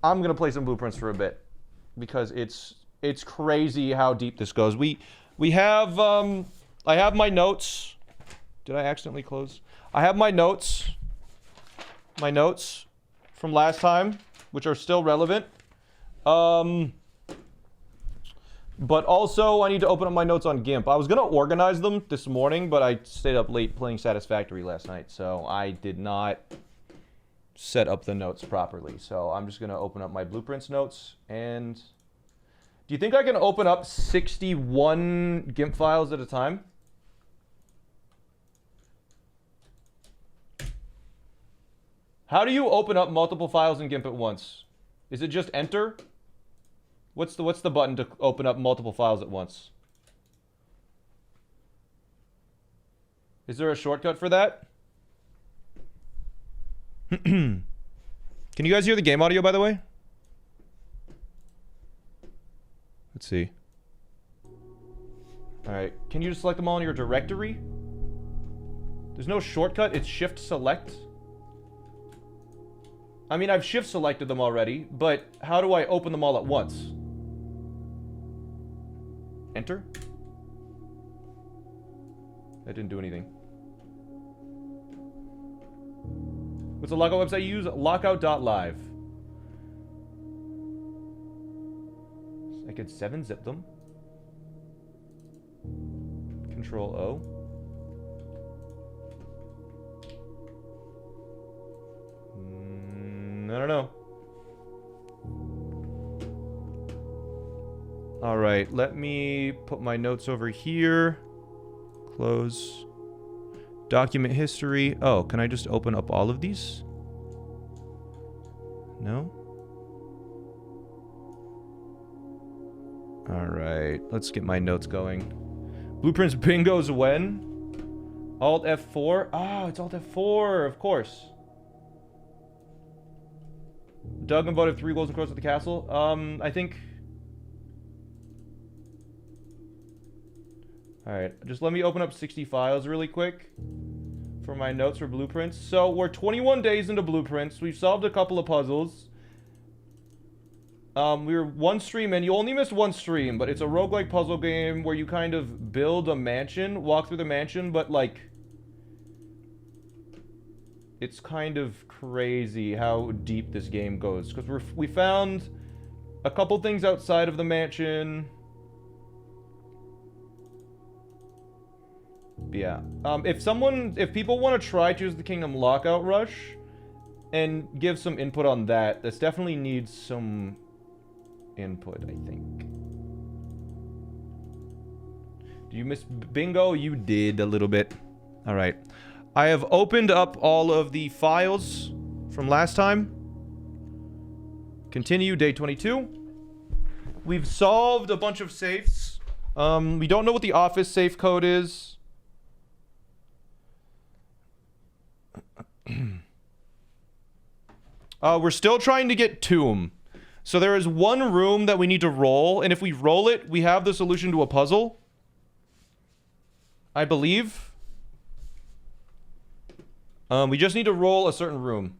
I'm gonna play some blueprints for a bit because it's crazy how deep this goes. We have I have my notes. Did I accidentally close? I have my notes from last time, which are still relevant. But also, I need to open up my notes on GIMP. I was going to organize them this morning, but I stayed up late playing Satisfactory last night, so I did not set up the notes properly. So I'm just going to open up my blueprints notes. And do you think I can open up 61 GIMP files at a time? How do you open up multiple files in GIMP at once? Is it just enter? What's the button to open up multiple files at once? Is there a shortcut for that? Can you guys hear the game audio, by the way? Let's see. Alright, can you just select them all in your directory? There's no shortcut, it's shift select. I mean, I've shift selected them already, but how do I open them all at once? Enter? That didn't do anything. What's the lockout website you use? Lockout.live. I could 7-zip them. Control O. I don't know. All right, let me put my notes over here. Close. Document history. Oh, can I just open up all of these? No? All right, let's get my notes going. Blueprints bingos when? Alt F4? Oh, it's Alt F4, of course. Duggan voted 3 goals across at the castle. I think... Alright, just let me open up 60 files really quick for my notes for blueprints. So, we're 21 days into blueprints. We've solved a couple of puzzles. We were 1 stream in. You only missed 1 stream, but it's a roguelike puzzle game where you kind of build a mansion, walk through the mansion, but, like... It's kind of crazy how deep this game goes. Because we found a couple things outside of the mansion... Yeah. If people want to try Tears of the Kingdom Lockout Rush and give some input on that, this definitely needs some input, I think. Did you miss bingo? You did a little bit. All right. I have opened up all of the files from last time. Continue, day 22. We've solved a bunch of safes. We don't know what the office safe code is. We're still trying to get Tomb. So there is 1 room that we need to roll, and if we roll it, we have the solution to a puzzle. I believe. We just need to roll a certain room.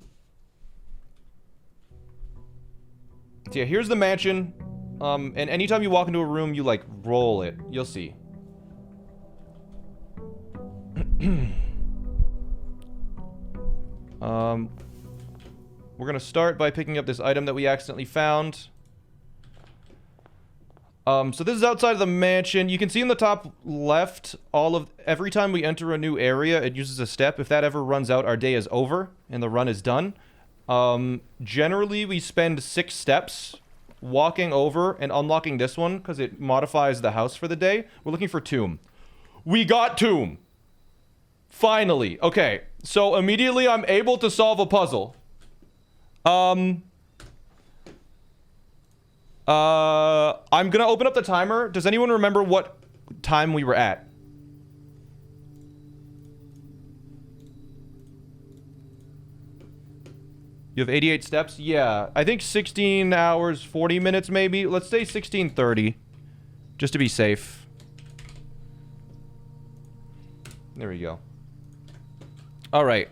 So yeah, here's the mansion. And anytime you walk into a room, you, like, roll it. You'll see. We're gonna start by picking up this item that we accidentally found. So this is outside of the mansion. You can see in the top left, every time we enter a new area, it uses a step. If that ever runs out, our day is over and the run is done. Generally, we spend 6 steps walking over and unlocking this one because it modifies the house for the day. We're looking for Tomb. We got Tomb! Finally. Okay, so immediately I'm able to solve a puzzle. I'm gonna open up the timer. Does anyone remember what time we were at? You have 88 steps? Yeah, I think 16 hours, 40 minutes maybe. Let's say 16:30, just to be safe. There we go. All right.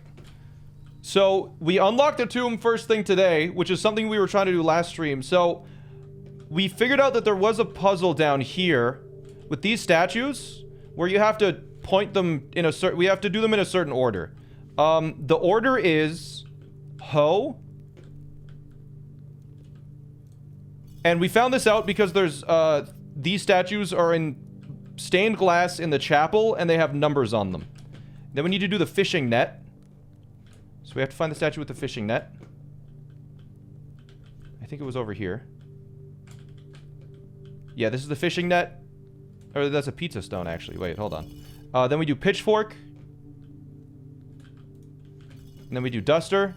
So, we unlocked a tomb first thing today, which is something we were trying to do last stream. So, we figured out that there was a puzzle down here with these statues where you have to point them in a certain... We have to do them in a certain order. The order is Ho. And we found this out because there's, these statues are in stained glass in the chapel, and they have numbers on them. Then we need to do the fishing net. So we have to find the statue with the fishing net. I think it was over here. Yeah, this is the fishing net. Or that's a pizza stone, actually. Wait, hold on. Then we do pitchfork. And then we do duster.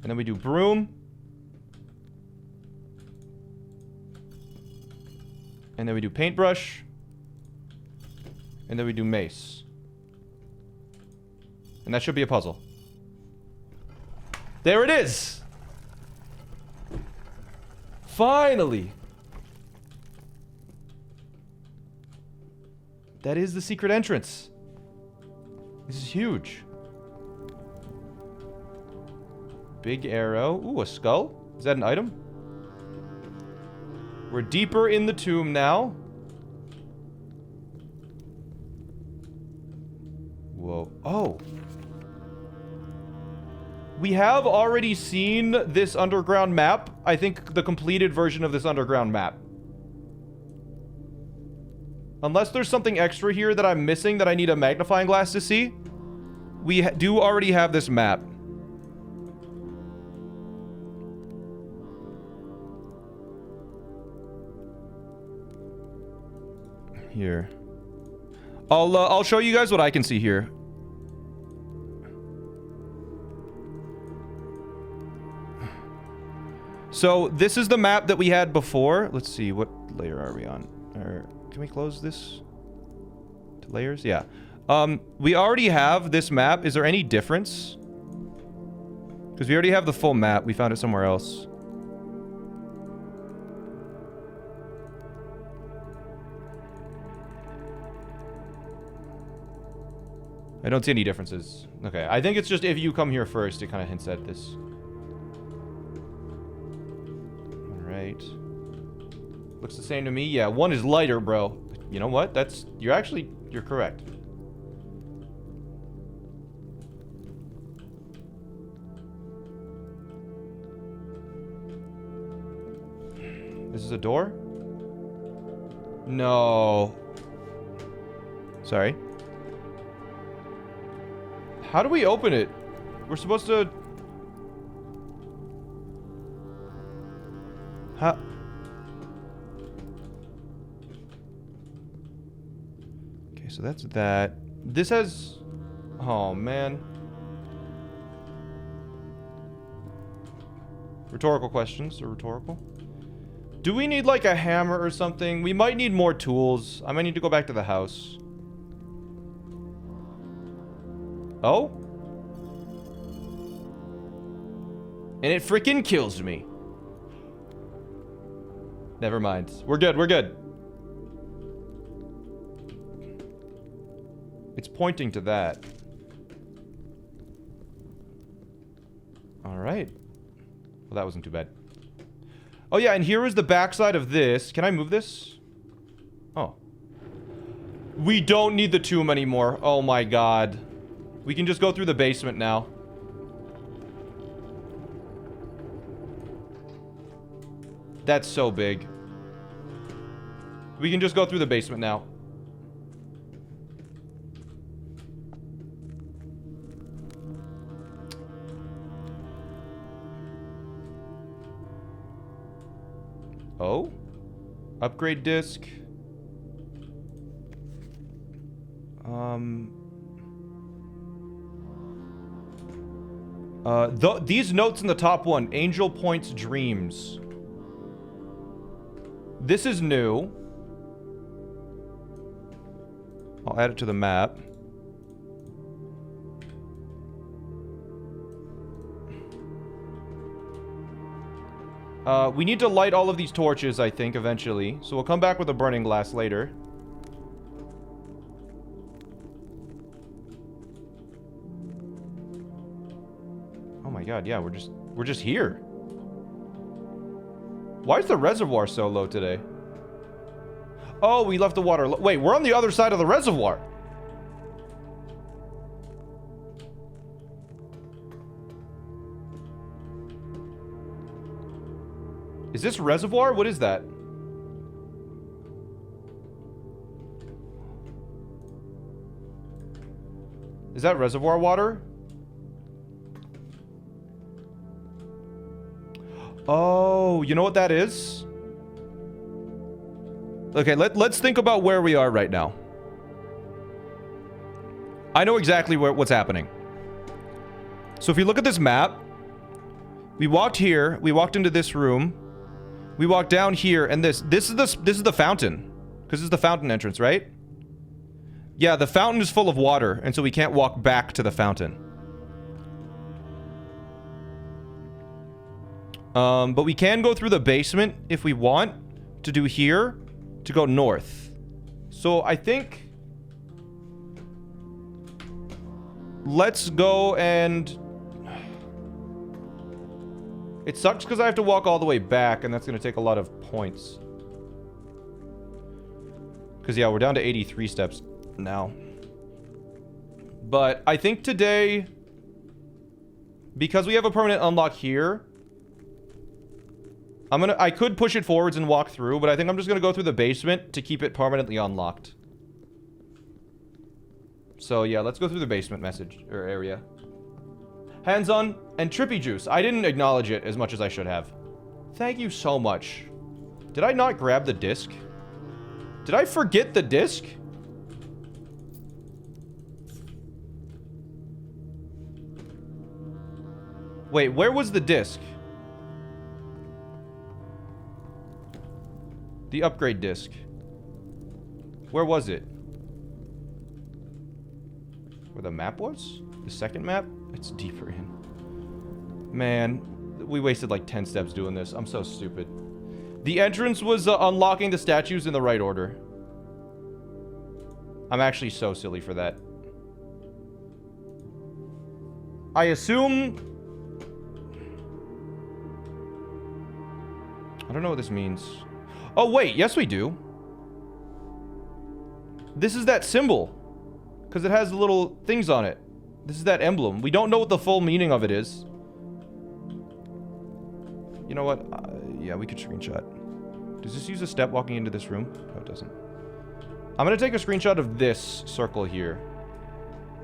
And then we do broom. And then we do paintbrush. And then we do mace. And that should be a puzzle. There it is! Finally! That is the secret entrance. This is huge. Big arrow. Ooh, a skull? Is that an item? We're deeper in the tomb now. Whoa. Oh. We have already seen this underground map. I think the completed version of this underground map. Unless there's something extra here that I'm missing that I need a magnifying glass to see. We do already have this map. Here. I'll show you guys what I can see here. So this is the map that we had before. Let's see, what layer are we on? Can we close this to layers? Yeah. We already have this map. Is there any difference? Because we already have the full map. We found it somewhere else. I don't see any differences. Okay, I think it's just if you come here first, it kind of hints at this. Alright. Looks the same to me. Yeah, one is lighter, bro. You know what? You're correct. This is a door? No. Sorry. How do we open it? We're supposed to... How... Okay, so that's that. This has... Oh, man. Rhetorical questions. They're rhetorical. Do we need, like, a hammer or something? We might need more tools. I might need to go back to the house. Oh? And it freaking kills me. Never mind. We're good, we're good. It's pointing to that. Alright. Well, that wasn't too bad. Oh yeah, and here is the backside of this. Can I move this? Oh. We don't need the tomb anymore. Oh my god. We can just go through the basement now. That's so big. We can just go through the basement now. Oh? Upgrade disc. These notes in the top one. Angel points dreams. This is new. I'll add it to the map. We need to light all of these torches, I think, eventually. So we'll come back with a burning glass later. Oh my god, yeah, we're just here. Why is the reservoir so low today? Oh, we left the water wait, we're on the other side of the reservoir. Is this reservoir? What is that? Is that reservoir water? Oh, you know what that is? Okay, let's think about where we are right now. I know exactly what's happening. So if you look at this map, we walked here, we walked into this room, we walked down here, and this is the fountain. Because this is the fountain entrance, right? Yeah, the fountain is full of water, and so we can't walk back to the fountain. But we can go through the basement if we want to do here to go north. So I think let's go and it sucks because I have to walk all the way back, and that's going to take a lot of points. Because yeah, we're down to 83 steps now. But I think today, because we have a permanent unlock here, I could push it forwards and walk through, but I think I'm just gonna go through the basement to keep it permanently unlocked. So yeah, let's go through the basement area. Hands on and Trippy Juice. I didn't acknowledge it as much as I should have. Thank you so much. Did I not grab the disc? Did I forget the disc? Wait, where was the disc? The upgrade disc. Where was it? Where the map was? The second map? It's deeper in. Man, we wasted like 10 steps doing this. I'm so stupid. The entrance was unlocking the statues in the right order. I'm actually so silly for that. I assume... I don't know what this means. Oh, wait. Yes, we do. This is that symbol. Because it has little things on it. This is that emblem. We don't know what the full meaning of it is. You know what? Yeah, we could screenshot. Does this use a step walking into this room? No, it doesn't. I'm going to take a screenshot of this circle here.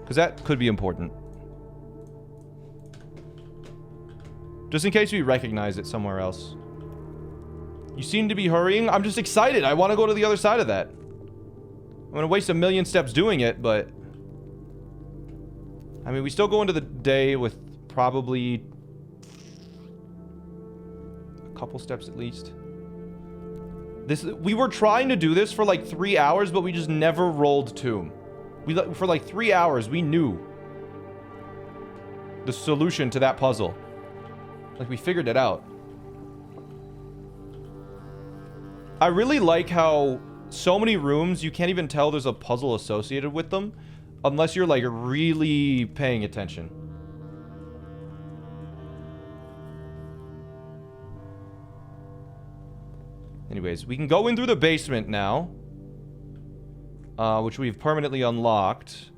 Because that could be important. Just in case we recognize it somewhere else. You seem to be hurrying. I'm just excited. I want to go to the other side of that. I'm going to waste a million steps doing it, but... I mean, we still go into the day with probably... a couple steps at least. We were trying to do this for like 3 hours, but we just never rolled Tomb. For like 3 hours, we knew the solution to that puzzle. Like, we figured it out. I really like how so many rooms, you can't even tell there's a puzzle associated with them unless you're, like, really paying attention. Anyways, we can go in through the basement now, which we've permanently unlocked.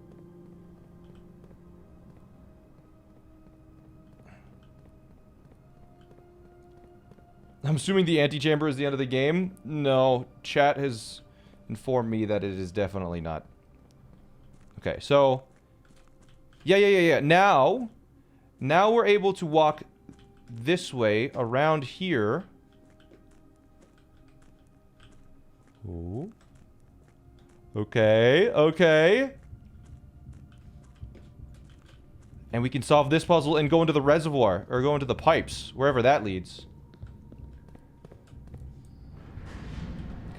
I'm assuming the antechamber is the end of the game. No, chat has informed me that it is definitely not. Okay, so... Yeah. Now we're able to walk this way around here. Ooh. Okay. And we can solve this puzzle and go into the reservoir, or go into the pipes, wherever that leads.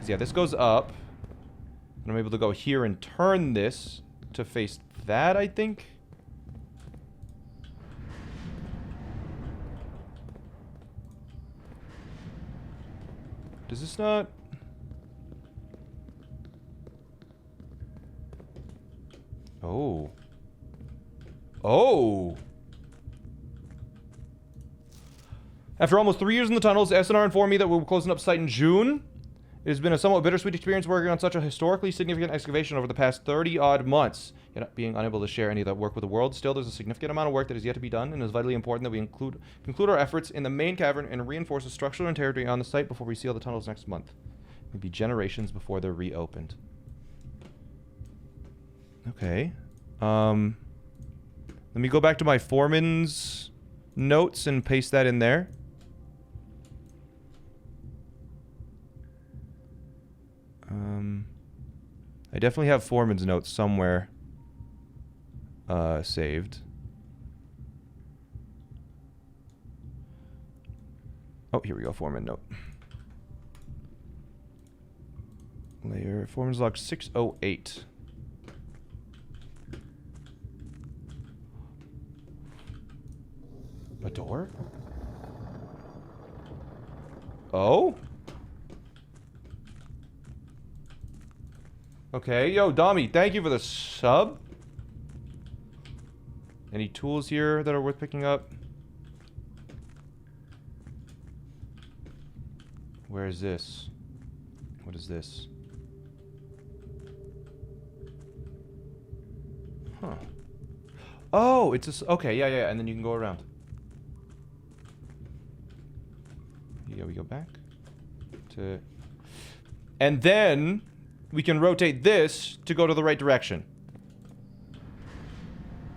Yeah, this goes up. And I'm able to go here and turn this to face that, I think. Does this not... Oh. Oh! After almost 3 years in the tunnels, SNR informed me that we were closing up site in June. It has been a somewhat bittersweet experience working on such a historically significant excavation over the past 30-odd months. Yet being unable to share any of that work with the world, still there's a significant amount of work that is yet to be done, and it is vitally important that we conclude our efforts in the main cavern and reinforce the structural integrity on the site before we seal the tunnels next month. Maybe generations before they're reopened. Okay. Let me go back to my foreman's notes and paste that in there. I definitely have foreman's notes somewhere saved. Oh, here we go, foreman note. Layer, foreman's log 608. A door? Oh? Okay, yo, Dommy, thank you for the sub. Any tools here that are worth picking up? Where is this? What is this? Huh. Oh, it's a... Okay, yeah, and then you can go around. Yeah, we go back to... And then we can rotate this to go to the right direction.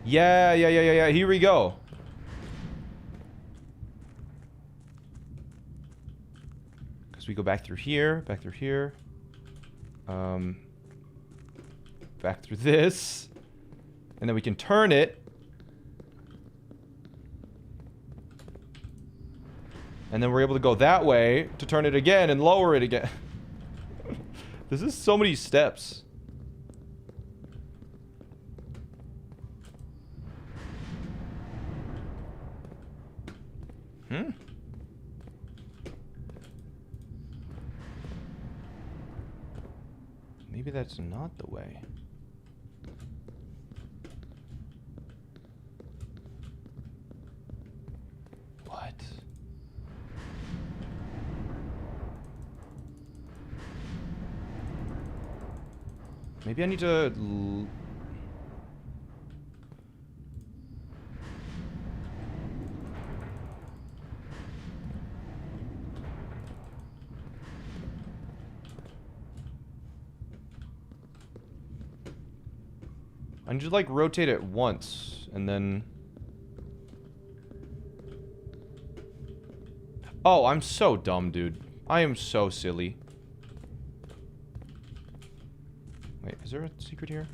Yeah. Here we go. Because we go back through here, back through this. And then we can turn it. And then we're able to go that way to turn it again and lower it again. This is so many steps. Maybe that's not the way. What? Maybe I need to... I need to, like, rotate it once, and then... Oh, I'm so dumb, dude. I am so silly. Wait, is there a secret here?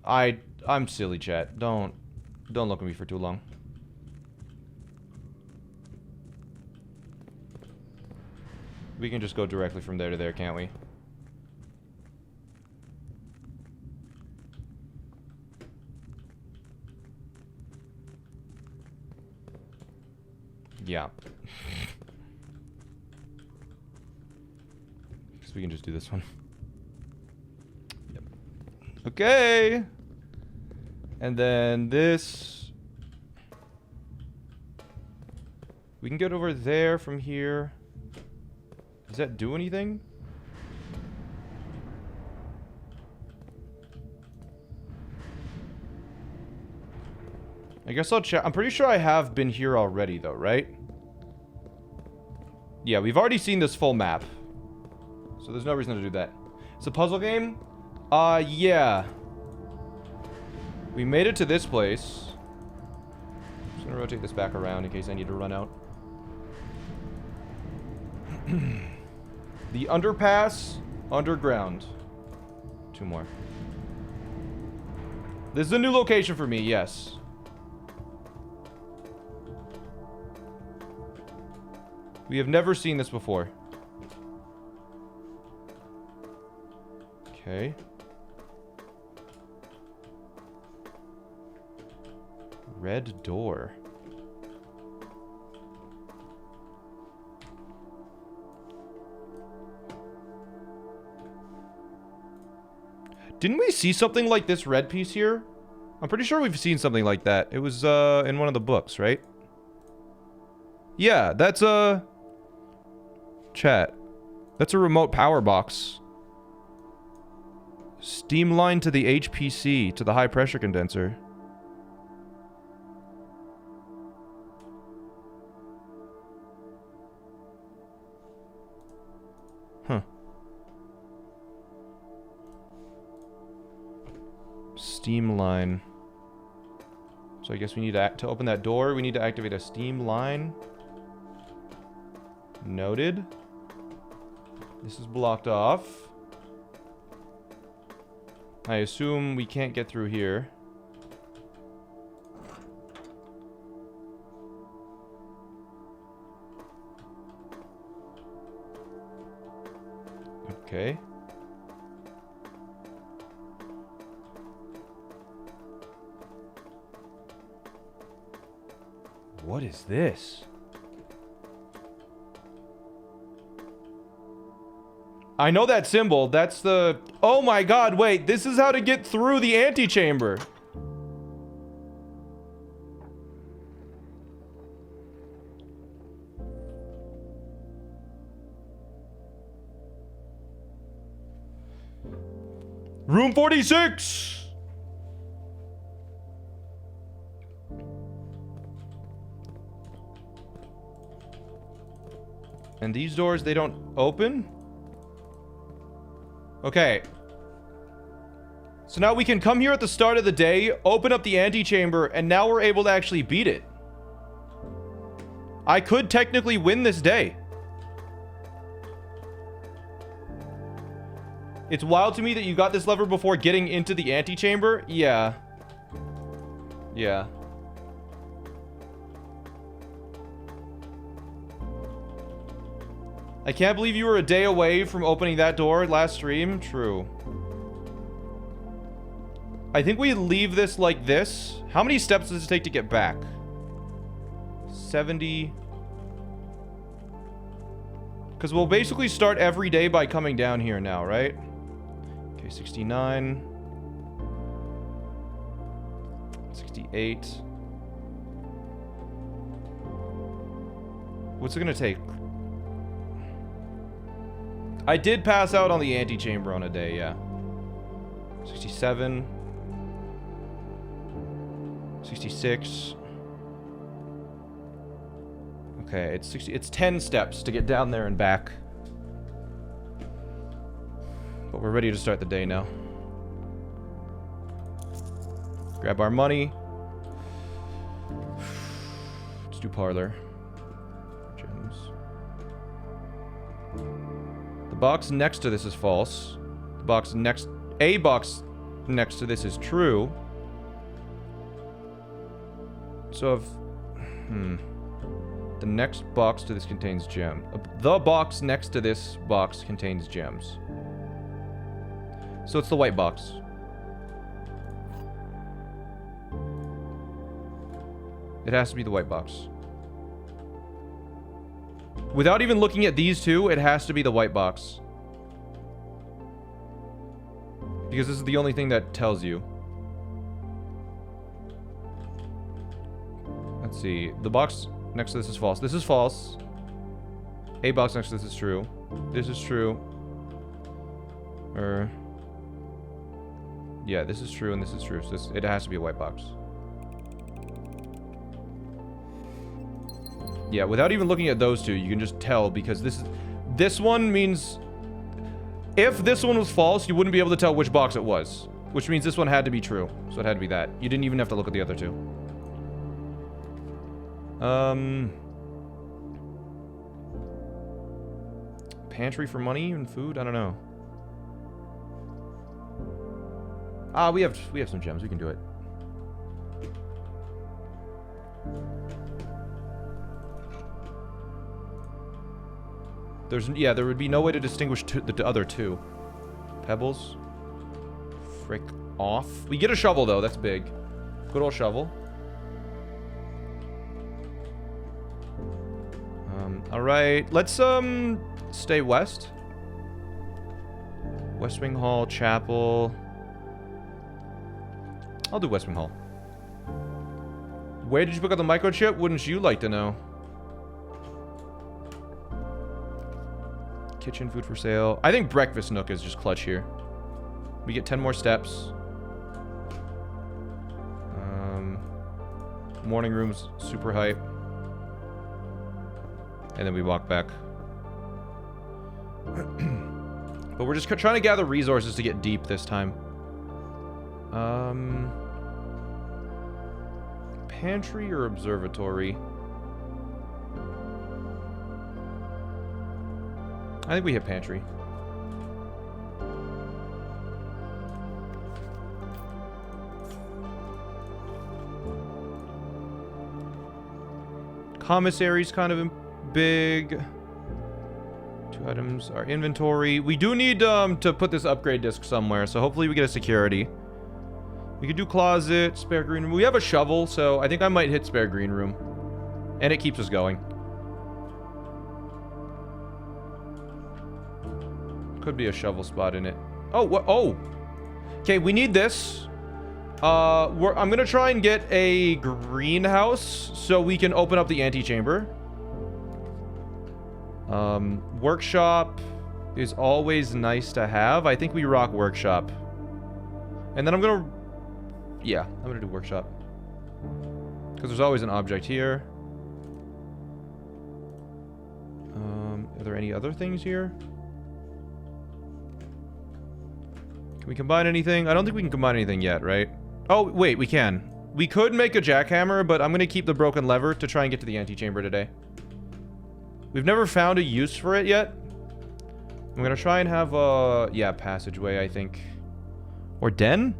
I'm silly, chat. Don't look at me for too long. We can just go directly from there to there, can't we? Yeah. Guess we can just do this one. Yep. Okay. And then this. We can get over there from here. Does that do anything? I guess I'll check. I'm pretty sure I have been here already, though, right? Yeah, we've already seen this full map. So there's no reason to do that. It's a puzzle game? Yeah. We made it to this place. Just gonna rotate this back around in case I need to run out. The underpass, underground. 2 more. This is a new location for me, yes. We have never seen this before. Okay. Red door. Didn't we see something like this red piece here? I'm pretty sure we've seen something like that. It was in one of the books, right? Yeah, that's a... Chat. That's a remote power box. Steam line to the HPC, to the high pressure condenser. Huh. Steam line. So I guess we need to open that door, we need to activate a steam line. Noted. This is blocked off. I assume we can't get through here. Okay. What is this? I know that symbol. That's the... Oh my god, wait. This is how to get through the antechamber. Room 46! And these doors, they don't open? Okay. So now we can come here at the start of the day, open up the antechamber, and now we're able to actually beat it. I could technically win this day. It's wild to me that you got this lever before getting into the antechamber. Yeah. Yeah. I can't believe you were a day away from opening that door last stream. True. I think we leave this like this. How many steps does it take to get back? 70. Because we'll basically start every day by coming down here now, right? Okay, 69. 68. What's it gonna take? I did pass out on the antechamber on a day, yeah. 67. 66. Okay, it's 10 steps to get down there and back. But we're ready to start the day now. Grab our money. Let's do parlor. Gems. The box next to this is false. The box next... A box next to this is true. So if... The next box to this contains gem. The box next to this box contains gems. So it's the white box. It has to be the white box. Without even looking at these two, it has to be the white box. Because this is the only thing that tells you. Let's see. The box next to this is false. This is false. A box next to this is true. This is true. Yeah, this is true and this is true. So it has to be a white box. Yeah, without even looking at those two, you can just tell because this one means... If this one was false, you wouldn't be able to tell which box it was. Which means this one had to be true. So it had to be that. You didn't even have to look at the other two. Pantry for money and food? I don't know. Ah, we have some gems. We can do it. There would be no way to distinguish the other two. Pebbles. Frick off. We get a shovel though, that's big. Good old shovel. Alright, let's stay west. West Wing Hall, Chapel. I'll do West Wing Hall. Where did you pick up the microchip? Wouldn't you like to know? Kitchen food for sale. I think breakfast nook is just clutch here. We get 10 more steps. Morning room's super hype. And then we walk back. But we're just trying to gather resources to get deep this time. Pantry or observatory? I think we hit pantry. Commissary's kind of big. 2 items. Our inventory. We do need to put this upgrade disc somewhere, so hopefully we get a security. We could do closet, spare green room. We have a shovel, so I think I might hit spare green room. And it keeps us going. Could be a shovel spot in it. Oh, what? Oh! Okay, we need this. I'm gonna try and get a greenhouse so we can open up the antechamber. Workshop is always nice to have. I think we rock workshop. And then I'm gonna... Yeah, I'm gonna do workshop. Because there's always an object here. Are there any other things here? Can we combine anything? I don't think we can combine anything yet, right? Oh, wait, we can. We could make a jackhammer, but I'm gonna keep the broken lever to try and get to the antechamber today. We've never found a use for it yet. I'm gonna try and have a... Yeah, passageway, I think. Or den?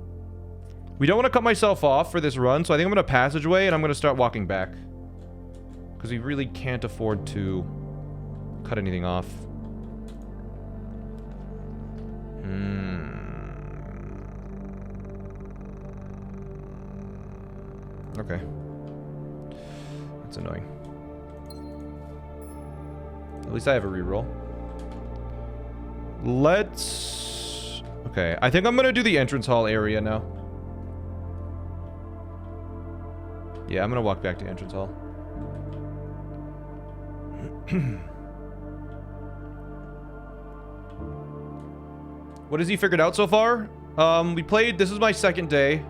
We don't want to cut myself off for this run, so I think I'm gonna passageway and I'm gonna start walking back. Because we really can't afford to cut anything off. Okay. That's annoying. At least I have a reroll. Let's... Okay, I think I'm gonna do the entrance hall area now. Yeah, I'm gonna walk back to entrance hall. What has he figured out so far? We played... This is my second day.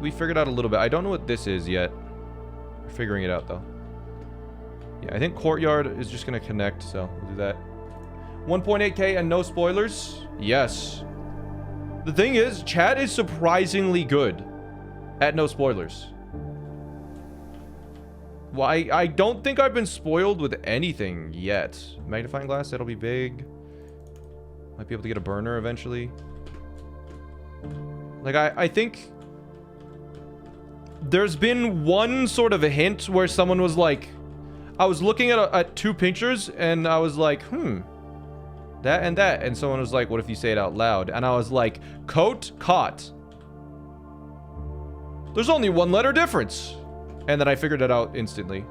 We figured out a little bit. I don't know what this is yet. We're figuring it out, though. Yeah, I think courtyard is just gonna connect, so we'll do that. 1.8k and no spoilers? Yes. The thing is, chat is surprisingly good at no spoilers. Well, I don't think I've been spoiled with anything yet. Magnifying glass, that'll be big. Might be able to get a burner eventually. Like, I think... There's been one sort of a hint where someone was like... I was looking at 2 pictures, and I was like, that and that. And someone was like, what if you say it out loud? And I was like, coat, cot. There's only 1 letter difference. And then I figured it out instantly.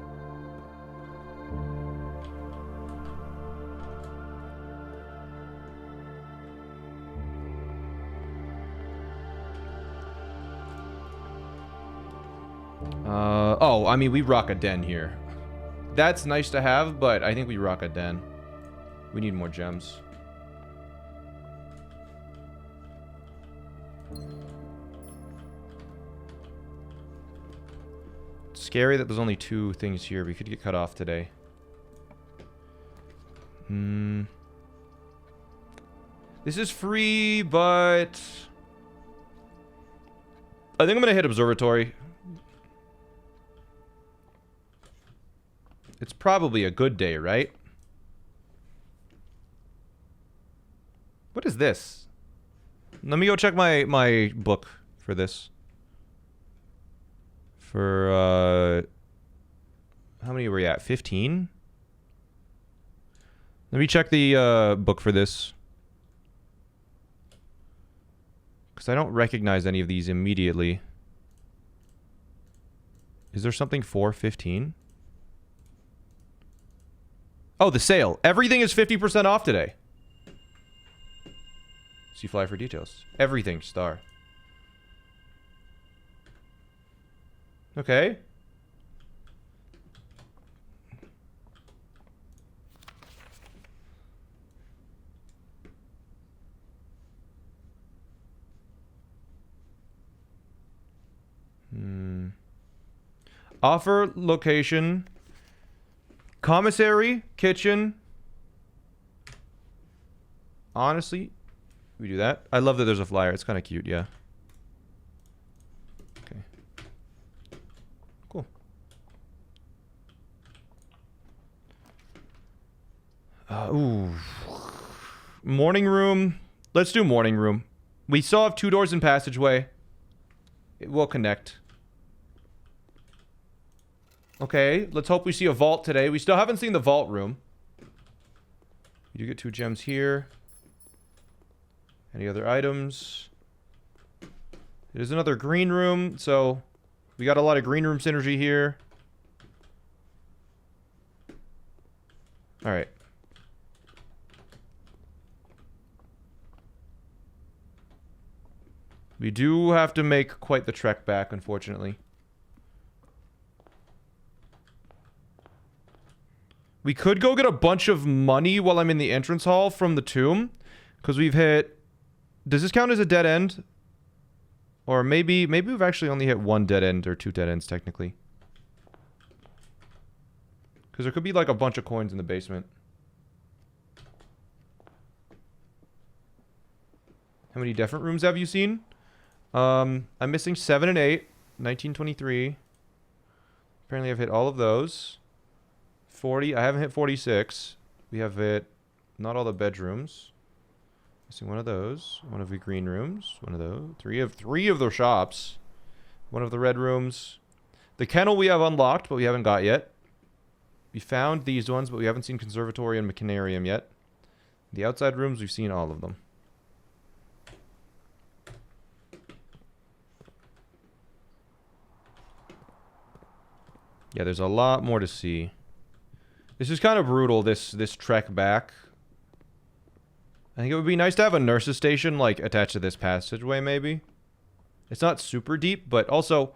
Oh, I mean, we rock a den here. That's nice to have, but I think we rock a den. We need more gems. It's scary that there's only 2 things here. We could get cut off today. This is free, but... I think I'm gonna hit observatory. It's probably a good day, right? What is this? Let me go check my book for this. For, how many were we at? 15? Let me check the, book for this. Because I don't recognize any of these immediately. Is there something for 15? Oh, the sale. Everything is 50% off today. See fly for details. Everything, star. Okay. Offer location. Commissary, kitchen. Honestly, we do that. I love that there's a flyer. It's kind of cute, yeah. Okay. Cool. Ooh. Morning room. Let's do morning room. We still have 2 doors and passageway. It will connect. Okay, let's hope we see a vault today. We still haven't seen the vault room. You do get 2 gems here. Any other items? It is another green room, so we got a lot of green room synergy here. Alright. We do have to make quite the trek back, unfortunately. We could go get a bunch of money while I'm in the entrance hall from the tomb. Because we've hit... Does this count as a dead end? Or maybe we've actually only hit 1 dead end or 2 dead ends, technically. Because there could be like a bunch of coins in the basement. How many different rooms have you seen? I'm missing 7 and 8. 1923. Apparently I've hit all of those. 40. I haven't hit 46. We have hit not all the bedrooms. Missing 1 of those. 1 of the green rooms. 1 of those. 3 of the shops. 1 of the red rooms. The kennel we have unlocked, but we haven't got yet. We found these ones, but we haven't seen conservatory and mechanarium yet. The outside rooms, we've seen all of them. Yeah, there's a lot more to see. This is kind of brutal, this trek back. I think it would be nice to have a nurse's station, like, attached to this passageway, maybe. It's not super deep, but also...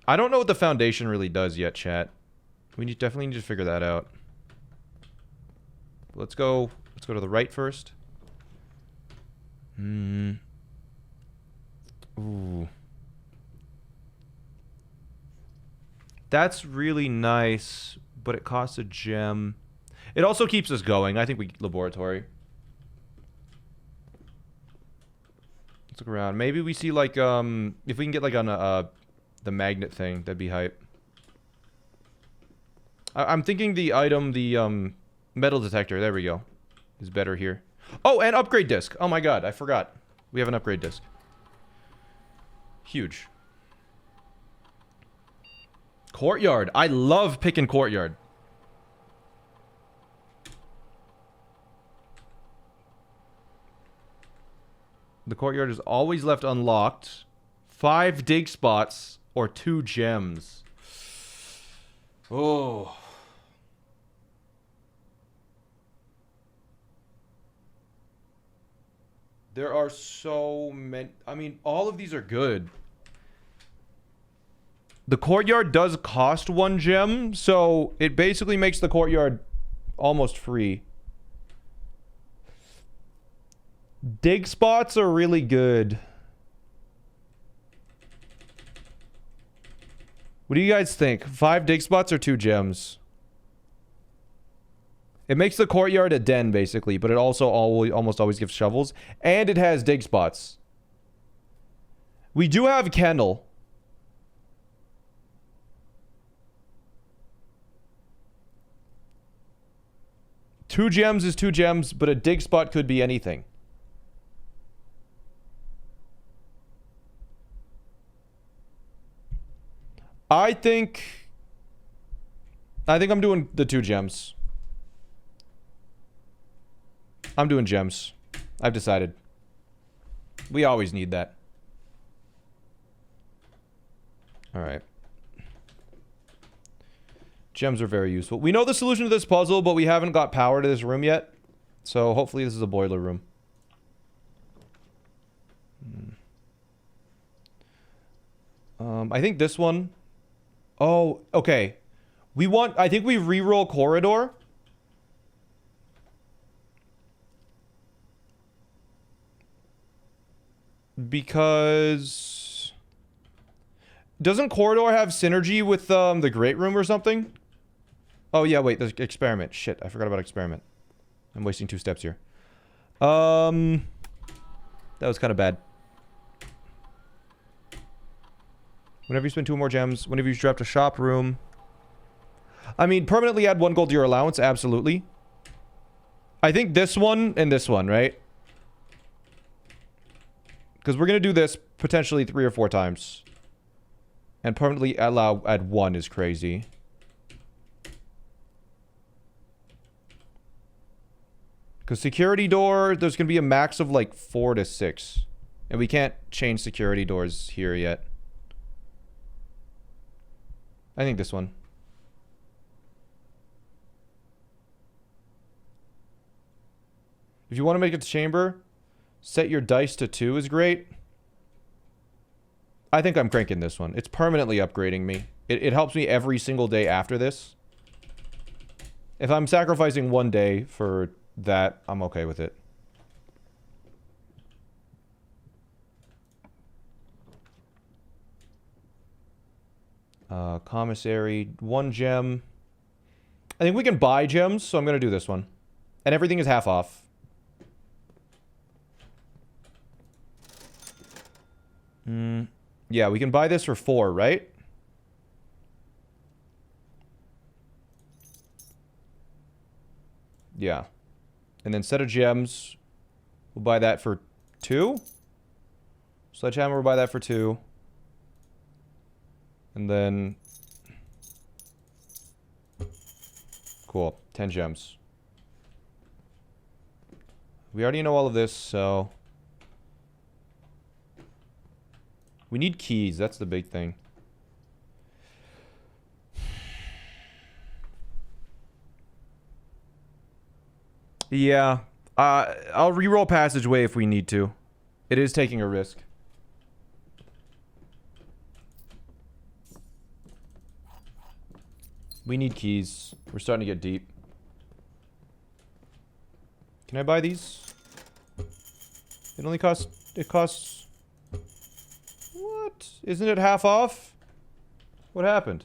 I don't know what the foundation really does yet, chat. We definitely need to figure that out. Let's go to the right first. Ooh. That's really nice, but it costs a gem. It also keeps us going. I think we... Laboratory. Let's look around. Maybe we see, like, if we can get, like, on the magnet thing, that'd be hype. I'm thinking the item, the, metal detector, there we go, is better here. Oh, and upgrade disc. Oh my god, I forgot. We have an upgrade disc. Huge. Courtyard. I love picking courtyard. The courtyard is always left unlocked. 5 dig spots or 2 gems. Oh. There are so many. I mean, all of these are good. The courtyard does cost 1 gem, so it basically makes the courtyard almost free. Dig spots are really good. What do you guys think? 5 dig spots or 2 gems? It makes the courtyard a den, basically, but it also almost always gives shovels. And it has dig spots. We do have kennel. Two gems is 2 gems, but a dig spot could be anything. I think I'm doing the 2 gems. I'm doing gems. I've decided. We always need that. Alright. Gems are very useful. We know the solution to this puzzle, but we haven't got power to this room yet. So hopefully this is a boiler room. I think this one... Oh, okay. I think we reroll corridor. Because... Doesn't corridor have synergy with the great room or something? Oh yeah, wait, the experiment. Shit, I forgot about experiment. I'm wasting 2 steps here. That was kind of bad. Whenever you spend 2 more gems, whenever you draft a shop room. I mean, permanently add 1 gold to your allowance, absolutely. I think this one and this one, right? Because we're going to do this potentially 3 or 4 times. And permanently add 1 is crazy. Because security door, there's going to be a max of like 4 to 6. And we can't change security doors here yet. I think this one. If you want to make it to chamber, set your dice to 2 is great. I think I'm cranking this one. It's permanently upgrading me. It helps me every single day after this. If I'm sacrificing 1 day for that, I'm okay with it. Commissary, 1 gem. I think we can buy gems, so I'm gonna do this one. And everything is half off. Yeah, we can buy this for 4, right? Yeah. And then set of gems. We'll buy that for 2. Sledgehammer, we'll buy that for 2. And then... Cool. 10 gems. We already know all of this, so... We need keys. That's the big thing. Yeah. I'll reroll passageway if we need to. It is taking a risk. We need keys. We're starting to get deep. Can I buy these? It only costs... It costs... What? Isn't it half off? What happened?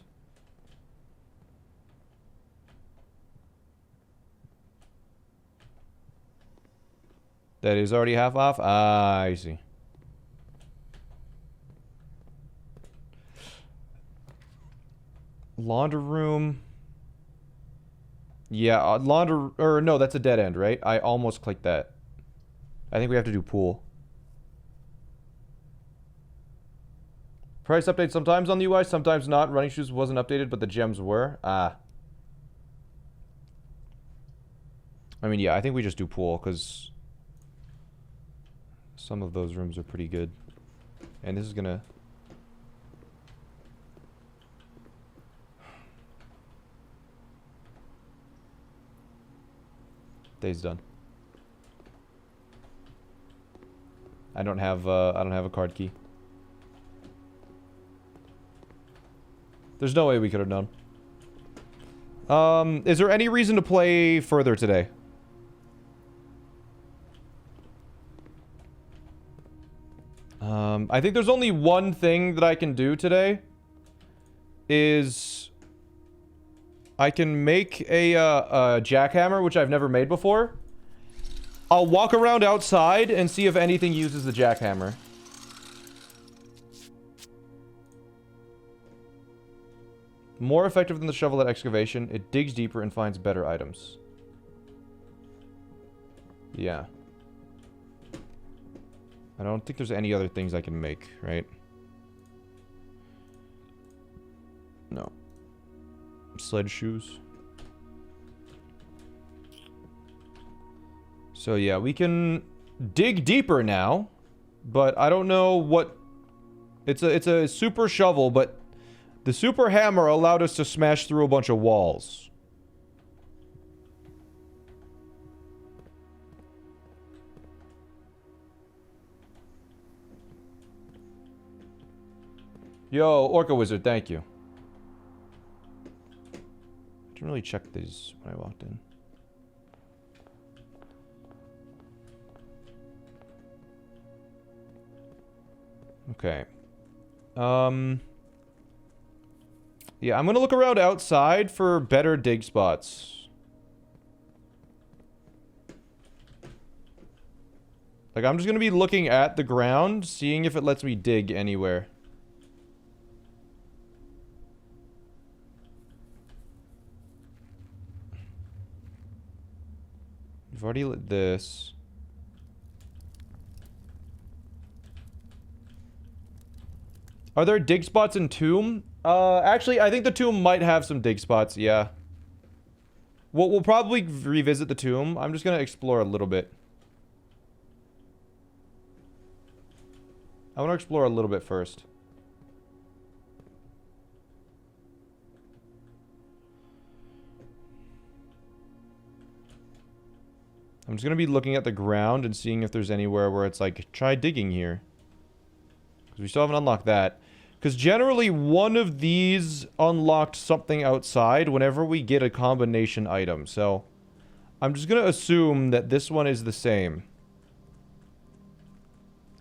That is already half off? Ah, I see. Launder room. Yeah, launder... Or, no, that's a dead end, right? I almost clicked that. I think we have to do pool. Price update sometimes on the UI, sometimes not. Running shoes wasn't updated, but the gems were. Ah. I mean, yeah, I think we just do pool, because... Some of those rooms are pretty good. And this is gonna... Day's done. I don't have a card key. There's no way we could have known. Is there any reason to play further today? I think there's only one thing that I can do today. Is... I can make a jackhammer, which I've never made before. I'll walk around outside and see if anything uses the jackhammer. More effective than the shovel at excavation. It digs deeper and finds better items. Yeah. I don't think there's any other things I can make, right? No. Sled shoes. So yeah, we can dig deeper now, but I don't know what... It's a super shovel, but the super hammer allowed us to smash through a bunch of walls. Yo, Orca Wizard, thank you. I didn't really check these when I walked in. Okay. Yeah, I'm gonna look around outside for better dig spots. Like, I'm just gonna be looking at the ground, seeing if it lets me dig anywhere. We've already lit this. Are there dig spots in Tomb? Actually, I think the Tomb might have some dig spots, yeah. We'll probably revisit the Tomb. I'm just gonna explore a little bit. I want to explore a little bit first. I'm just gonna be looking at the ground and seeing if there's anywhere where it's like, try digging here. Because we still haven't unlocked that. Because generally, one of these unlocked something outside whenever we get a combination item. So, I'm just gonna assume that this one is the same.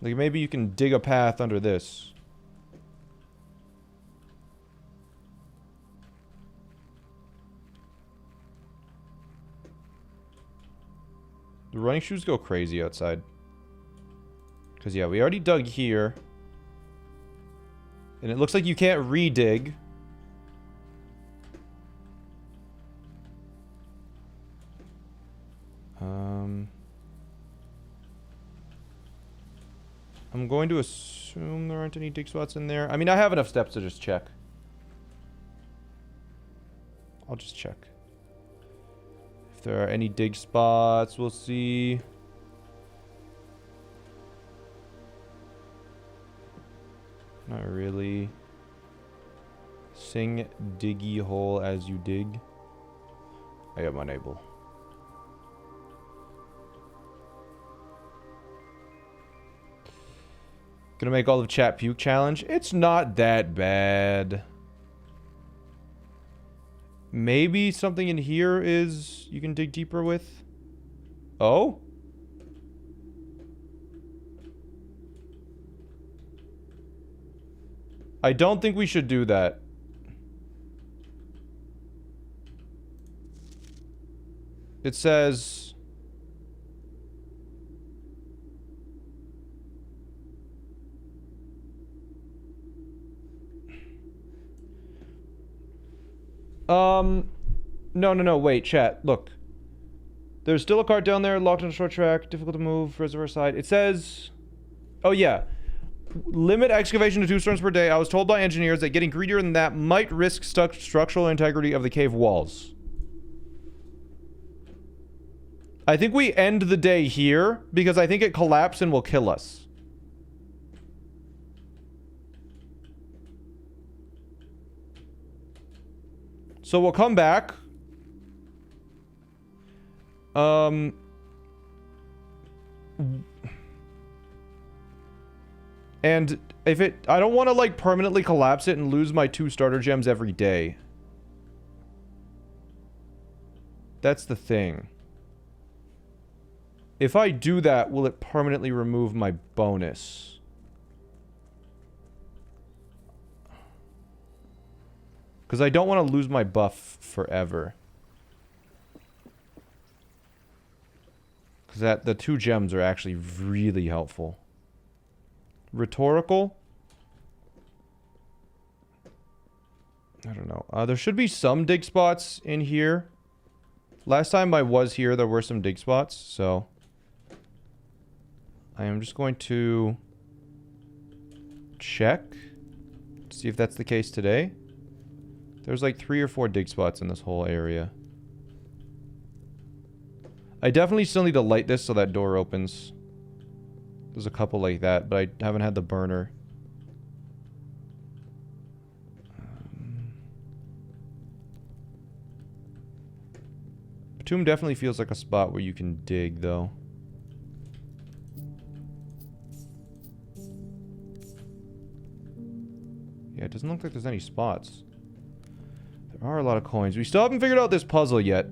Like, maybe you can dig a path under this. The running shoes go crazy outside. Because, yeah, we already dug here. And it looks like you can't re-dig. I'm going to assume there aren't any dig spots in there. I mean, I have enough steps to just check. I'll just check. If there are any dig spots, we'll see. Not really. Sing diggy hole as you dig. I am unable. Gonna make all of chat puke challenge. It's not that bad. Maybe something in here is you can dig deeper with. Oh? I don't think we should do that. It says... No, wait, chat, look. There's still a cart down there, locked on a short track, difficult to move, reservoir side. It says... Oh, yeah. Limit excavation to 2 storms per day. I was told by engineers that getting greedier than that might risk structural integrity of the cave walls. I think we end the day here, because I think it collapsed and will kill us. So we'll come back. And if it... I don't want to, like, permanently collapse it and lose my 2 starter gems every day. That's the thing. If I do that, will it permanently remove my bonus? Because I don't want to lose my buff forever. Because the 2 gems are actually really helpful. Rhetorical? I don't know. There should be some dig spots in here. Last time I was here, there were some dig spots, so... I am just going to... check. To see if that's the case today. There's like 3 or 4 dig spots in this whole area. I definitely still need to light this so that door opens. There's a couple like that, but I haven't had the burner. Tomb definitely feels like a spot where you can dig, though. Yeah, it doesn't look like there's any spots. There are a lot of coins. We still haven't figured out this puzzle yet.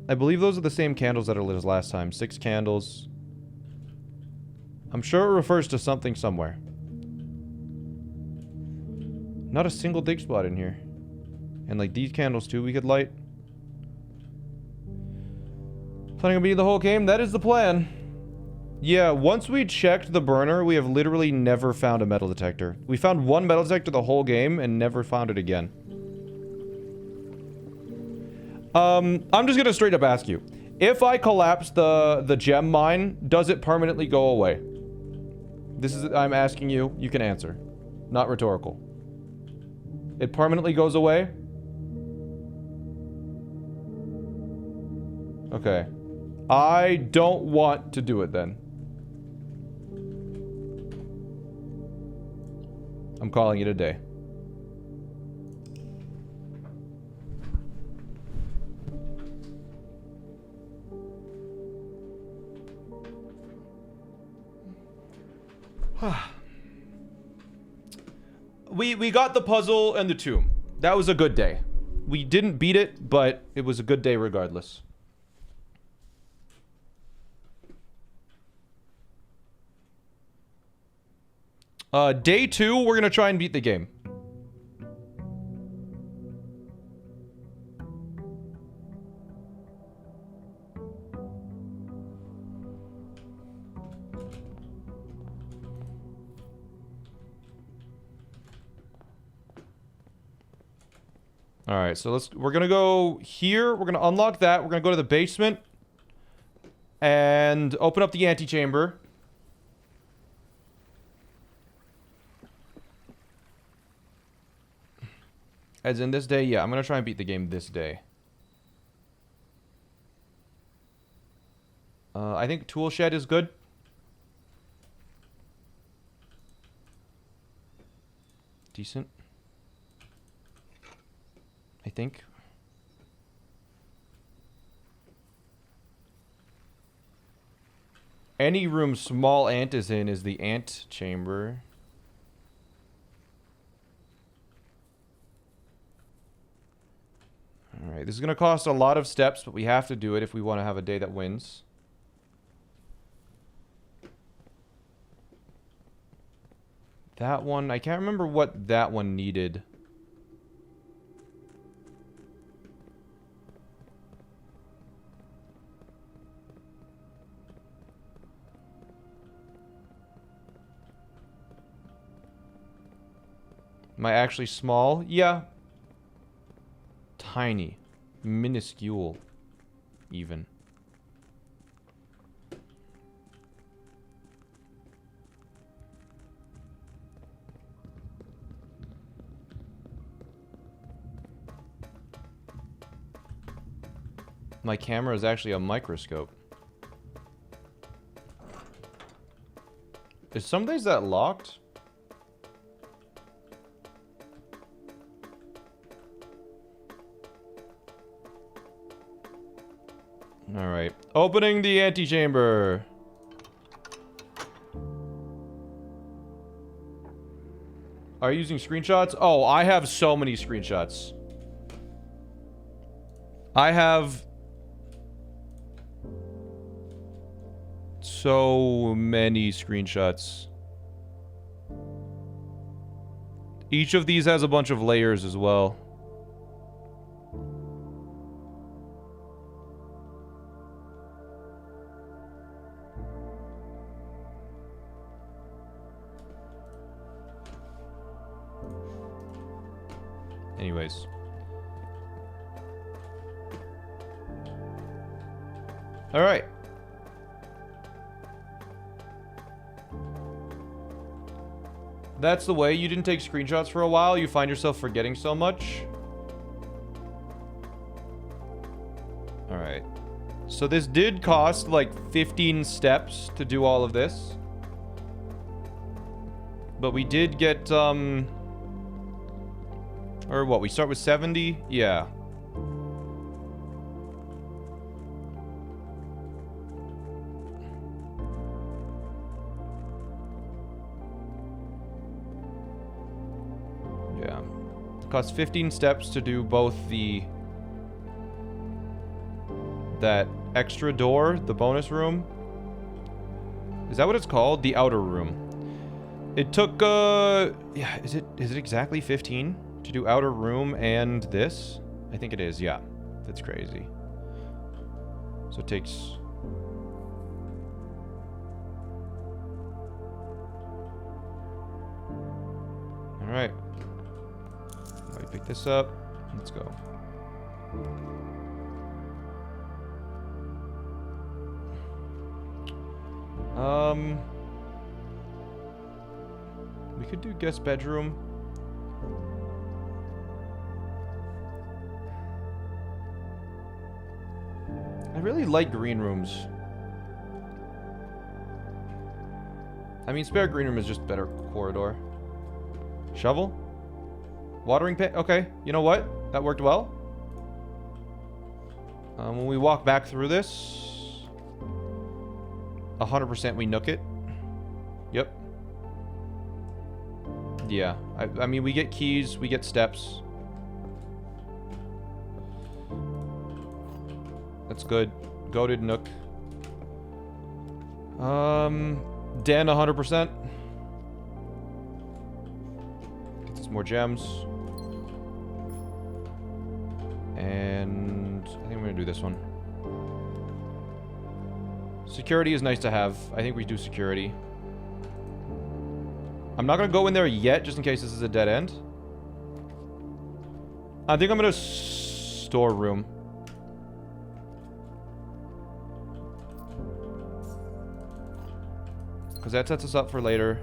I believe those are the same candles that are lit as last time. 6 candles. I'm sure it refers to something somewhere. Not a single dig spot in here. And like these candles too we could light. Planning on beating the whole game? That is the plan. Yeah, once we checked the burner, we have literally never found a metal detector. We found one metal detector the whole game and never found it again. I'm just gonna straight up ask you. If I collapse the gem mine, does it permanently go away? This is, I'm asking you, you can answer. Not rhetorical. It permanently goes away? Okay. I don't want to do it then. I'm calling it a day. We got the puzzle and the tomb. That was a good day. We didn't beat it, but it was a good day regardless. Day 2, we're gonna try and beat the game. Alright, so we're gonna go here, we're gonna unlock that, we're gonna go to the basement and open up the antechamber. As in this day, yeah, I'm gonna try and beat the game this day. I think tool shed is good. Decent. I think. Any room SmallAnt is in is the ant chamber. Alright, this is going to cost a lot of steps, but we have to do it if we want to have a day that wins. That one, I can't remember what that one needed. Am I actually small? Yeah. Tiny. Minuscule. Even. My camera is actually a microscope. Is some days that locked? Alright. Opening the antechamber. Are you using screenshots? Oh, I have so many screenshots. I have so many screenshots. Each of these has a bunch of layers as well. Anyways. All right. That's the way. You didn't take screenshots for a while. You find yourself forgetting so much. All right. So this did cost like 15 steps to do all of this. But we did get, or what, we start with 70? Yeah. Yeah. It costs 15 steps to do both that extra door, the bonus room. Is that what it's called? The outer room. It took, yeah, is it exactly 15 To do outer room and this? I think it is, yeah. That's crazy. So it takes... Alright. Let me pick this up. Let's go. We could do guest bedroom. I really like green rooms. I mean, spare green room is just better corridor. Shovel? Watering pit? Okay, you know what? That worked well. When we walk back through this, 100% we nook it. Yep. Yeah, I mean, we get keys, we get steps. That's good. Goated nook. Den 100%. Get us more gems. And I think I'm gonna do this one. Security is nice to have. I think we do security. I'm not gonna go in there yet, just in case this is a dead end. I think I'm gonna store room. Because that sets us up for later.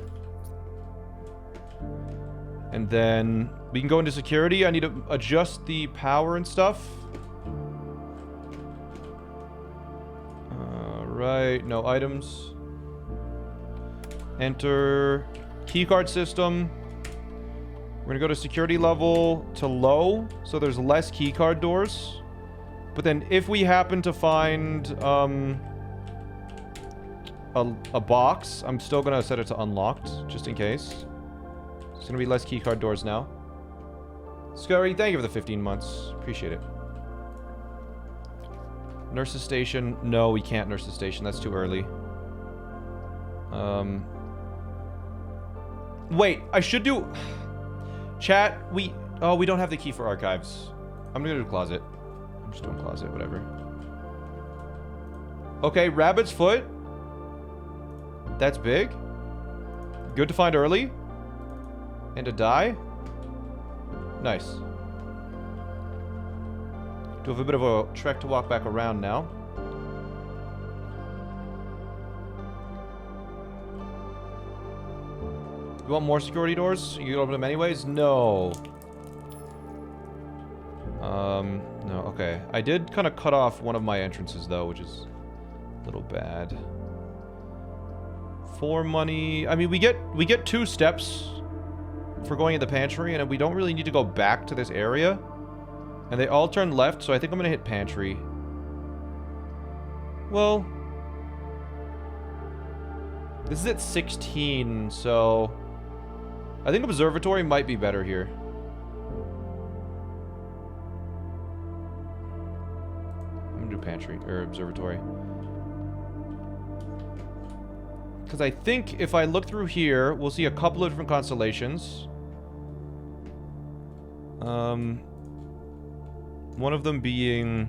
And then we can go into security. I need to adjust the power and stuff. Right, no items. Enter keycard system. We're gonna go to security level to low, so there's less keycard doors. But then if we happen to find a box, I'm still gonna set it to unlocked, just in case. It's gonna be less keycard doors now. Scurry, thank you for the 15 months. Appreciate it. Nurse's station. No, we can't nurse's station. That's too early. Wait, I should do... Chat, oh, we don't have the key for archives. I'm gonna do closet. I'm just doing closet, whatever. Okay, rabbit's foot. That's big. Good to find early. And to die. Nice. Do have a bit of a trek to walk back around now. You want more security doors? You can open them anyways? No. No, okay. I did kind of cut off one of my entrances though, which is a little bad. For money, I mean, we get 2 steps for going in the pantry, and we don't really need to go back to this area. And they all turn left, so I think I'm gonna hit pantry. Well, this is at 16, so I think observatory might be better here. I'm gonna do pantry, or observatory. Because I think if I look through here, we'll see a couple of different constellations. One of them being...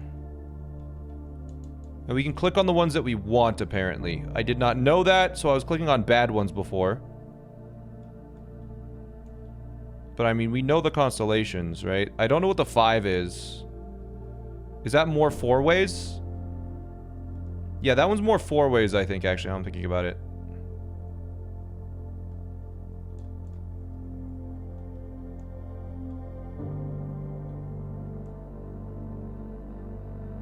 And we can click on the ones that we want, apparently. I did not know that, so I was clicking on bad ones before. But I mean, we know the constellations, right? I don't know what the 5 is. Is that more 4-ways? Yeah, that one's more 4-ways, I think, actually. I'm thinking about it.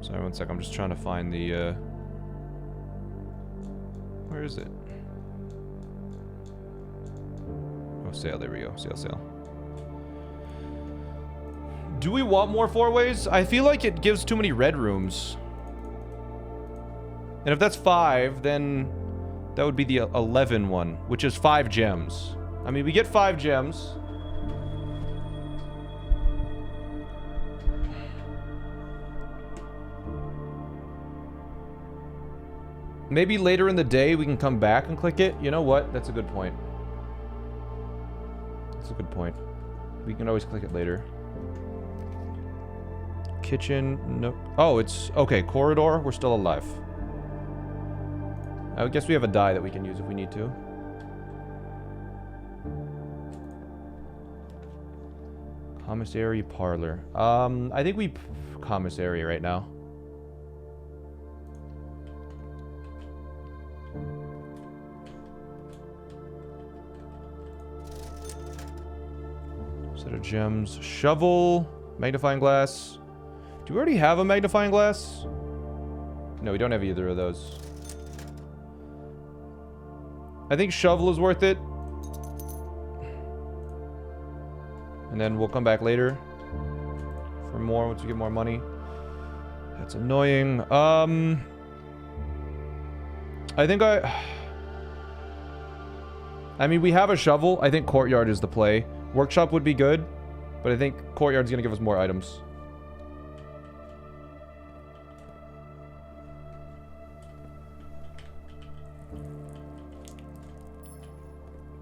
Sorry, one sec. I'm just trying to find the, Where is it? Oh, sail. There we go. Sail, sail. Do we want more 4-ways? I feel like it gives too many red rooms. And if that's 5, then that would be the 11 one, which is 5 gems. I mean, we get 5 gems. Maybe later in the day we can come back and click it. You know what? That's a good point. That's a good point. we can always click it later. Kitchen, no. Oh, it's okay. Corridor, we're still alive. I guess we have a die that we can use if we need to. Commissary parlor. I think we commissary right now. Set of gems. Shovel. Magnifying glass. Do we already have a magnifying glass? No, we don't have either of those. I think shovel is worth it. And then we'll come back later for more once we get more money. That's annoying. I think I mean, we have a shovel. I think courtyard is the play. Workshop would be good, but I think courtyard's gonna give us more items.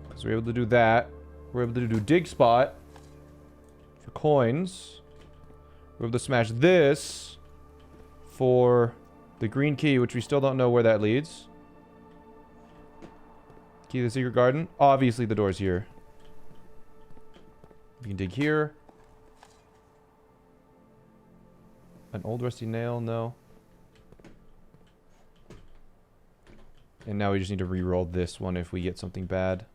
Because we're able to do that. We're able to do dig spot for coins. We're able to smash this for the green key, which we still don't know where that leads. Key to the secret garden. Obviously the door's here. We can dig here. An old rusty nail, no. And now we just need to re-roll this one if we get something bad.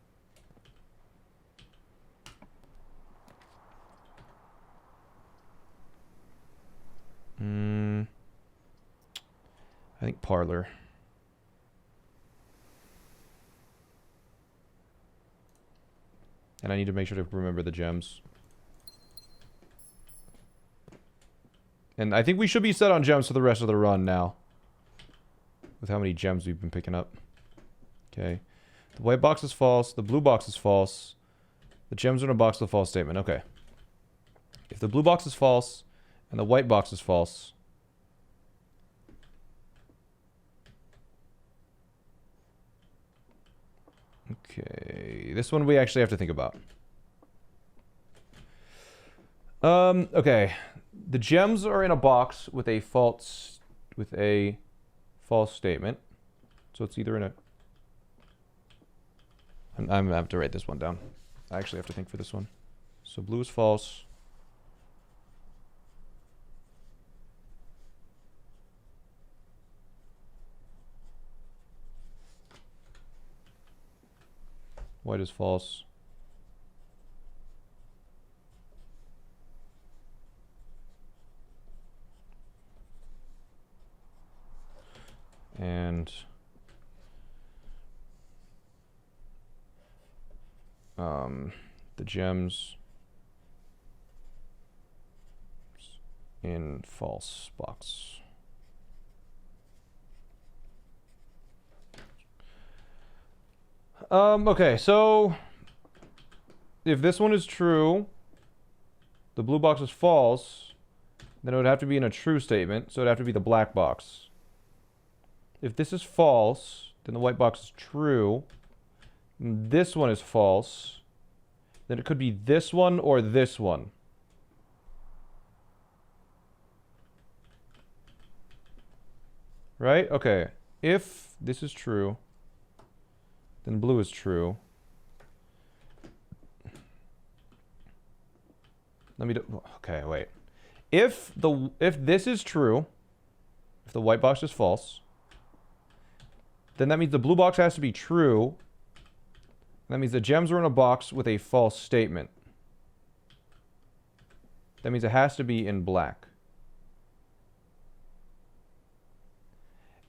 I think parlor. And I need to make sure to remember the gems. And I think we should be set on gems for the rest of the run now. With how many gems we've been picking up. Okay. The white box is false. The blue box is false. The gems are in a box with a false statement. Okay. If the blue box is false and the white box is false. Okay. This one we actually have to think about. Okay. The gems are in a box with a false statement. So it's either in a... I'm gonna have to write this one down. I actually have to think for this one. So blue is false. White is false. And the gems in false box. Okay, so if this one is true, the blue box is false, then it would have to be in a true statement, so it'd have to be the black box. If this is false, then the white box is true. And this one is false. Then it could be this one or this one. Right? Okay. If this is true, then blue is true. Let me do... Okay, wait. If this is true, if the white box is false, then that means the blue box has to be true. That means the gems are in a box with a false statement. That means it has to be in black.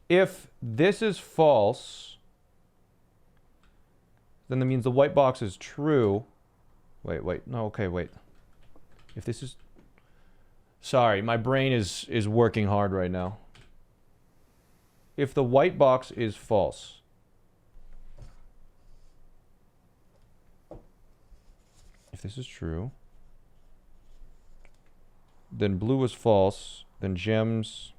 If this is false, then that means the white box is true. Wait. No, okay, wait. If this is... Sorry, my brain is working hard right now. If the white box is false, if this is true, then blue is false, then gems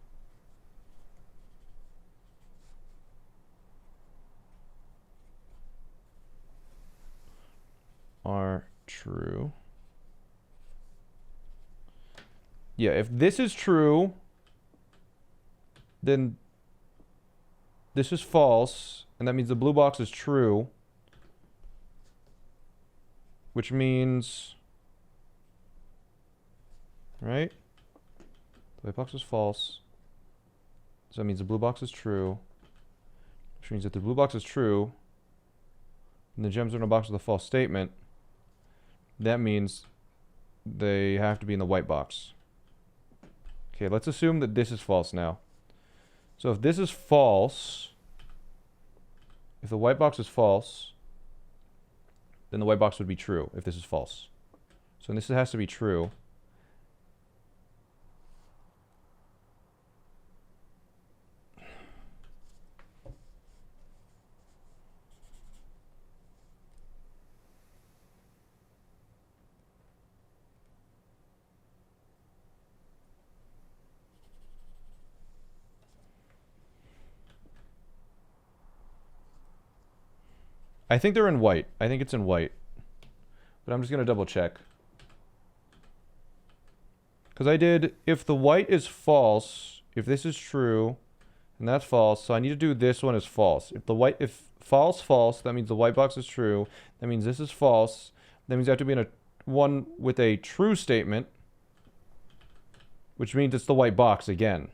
are true. Yeah, if this is true, then this is false, and that means the blue box is true. Which means... Right? The white box is false. So that means the blue box is true. Which means if the blue box is true, and the gems are in a box with a false statement, that means they have to be in the white box. Okay, let's assume that this is false now. So if this is false, if the white box is false, then the white box would be true if this is false. So this has to be true. I think they're in white. I think it's in white. But I'm just going to double check. Because I did, if the white is false, if this is true, and that's false, so I need to do this one as false. If false, false, that means the white box is true. That means this is false. That means I have to be in a one with a true statement, which means it's the white box again.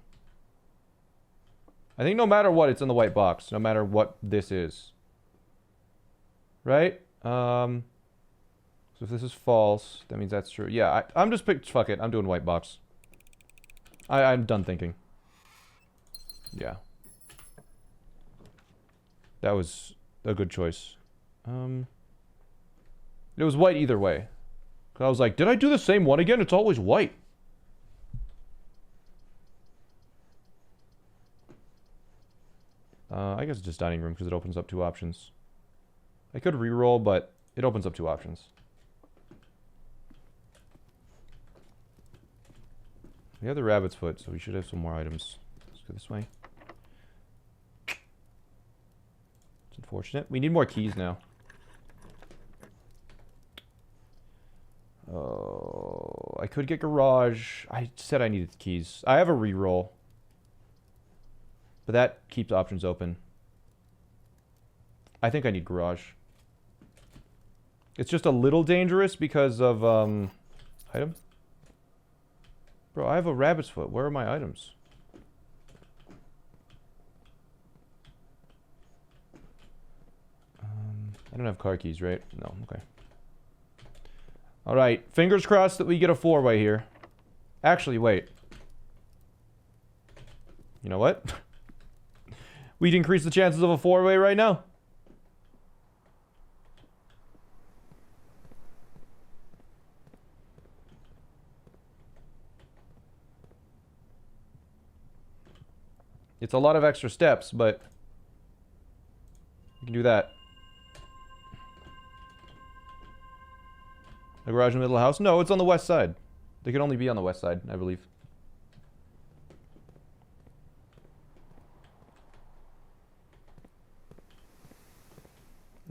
I think no matter what, it's in the white box, no matter what this is. Right? So if this is false, that means that's true. Yeah, I'm just fuck it. I'm doing white box. I'm done thinking. Yeah. That was a good choice. It was white either way. 'Cause I was like, did I do the same one again? It's always white. I guess it's just dining room because it opens up 2 options. I could reroll, but it opens up 2 options. We have the rabbit's foot, so we should have some more items. Let's go this way. It's unfortunate. We need more keys now. Oh, I could get garage. I said I needed keys. I have a reroll. But that keeps options open. I think I need garage. It's just a little dangerous because of, item? Bro, I have a rabbit's foot. Where are my items? I don't have car keys, right? No, okay. Alright, fingers crossed that we get a 4-way here. Actually, wait. You know what? We'd increase the chances of a 4-way right now. It's a lot of extra steps, but you can do that. A garage in the middle of the house? No, it's on the west side. They can only be on the west side, I believe.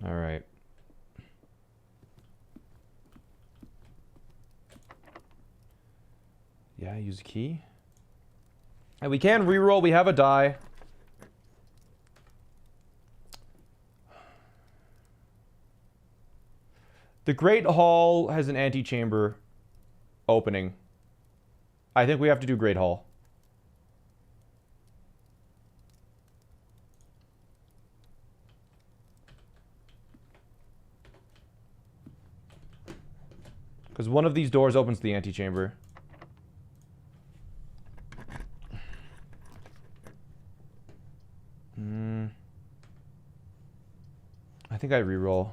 All right. Yeah, use a key. And we can reroll. We have a die. The Great Hall has an antechamber opening. I think we have to do Great Hall. Because one of these doors opens the antechamber. I think I reroll.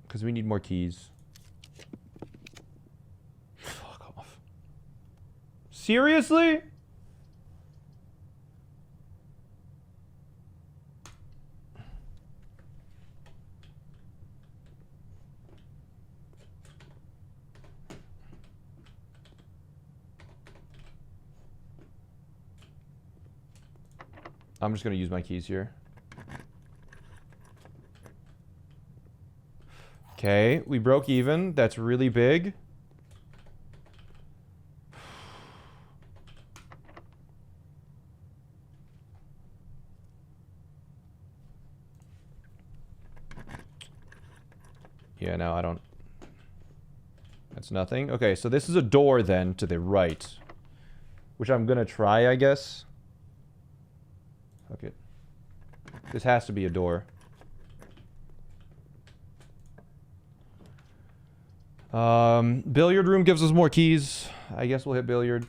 Because we need more keys. Fuck off. Seriously? I'm just going to use my keys here. Okay, we broke even. That's really big. Yeah, no, I don't. That's nothing. Okay, so this is a door then to the right. Which I'm gonna try, I guess. Fuck it. This has to be a door. Billiard room gives us more keys. I guess we'll hit billiard.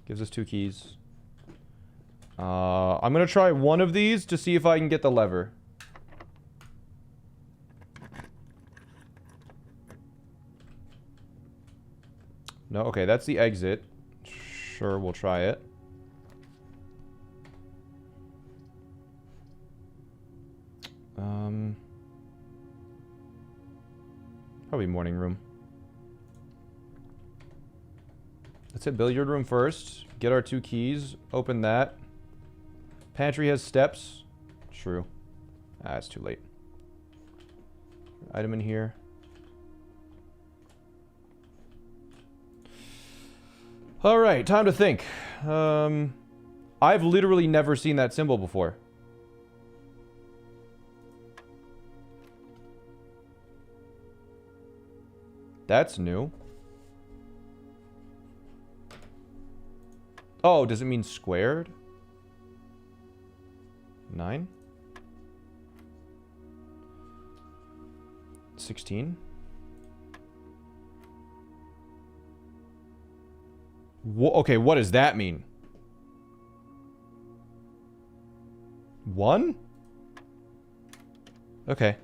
Gives us 2 keys. I'm gonna try one of these to see if I can get the lever. No, okay, that's the exit. Sure, we'll try it. Probably morning room. Let's hit billiard room first. Get our 2 keys. Open that. Pantry has steps. True. Ah, it's too late. Item in here. Alright, time to think. I've literally never seen that symbol before. That's new. Oh, does it mean squared? 9? 16? Okay, what does that mean? 1? Okay.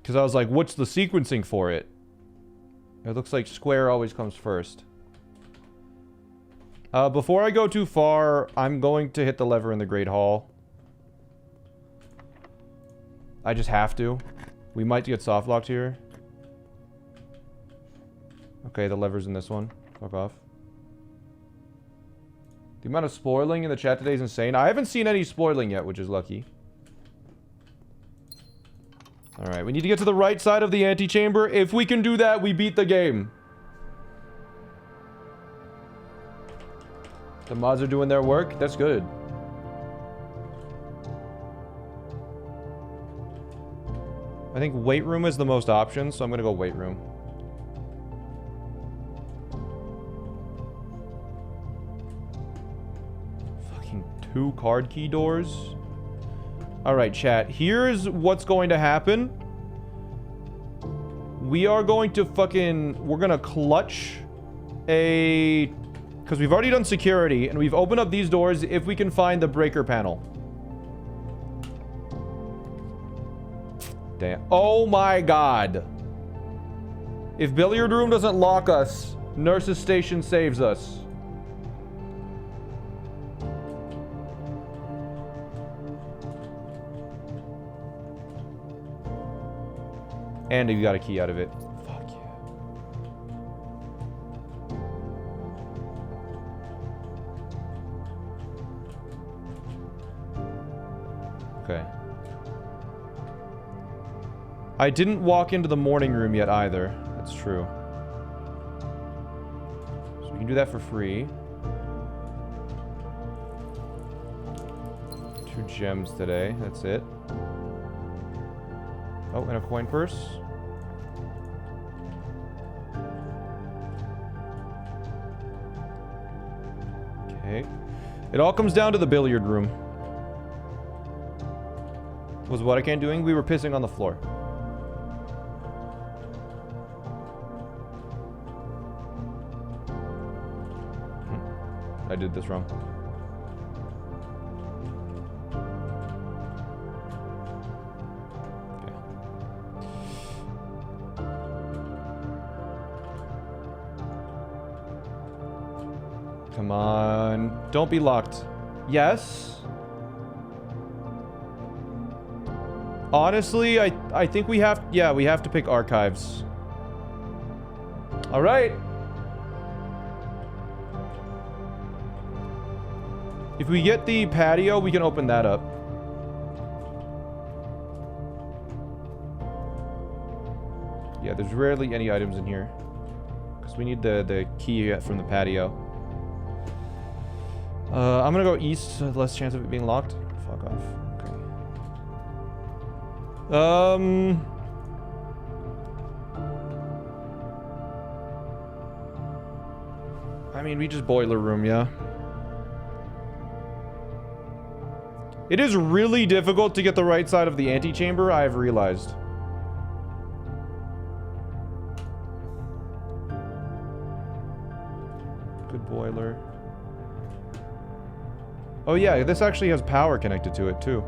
Because I was like, what's the sequencing for it? It looks like square always comes first. Before I go too far, I'm going to hit the lever in the Great Hall. I just have to. We might get soft locked here. Okay, the lever's in this one. Fuck off. The amount of spoiling in the chat today is insane. I haven't seen any spoiling yet, which is lucky. Alright, we need to get to the right side of the antechamber. If we can do that, we beat the game. The mods are doing their work. That's good. I think weight room is the most options, so I'm gonna go weight room. Fucking 2 card key doors. Alright, chat. Here's what's going to happen. We are going to fucking... We're gonna clutch a... Because we've already done security, and we've opened up these doors if we can find the breaker panel. Damn. Oh my god. If billiard room doesn't lock us, nurse's station saves us. And you got a key out of it. Fuck yeah. Okay. I didn't walk into the morning room yet either. That's true. So we can do that for free. 2 gems today. That's it. Oh, and a coin purse. Okay. It all comes down to the billiard room. Was what I can't doing? We were pissing on the floor. I did this wrong. Come on. Don't be locked. Yes. Honestly, I think we have... Yeah, we have to pick archives. Alright. If we get the patio, we can open that up. Yeah, there's rarely any items in here. Because we need the key from the patio. I'm gonna go east, so less chance of it being locked. Fuck off. Okay. I mean, we just boiler room, yeah. It is really difficult to get the right side of the antechamber, I have realized. Good boiler. Oh yeah, this actually has power connected to it too.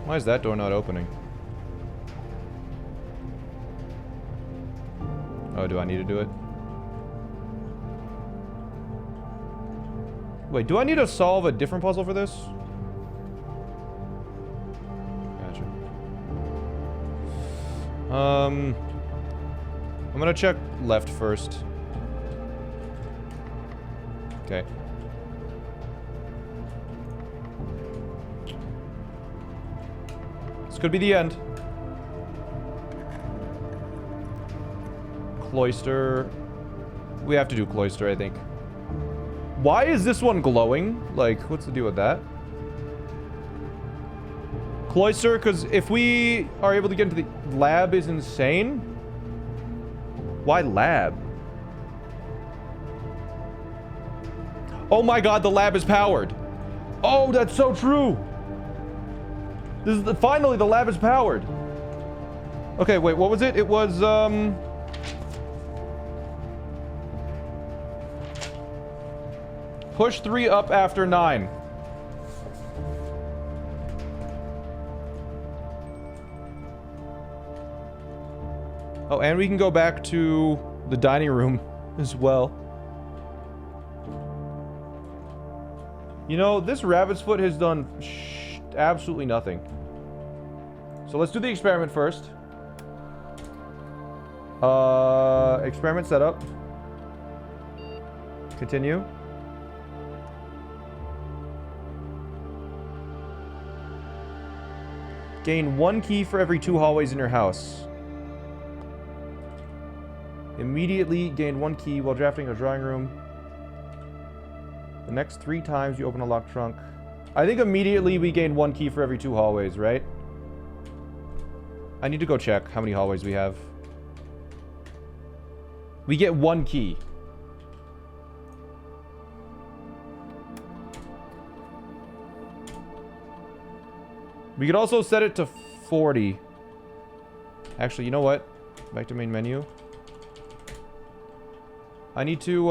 Why is that door not opening? Oh, do I need to do it? Wait, do I need to solve a different puzzle for this? Gotcha. I'm gonna check left first. Okay. This could be the end. Cloister. We have to do cloister, I think. Why is this one glowing? Like, what's the deal with that? Cloister, because if we are able to get into the lab is insane. Why lab? Oh my god, the lab is powered. Oh, that's so true. This is finally the lab is powered. Okay, wait, what was it? It was, push 3 up after 9. Oh, and we can go back to the dining room as well. You know, this rabbit's foot has done absolutely nothing. So let's do the experiment first. Experiment setup. Continue. Gain 1 key for every 2 hallways in your house. Immediately gain 1 key while drafting a drawing room. The next 3 times you open a locked trunk. I think immediately we gain 1 key for every 2 hallways, right? I need to go check how many hallways we have. We get 1 key. We could also set it to 40. Actually, you know what? Back to main menu. I need to,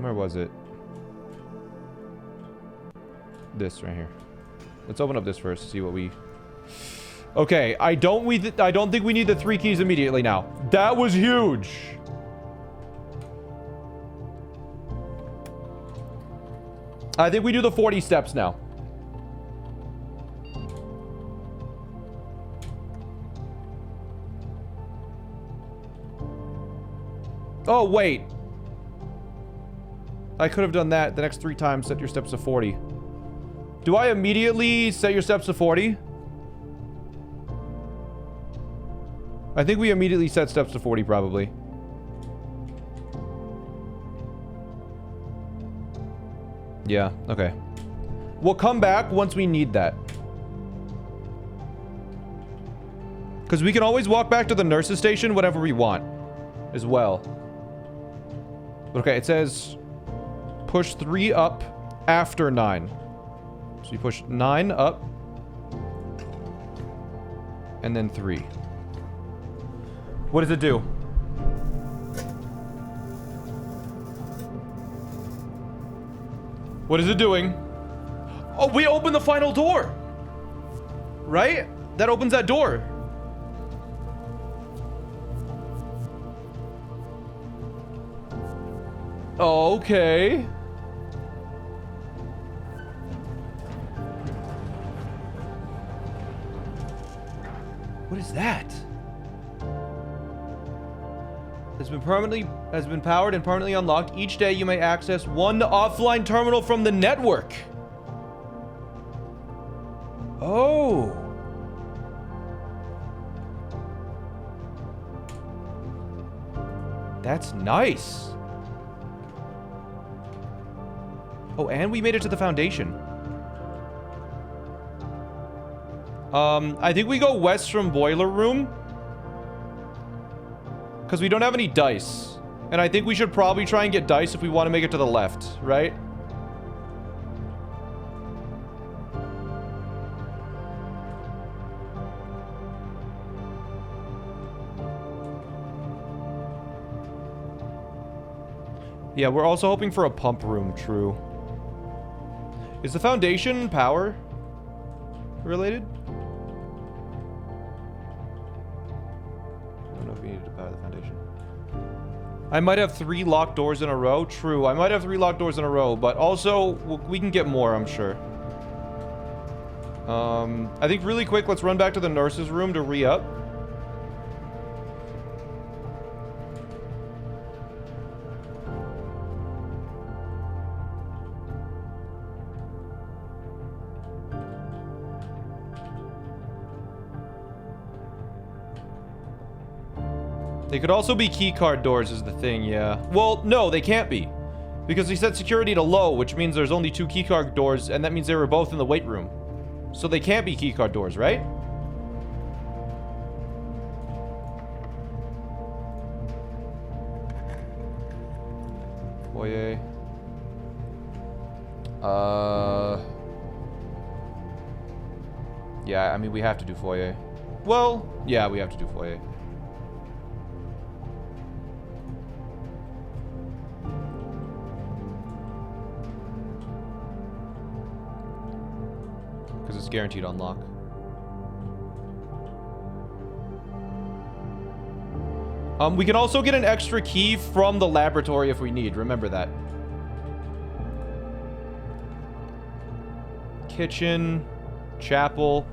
where was it? This right here. Let's open up this first, see what we... Okay, I don't think we need the 3 keys immediately now. That was huge! I think we do the 40 steps now. Oh, wait. I could have done that. The next 3 times, set your steps to 40. Do I immediately set your steps to 40? I think we immediately set steps to 40, probably. Yeah, okay. We'll come back once we need that. Because we can always walk back to the nurse's station whenever we want. As well. Okay, it says push 3 up after 9. So you push 9 up. And then 3. What does it do? What is it doing? Oh, we open the final door! Right? That opens that door. Okay. is that? Has been powered and permanently unlocked. Each day you may access one offline terminal from the network. Oh. That's nice. Oh, and we made it to the foundation. I think we go west from boiler room. Because we don't have any dice. And I think we should probably try and get dice if we want to make it to the left, right? Yeah, we're also hoping for a pump room, true. Is the foundation power related? I don't know if we needed to power the foundation. I might have 3 locked doors in a row. True, I might have 3 locked doors in a row, but also we can get more, I'm sure. I think really quick, let's run back to the nurse's room to re-up. They could also be keycard doors is the thing, yeah. Well, no, they can't be. Because he set security to low, which means there's only 2 keycard doors, and that means they were both in the weight room. So they can't be keycard doors, right? Foyer. Yeah, I mean, we have to do foyer. Well, yeah, we have to do foyer. It's guaranteed unlock. We can also get an extra key from the laboratory if we need. Remember that. Kitchen, chapel.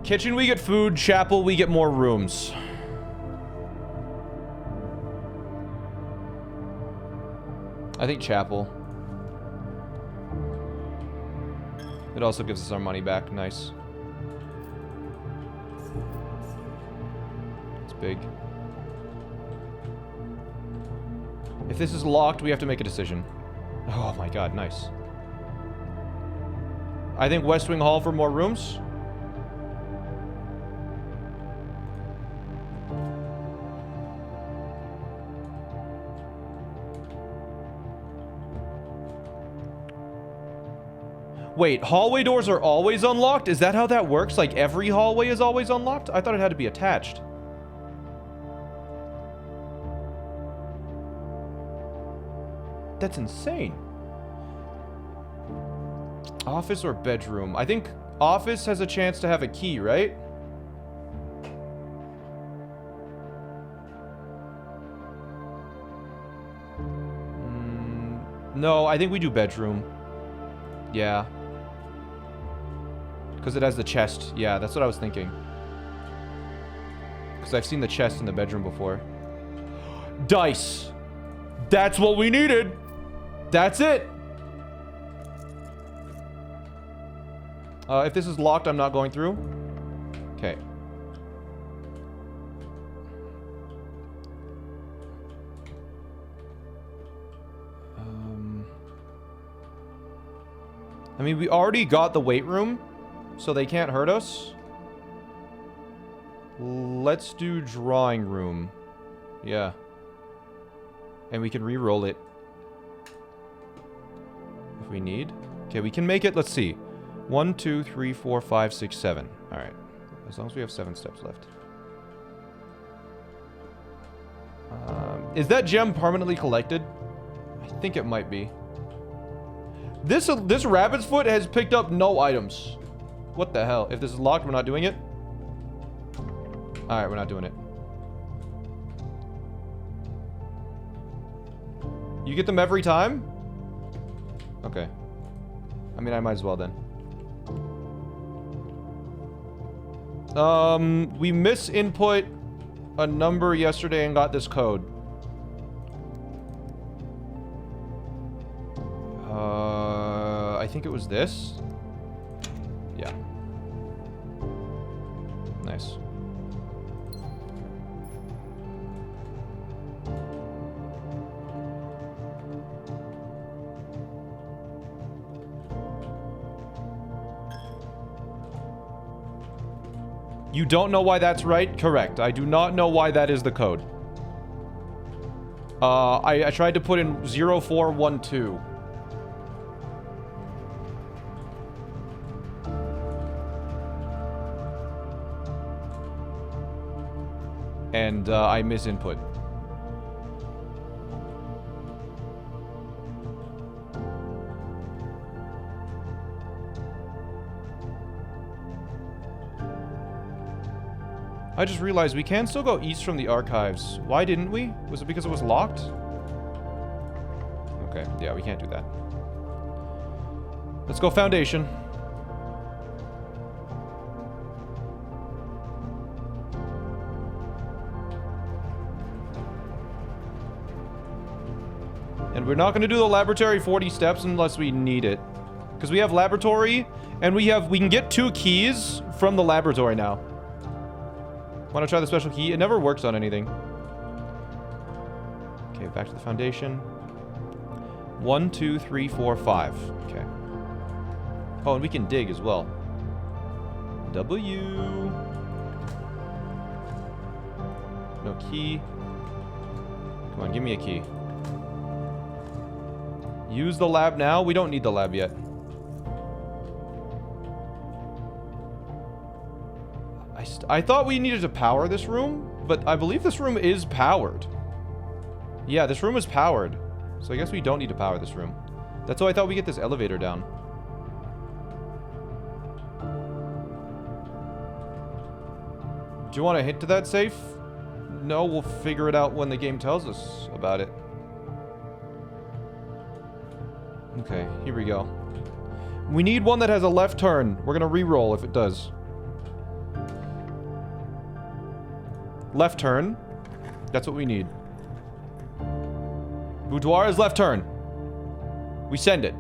Kitchen, we get food. Chapel, we get more rooms. I think chapel. It also gives us our money back. Nice. It's big. If this is locked, we have to make a decision. Oh my god, nice. I think West Wing Hall for more rooms. Wait, hallway doors are always unlocked? Is that how that works? Like every hallway is always unlocked? I thought it had to be attached. That's insane. Office or bedroom? I think office has a chance to have a key, right? No, I think we do bedroom. Yeah. Because it has the chest. Yeah, that's what I was thinking. Because I've seen the chest in the bedroom before. Dice! That's what we needed! That's it! If this is locked, I'm not going through. Okay. I mean, we already got the weight room, so they can't hurt us. Let's do drawing room. Yeah. And we can re-roll it. If we need. Okay, we can make it, let's see. 1, 2, 3, 4, 5, 6, 7. Alright. As long as we have 7 steps left. Is that gem permanently collected? I think it might be. This rabbit's foot has picked up no items. What the hell? If this is locked, we're not doing it? Alright, we're not doing it. You get them every time? Okay. I mean, I might as well then. We misinput a number yesterday and got this code. I think it was this. Yeah. Nice. You don't know why that's right? Correct. I do not know why that is the code. I tried to put in 0412. And I misinput. I just realized we can still go east from the archives. Why didn't we? Was it because it was locked? Okay, yeah, we can't do that. Let's go Foundation. And we're not going to do the laboratory 40 steps unless we need it. Because we have laboratory, and we can get 2 keys from the laboratory now. Want to try the special key? It never works on anything. Okay, back to the Foundation. 1, 2, 3, 4, 5. Okay. Oh, and we can dig as well. W. No key. Come on, give me a key. Use the lab now. We don't need the lab yet. I thought we needed to power this room, but I believe this room is powered. Yeah, this room is powered. So I guess we don't need to power this room. That's why I thought we get this elevator down. Do you want to hint to that safe? No, we'll figure it out when the game tells us about it. Okay, here we go. We need one that has a left turn. We're gonna re-roll if it does. Left turn. That's what we need. Boudoir is left turn. We send it.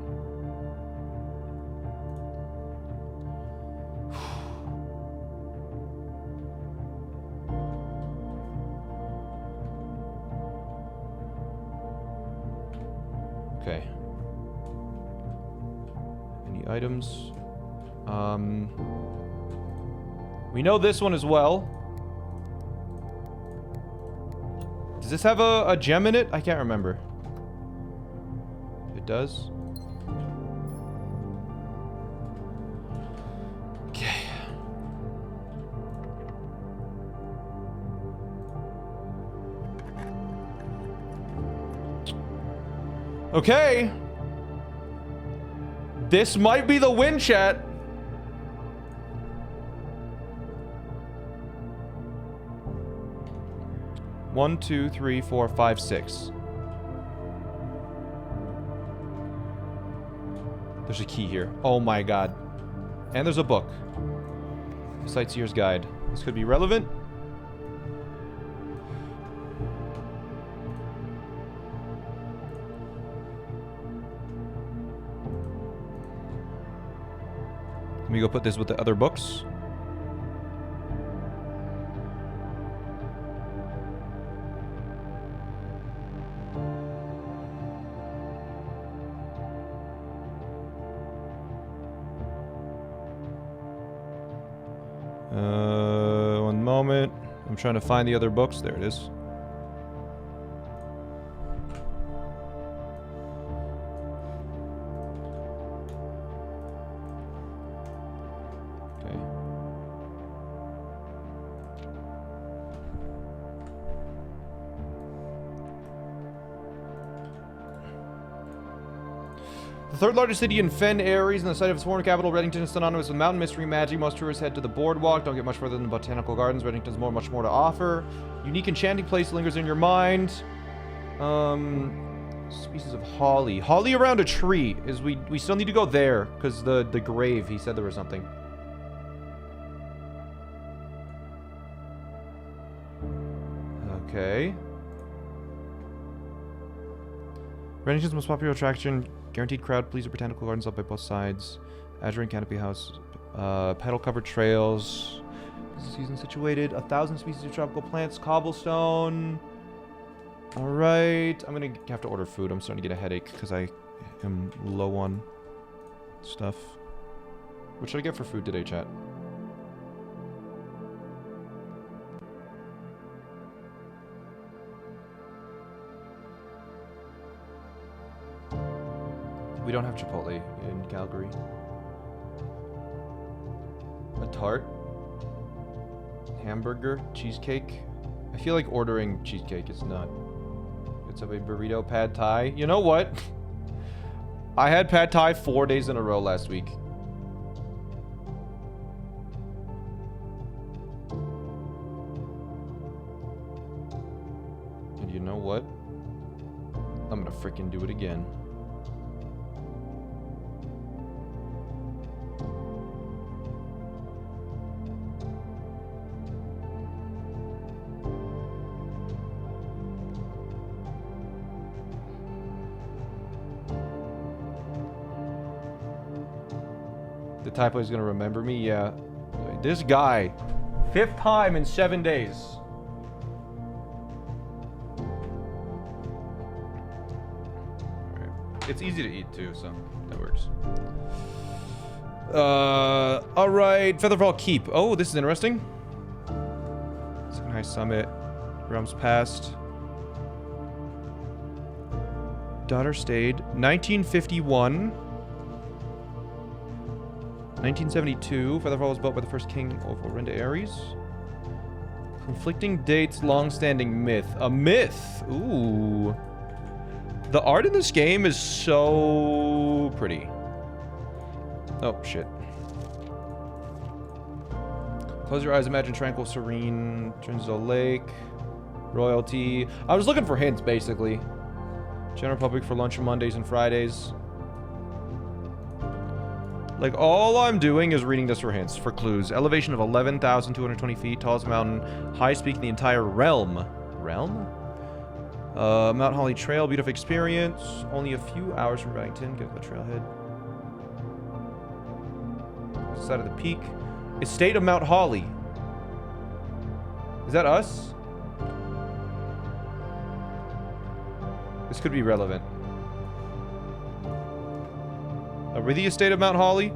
Okay. Any items? We know this one as well. Does this have a gem in it? I can't remember. It does. Okay. Okay. This might be the win, chat. One, 2, 3, 4, 5, 6. There's a key here. Oh my god. And there's a book. Sightseer's Guide. This could be relevant. Let me go put this with the other books. One moment. I'm trying to find the other books. There it is. Okay. The third largest city in Fen Ares, and the site of its former capital, Reddington is synonymous with mountain mystery magic. Most tourists head to the boardwalk. Don't get much further than the botanical gardens. Reddington's much more to offer. Unique enchanting place lingers in your mind. Species of holly. Holly around a tree is we still need to go there because the grave. He said there was something. Okay. Renington's most popular attraction. Guaranteed crowd. Please, botanical gardens up by both sides. Azure and Canopy House. Petal-covered trails. Season situated. 1,000 species of tropical plants. Cobblestone. Alright. I'm gonna have to order food. I'm starting to get a headache because I am low on stuff. What should I get for food today, chat? We don't have Chipotle in Calgary. A tart? Hamburger? Cheesecake? I feel like ordering cheesecake is not... It's a burrito, pad thai. You know what? I had pad thai 4 days in a row last week. And you know what? I'm gonna freaking do it again. The typo is gonna remember me, yeah. This guy, 5th time in 7 days. Alright. It's easy to eat too, so that works. Alright, Featherfall Keep. Oh, this is interesting. Second High Summit. Realms Past. Daughter stayed. 1951. 1972, Featherfall was built by the first king of Orinda Ares. Conflicting dates, long-standing myth. A myth! Ooh. The art in this game is so pretty. Oh, shit. Close your eyes, imagine tranquil, serene, turns to a lake. Royalty. I was looking for hints, basically. General public for lunch on Mondays and Fridays. Like, all I'm doing is reading this for hints, for clues. Elevation of 11,220 feet, tallest mountain, highest peak in the entire realm. Realm? Mount Holly Trail, beautiful experience. Only a few hours from Barrington. Get the trailhead. Side of the peak. Estate of Mount Holly. Is that us? This could be relevant. Are we the estate of Mount Holly?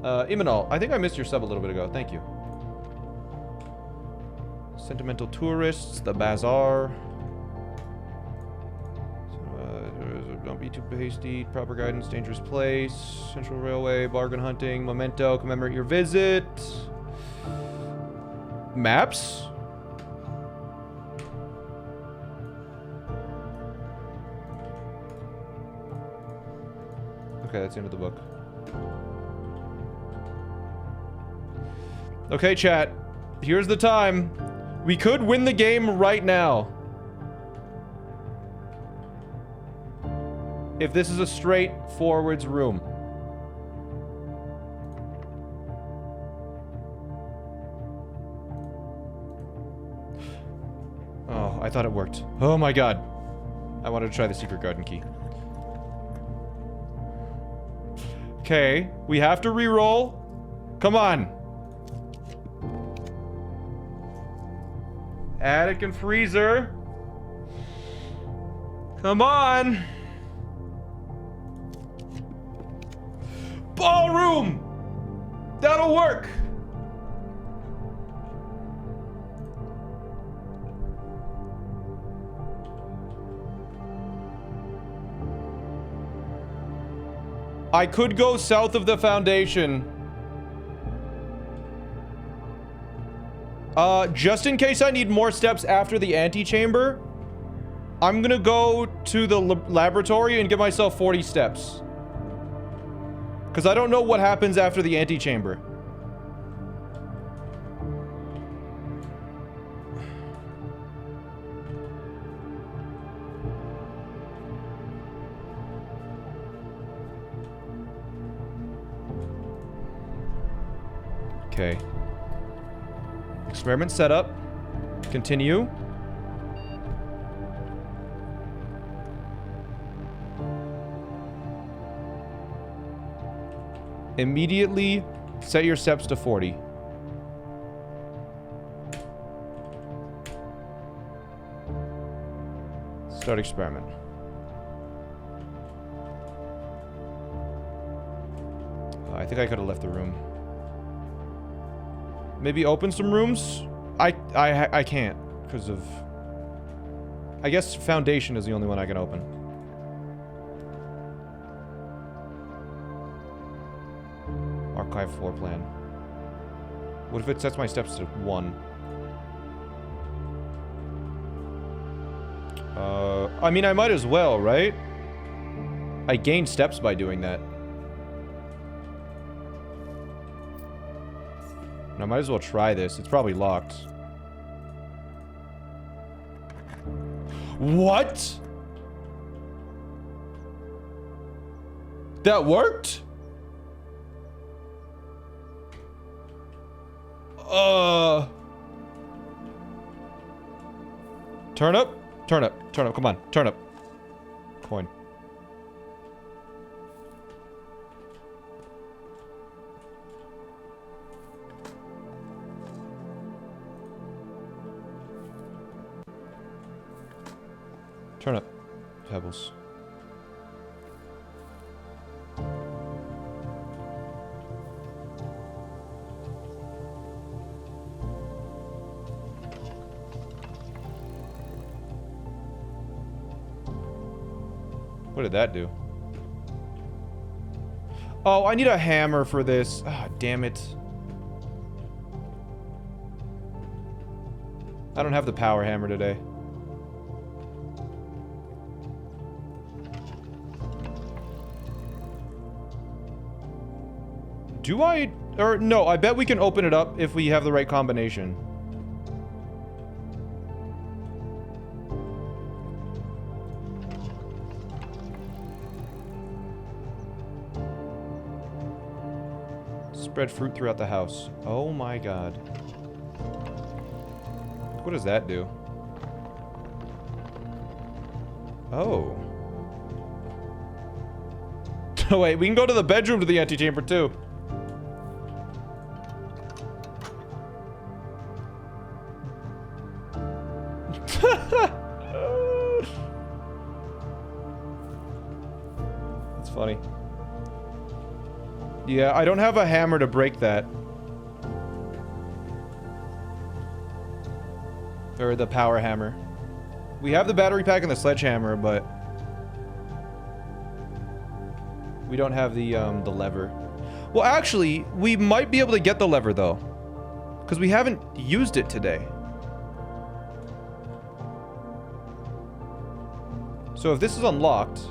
Imanol, I think I missed your sub a little bit ago. Thank you. Sentimental tourists, the bazaar. Don't be too hasty. Proper guidance, dangerous place. Central Railway, bargain hunting, memento, commemorate your visit. Maps? Okay, that's the end of the book. Okay, chat. Here's the time. We could win the game right now. If this is a straight forwards room. Oh, I thought it worked. Oh my god. I wanted to try the secret garden key. Okay, we have to re-roll. Come on. Attic and freezer. Come on. Ballroom. That'll work. I could go south of the foundation. Just in case I need more steps after the antechamber, I'm gonna go to the laboratory and give myself 40 steps. Because I don't know what happens after the antechamber. Okay. Experiment setup. Continue. Immediately set your steps to 40. Start experiment. I think I could have left the room. Maybe open some rooms? I can't because of... I guess foundation is the only one I can open. Archive floor plan. What if it sets my steps to 1? I mean, I might as well, right? I gain steps by doing that. I might as well try this. It's probably locked. What? That worked? Turn up? Turn up. Turn up. Come on. Turn up. Coin. Turn up. Pebbles. What did that do? Oh, I need a hammer for this. Ah, damn it. I don't have the power hammer today. Do I? Or no, I bet we can open it up if we have the right combination. Spread fruit throughout the house. Oh my god. What does that do? Oh. Oh wait, we can go to the bedroom to the antechamber too. That's funny. Yeah, I don't have a hammer to break that. Or the power hammer. We have the battery pack and the sledgehammer, but we don't have the lever. Well, actually, we might be able to get the lever though, because we haven't used it today. So if this is unlocked,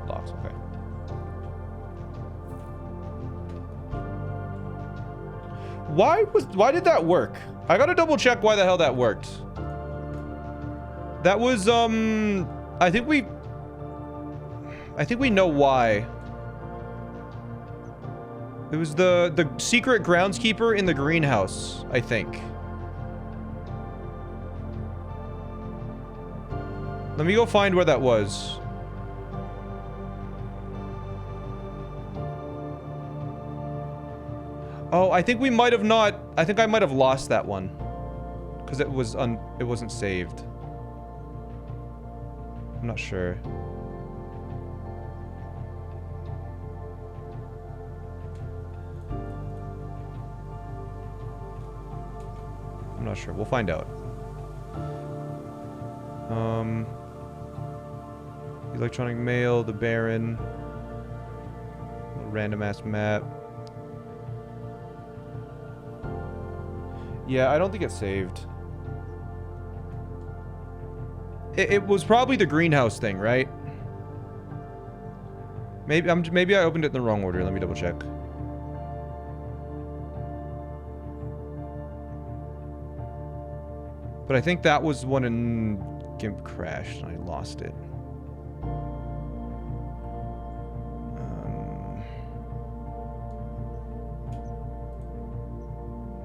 locked, okay. Why did that work? I gotta double check why the hell that worked. That was, I think we know why. It was the secret groundskeeper in the greenhouse, I think. Let me go find where that was. Oh, I think we might have not... I think I might have lost that one. Because it wasn't saved. I'm not sure. I'm not sure. We'll find out. Electronic mail, the Baron. Random ass map. Yeah, I don't think it's saved. It was probably the greenhouse thing, right? Maybe I opened it in the wrong order. Let me double check. But I think that was one in GIMP crashed and I lost it.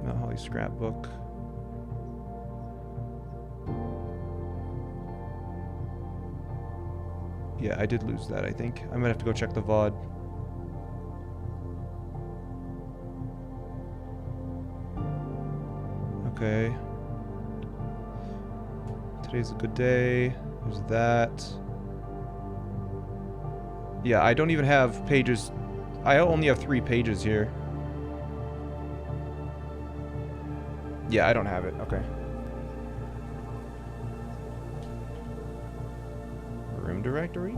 Mount Holly scrapbook. Yeah, I did lose that, I think. I might have to go check the VOD. Okay. Today's a good day. There's that. Yeah, I don't even have pages. I only have 3 pages here. Yeah, I don't have it. Okay. Room directory?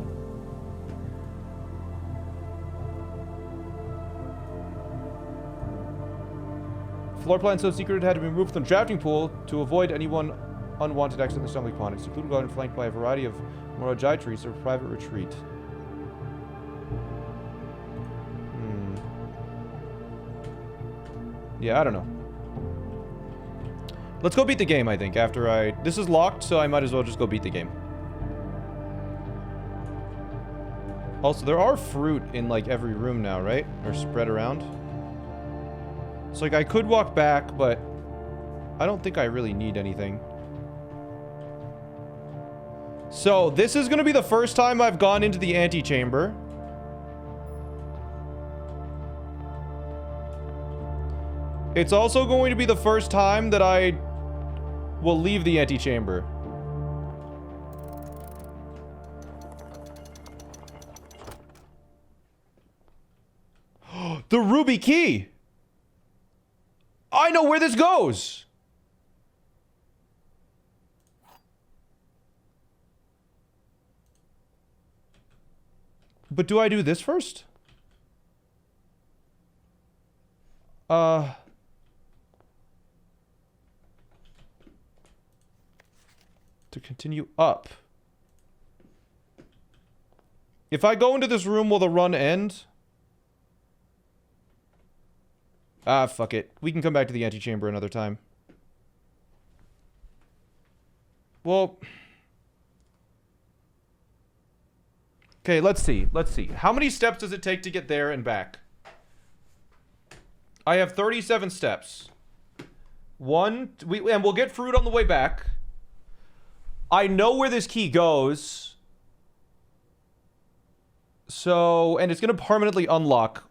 Floor plan so secret it had to be removed from the drafting pool to avoid anyone unwanted exit in the assembly pond. It's secluded garden flanked by a variety of morojai trees or private retreat. Yeah, I don't know. Let's go beat the game, I think, after I... This is locked, so I might as well just go beat the game. Also, there are fruit in, like, every room now, right? Or spread around. So, like, I could walk back, but I don't think I really need anything. So, this is gonna be the first time I've gone into the antechamber. It's also going to be the first time that I will leave the antechamber. The ruby key! I know where this goes! But do I do this first? To continue up. If I go into this room, will the run end? Ah, fuck it. We can come back to the antechamber another time. Well... Okay, let's see. Let's see. How many steps does it take to get there and back? I have 37 steps. And we'll get fruit on the way back. I know where this key goes. So, and it's going to permanently unlock.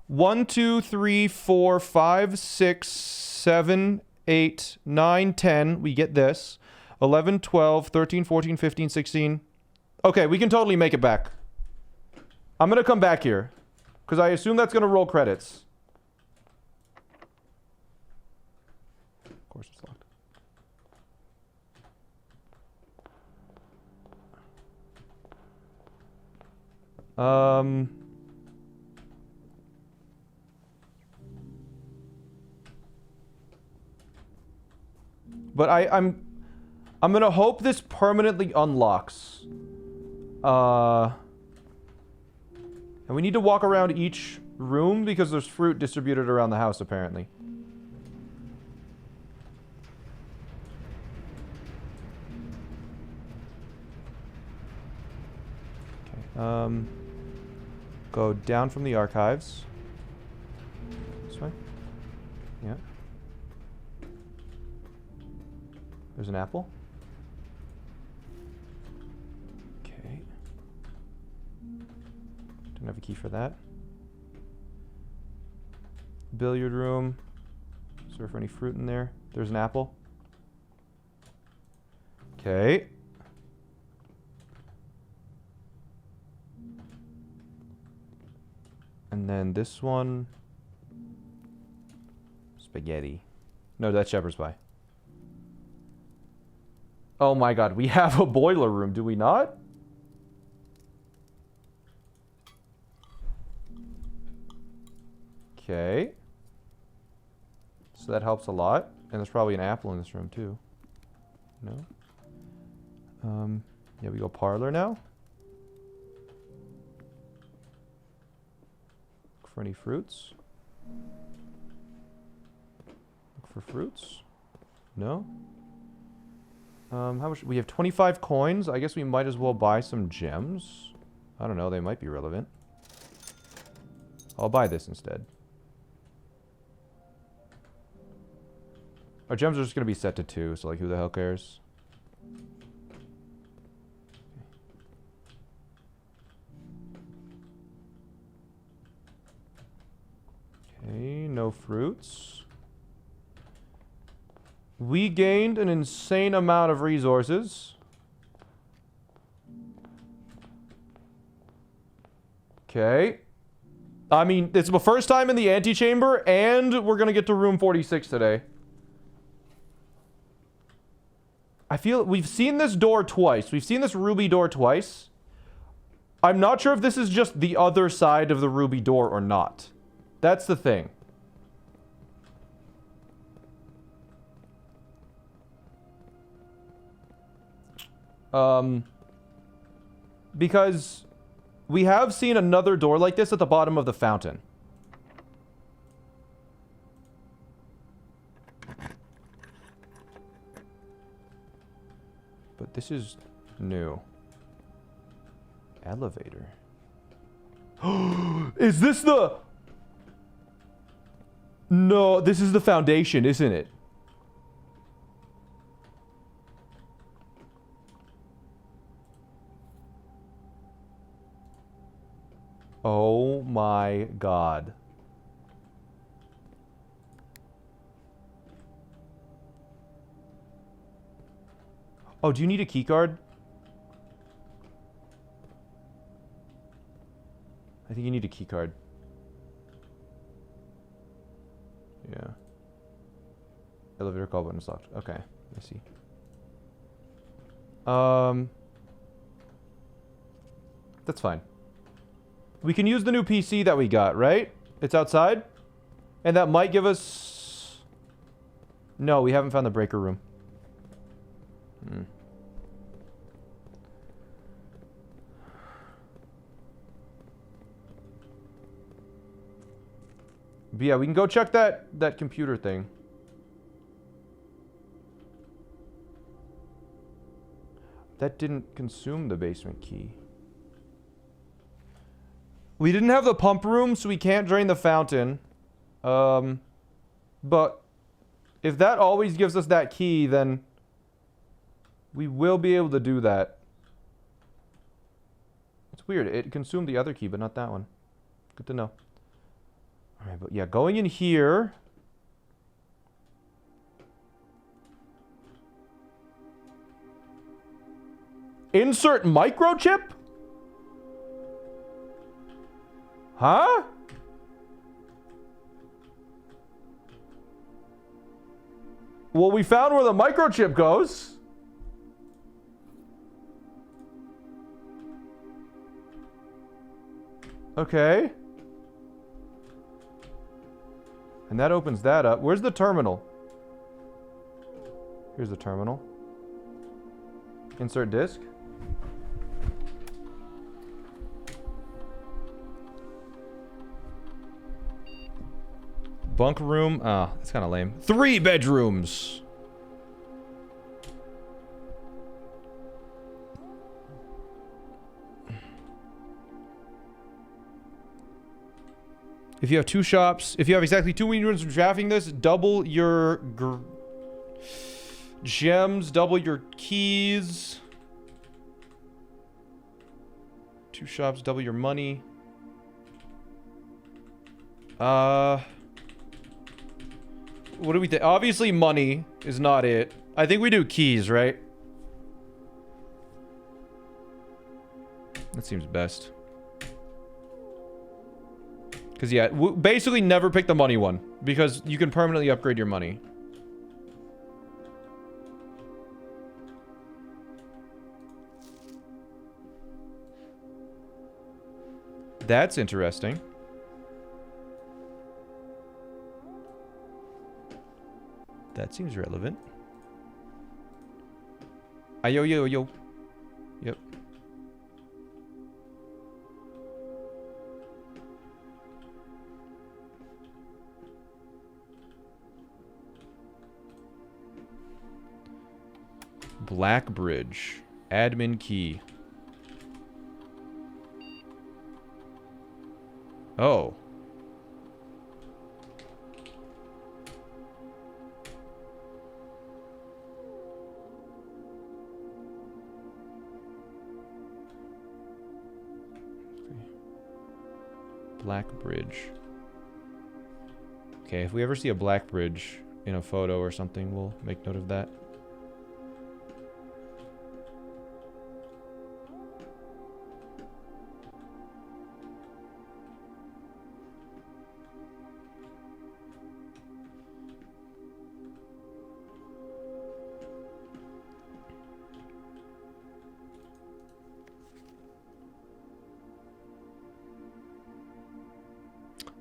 1, 2, 3, 4, 5, 6, 7, 8, 9, 10. We get this. 11, 12, 13, 14, 15, 16. Okay, we can totally make it back. I'm going to come back here. Because I assume that's going to roll credits. Of course it's locked. But I'm gonna hope this permanently unlocks. And we need to walk around each room because there's fruit distributed around the house, apparently. Okay, go down from the archives. This way? Yeah. There's an apple. Okay. Don't have a key for that. Billiard room. Is there any fruit in there? There's an apple. Okay. And then this one. Spaghetti. No, that's shepherd's pie. Oh my god, we have a boiler room, do we not? Okay. So that helps a lot. And there's probably an apple in this room too. No? Yeah, we go parlor now. Look for any fruits. Look for fruits. No? How much? We have 25 coins. I guess we might as well buy some gems. I don't know. They might be relevant. I'll buy this instead. Our gems are just going to be set to 2, so like who the hell cares? Okay, no fruits. We gained an insane amount of resources. Okay. I mean, it's the first time in the antechamber, and we're gonna get to room 46 today. I feel we've seen this door twice. We've seen this ruby door twice. I'm not sure if this is just the other side of the ruby door or not. That's the thing. Because we have seen another door like this at the bottom of the fountain. But this is new. Elevator. Is this the... No, this is the foundation, isn't it? Oh my god. Oh, do you need a key card? I think you need a key card. Yeah. Elevator call button is locked. Okay, I see. That's fine. We can use the new PC that we got, right? It's outside? And that might give us... No, we haven't found the breaker room. But yeah, we can go check that computer thing. That didn't consume the basement key. We didn't have the pump room, so we can't drain the fountain. But if that always gives us that key, then we will be able to do that. It's weird. It consumed the other key, but not that one. Good to know. Alright, but yeah, going in here... Insert microchip? Huh? Well, we found where the microchip goes. Okay. And that opens that up. Where's the terminal? Here's the terminal. Insert disk. Bunk room. Ah, that's kind of lame. 3 bedrooms. If you have 2 shops, if you have exactly 2 units from drafting this, double your gems, double your keys. 2 shops, double your money. What do we think? Obviously money is not it. I think we do keys, right? That seems best. Because, yeah, basically never pick the money one. Because you can permanently upgrade your money. That's interesting. That seems relevant. Yo, yo, yo. Yep. Black Bridge. Admin key. Oh. Black Bridge. Okay, if we ever see a black bridge in a photo or something, we'll make note of that.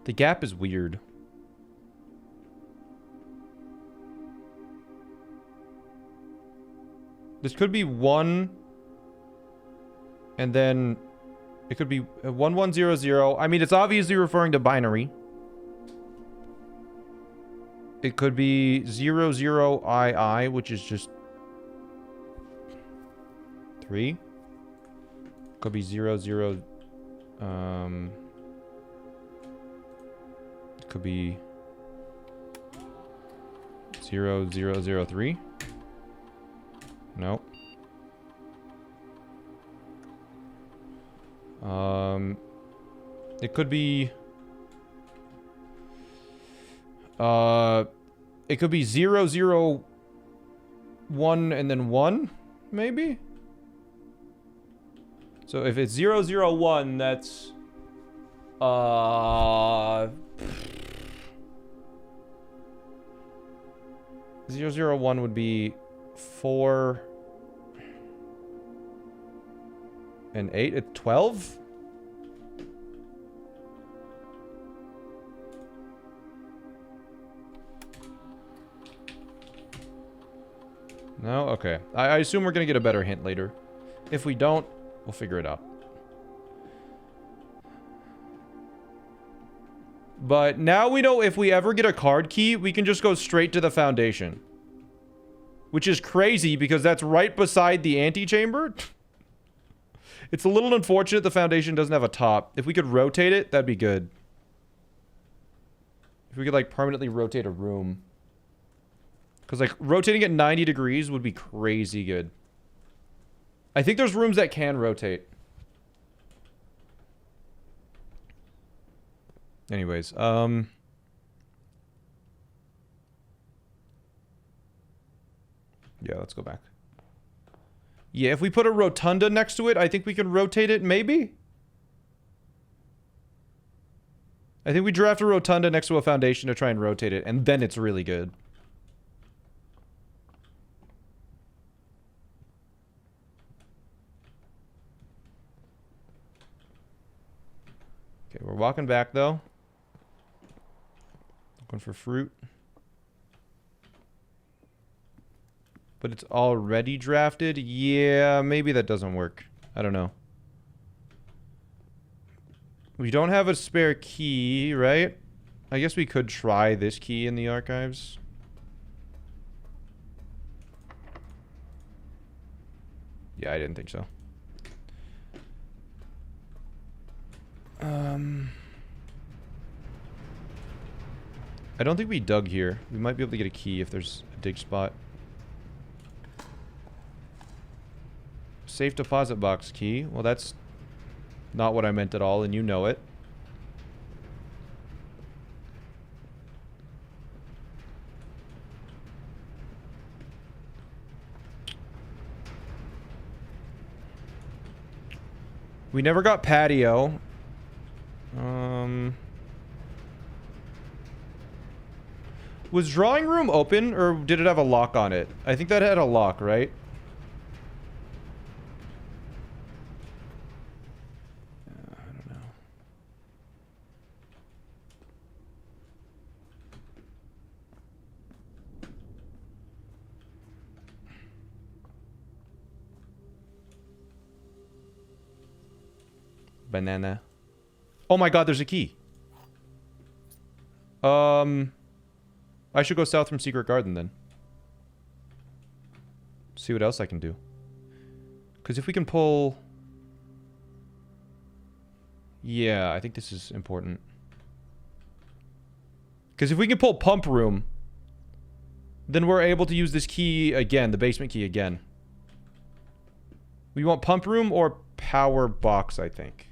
The gap is weird. This could be 1, and then it could be 1100. I mean, it's obviously referring to binary. It could be 00II, which is just 3. Could be 00. Could be 0003. Nope. It could be it could be 001 and then 1, maybe? So if it's 001, that's 001 would be 4 and 8. It's 12? No? Okay. I assume we're gonna get a better hint later. If we don't, we'll figure it out. But now we know if we ever get a card key, we can just go straight to the foundation. Which is crazy because that's right beside the antechamber. It's a little unfortunate the foundation doesn't have a top. If we could rotate it, that'd be good. If we could, like, permanently rotate a room. Because, like, rotating it 90 degrees would be crazy good. I think there's rooms that can rotate. Anyways, yeah, let's go back. Yeah, if we put a rotunda next to it, I think we can rotate it, maybe? I think we draft a rotunda next to a foundation to try and rotate it, and then it's really good. Okay, we're walking back, though. Looking for fruit. But it's already drafted? Yeah, maybe that doesn't work. I don't know. We don't have a spare key, right? I guess we could try this key in the archives. Yeah, I didn't think so. I don't think we dug here. We might be able to get a key if there's a dig spot. Safe deposit box key. Well, that's not what I meant at all, and you know it. We never got patio. Was drawing room open, or did it have a lock on it? I think that had a lock, right? I don't know. Banana. Oh my god, there's a key. I should go south from Secret Garden then. See what else I can do. Because if we can pull... Yeah, I think this is important. Because if we can pull pump room, then we're able to use this key again, the basement key again. We want pump room or power box, I think.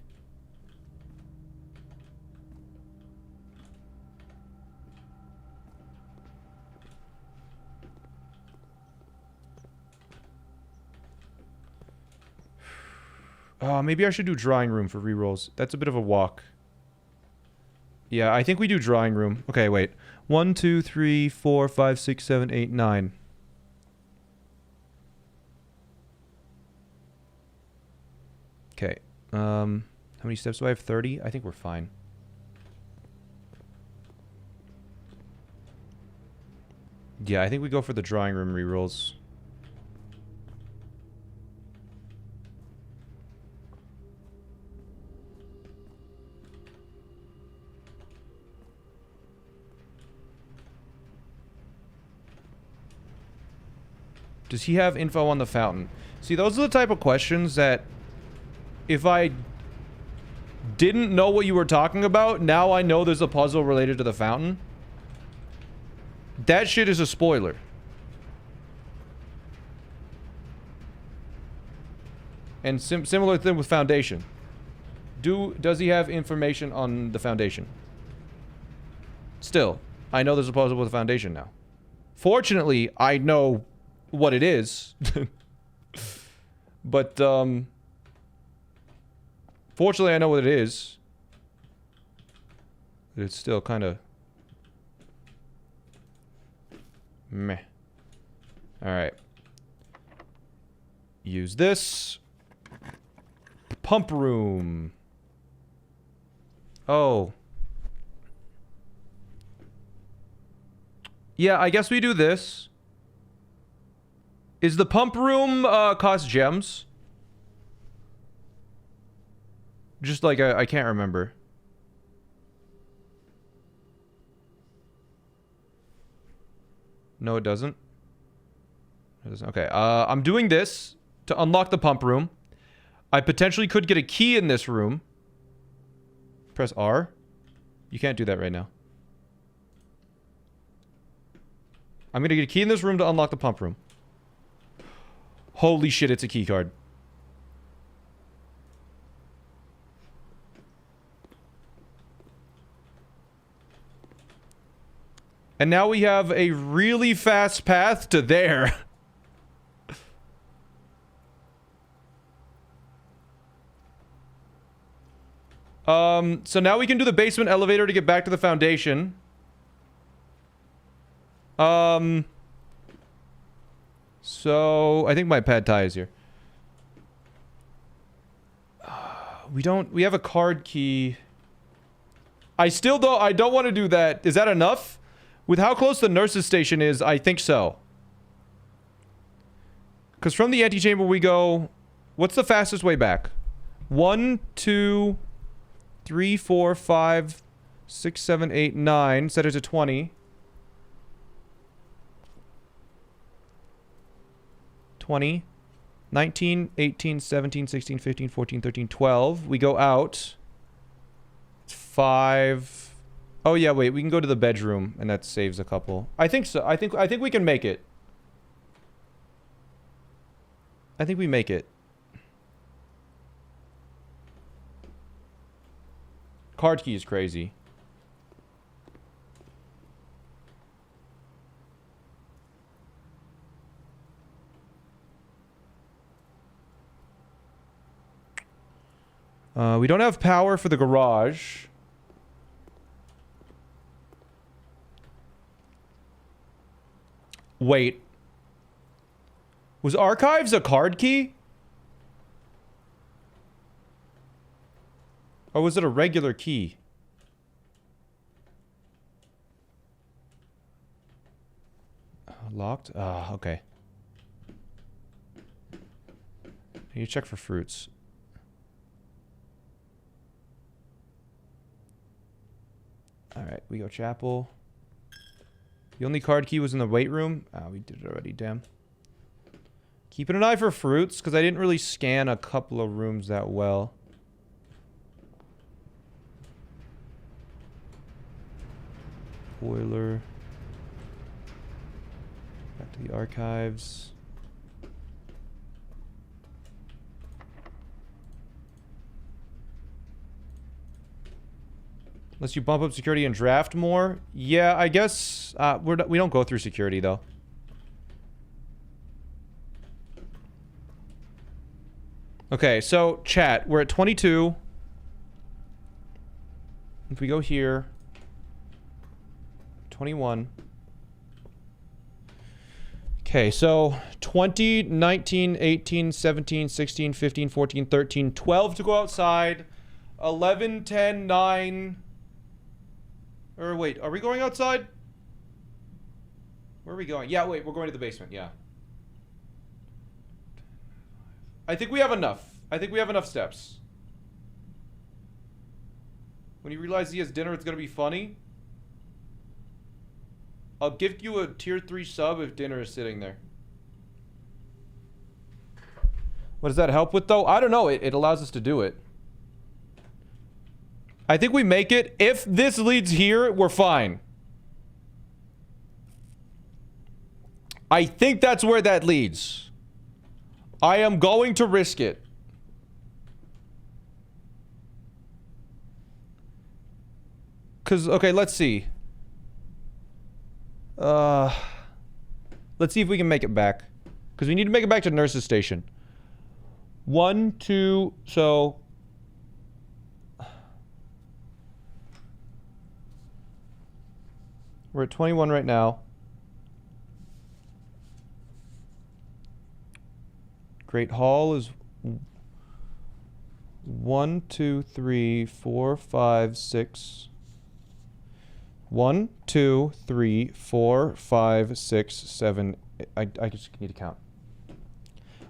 Maybe I should do drawing room for rerolls. That's a bit of a walk. Yeah, I think we do drawing room. Okay, wait. 1, 2, 3, 4, 5, 6, 7, 8, 9. Okay. How many steps do I have? 30? I think we're fine. Yeah, I think we go for the drawing room rerolls. Does he have info on the fountain? See, those are the type of questions that if I didn't know what you were talking about, now I know there's a puzzle related to the fountain. That shit is a spoiler. And similar thing with foundation. Does he have information on the foundation? Still, I know there's a puzzle with the foundation now. Fortunately, I know what it is. But, fortunately, I know what it is. But it's still kind of meh. Alright. Use this. Pump room. Oh. Yeah, I guess we do this. Is the pump room, cost gems? Just like, I can't remember. No, it doesn't. It doesn't. Okay, I'm doing this to unlock the pump room. I potentially could get a key in this room. Press R. You can't do that right now. I'm gonna get a key in this room to unlock the pump room. Holy shit, it's a key card. And now we have a really fast path to there. So now we can do the basement elevator to get back to the foundation. So I think my pad thai is here. We have a card key. I don't want to do that. Is that enough? With how close the nurse's station is, I think so. Because from the antechamber we go... What's the fastest way back? 1, 2, 3, 4, 5, 6, 7, 8, 9. Set it to 20. 20. 19, 18, 17, 16, 15, 14, 13, 12. We go out. It's 5... Oh yeah, wait, we can go to the bedroom, and that saves a couple. I think so. I think we can make it. I think we make it. Card key is crazy. We don't have power for the garage. Wait. Was archives a card key? Or was it a regular key? Locked? Ah, okay. I need to check for fruits. Alright, we go chapel. The only card key was in the weight room. Ah, we did it already, damn. Keeping an eye for fruits, because I didn't really scan a couple of rooms that well. Boiler. Back to the archives. Unless you bump up security and draft more. Yeah, I guess we don't go through security though. Okay, so chat, we're at 22. If we go here, 21. Okay, so 20, 19, 18, 17, 16, 15, 14, 13, 12 to go outside, 11, 10, 9. Or wait, are we going outside? Where are we going? Yeah, wait, we're going to the basement, yeah. I think we have enough. I think we have enough steps. When you realize he has dinner, it's gonna be funny. I'll give you a tier 3 sub if dinner is sitting there. What does that help with, though? I don't know. It allows us to do it. I think we make it. If this leads here, we're fine. I think that's where that leads. I am going to risk it. Because, okay, let's see. Let's see if we can make it back. Because we need to make it back to nurse's station. 1, 2, so... We're at 21 right now. Great Hall is 1, 2, 3, 4, 5, 6. 1, 2, 3, 4, 5, 6, 7. I just need to count.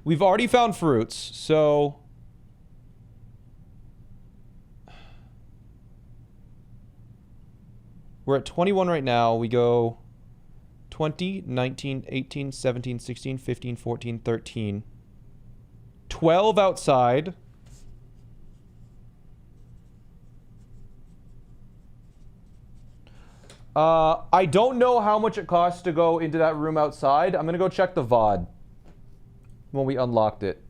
We've already found fruits, so... We're at 21 right now. We go 20, 19, 18, 17, 16, 15, 14, 13. 12 outside. I don't know how much it costs to go into that room outside. I'm gonna go check the VOD when we unlocked it.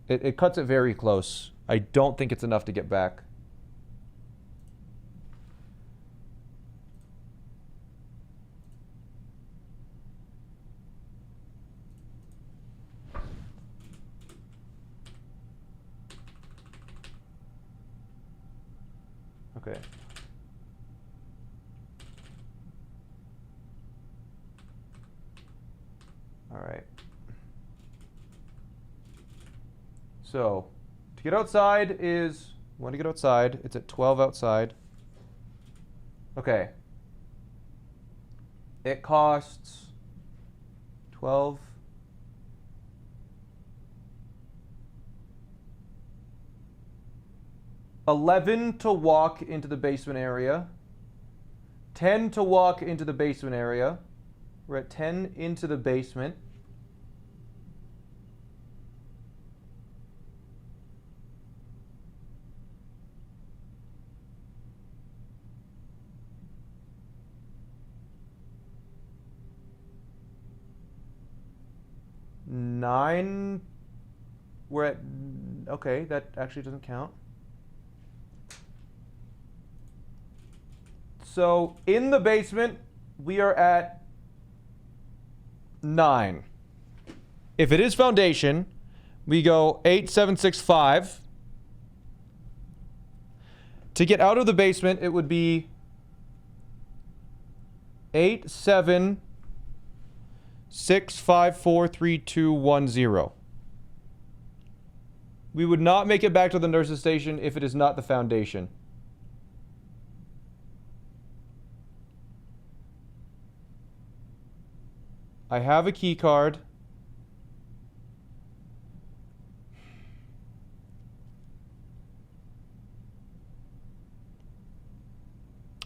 It cuts it very close. I don't think it's enough to get back. Okay. All right. So, to get outside is... Want to get outside. It's at 12 outside. Okay. It costs... 12... 11 to walk into the basement area. 10 to walk into the basement area. We're at 10 into the basement. Nine. We're at... Okay, that actually doesn't count. So, in the basement, we are at 9. If it is foundation, we go 8, 7, 6, 5. To get out of the basement, it would be 8, 7, 6, 5, 4, 3, 2, 1, 0. We would not make it back to the nurse's station if it is not the foundation. I have a key card.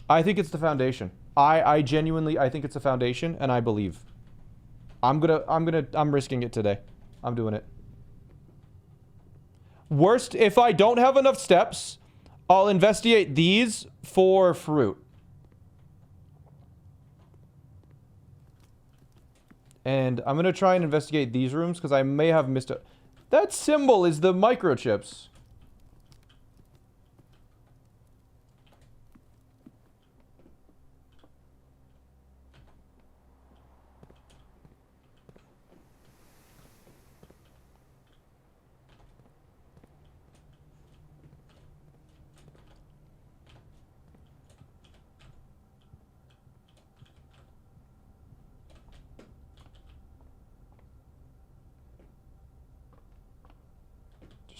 I think it's the foundation. I genuinely, I think it's the foundation, and I believe. I'm risking it today. I'm doing it. Worst, if I don't have enough steps, I'll investigate these for fruit. And I'm going to try and investigate these rooms because I may have missed a... That symbol is the microchips.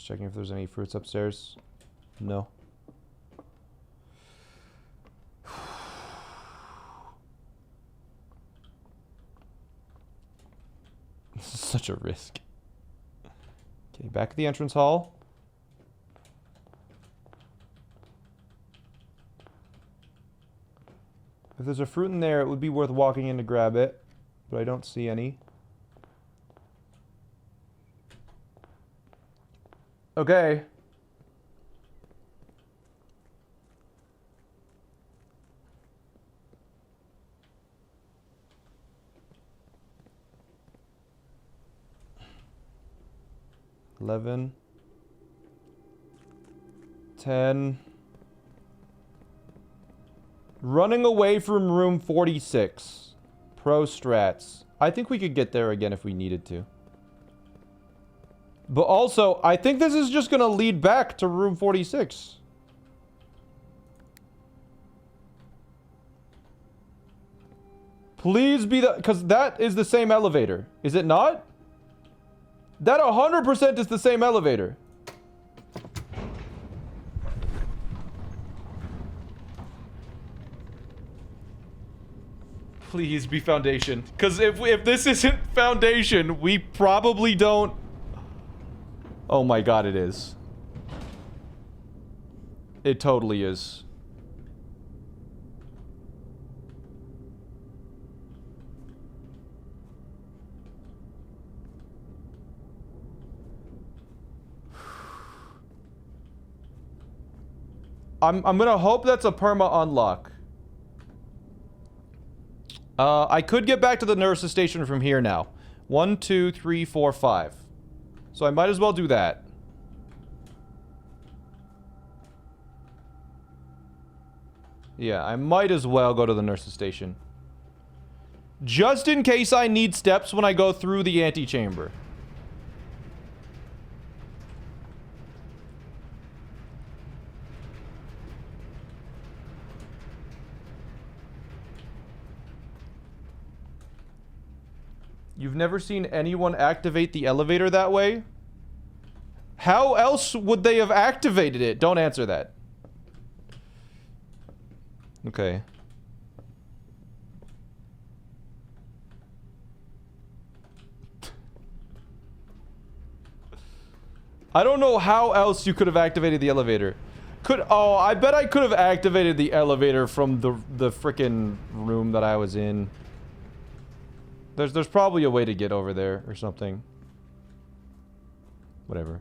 Just checking if there's any fruits upstairs. No. This is such a risk. Okay, back at the entrance hall. If there's a fruit in there, it would be worth walking in to grab it. But I don't see any. Okay. $11. $10. Running away from room 46. Pro strats. I think we could get there again if we needed to. But also, I think this is just gonna lead back to room 46. Please be the... Because that is the same elevator. Is it not? That 100% is the same elevator. Please be foundation. Because if this isn't foundation, we probably don't... Oh my god, it is. It totally is. I'm gonna hope that's a perma unlock. I could get back to the nurse's station from here now. 1, 2, 3, 4, 5. So I might as well do that. Yeah, I might as well go to the nurse's station. Just in case I need steps when I go through the antechamber. You've never seen anyone activate the elevator that way? How else would they have activated it? Don't answer that. Okay. I don't know how else you could have activated the elevator. Oh, I bet I could have activated the elevator from the frickin' room that I was in. There's probably a way to get over there or something. Whatever.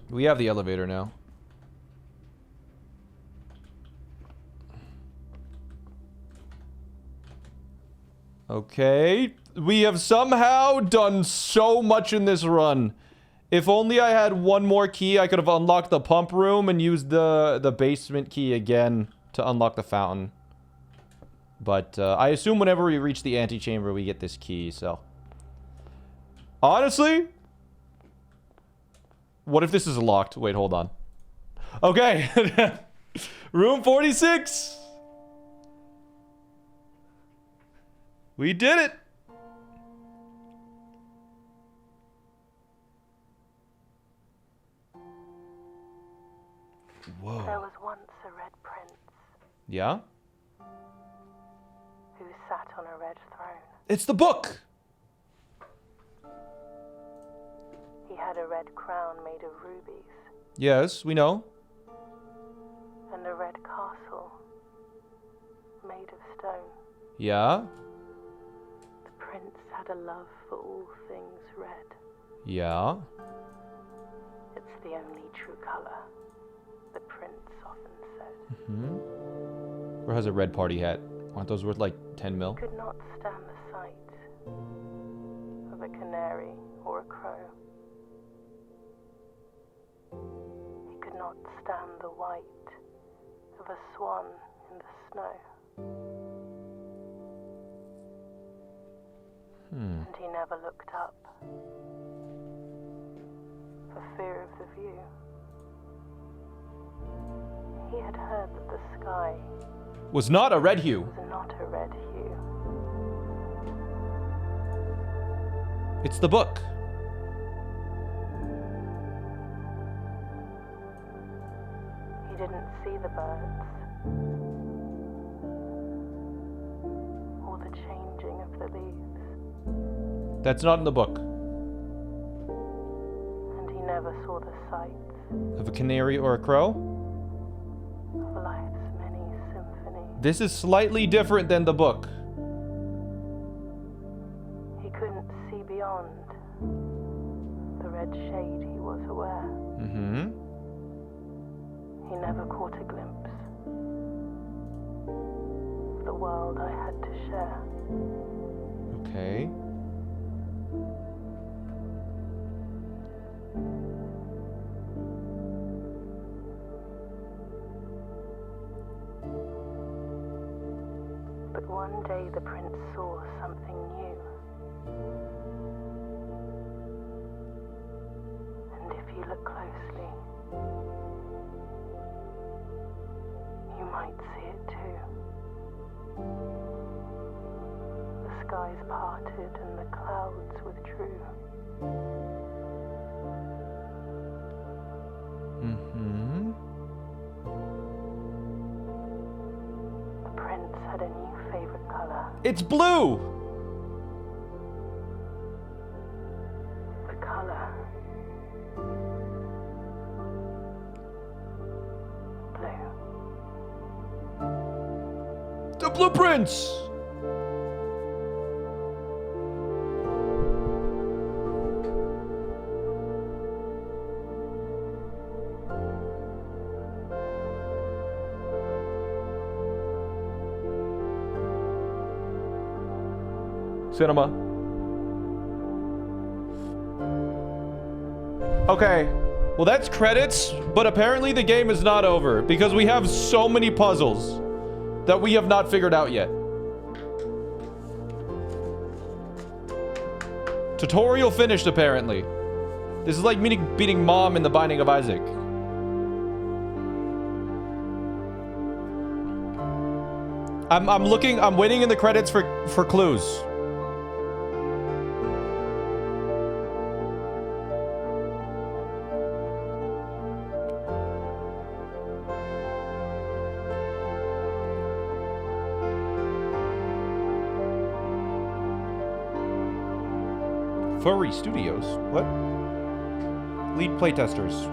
We have the elevator now. Okay. We have somehow done so much in this run. If only I had one more key, I could have unlocked the pump room and used the basement key again to unlock the fountain. But I assume whenever we reach the antechamber, we get this key, so... Honestly? What if this is locked? Wait, hold on. Okay. Room 46! We did it! Whoa. There was once a red prince. Yeah? Who sat on a red throne. It's the book! He had a red crown made of rubies. Yes, we know. And a red castle made of stone. Yeah? The prince had a love for all things red. Yeah? It's the only true color, the prince often said. Mm-hmm. Or has a red party hat. Aren't those worth like 10 mil? He could not stand the sight of a canary or a crow. He could not stand the white of a swan in the snow. And he never looked up for fear of the view. He had heard that the sky was not a red hue. was not a red hue. It's the book. see the birds or the changing of the leaves. That's not in the book. And he never saw the sights Of a canary or a crow? of life's many symphonies. This is slightly different than the book. He couldn't see beyond the red shade he was aware. Mm-hmm. He never caught a glimpse of the world I had to share. Okay. But one day the prince saw something new. And if you look closely, you might see it too. The skies parted and the clouds withdrew. Mm-hmm. The prince had a new favorite color. It's blue! The color blue. The blueprints! Cinema. Okay. Well, that's credits, but apparently the game is not over because we have so many puzzles that we have not figured out yet. Tutorial finished, apparently. This is like beating Mom in The Binding of Isaac. I'm waiting in the credits for clues. Furry Studios. What? Lead playtesters.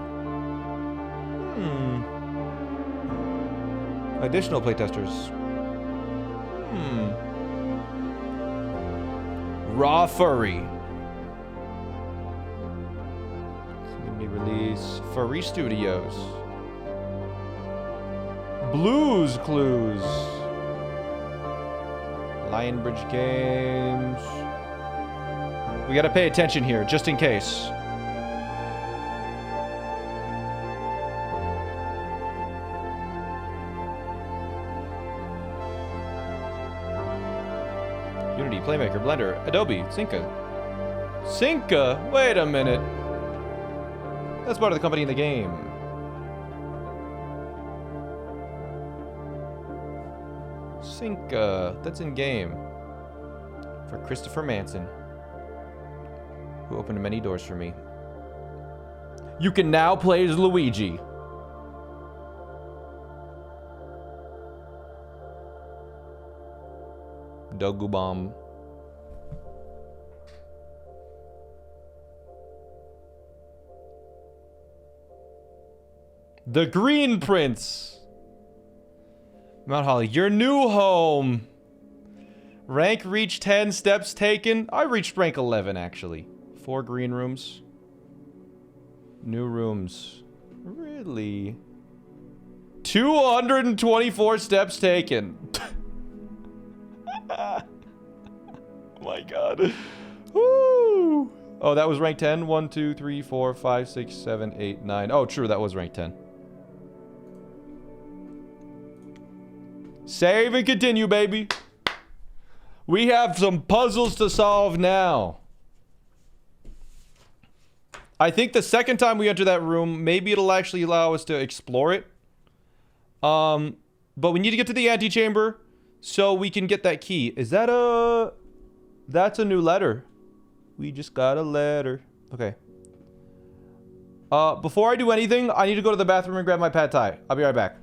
Additional playtesters. Raw Furry. Community release. Furry Studios. Blues Clues. Lionbridge Games. We gotta pay attention here, just in case. Unity, Playmaker, Blender, Adobe, Cinca. Cinca? Wait a minute. That's part of the company in the game. Cinca. That's in game. For Christopher Manson, who opened many doors for me. You can now play as Luigi. Dogu Bomb. The Green Prince. Mount Holly, your new home. Rank reached 10, steps taken. I reached rank 11, actually. 4 green rooms. New rooms. Really? 224 steps taken. Oh my god. Woo! Oh, that was rank 10? 1, 2, 3, 4, 5, 6, 7, 8, 9. Oh, true, that was rank 10. Save and continue, baby. We have some puzzles to solve now. I think the second time we enter that room, maybe it'll actually allow us to explore it. But we need to get to the antechamber so we can get that key. Is that a... That's a new letter. We just got a letter. Okay. Before I do anything, I need to go to the bathroom and grab my pad thai. I'll be right back.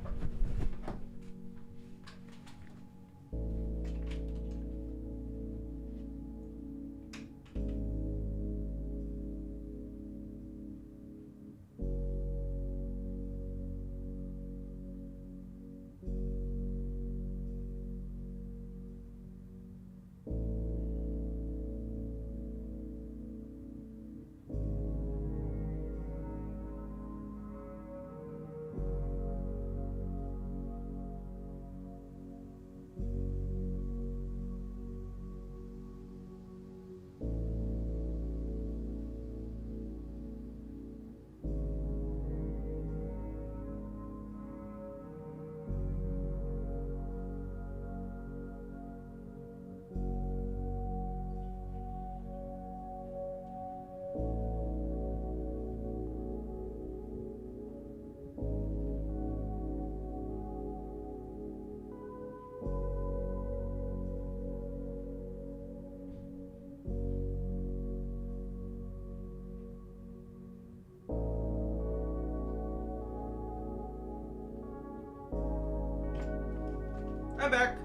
I'm back.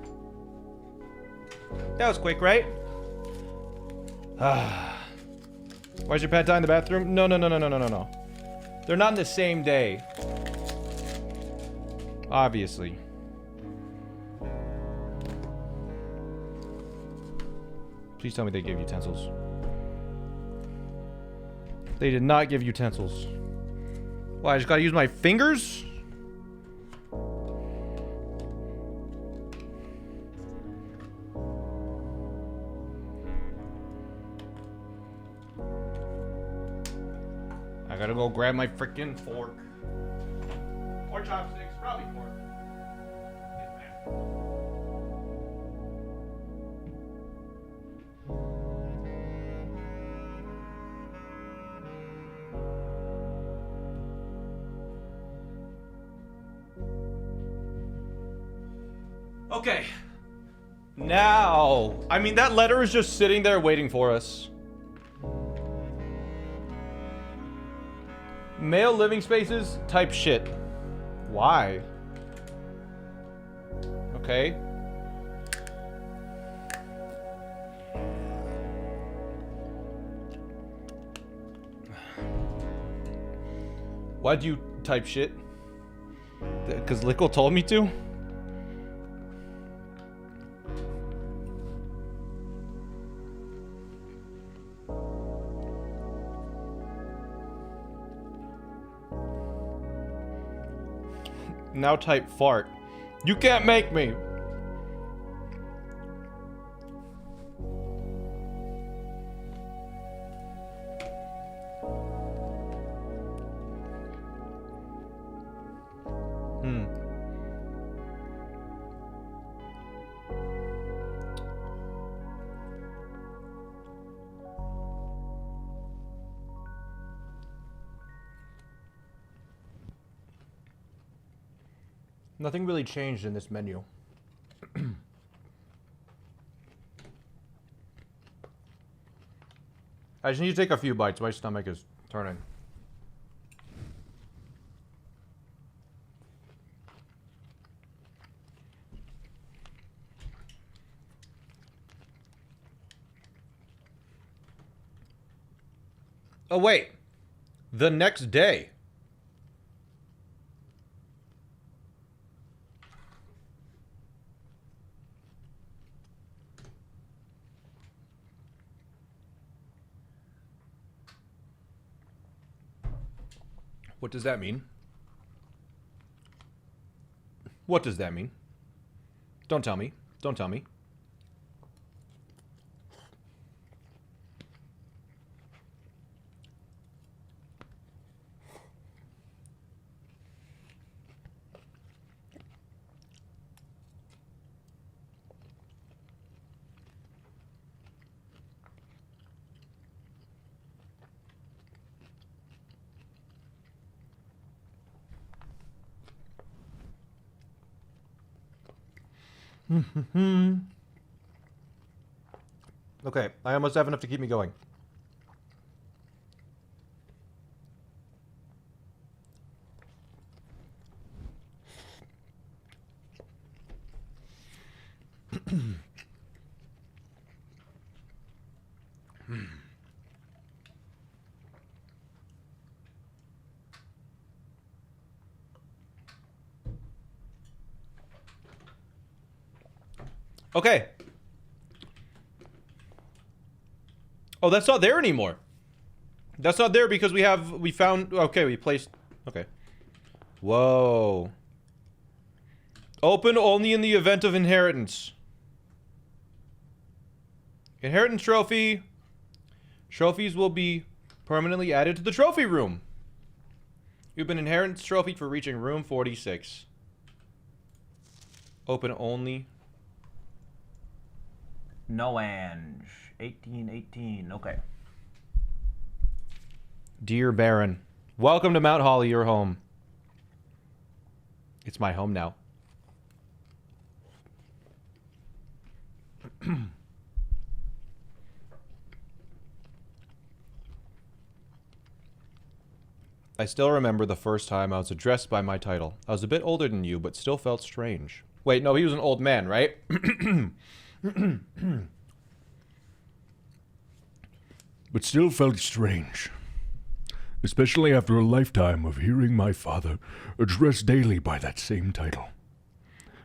That was quick, right? Why's your pad tie in the bathroom? No. They're not in the same day. Obviously. Please tell me they gave utensils. They did not give utensils. Why, I just gotta use my fingers? I gotta go grab my freaking fork. Or chopsticks, probably fork. Okay. Now, I mean, that letter is just sitting there waiting for us. Male living spaces, type shit. Why? Okay. Why'd you type shit? Because Lickle told me to? Now type fart. You can't make me. Nothing really changed in this menu. I just need to take a few bites. My stomach is turning. Oh, wait. The next day. What does that mean? What does that mean? Don't tell me. Don't tell me. Okay, I almost have enough to keep me going. Okay. Oh, that's not there anymore. That's not there because we found, okay, we placed, okay. Whoa. Open only in the event of inheritance. Inheritance trophy. Trophies will be permanently added to the trophy room. You've been inheritance trophy for reaching room 46. Open only. No, Ange. 1818. Okay. Dear Baron, welcome to Mount Holly, your home. It's my home now. I still remember the first time I was addressed by my title. I was a bit older than you, but still felt strange. Wait, no, he was an old man, right? But still felt strange. Especially after a lifetime of hearing my father addressed daily by that same title.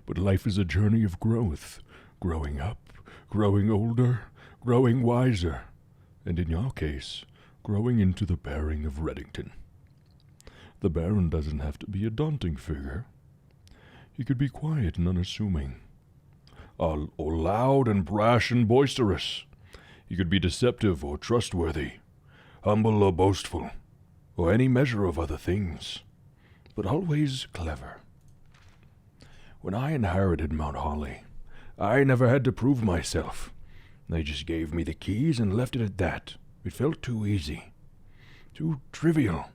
But life is a journey of growth, growing up, growing older, growing wiser, and in your case, growing into the Baron of Reddington. The Baron doesn't have to be a daunting figure. He could be quiet and unassuming, or loud and brash and boisterous. He could be deceptive or trustworthy, humble or boastful, or any measure of other things, but always clever. When I inherited Mount Holly, I never had to prove myself. They just gave me the keys and left it at that. It felt too easy, too trivial,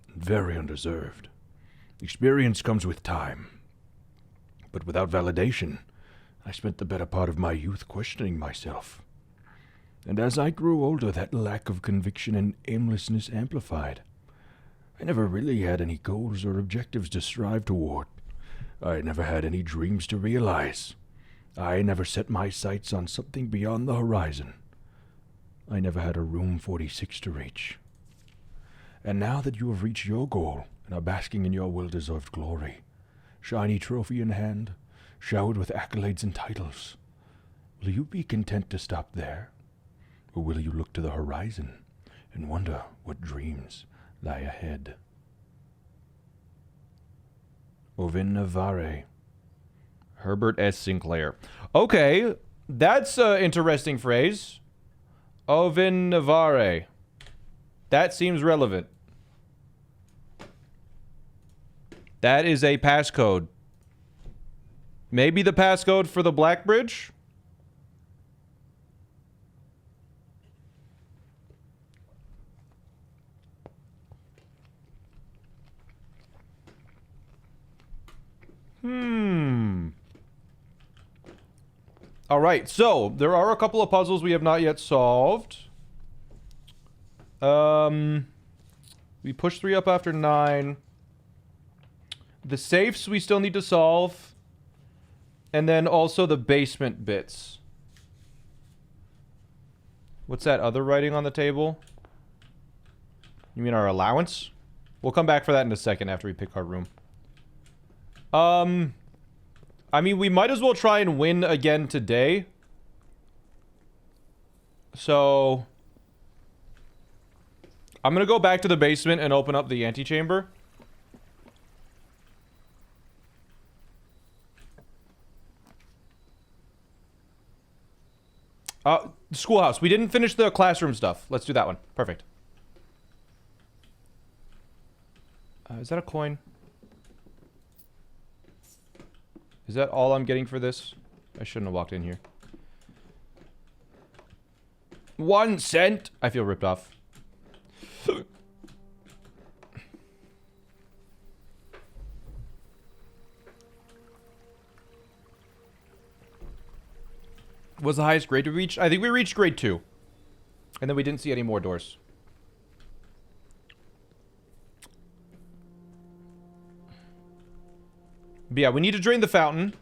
very undeserved. Experience comes with time, but without validation, I spent the better part of my youth questioning myself. And as I grew older, that lack of conviction and aimlessness amplified. I never really had any goals or objectives to strive toward. I never had any dreams to realize. I never set my sights on something beyond the horizon. I never had a room 46 to reach. And now that you have reached your goal and are basking in your well-deserved glory, shiny trophy in hand, showered with accolades and titles, will you be content to stop there? Or will you look to the horizon and wonder what dreams lie ahead? Ovin Navare. Herbert S. Sinclair. Okay, that's an interesting phrase. Ovin Navare. That seems relevant. That is a passcode. Maybe the passcode for the Black Bridge? Alright, so there are a couple of puzzles we have not yet solved. We pushed 3 up after 9. The safes we still need to solve. And then also the basement bits. What's that other writing on the table? You mean our allowance? We'll come back for that in a second after we pick our room. I mean, we might as well try and win again today. So I'm gonna go back to the basement and open up the antechamber. Schoolhouse. We didn't finish the classroom stuff. Let's do that one. Perfect. Is that a coin? Is that all I'm getting for this? I shouldn't have walked in here. 1 cent! I feel ripped off. Was the highest grade we reached? I think we reached grade 2. And then we didn't see any more doors. But yeah, we need to drain the fountain.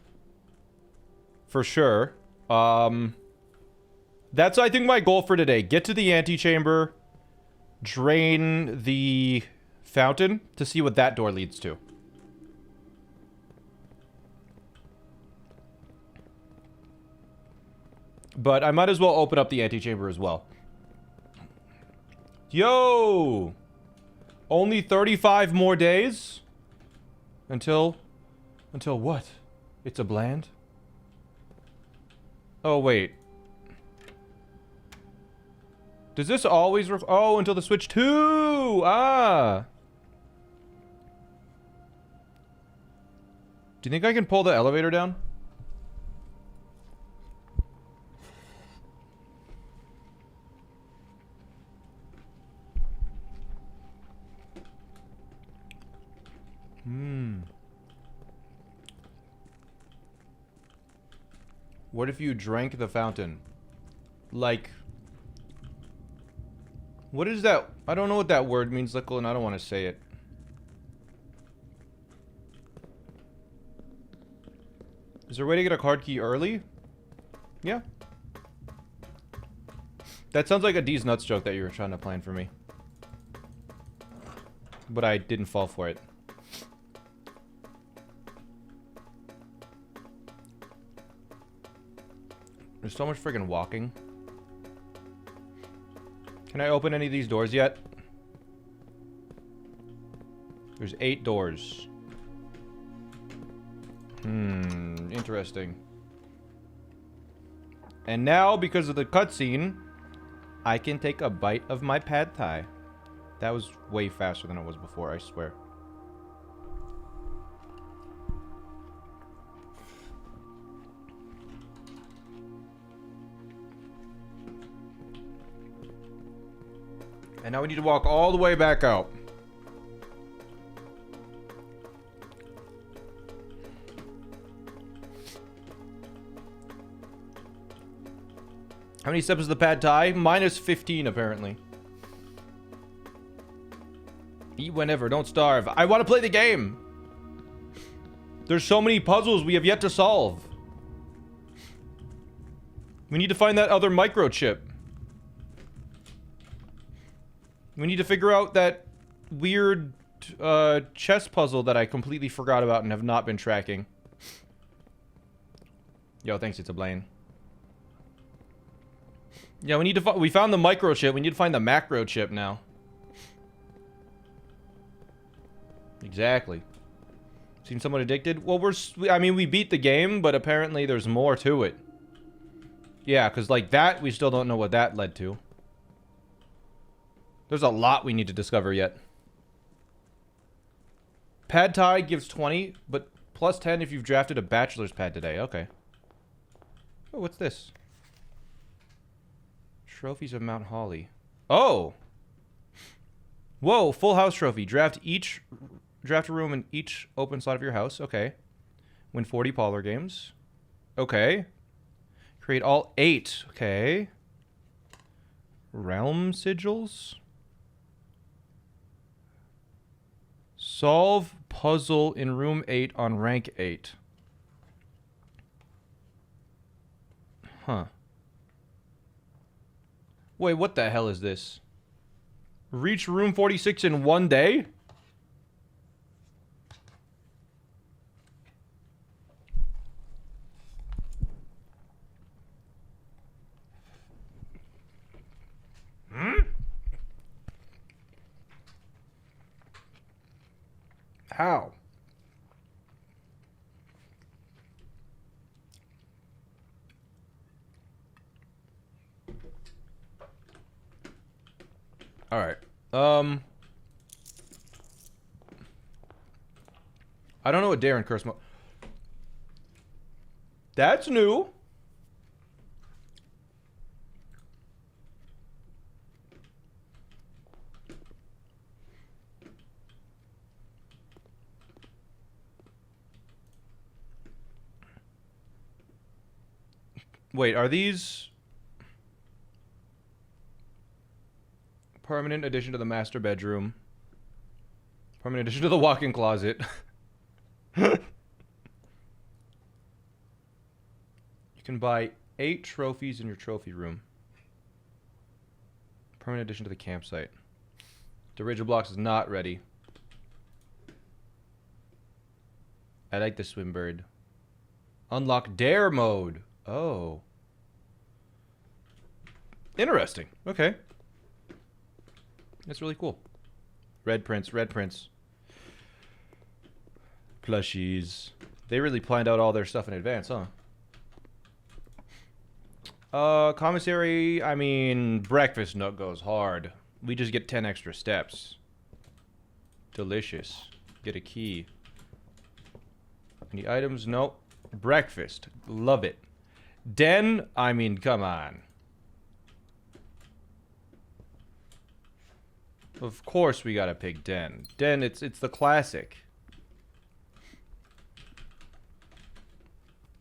For sure. That's, I think, my goal for today. Get to the antechamber. Drain the fountain to see what that door leads to. But I might as well open up the antechamber as well. Yo! Only 35 more days? Until what? It's a bland? Oh, wait. Does this always oh, until the switch 2! Ah! Do you think I can pull the elevator down? What if you drank the fountain? Like... What is that? I don't know what that word means, Lickle, and I don't want to say it. Is there a way to get a card key early? Yeah. That sounds like a D's nuts joke that you were trying to plan for me. But I didn't fall for it. There's so much friggin' walking. Can I open any of these doors yet? There's 8 doors. Interesting. And now, because of the cutscene, I can take a bite of my pad thai. That was way faster than it was before, I swear. And now we need to walk all the way back out. How many steps is the pad thai? Minus 15, apparently. Eat whenever, don't starve. I want to play the game! There's so many puzzles we have yet to solve. We need to find that other microchip. We need to figure out that weird chess puzzle that I completely forgot about and have not been tracking. Yo, thanks, it's a Blaine. Yeah, we need to we found the microchip. We need to find the macro chip now. Exactly. Seen someone addicted? Well, I mean, we beat the game, but apparently there's more to it. Yeah, because like that, we still don't know what that led to. There's a lot we need to discover yet. Pad thai gives 20, but plus 10 if you've drafted a bachelor's pad today. Okay. Oh, what's this? Trophies of Mount Holly. Oh! Whoa, full house trophy. Draft a room in each open slot of your house. Okay. Win 40 parlor games. Okay. Create all 8. Okay. Realm sigils. Solve puzzle in room 8 on rank 8. Huh. Wait, what the hell is this? Reach room 46 in 1 day? How? All right. I don't know what Darren curse mode. That's new. Wait, are these permanent addition to the master bedroom? Permanent addition to the walk-in closet. You can buy 8 trophies in your trophy room. Permanent addition to the campsite. The Rigid Blocks is not ready. I like the swim bird. Unlock dare mode. Oh. Interesting. Okay. That's really cool. Red prints, red prints. Plushies. They really planned out all their stuff in advance, huh? Commissary, I mean, breakfast nook goes hard. We just get 10 extra steps. Delicious. Get a key. Any items? Nope. Breakfast. Love it. Den, I mean, come on. Of course we gotta pick Den. Den, it's the classic.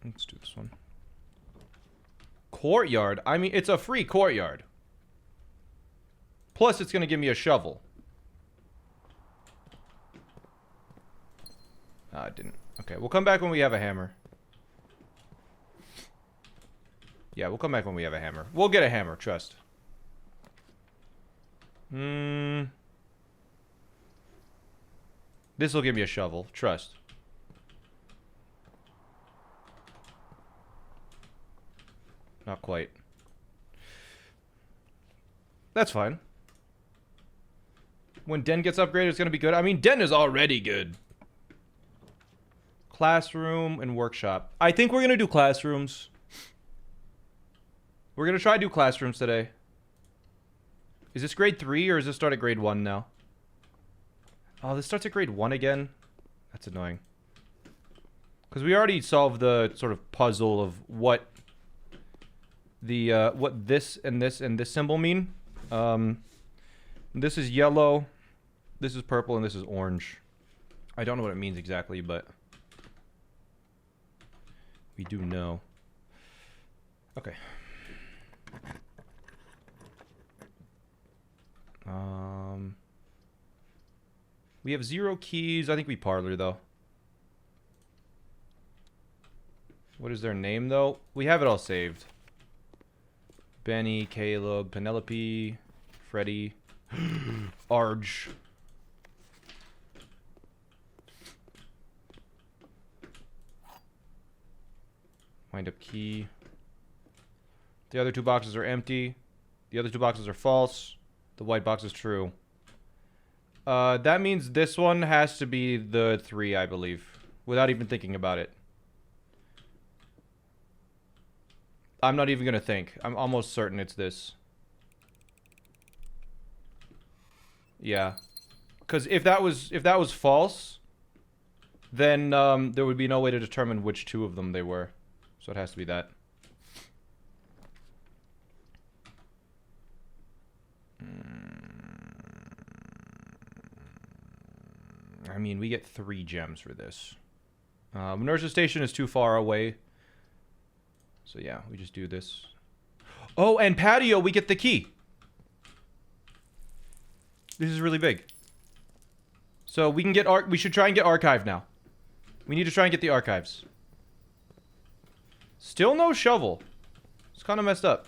Let's do this one. Courtyard. I mean, it's a free courtyard. Plus, it's gonna give me a shovel. Ah, it didn't. Okay, we'll come back when we have a hammer. Yeah, we'll come back when we have a hammer. We'll get a hammer, trust. This will give me a shovel, trust. Not quite. That's fine. When Den gets upgraded, it's going to be good. I mean, Den is already good. Classroom and workshop. I think we're going to do classrooms. We're going to try to do classrooms today. Is this grade 3 or does this start at grade 1 now? Oh, this starts at grade 1 again? That's annoying. Because we already solved the sort of puzzle of what the, what this and this and this symbol mean. This is yellow, this is purple, and this is orange. I don't know what it means exactly, but we do know. Okay. We have 0 keys. I think we parlor, though. What is their name, though? We have it all saved. Benny, Caleb, Penelope, Freddy, Arj. Wind up key. The other 2 boxes are empty. The other 2 boxes are false. The white box is true. That means this one has to be the 3, I believe. Without even thinking about it. I'm not even gonna think. I'm almost certain it's this. Yeah. Because if that was false, then there would be no way to determine which 2 of them they were. So it has to be that. I mean, we get 3 gems for this. Nurse's station is too far away. So yeah, we just do this. Oh, and patio, we get the key. This is really big. So we can get we should try and get archive now. We need to try and get the archives. Still no shovel. It's kind of messed up.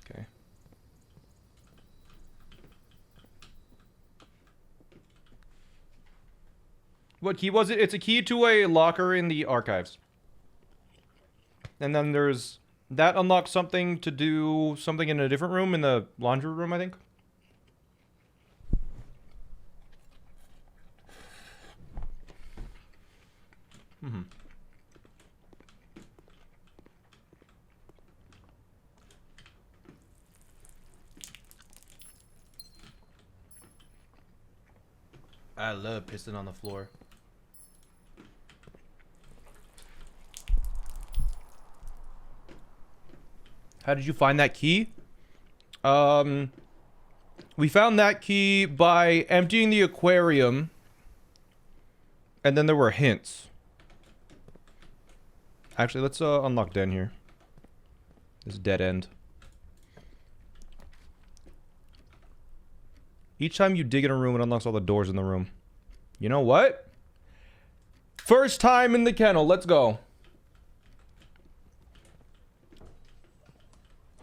Okay. What key was it? It's a key to a locker in the archives. And then there's... That unlocks something to do something in a different room, in the laundry room, I think. I love pissing on the floor. How did you find that key? We found that key by emptying the aquarium. And then there were hints. Actually, let's unlock Den here. This is dead end. Each time you dig in a room, it unlocks all the doors in the room. You know what? First time in the kennel. Let's go.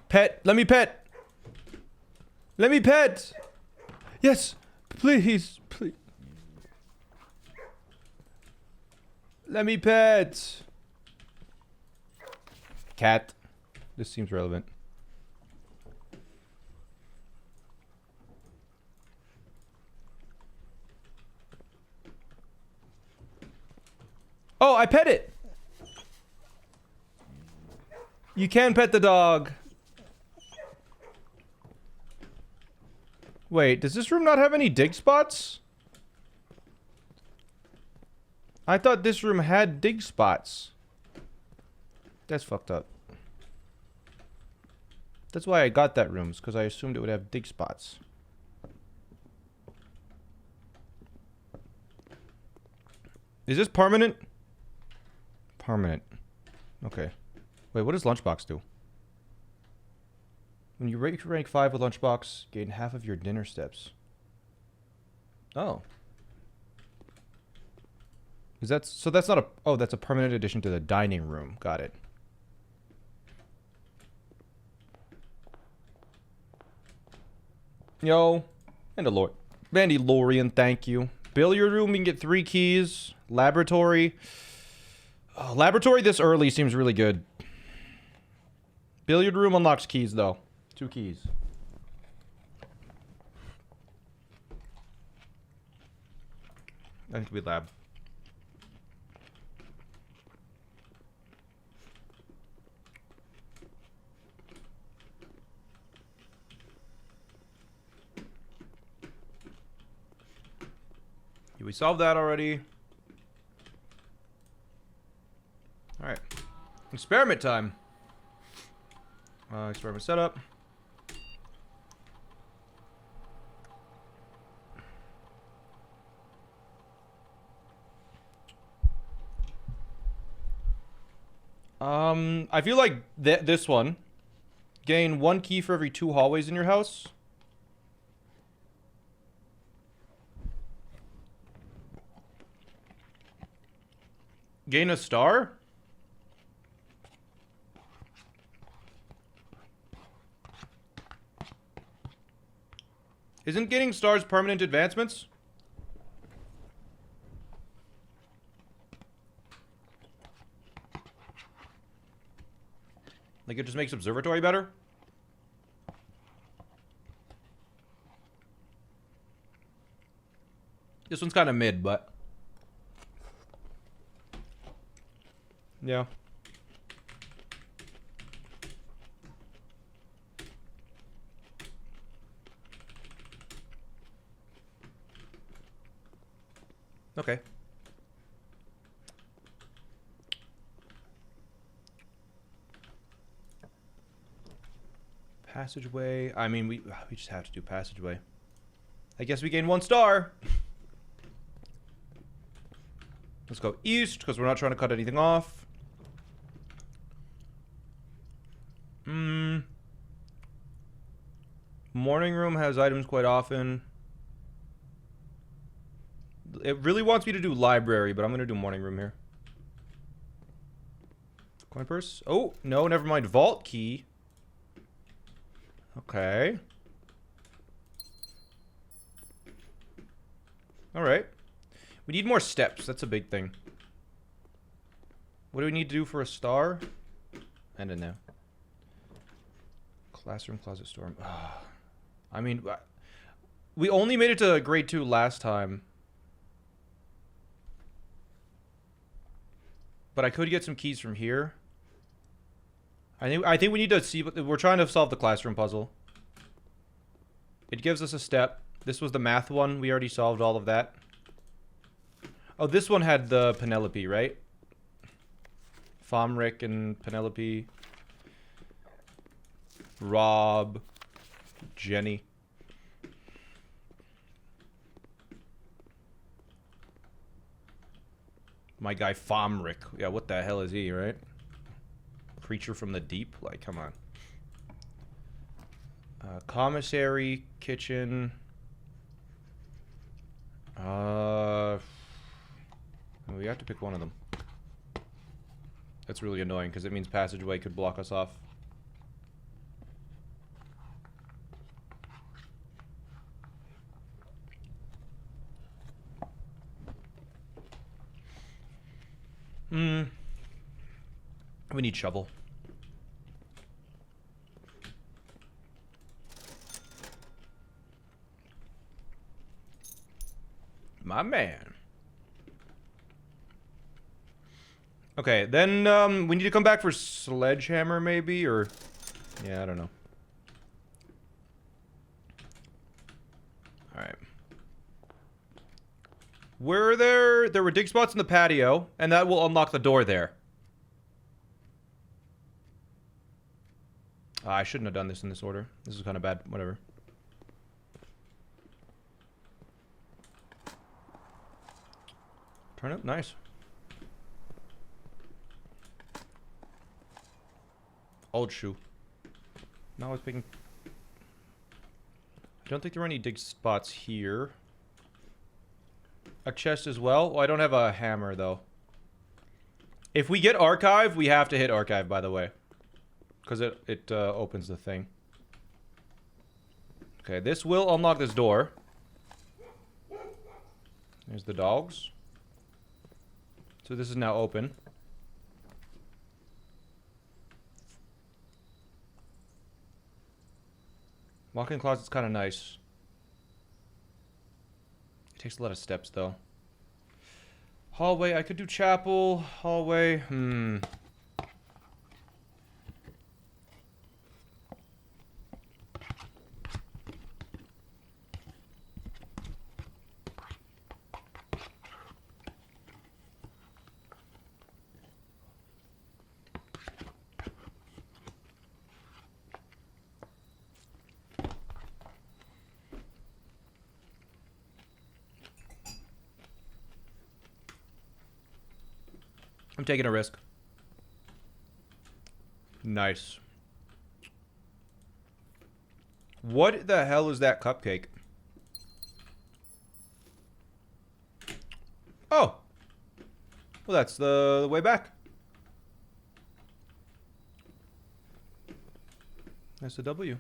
Pet. Let me pet. Let me pet. Yes. Please. Please. Let me pet. Cat. This seems relevant. Oh, I pet it. You can pet the dog. Wait, does this room not have any dig spots? I thought this room had dig spots. That's fucked up. That's why I got that room, because I assumed it would have dig spots. Is this permanent? Permanent. Okay. Wait, what does Lunchbox do? When you rank 5 with Lunchbox, gain half of your dinner steps. Oh. Is that... So that's not a... Oh, that's a permanent addition to the dining room. Got it. Yo. Mandalorian, thank you. Billiard room, we can get 3 keys. Laboratory. Oh, laboratory this early seems really good. Billiard room unlocks keys, though. 2 keys. I think we lab. We solved that already. Alright. Experiment time. Experiment setup. I feel like this one. Gain 1 key for every 2 hallways in your house. Gain a star? Isn't getting stars permanent advancements? Like it just makes observatory better? This one's kind of mid, but... yeah. Okay. Passageway. I mean, we just have to do passageway. I guess we gain 1 star. Let's go east, because we're not trying to cut anything off. Morning room has items quite often. It really wants me to do library, but I'm going to do morning room here. Coin purse. Oh, no, never mind. Vault key. Okay. Alright. We need more steps. That's a big thing. What do we need to do for a star? I don't know. Classroom, closet, storm. I mean, we only made it to grade 2 last time. But I could get some keys from here. I think we need to see. We're trying to solve the classroom puzzle. It gives us a step. This was the math one. We already solved all of that. Oh, this one had the Penelope, right? Fomric and Penelope. Rob. Jenny. My guy Fomric. Yeah, what the hell is he, right? Creature from the deep? Like, come on. Commissary, kitchen. We have to pick one of them. That's really annoying because it means passageway could block us off. We need shovel. My man. Okay, then we need to come back for sledgehammer maybe, or... yeah, I don't know. Alright. There were dig spots in the patio, and that will unlock the door there. I shouldn't have done this in this order. This is kind of bad. Whatever. Turn up. Nice. Old shoe. No, I was picking... I don't think there are any dig spots here. A chest as well. Oh, I don't have a hammer, though. If we get archive, we have to hit archive, by the way. Because it opens the thing. Okay, this will unlock this door. There's the dogs. So this is now open. Walk-in closet's kind of nice. It takes a lot of steps, though. Hallway, I could do chapel. Hallway, I'm taking a risk. Nice. What the hell is that cupcake? Oh. Well, that's the way back. That's a W.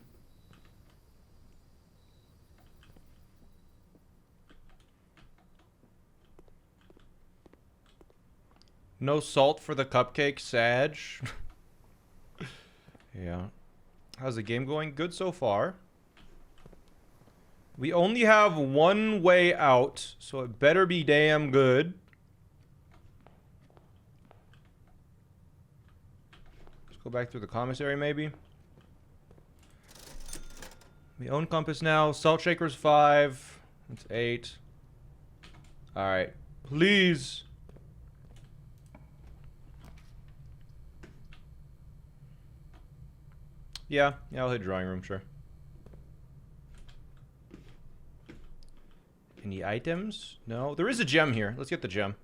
No salt for the cupcake, Sag. Yeah. How's the game going? Good so far. We only have one way out, so it better be damn good. Let's go back through the commissary, maybe. We own compass now. Salt shaker's 5. That's 8. Alright. Please. Yeah, I'll hit drawing room, sure. Any items? No. There is a gem here. Let's get the gem.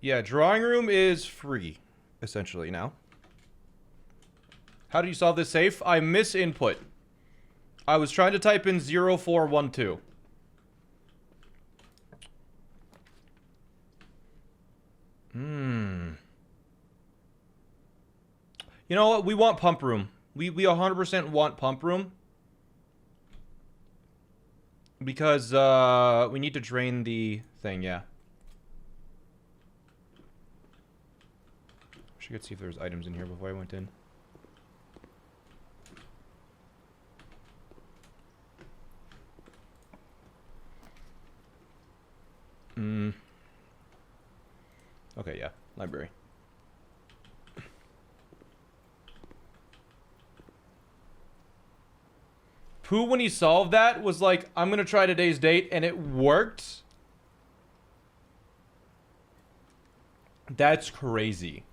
Yeah, drawing room is free, essentially, now. How do you solve this safe? I miss input. I was trying to type in 0412. You know what? We want pump room. We 100% want pump room. Because, we need to drain the thing, yeah. I could see if there was items in here before I went in. Okay, yeah. Library. Pooh, when he solved that, was like, I'm gonna try today's date, and it worked. That's crazy.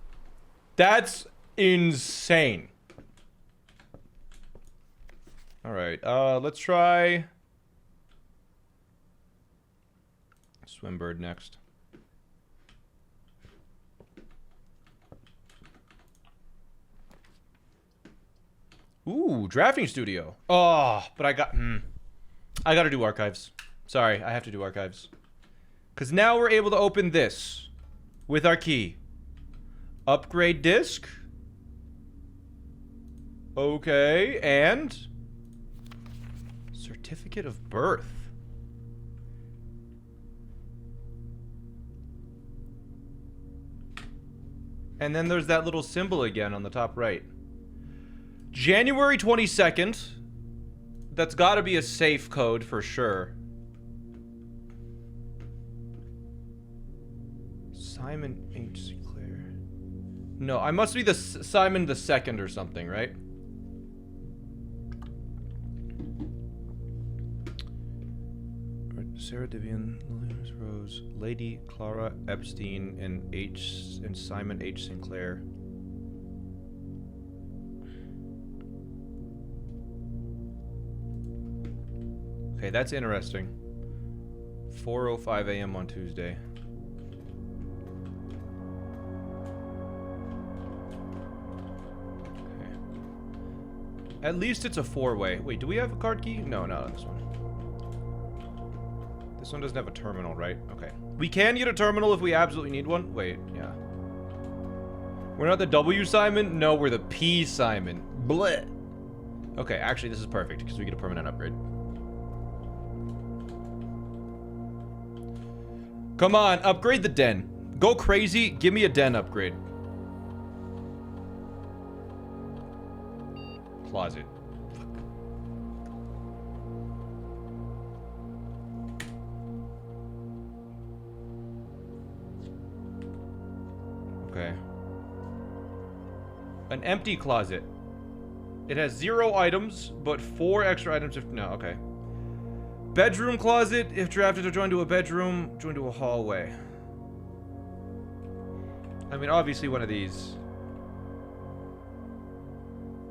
That's insane. Alright, let's try Swimbird next. Ooh, drafting studio. Oh, but I gotta do archives. Sorry, I have to do archives. Because now we're able to open this with our key. Upgrade disk. Okay, and certificate of birth. And then there's that little symbol again on the top right. January 22nd. That's got to be a safe code for sure. Simon H. Sinclair. No, I must be the Simon the Second or something, right? Sarah Divian, Lilian Rose, Lady Clara Epstein, and Simon H. Sinclair. Okay, that's interesting. 4:05 a.m. on Tuesday. Okay. At least it's a 4-way. Wait, do we have a card key? No, not this one. This one doesn't have a terminal, right? Okay. We can get a terminal if we absolutely need one. Wait, yeah. We're not the W Simon? No, we're the P Simon. Bleh. Okay, actually, this is perfect because we get a permanent upgrade. Come on, upgrade the den. Go crazy, give me a den upgrade. Closet. Okay. An empty closet. It has 0 items, but 4 extra items if... No, okay. Bedroom closet. If drafted to join to a bedroom, join to a hallway. I mean, obviously one of these.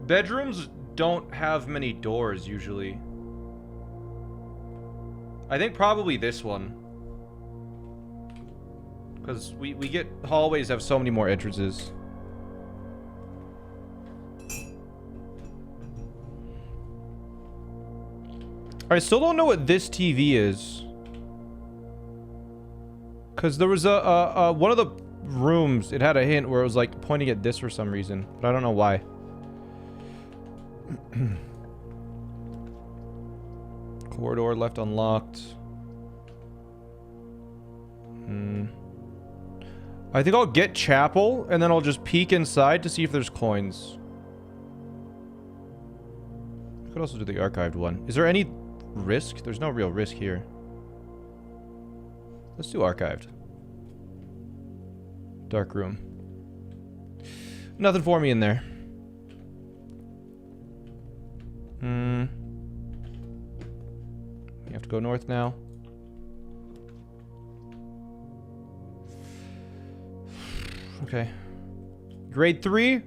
Bedrooms don't have many doors, usually. I think probably this one. Because we get... Hallways have so many more entrances. I still don't know what this TV is. Because there was a one of the rooms, it had a hint where it was like pointing at this for some reason. But I don't know why. Corridor left unlocked. I think I'll get chapel and then I'll just peek inside to see if there's coins. I could also do the archived one. Is there any risk? There's no real risk here. Let's do archived. Dark room. Nothing for me in there. We have to go north now. Okay. Grade 3.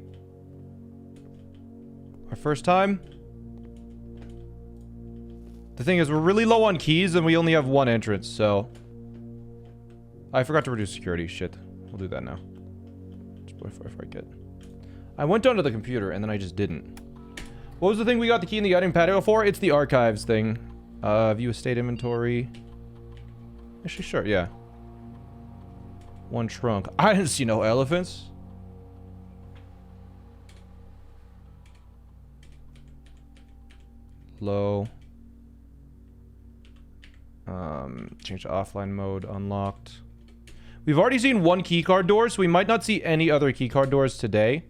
Our first time. The thing is, we're really low on keys and we only have 1 entrance, so... I forgot to reduce security. Shit. We'll do that now. Just before I forget. I went down to the computer and then I just didn't. What was the thing we got the key in the item patio for? It's the archives thing. View estate inventory. Actually, sure, yeah. 1 trunk. I didn't see no elephants. Low. Change to offline mode. Unlocked. We've already seen 1 keycard door, so we might not see any other keycard doors today.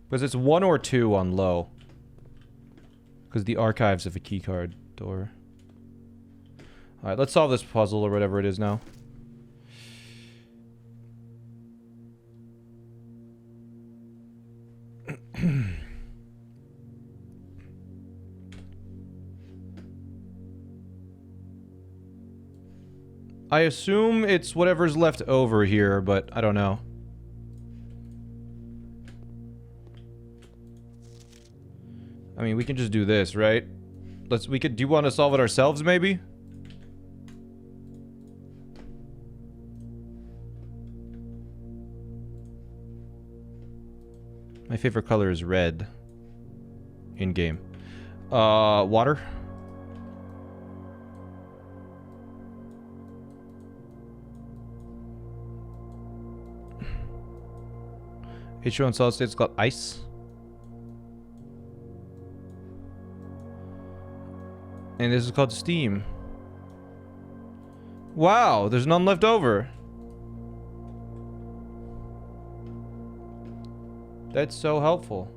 Because it's 1 or 2 on low. Because the archives of a keycard door. Alright, let's solve this puzzle or whatever it is now. I assume it's whatever's left over here, but I don't know. I mean, we can just do this, right? Do you want to solve it ourselves, maybe? My favorite color is red. In-game. Water? H2O in solid state is called ice. And this is called steam. Wow, there's none left over. That's so helpful.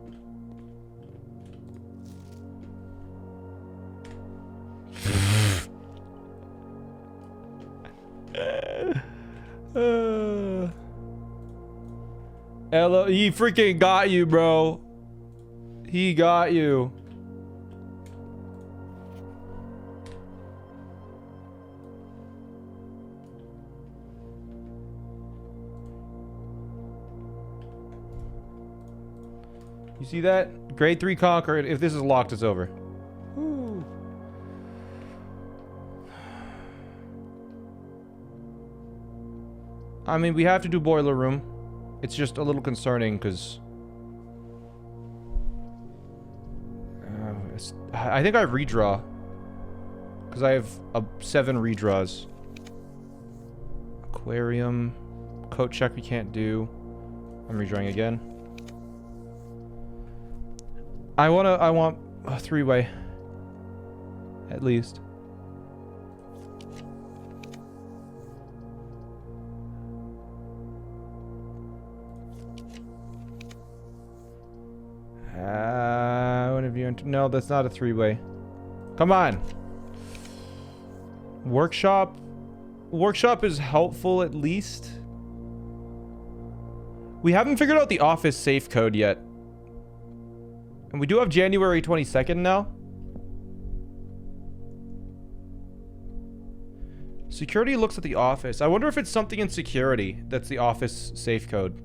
Hello, he freaking got you, bro. He got you. You see that? Grade 3 conquered. If this is locked, it's over. Woo. I mean, we have to do boiler room. It's just a little concerning because I think I redraw. Because I have 7 redraws. Aquarium. Coat check we can't do. I'm redrawing again. I want a 3-way. At least. What have you... No, that's not a 3-way. Come on. Workshop. Workshop is helpful at least. We haven't figured out the office safe code yet. And we do have January 22nd now. Security looks at the office. I wonder if it's something in security that's the office safe code.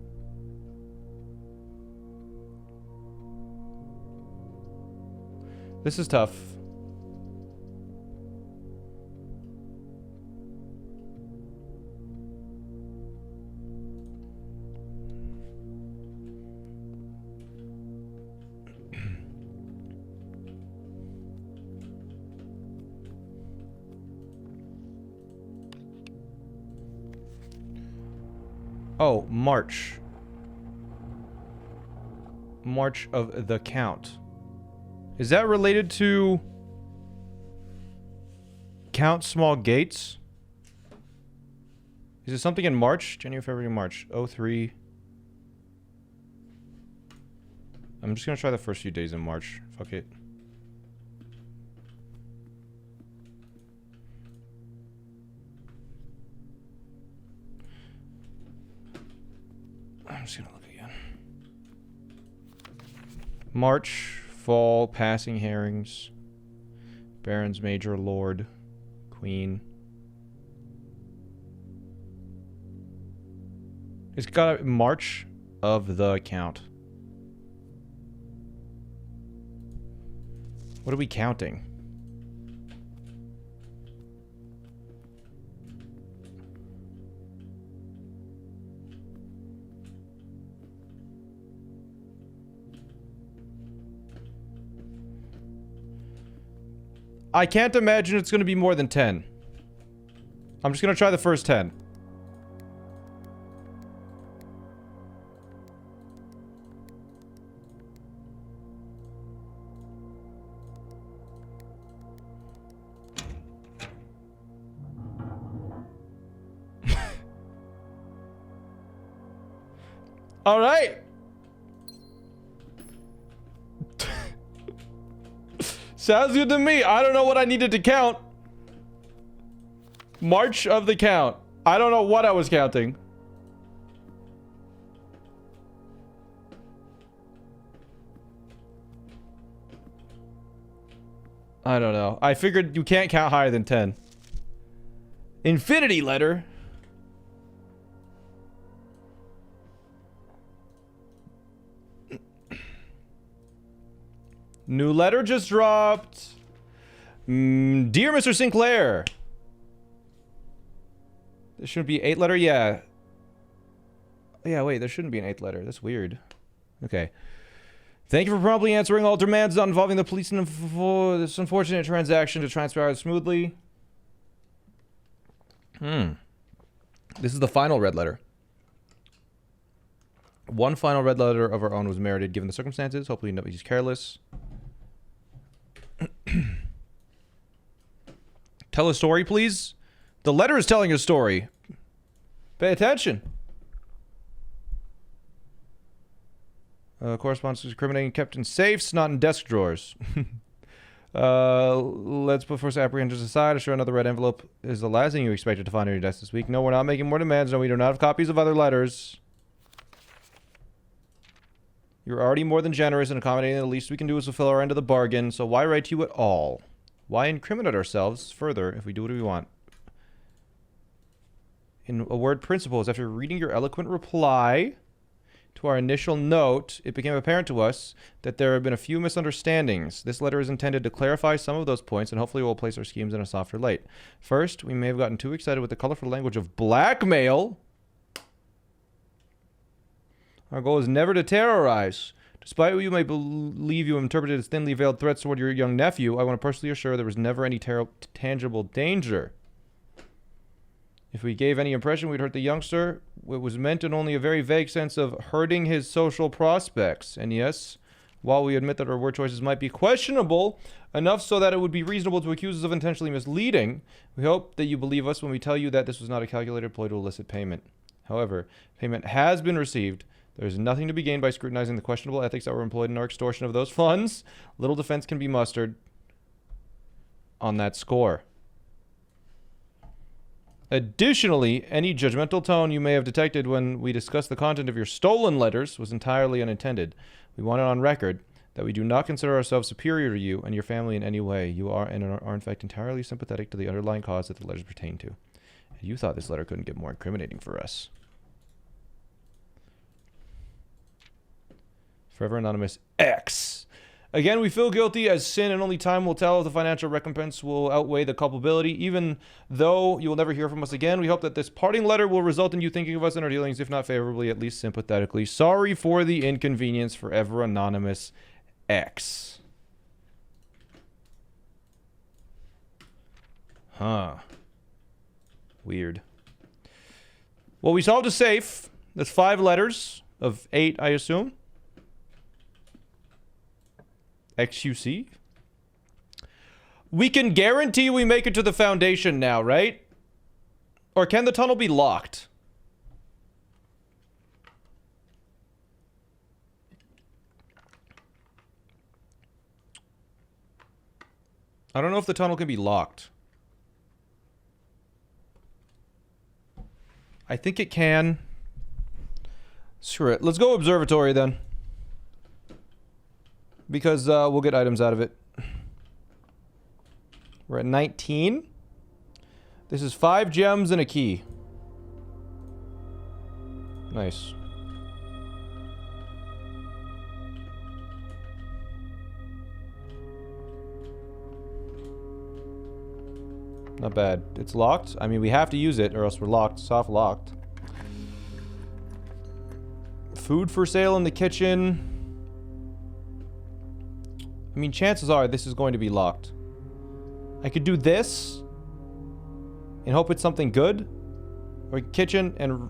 This is tough. Oh, March. March of the Count. Is that related to Count Small Gates? Is it something in March? January, February, March. 03. I'm just gonna try the first few days in March. Fuck it. I'm just gonna look again. March, fall, passing herrings, barons, major, lord, queen. It's got a March of the Count. What are we counting? I can't imagine it's going to be more than 10. I'm just going to try the first 10. All right. Sounds good to me. I don't know what I needed to count. March of the Count. I don't know what I was counting. I don't know. I figured you can't count higher than 10. Infinity letter. New letter just dropped. Dear Mr. Sinclair. There shouldn't be 8 letter, yeah. Yeah, wait, there shouldn't be an 8th letter. That's weird. Okay. Thank you for promptly answering all demands not involving the police and for this unfortunate transaction to transpire smoothly. This is the final red letter. One final red letter of our own was merited given the circumstances. Hopefully nobody's careless. Tell a story, please. The letter is telling a story. Pay attention. Correspondence is incriminating, kept in safes, not in desk drawers. Let's put first apprehensions aside. Assure another red envelope is the last thing you expected to find on your desk this week. No, we're not making more demands. No, we do not have copies of other letters. You're already more than generous and accommodating. The least we can do is fulfill our end of the bargain. So why write to you at all? Why incriminate ourselves further if we do what we want? In a word, principles. After reading your eloquent reply to our initial note, it became apparent to us that there have been a few misunderstandings. This letter is intended to clarify some of those points and hopefully will place our schemes in a softer light. First, we may have gotten too excited with the colorful language of blackmail. Our goal is never to terrorize, Despite what you may believe you interpreted as thinly veiled threats toward your young nephew, I want to personally assure there was never any tangible danger. If we gave any impression we'd hurt the youngster, it was meant in only a very vague sense of hurting his social prospects. And yes, while we admit that our word choices might be questionable, enough so that it would be reasonable to accuse us of intentionally misleading, we hope that you believe us when we tell you that this was not a calculated ploy to elicit payment. However, payment has been received. There is nothing to be gained by scrutinizing the questionable ethics that were employed in our extortion of those funds. Little defense can be mustered on that score. Additionally, any judgmental tone you may have detected when we discussed the content of your stolen letters was entirely unintended. We want it on record that we do not consider ourselves superior to you and your family in any way. You are in fact entirely sympathetic to the underlying cause that the letters pertain to. And you thought this letter couldn't get more incriminating for us. Forever Anonymous X. Again, we feel guilty as sin, and only time will tell if the financial recompense will outweigh the culpability. Even though you will never hear from us again, we hope that this parting letter will result in you thinking of us and our dealings, if not favorably, at least sympathetically. Sorry for the inconvenience. Forever Anonymous X. Huh. Weird. Well, we solved a safe. That's 5 letters of 8, I assume. XUC? We can guarantee we make it to the foundation now, right? Or can the tunnel be locked? I don't know if the tunnel can be locked. I think it can. Screw it. Let's go observatory then. Because we'll get items out of it. We're at 19. This is 5 gems and a key. Nice. Not bad. It's locked. I mean, we have to use it or else we're locked. Soft locked. Food for sale in the kitchen. I mean, chances are this is going to be locked. I could do this and hope it's something good. Or kitchen and...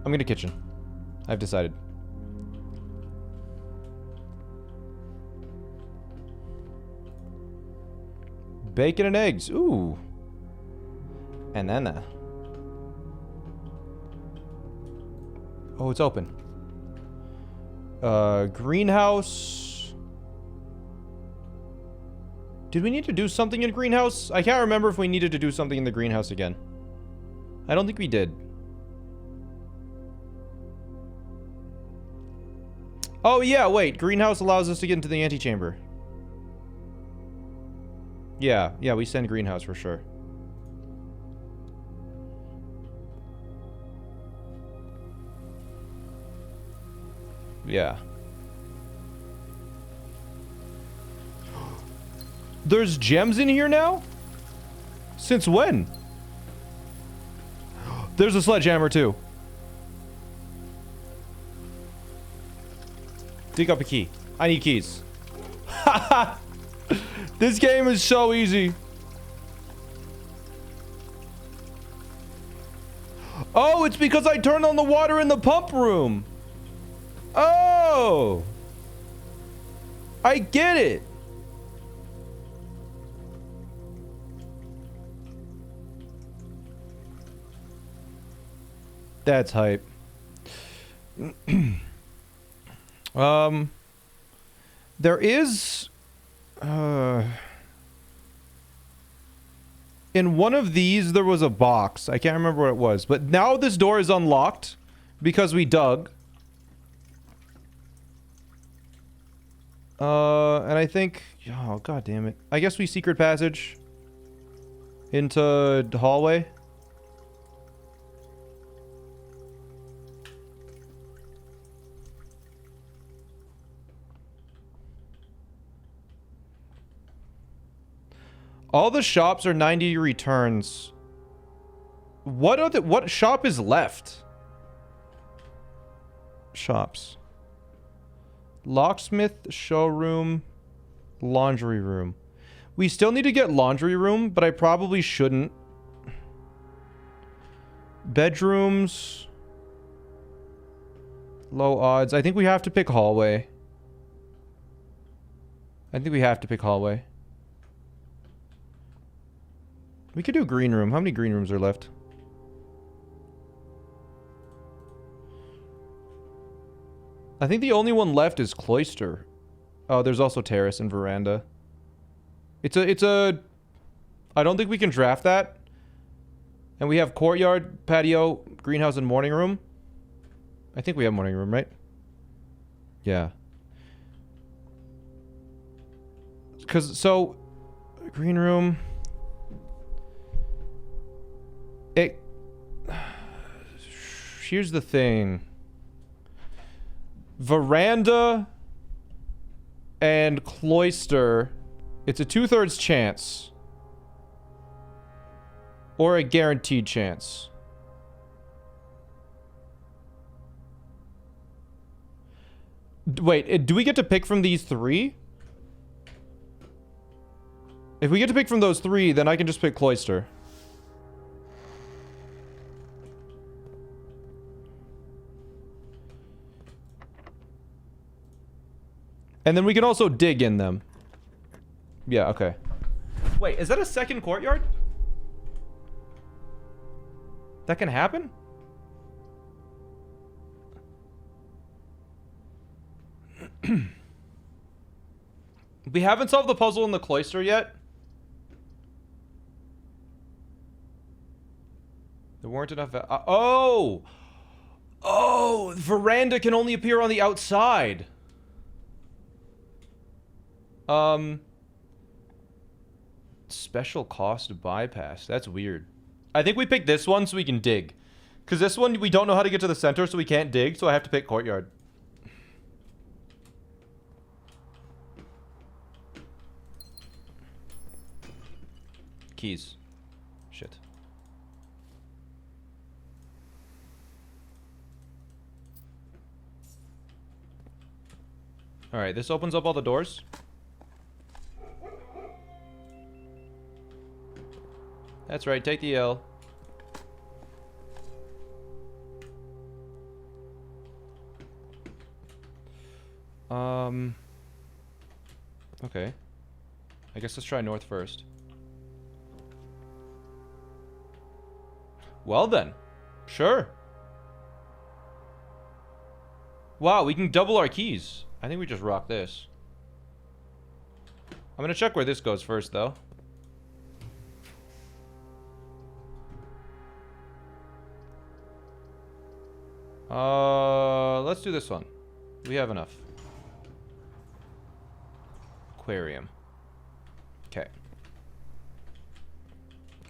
I'm gonna kitchen. I've decided. Bacon and eggs. Ooh. And then oh, it's open. Greenhouse. Did we need to do something in greenhouse? I can't remember if we needed to do something in the greenhouse again. I don't think we did. Oh yeah, wait. Greenhouse allows us to get into the antechamber. Yeah, we send greenhouse for sure. Yeah. There's gems in here now? Since when? There's a sledgehammer too. Dig up a key. I need keys. Haha! This game is so easy. Oh, it's because I turned on the water in the pump room. Oh! I get it. That's hype. There is... in one of these, there was a box. I can't remember what it was. But now this door is unlocked because we dug. And I think... oh, god damn it. I guess we secret passage into the hallway. All the shops are 90-degree turns. What shop is left? Shops. Locksmith, showroom, laundry room. We still need to get laundry room, but I probably shouldn't. Bedrooms. Low odds. I think we have to pick hallway. I think we have to pick hallway. We could do green room. How many green rooms are left? I think the only one left is cloister. Oh, there's also terrace and veranda. It's a... I don't think we can draft that. And we have courtyard, patio, greenhouse, and morning room. I think we have morning room, right? Yeah. So... Green room... Here's the thing. Veranda and cloister, it's a 2/3 chance. Or a guaranteed chance. Wait, do we get to pick from these three? If we get to pick from those three, then I can just pick cloister. And then we can also dig in them. Yeah, okay. Wait, is that a second courtyard? That can happen? We haven't solved the puzzle in the cloister yet. There weren't enough... oh! Oh! Veranda can only appear on the outside. Special cost bypass. That's weird. I think we picked this one so we can dig. Because this one, we don't know how to get to the center, so we can't dig, so I have to pick courtyard. Keys. Shit. Alright, this opens up all the doors. That's right, take the L. Okay. I guess let's try north first. Well then. Sure. Wow, we can double our keys. I think we just rock this. I'm gonna check where this goes first, though. Let's do this one. We have enough. Aquarium. Okay.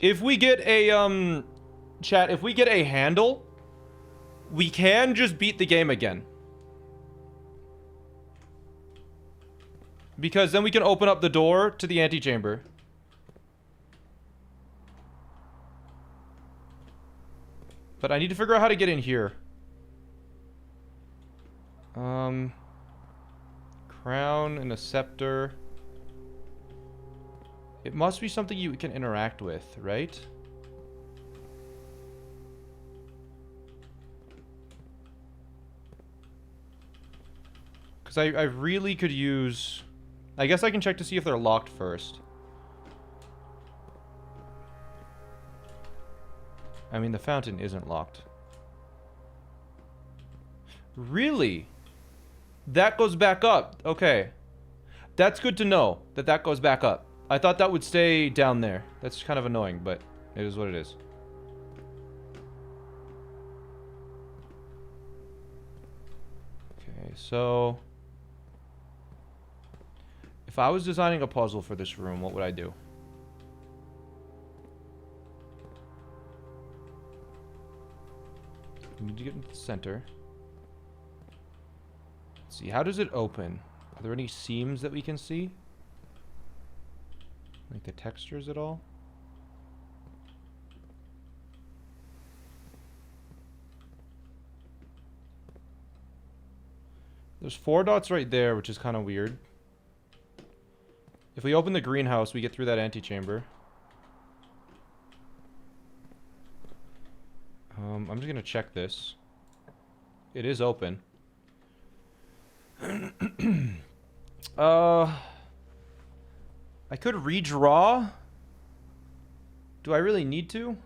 If we get a, chat, if we get a handle, we can just beat the game again. Because then we can open up the door to the antechamber. But I need to figure out how to get in here. Crown and a scepter. It must be something you can interact with, right? Because I really could use... I guess I can check to see if they're locked first. I mean, the fountain isn't locked. Really? That goes back up. Okay. That's good to know that that goes back up. I thought that would stay down there. That's kind of annoying, but it is what it is. Okay, so... if I was designing a puzzle for this room, what would I do? We need to get into the center. Let's see, how does it open? Are there any seams that we can see? Like the textures at all? There's 4 dots right there, which is kind of weird. If we open the greenhouse, we get through that antechamber. I'm just gonna check this. It is open. I could redraw. Do I really need to?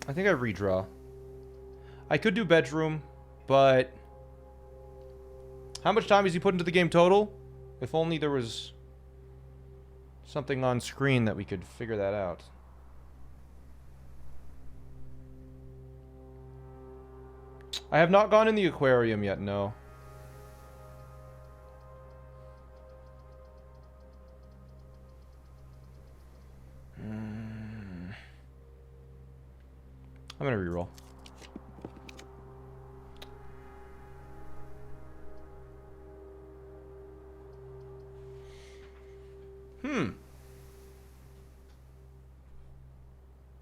I think I redraw. I could do bedroom, but how much time has he put into the game total? If only there was something on screen that we could figure that out. I have not gone in the aquarium yet, no. I'm gonna reroll.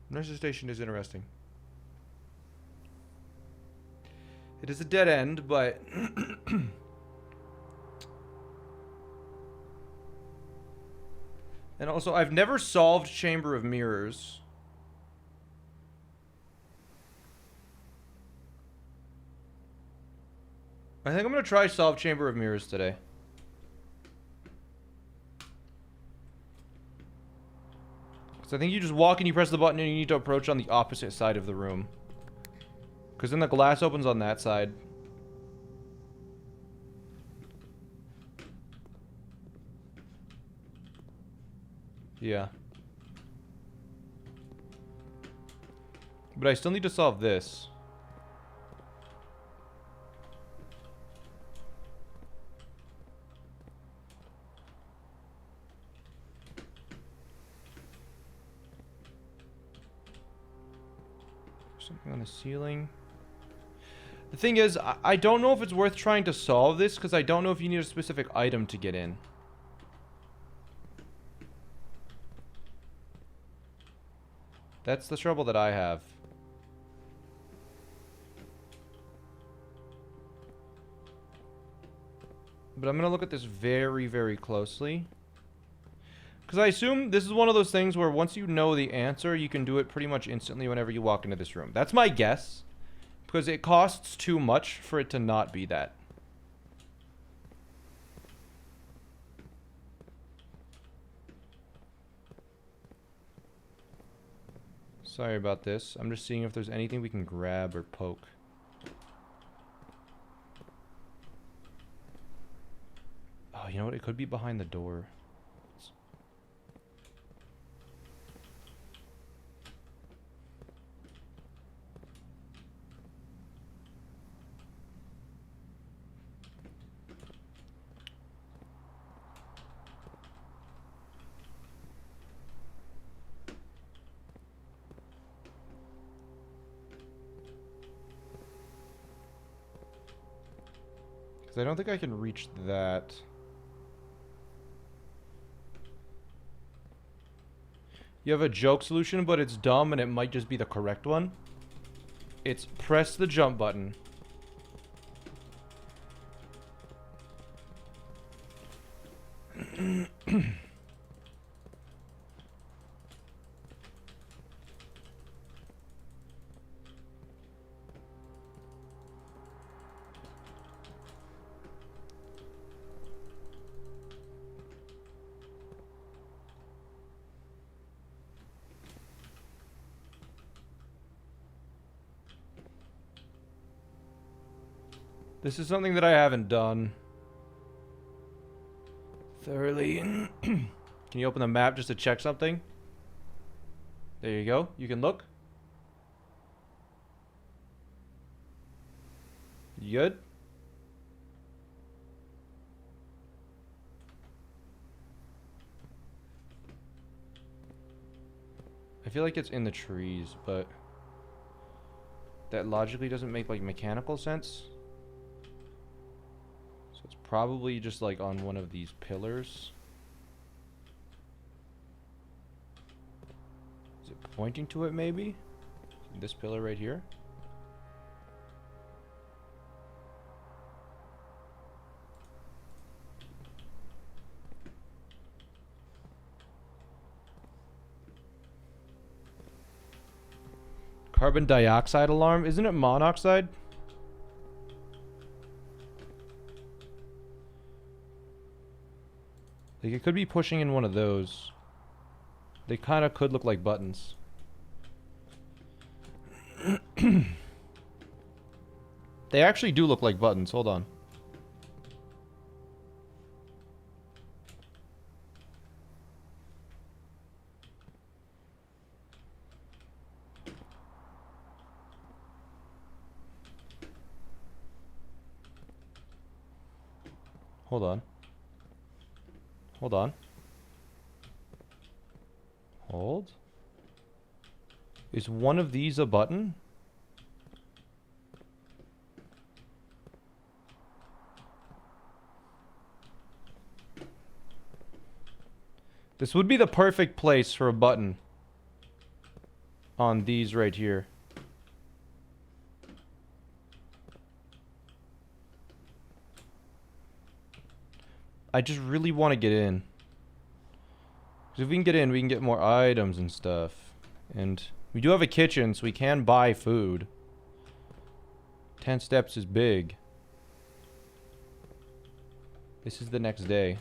Nurse's station is interesting. It is a dead end, but and also I've never solved Chamber of Mirrors. I think I'm gonna try solve Chamber of Mirrors today. So I think you just walk and you press the button and you need to approach on the opposite side of the room. Because then the glass opens on that side. Yeah. But I still need to solve this. Something on the ceiling. The thing is, I don't know if it's worth trying to solve this, because I don't know if you need a specific item to get in. That's the trouble that I have. But I'm going to look at this very, very closely. Because I assume this is one of those things where once you know the answer, you can do it pretty much instantly whenever you walk into this room. That's my guess. Because it costs too much for it to not be that. Sorry about this. I'm just seeing if there's anything we can grab or poke. Oh, you know what? It could be behind the door. Because I don't think I can reach that. You have a joke solution, but it's dumb and it might just be the correct one. It's press the jump button. This is something that I haven't done thoroughly. Can you open the map just to check something? There you go. You can look. You good? I feel like it's in the trees, but that logically doesn't make like mechanical sense. So it's probably just like on one of these pillars. Is it pointing to it maybe? This pillar right here? Carbon dioxide alarm? Isn't it monoxide? Like it could be pushing in one of those. They kind of could look like buttons. They actually do look like buttons. Hold on. Hold on. Hold on. Hold. Is one of these a button? This would be the perfect place for a button on these right here. I just really want to get in. Because if we can get in, we can get more items and stuff. And we do have a kitchen, so we can buy food. 10 steps is big. This is the next day.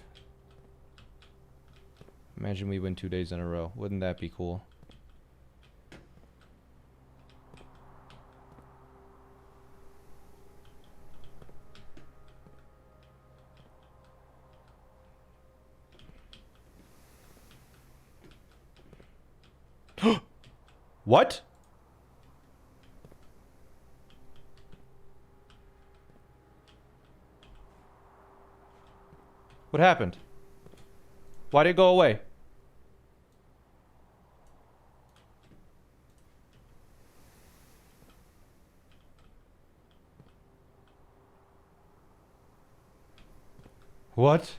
Imagine we win 2 days in a row. Wouldn't that be cool? What? What happened? Why did it go away? What?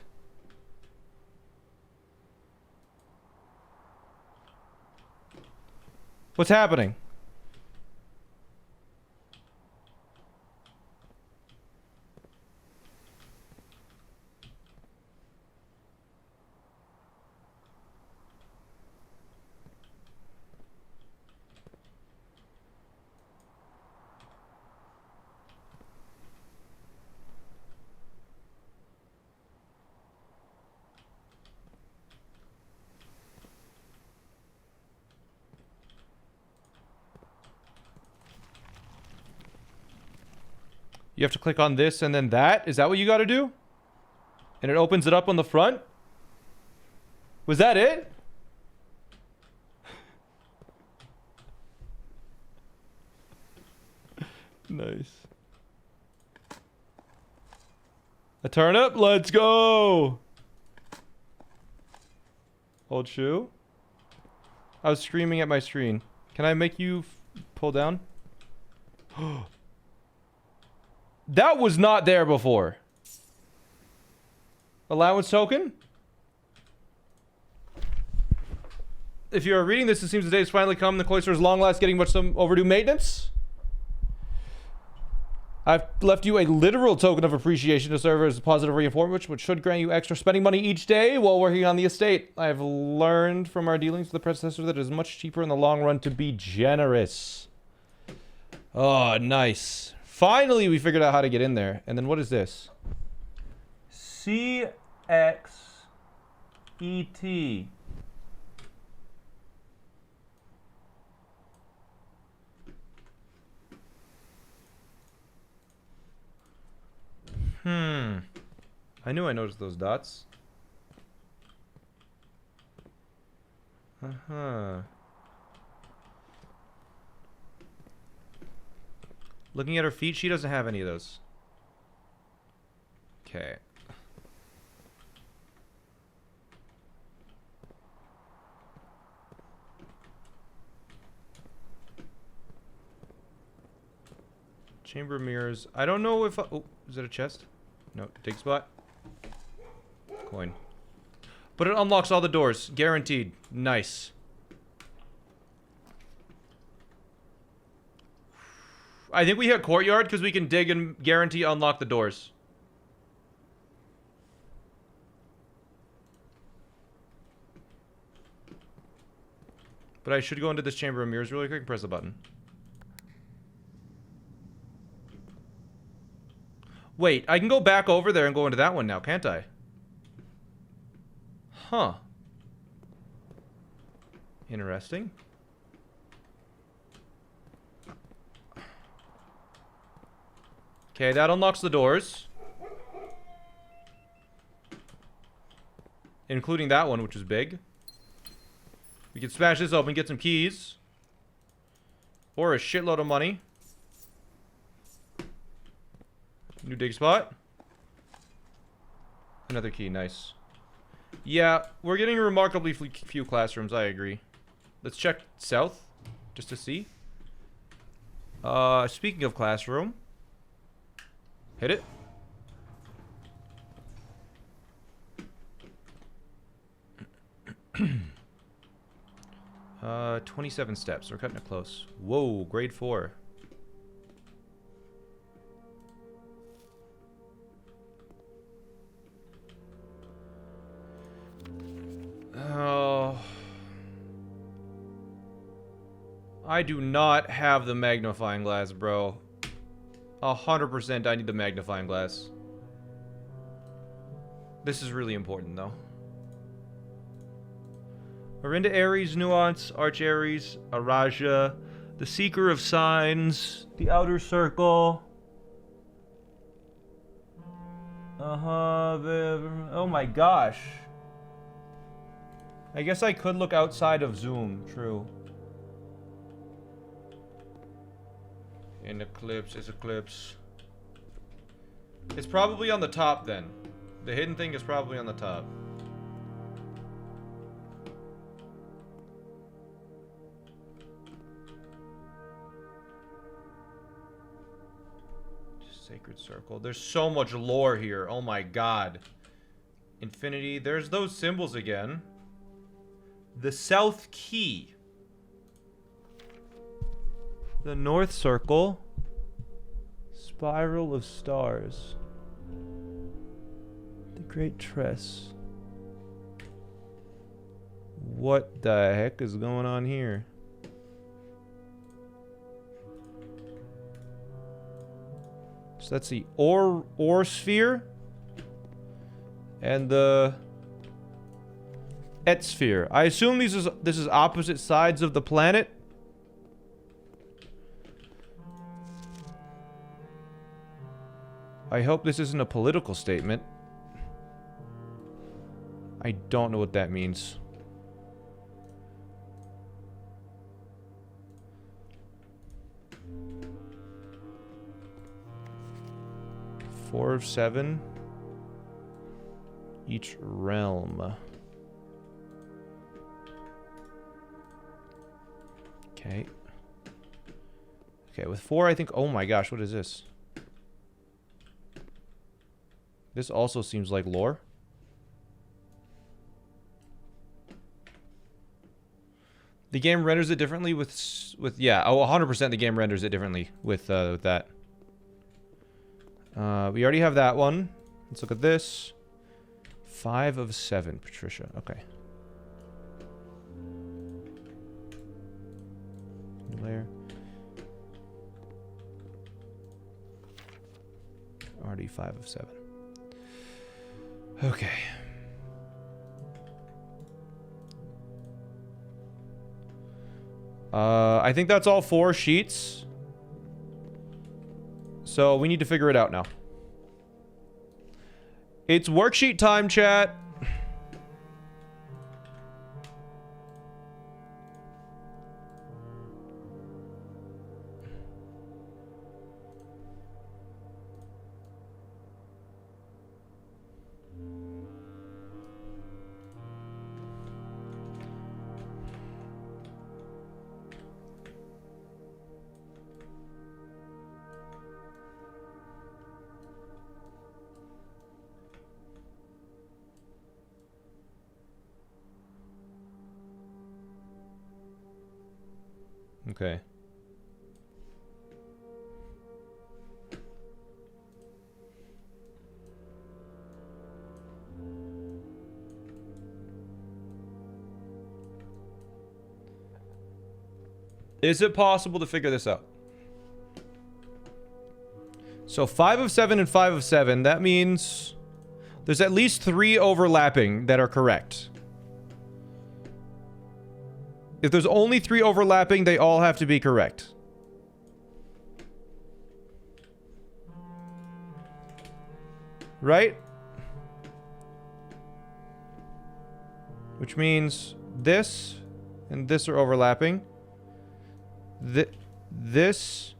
What's happening? You have to click on this and then that? Is that what you gotta do? And it opens it up on the front? Was that it? Nice. A turnip? Let's go! Hold shoe. I was screaming at my screen. Can I make you pull down? That was not there before. Allowance token? If you are reading this, it seems the day has finally come. The cloister is long last getting much some overdue maintenance. I've left you a literal token of appreciation to serve as a positive reinforcement, which should grant you extra spending money each day while working on the estate. I have learned from our dealings with the predecessor that it is much cheaper in the long run to be generous. Oh, nice. Finally, we figured out how to get in there. And then what is this? CXET. I knew I noticed those dots. Looking at her feet, she doesn't have any of those. Okay. Chamber of mirrors. I don't know if... oh, is it a chest? No, dig spot. Coin. But it unlocks all the doors. Guaranteed. Nice. I think we hit courtyard because we can dig and guarantee unlock the doors. But I should go into this chamber of mirrors really quick and press the button. Wait, I can go back over there and go into that one now, can't I? Huh. Interesting. Okay, that unlocks the doors. Including that one, which is big. We can smash this open, get some keys. Or a shitload of money. New dig spot. Another key, nice. Yeah, we're getting remarkably few classrooms, I agree. Let's check south, just to see. Speaking of classroom. Hit it. 27 steps. We're cutting it close. Whoa, grade 4. Oh. I do not have the magnifying glass, bro. 100% I need the magnifying glass. This is really important, though. We're into Ares, Nuance, Arch Ares, Araja, the Seeker of Signs, the Outer Circle. Oh my gosh. I guess I could look outside of Zoom, true. In Eclipse is Eclipse. It's probably on the top then. The hidden thing is probably on the top. Sacred Circle. There's so much lore here. Oh my god. Infinity. There's those symbols again. The South Key. The North Circle. Spiral of Stars. The Great Tress. What the heck is going on here? So that's the ore sphere and the Et sphere. I assume this is opposite sides of the planet. I hope this isn't a political statement. I don't know what that means. Four of 7. Each realm. Okay. Okay, with 4, I think... Oh my gosh, what is this? This also seems like lore. The game renders it differently with yeah, oh, 100% the game renders it differently with that. We already have that one. Let's look at this. 5 of 7, Patricia. Okay. New layer. Already 5 of 7. Okay. I think that's all 4 sheets. So we need to figure it out now. It's worksheet time, chat. Okay. Is it possible to figure this out? So 5 of 7 and 5 of 7, that means there's at least 3 overlapping that are correct. If there's only 3 overlapping, they all have to be correct. Right? Which means this and this are overlapping. This.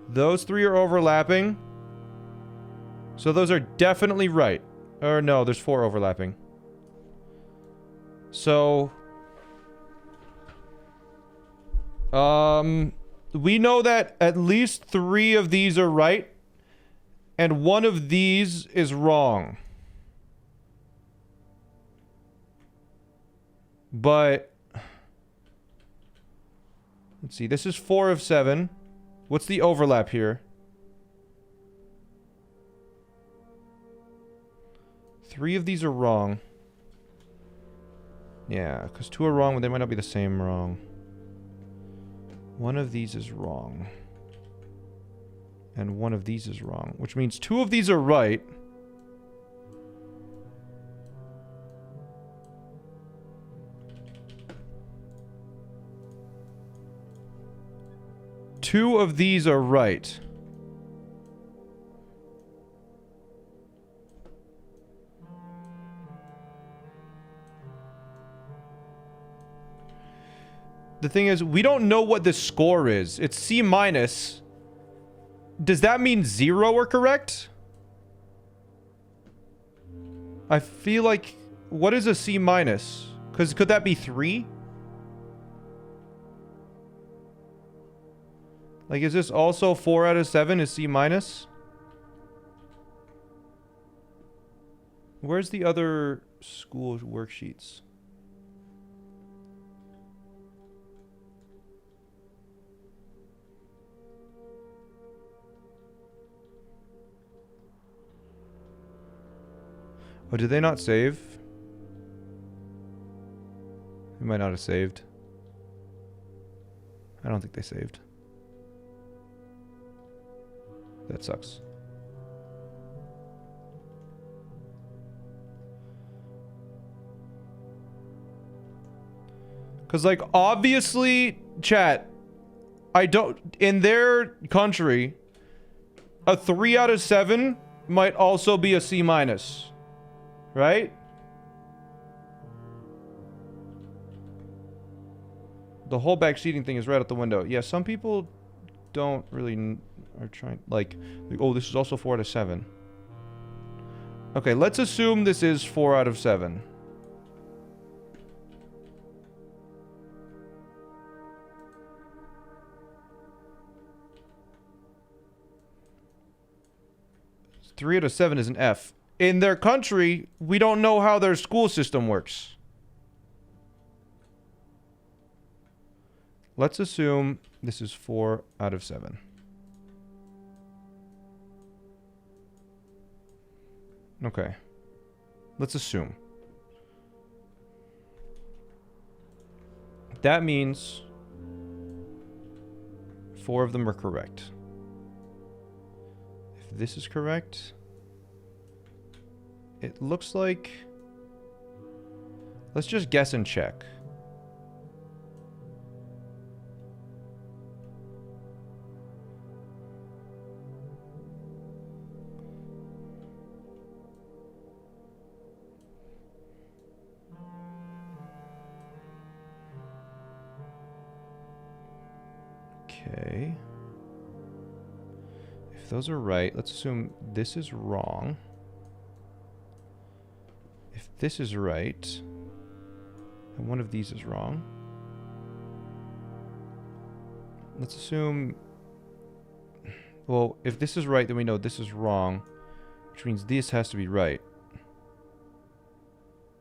Those 3 are overlapping. So those are definitely right. Or no, there's 4 overlapping. So we know that at least 3 of these are right and 1 of these is wrong. But let's see, this is 4 of 7. What's the overlap here? 3 of these are wrong. Yeah, because 2 are wrong, but they might not be the same wrong. 1 of these is wrong. And 1 of these is wrong. Which means 2 of these are right. Two of these are right. The thing is, we don't know what the score is. It's C minus. Does that mean 0 are correct? I feel like... What is a C minus? Because could that be 3? Like, is this also 4 out of 7 is C minus? Where's the other school worksheets? Oh, did they not save? They might not have saved. I don't think they saved. That sucks. Because, like, obviously, chat, I don't... In their country, a 3 out of 7 might also be a C minus. Right? The whole backseating thing is right out the window. Yeah, some people don't really... Are trying... Like, oh, this is also 4 out of 7. Okay, let's assume this is 4 out of 7. Three out of 7 is an F. In their country, we don't know how their school system works. Let's assume this is 4 out of 7. Okay. Let's assume. That means 4 of them are correct. If this is correct, it looks like... Let's just guess and check. Okay. If those are right, let's assume this is wrong. If this is right, and one of these is wrong, let's assume... Well, if this is right, then we know this is wrong, which means this has to be right,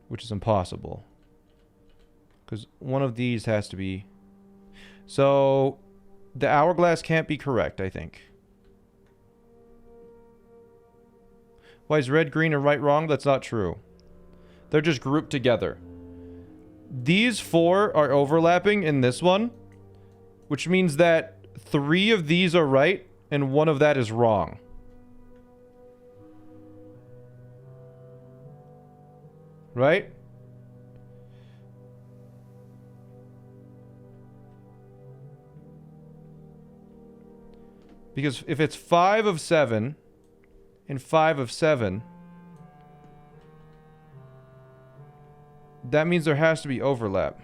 which is impossible. Because one of these has to be... So, the hourglass can't be correct, I think. Why is red, green, and right wrong? That's not true. They're just grouped together. These 4 are overlapping in this one, which means that 3 of these are right, and 1 of that is wrong. Right? Because if it's 5 of 7 and 5 of 7, that means there has to be overlap.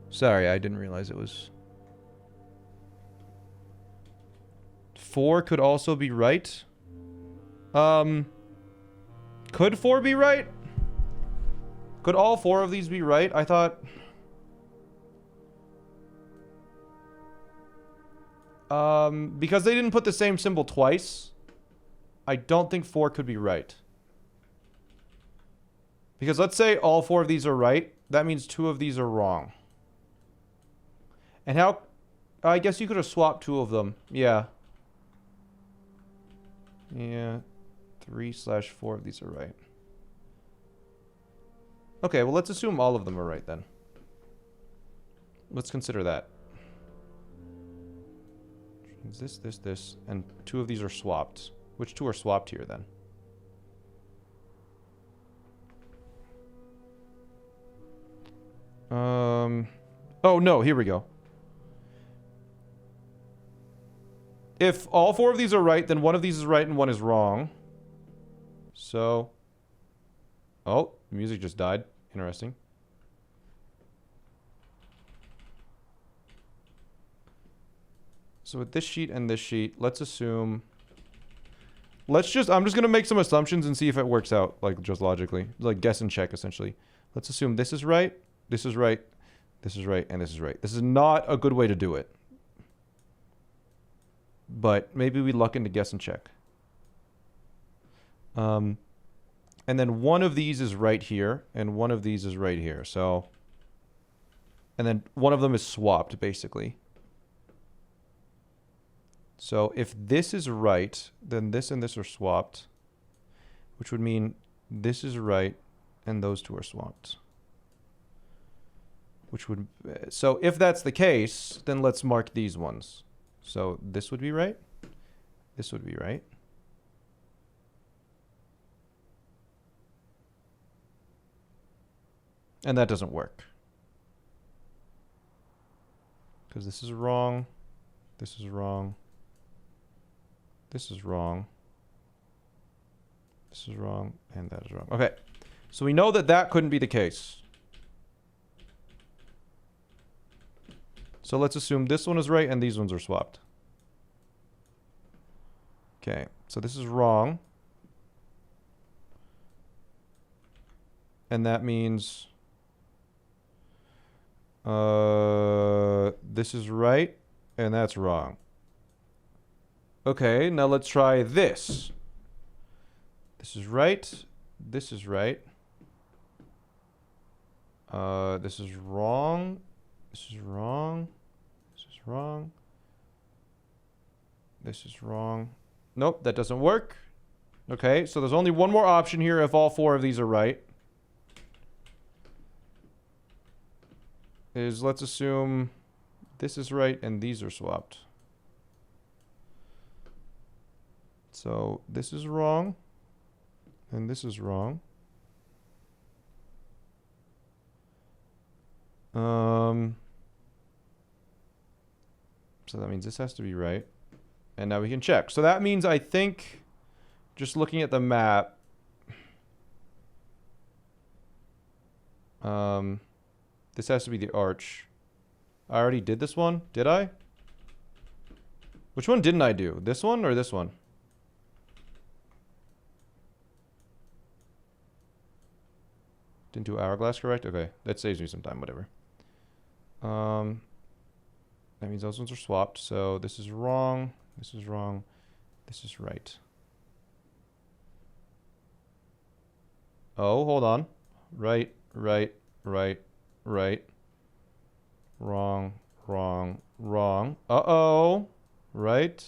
Sorry, I didn't realize it was... 4 could also be right. Could 4 be right? Could all 4 of these be right? I thought... because they didn't put the same symbol twice, I don't think 4 could be right. Because let's say all 4 of these are right, that means 2 of these are wrong. And how... I guess you could have swapped 2 of them. Yeah. Yeah. 3/4 of these are right. Okay, well let's assume all of them are right then. Let's consider that. This, and 2 of these are swapped. Which 2 are swapped here then? Oh no, here we go. If all 4 of these are right, then 1 of these is right and 1 is wrong. So... Oh, the music just died. Interesting. So with this sheet and this sheet, let's assume... I'm just gonna make some assumptions and see if it works out, like, just logically. Like, guess and check, essentially. Let's assume this is right, this is right, this is right, and this is right. This is not a good way to do it. But maybe we luck into guess and check. And then one of these is right here, and one of these is right here, so... And then one of them is swapped, basically. So if this is right, then this and this are swapped, which would mean this is right, and those 2 are swapped. Which would... So if that's the case, then let's mark these ones. So this would be right. This would be right. And that doesn't work. Because this is wrong. This is wrong. This is wrong. This is wrong. And that is wrong. Okay. So we know that that couldn't be the case. So let's assume this one is right and these ones are swapped. Okay. So this is wrong. And that means... this is right, and that's wrong. Okay, now let's try this. This is right. This is right. This is wrong. This is wrong. This is wrong. This is wrong. Nope, that doesn't work. Okay, so there's only one more option here if all 4 of these are right. Let's assume this is right and these are swapped. So this is wrong and this is wrong. So that means this has to be right. And now we can check. So that means I think, just looking at the map, this has to be the arch. I already did this one. Did I? Which one didn't I do? This one or this one? Didn't do hourglass correct? Okay. That saves me some time. Whatever. That means those ones are swapped. So this is wrong. This is wrong. This is right. Oh, hold on. Right, right, right, right. Wrong, wrong, wrong. Uh-oh. Right.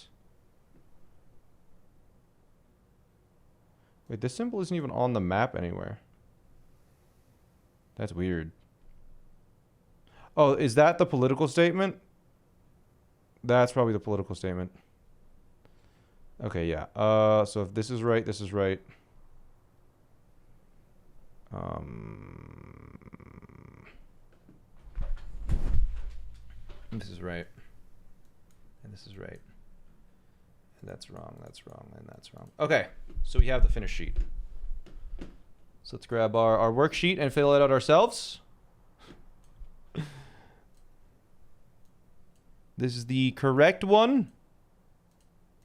Wait, this symbol isn't even on the map anywhere. That's weird. Oh, is that the political statement? That's probably the political statement. Okay, yeah. So if this is right, this is right. This is right. And this is right. And that's wrong, and that's wrong. Okay, so we have the finished sheet. So let's grab our worksheet and fill it out ourselves. This is the correct one.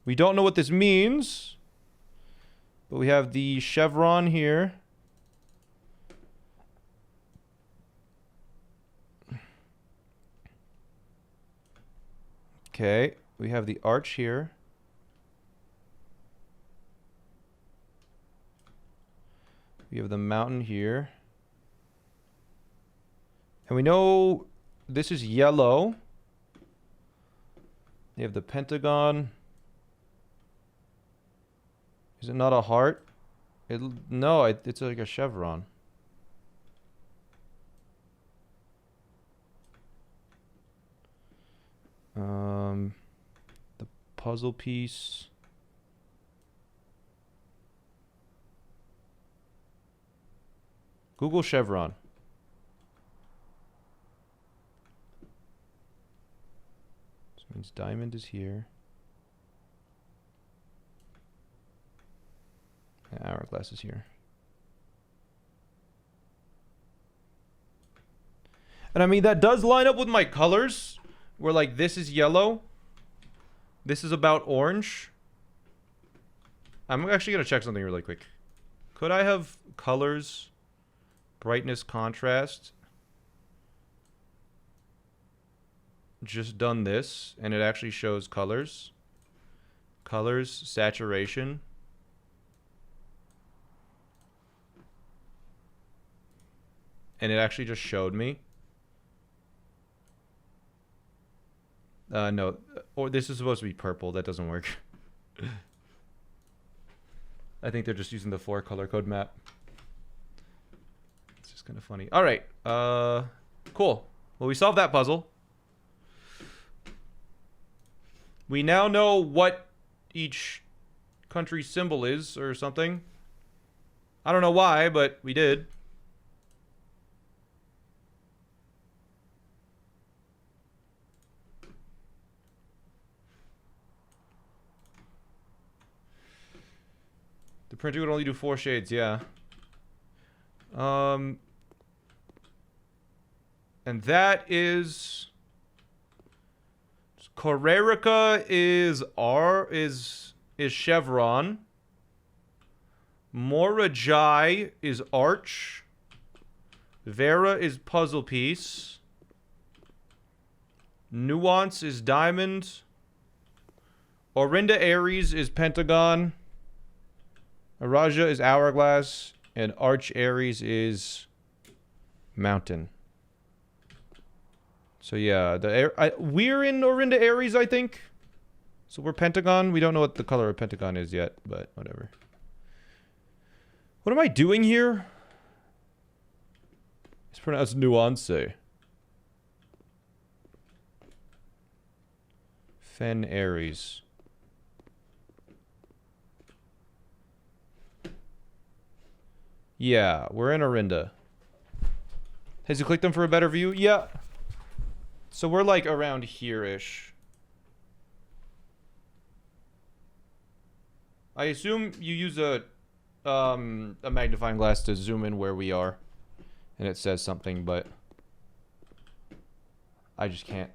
We don't know what this means, but we have the chevron here. Okay, we have the arch here. We have the mountain here. And we know this is yellow. You have the pentagon. Is it not a heart? No, it's like a chevron. The puzzle piece. Google chevron. This means diamond is here. And hourglass is here. And I mean, that does line up with my colors. Where like this is yellow. This is about orange. I'm actually going to check something really quick. Could I have colors, brightness, contrast, just done this and it actually shows colors? Colors, saturation. And it actually just showed me. No. Or this is supposed to be purple. That doesn't work. I think they're just using the 4-color code map. It's just kind of funny. All right. Cool. Well, we solved that puzzle. We now know what each country's symbol is or something. I don't know why, but we did. The printer would only do 4 shades, yeah. And that is Corerica is chevron. Morajai is arch. Vera is puzzle piece. Nuance is diamond. Orinda Aries is pentagon. Araja is hourglass, and Arch Aries is mountain. So yeah, we're in Orinda Aries, I think. So we're pentagon. We don't know what the color of pentagon is yet, but whatever. What am I doing here? It's pronounced nuance. Fen Aries. Yeah, we're in Orinda. Has you clicked them for a better view? Yeah. So we're like around here-ish. I assume you use a magnifying glass to zoom in where we are. And it says something, but I just can't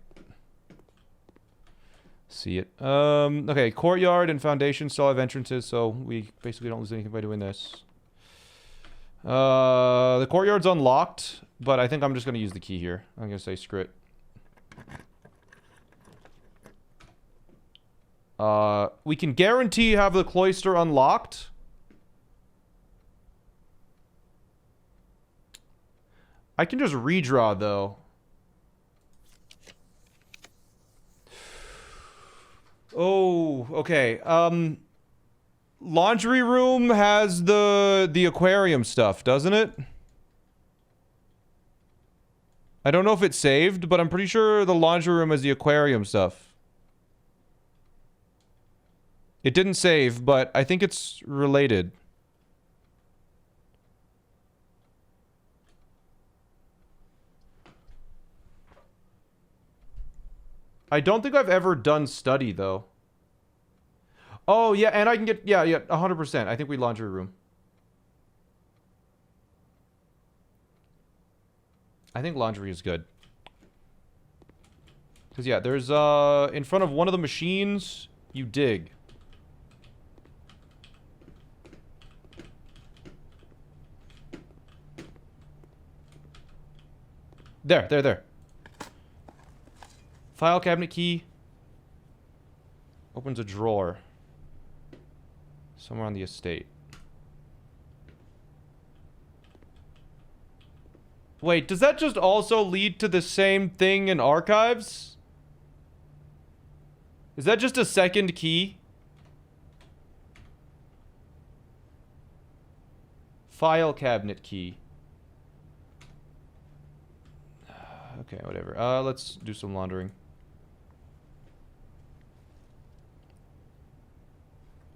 see it. Okay, courtyard and foundation still have entrances, so we basically don't lose anything by doing this. The courtyard's unlocked, but I think I'm just going to use the key here. I'm going to say screw it. We can guarantee have the cloister unlocked. I can just redraw, though. Oh, okay. Laundry room has the aquarium stuff, doesn't it? I don't know if it's saved, but I'm pretty sure the laundry room has the aquarium stuff. It didn't save, but I think it's related. I don't think I've ever done study, though. Oh, yeah, and I can get... Yeah, 100%. I think we laundry room. I think laundry is good. Because, yeah, there's, in front of one of the machines, you dig. There. File cabinet key. Opens a drawer. Somewhere on the estate. Wait, does that just also lead to the same thing in archives? Is that just a second key? File cabinet key. Okay, whatever. Let's do some laundering.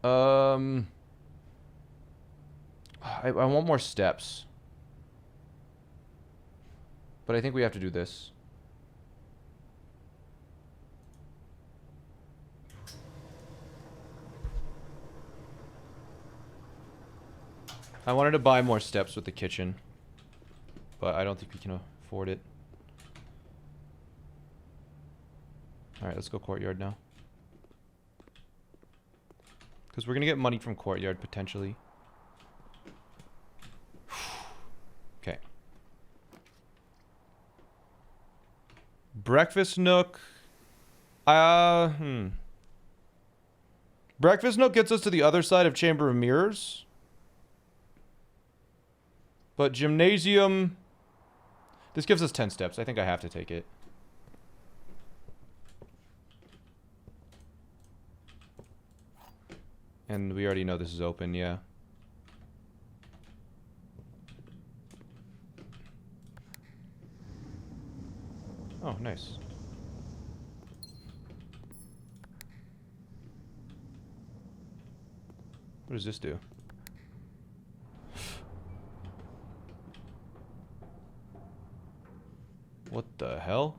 I want more steps. But I think we have to do this. I wanted to buy more steps with the kitchen. But I don't think we can afford it. Alright, let's go courtyard now. Because we're going to get money from courtyard, potentially. Okay. Breakfast nook. Breakfast nook gets us to the other side of Chamber of Mirrors. But gymnasium... This gives us 10 steps. I think I have to take it. And we already know this is open, yeah. Oh, nice. What does this do? What the hell?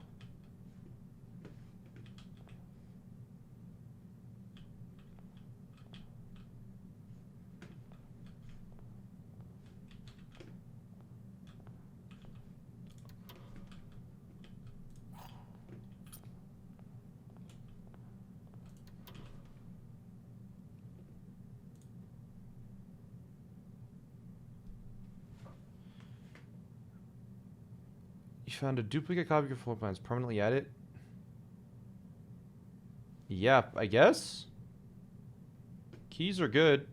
You found a duplicate copy of your floor plans. Permanently add it? Yeah, I guess? Keys are good.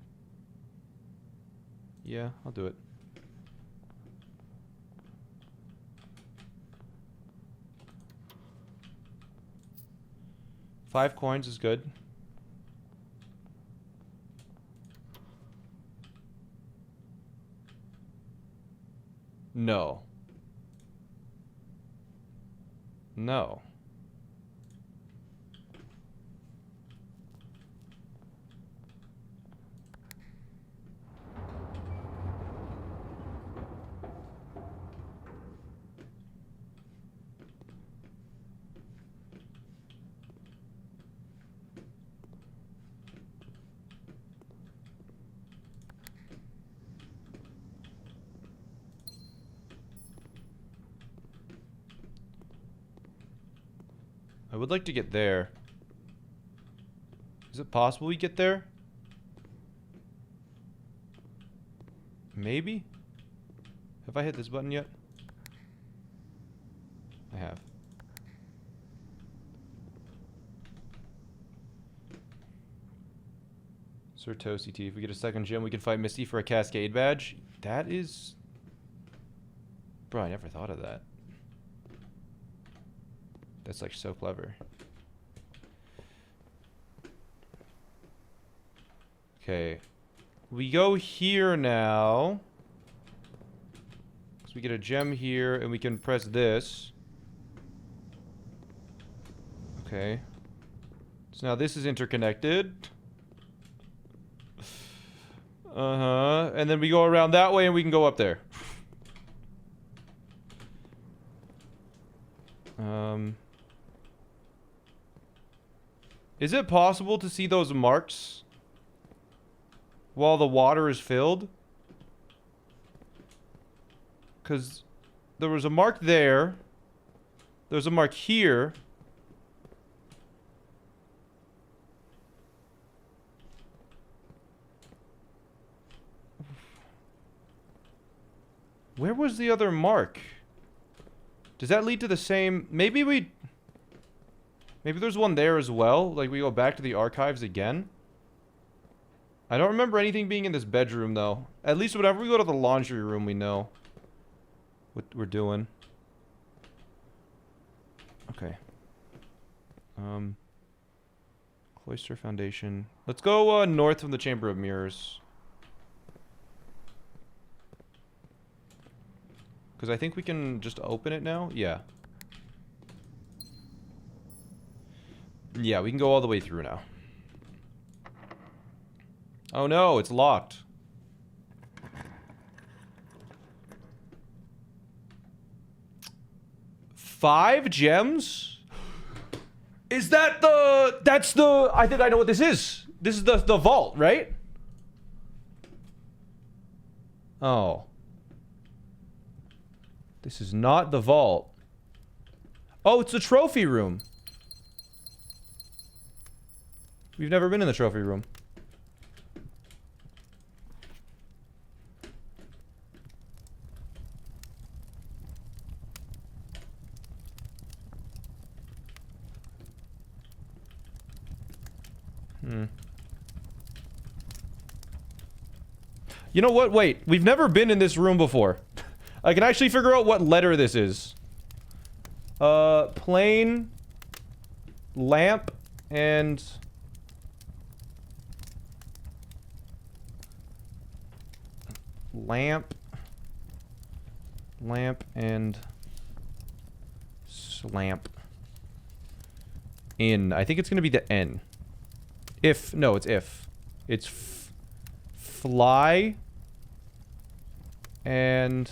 Yeah, I'll do it. $5 coins is good. No. No. I would like to get there. Is it possible we get there? Maybe? Have I hit this button yet? I have. Sir Toasty T. If we get a second gym, we can fight Misty for a Cascade badge. That is... Bro, I never thought of that. That's like so clever. Okay. We go here now. So we get a gem here and we can press this. Okay. So now this is interconnected. Uh-huh. And then we go around that way and we can go up there. Is it possible to see those marks while the water is filled? Because there was a mark there. There's a mark here. Where was the other mark? Does that lead to the same... Maybe there's one there as well. Like, we go back to the archives again. I don't remember anything being in this bedroom, though. At least whenever we go to the laundry room, we know what we're doing. Okay. Cloister Foundation. Let's go north from the Chamber of Mirrors. Because I think we can just open it now. Yeah. Yeah, we can go all the way through now. Oh no, it's locked. Five gems? Is that the... That's the... I think I know what this is. This is the vault, right? Oh. This is not the vault. Oh, it's the trophy room. We've never been in the trophy room. You know what? Wait. We've never been in this room before. I can actually figure out what letter this is. Plane, lamp, and... Lamp, and... Slamp. In. I think it's gonna be the N. If. No, it's if. It's fly, and...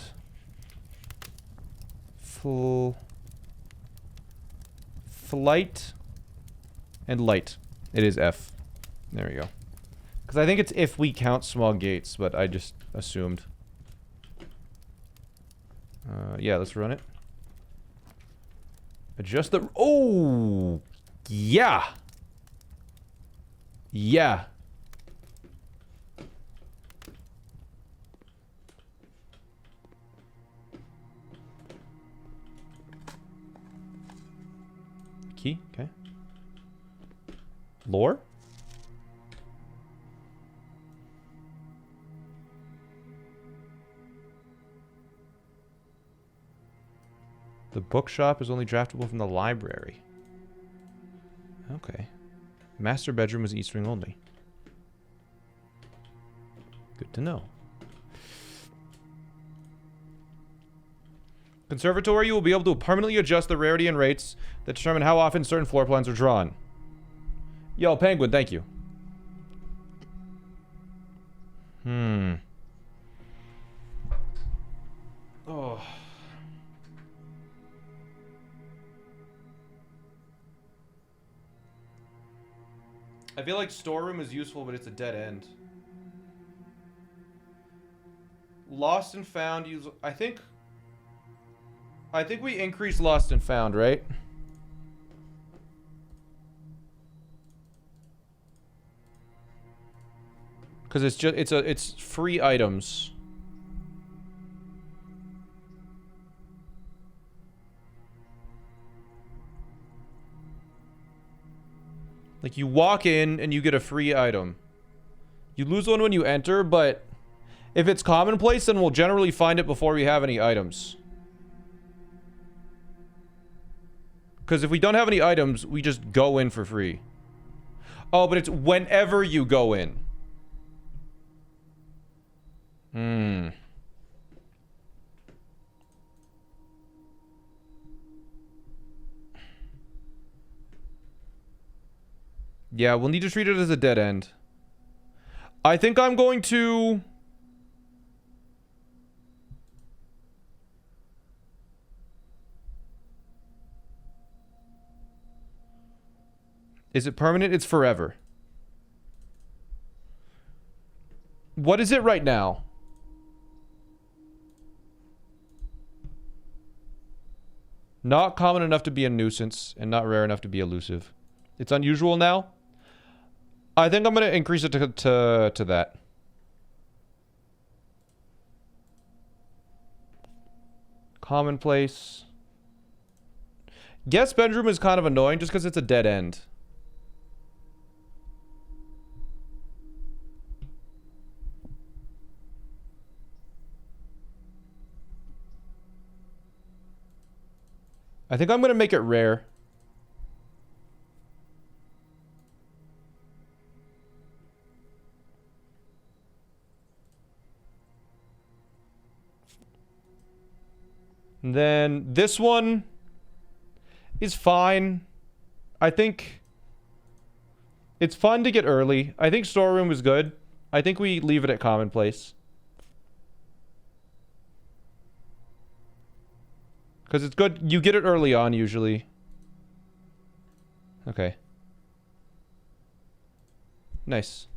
Flight and light. It is F. There we go. Because I think it's if we count small gates, but I just assumed. Yeah, let's run it. Adjust the... Oh! Yeah! Yeah. Key, okay. Lore? The bookshop is only draftable from the library. Okay. Master bedroom is east wing only. Good to know. Conservatory, you will be able to permanently adjust the rarity and rates that determine how often certain floor plans are drawn. Yo, Penguin, thank you. Oh. I feel like storeroom is useful, but it's a dead end. Lost and found, use... I think we increased lost and found, right? Because it's just it's free items. Like you walk in and you get a free item. You lose one when you enter, but if it's commonplace, then we'll generally find it before we have any items. Because if we don't have any items, we just go in for free. Oh, but it's whenever you go in. Hmm. Yeah, we'll need to treat it as a dead end. I think I'm going to... Is it permanent? It's forever. What is it right now? Not common enough to be a nuisance, and not rare enough to be elusive. It's unusual now. I think I'm going to increase it to that. Commonplace. Guest bedroom is kind of annoying just because it's a dead end. I think I'm going to make it rare. And then this one is fine. I think it's fun to get early. I think storeroom was good. I think we leave it at commonplace. Because it's good. You get it early on, usually. Okay. Nice.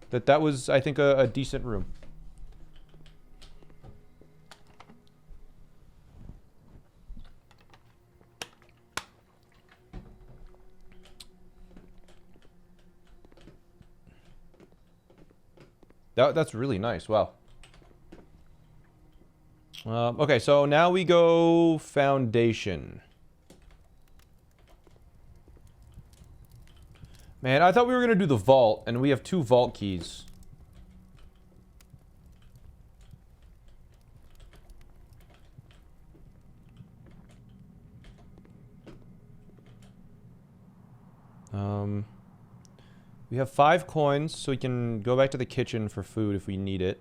That was, I think, a decent room. That's really nice. Wow. Okay, so now we go foundation. Man, I thought we were going to do the vault, and we have 2 vault keys. We have 5 coins, so we can go back to the kitchen for food if we need it.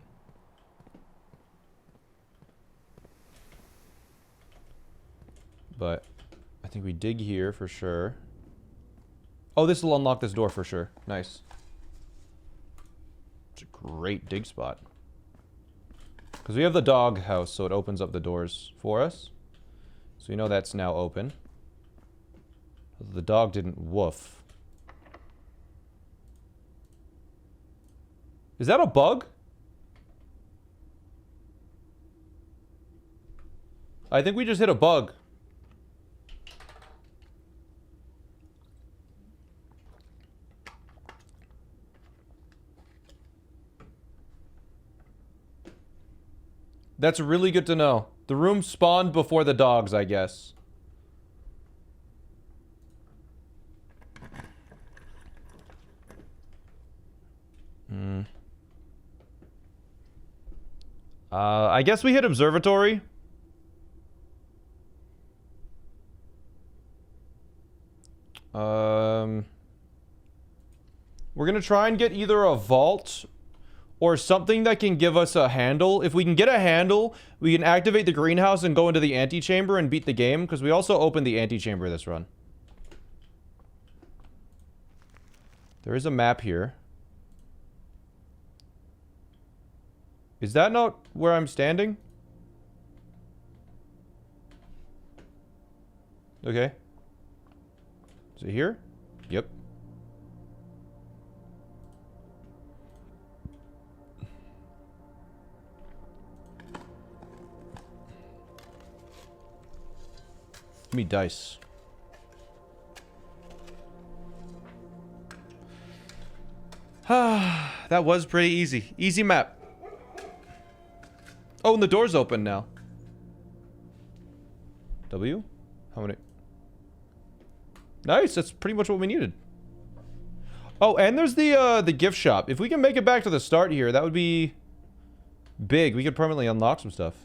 But I think we dig here for sure. Oh, this will unlock this door for sure. Nice. It's a great dig spot. Because we have the dog house, so it opens up the doors for us. So we know that's now open. The dog didn't woof. Is that a bug? I think we just hit a bug. That's really good to know. The room spawned before the dogs, I guess. I guess we hit observatory. We're gonna try and get either a vault or something that can give us a handle. If we can get a handle, we can activate the greenhouse and go into the antechamber and beat the game, because we also opened the antechamber this run. There is a map here. Is that not where I'm standing? Okay. Is it here? Yep. Give me dice. That was pretty easy. Easy map. Oh, and the door's open now. W? How many? Nice, that's pretty much what we needed. Oh, and there's the gift shop. If we can make it back to the start here, that would be big. We could permanently unlock some stuff.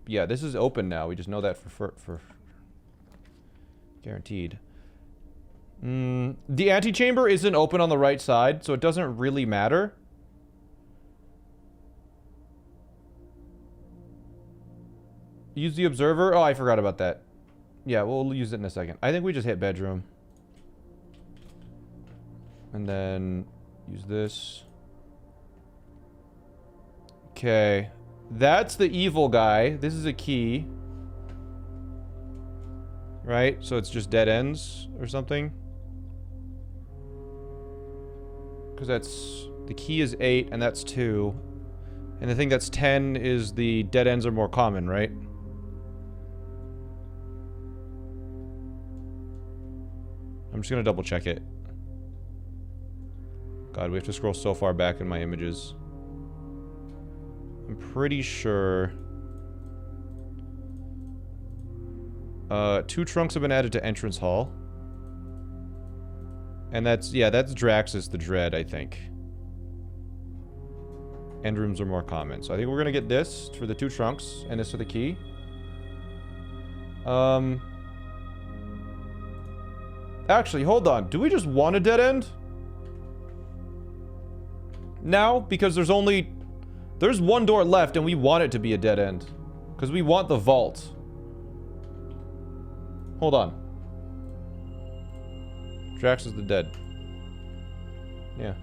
Yeah, this is open now. We just know that for guaranteed. The antechamber isn't open on the right side, so it doesn't really matter. Use the observer. Oh, I forgot about that. Yeah, we'll use it in a second. I think we just hit bedroom. And then use this. Okay. That's the evil guy. This is a key. Right? So it's just dead ends or something. Because that's... The key is 8 and that's 2. And the thing that's 10 is the dead ends are more common, right? I'm just gonna double check it. God, we have to scroll so far back in my images. I'm pretty sure... 2 trunks have been added to entrance hall. And that's... Yeah, that's Draxus the Dread, I think. End rooms are more common. So I think we're gonna get this for the 2 trunks, and this for the key. Actually, hold on. Do we just want a dead end? Now? Because there's only... There's 1 door left, and we want it to be a dead end. Because we want the vault. Hold on. Drax is the dead. Yeah.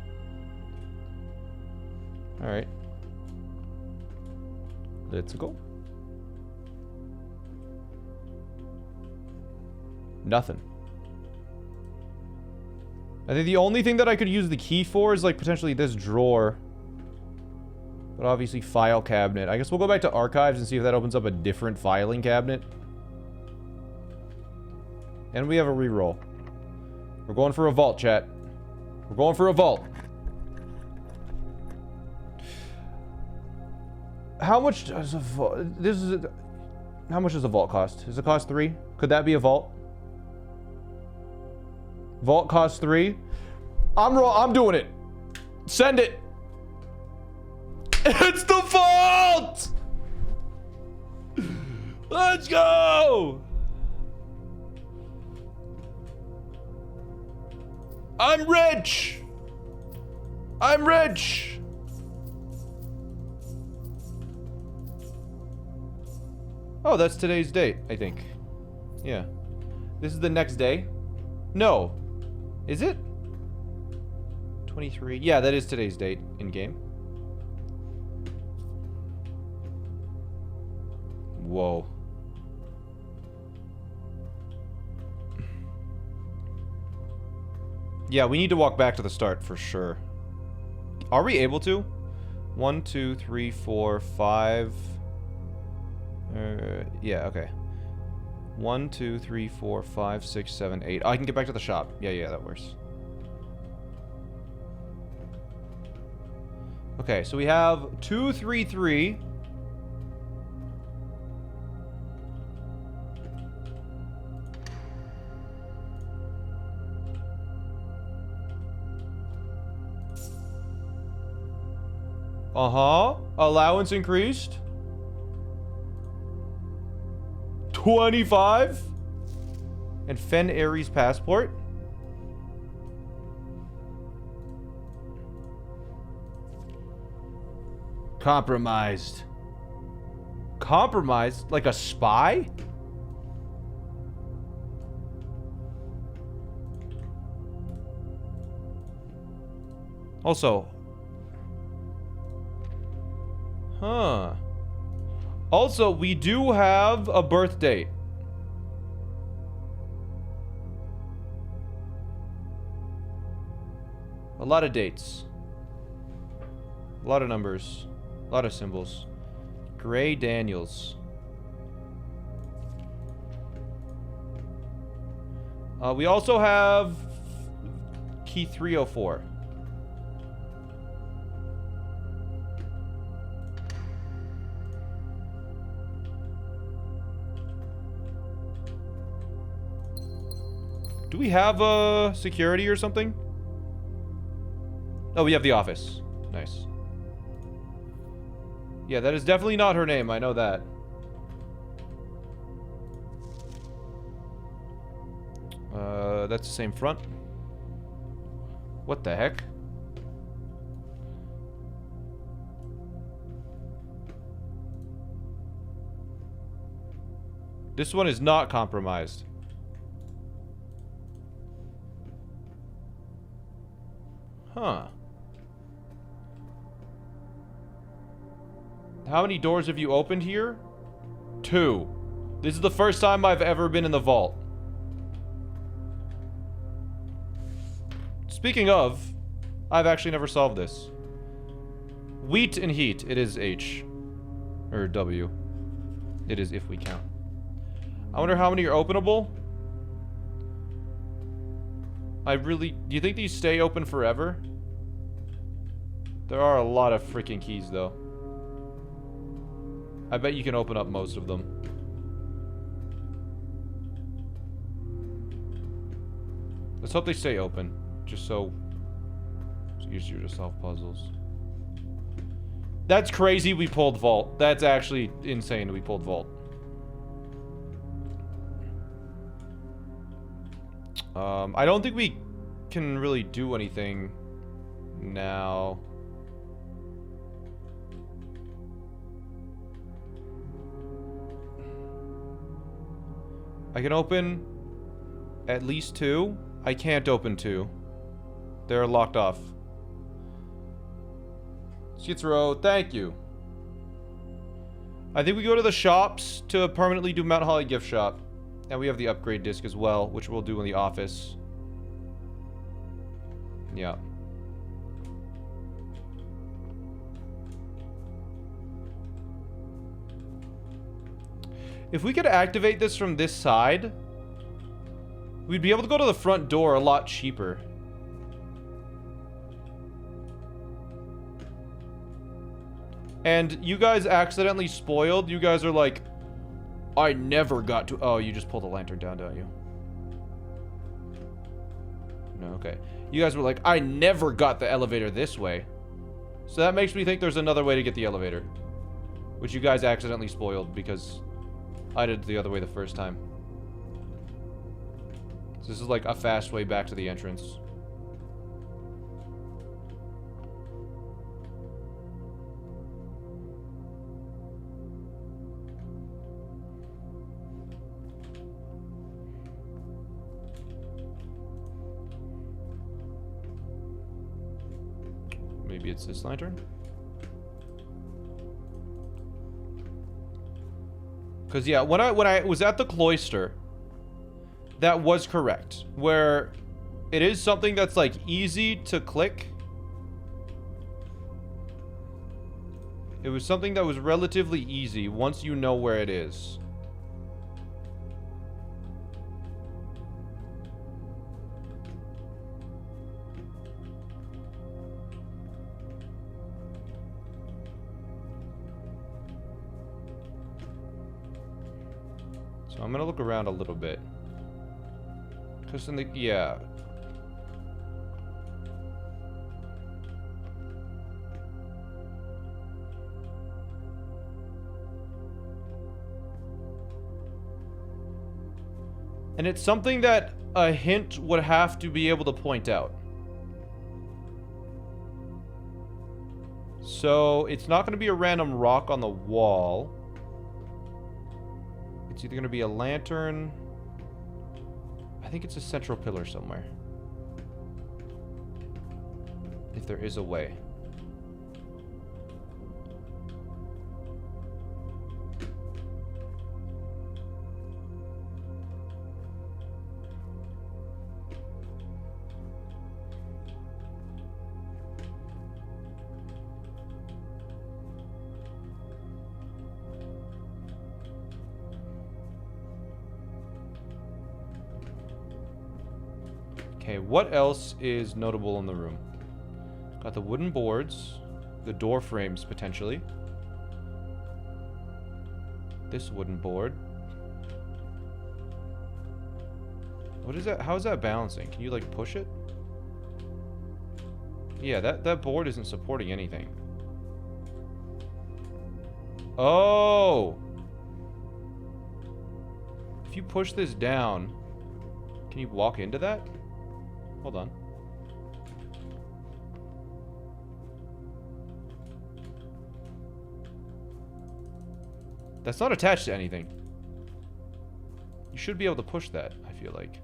Alright. Let's go. Nothing. I think the only thing that I could use the key for is, like, potentially this drawer. But obviously file cabinet. I guess we'll go back to archives and see if that opens up a different filing cabinet. And we have a reroll. We're going for a vault, chat. We're going for a vault. How much does a vault... How much does a vault cost? Does it cost 3? Could that be a vault? Vault costs 3. I'm doing it. Send it. It's the vault! Let's go! I'm rich! I'm rich! Oh, that's today's date, I think. Yeah. This is the next day? No. Is it? 23. Yeah, that is today's date in game. Whoa. Yeah, we need to walk back to the start for sure. Are we able to? 1, 2, 3, 4, 5. Yeah, okay. 1, 2, 3, 4, 5, 6, 7, 8. Oh, I can get back to the shop. Yeah, that works. Okay, so we have 2, 3, 3. Allowance increased. 25. And Fen Ares passport. Compromised. Compromised? Like a spy? Also. Huh. Also, we do have a birth date. A lot of dates. A lot of numbers. A lot of symbols. Gray Daniels. We also have key 304. Do we have security or something? Oh, we have the office. Nice. Yeah, that is definitely not her name. I know that. That's the same front. What the heck? This one is not compromised. Huh. How many doors have you opened here? 2. This is the first time I've ever been in the vault. Speaking of, I've actually never solved this. Wheat and heat. It is H. Or W. It is if we count. I wonder how many are openable? Do you think these stay open forever? There are a lot of freaking keys, though. I bet you can open up most of them. Let's hope they stay open. Just so it's easier to solve puzzles. That's crazy we pulled vault. That's actually insane we pulled vault. I don't think we can really do anything now. I can open at least 2. I can't open 2. They're locked off. Skitsro, thank you. I think we go to the shops to permanently do Mount Holly gift shop. And we have the upgrade disc as well, which we'll do in the office. Yeah. If we could activate this from this side, we'd be able to go to the front door a lot cheaper. And you guys accidentally spoiled. You guys are like, I never got to... Oh, you just pulled the lantern down, don't you? No, okay. You guys were like, I never got the elevator this way. So that makes me think there's another way to get the elevator. Which you guys accidentally spoiled because I did it the other way the first time. So this is like a fast way back to the entrance. Maybe it's this lantern? Because yeah, when I was at the cloister, that was correct. Where it is something that's like easy to click. It was something that was relatively easy once you know where it is. So I'm gonna look around a little bit. Cause in the, yeah. And it's something that a hint would have to be able to point out. So it's not gonna be a random rock on the wall. It's either going to be a lantern. I think it's a central pillar somewhere. If there is a way. Okay, what else is notable in the room? Got the wooden boards, the door frames potentially. This wooden board. What is that? How is that balancing? Can you like push it? Yeah, that board isn't supporting anything. Oh! If you push this down, Can you walk into that? Hold on. That's not attached to anything. You should be able to push that, I feel like.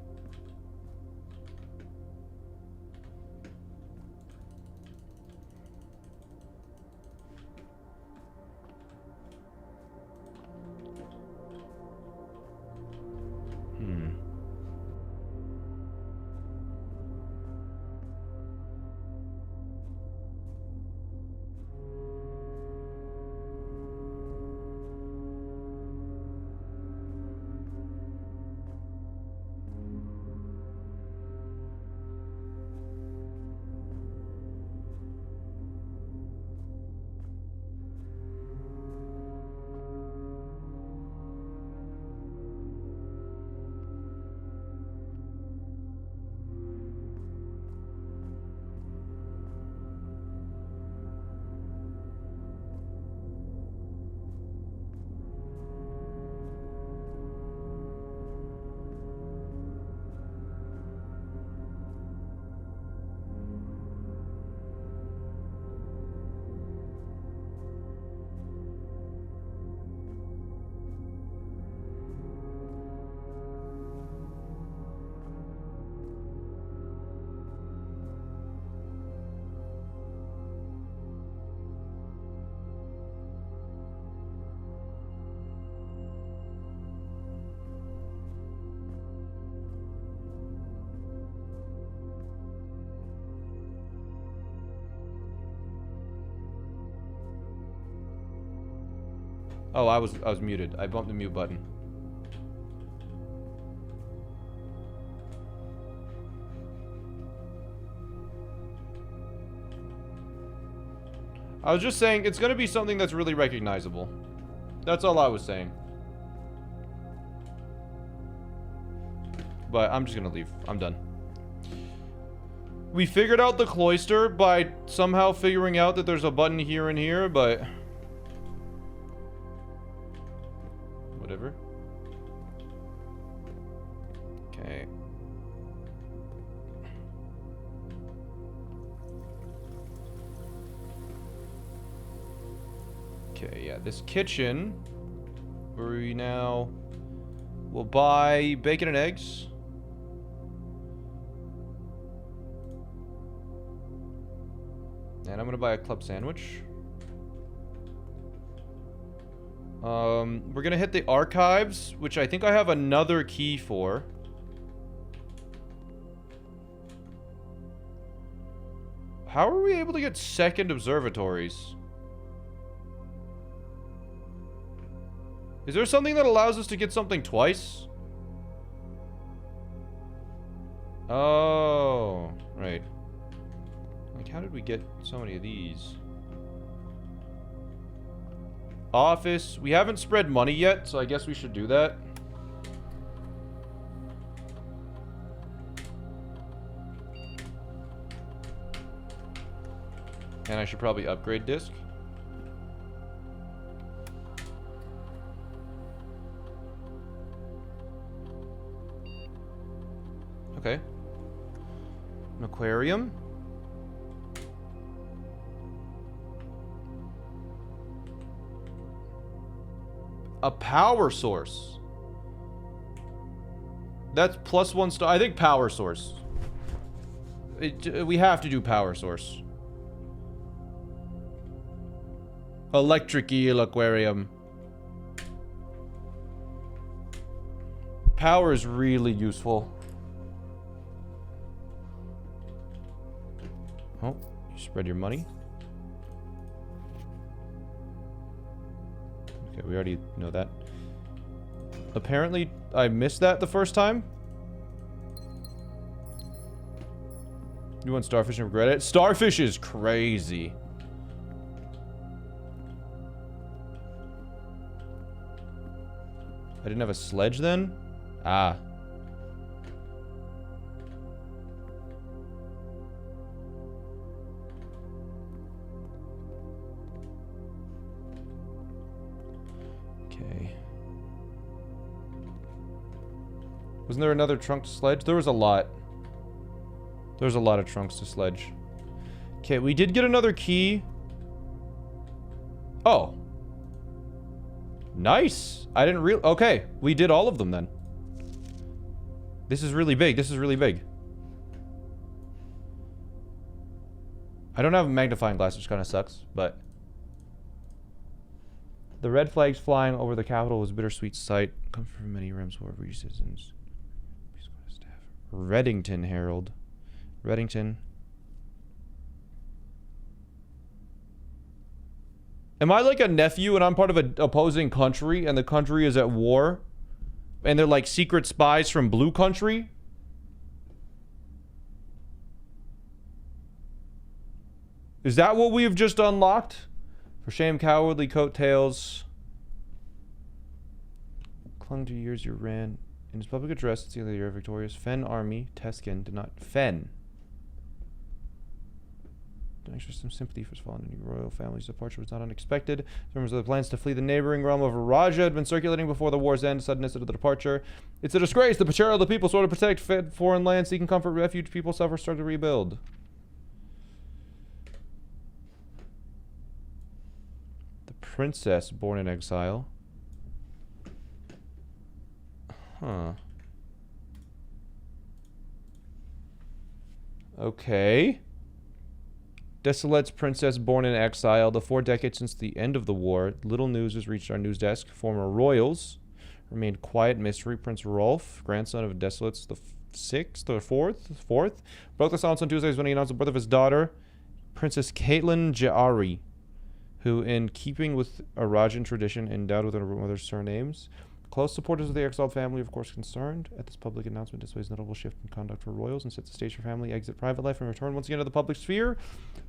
Oh, I was muted. I bumped the mute button. I was just saying it's gonna be something that's really recognizable. That's all I was saying. But I'm just gonna leave. I'm done. We figured out the cloister by somehow figuring out that there's a button here and here, but... whatever. Okay. Okay, yeah, this kitchen, where we now will buy bacon and eggs. And I'm gonna buy a club sandwich. We're gonna hit the archives, which I think I have another key for. How are we able to get second observatories? Is there something that allows us to get something twice? Oh, right. Like, how did we get so many of these? Office. We haven't spread money yet, so I guess we should do that. And I should probably upgrade disc. Okay. An aquarium. A power source. That's +1 star. I think power source. We have to do power source. Electric eel aquarium. Power is really useful. Oh, you spread your money. Okay, we already know that. Apparently, I missed that the first time. You want starfish and regret it? Starfish is crazy. I didn't have a sledge then? Ah. Okay. Wasn't there another trunk to sledge? There was a lot. There's a lot of trunks to sledge. Okay, we did get another key. Oh. Nice. I didn't real. Okay, we did all of them then. This is really big. This is really big. I don't have a magnifying glass, which kind of sucks, but... The red flags flying over the capital was a bittersweet sight. Comfort from many realms, however, you citizens. Reddington Herald. Reddington. Am I like a nephew and I'm part of an opposing country and the country is at war? And they're like secret spies from Blue Country? Is that what we have just unlocked? For shame, cowardly coattails. Clung to years you ran. In his public address, it's the year victorious. Fen army, Teskin did not... Fen. To express some sympathy for his fallen enemy. Royal family's departure was not unexpected. Rumors of the plans to flee the neighboring realm of Raja had been circulating before the war's end. Suddenness of the departure. It's a disgrace. The betrayal of the people sought to protect foreign land, seeking comfort, refuge. People suffer, start to rebuild. The princess born in exile. Huh. Okay. Desolate's princess born in exile. The 4 decades since the end of the war. Little news has reached our news desk. Former royals remained quiet mystery. Prince Rolf, grandson of Desolate's the 6th or 4th, broke the silence on Tuesdays when he announced the birth of his daughter, Princess Caitlin Ja'ari, who, in keeping with Arajan tradition, endowed with her mother's surnames. Close supporters of the exiled family, of course, concerned at this public announcement displays notable shift in conduct for royals and sets the stage for family exit private life and return once again to the public sphere.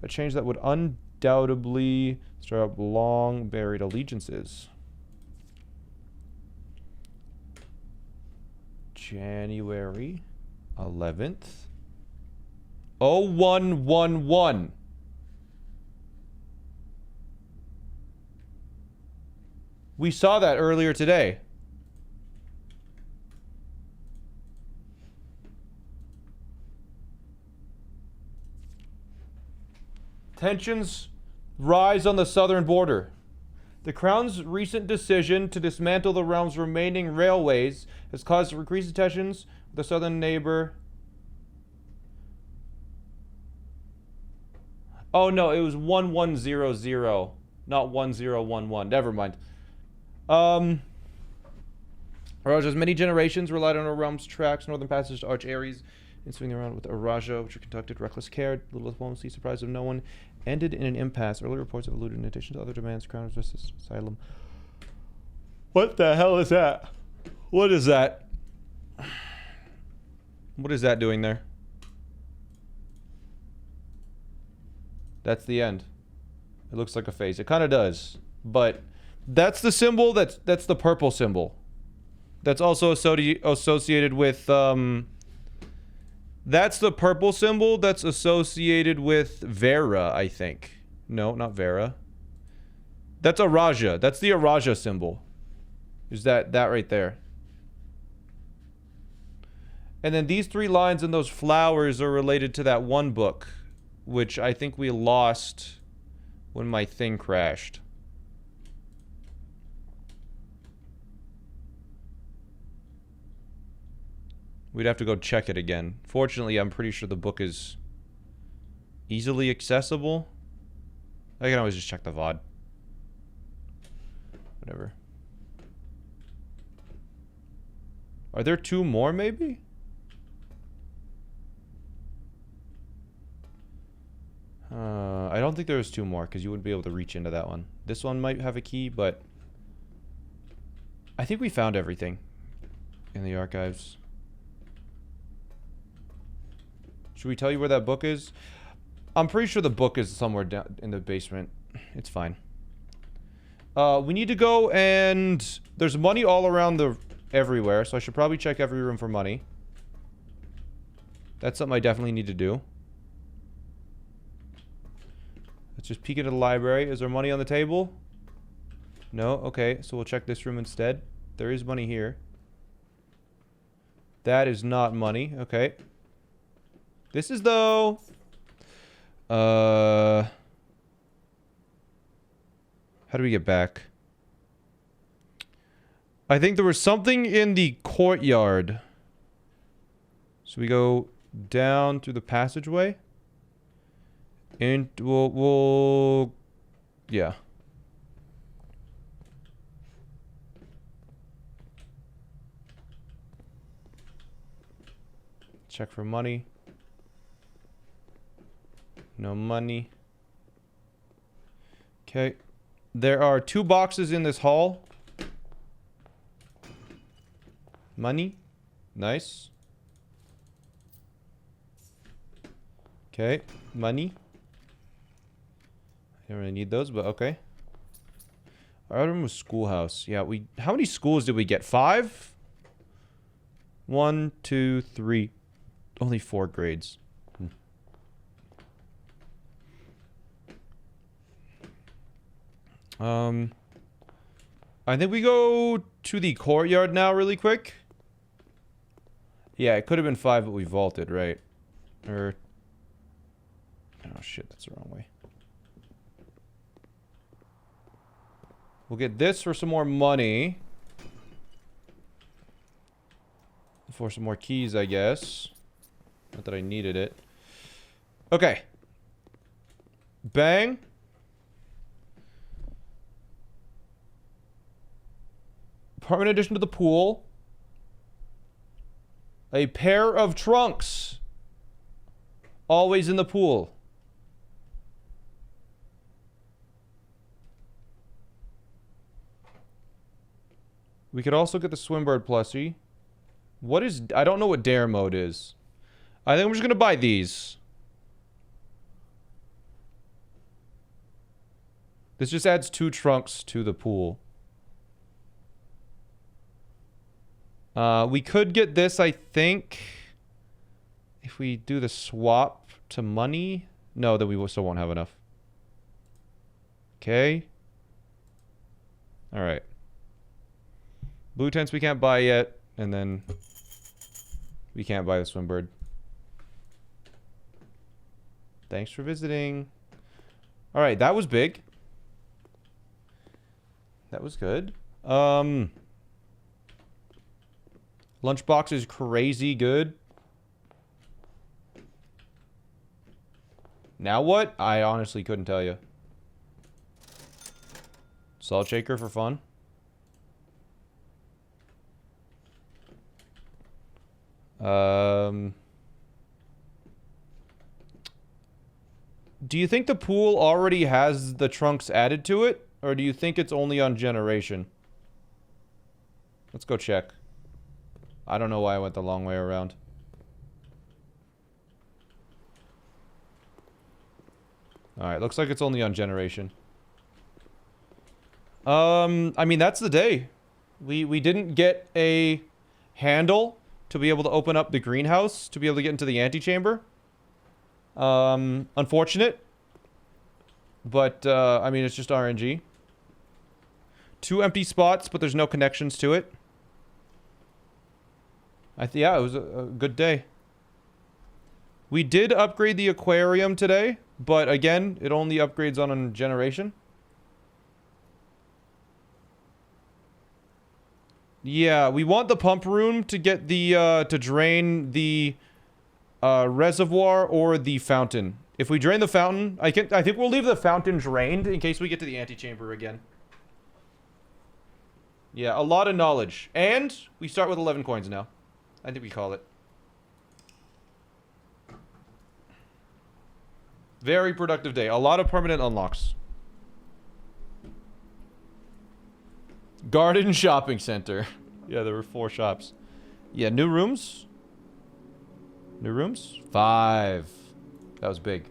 A change that would undoubtedly stir up long buried allegiances. January 11th. 0111. We saw that earlier today. Tensions rise on the southern border. The Crown's recent decision to dismantle the realm's remaining railways has caused increased tensions with the southern neighbor. Oh no, it was 1100, not 1011. Never mind. Araja's many generations relied on her realm's tracks, northern passage to Arch Ares, and swinging around with Araja, which were conducted reckless care, little diplomacy, surprise of no one, ended in an impasse. Early reports have alluded, in addition to other demands, Crown Justice Asylum. What the hell is that? What is that? What is that doing there? That's the end. It looks like a face. It kind of does, but that's the symbol. That's the purple symbol. That's also associated with that's the purple symbol that's associated with Vera, I think. No, not Vera. That's Araja. That's the Araja symbol. Is that right there? And then these 3 lines and those flowers are related to that one book, which I think we lost when my thing crashed. We'd have to go check it again. Fortunately, I'm pretty sure the book is easily accessible. I can always just check the VOD. Whatever. Are there 2 more, maybe? I don't think there was 2 more, because you wouldn't be able to reach into that one. This one might have a key, but I think we found everything in the archives. Should we tell you where that book is? I'm pretty sure the book is somewhere down in the basement. It's fine. We need to go and... There's money all around everywhere, so I should probably check every room for money. That's something I definitely need to do. Let's just peek into the library. Is there money on the table? No? Okay, so we'll check this room instead. There is money here. That is not money. Okay. This is though... How do we get back? I think there was something in the courtyard. So we go down through the passageway. And we'll... Yeah. Check for money. No money. Okay. There are 2 boxes in this hall. Money. Nice. Okay. Money. I don't really need those, but okay. Our other room was schoolhouse. Yeah, we... How many schools did we get? 5? 1, 2, 3. Only 4 grades. I think we go to the courtyard now really quick. Yeah, it could have been 5, but we vaulted, right? Or... Oh shit, that's the wrong way. We'll get this for some more money. For some more keys, I guess. Not that I needed it. Okay. Bang. Apartment addition to the pool. A pair of trunks. Always in the pool. We could also get the Swimbird plushie. What is... I don't know what dare mode is. I think I'm just gonna buy these. This just adds 2 trunks to the pool. We could get this, I think. If we do the swap to money. No, then we still won't have enough. Okay. Alright. Blue tents we can't buy yet. And then... we can't buy the Swimbird. Thanks for visiting. Alright, that was big. That was good. Lunchbox is crazy good. Now what? I honestly couldn't tell you. Salt shaker for fun. Do you think the pool already has the trunks added to it? Or do you think it's only on generation? Let's go check. I don't know why I went the long way around. Alright, looks like it's only on generation. I mean, that's the day. We didn't get a handle to be able to open up the greenhouse, to be able to get into the antechamber. Unfortunate. But, I mean, it's just RNG. 2 empty spots, but there's no connections to it. Yeah, it was a good day. We did upgrade the aquarium today, but again, it only upgrades on a generation. Yeah, we want the pump room to get the, to drain the, reservoir or the fountain. If we drain the fountain, I think we'll leave the fountain drained in case we get to the antechamber again. Yeah, a lot of knowledge. And we start with 11 coins now. I think we call it. Very productive day. A lot of permanent unlocks. Garden shopping center. Yeah, there were 4 shops. Yeah, new rooms. New rooms? 5. That was big.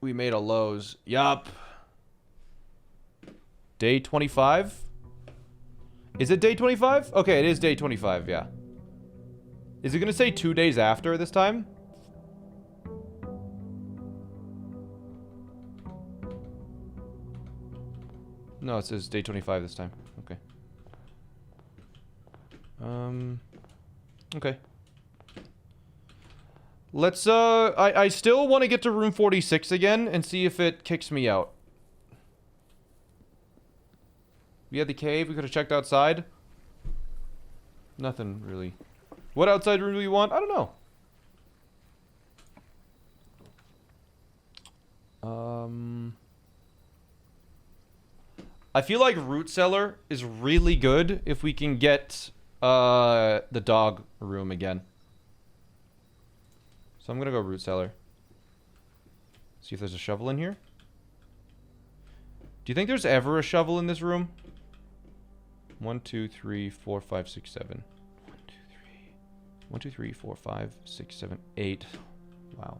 We made a Lowe's. Yup. Day 25? Is it day 25? Okay, it is day 25, yeah. Is it gonna say 2 days after this time? No, it says day 25 this time. Okay. Okay. Let's, I still want to get to room 46 again and see if it kicks me out. We had the cave, we could have checked outside. Nothing, really. What outside room do we want? I don't know. I feel like root cellar is really good if we can get the dog room again. So I'm gonna go root cellar. See if there's a shovel in here. Do you think there's ever a shovel in this room? 1, 2, 3, 4, 5, 6, 7. 1, 2, 3, 4, 5, 6, 7, 8. Wow.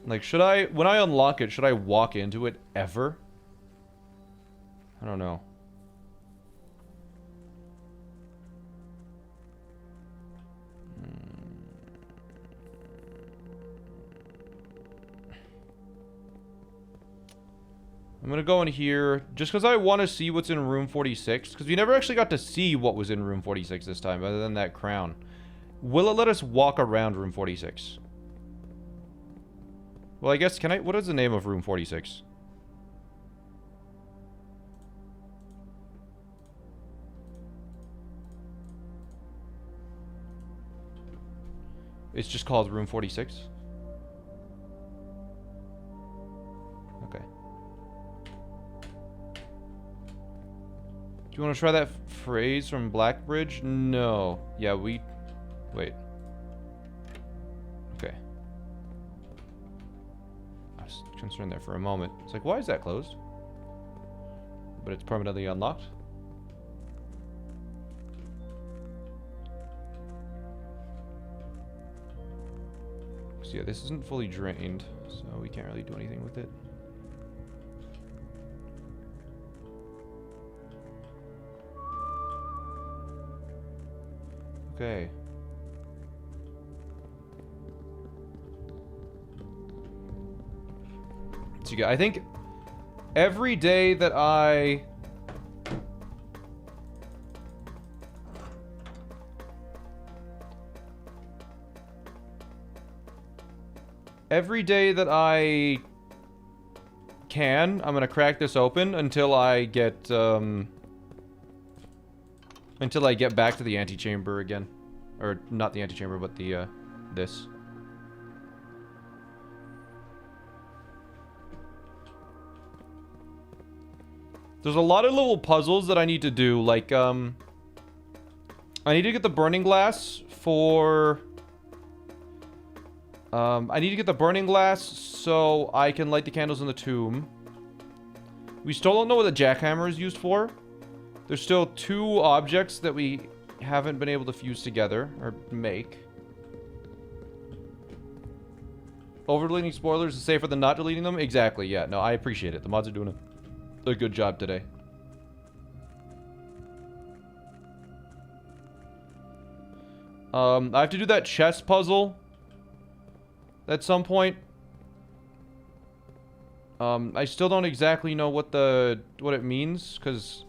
Like, should I, when I unlock it, should I walk into it ever? I don't know. I'm gonna go in here, just because I want to see what's in room 46, because we never actually got to see what was in room 46 this time, other than that crown. Will it let us walk around room 46? Well, I guess, can I, what is the name of room 46? It's just called room 46? Okay. Do you want to try that phrase from Blackbridge? No. Yeah, we... Wait. Okay. I was concerned there for a moment. It's like, why is that closed? But it's permanently unlocked. So yeah, this isn't fully drained, so we can't really do anything with it. Okay. So yeah, I think every day that I can, I'm gonna crack this open until I get back to the antechamber again. Or not the antechamber, but the this. There's a lot of little puzzles that I need to do, like I need to get the burning glass for I need to get the burning glass so I can light the candles in the tomb. We still don't know what the jackhammer is used for. There's still 2 objects that we haven't been able to fuse together or make. Over deleting spoilers is safer than not deleting them? Exactly, yeah. No, I appreciate it. The mods are doing a good job today. I have to do that chest puzzle at some point. I still don't exactly know what it means, because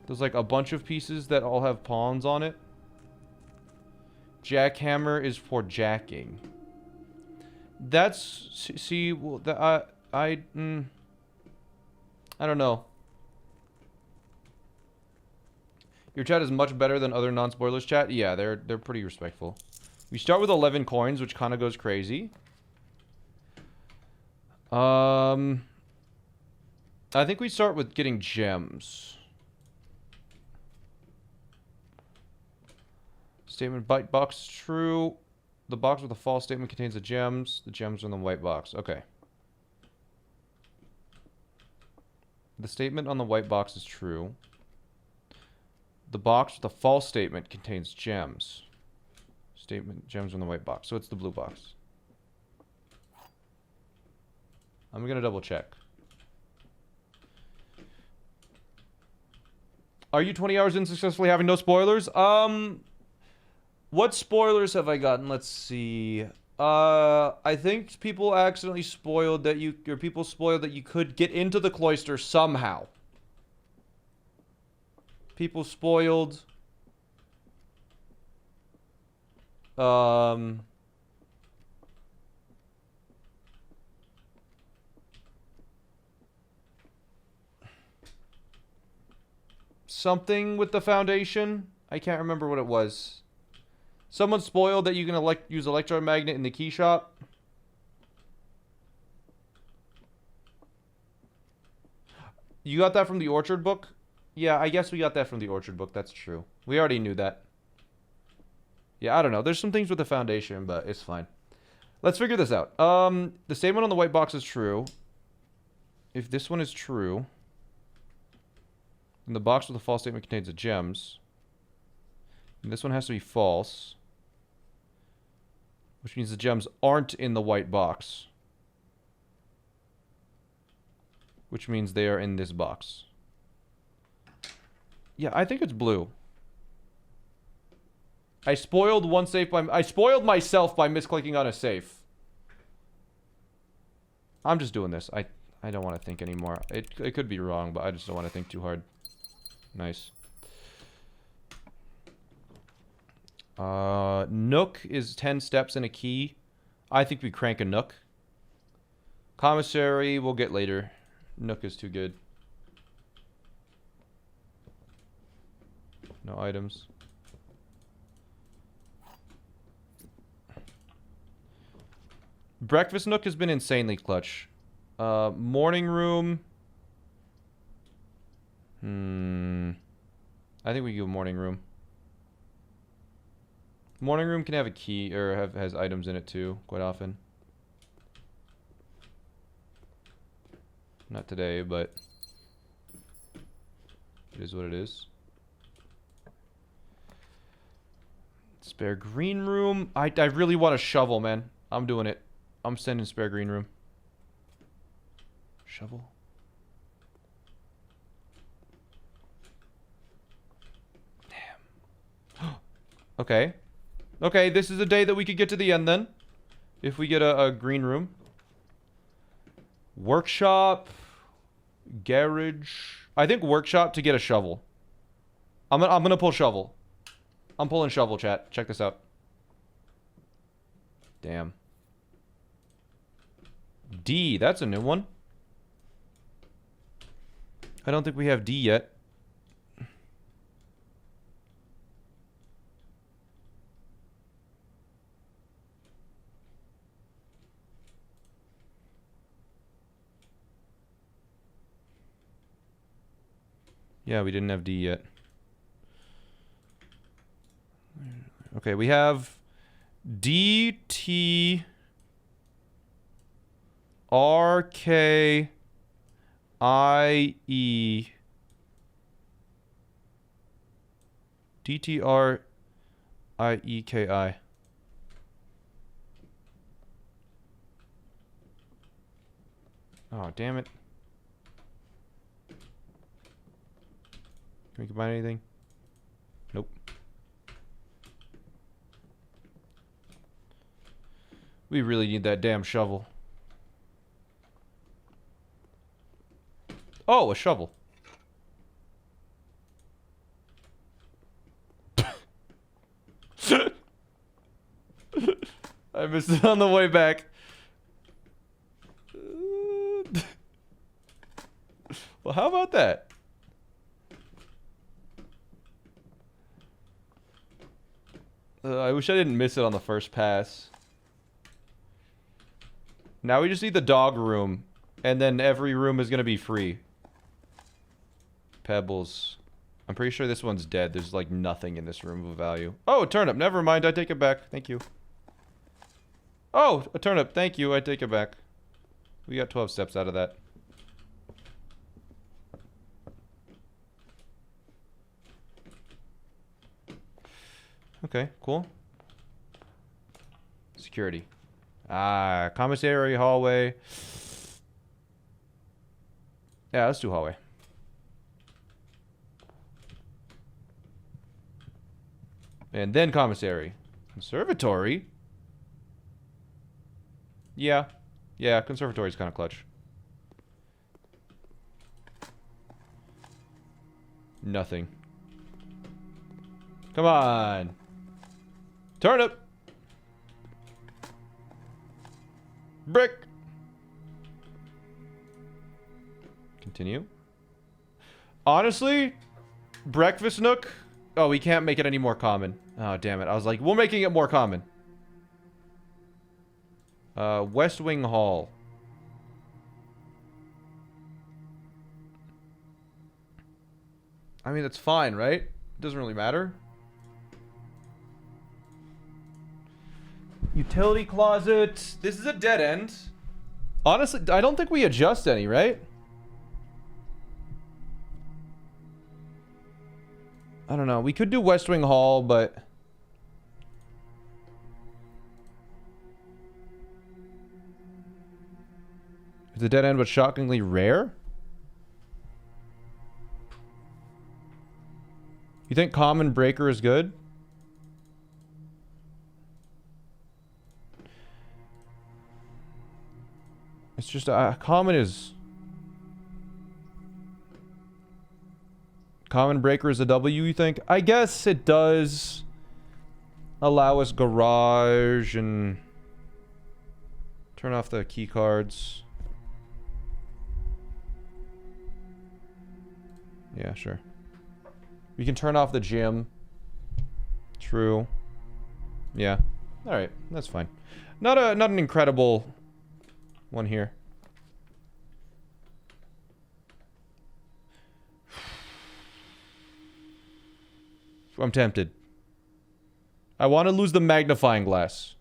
there's like a bunch of pieces that all have pawns on it. Jackhammer is for jacking. That's, see, well, I don't know. Your chat is much better than other non-spoilers chat. Yeah, they're pretty respectful. We start with 11 coins, which kind of goes crazy. I think we start with getting gems. Statement byte box true. The box with a false statement contains the gems. The gems are in the white box. Okay. The statement on the white box is true. The box with a false statement contains gems. Statement, gems are in the white box. So it's the blue box. I'm gonna double check. Are you 20 hours in successfully having no spoilers? What spoilers have I gotten? Let's see. I think people accidentally spoiled that people spoiled that you could get into the cloister somehow. People spoiled... something with the foundation. I can't remember what it was. Someone spoiled that you can use electromagnet in the key shop. You got that from the Orchard book? Yeah, I guess we got that from the Orchard book. That's true. We already knew that. Yeah, I don't know. There's some things with the foundation, but it's fine. Let's figure this out. The statement on the white box is true. If this one is true, then the box with the false statement contains the gems. And this one has to be false. Which means the gems aren't in the white box. Which means they are in this box. Yeah, I think it's blue. I spoiled one safe by... I spoiled myself by misclicking on a safe. I'm just doing this. I don't want to think anymore. It could be wrong, but I just don't want to think too hard. Nice. Nook is 10 steps and a key. I think we crank a Nook. Commissary we'll get later. Nook is too good. No items. Breakfast Nook has been insanely clutch. Morning room. I think we go morning room. Morning room can have a key, or has items in it too, quite often. Not today, but it is what it is. Spare green room. I really want a shovel, man. I'm doing it. I'm sending spare green room. Shovel. Damn. Okay. Okay, this is a day that we could get to the end then. If we get a green room. Workshop. Garage. I think workshop to get a shovel. I'm gonna pull shovel. I'm pulling shovel, chat. Check this out. Damn. D, that's a new one. I don't think we have D yet. Yeah, we didn't have D yet. Okay, we have D, T, R, K, I, E. D, T, R, I, E, K, I. Oh, damn it. Can we combine anything? Nope. We really need that damn shovel. Oh, a shovel. I missed it on the way back. Well, how about that? I wish I didn't miss it on the first pass. Now we just need the dog room. And then every room is going to be free. Pebbles. I'm pretty sure this one's dead. There's like nothing in this room of value. Oh, a turnip. Never mind. I take it back. Thank you. Oh, a turnip. Thank you. I take it back. We got 12 steps out of that. Okay, cool. Security. Ah, commissary, hallway. Yeah, let's do hallway. And then commissary. Conservatory? Yeah. Yeah, conservatory's kind of clutch. Nothing. Come on. Turnip. Brick. Continue. Honestly, breakfast nook. Oh, we can't make it any more common. Oh, damn it. I was like, we're making it more common. West Wing Hall. I mean, it's fine, right? It doesn't really matter. Utility closet. This is a dead end. Honestly, I don't think we adjust any, right? I don't know. We could do West Wing Hall, but... It's a dead end, but shockingly rare? You think common breaker is good? It's just common is... Common breaker is a W, you think? I guess it does allow us garage and turn off the key cards. Yeah, sure. We can turn off the gym. True. Yeah. All right, that's fine. Not an incredible one here. I'm tempted. I want to lose the magnifying glass.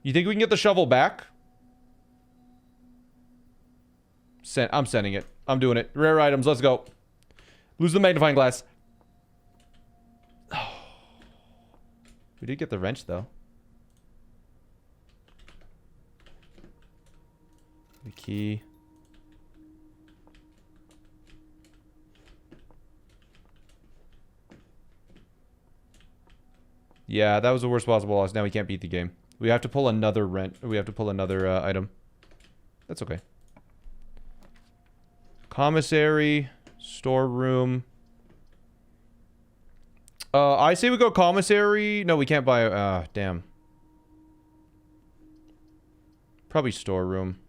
You think we can get the shovel back? I'm sending it. I'm doing it. Rare items, let's go. Lose the magnifying glass. Oh. We did get the wrench, though. The key. Yeah, that was the worst possible loss. Now we can't beat the game. We have to pull another we have to pull another item. That's okay. Commissary, storeroom. I say we go commissary. No, we can't buy. Damn. Probably storeroom.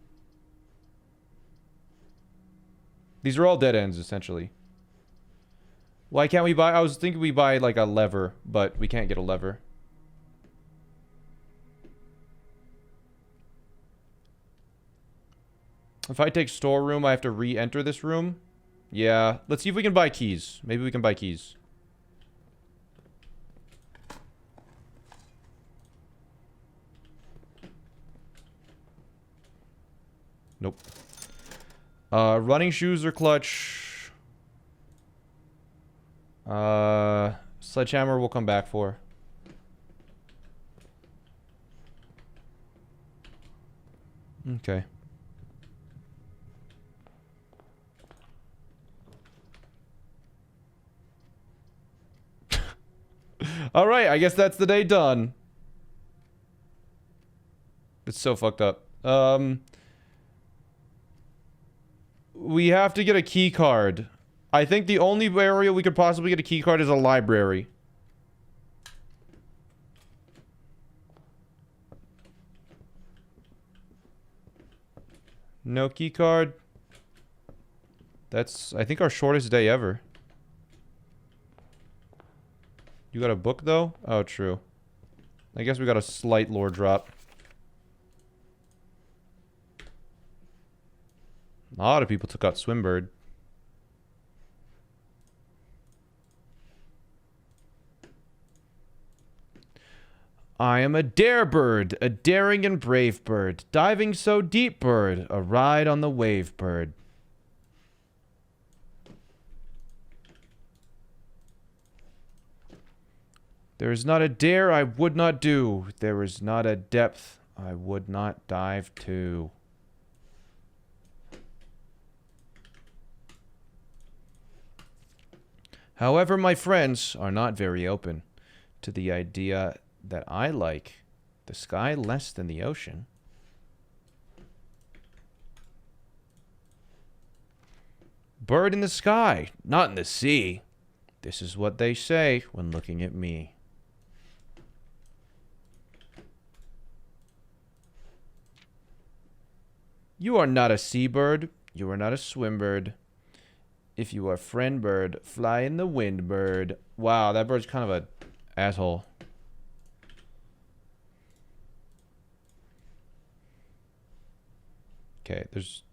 These are all dead ends, essentially. Why can't we buy? I was thinking we buy like a lever, but we can't get a lever. If I take storeroom, I have to re-enter this room. Yeah. Let's see if we can buy keys. Maybe we can buy keys. Nope. Running shoes are clutch. Sledgehammer we'll come back for. Okay. Alright, I guess that's the day done. It's so fucked up. We have to get a key card. I think the only area we could possibly get a key card is a library. No key card. That's, I think, our shortest day ever. You got a book, though? Oh, true. I guess we got a slight lore drop. A lot of people took out Swimbird. I am a dare bird, a daring and brave bird, diving so deep bird, a ride on the wave bird. There is not a dare I would not do, there is not a depth I would not dive to. However, my friends are not very open to the idea that I like the sky less than the ocean. Bird in the sky, not in the sea. This is what they say when looking at me. You are not a seabird. You are not a swimbird. If you are friend bird, fly in the wind, bird. Wow, that bird's kind of a asshole. Okay,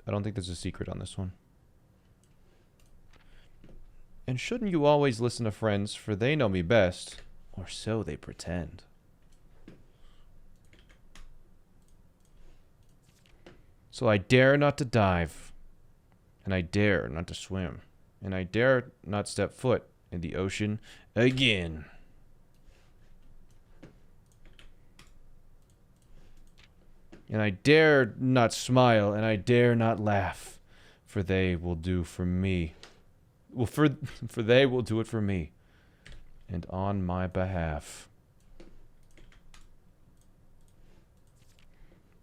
I don't think there's a secret on this one. And shouldn't you always listen to friends, for they know me best, or so they pretend. So I dare not to dive, and I dare not to swim, and I dare not step foot in the ocean again. And I dare not smile, and I dare not laugh, for they will do for me. Well, for they will do it for me, and on my behalf.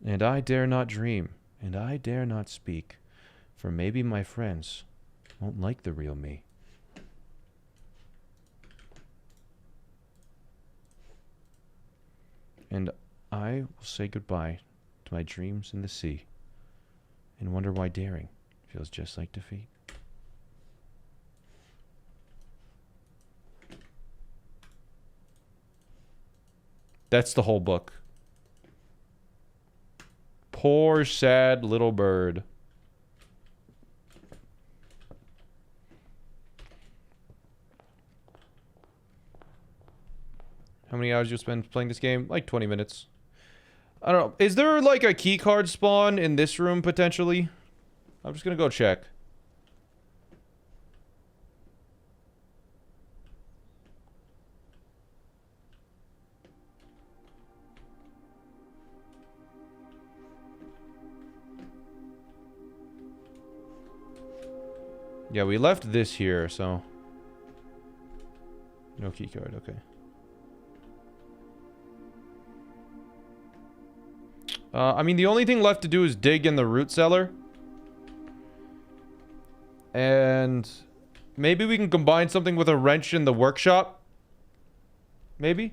And I dare not dream, and I dare not speak, for maybe my friends won't like the real me. And I will say goodbye to my dreams in the sea, and wonder why daring feels just like defeat. That's the whole book. Poor, sad little bird. How many hours you spend playing this game? Like 20 minutes. I don't know. Is there like a key card spawn in this room potentially? I'm just gonna go check. Yeah, we left this here, so... No key card, okay. I mean, the only thing left to do is dig in the root cellar. And... maybe we can combine something with a wrench in the workshop? Maybe?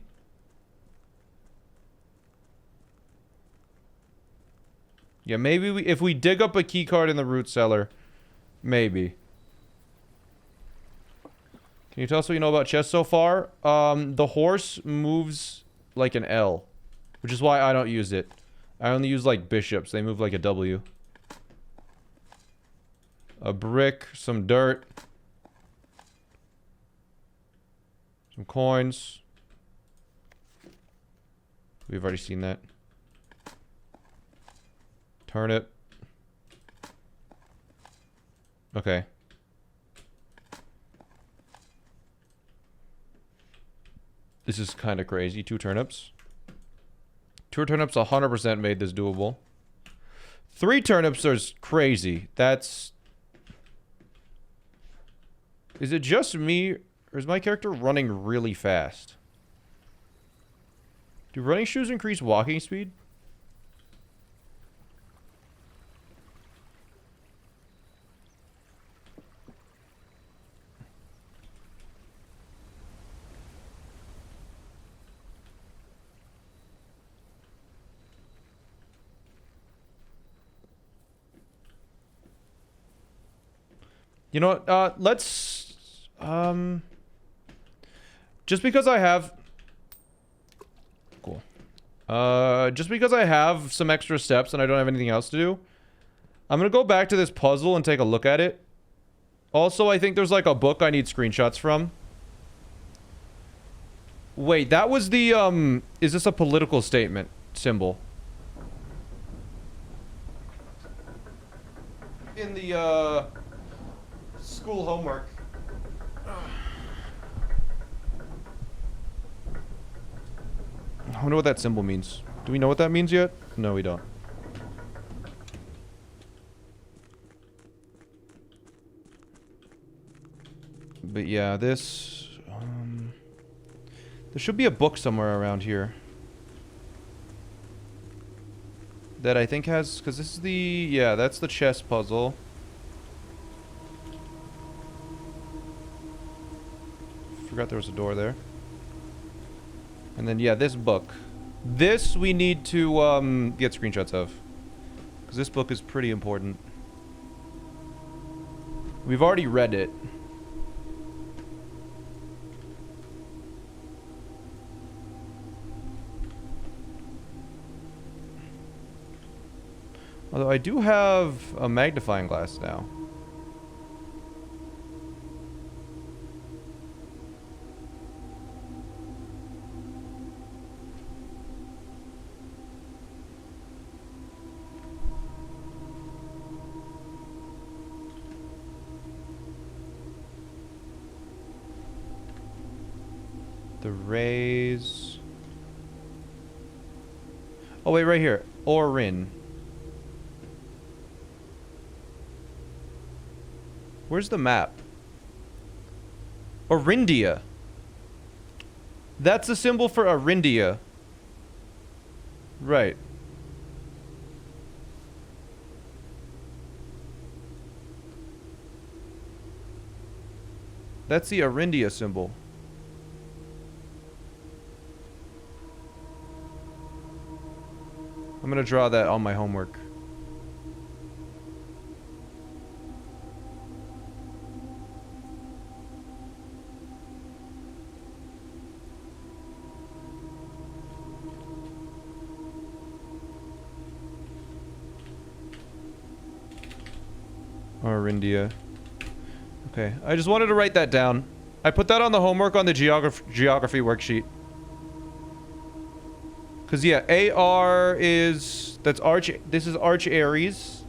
Yeah, maybe if we dig up a key card in the root cellar, maybe. Can you tell us what you know about chess so far? The horse moves like an L, which is why I don't use it. I only use like bishops. They move like a W. A brick, some dirt, some coins. We've already seen that. Turnip. Okay. This is kind of crazy. 2 turnips. 2 turnips 100% made this doable. 3 turnips is crazy. That's... Is it just me, or is my character running really fast? Do running shoes increase walking speed? You know what, let's, just because I have, cool, just because I have some extra steps and I don't have anything else to do, I'm gonna go back to this puzzle and take a look at it. Also, I think there's like a book I need screenshots from. Wait, that was the, is this a political statement symbol? In the, school homework. I wonder what that symbol means. Do we know what that means yet? No, we don't. But yeah, this... there should be a book somewhere around here. That I think has... Because this is the... Yeah, that's the chess puzzle. Forgot there was a door there. And then, yeah, this book. This we need to, get screenshots of. Because this book is pretty important. We've already read it. Although I do have a magnifying glass now. The rays. Oh wait, right here. Orin. Where's the map? Orindia. That's the symbol for Orindia. Right. That's the Orindia symbol. I'm gonna draw that on my homework. Or India. Okay, I just wanted to write that down. I put that on the homework on the geography worksheet. Cause yeah, AR is that's Arch. This is Arch Aries.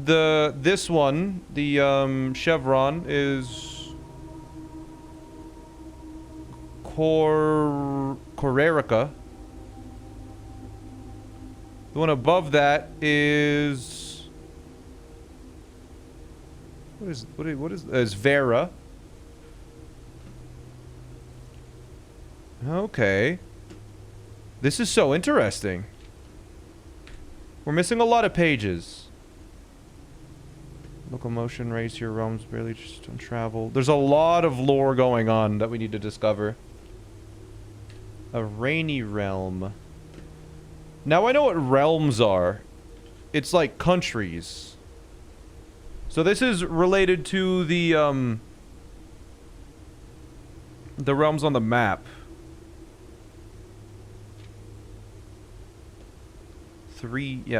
This one, the chevron is Corerica. The one above that is what is Vera. Okay. This is so interesting. We're missing a lot of pages. Locomotion, race your realms, barely just untraveled. There's a lot of lore going on that we need to discover. A rainy realm. Now I know what realms are. It's like countries. So this is related to the realms on the map.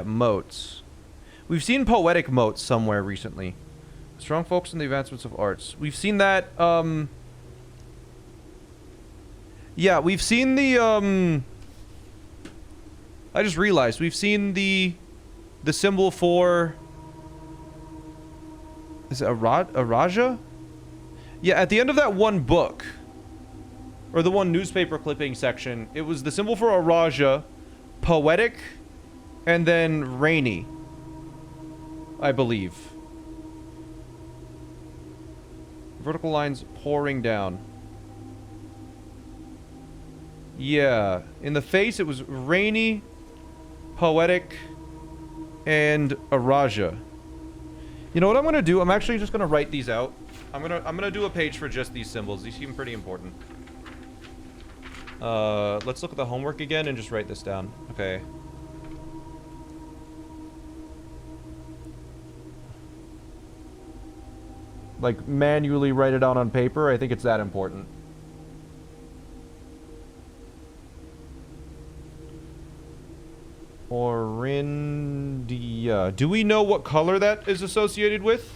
Moats. We've seen poetic moats somewhere recently. Strong focus on the advancements of arts. We've seen that, yeah, we've seen the, I just realized, we've seen the symbol for... Is it a Raja? Yeah, at the end of that one book, or the one newspaper clipping section, it was the symbol for a Raja, poetic, and then rainy, I believe. Vertical lines pouring down. Yeah, in the face it was rainy, poetic, and a Raja. You know what I'm gonna do? I'm actually just gonna write these out. I'm gonna do a page for just these symbols. These seem pretty important. Let's look at the homework again and just write this down. Okay. Like, manually write it out on paper. I think it's that important. Orindia. Do we know what color that is associated with?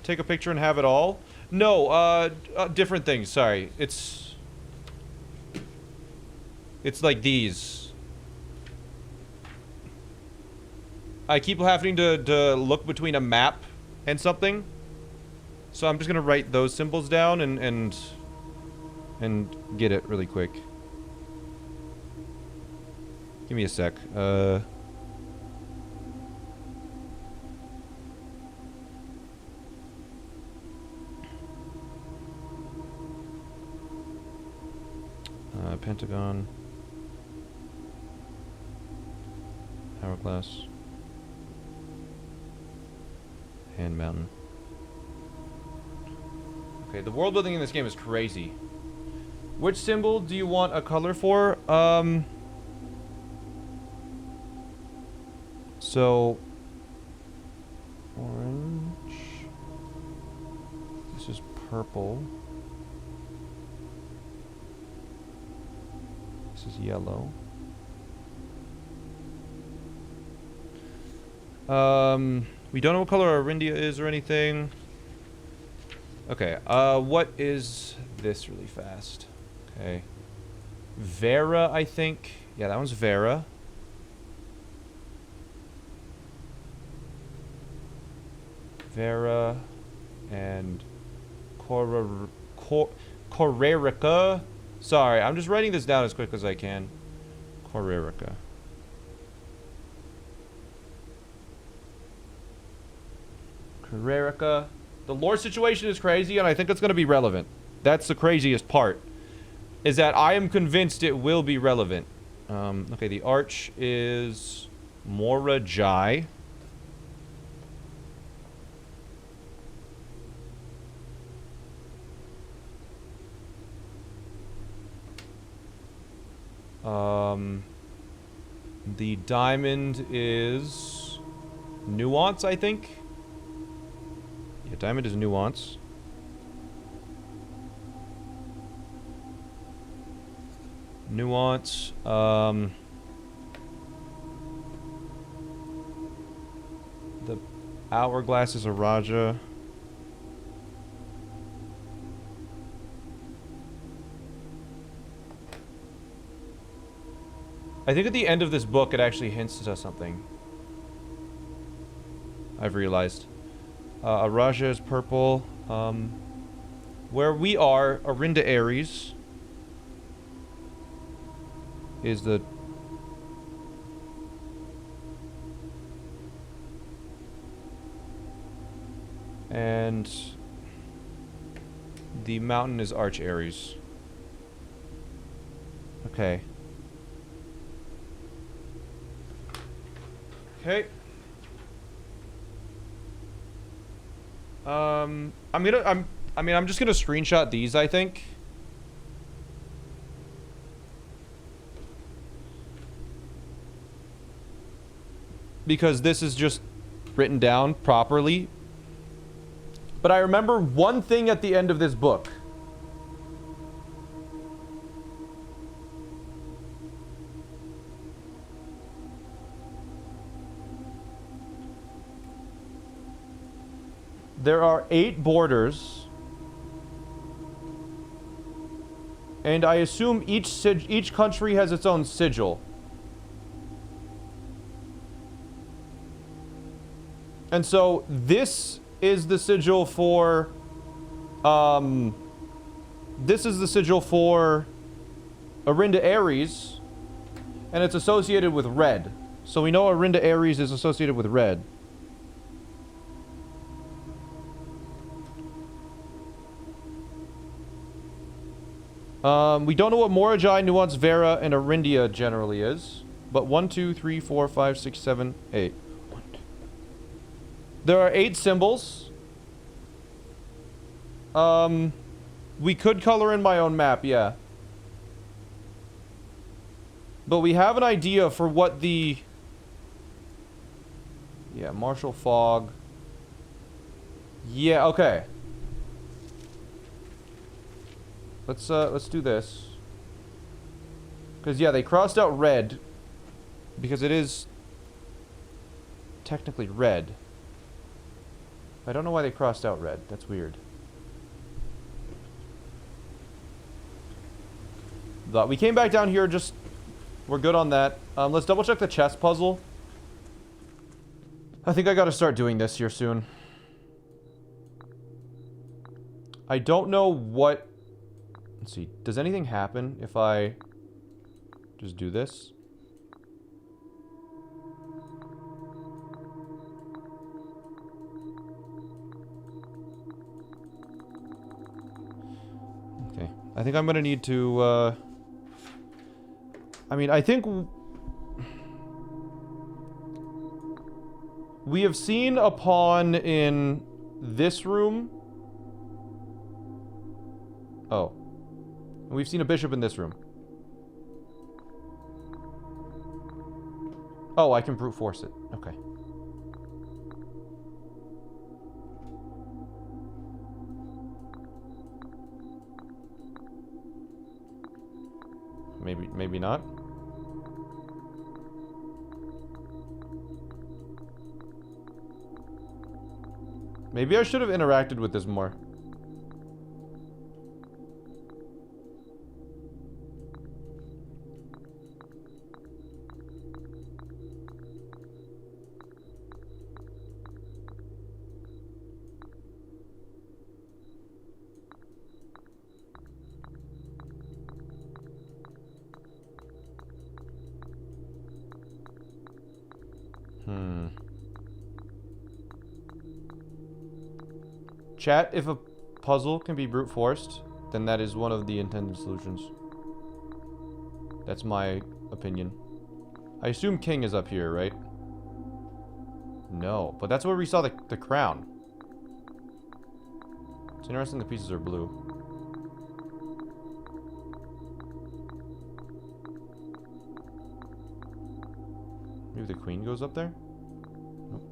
Take a picture and have it all? No, different things. Sorry. It's like these. I keep having to look between a map and something. So I'm just gonna write those symbols down and get it really quick. Give me a sec. Pentagon. Hourglass. Hand mountain. Okay, the world building in this game is crazy. Which symbol do you want a color for? So orange. This is purple. This is yellow. We don't know what color Arindia is or anything. Okay, what is this really fast? Okay. Vera, I think. Yeah, that one's Vera. Vera and Corerica. Sorry, I'm just writing this down as quick as I can. Corerica. Corerica. The lore situation is crazy, and I think it's going to be relevant. That's the craziest part. Is that I am convinced it will be relevant. Okay, the arch is Mora Jai. The diamond is Nuance, I think. Yeah, diamond is Nuance. Nuance. The hourglass is a Raja. I think at the end of this book it actually hints at something. I've realized. A Raja is purple. Where we are, Arinda Aries is the... And the mountain is Arch Aries. Okay. Okay. I'm just gonna screenshot these, I think. Because this is just written down properly. But I remember one thing at the end of this book. There are 8 borders. And I assume each country has its own sigil. And so this is the sigil for this is the sigil for Arinda Aries, and it's associated with red. So we know Arinda Aries is associated with red. We don't know what Morajai, Nuance, Vera, and Arindia generally is. But 1, 2, 3, 4, 5, 6, 7, 8. There are 8 symbols. We could color in my own map, yeah. But we have an idea for what the... Yeah, Martial Fog. Yeah, okay. Let's do this. Because, yeah, they crossed out red. Because it is technically red. I don't know why they crossed out red. That's weird. But we came back down here, just... We're good on that. Let's double check the chess puzzle. I think I gotta start doing this here soon. I don't know what... Let's see. Does anything happen if I just do this? Okay. I think I'm gonna need to, I mean, I think... We have seen a pawn in this room. Oh. We've seen a bishop in this room. Oh, I can brute force it. Okay. Maybe not. Maybe I should have interacted with this more. Chat, if a puzzle can be brute forced, then that is one of the intended solutions. That's my opinion. I assume king is up here, right? No, but that's where we saw the crown. It's interesting the pieces are blue. Maybe the queen goes up there? Nope.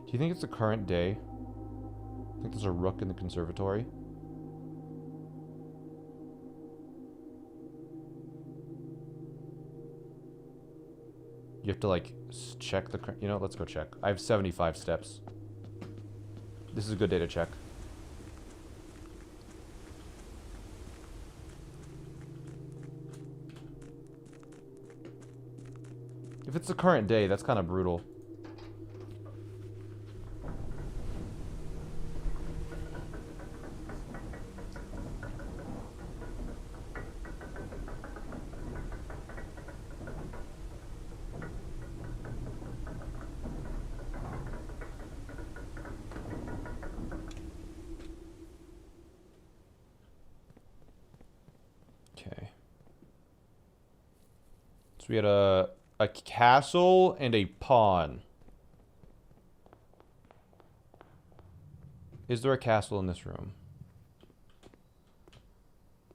Do you think it's the current day? I think there's a rook in the conservatory. You have to, like, check the... You know, let's go check. I have 75 steps. This is a good day to check. If it's the current day, that's kind of brutal. So we had a castle and a pawn. Is there a castle in this room?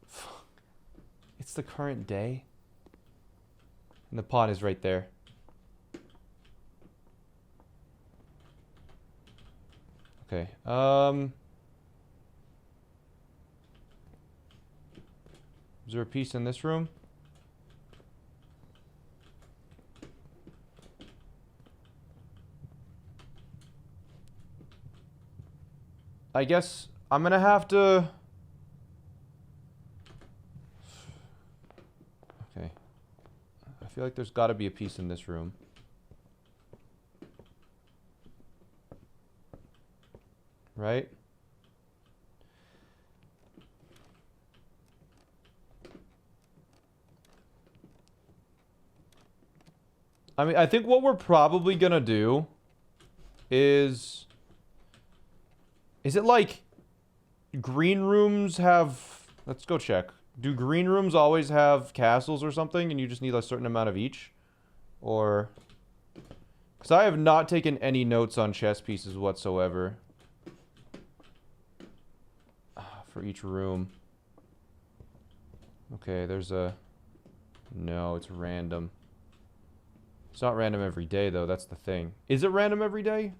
Fuck. It's the current day. And the pawn is right there. Okay. Is there a piece in this room? I guess I'm gonna have to... Okay. I feel like there's gotta be a piece in this room. Right? I mean, I think what we're probably gonna do is... Is it like green rooms have... Let's go check. Do green rooms always have castles or something and you just need a certain amount of each? Or... Because I have not taken any notes on chess pieces whatsoever. For each room. Okay, there's a... No, it's random. It's not random every day, though. That's the thing. Is it random every day?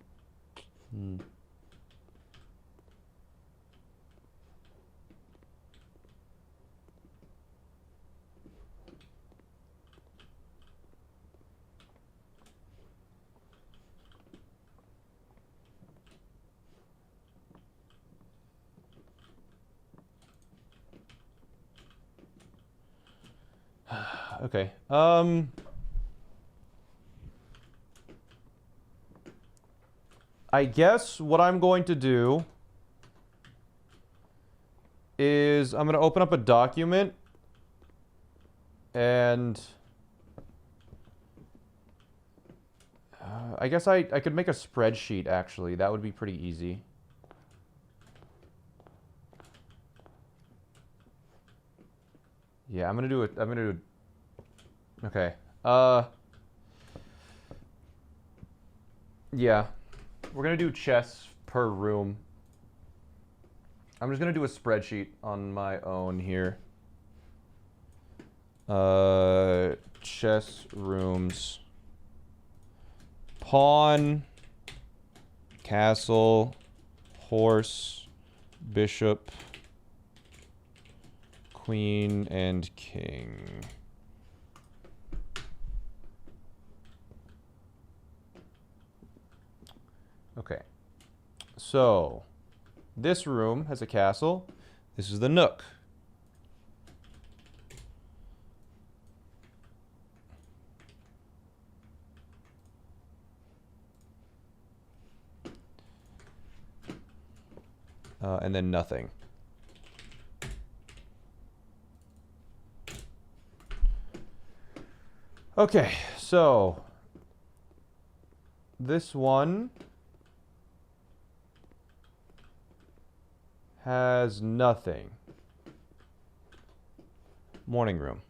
Okay. I guess what I'm going to do is I'm going to open up a document And I guess I could make a spreadsheet, actually. That would be pretty easy. Yeah, I'm gonna do it. Okay. Yeah. We're gonna do chests per room. I'm just gonna do a spreadsheet on my own here. Chess rooms. Pawn. Castle. Horse. Bishop. Queen and king. Okay. So, this room has a castle. This is the nook. And then nothing. Okay, so this one has nothing. Morning room.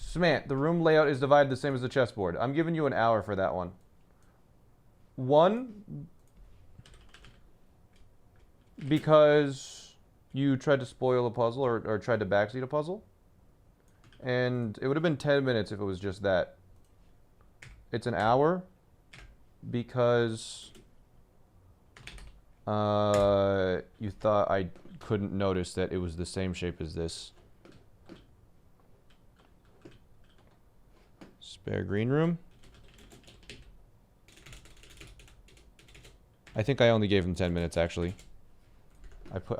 SmallAnt, the room layout is divided the same as the chessboard. I'm giving you an hour for that one. One, because you tried to spoil a puzzle or tried to backseat a puzzle. And it would have been 10 minutes if it was just that. It's an hour because you thought I couldn't notice that it was the same shape as this. Spare green room. I think I only gave him 10 minutes, actually.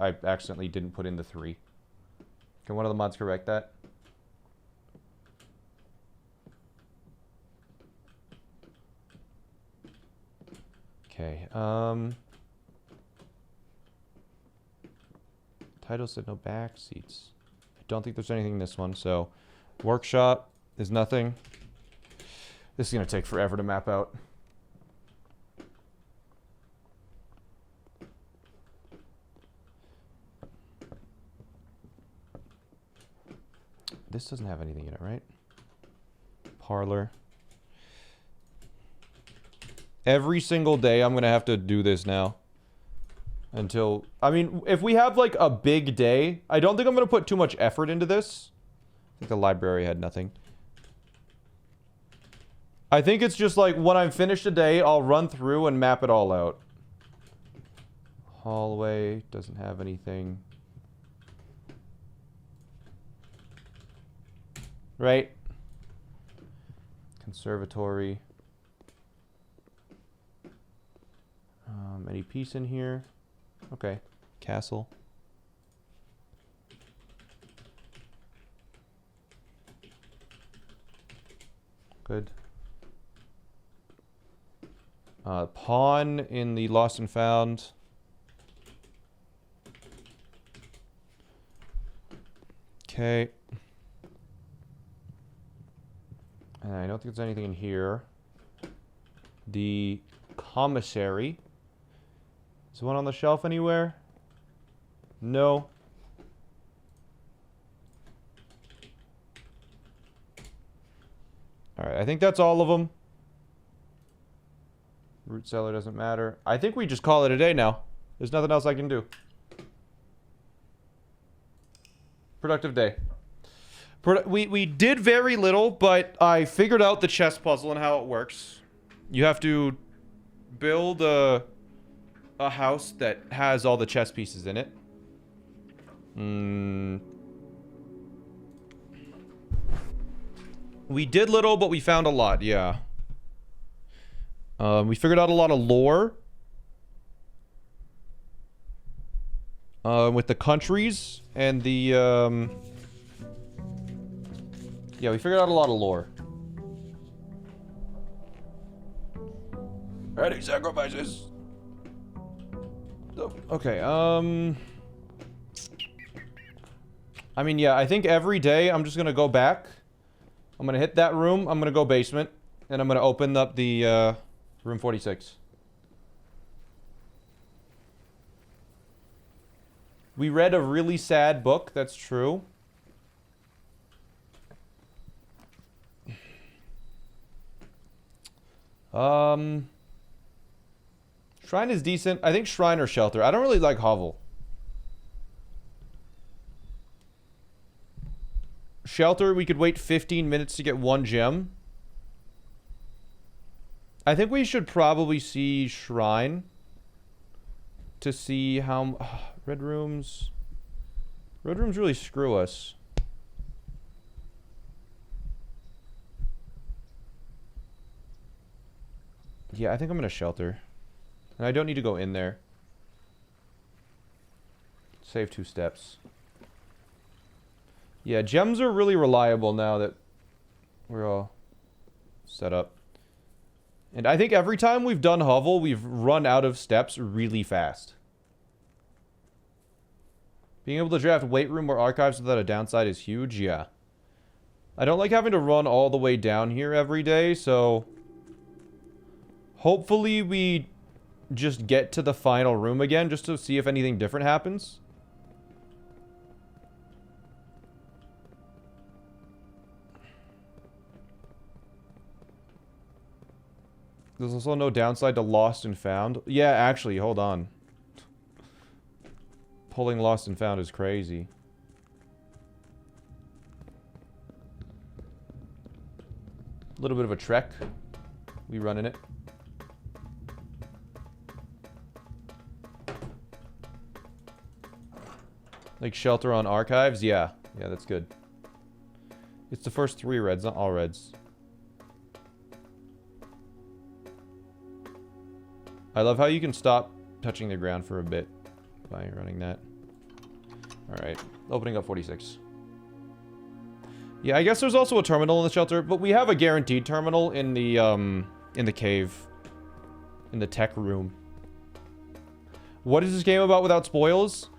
I accidentally didn't put in the 3. Can one of the mods correct that? Okay, title said no back seats. I don't think there's anything in this one, so workshop is nothing. This is gonna take forever to map out. This doesn't have anything in it, right? Parlor. Every single day I'm gonna have to do this now. Until, I mean, if we have like a big day, I don't think I'm gonna put too much effort into this. I think the library had nothing. I think it's just like when I'm finished a day, I'll run through and map it all out. Hallway doesn't have anything. Right? Conservatory. Any piece in here? Okay. Castle. Good. Pawn in the Lost and Found. Okay. And I don't think there's anything in here. The commissary. Is one on the shelf anywhere? No. Alright, I think that's all of them. Root cellar doesn't matter. I think we just call it a day now. There's nothing else I can do. Productive day. We did very little, but I figured out the chess puzzle and how it works. You have to build a house that has all the chess pieces in it. We did little, but we found a lot, yeah. We figured out a lot of lore. With the countries and the, yeah, we figured out a lot of lore. Any sacrifices? Okay, I mean, yeah, I think every day I'm just gonna go back. I'm gonna hit that room, I'm gonna go basement, and I'm gonna open up the, room 46. We read a really sad book, that's true. Shrine is decent. I think Shrine or Shelter. I don't really like Hovel. Shelter, we could wait 15 minutes to get 1 gem. I think we should probably see Shrine. To see how... Red rooms... Red rooms really screw us. Yeah, I think I'm gonna Shelter. And I don't need to go in there. Save 2 steps. Yeah, gems are really reliable now that we're all set up. And I think every time we've done Hovel, we've run out of steps really fast. Being able to draft weight room or archives without a downside is huge, yeah. I don't like having to run all the way down here every day, so... Hopefully we just get to the final room again, just to see if anything different happens. There's also no downside to Lost and Found. Yeah, actually, hold on. Pulling Lost and Found is crazy. A little bit of a trek. We running it. Like Shelter on Archives? Yeah. Yeah, that's good. It's the first 3 reds, not all reds. I love how you can stop touching the ground for a bit by running that. Alright. Opening up 46. Yeah, I guess there's also a terminal in the Shelter, but we have a guaranteed terminal in the cave. In the tech room. What is this game about without spoils?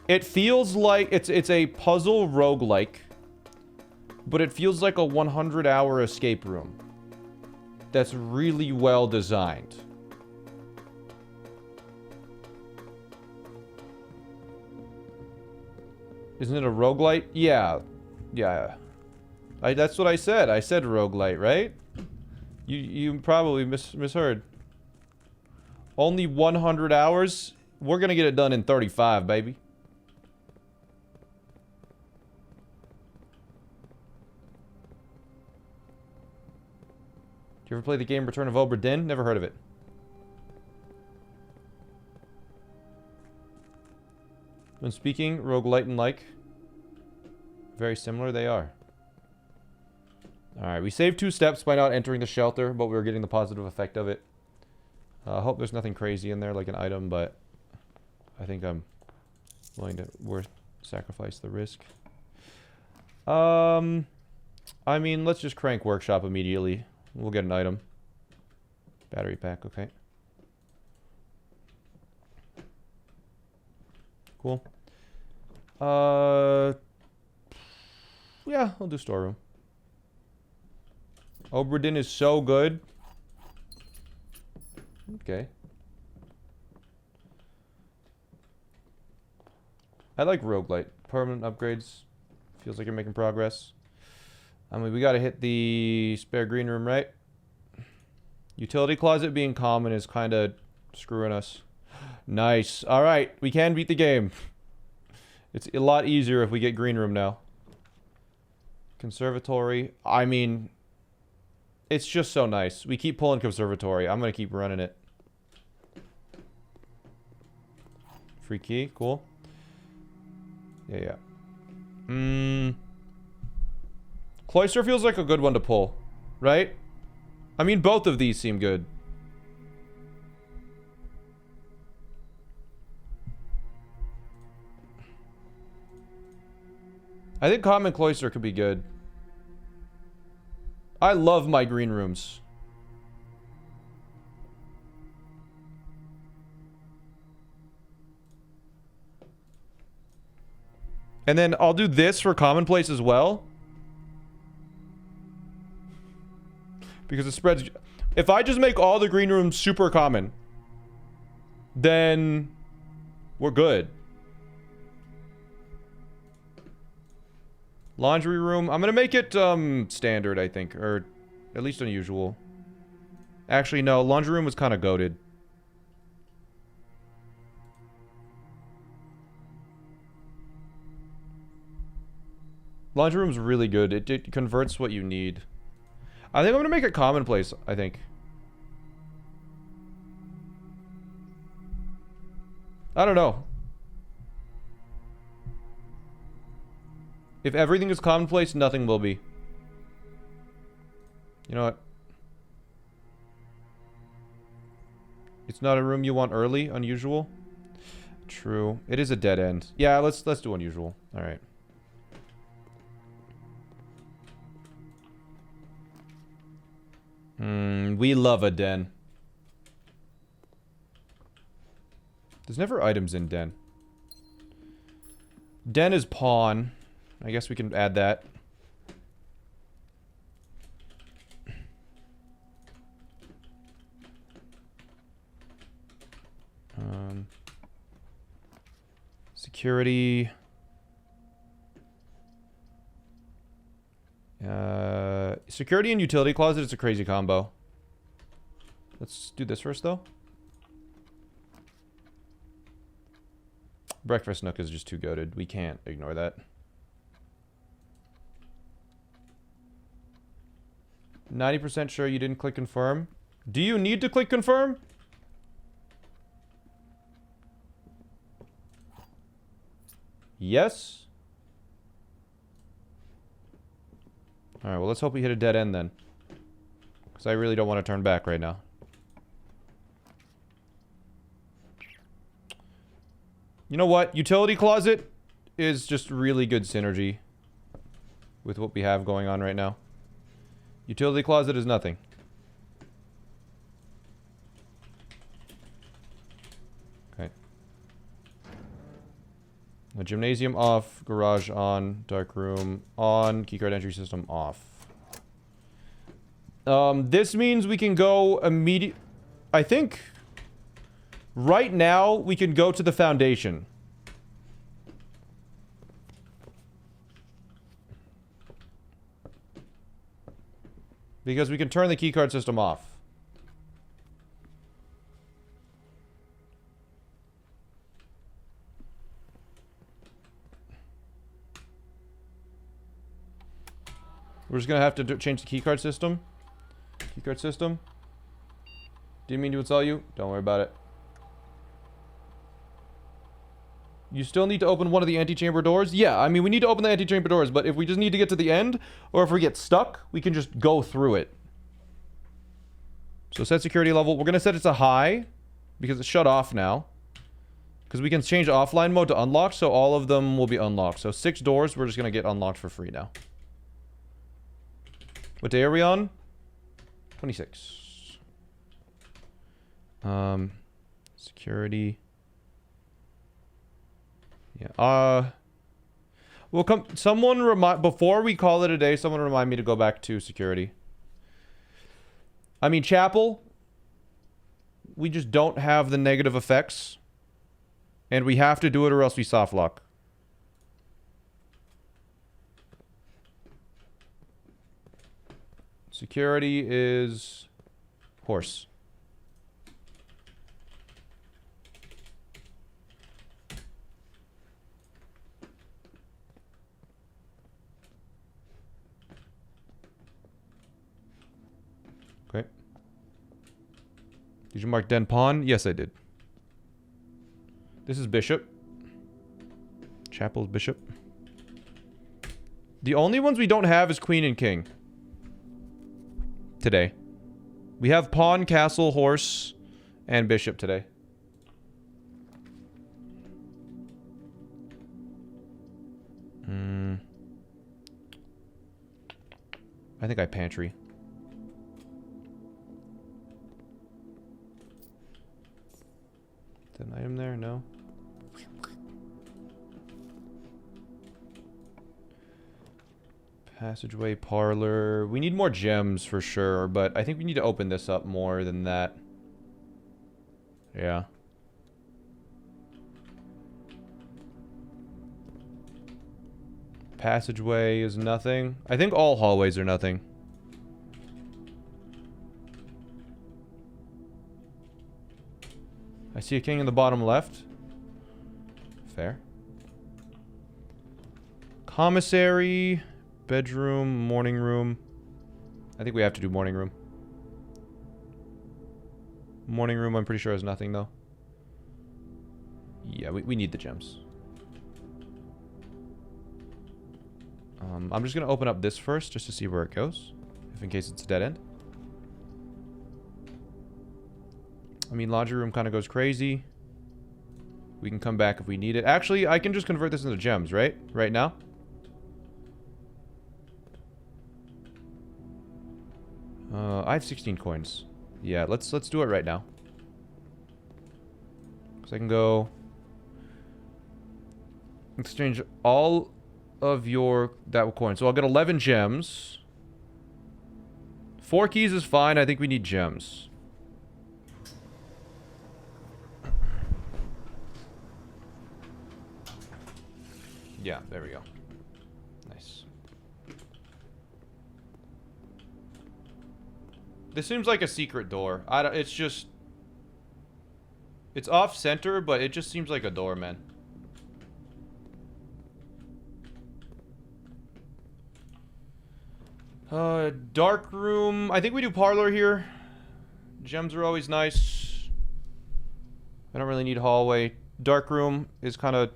It feels like it's a puzzle roguelike, but it feels like a 100-hour escape room that's really well designed. Isn't it a roguelite? Yeah. Yeah. That's what I said. I said roguelite, right? You probably misheard. Only 100 hours? We're gonna get it done in 35, baby. Do you ever play the game Return of Obra Dinn? Never heard of it. When speaking, roguelite and like, very similar they are. Alright, we saved 2 steps by not entering the Shelter, but we were getting the positive effect of it. I hope there's nothing crazy in there, like an item, but I think I'm willing to sacrifice the risk. I mean, let's just crank Workshop immediately. We'll get an item. Battery pack, okay. Cool. Yeah, I'll do storeroom. Obra Dinn is so good. Okay. I like roguelite. Permanent upgrades. Feels like you're making progress. I mean, we gotta hit the spare green room, right? Utility closet being common is kind of screwing us. Nice. Alright, we can beat the game. It's a lot easier if we get green room now. Conservatory. I mean, it's just so nice. We keep pulling conservatory. I'm gonna keep running it. Free key. Cool. Yeah. Cloister feels like a good one to pull, right? I mean, both of these seem good. I think Common Cloister could be good. I love my green rooms. And then I'll do this for commonplace as well. Because it spreads... If I just make all the green rooms super common, then we're good. Laundry room. I'm gonna make it standard, I think. Or at least unusual. Actually, no. Laundry room was kind of goated. Laundry room's really good. It converts what you need. I think I'm gonna make it commonplace, I think. I don't know. If everything is commonplace, nothing will be. You know what? It's not a room you want early, unusual. True. It is a dead end. Yeah, let's do unusual. All right. We love a den. There's never items in den. Den is pawn. I guess we can add that. Security. Security and utility closet is a crazy combo. Let's do this first, though. Breakfast nook is just too goated. We can't ignore that. 90% sure you didn't click confirm. Do you need to click confirm? Yes. Alright, well, let's hope we hit a dead end then. Because I really don't want to turn back right now. You know what? Utility closet is just really good synergy with what we have going on right now. Utility closet is nothing. Okay. The gymnasium off, garage on, dark room on, keycard entry system off. This means we can go immediate... I think... Right now, we can go to the foundation. Because we can turn the keycard system off. We're just gonna have to change the keycard system. Keycard system. Didn't mean to insult you. Don't worry about it. You still need to open one of the antechamber doors? Yeah, I mean, we need to open the antechamber doors, but if we just need to get to the end, or if we get stuck, we can just go through it. So set security level. We're going to set it to high, because it's shut off now. Because we can change offline mode to unlocked, so all of them will be unlocked. So 6 doors, we're just going to get unlocked for free now. What day are we on? 26. Security... Yeah. Well, someone remind... Before we call it a day, someone remind me to go back to security. I mean, chapel. We just don't have the negative effects. And we have to do it or else we soft lock. Security is... horse. Did you mark den pawn? Yes, I did. This is bishop. Chapel's bishop. The only ones we don't have is queen and king. Today. We have pawn, castle, horse, and bishop today. I think I pantry. Is that an item there? No. Passageway, parlor. We need more gems for sure, but I think we need to open this up more than that. Yeah. Passageway is nothing. I think all hallways are nothing. I see a king in the bottom left. Fair. Commissary, bedroom, morning room. I think we have to do morning room. Morning room, I'm pretty sure has nothing though. Yeah, we need the gems. I'm just gonna open up this first just to see where it goes, if in case it's a dead end. I mean, laundry room kind of goes crazy. We can come back if we need it. Actually, I can just convert this into gems, right? Right now. I have 16 coins. Yeah, let's do it right now. So I can go exchange all of that coin. So I'll get 11 gems. 4 keys is fine. I think we need gems. Yeah, there we go. Nice. This seems like a secret door. It's just... It's off-center, but it just seems like a door, man. Dark room. I think we do parlor here. Gems are always nice. I don't really need hallway. Dark room is kind of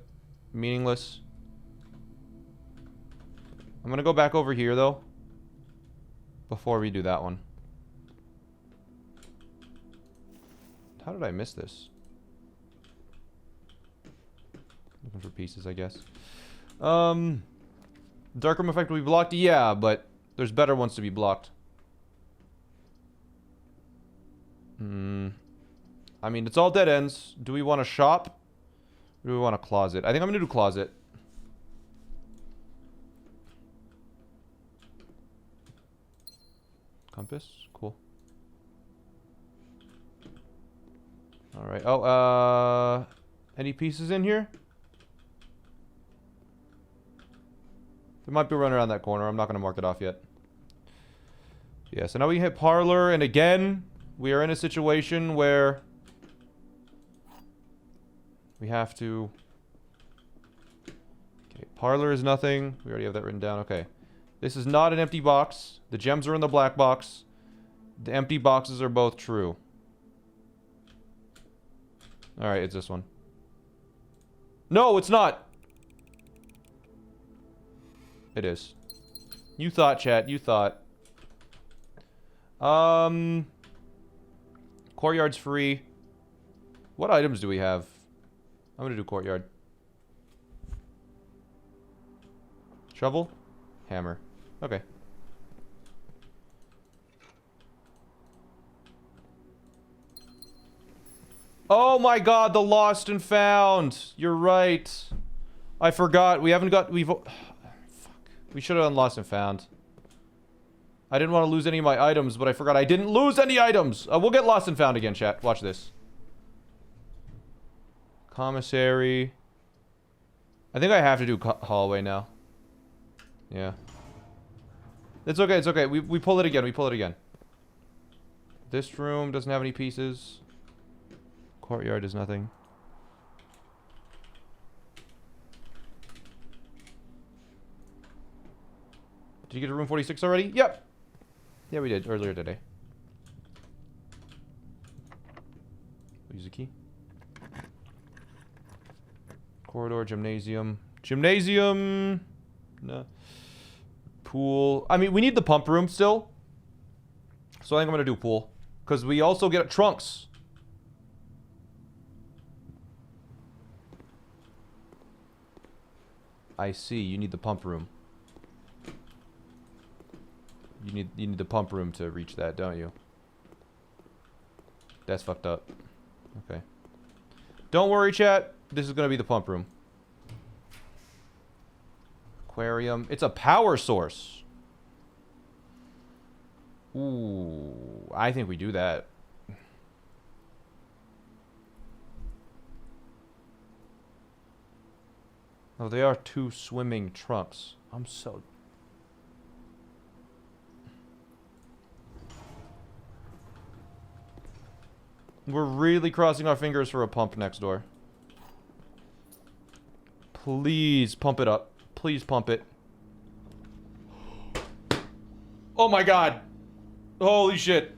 meaningless. I'm gonna go back over here, though. Before we do that one. How did I miss this? Looking for pieces, I guess. Dark room effect will be blocked? Yeah, but there's better ones to be blocked. I mean, it's all dead ends. Do we want a shop? Or do we want a closet? I think I'm gonna do closet. Compass? Cool. Alright. Oh, any pieces in here? There might be a runner around that corner. I'm not going to mark it off yet. Yeah, so now we hit parlor, and again, we are in a situation where we have to... Okay, parlor is nothing. We already have that written down. Okay. This is not an empty box. The gems are in the black box. The empty boxes are both true. Alright, it's this one. No, it's not! It is. You thought, chat. You thought. Courtyard's free. What items do we have? I'm gonna do courtyard. Shovel? Hammer. Okay. Oh my god, the lost and found! You're right. I forgot. We haven't got... Fuck. We should have done lost and found. I didn't want to lose any of my items, but I forgot I didn't lose any items! We'll get lost and found again, chat. Watch this. Commissary. I think I have to do hallway now. Yeah. It's okay, it's okay. We pull it again, we pull it again. This room doesn't have any pieces. Courtyard is nothing. Did you get to room 46 already? Yep. Yeah, we did earlier today. Use a key. Corridor, gymnasium. Gymnasium. No. Pool. I mean, we need the pump room still. So I think I'm going to do pool. Because we also get trunks. I see. You need the pump room. You need the pump room to reach that, don't you? That's fucked up. Okay. Don't worry, chat. This is going to be the pump room. Aquarium. It's a power source. Ooh, I think we do that. Oh, they are 2 swimming trunks. I'm so... We're really crossing our fingers for a pump next door. Please pump it up. Please pump it. Oh my god. Holy shit.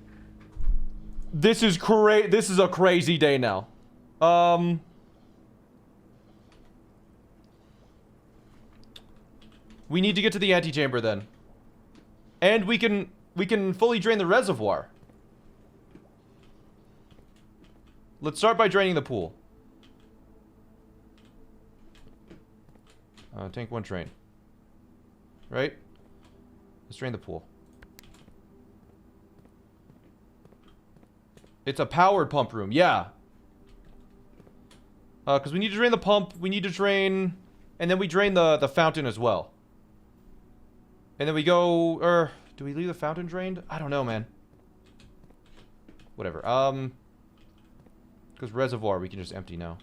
This is this is a crazy day now. We need to get to the antechamber then. And we can fully drain the reservoir. Let's start by draining the pool. Tank 1 drain. Right? Let's drain the pool. It's a powered pump room, yeah. Because we need to drain the pump, we need to drain... And then we drain the fountain as well. And then we go... do we leave the fountain drained? I don't know, man. Whatever, because reservoir, we can just empty now.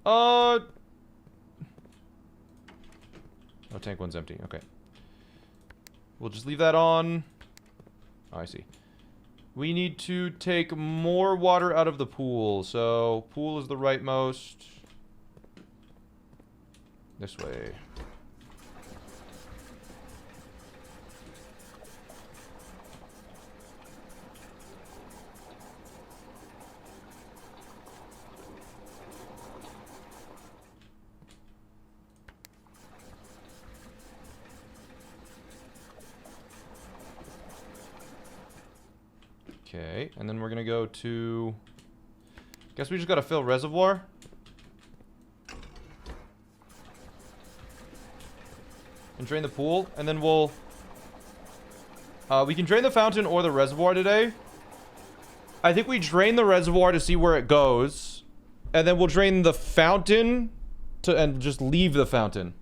Oh, tank 1's empty. Okay. We'll just leave that on. Oh, I see. We need to take more water out of the pool. So, pool is the rightmost. This way. Okay, and then we're gonna go to... Guess we just gotta fill reservoir. And drain the pool, and then we'll... we can drain the fountain or the reservoir today. I think we drain the reservoir to see where it goes. And then we'll drain the fountain to and just leave the fountain.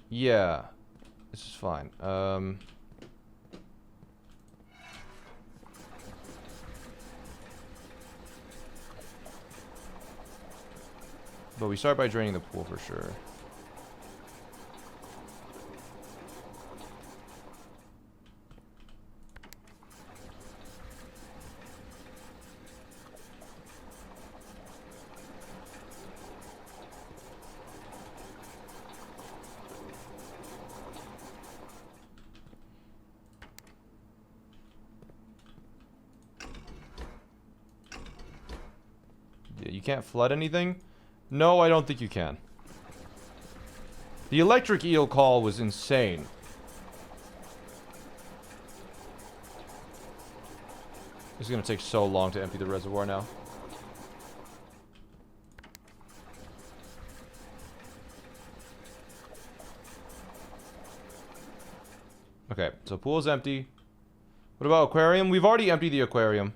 Yeah. This is fine. But we start by draining the pool for sure. Yeah, you can't flood anything? No, I don't think you can. The electric eel call was insane. This is gonna take so long to empty the reservoir now. Okay, so pool is empty. What about aquarium? We've already emptied the aquarium.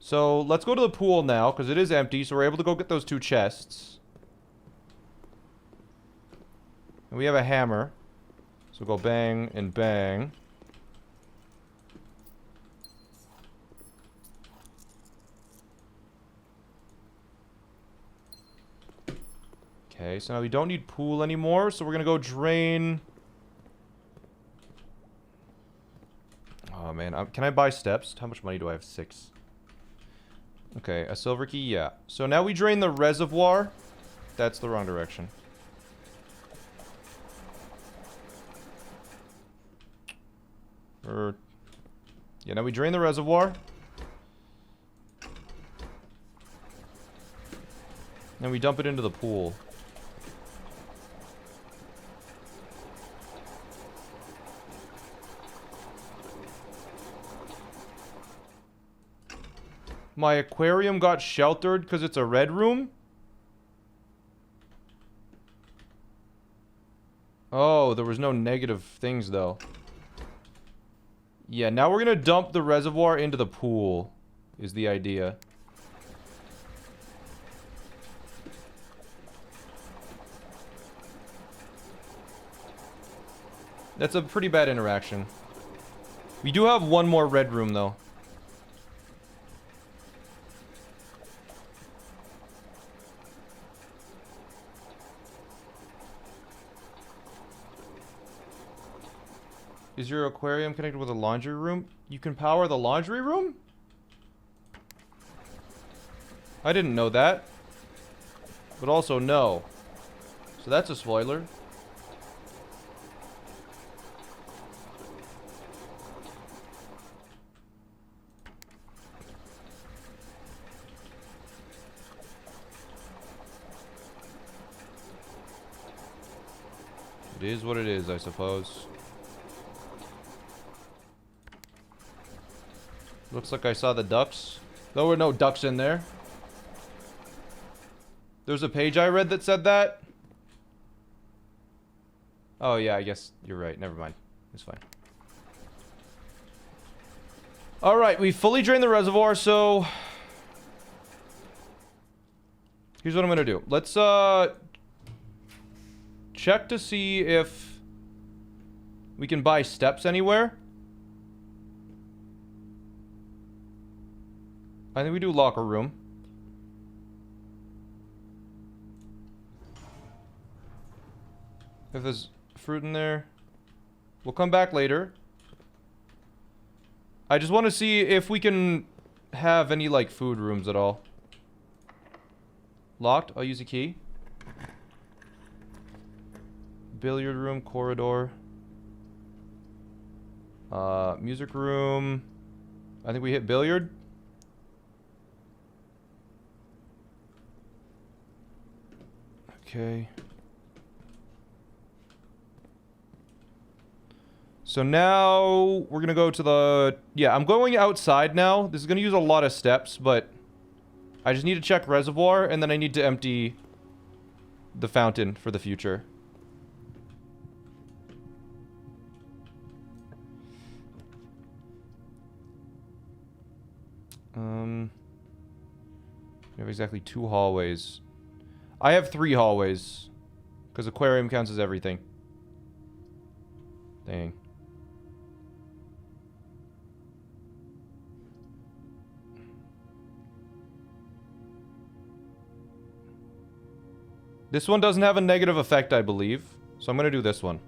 So, let's go to the pool now, because it is empty, so we're able to go get those 2 chests. And we have a hammer. So go bang and bang. Okay, so now we don't need pool anymore, so we're gonna go drain... Oh man, can I buy steps? How much money do I have? 6. Okay, a silver key, yeah. So now we drain the reservoir. That's the wrong direction. Yeah, now we drain the reservoir. Then we dump it into the pool. My aquarium got sheltered because it's a red room? Oh, there was no negative things, though. Yeah, now we're gonna dump the reservoir into the pool, is the idea. That's a pretty bad interaction. We do have one more red room, though. Is your aquarium connected with a laundry room? You can power the laundry room? I didn't know that. But also, no. So that's a spoiler. It is what it is, I suppose. Looks like I saw the ducks. There were no ducks in there. There's a page I read that said that. Oh yeah, I guess you're right. Never mind. It's fine. Alright, we fully drained the reservoir, so... Here's what I'm gonna do. Let's, check to see if we can buy steps anywhere. I think we do locker room. If there's fruit in there, we'll come back later. I just want to see if we can have any, like, food rooms at all. Locked? I'll use a key. Billiard room, corridor. Music room. I think we hit billiard. Okay. So now we're gonna go to the... Yeah, I'm going outside now. This is gonna use a lot of steps, but I just need to check reservoir, and then I need to empty the fountain for the future. We have exactly 2 hallways. I have 3 hallways, because aquarium counts as everything. Dang. This one doesn't have a negative effect, I believe. So I'm going to do this one.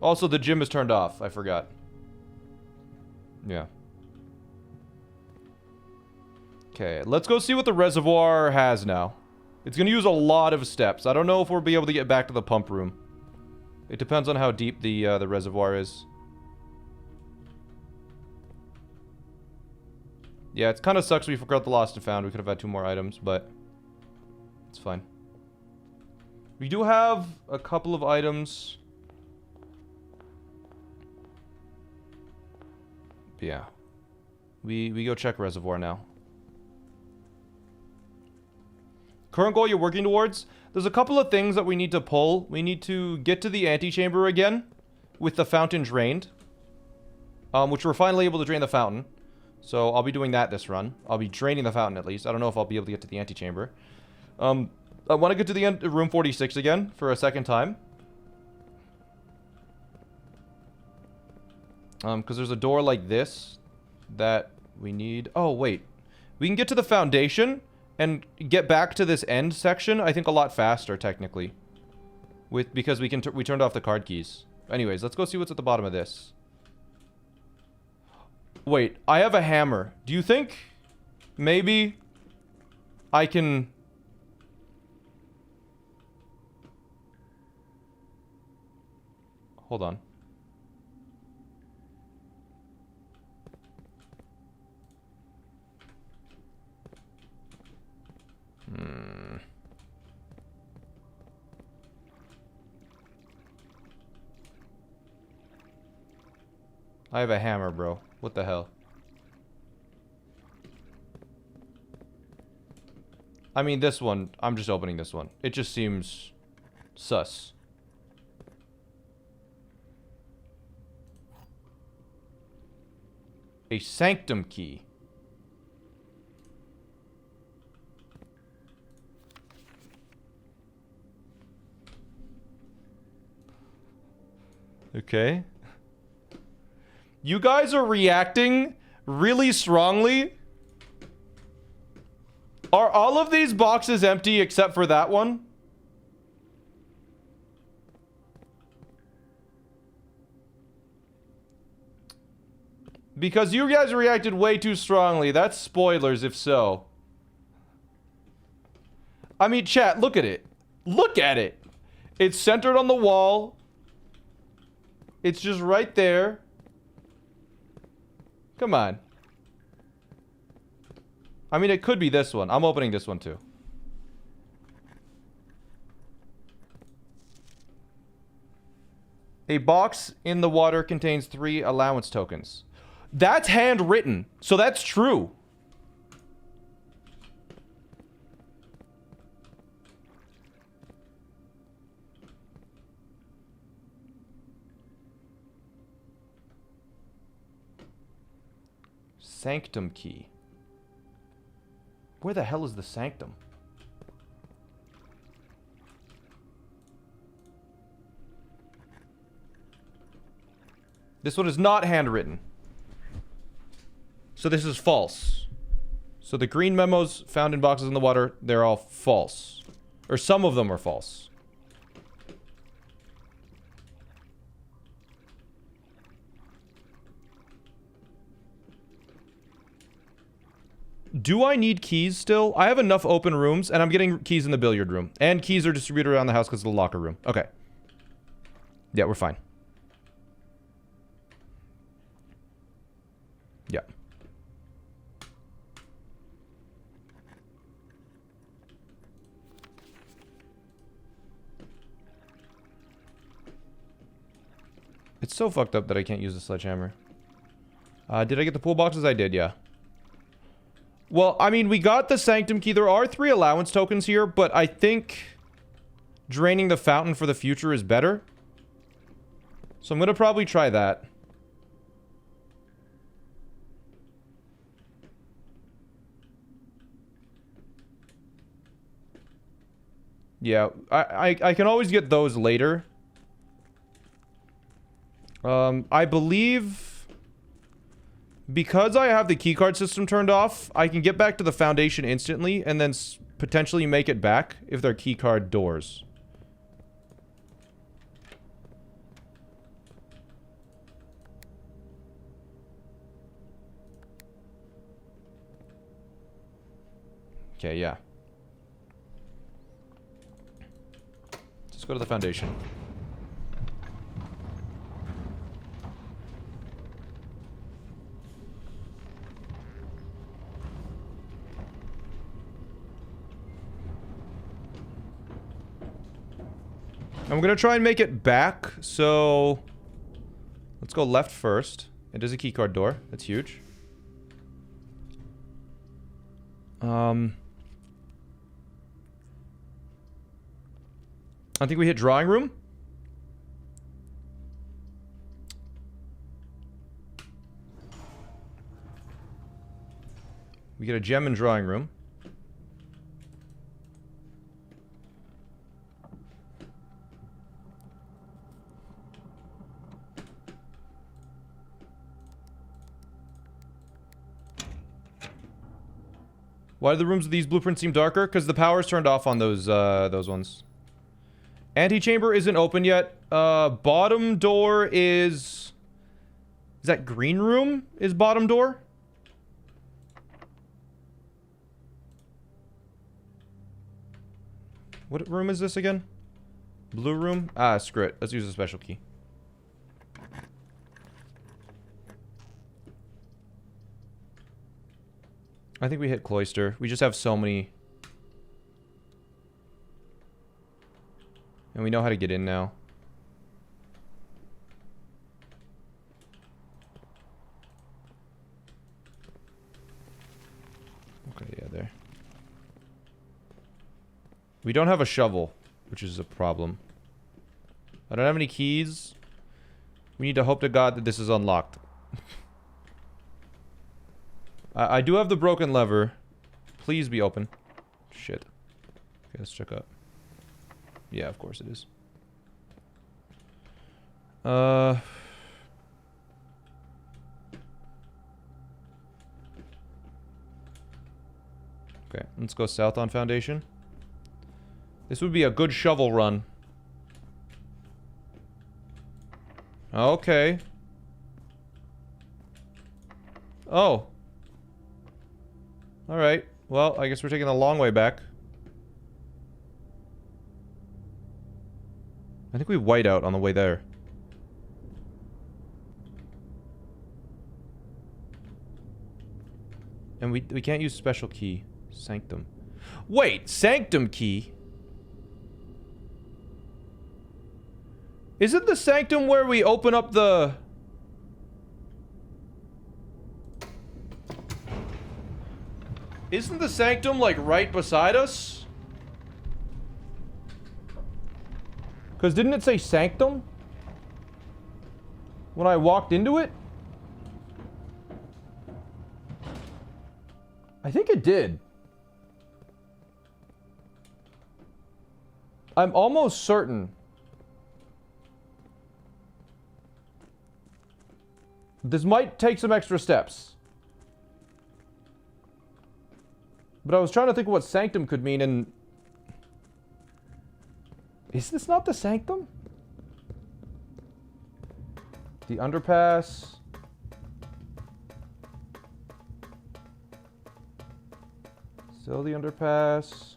Also, the gym is turned off. I forgot. Yeah. Okay, let's go see what the reservoir has now. It's going to use a lot of steps. I don't know if we'll be able to get back to the pump room. It depends on how deep the reservoir is. Yeah, it kind of sucks we forgot the lost and found. We could have had 2 more items, but it's fine. We do have a couple of items. Yeah. We go check reservoir now. Current goal you're working towards? There's a couple of things that we need to pull. We need to get to the antechamber again with the fountain drained. Which we're finally able to drain the fountain. So I'll be doing that this run. I'll be draining the fountain at least. I don't know if I'll be able to get to the antechamber. I want to get to the end, room 46 again for a second time. Because there's a door like this that we need. Oh, wait. We can get to the foundation and get back to this end section, I think, a lot faster, technically. Because we turned off the card keys. Anyways, let's go see what's at the bottom of this. Wait, I have a hammer. Do you think maybe I can... Hold on. I have a hammer, bro. What the hell? I mean, this one. I'm just opening this one. It just seems Sus. A sanctum key. Okay. You guys are reacting really strongly. Are all of these boxes empty except for that one? Because you guys reacted way too strongly. That's spoilers if so. I mean, chat, look at it. Look at it. It's centered on the wall. It's just right there. Come on. I mean, it could be this one. I'm opening this one too. A box in the water contains 3 allowance tokens. That's handwritten, so that's true. Sanctum key. Where the hell is the sanctum? This one is not handwritten. So this is false. So the green memos found in boxes in the water, they're all false. Or some of them are false. Do I need keys still? I have enough open rooms, and I'm getting keys in the billiard room. And keys are distributed around the house because of the locker room. Okay. Yeah, we're fine. Yeah. It's so fucked up that I can't use the sledgehammer. Did I get the pool boxes? I did, yeah. Well, I mean, we got the sanctum key. There are 3 allowance tokens here, but I think draining the fountain for the future is better. So I'm gonna probably try that. Yeah, I can always get those later. I believe because I have the keycard system turned off, I can get back to the foundation instantly and then potentially make it back if they're keycard doors. Okay, yeah. Let's go to the foundation. I'm gonna try and make it back, so let's go left first. It is a keycard door. That's huge. I think we hit drawing room. We get a gem in drawing room. Why do the rooms with these blueprints seem darker? Because the power's turned off on those ones. Antechamber isn't open yet. Bottom door is... Is that green room? Is bottom door? What room is this again? Blue room? Ah, screw it. Let's use a special key. I think we hit cloister. We just have so many. And we know how to get in now. Okay, yeah, there. We don't have a shovel, which is a problem. I don't have any keys. We need to hope to God that this is unlocked. I do have the broken lever. Please be open. Shit. Okay, let's check out. Yeah, of course it is. Okay, let's go south on Foundation. This would be a good shovel run. Okay. Oh. Alright. Well, I guess we're taking the long way back. I think we white out on the way there. And we can't use special key. Sanctum. Wait, sanctum key? Isn't the sanctum where we open up the... Isn't the sanctum, like, right beside us? Because didn't it say sanctum? When I walked into it? I think it did. I'm almost certain. This might take some extra steps. But I was trying to think of what sanctum could mean, and... Is this not the sanctum? The underpass... Still the underpass...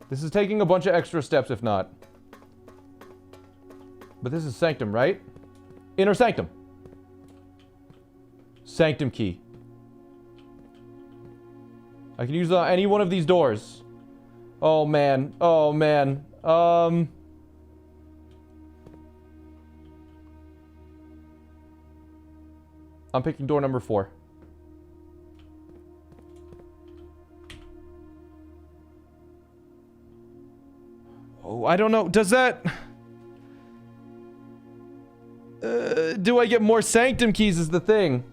This is taking a bunch of extra steps, if not. But this is sanctum, right? Inner sanctum. Sanctum key. I can use any one of these doors. Oh, man. Oh, man. I'm picking door number 4. Oh, I don't know. Does that... do I get more sanctum keys is the thing.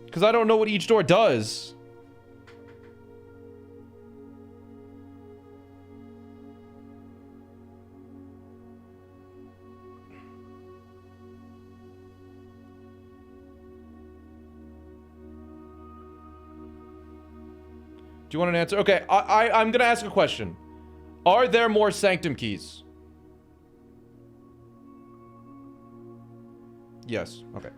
Because I don't know what each door does. Do you want an answer? Okay, I'm gonna ask a question. Are there more sanctum keys? Yes, okay.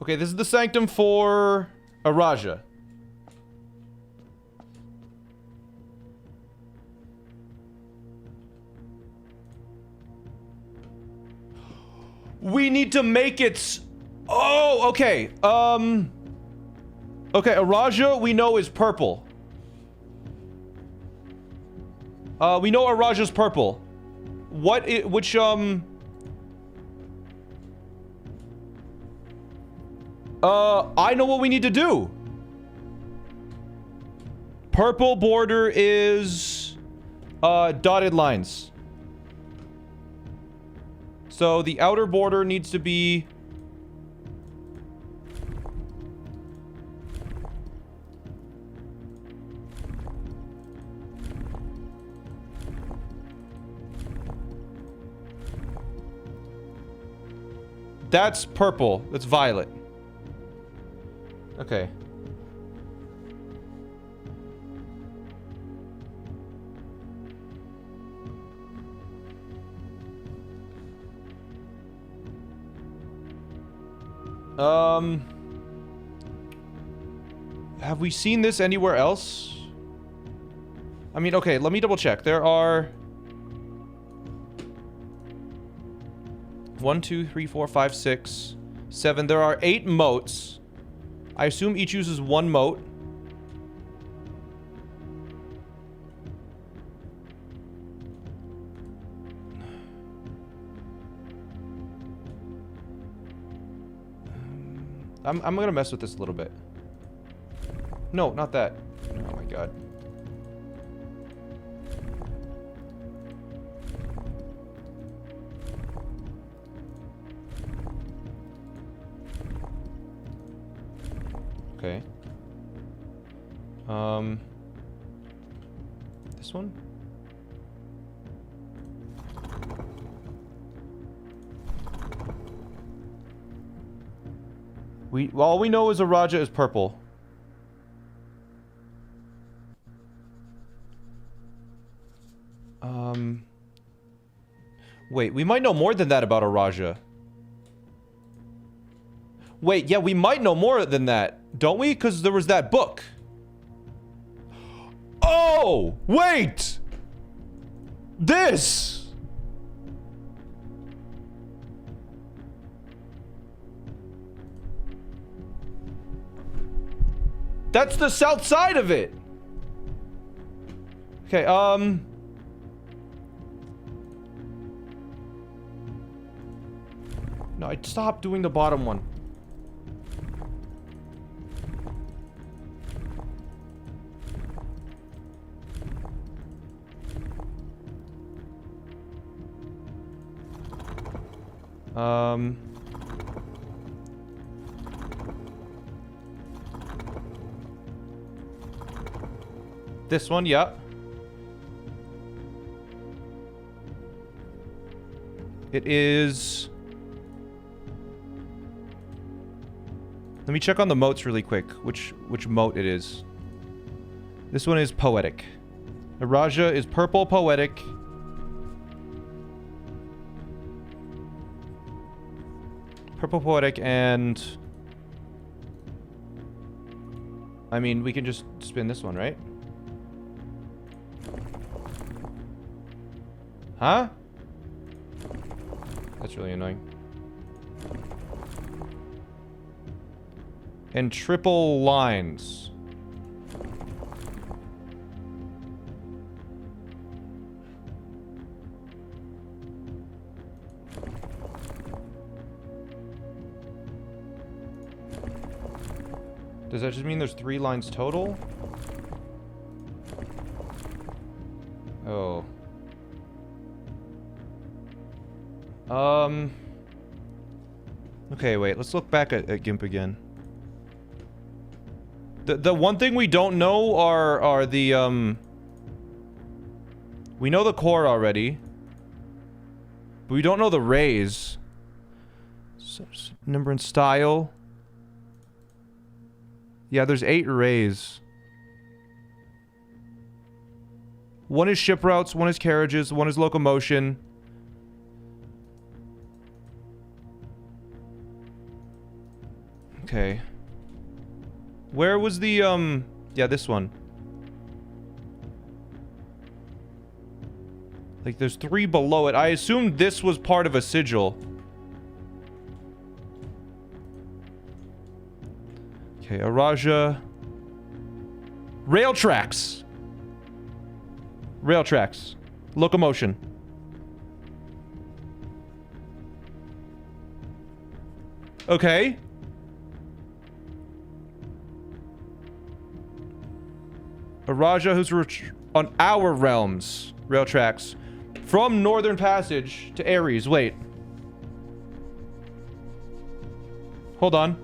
Okay, this is the sanctum for Araja. We need to make it... Oh, okay. Okay, Araja we know is purple. We know Araja's purple. Which, I know what we need to do. Purple border is, dotted lines. So the outer border needs to be... That's purple. That's violet. Okay. Have we seen this anywhere else? I mean, okay, let me double check. There are 1, 2, 3, 4, 5, 6, 7. There are 8 moats. I assume each uses 1 moat. I'm gonna mess with this a little bit. No, not that. Oh my god. Okay. This one? All we know is a Raja is purple. Wait, we might know more than that about a Raja. Wait, yeah, we might know more than that, don't we? Because there was that book. Oh, wait! This! That's the south side of it! Okay, no, I stopped doing the bottom one. This one, yeah. It is... Let me check on the moats really quick. Which moat it is. This one is poetic. The Raja is purple poetic. Purple poetic and... I mean, we can just spin this one, right? Huh? That's really annoying. And triple lines. Does that just mean there's 3 lines total? Oh. Okay, wait. Let's look back at GIMP again. The one thing we don't know are the, we know the core already. But we don't know the rays. Number and style. Yeah, there's 8 rays. One is ship routes, one is carriages, one is locomotion. Okay. Where was the, yeah, this one. Like, there's 3 below it. I assumed this was part of a sigil. Okay, a Raja. Rail tracks. Rail tracks. Locomotion. Okay. A Raja who's on our realms. Rail tracks. From Northern Passage to Ares. Wait. Hold on.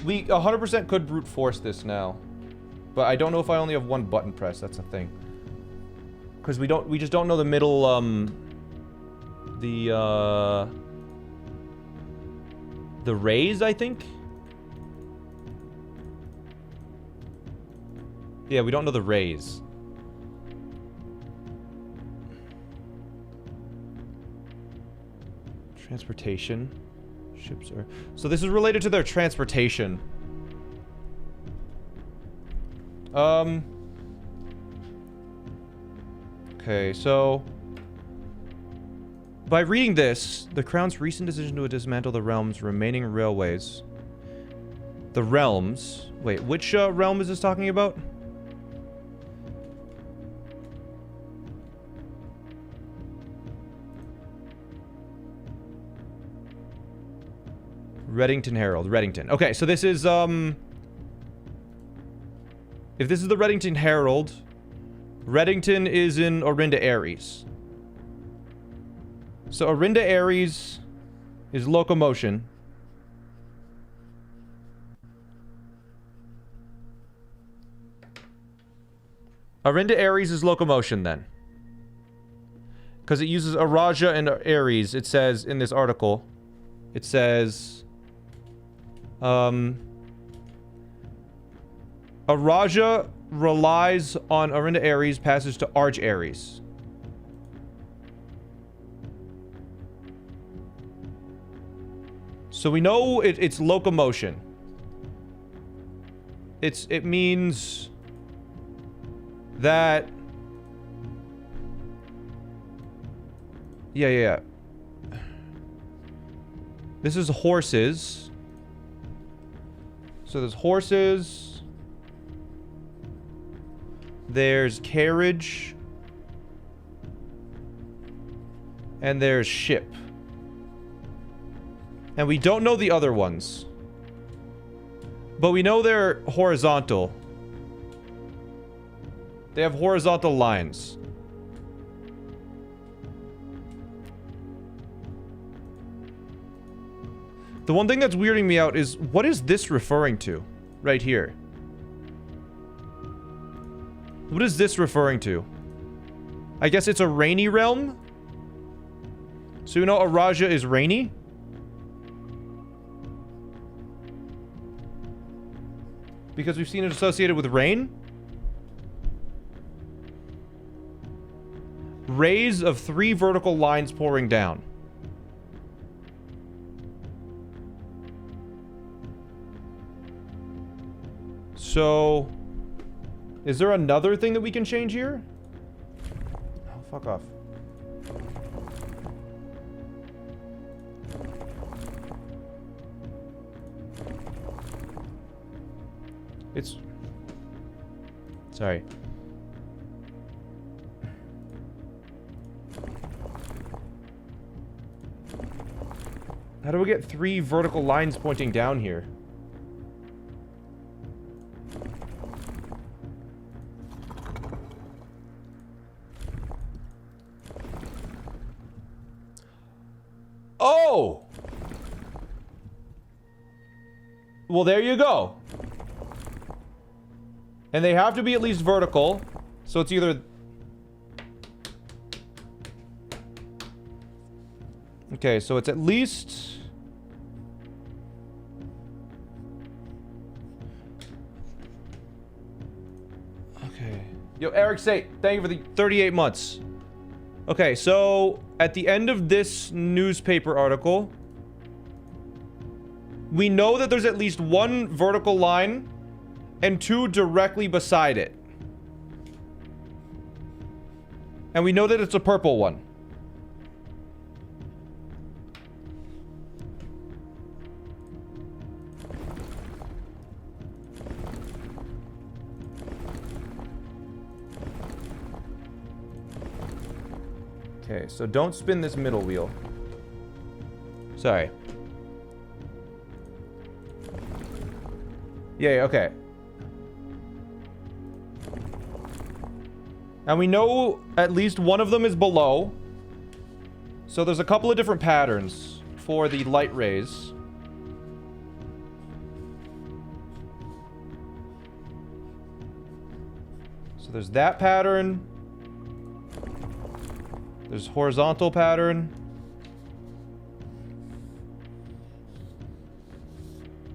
We 100% could brute force this now. But I don't know if I only have 1 button press. That's the thing. Because we just don't know the middle, the rays, I think? Yeah, we don't know the rays. Transportation. Ships are... So this is related to their transportation. Okay, so... By reading this, the Crown's recent decision to dismantle the realm's remaining railways. The realms... Wait, which realm is this talking about? Reddington Herald. Reddington. Okay, so this is, if this is the Reddington Herald, Reddington is in Orinda Aries. So Orinda Aries is locomotion. Orinda Aries is locomotion then. Because it uses Araja and Aries, it says in this article. It says... Araja relies on Orinda Aries passage to Arch Aries. So we know it's locomotion. It means that... Yeah. This is horses. So there's horses. There's carriage. And there's ship. And we don't know the other ones. But we know they're horizontal. They have horizontal lines. The one thing that's weirding me out is, what is this referring to? Right here. What is this referring to? I guess it's a rainy realm? So you know Araja is rainy? Because we've seen it associated with rain? Rays of 3 vertical lines pouring down. So, is there another thing that we can change here? Oh, fuck off. It's... Sorry. How do we get 3 vertical lines pointing down here? Oh! Well, there you go. And they have to be at least vertical. So it's either... Okay, so it's at least... Okay. Yo, Eric Sate, thank you for the 38 months. Okay, so at the end of this newspaper article, we know that there's at least 1 vertical line and 2 directly beside it. And we know that it's a purple one. Okay, so don't spin this middle wheel. Sorry. Yeah, okay. And we know at least one of them is below. So there's a couple of different patterns for the light rays. So there's that pattern. There's horizontal pattern.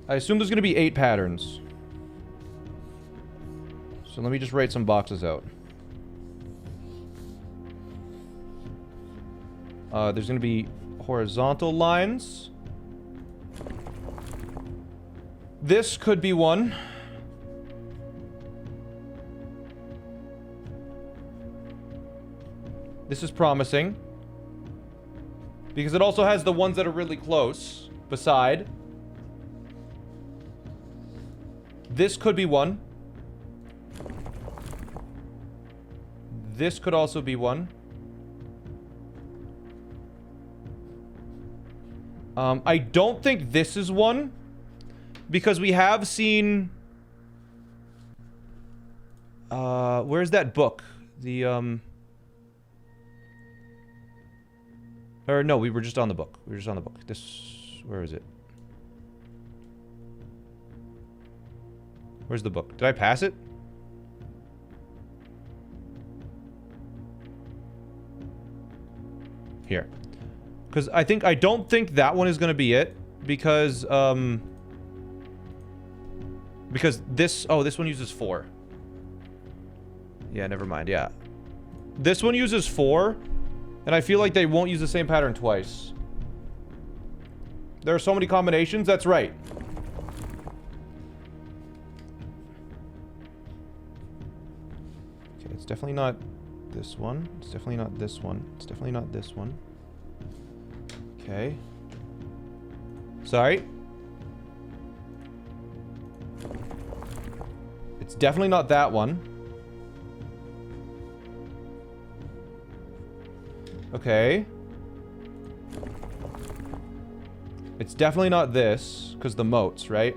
I assume there's going to be 8 patterns. So let me just write some boxes out. There's going to be horizontal lines. This could be one. This is promising. Because it also has the ones that are really close beside. This could be one. This could also be one. I don't think this is one. Because we have seen... where's that book? The, Or, no, we were just on the book. We were just on the book. This... Where is it? Where's the book? Did I pass it? Here. Because I don't think that one is going to be it. Because this... Oh, this one uses 4. Yeah, never mind. Yeah. This one uses 4. And I feel like they won't use the same pattern twice. There are so many combinations. That's right. Okay, it's definitely not this one. It's definitely not this one. It's definitely not this one. Okay. Sorry. It's definitely not that one. Okay. It's definitely not this, because the moats, right?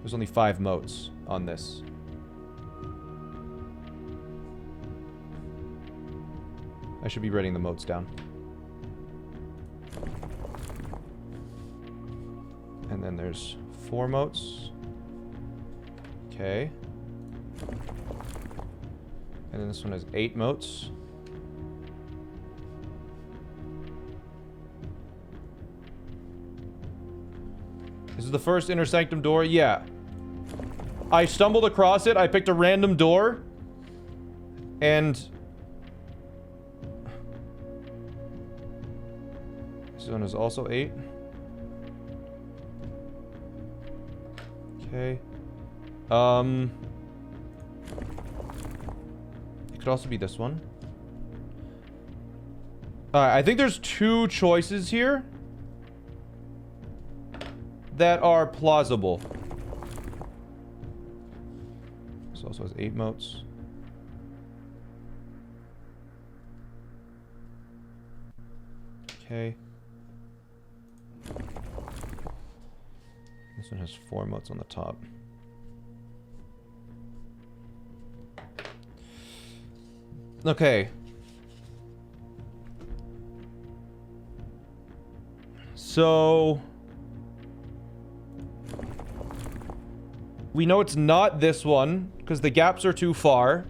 There's only 5 moats on this. I should be writing the moats down. And then there's 4 moats. Okay. And then this one has 8 moats. This is the first inner sanctum door? Yeah. I stumbled across it. I picked a random door. And... this one is also 8. Okay. It could also be this one. Alright, I think there's 2 choices here that are plausible. This also has 8 moats. Okay. This one has 4 moats on the top. Okay. So... we know it's not this one, because the gaps are too far.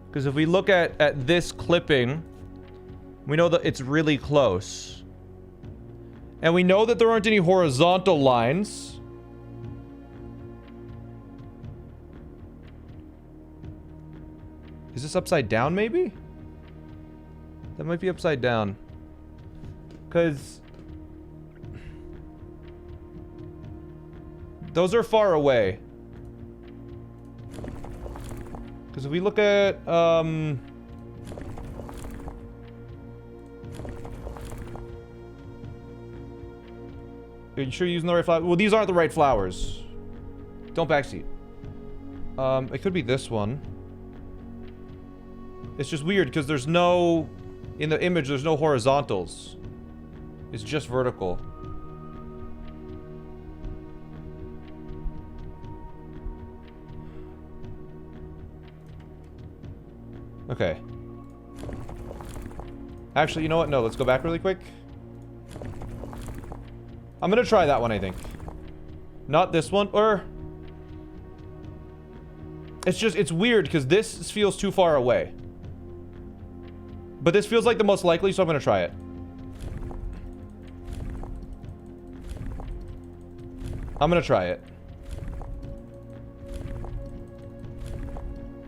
Because if we look at this clipping, we know that it's really close. And we know that there aren't any horizontal lines. Is this upside down, maybe? That might be upside down. Because... those are far away. Because if we look at, are you sure you're using the right flower? Well, these aren't the right flowers. Don't backseat. It could be this one. It's just weird because there's no... in the image, there's no horizontals. It's just vertical. Okay. Actually, you know what? No, let's go back really quick. I'm gonna try that one, I think. Not this one, or... it's just, it's weird, because this feels too far away. But this feels like the most likely, so I'm gonna try it. I'm gonna try it.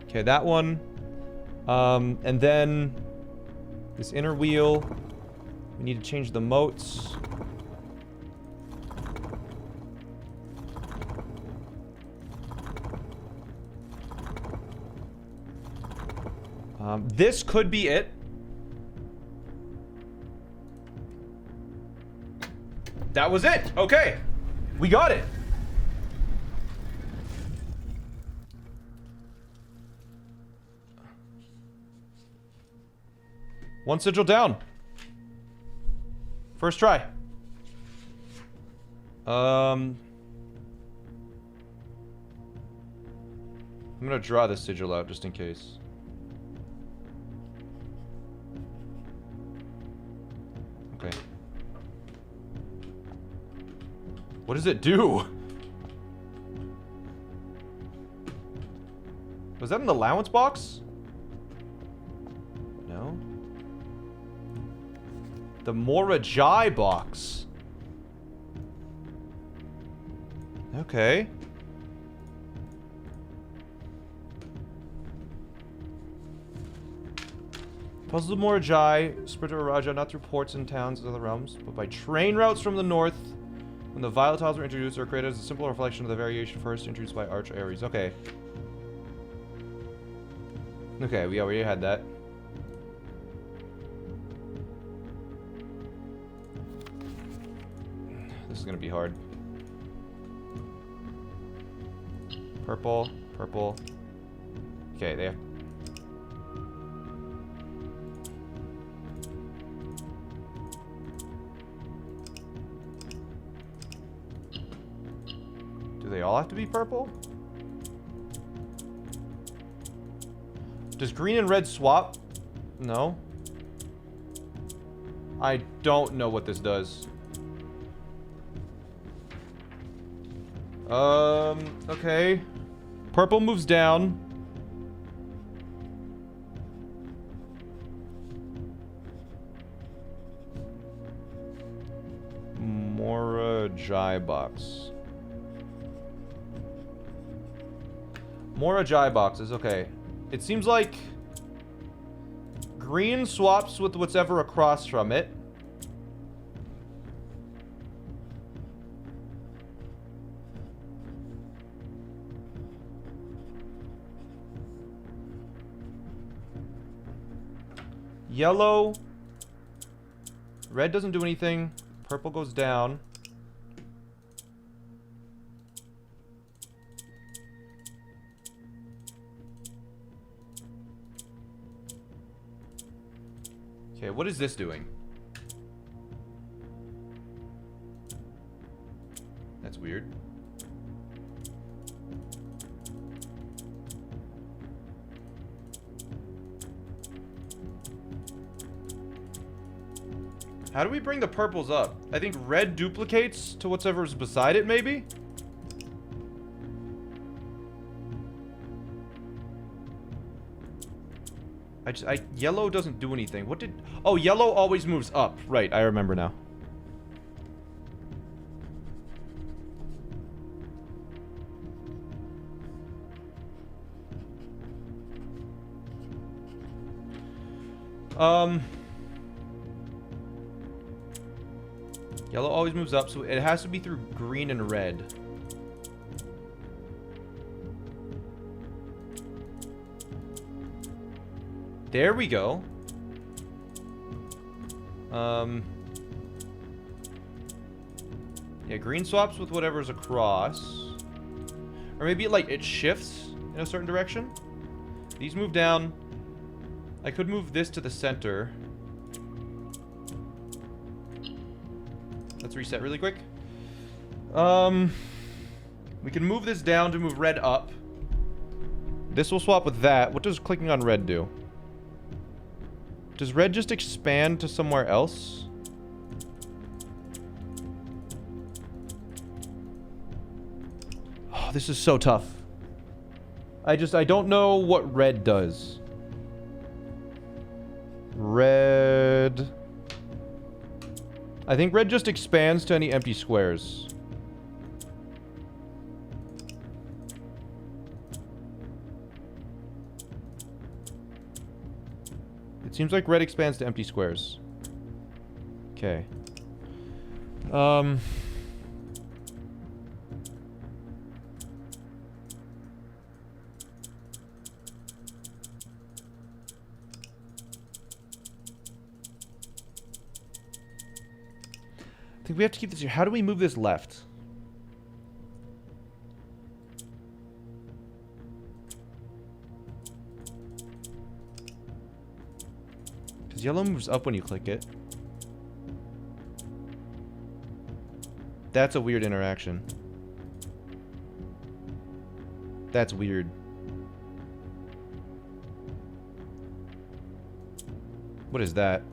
Okay, that one. And then... this inner wheel. We need to change the moats. This could be it. That was it. Okay. We got it. One sigil down. First try. I'm gonna draw this sigil out just in case. Okay. What does it do? Was that an allowance box? No. The Morajai box. Okay. Puzzle of Morajai, spread to Raja not through ports and towns of other realms, but by train routes from the north. When the volatiles were introduced, or created as a simple reflection of the variation first introduced by Arch Ares. Okay. Okay, we already had that. This is gonna be hard. Purple, purple. Okay, there. Do they all have to be purple? Does green and red swap? No. I don't know what this does. Okay. Purple moves down. Morajai box. Morajai boxes, okay. It seems like green swaps with what's ever across from it. Yellow. Red doesn't do anything. Purple goes down. Okay, what is this doing? That's weird. How do we bring the purples up? I think red duplicates to whatever's beside it, maybe? Yellow doesn't do anything. What did... Oh, yellow always moves up. Right, I remember now. Yellow always moves up, so it has to be through green and red. There we go. Yeah, green swaps with whatever's across. Or maybe it shifts in a certain direction. These move down. I could move this to the center. Let's reset really quick. We can move this down to move red up. This will swap with that. What does clicking on red do? Does red just expand to somewhere else? Oh, this is so tough. I don't know what red does. Red... I think red just expands to any empty squares. It seems like red expands to empty squares. Okay. I think we have to keep this here. How do we move this left? Because yellow moves up when you click it. That's a weird interaction. That's weird. What is that?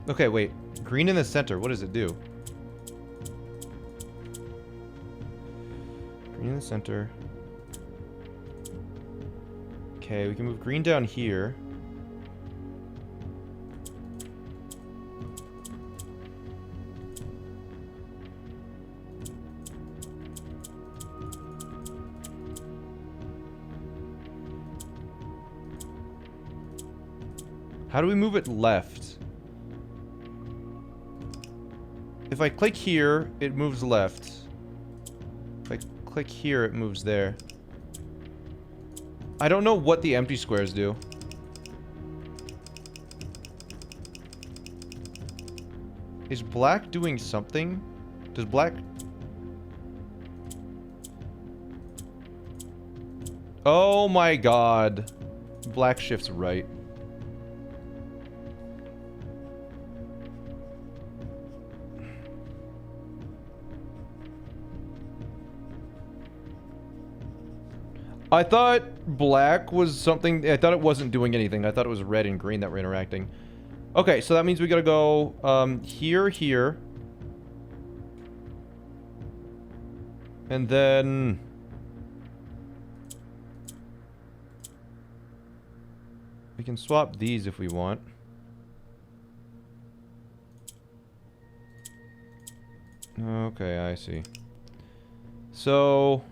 Okay, wait. Green in the center. What does it do? Green in the center. Okay, we can move green down here. How do we move it left? If I click here, it moves left. If I click here, it moves there. I don't know what the empty squares do. Is black doing something? Does black... Oh my god. Black shifts right. I thought black was something... I thought it wasn't doing anything. I thought it was red and green that were interacting. Okay, so that means we gotta go here, here. And then... we can swap these if we want. Okay, I see. So...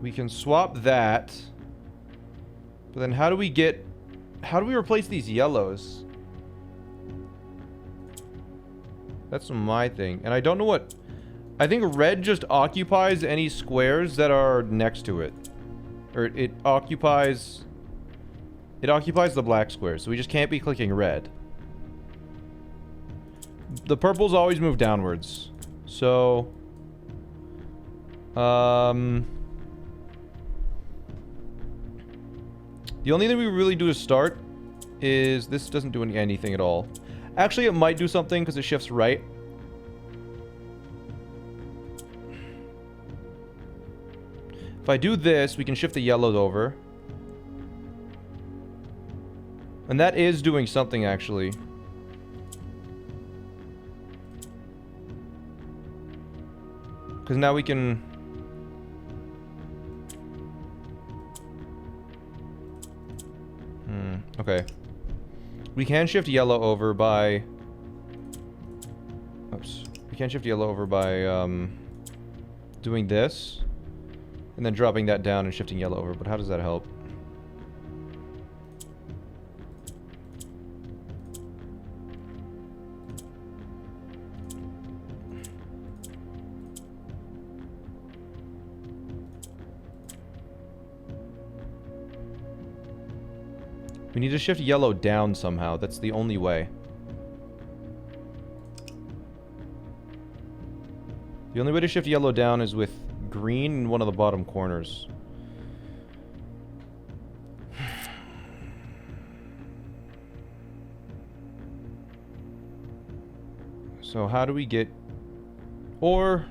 we can swap that. But then how do we get... how do we replace these yellows? That's my thing. And I don't know what... I think red just occupies any squares that are next to it. Or it occupies... it occupies the black squares. So we just can't be clicking red. The purples always move downwards. So... the only thing we really do to start is... this doesn't do anything at all. Actually, it might do something because it shifts right. If I do this, we can shift the yellows over. And that is doing something, actually. Because now we can... okay. We can shift yellow over by... oops. We can shift yellow over by, doing this. And then dropping that down and shifting yellow over. But how does that help? We need to shift yellow down somehow. That's the only way. The only way to shift yellow down is with green in one of the bottom corners. So how do we get... or...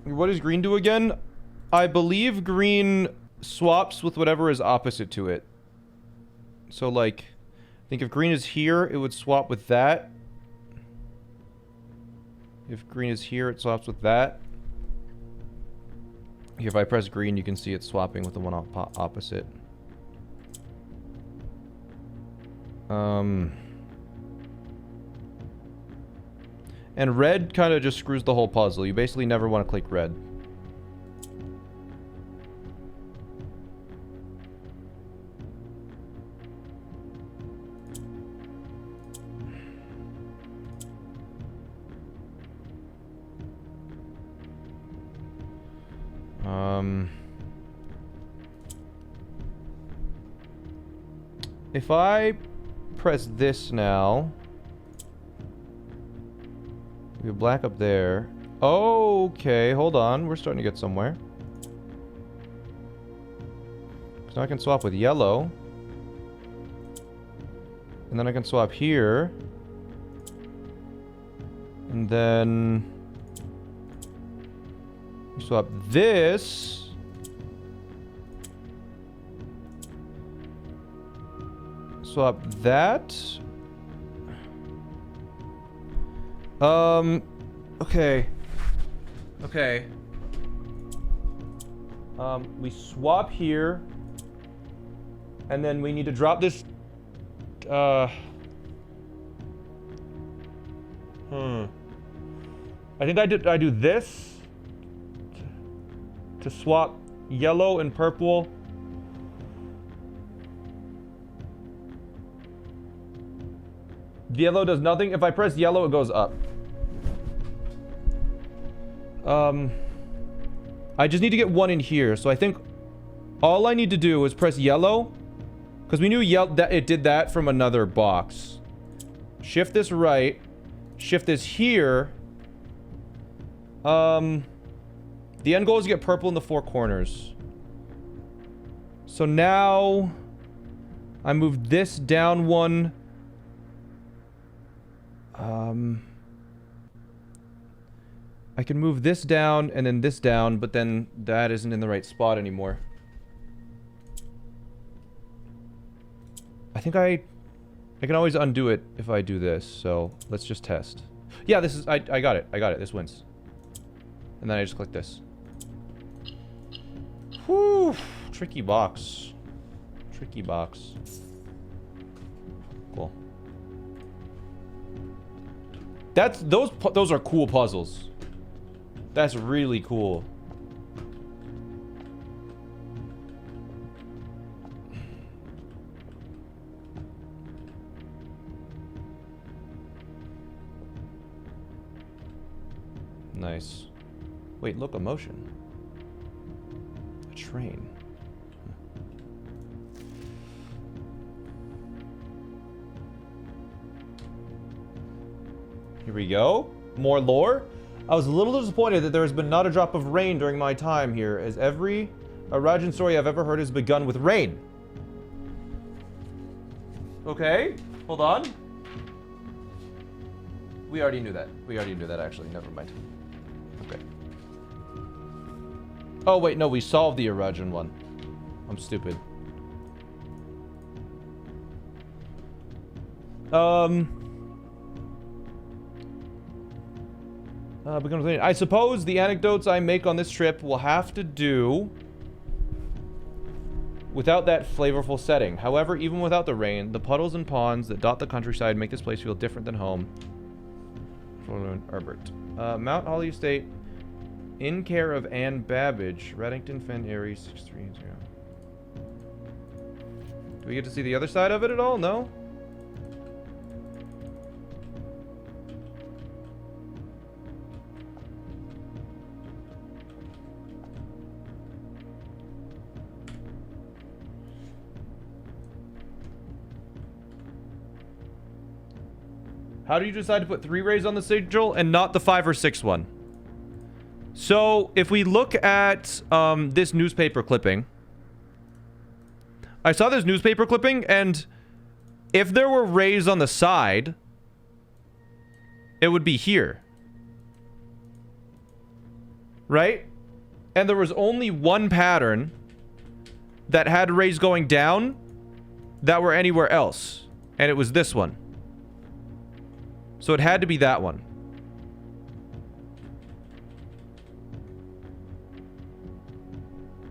what does green do again? I believe green... swaps with whatever is opposite to it. So, like, I think if green is here, it would swap with that. If green is here, it swaps with that. If I press green, you can see it swapping with the one opposite. And red kind of just screws the whole puzzle. You basically never want to click red. If I press this now, we have black up there. Okay, hold on. We're starting to get somewhere. So now I can swap with yellow. And then I can swap here. And then swap this. Swap that. Okay. Okay. We swap here. And then we need to drop this. I think I do this to swap yellow and purple. The yellow does nothing. If I press yellow, it goes up. I just need to get one in here. So I think all I need to do is press yellow. Because we knew that it did that from another box. Shift this right. Shift this here. The end goal is to get purple in the 4 corners. So now I move this down one. I can move this down and then this down, but then that isn't in the right spot anymore. I think I can always undo it if I do this, so let's just test. Yeah, this is, I got it, this wins. And then I just click this. Whew, tricky box. Tricky box. Cool. Those are cool puzzles. That's really cool. Nice. Wait, locomotion. A train. Here we go. More lore. I was a little disappointed that there has been not a drop of rain during my time here, as every Arajan story I've ever heard has begun with rain. Okay, hold on. We already knew that. We already knew that, actually. Never mind. Okay. Oh, wait, no, we solved the Arajan one. I'm stupid. I suppose the anecdotes I make on this trip will have to do without that flavorful setting. However, even without the rain, the puddles and ponds that dot the countryside make this place feel different than home. Herbert. Mount Holly Estate, in care of Anne Babbage, Reddington, Fen, Erie, 630. Do we get to see the other side of it at all? No? How do you decide to put 3 rays on the sigil and not the 5 or 6 one? So, if we look at this newspaper clipping, I saw this newspaper clipping, and if there were rays on the side, it would be here. Right? And there was only one pattern that had rays going down that were anywhere else, and it was this one. So it had to be that one.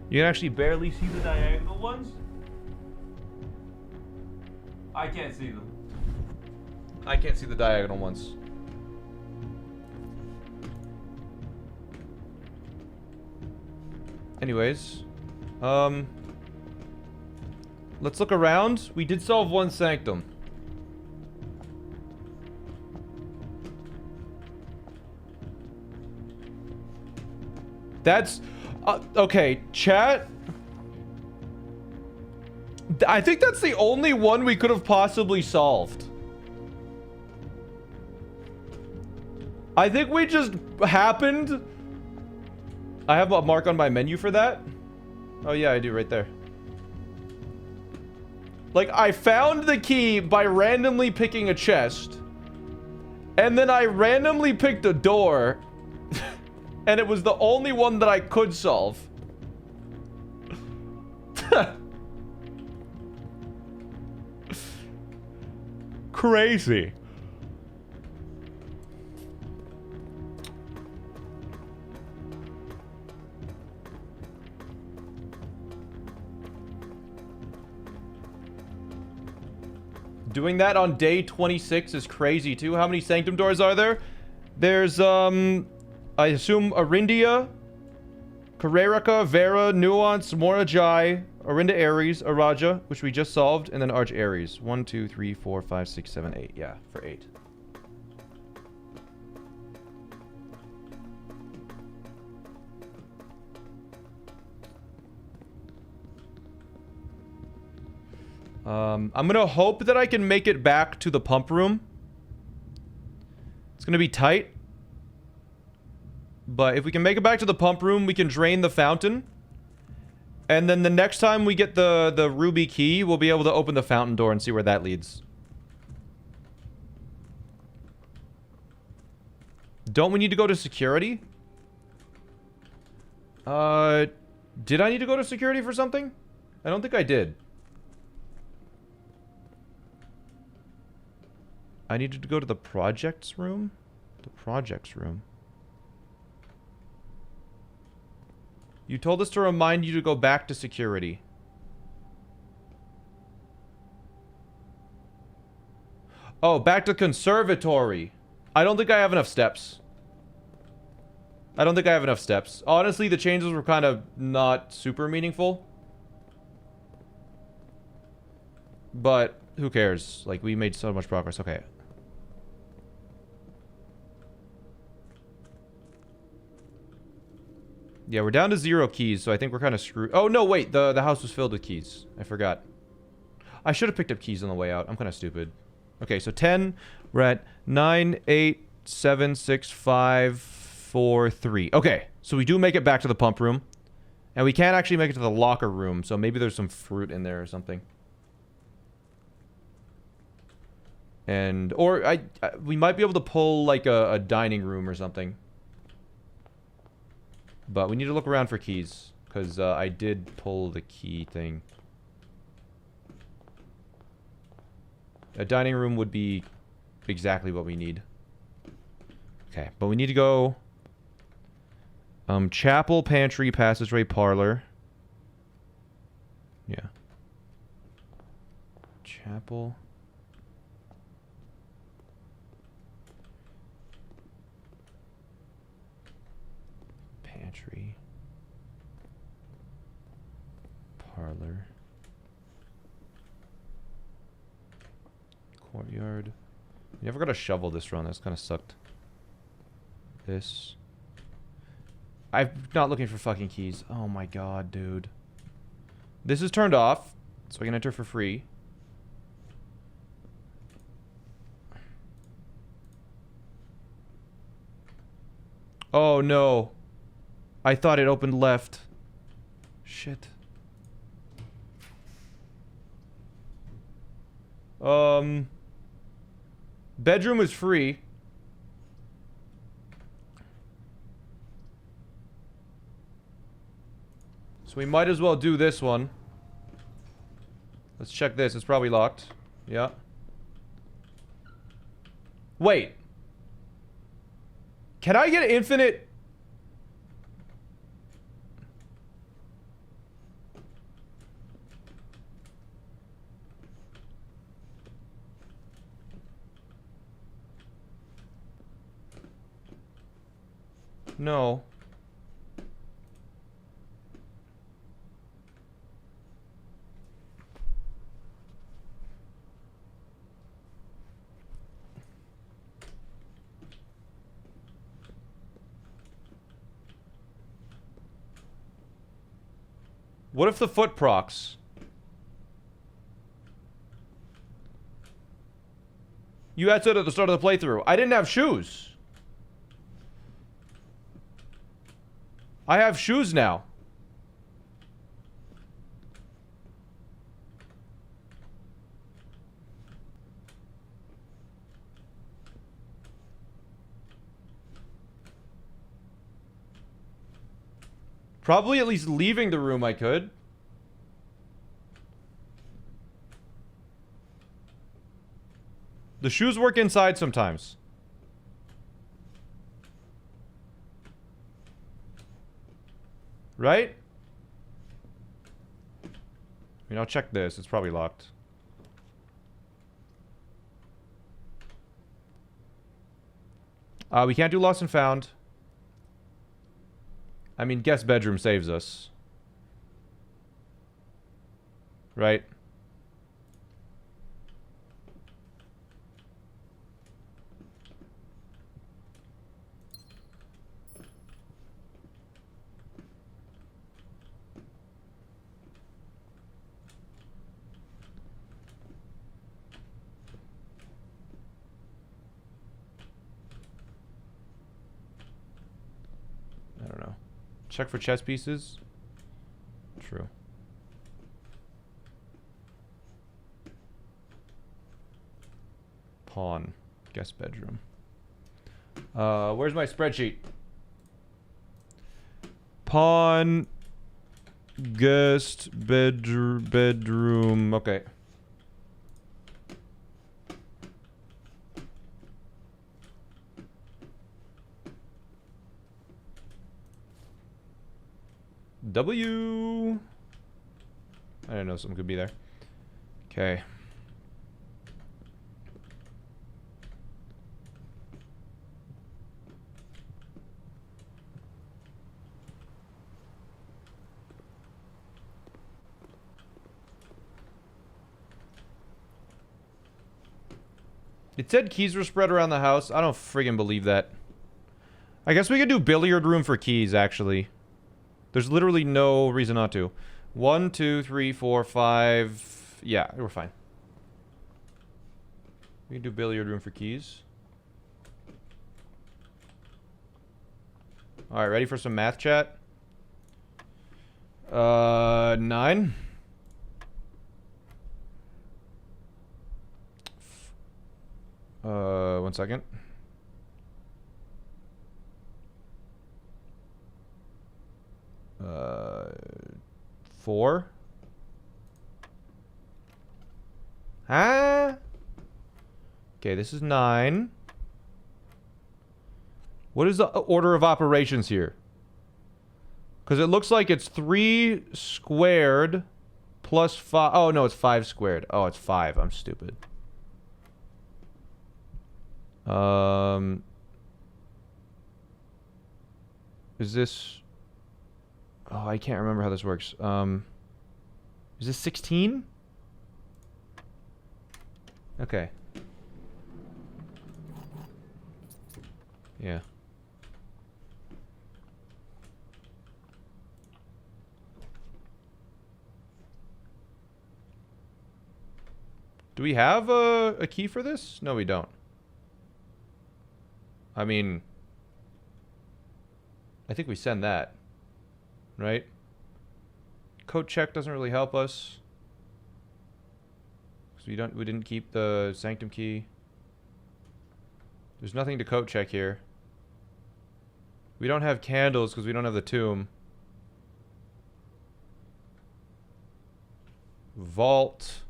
You can actually barely see the diagonal ones. I can't see them. I can't see the diagonal ones. Anyways, let's look around. We did solve one sanctum. That's... Okay, chat. I think that's the only one we could have possibly solved. I think we just happened. I have a mark on my menu for that. Oh yeah, I do right there. Like, I found the key by randomly picking a chest. And then I randomly picked a door. And it was the only one that I could solve. Crazy. Doing that on day 26 is crazy too. How many sanctum doors are there? There's I assume Arindia, Karerika, Vera, Nuance, Morajai, Arinda Ares, Araja, which we just solved, and then Arch Ares. 1, 2, 3, 4, 5, 6, 7, 8. Yeah, for 8. I'm gonna hope that I can make it back to the pump room. It's gonna be tight. But if we can make it back to the pump room, we can drain the fountain. And then the next time we get the ruby key, we'll be able to open the fountain door and see where that leads. Don't we need to go to security? Did I need to go to security for something? I don't think I did. I needed to go to the projects room? The projects room. You told us to remind you to go back to security. Oh, back to conservatory. I don't think I have enough steps. I don't think I have enough steps. Honestly, the changes were kind of not super meaningful. But who cares? Like, we made so much progress. Okay. Yeah, we're down to 0 keys, so I think we're kind of screwed. Oh, no, wait. The house was filled with keys. I forgot. I should have picked up keys on the way out. I'm kind of stupid. Okay, so 10. We're at 9, 8, 7, 6, 5, 4, 3. Okay, so we do make it back to the pump room. And we can't actually make it to the locker room, so maybe there's some fruit in there or something. And, or we might be able to pull, like, a dining room or something. But we need to look around for keys, because I did pull the key thing. A dining room would be exactly what we need. Okay, but we need to go... chapel, pantry, passageway, parlor. Yeah. Chapel... Pantry, parlor, courtyard. We never got a shovel this run. That's kind of sucked. This. I'm not looking for fucking keys. Oh my god, dude. This is turned off, so I can enter for free. Oh no. I thought it opened left. Shit. Bedroom is free. So we might as well do this one. Let's check this. It's probably locked. Yeah. Wait. Can I get infinite... No. What if the foot procs? You had said at the start of the playthrough. I didn't have shoes. I have shoes now. Probably at least leaving the room I could. The shoes work inside sometimes. Right? I mean, I'll check this. It's probably locked. We can't do lost and found. I mean, guest bedroom saves us. Right? I don't know. Check for chess pieces. True. Pawn. Guest bedroom. Where's my spreadsheet? Pawn. Guest bedroom. Okay. W. I didn't know something could be there. Okay. It said keys were spread around the house. I don't friggin' believe that. I guess we could do billiard room for keys, actually. There's literally no reason not to. 1, 2, 3, 4, 5. Yeah, we're fine. We can do billiard room for keys. Alright, ready for some math chat? 9. One second. Four. Huh? Okay, this is 9. What is the order of operations here? Because it looks like it's 3 squared plus 5. Oh, no, it's 5 squared. Oh, it's 5. I'm stupid. Is this... Oh, I can't remember how this works. Is this 16? Okay. Yeah. Do we have a key for this? No, we don't. I mean... I think we send that. Right? Code check doesn't really help us. Because we didn't keep the sanctum key. There's nothing to code check here. We don't have candles because we don't have the tomb. Vault.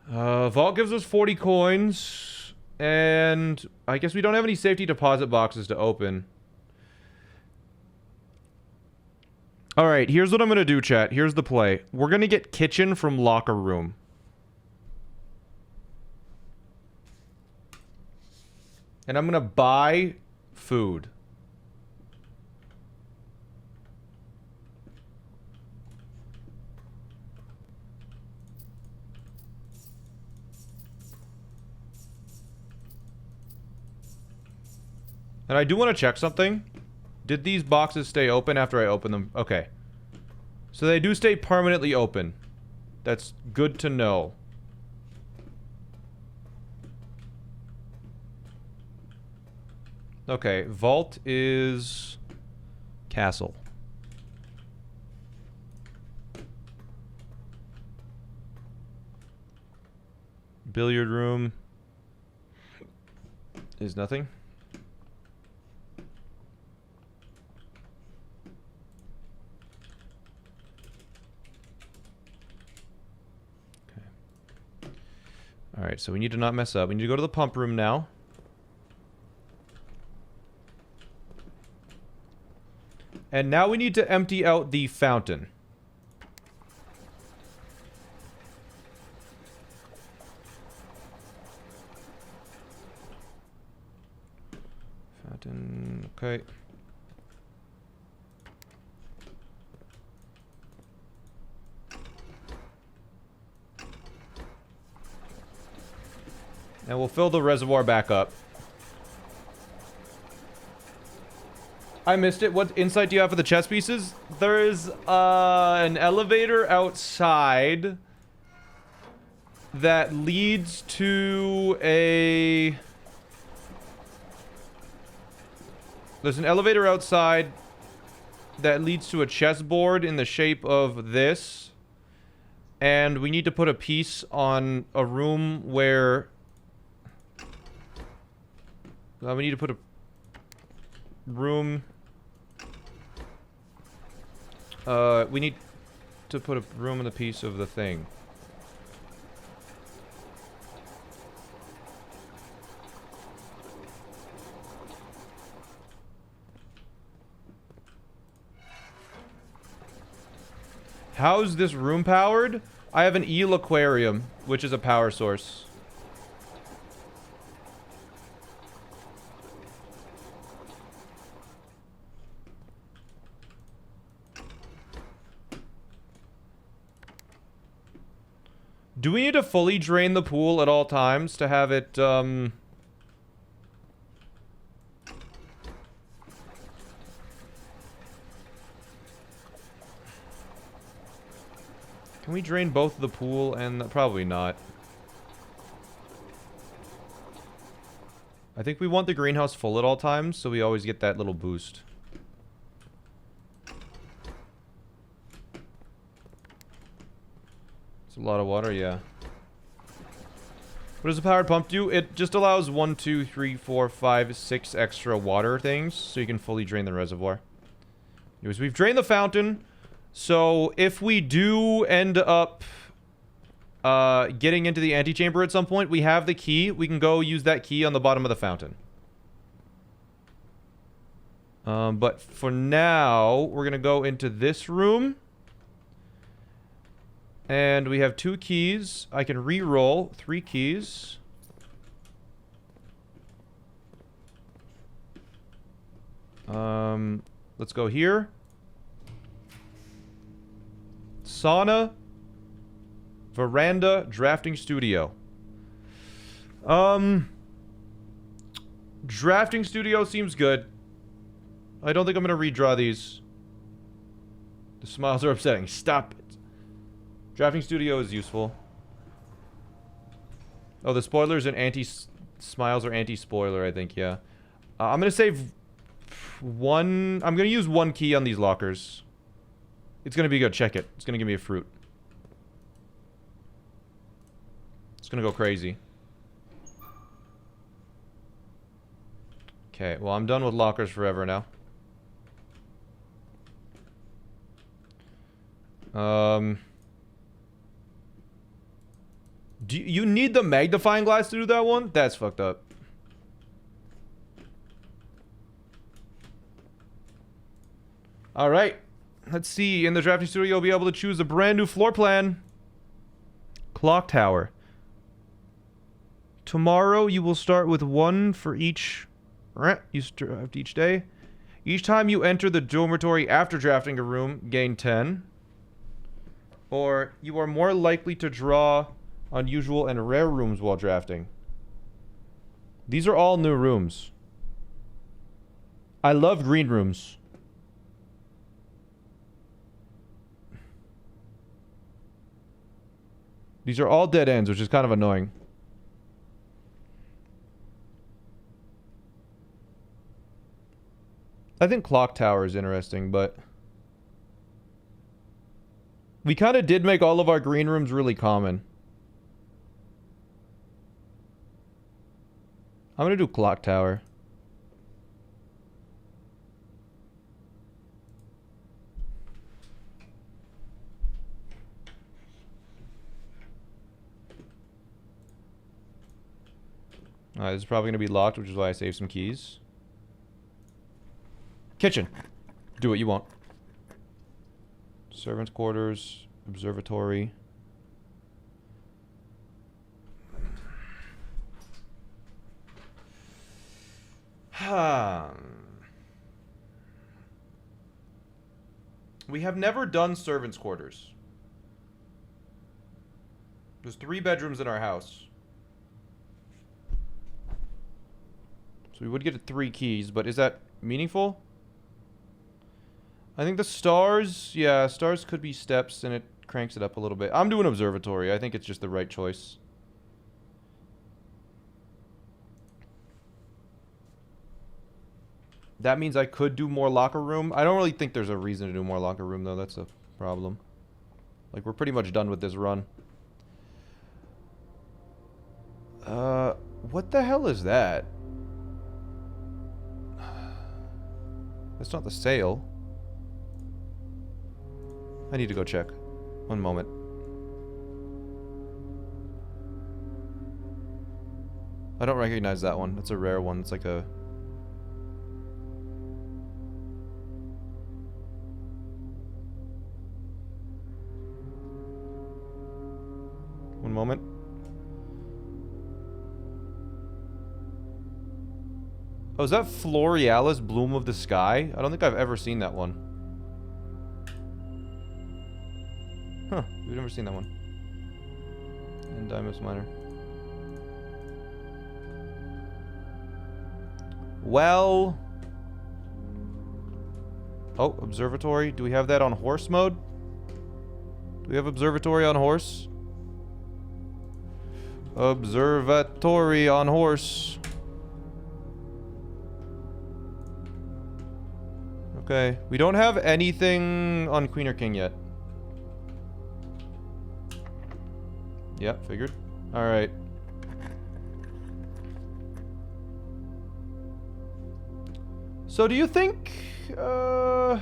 Vault gives us 40 coins. And I guess we don't have any safety deposit boxes to open. Alright, here's what I'm gonna do, chat. Here's the play. We're gonna get kitchen from locker room. And I'm gonna buy food. And I do want to check something. Did these boxes stay open after I opened them? Okay. So they do stay permanently open. That's good to know. Okay, vault is castle. Billiard room is nothing. Okay. Alright, so we need to not mess up. We need to go to the pump room now. And now we need to empty out the fountain. Fountain, okay. And we'll fill the reservoir back up. I missed it. What insight do you have for the chess pieces? There is an elevator outside that leads to a... There's an elevator outside that leads to a chessboard in the shape of this. And we need to put a piece on a room where... we need to put a room... we need to put a room in the piece of the thing. How's this room powered? I have an eel aquarium, which is a power source. Do we need to fully drain the pool at all times to have it, Can we drain both the pool and probably not. I think we want the greenhouse full at all times, so we always get that little boost. It's a lot of water, yeah. What does a powered pump do? It just allows 1, 2, 3, 4, 5, 6 extra water things, so you can fully drain the reservoir. Anyways, we've drained the fountain. So, if we do end up getting into the antechamber at some point, we have the key. We can go use that key on the bottom of the fountain. But for now, we're going to go into this room. And we have 2 keys. I can re-roll 3 keys. Let's go here. Sauna, veranda, drafting studio. Drafting studio seems good. I don't think I'm gonna redraw these. The smiles are upsetting. Stop it. Drafting studio is useful. Oh, the spoilers and anti-smiles are anti-spoiler, I think, yeah. I'm gonna save 1... I'm gonna use 1 key on these lockers. It's gonna be good. Check it. It's gonna give me a fruit. It's gonna go crazy. Okay, well, I'm done with lockers forever now. Do you need the magnifying glass to do that one? That's fucked up. Alright. Let's see. In the drafting studio, you'll be able to choose a brand new floor plan. Clock tower. Tomorrow, you will start with 1 for each... You draft each day. Each time you enter the dormitory after drafting a room, gain 10. Or, you are more likely to draw unusual and rare rooms while drafting. These are all new rooms. I love green rooms. These are all dead ends, which is kind of annoying. I think clock tower is interesting, but... we kind of did make all of our green rooms really common. I'm gonna do clock tower. Alright, this is probably gonna be locked, which is why I saved some keys. Kitchen. Do what you want. Servants' quarters. Observatory. We have never done servants' quarters. There's 3 bedrooms in our house. So we would get 3 keys, but is that meaningful? I think the stars, yeah, stars could be steps and it cranks it up a little bit. I'm doing observatory. I think it's just the right choice. That means I could do more locker room. I don't really think there's a reason to do more locker room, though. That's a problem. Like, we're pretty much done with this run. What the hell is that? That's not the sail. I need to go check. One moment. I don't recognize that one. It's a rare one. It's like a... One moment. Oh, is that Florealis Bloom of the Sky? I don't think I've ever seen that one. Huh, we've never seen that one. Endymus Minor. Well... oh, observatory. Do we have that on horse mode? Do we have observatory on horse? Observatory on horse. Okay. We don't have anything on Queen or King yet. Yeah, figured. Alright. So do you think... I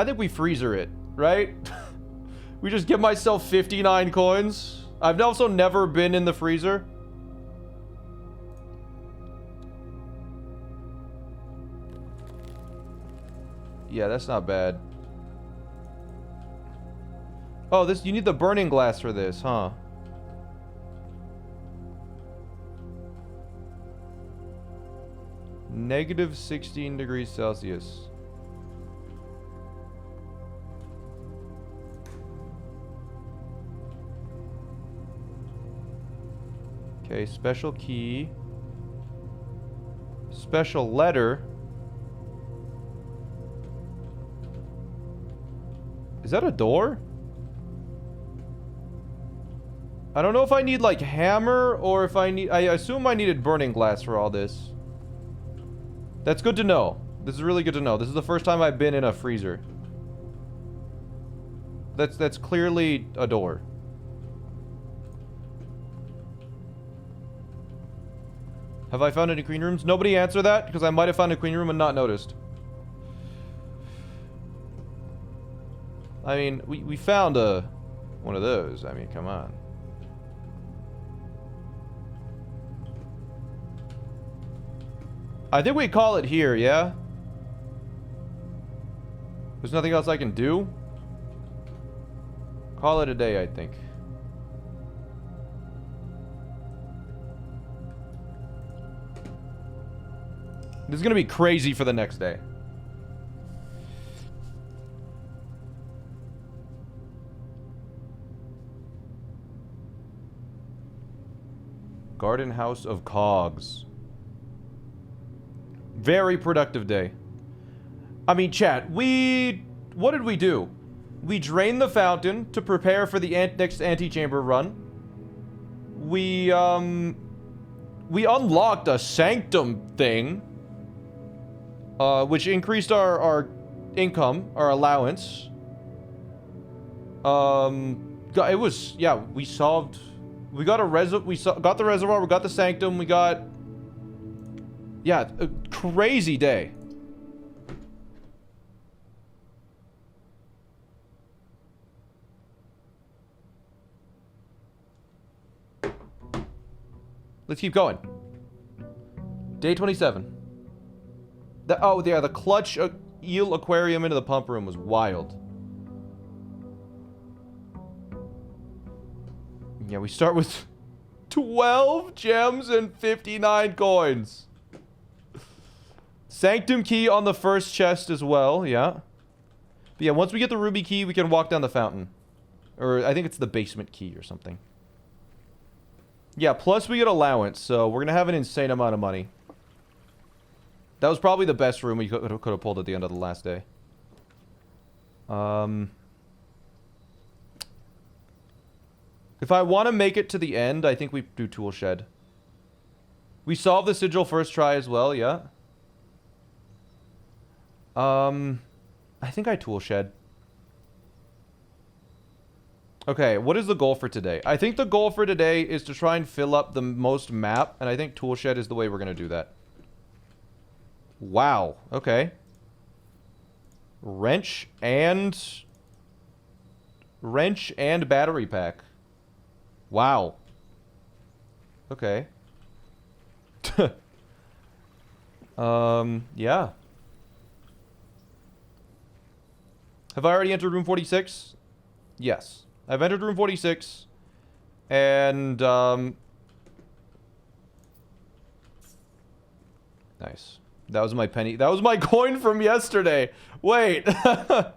think we freezer it, right? We just give myself 59 coins. I've also never been in the freezer. Yeah, that's not bad. Oh, this, you need the burning glass for this, huh? Negative 16 degrees Celsius. Okay, special key. Special letter. Is that a door? I don't know if I need, like, hammer or if I need... I assume I needed burning glass for all this. That's good to know. This is really good to know. This is the first time I've been in a freezer. That's clearly a door. Have I found any queen rooms? Nobody answer that, because I might have found a queen room and not noticed. I mean, we found one of those. I mean, come on. I think we call it here, yeah? There's nothing else I can do? Call it a day, I think. This is gonna be crazy for the next day. Garden House of Cogs. Very productive day. I mean, chat, what did we do? We drained the fountain to prepare for the next antechamber run. We unlocked a sanctum thing, which increased our income, our allowance. It was, yeah, we got the reservoir, we got the sanctum, we got, yeah, a crazy day. Let's keep going. Day 27. The clutch eel aquarium into the pump room was wild. Yeah, we start with 12 gems and 59 coins. Sanctum key on the first chest as well, yeah. But yeah, once we get the ruby key, we can walk down the fountain. Or I think it's the basement key or something. Yeah, plus we get allowance, so we're gonna have an insane amount of money. That was probably the best room we could have pulled at the end of the last day. If I want to make it to the end, I think we do tool shed. We solved the sigil first try as well, yeah. I think I tool shed. Okay, what is the goal for today? I think the goal for today is to try and fill up the most map, and I think tool shed is the way we're going to do that. Wow, okay. Wrench and battery pack. Wow. Okay. Yeah. Have I already entered room 46? Yes. I've entered room 46. And, nice. That was my penny. That was my coin from yesterday. Wait. I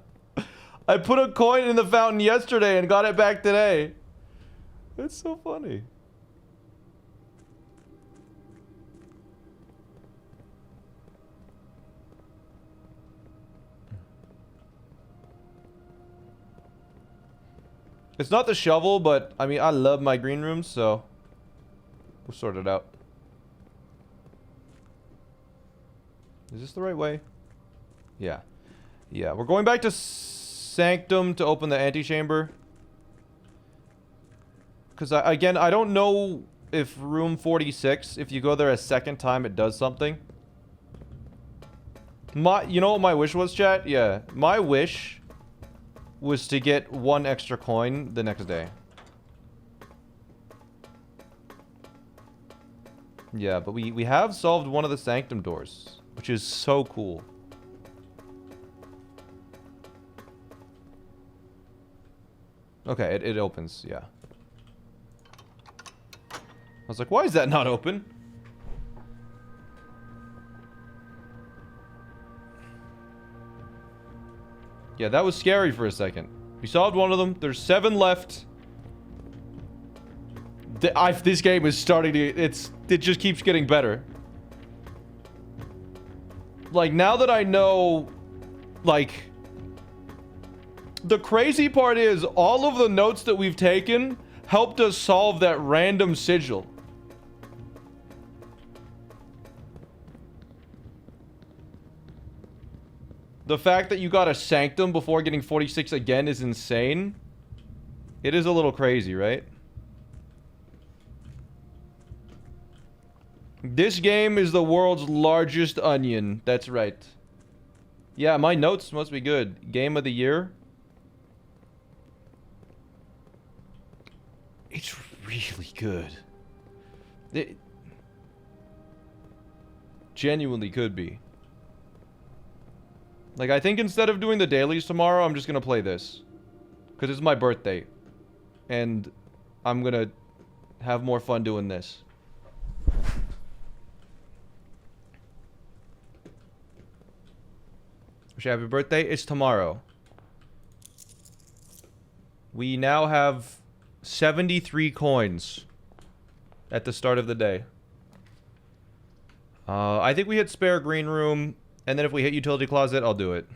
put a coin in the fountain yesterday and got it back today. That's so funny. It's not the shovel, but I mean, I love my green rooms, so we'll sort it out. Is this the right way? Yeah. Yeah, we're going back to Sanctum to open the antechamber. Because, again, I don't know if room 46, if you go there a second time, it does something. You know what my wish was, chat? Yeah. My wish was to get 1 extra coin the next day. Yeah, but we have solved one of the Sanctum doors, which is so cool. Okay, it opens, yeah. I was like, why is that not open? Yeah, that was scary for a second. We solved one of them. There's 7 left. This game is starting to... It just keeps getting better. Like, now that I know... Like... The crazy part is, all of the notes that we've taken helped us solve that random sigil. The fact that you got a Sanctum before getting 46 again is insane. It is a little crazy, right? This game is the world's largest onion. That's right. Yeah, my notes must be good. Game of the year. It's really good. It genuinely could be. Like, I think instead of doing the dailies tomorrow, I'm just gonna play this. Because it's my birthday. And I'm gonna have more fun doing this. Wish you happy birthday. It's tomorrow. We now have 73 coins at the start of the day. I think we hit spare green room. And then if we hit utility closet, I'll do it.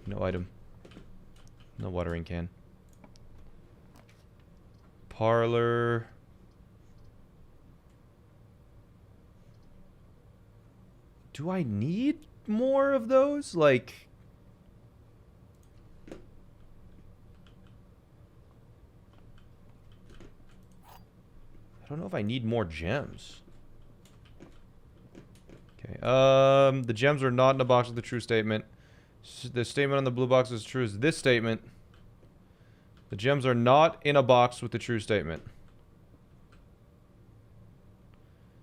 No item. No watering can. Parlor. Do I need more of those? Like... I don't know if I need more gems. Okay, the gems are not in a box with the true statement. The statement on the blue box is true as this statement. The gems are not in a box with the true statement.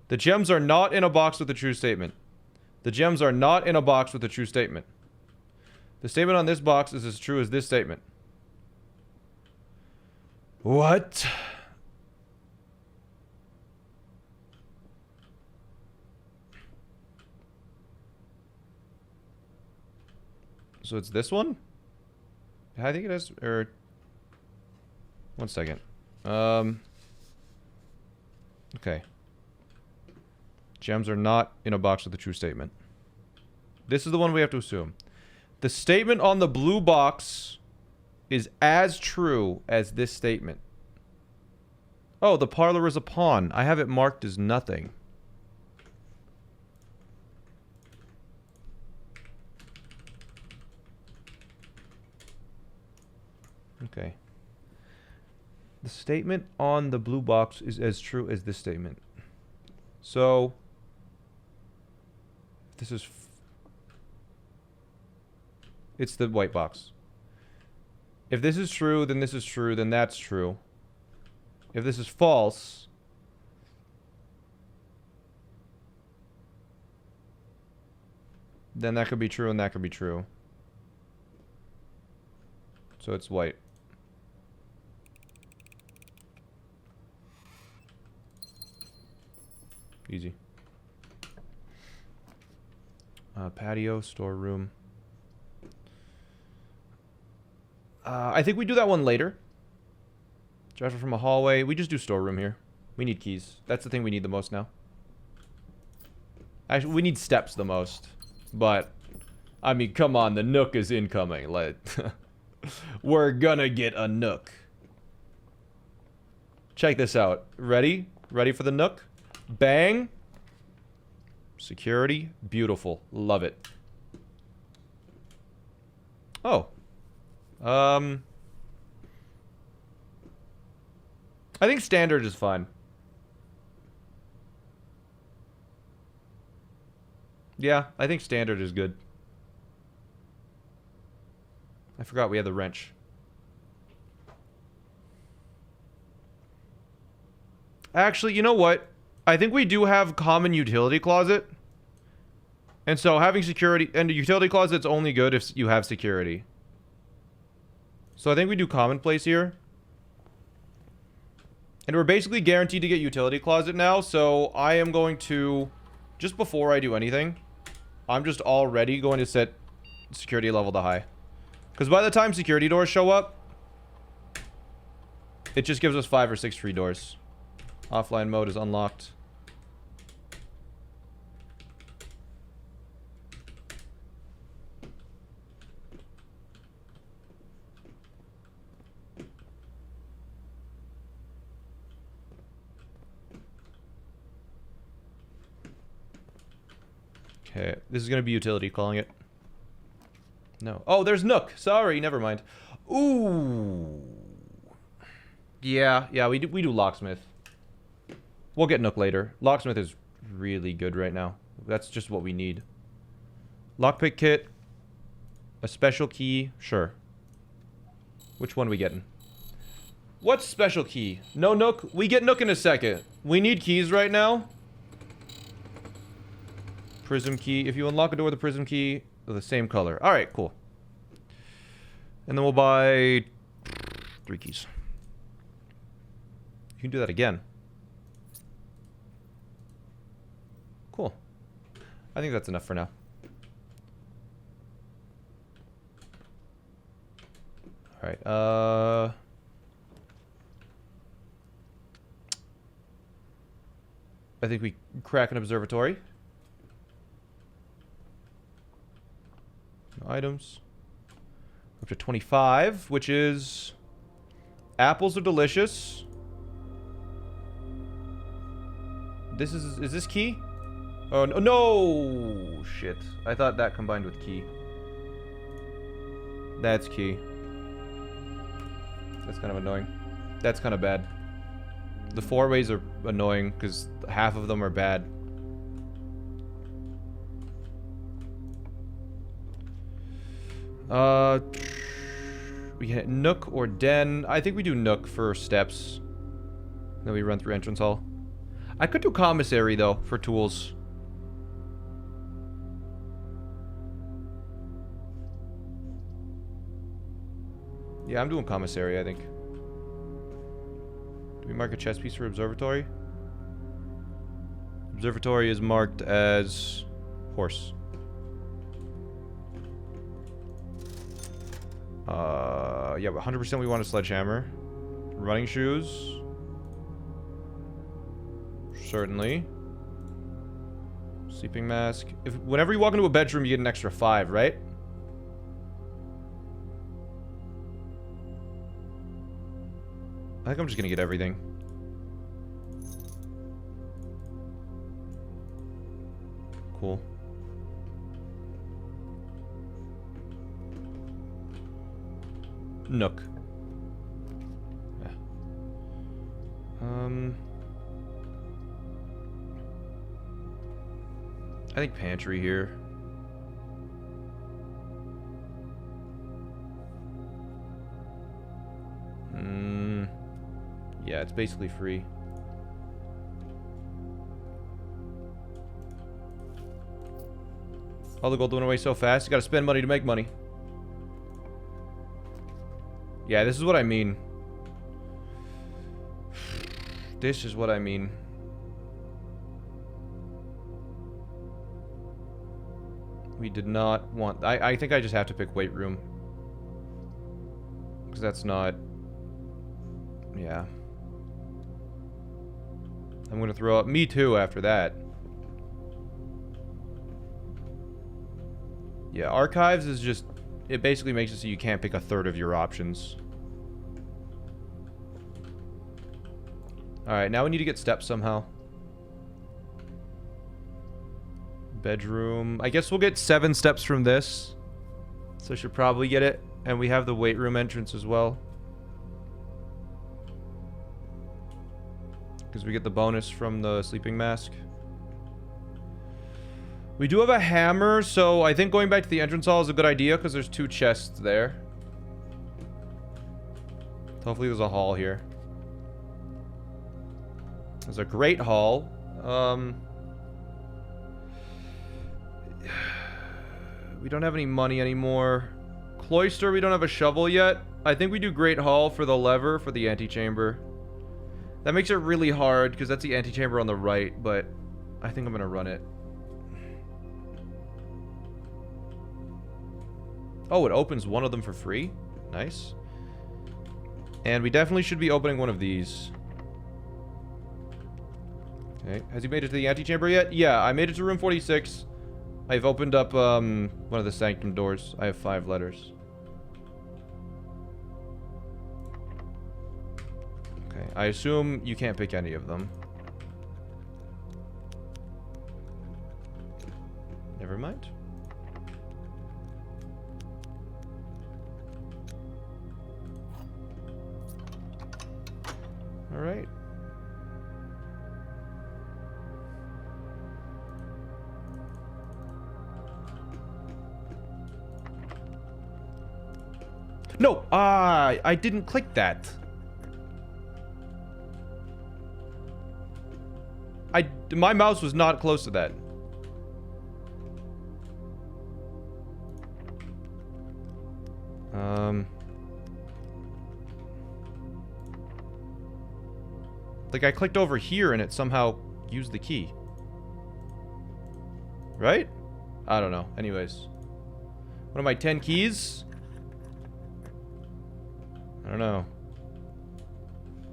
The gems are not in a box with the true statement. The gems are not in a box with the true statement. The statement on this box is as true as this statement. What? So it's this one? I think it is, or... One second. Okay. Gems are not in a box with the true statement. This is the one we have to assume. The statement on the blue box is as true as this statement. Oh, the parlor is a pawn. I have it marked as nothing. Okay. The statement on the blue box is as true as this statement. So, this is... It's the white box. If this is true, then this is true, then that's true. If this is false... then that could be true and that could be true. So it's white. Easy. Patio, storeroom. I think we do that one later. Drive from a hallway. We just do storeroom here. We need keys. That's the thing we need the most now. Actually, we need steps the most. But, I mean, come on. The nook is incoming. We're gonna get a nook. Check this out. Ready? Ready for the nook? Bang. Security. Beautiful. Love it. Oh. I think standard is fine. Yeah, I think standard is good. I forgot we had the wrench. Actually, you know what? I think we do have common utility closet. And so having security... And a utility closet's only good if you have security. So I think we do commonplace here. And we're basically guaranteed to get utility closet now. So I am going to... Just before I do anything, I'm just already going to set security level to high. Because by the time security doors show up, it just gives us 5 or 6 free doors. Offline mode is unlocked. Okay, this is going to be utility calling it. No. Oh, there's Nook. Sorry, never mind. Ooh. Yeah, we do locksmith. We'll get Nook later. Locksmith is really good right now. That's just what we need. Lockpick kit. A special key. Sure. Which one are we getting? What's special key? No Nook? We get Nook in a second. We need keys right now. Prism key. If you unlock a door with a prism key, the same color. Alright, cool. And then we'll buy 3 keys. You can do that again. Cool. I think that's enough for now. Alright, I think we crack an observatory. No items. Up to 25, which is... Apples are delicious. This is this key? Oh, no, no! Shit. I thought that combined with key. That's key. That's kind of annoying. That's kind of bad. The 4-ways are annoying, because half of them are bad. We get Nook or Den. I think we do Nook for steps. Then we run through entrance hall. I could do commissary, though, for tools. Yeah, I'm doing commissary, I think. Do we mark a chess piece for observatory? Observatory is marked as horse. Yeah, 100% we want a sledgehammer. Running shoes. Certainly. Sleeping mask. Whenever you walk into a bedroom, you get an extra 5, right? I think I'm just gonna get everything. Cool. Nook. Yeah. I think pantry here. Yeah, it's basically free. All the gold went away so fast. You gotta spend money to make money. Yeah, this is what I mean. This is what I mean. We did not want... I think I just have to pick weight room. Because that's not... Yeah. I'm gonna throw up... Me too after that. Yeah, archives is just... It basically makes it so you can't pick a third of your options. Alright, now we need to get steps somehow. Bedroom. I guess we'll get 7 steps from this. So I should probably get it. And we have the weight room entrance as well. Because we get the bonus from the sleeping mask. We do have a hammer, so I think going back to the entrance hall is a good idea because there's 2 chests there. So hopefully there's a hall here. There's a great hall. We don't have any money anymore. Cloister, we don't have a shovel yet. I think we do Great Hall for the lever for the antechamber. That makes it really hard because that's the antechamber on the right, but I think I'm gonna run it. Oh, it opens one of them for free. Nice. And we definitely should be opening one of these. Okay, has he made it to the antechamber yet? Yeah, I made it to room 46. I've opened up one of the sanctum doors. I have 5 letters. Okay, I assume you can't pick any of them. Never mind. All right. No, I didn't click that. My mouse was not close to that. Like I clicked over here and it somehow used the key. Right? I don't know. Anyways. What are my 10 keys? I don't know.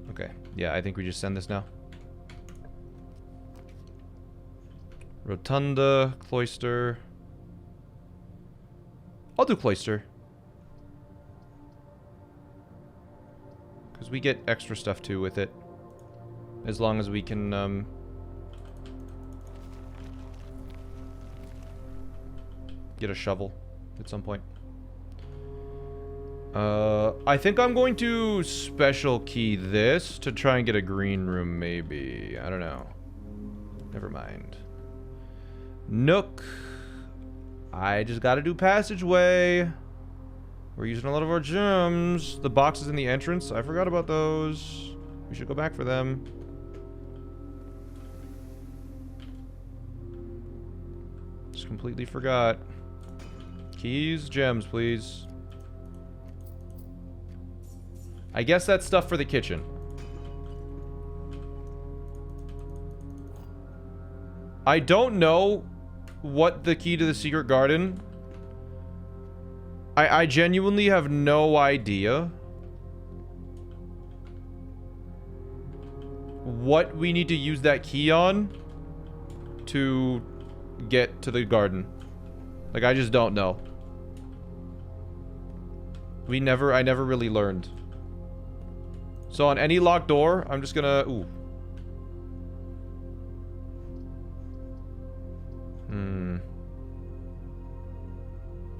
Okay. Yeah, I think we just send this now. Rotunda, cloister. I'll do cloister. Because we get extra stuff too with it. As long as we can, get a shovel at some point. I think I'm going to special key this to try and get a green room, maybe. I don't know. Never mind. Nook. I just gotta do passageway. We're using a lot of our gems. The boxes in the entrance, I forgot about those. We should go back for them. Just completely forgot. Keys, gems, please. I guess that's stuff for the kitchen. I don't know what the key to the secret garden. I genuinely have no idea what we need to use that key on to get to the garden. Like, I just don't know. I never really learned. So on any locked door, I'm just gonna... Ooh.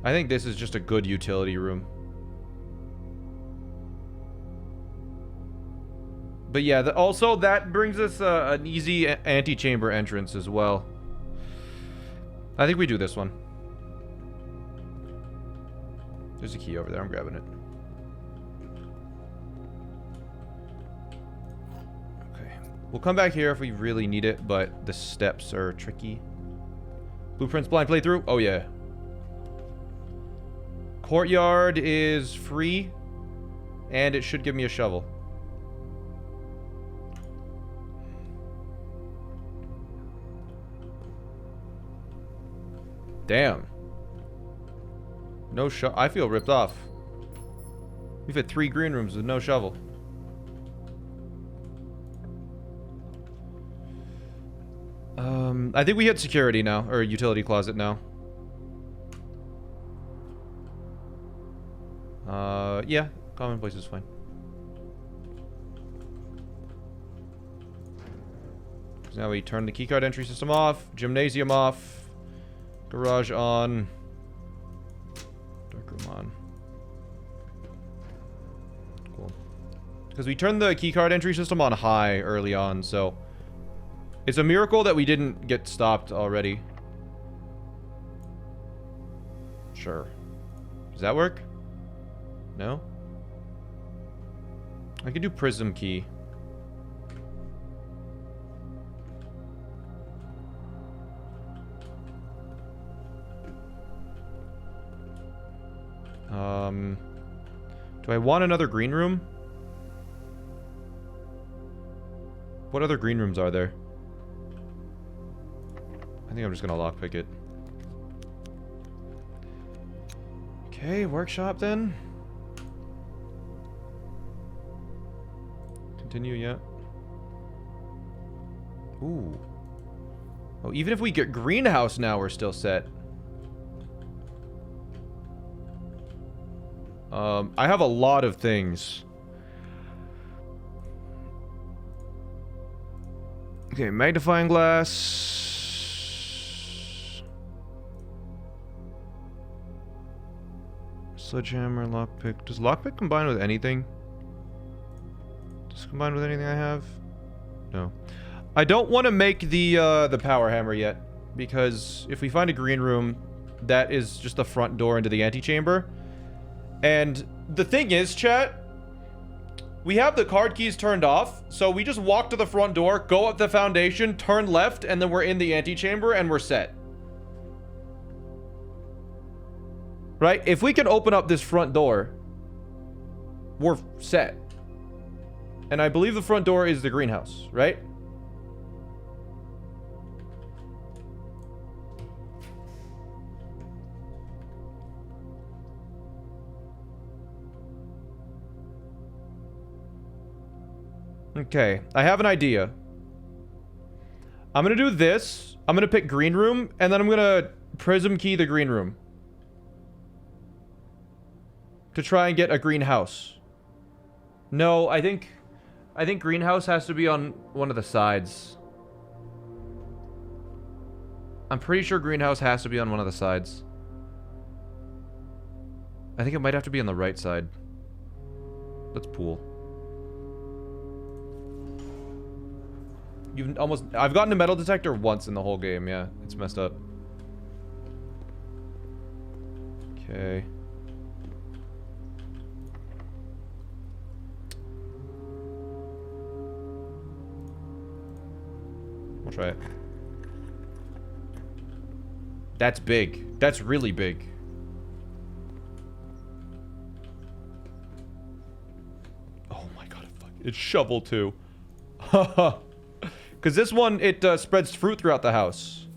I think this is just a good utility room. But yeah, also that brings us an easy antechamber entrance as well. I think we do this one. There's a key over there. I'm grabbing it. Okay. We'll come back here if we really need it, but the steps are tricky. Blueprints blind playthrough? Oh, yeah. Courtyard is free, and it should give me a shovel. Damn. No shovel. I feel ripped off. We've had 3 green rooms with no shovel. I think we hit security now, or utility closet now. Yeah, commonplace is fine. So now we turn the keycard entry system off, gymnasium off, garage on, dark room on. Cool. Because we turned the keycard entry system on high early on, so it's a miracle that we didn't get stopped already. Sure. Does that work? No? I could do prism key. Do I want another green room? What other green rooms are there? I think I'm just gonna lockpick it. Okay, workshop then. Continue, yeah. Ooh. Oh, even if we get greenhouse now, we're still set. I have a lot of things. Okay, magnifying glass. Sledgehammer, lockpick. Does lockpick combine with anything? Does it combine with anything I have? No. I don't want to make the power hammer yet, because if we find a green room, that is just the front door into the antechamber. And the thing is, chat, we have the card keys turned off, so we just walk to the front door, go up the foundation, turn left, and then we're in the antechamber and we're set. Right? If we can open up this front door, we're set. And I believe the front door is the greenhouse, right? Okay, I have an idea. I'm gonna do this. I'm gonna pick green room, and then I'm gonna prism key the green room to try and get a greenhouse. No, I think greenhouse has to be on one of the sides. I'm pretty sure greenhouse has to be on one of the sides. I think it might have to be on the right side. Let's pool. I've gotten a metal detector once in the whole game, yeah. It's messed up. Okay. We'll try it. That's big. That's really big. Oh my god, it's shovel too. Haha. Because this one, it spreads fruit throughout the house.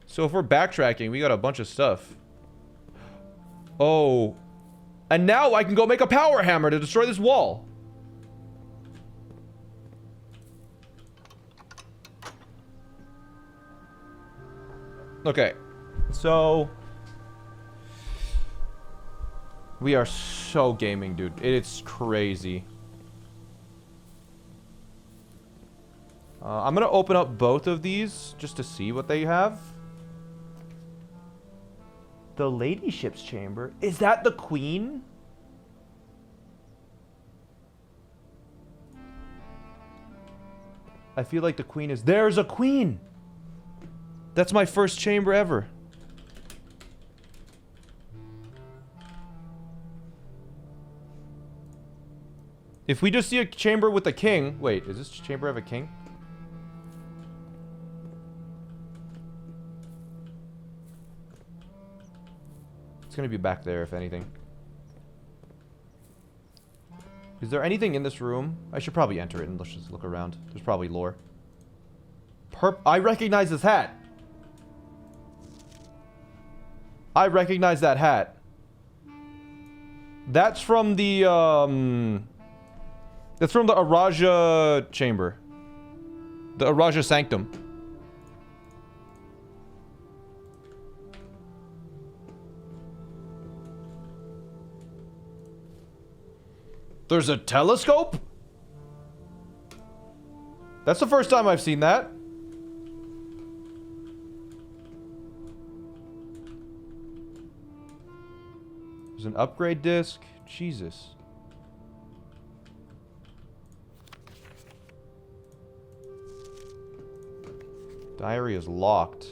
So if we're backtracking, we got a bunch of stuff. Oh. And now I can go make a power hammer to destroy this wall. Okay. So we are so gaming, dude. It's crazy. I'm gonna open up both of these just to see what they have. The ladyship's chamber. Is that the queen? I feel like the queen is... There's a queen! That's my first chamber ever. If we just see a chamber with a king... Wait, is this chamber have a king? It's gonna be back there, if anything. Is there anything in this room? I should probably enter it and let's just look around. There's probably lore. I recognize this hat. I recognize that hat. That's from the, That's from the Araja chamber. The Araja sanctum. There's a telescope? That's the first time I've seen that. There's an upgrade disc. Jesus. Diary is locked.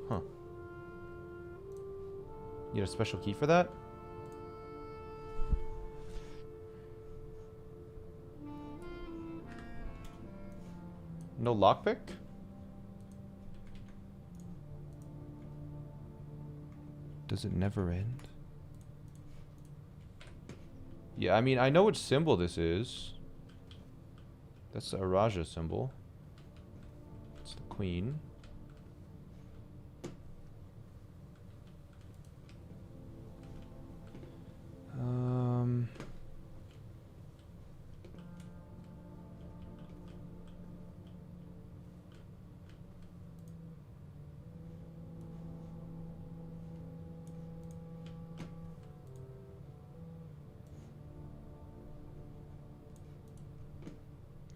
Huh. You need a special key for that? No lockpick? Does it never end? Yeah, I mean, I know which symbol this is. That's the Araja symbol. It's the queen.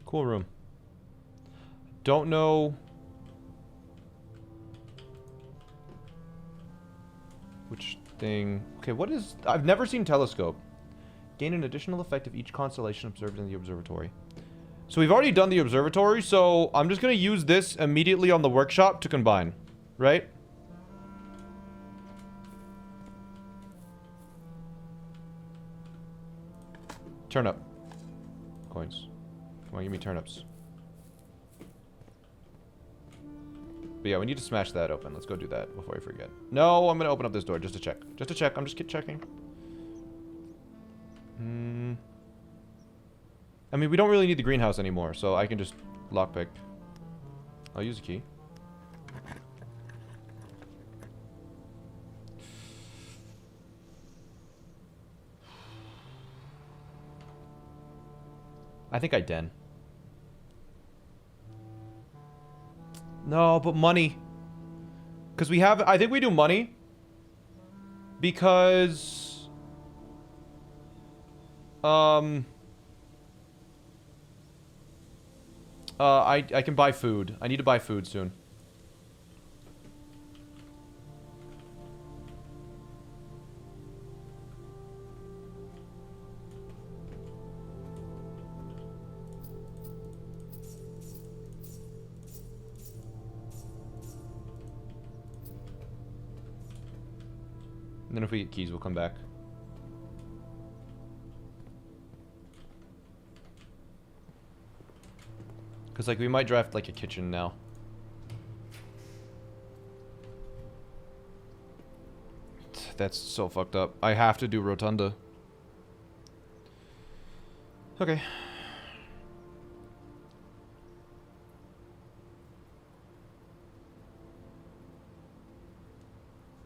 Cool room. Don't know which thing. Okay, what is... I've never seen telescope. Gain an additional effect of each constellation observed in the observatory. So we've already done the observatory, so I'm just going to use this immediately on the workshop to combine. Right? Turnip. Coins. Come on, give me turnips. But yeah, we need to smash that open. Let's go do that before I forget. No, I'm going to open up this door just to check. Just to check. I'm just checking. I mean, we don't really need the greenhouse anymore, so I can just lockpick. I'll use a key. I think I den. No, but money. Because we have... I think we do money. Because... I can buy food. I need to buy food soon. And then if we get keys, we'll come back. Because, like, we might draft, like, a kitchen now. That's so fucked up. I have to do Rotunda. Okay.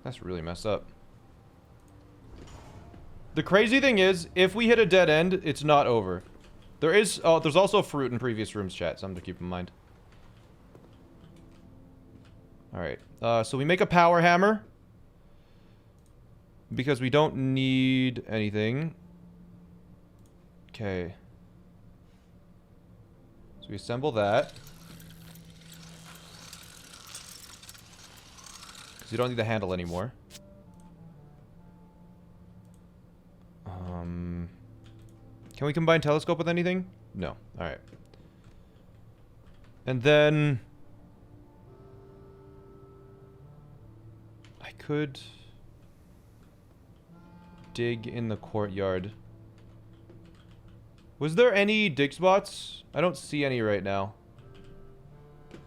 That's really messed up. The crazy thing is, if we hit a dead end, it's not over. There's also fruit in previous rooms, chat. Something to keep in mind. Alright. So we make a power hammer. Because we don't need anything. Okay. So we assemble that. Because you don't need the handle anymore. Can we combine telescope with anything? No. Alright. And then... I could... dig in the courtyard. Was there any dig spots? I don't see any right now.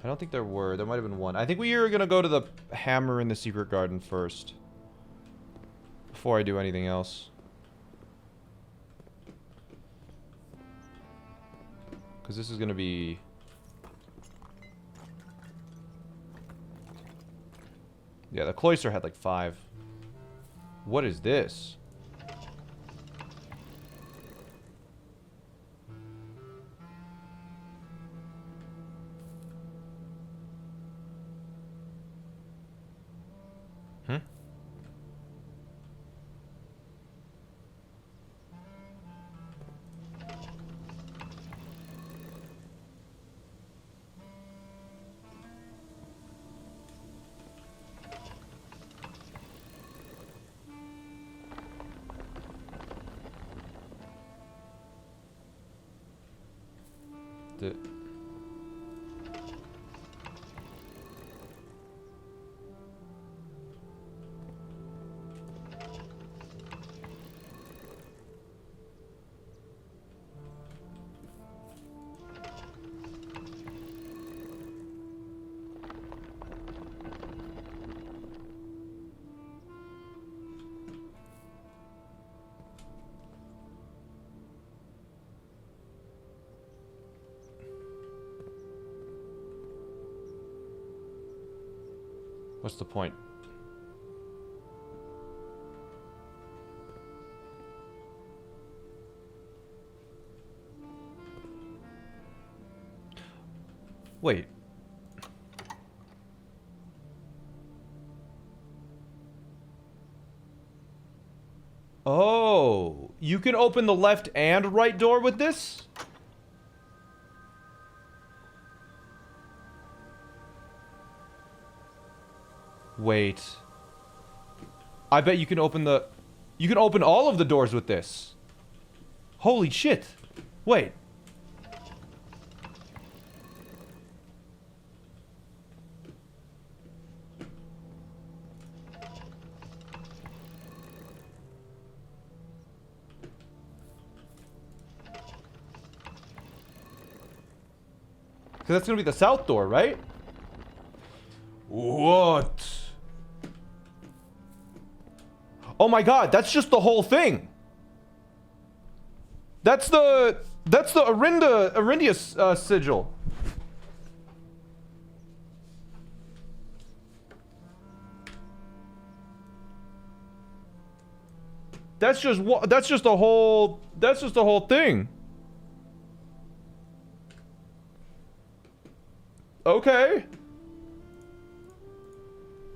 I don't think there were. There might have been one. I think we are gonna go to the hammer in the secret garden first. Before I do anything else. Because this is going to be... Yeah, the cloister had like 5. What is this? What's the point? Wait. Oh, you can open the left and right door with this? Wait. I bet you can open the... You can open all of the doors with this. Holy shit. Wait. Because that's going to be the south door, right? What? Oh my god, that's just the whole thing. That's the Arindia sigil. That's just the whole thing. Okay.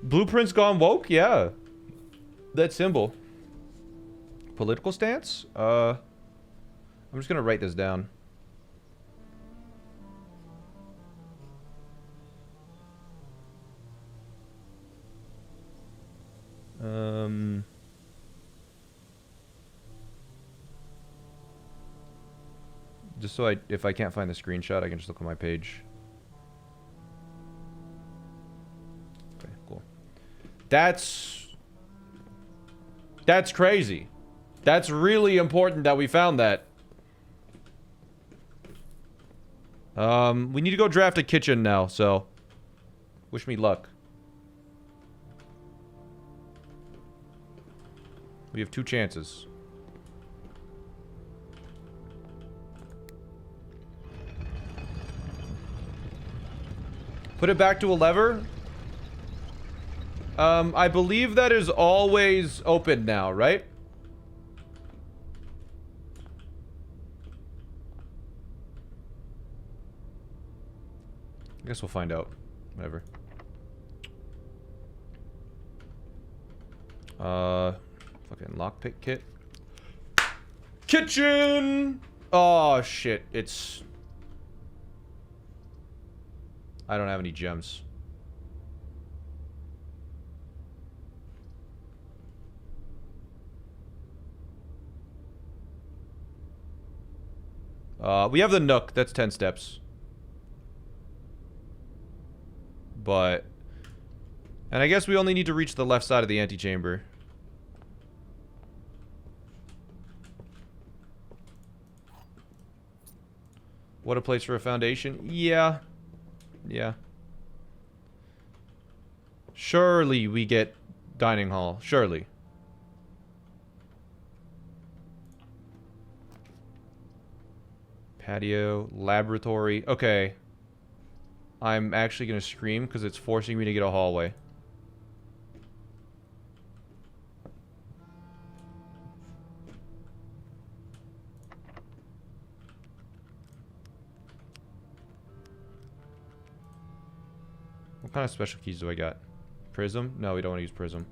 Blueprints gone woke? Yeah. That symbol. Political stance? I'm just gonna write this down. Just so if I can't find the screenshot, I can just look on my page. Okay, cool. That's crazy. That's really important that we found that. We need to go draft a kitchen now, so wish me luck. We have 2 chances. Put it back to a lever. I believe that is always open now, right? I guess we'll find out. Whatever. Fucking lockpick kit. Kitchen! Oh, shit. It's... I don't have any gems. We have the nook. That's 10 steps. But... And I guess we only need to reach the left side of the antechamber. What a place for a foundation? Yeah. Yeah. Surely we get dining hall. Surely. Patio. Laboratory. Okay. I'm actually gonna scream because it's forcing me to get a hallway. What kind of special keys do I got? Prism? No, we don't want to use prism.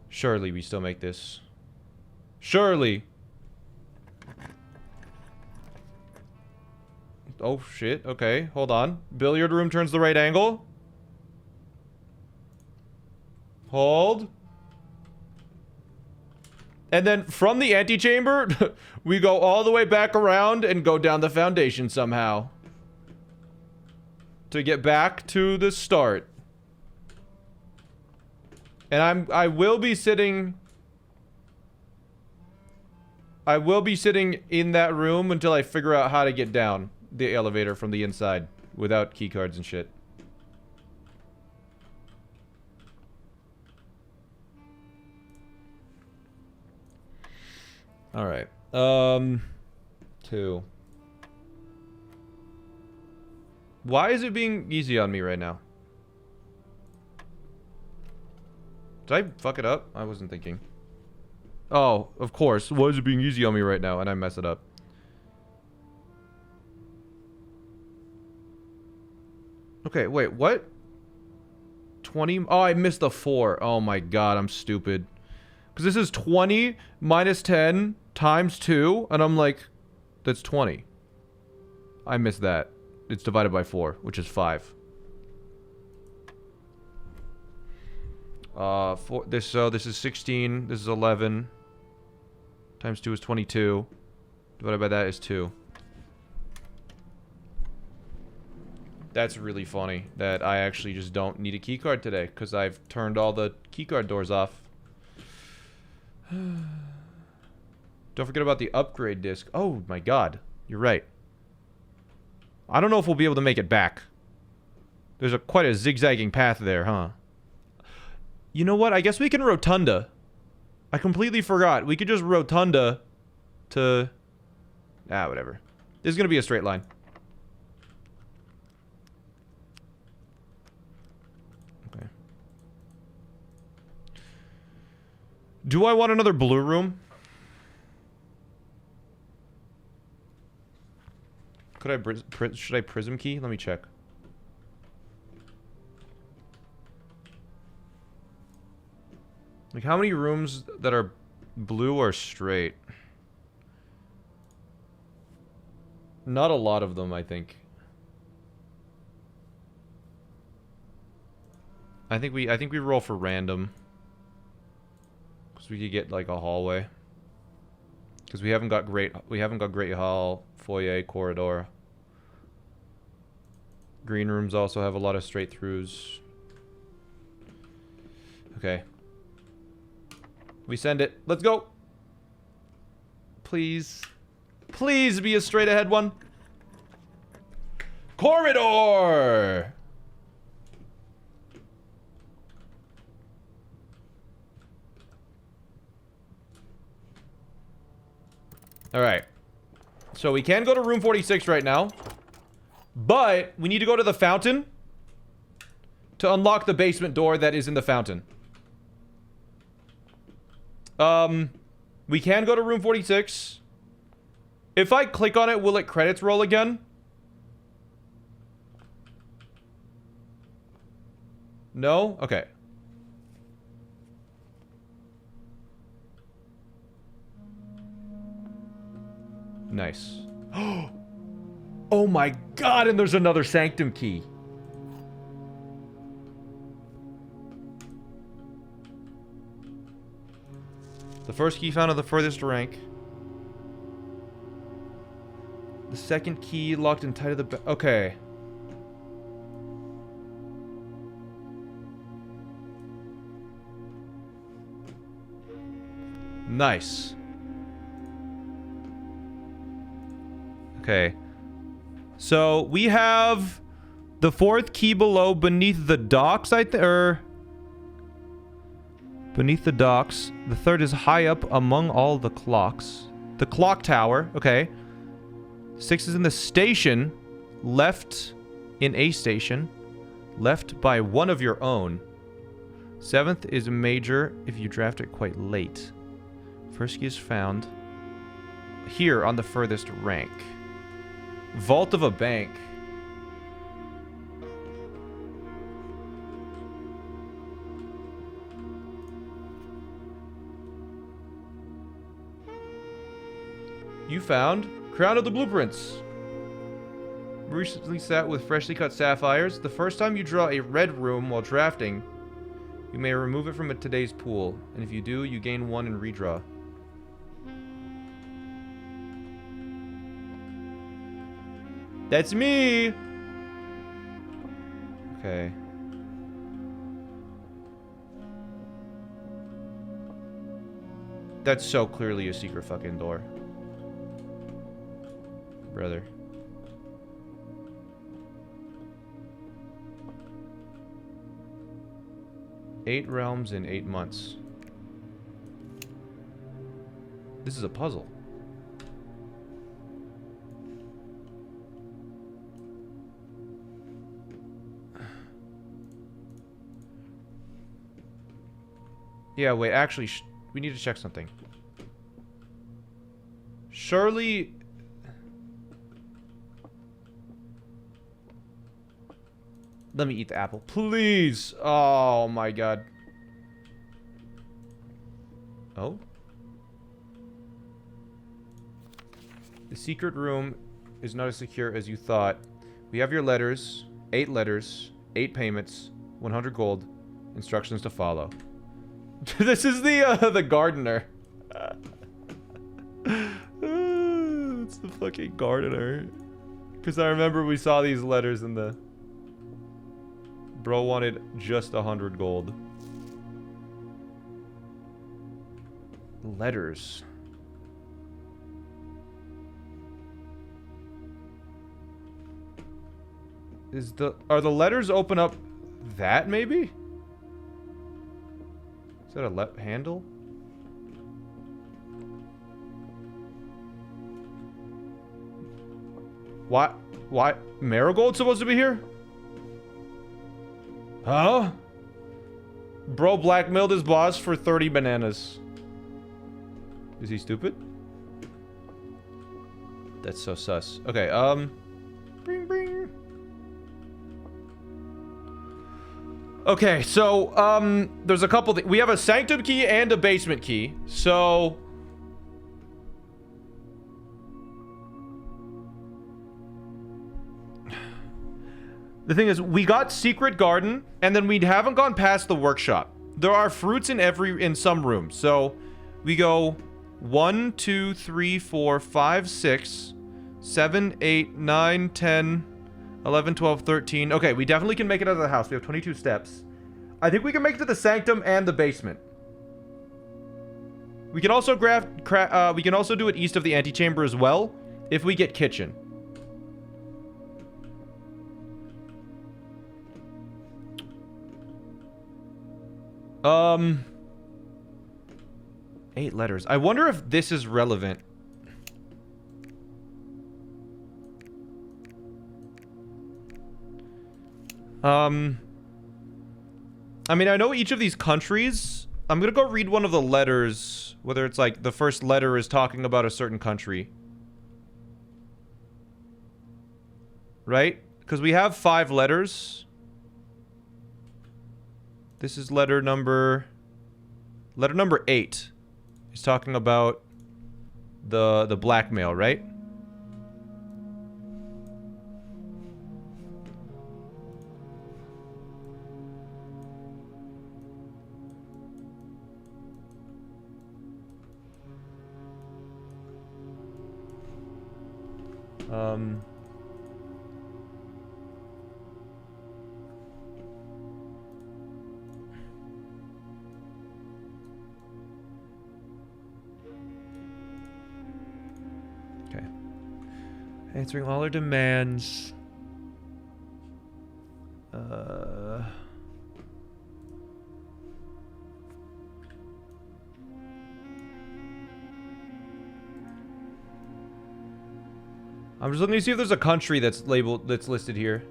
Surely we still make this. Surely! Oh, shit. Okay, hold on. Billiard room turns the right angle. Hold. And then from the antechamber, we go all the way back around and go down the foundation somehow. To get back to the start. And I will be sitting in that room until I figure out how to get down the elevator from the inside without keycards and shit. Alright. 2. Why is it being easy on me right now? Did I fuck it up? I wasn't thinking. Oh, of course. Why is it being easy on me right now? And I mess it up. Okay, wait, what? 20? Oh, I missed the 4. Oh my god, I'm stupid. Because this is 20 minus 10 times 2, and I'm like, that's 20. I missed that. It's divided by 4, which is 5. So this is 16, this is 11. Times 2 is 22. Divided by that is 2. That's really funny that I actually just don't need a keycard today because I've turned all the keycard doors off. Don't forget about the upgrade disc. Oh my god, you're right. I don't know if we'll be able to make it back. There's quite a zigzagging path there, huh? You know what? I guess we can rotunda. I completely forgot. We could just rotunda to... Ah, whatever. This is going to be a straight line. Okay. Do I want another blue room? Should I prism key? Let me check. Like, how many rooms that are blue are straight? Not a lot of them, I think. I think we roll for random. Because we could get like a hallway. Because we haven't got great hall, foyer, corridor. Green rooms also have a lot of straight throughs. Okay. We send it. Let's go. Please. Please be a straight ahead one. Corridor! Alright. So we can go to room 46 right now. But we need to go to the fountain to unlock the basement door that is in the fountain. We can go to room 46. If I click on it, will it credits roll again? No? Okay. Nice. Oh my god, and there's another sanctum key. The first key found on the furthest rank. The second key locked and tied to the okay. Nice. Okay. So, we have the fourth key below beneath the docks, beneath the docks. The third is high up among all the clocks. The clock tower, okay. 6 is in the station, left in a station, left by one of your own. 7th is major if you draft it quite late. First key is found here on the furthest rank. Vault of a bank. You found Crown of the Blueprints. Recently set with freshly cut sapphires. The first time you draw a red room while drafting, you may remove it from today's pool. And if you do, you gain 1 and redraw. That's me! Okay. That's so clearly a secret fucking door. Brother. Eight realms in 8 months. This is a puzzle. Yeah, wait, actually, we need to check something. Surely... Let me eat the apple. Please! Oh my god. Oh? The secret room is not as secure as you thought. We have your letters. 8 letters. 8 payments. 100 gold. Instructions to follow. This is the gardener. It's the fucking gardener. Because I remember we saw these letters in the... Bro wanted just 100 gold. Letters. Are the letters open up that maybe? Is that a left handle? What? Why? Marigold's supposed to be here? Huh? Bro blackmailed his boss for 30 bananas. Is he stupid? That's so sus. Okay, bring, bring. Okay, so, there's a couple we have a sanctum key and a basement key. So... The thing is, we got secret garden, and then we haven't gone past the workshop. There are fruits in some rooms, so we go 1, 2, 3, 4, 5, 6, 7, 8, 9, 10, 11, 12, 13. Okay, we definitely can make it out of the house. We have 22 steps. I think we can make it to the sanctum and the basement. We can also we can also do it east of the antechamber as well, if we get kitchen. Um, 8 letters. I wonder if this is relevant. I mean, I know each of these countries. I'm gonna go read one of the letters, whether it's like the first letter is talking about a certain country. Right? Because we have 5 letters. This is letter number 8. He's talking about the blackmail, right? Okay. Answering all our demands. I'm just looking to see if there's a country that's listed here.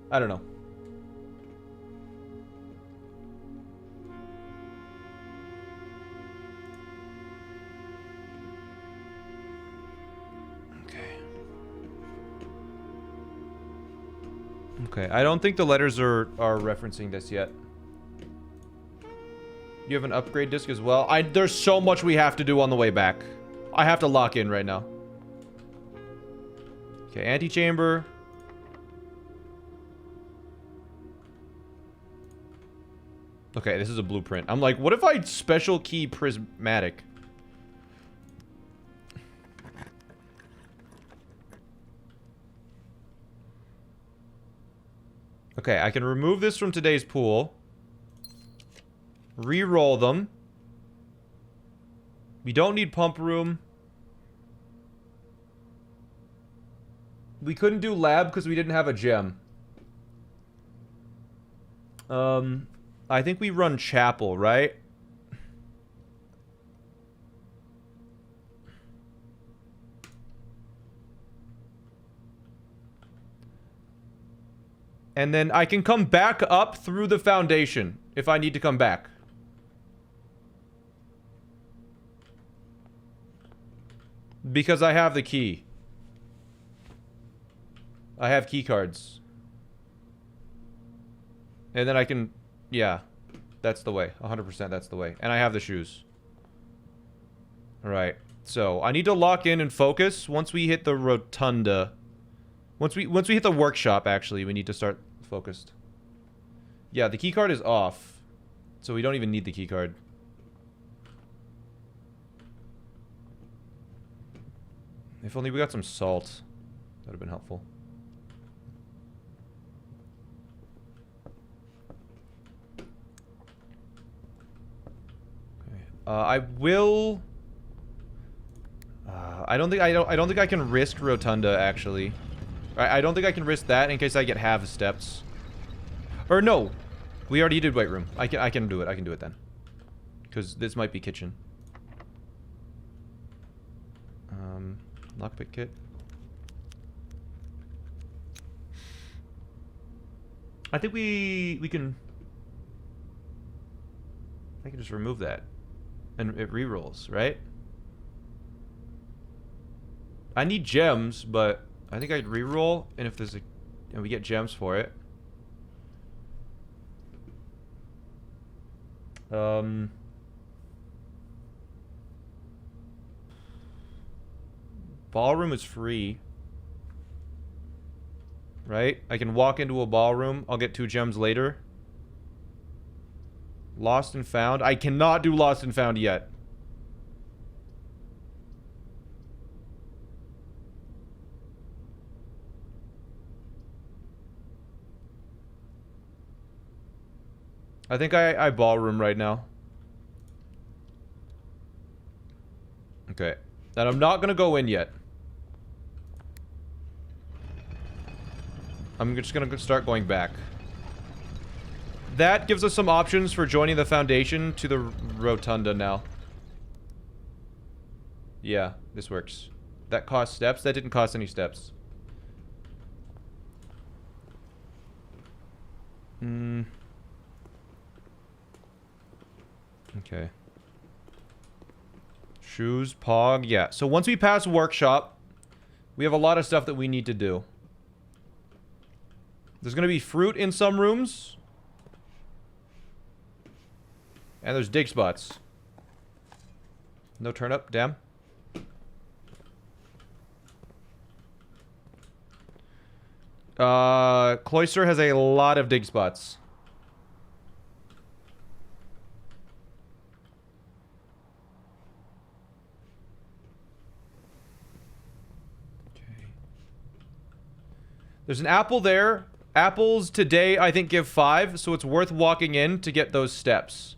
I don't know. Okay, I don't think the letters are referencing this yet. You have an upgrade disc as well? There's so much we have to do on the way back. I have to lock in right now. Okay, antechamber. Okay, this is a blueprint. I'm like, what if I special key prismatic? Okay, I can remove this from today's pool. Re-roll them. We don't need pump room. We couldn't do lab because we didn't have a gem. I think we run chapel, right? And then I can come back up through the foundation if I need to come back. Because I have the key. I have key cards. And then I can... Yeah. That's the way. 100% that's the way. And I have the shoes. Alright. So, I need to lock in and focus once we hit the rotunda. Once we hit the workshop, actually, we need to start focused. Yeah, the key card is off. So we don't even need the key card. If only we got some salt. That would have been helpful. Okay. I will... I don't think I can risk rotunda, actually. I don't think I can risk that in case I get half steps. Or no. We already did white room. I can do it. I can do it then. Because this might be kitchen. Lockpick kit. I think we can... I can just remove that. And it re-rolls, right? I need gems, but I think I'd re-roll, and if there's a... and we get gems for it. Ballroom is free. Right? I can walk into a ballroom. I'll get 2 gems later. Lost and found. I cannot do lost and found yet. I think I ballroom right now. Okay. And I'm not gonna go in yet. I'm just gonna start going back. That gives us some options for joining the foundation to the rotunda now. Yeah, this works. That cost steps? That didn't cost any steps. Okay. Shoes, pog, yeah. So once we pass workshop, we have a lot of stuff that we need to do. There's gonna be fruit in some rooms. And there's dig spots. No turnip, damn. Cloister has a lot of dig spots. There's an apple there. Apples today, I think, give 5, so it's worth walking in to get those steps.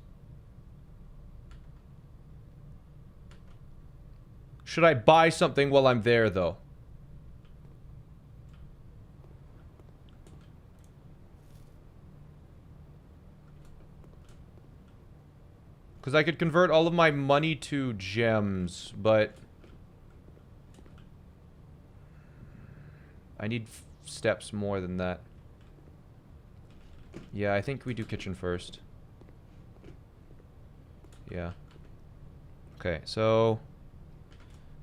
Should I buy something while I'm there, though? Because I could convert all of my money to gems, but... I need steps more than that. Yeah, I think we do kitchen first. Yeah. Okay, so...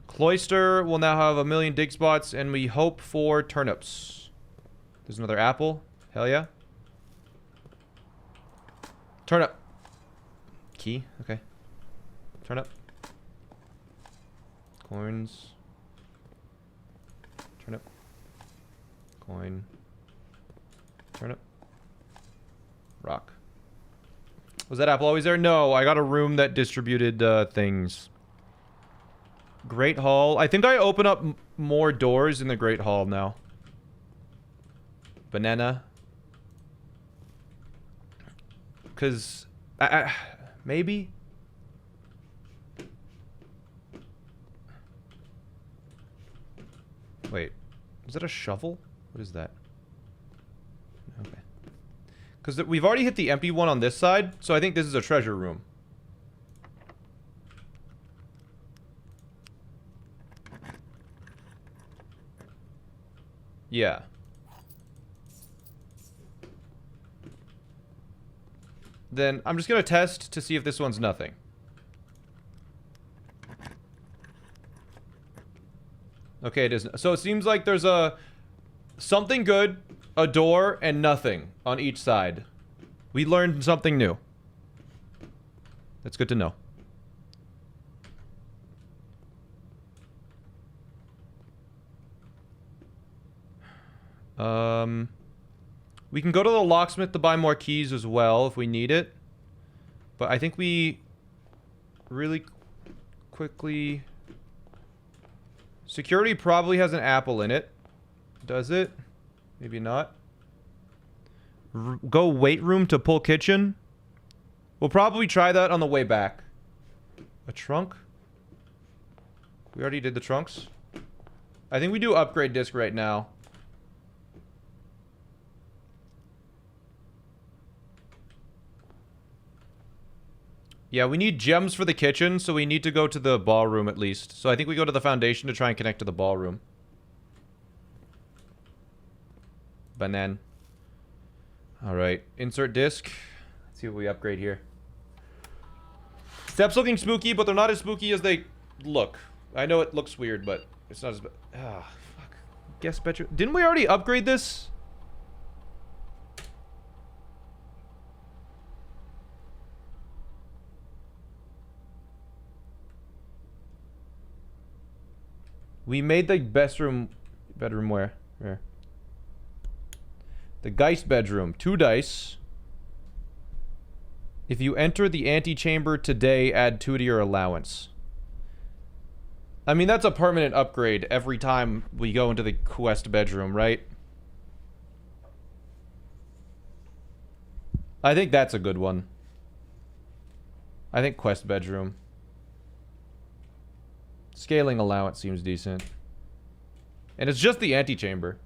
Cloister will now have 1,000,000 dig spots, and we hope for turnips. There's another apple. Hell yeah. Turnip. Key, okay. Turnip. Coins. Turnip. Coin. Turnip. Rock. Was that apple always there? No, I got a room that distributed things. Great Hall. I think I open up more doors in the Great Hall now. Banana. Because... maybe? Wait. Is that a shovel? What is that? Okay. Because we've already hit the empty one on this side, so I think this is a treasure room. Yeah. Then I'm just gonna test to see if this one's nothing. Okay, it isn't. So it seems like there's a... something good, a door, and nothing on each side. We learned something new. That's good to know. We can go to the locksmith to buy more keys as well if we need it. But I think we really quickly... Security probably has an apple in it. Does it? Maybe not. Go weight room to pull kitchen. We'll probably try that on the way back. A trunk? We already did the trunks. I think we do upgrade disc right now. Yeah, we need gems for the kitchen, so we need to go to the ballroom at least. So I think we go to the foundation to try and connect to the ballroom. Banan. Alright, insert disc. Let's see what we upgrade here. Steps looking spooky, but they're not as spooky as they look. I know it looks weird, but it's not as... Ah, fuck. Guest bedroom. Didn't we already upgrade this? We made the best room... Bedroom where? Where? The Geist bedroom. 2 dice. If you enter the antechamber today, add 2 to your allowance. I mean, that's a permanent upgrade every time we go into the quest bedroom, right? I think that's a good one. I think quest bedroom. Scaling allowance seems decent. And it's just the antechamber.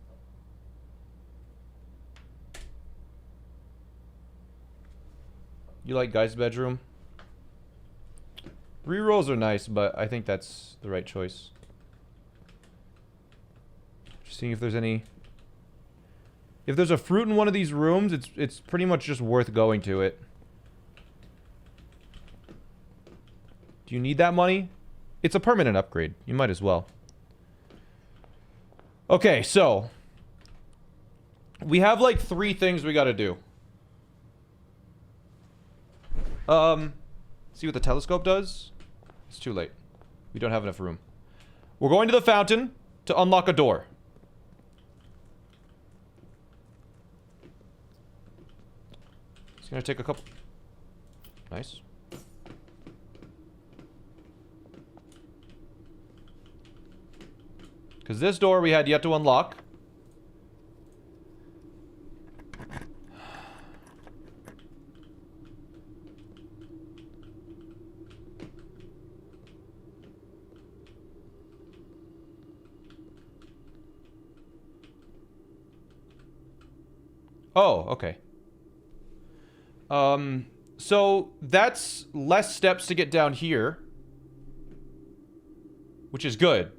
You like Guy's bedroom? Rerolls are nice, but I think that's the right choice. Just seeing if there's any... If there's a fruit in one of these rooms, it's pretty much just worth going to it. Do you need that money? It's a permanent upgrade. You might as well. Okay, so... We have like 3 things we gotta do. See what the telescope does? It's too late. We don't have enough room. We're going to the fountain to unlock a door. It's gonna take a couple... Nice. Because this door we had yet to unlock. Oh, okay. So that's less steps to get down here. Which is good.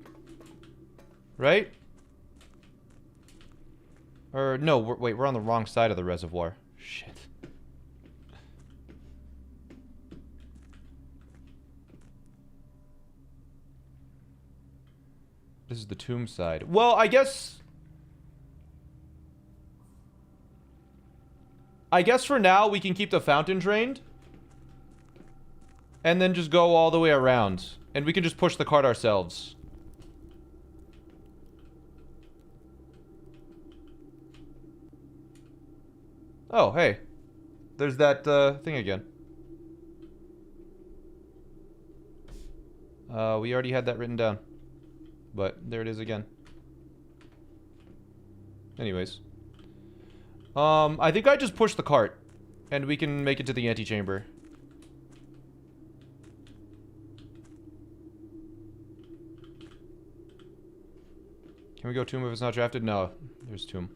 Right? Or, no, wait, we're on the wrong side of the reservoir. Shit. This is the tomb side. Well, I guess for now we can keep the fountain drained. And then just go all the way around. And we can just push the cart ourselves. Oh, hey. There's that, thing again. We already had that written down. But there it is again. Anyways. I think I just pushed the cart. And we can make it to the antechamber. Can we go tomb if it's not drafted? No. There's tomb.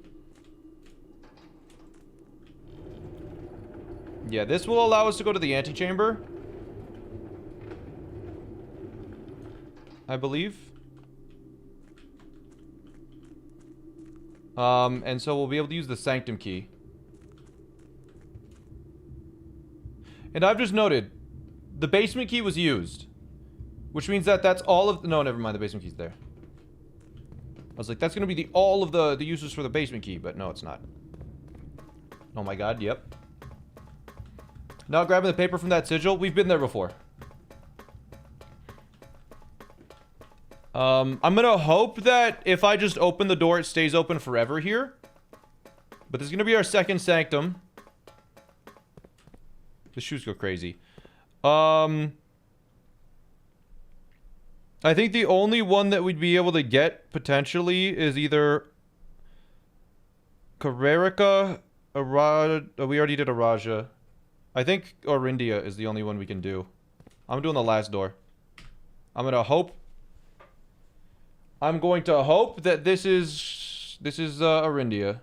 Yeah, this will allow us to go to the antechamber. I believe. And so we'll be able to use the sanctum key. And I've just noted, the basement key was used. Which means that that's all of... No, never mind, the basement key's there. I was like, that's gonna be all of the uses for the basement key, but no, it's not. Oh my god, yep. Now grabbing the paper from that sigil. We've been there before. I'm gonna hope that if I just open the door, it stays open forever here. But this is gonna be our second sanctum. The shoes go crazy. I think the only one that we'd be able to get, potentially, is either... Karerika, Arad... Oh, we already did Araja. I think Orindia is the only one we can do. I'm doing the last door. I'm going to hope that this is Orindia.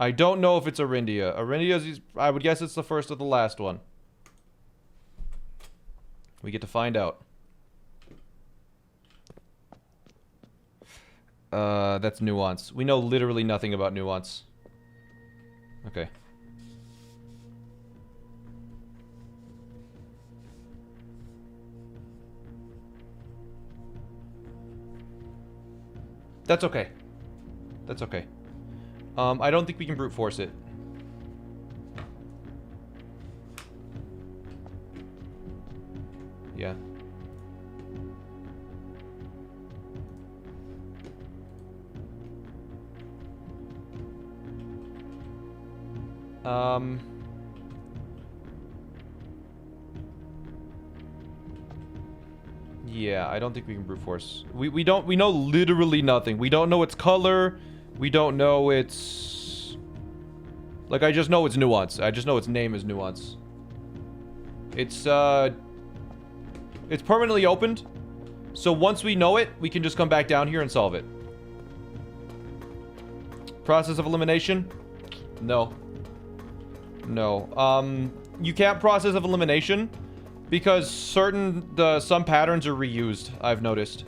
I don't know if it's Orindia. Orindia is... I would guess it's the first or the last one. We get to find out. That's nuance. We know literally nothing about nuance. Okay. That's okay. That's okay. I don't think we can brute force it. Yeah. Yeah, I don't think we can brute force. We know literally nothing. We don't know its color. We don't know its... Like, I just know its nuance. I just know its name is nuance. It's permanently opened. So once we know it, we can just come back down here and solve it. Process of elimination? No. No. You can't process of elimination because some patterns are reused, I've noticed.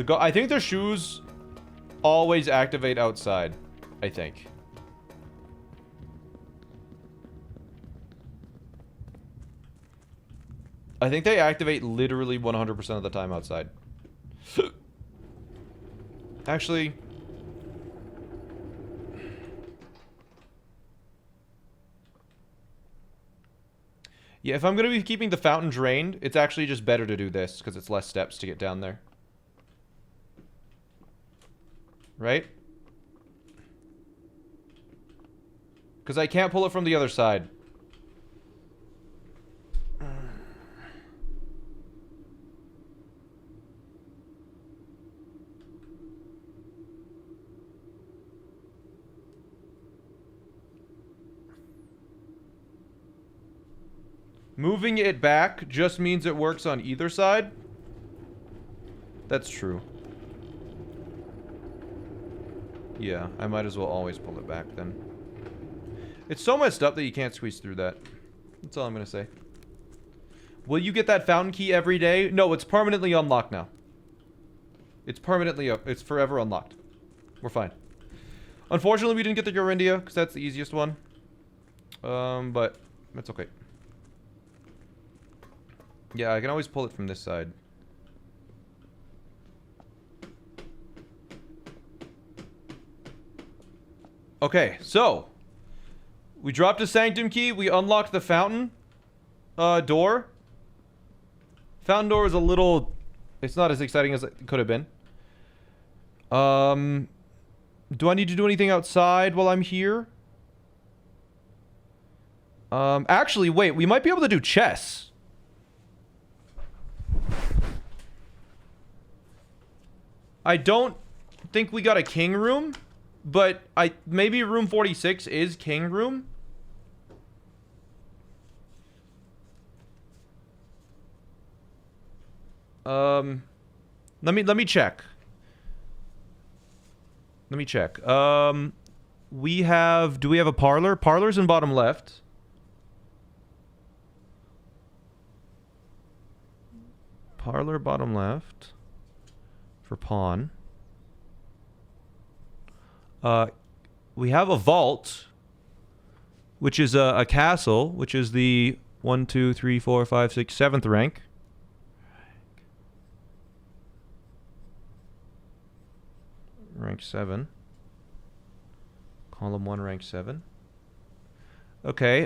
I think their shoes always activate outside, I think. I think they activate literally 100% of the time outside. Actually... Yeah, if I'm going to be keeping the fountain drained, it's actually just better to do this, because it's less steps to get down there. Right? Because I can't pull it from the other side. Moving it back just means it works on either side. That's true. Yeah, I might as well always pull it back then. It's so messed up that you can't squeeze through that. That's all I'm gonna say. Will you get that fountain key every day? No, it's permanently unlocked now. It's permanently up. It's forever unlocked. We're fine. Unfortunately, we didn't get the Yorindia, because that's the easiest one. But that's okay. Yeah, I can always pull it from this side. Okay, so we dropped a sanctum key. We unlocked the fountain door. Fountain door is a little... It's not as exciting as it could have been. Do I need to do anything outside while I'm here? Actually, wait. We might be able to do chess. I don't think we got a king room, but maybe room 46 is king room. Let me check. Let me check. Do we have a parlor? Parlor's in bottom left. Parlor bottom left. For pawn. We have a vault, which is a castle, which is the 1, 2, 3, 4, 5, 6, 7th rank. Rank 7. Column 1, rank 7. Okay,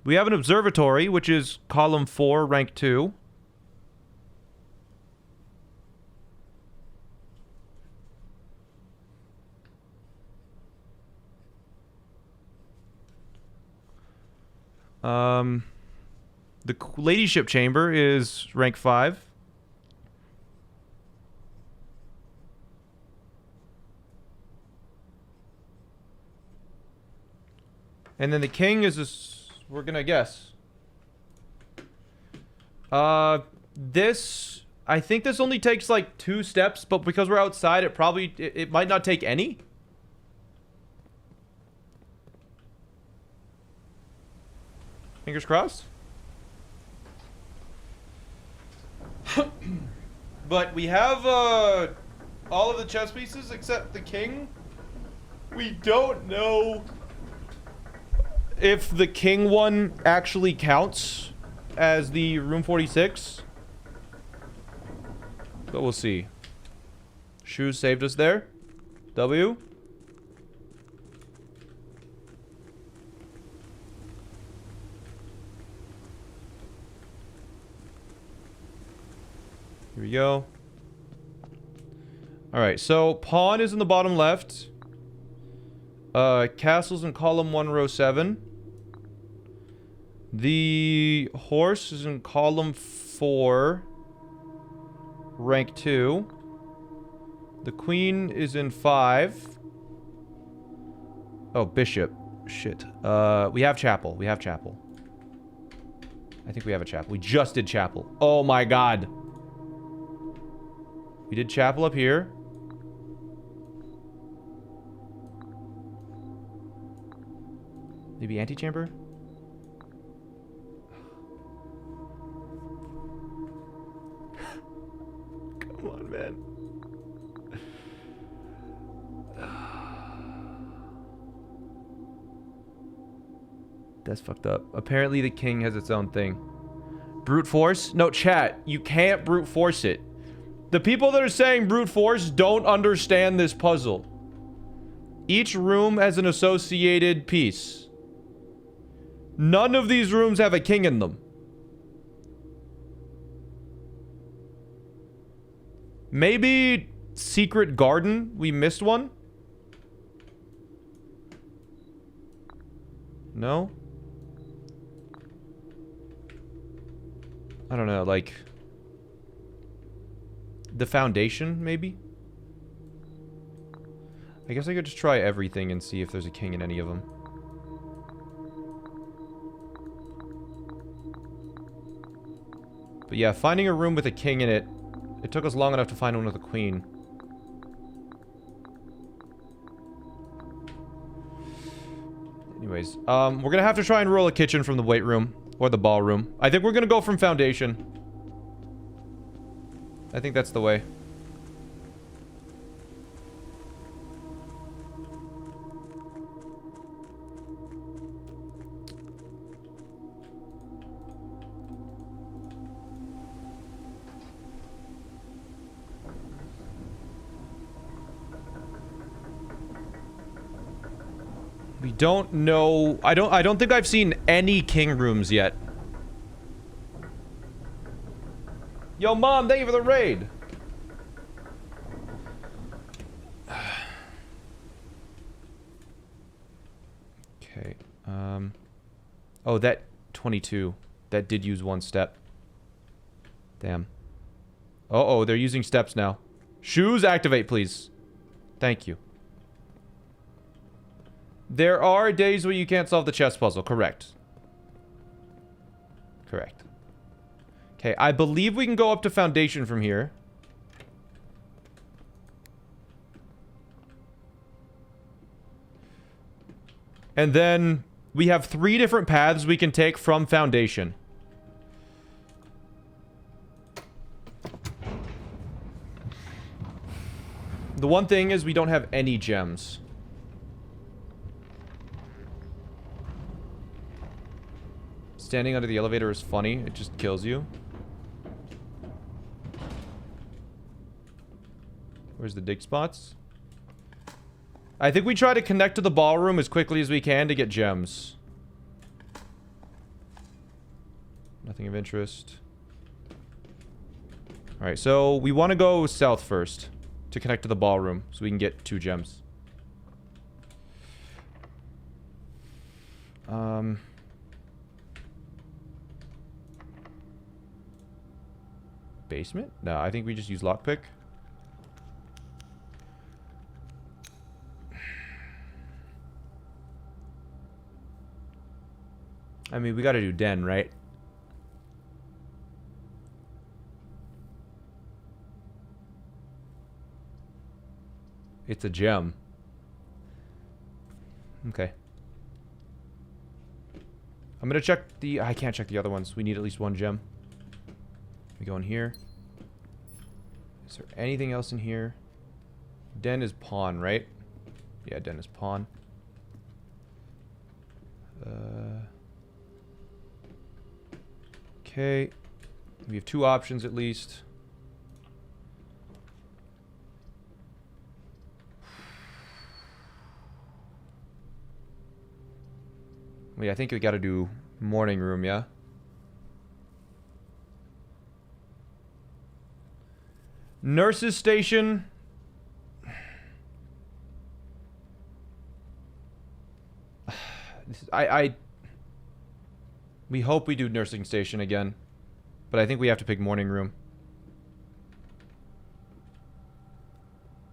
we have an observatory, which is column 4, rank 2. The ladyship chamber is rank 5. And then the king is this, we're gonna guess. This, I think this only takes like 2 steps, but because we're outside, it might not take any. Fingers crossed. But we have all of the chess pieces except the king. We don't know if the king one actually counts as the room 46. But we'll see. Shoes saved us there. W. Here we go. Alright, so pawn is in the bottom left. Castle's in column 1, row 7. The horse is in column 4, rank 2. The queen is in 5. Oh, bishop. Shit. We have chapel. We have chapel. I think we have a chapel. We just did chapel. Oh my god. We did chapel up here. Maybe antechamber? Come on, man. That's fucked up. Apparently the king has its own thing. Brute force? No, chat. You can't brute force it. The people that are saying brute force don't understand this puzzle. Each room has an associated piece. None of these rooms have a king in them. Maybe secret garden? We missed one? No? I don't know, like... the foundation, maybe? I guess I could just try everything and see if there's a king in any of them. But yeah, finding a room with a king in it, it took us long enough to find one with a queen. Anyways, we're gonna have to try and roll a kitchen from the weight room. Or the ballroom. I think we're gonna go from foundation. I think that's the way. We don't know. I don't think I've seen any king rooms yet. Yo, Mom, thank you for the raid. Okay. Oh, that 22. That did use one step. Damn. Uh-oh, they're using steps now. Shoes, activate, please. Thank you. There are days where you can't solve the chess puzzle. Correct. Correct. Okay, I believe we can go up to foundation from here. And then we have 3 different paths we can take from foundation. The one thing is we don't have any gems. Standing under the elevator is funny. It just kills you. Where's the dig spots? I think we try to connect to the ballroom as quickly as we can to get gems. Nothing of interest. Alright, so we want to go south first to connect to the ballroom so we can get 2 gems. Basement? No, I think we just use lockpick. I mean, we gotta do den, right? It's a gem. Okay. I'm gonna check the... I can't check the other ones. We need at least 1 gem. We go in here. Is there anything else in here? Den is pawn, right? Yeah, den is pawn. Okay. We have 2 options at least. Wait, I think we gotta do morning room, yeah? Nurse's station. We hope we do nursing station again. But I think we have to pick morning room.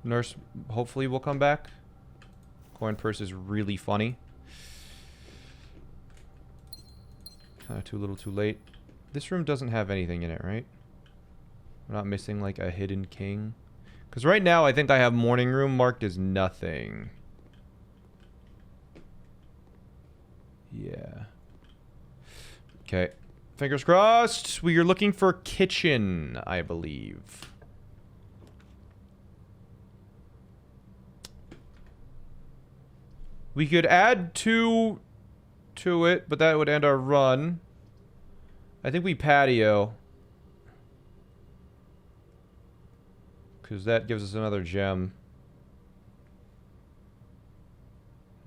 Nurse hopefully will come back. Coin purse is really funny. Too little too late. This room doesn't have anything in it, right? We're not missing like a hidden king. Because right now I think I have morning room marked as nothing. Yeah. Okay. Fingers crossed. We are looking for kitchen, I believe. We could add 2 to it, but that would end our run. I think we patio. Because that gives us another gem.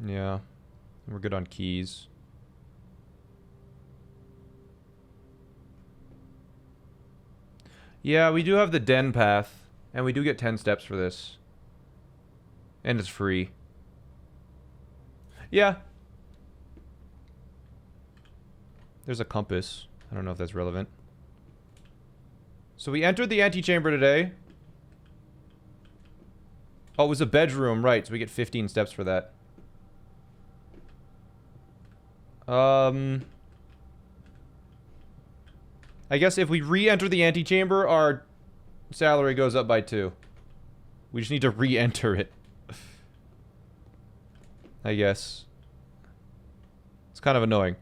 Yeah. We're good on keys. Yeah, we do have the den path. And we do get 10 steps for this. And it's free. Yeah. There's a compass. I don't know if that's relevant. So we entered the antechamber today. Oh, it was a bedroom, right. So we get 15 steps for that. I guess if we re-enter the antechamber, our salary goes up by 2. We just need to re-enter it. I guess. It's kind of annoying.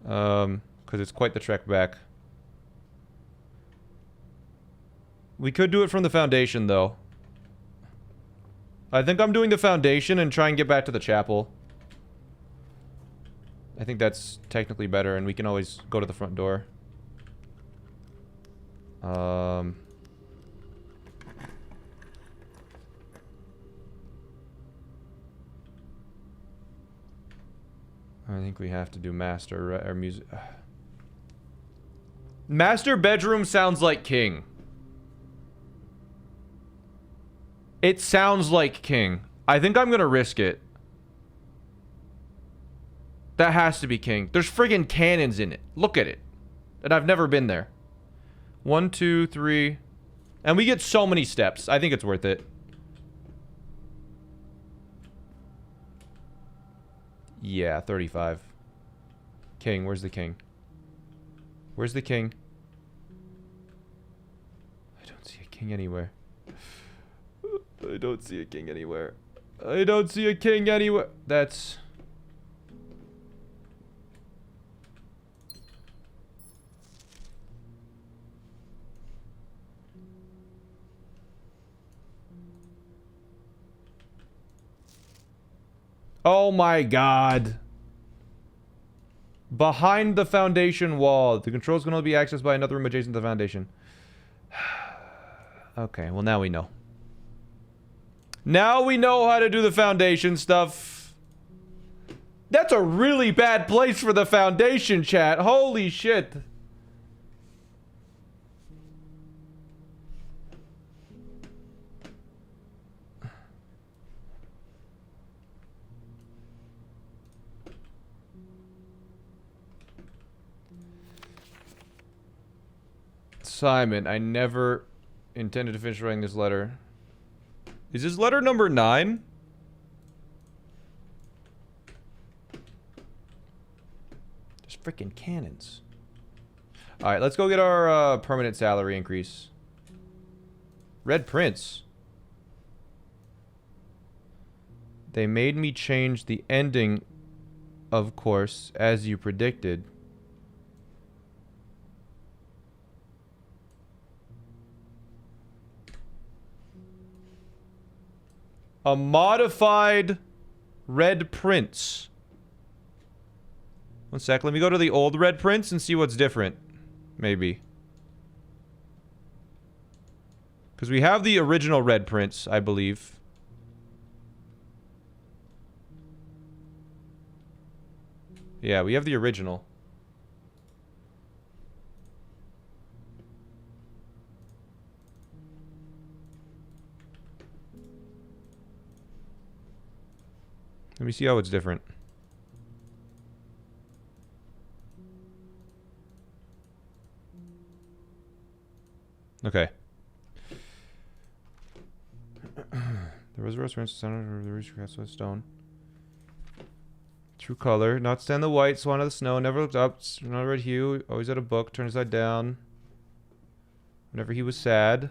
Because it's quite the trek back. We could do it from the foundation, though. I think I'm doing the foundation and try and get back to the chapel. I think that's technically better, and we can always go to the front door. I think we have to do master, or music. Master bedroom sounds like king. It sounds like king. I think I'm gonna risk it. That has to be king. There's friggin' cannons in it. Look at it. And I've never been there. 1, 2, 3. And we get so many steps. I think it's worth it. Yeah, 35. King, where's the king? Where's the king? I don't see a king anywhere. I don't see a king anywhere. I don't see a king anywhere. That's... Oh my god. Behind the foundation wall. The controls can only be accessed by another room adjacent to the foundation. Okay, well now we know. Now we know how to do the foundation stuff. That's a really bad place for the foundation, chat. Holy shit. Simon, I never intended to finish writing this letter. Is this letter number 9? There's freaking cannons. Alright, let's go get our permanent salary increase. Red Prince. They made me change the ending, of course, as you predicted. A modified Red Prince. One sec, let me go to the old Red Prince and see what's different. Maybe. Because we have the original Red Prince, I believe. Yeah, we have the original. Let me see how it's different. Okay. There was a reference to center of the reach of stone. True color. Not stand the white, swan of the snow. Never looked up. Not red hue. Always had a book. Turned side down. Whenever he was sad.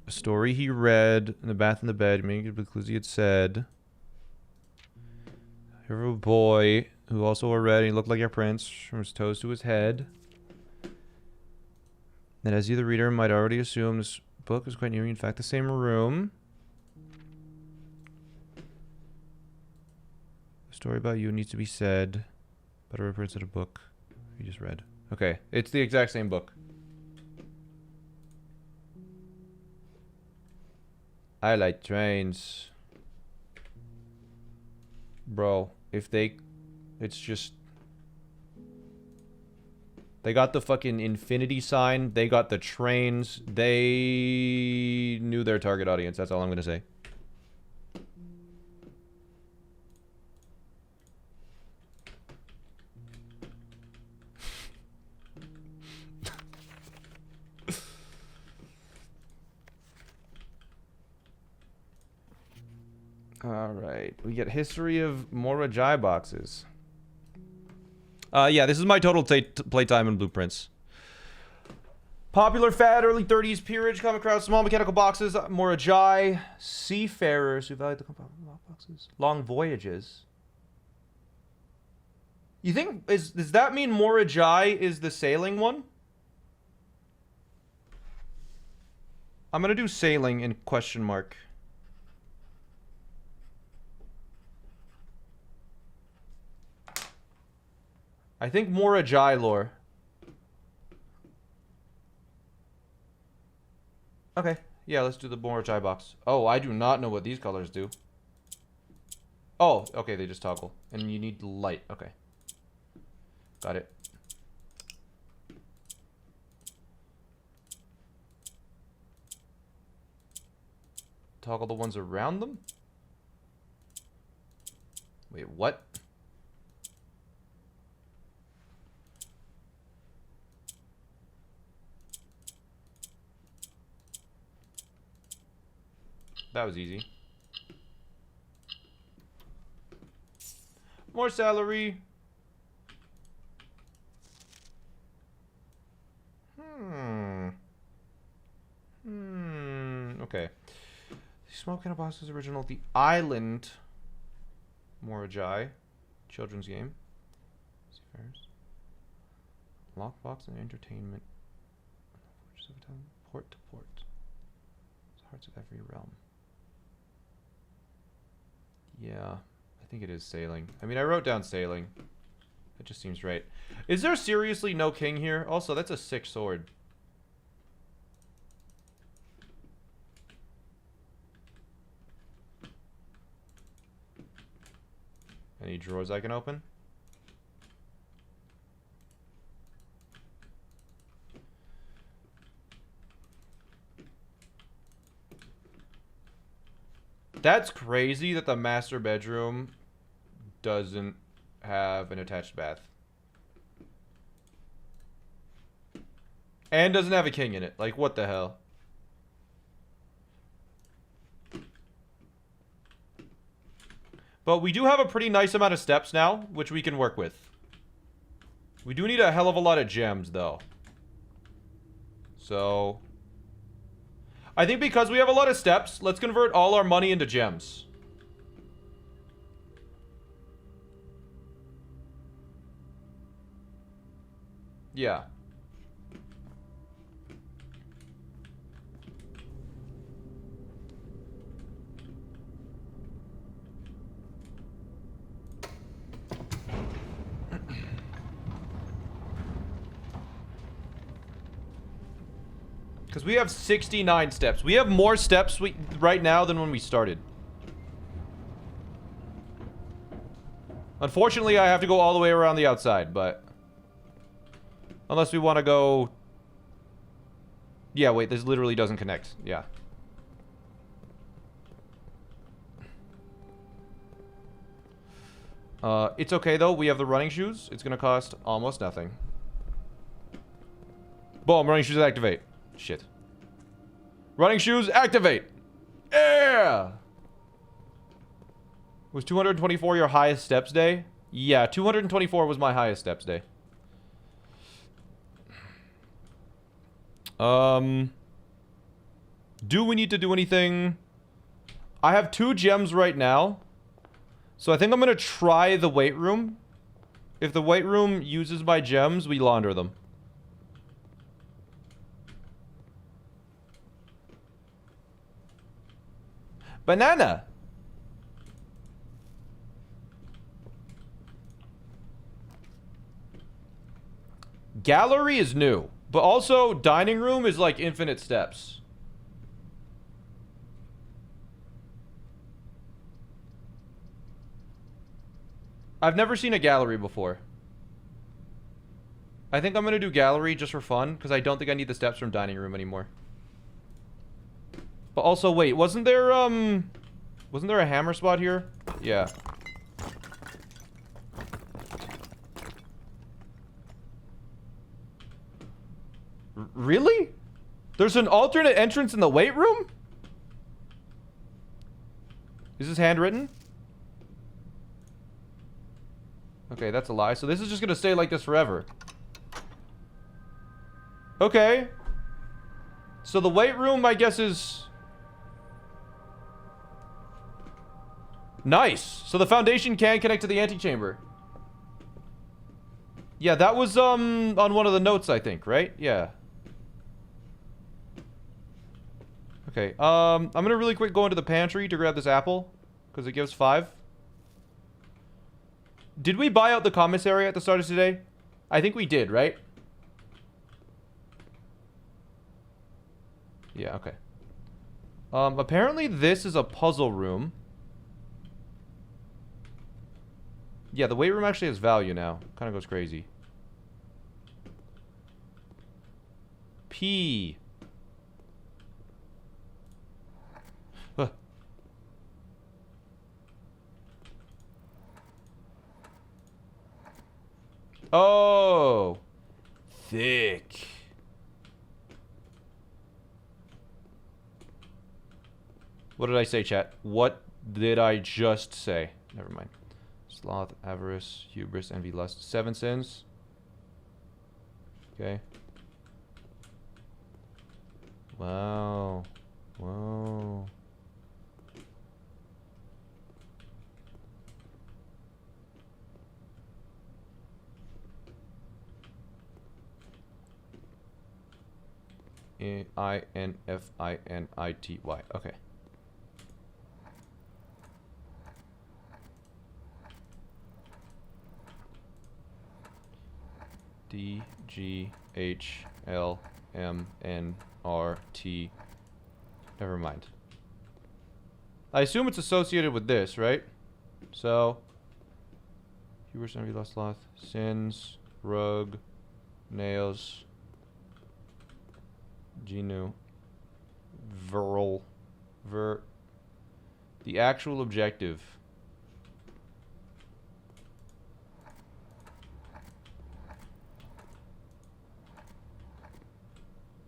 A story he read in the bath in the bed, making the clues he had said. Here of a boy who also wore red and he looked like a prince from his toes to his head. And as you, the reader, might already assume, this book is quite near, in fact, the same room. A story about you needs to be said. Better reference to the book you just read. Okay, it's the exact same book. I like trains. Bro, if they... It's just... They got the fucking infinity sign. They got the trains. They knew their target audience. That's all I'm gonna say. Alright, we get history of Morajai boxes. Yeah, this is my total playtime in Blueprints. Popular fad, early 30s peerage, common crowd, small mechanical boxes, Morajai, seafarers who valued the boxes, long voyages. You think, does that mean Morajai is the sailing one? I'm gonna do sailing in question mark. I think Morajai lore. Okay, yeah, let's do the Morajai box. Oh, I do not know what these colors do. Oh, okay, they just toggle. And you need light, okay. Got it. Toggle the ones around them? Wait, what? That was easy. More salary. Okay. Small Can of Boss is original. The Island. Morajai. Children's game. Seafarers. Lockbox and entertainment. Port to port. Hearts of every realm. Yeah, I think it is sailing. I mean, I wrote down sailing. That just seems right. Is there seriously no king here? Also, that's a 6 sword. Any drawers I can open? That's crazy that the master bedroom doesn't have an attached bath. And doesn't have a king in it. Like, what the hell? But we do have a pretty nice amount of steps now, which we can work with. We do need a hell of a lot of gems, though. So... I think because we have a lot of steps, let's convert all our money into gems. Yeah. Because we have 69 steps. We have more steps right now than when we started. Unfortunately, I have to go all the way around the outside, but... Unless we want to go... Yeah, wait, this literally doesn't connect. Yeah. It's okay, though. We have the running shoes. It's gonna cost almost nothing. Boom, running shoes activate. Shit. Running shoes activate! Yeah! Was 224 your highest steps day? Yeah, 224 was my highest steps day. Do we need to do anything? I have 2 gems right now. So I think I'm gonna try the weight room. If the weight room uses my gems, we launder them. Banana! Gallery is new. But also, dining room is like infinite steps. I've never seen a gallery before. I think I'm gonna do gallery just for fun, because I don't think I need the steps from dining room anymore. But also, wait, wasn't there a hammer spot here? Yeah. Really? There's an alternate entrance in the weight room? Is this handwritten? Okay, that's a lie. So this is just gonna stay like this forever. Okay. So the weight room, I guess, is... Nice. So the foundation can connect to the antechamber. Yeah, that was, on one of the notes, I think, right? Yeah. Okay, I'm gonna really quick go into the pantry to grab this apple, because it gives 5. Did we buy out the commissary at the start of today? I think we did, right? Yeah, okay. Apparently this is a puzzle room. Yeah, the weight room actually has value now. Kind of goes crazy. P. Huh. Oh. Thick. What did I say, chat? What did I just say? Never mind. Sloth, avarice, hubris, envy, lust. 7 sins. Okay. Wow. Wow. INFINITY. Okay. DGHLMNRT. Never mind. I assume it's associated with this, right? So, hubris, envy, lust, sloth, sins, rug, nails, genu, viral, the actual objective.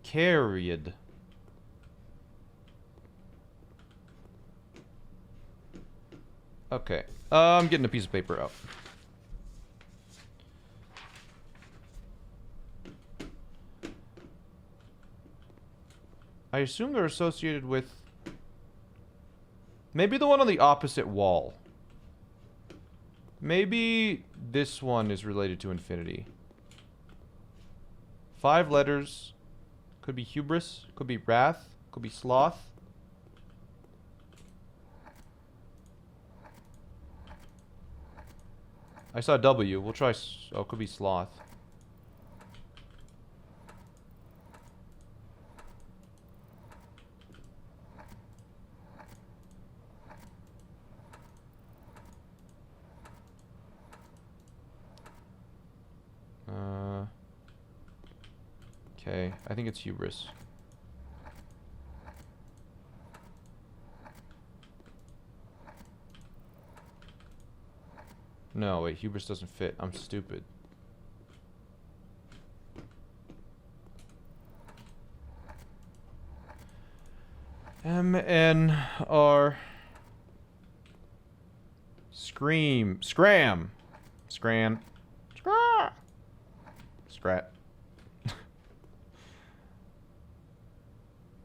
Carried. Okay. I'm getting a piece of paper out. I assume they're associated with... Maybe the one on the opposite wall. Maybe this one is related to infinity. 5 letters. Could be hubris. Could be wrath. Could be sloth. I saw W. We'll try... Oh, could be sloth. Okay, I think it's hubris. No, wait, hubris doesn't fit. I'm stupid. M-N-R... Scream. Scram. Scran. Scra. Scrat.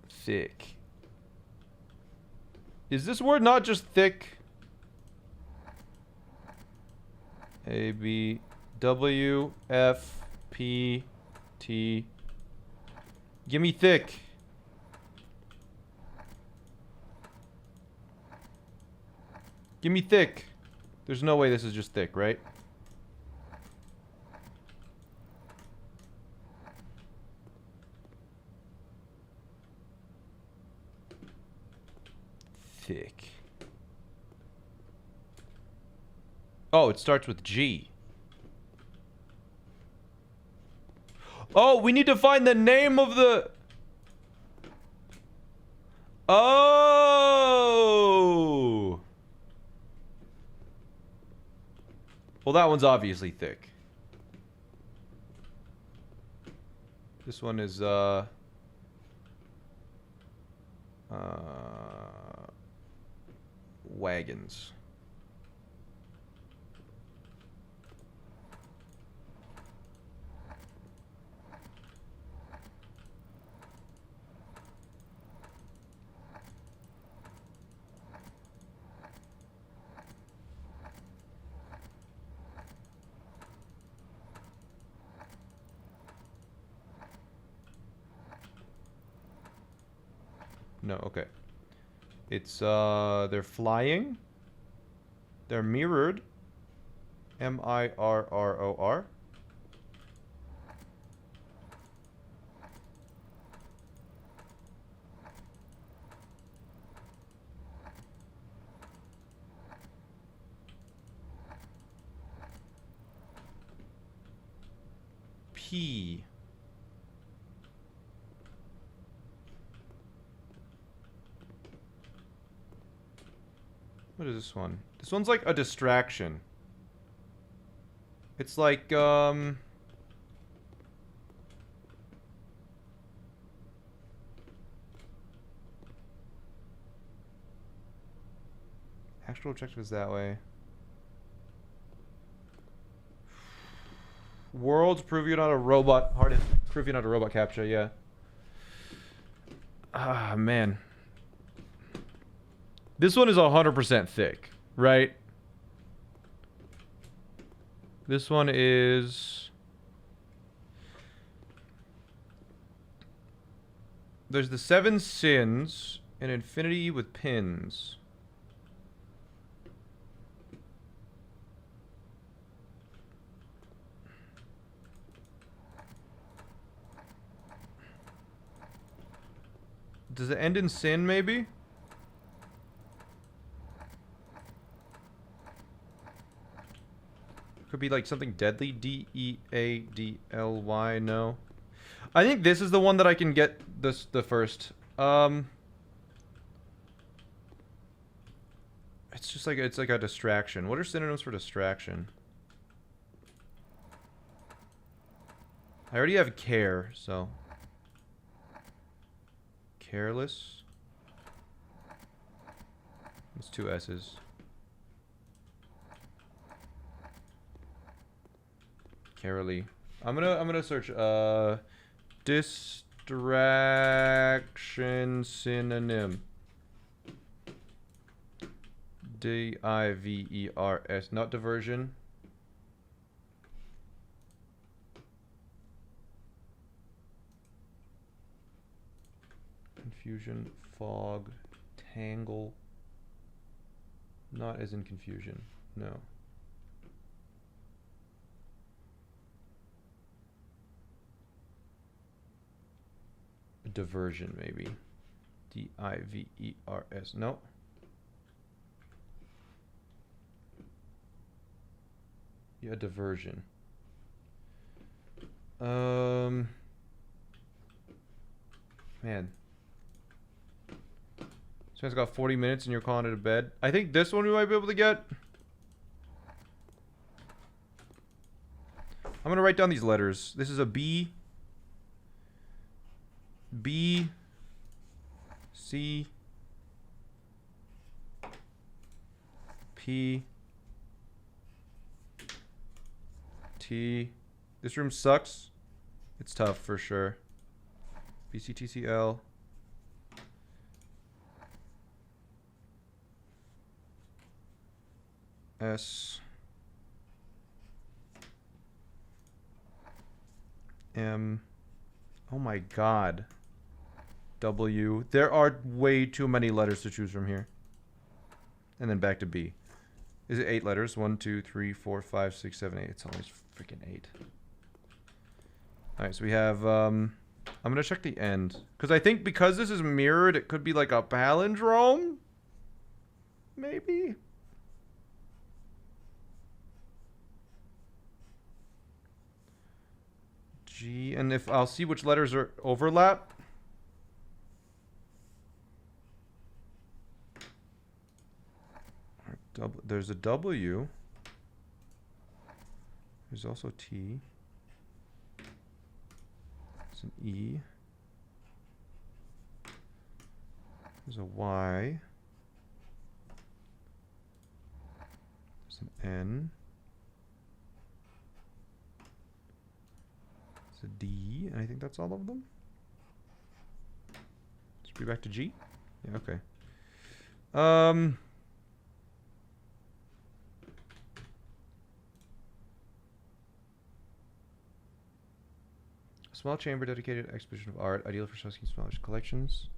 Thick. Is this word not just thick? A, B, W, F, P, T. Give me thick. Give me thick. There's no way this is just thick, right? Thick. Oh, it starts with G. Oh, we need to find the name of the... Oh! Well, that one's obviously thick. This one is, wagons. No, okay. It's, they're flying. They're mirrored. M-I-R-R-O-R. P. What is this one? This one's like a distraction. It's like, actual objective is that way. Worlds prove you're not a robot. Hardest prove you're not a robot captcha, yeah. Ah, man. This one is 100% thick, right? This one is... There's the 7 sins and infinity with pins. Does it end in sin, maybe? Could be like something deadly. D-E-A-D-L-Y. No. I think this is the one that I can get the first. It's just like, it's like a distraction. What are synonyms for distraction? I already have care, so. Careless. It's 2 S's. Carely. I'm gonna search distraction synonym. D-I-V-E-R-S. Not diversion. Confusion, fog, tangle. Not as in confusion. No. Diversion, maybe. D-I-V-E-R-S. No. Yeah, diversion. Man. This man's got 40 minutes and you're calling it a bed. I think this one we might be able to get. I'm gonna write down these letters. This is a B. B. C. P. T. This room sucks. It's tough for sure. B, C, T, C, L. S. M. Oh my god. W. There are way too many letters to choose from here. And then back to B. Is it 8 letters? 1, 2, 3, 4, 5, 6, 7, 8. It's always freaking 8. Alright, so we have, I'm gonna check the end. Because I think because this is mirrored, it could be like a palindrome? Maybe? G, and if I'll see which letters are overlap. There's a W. There's also T. There's an E. There's a Y. There's an N. There's a D, and I think that's all of them. Should be back to G? Yeah, okay. Small chamber dedicated to exhibition of art, ideal for showcasing smaller collections.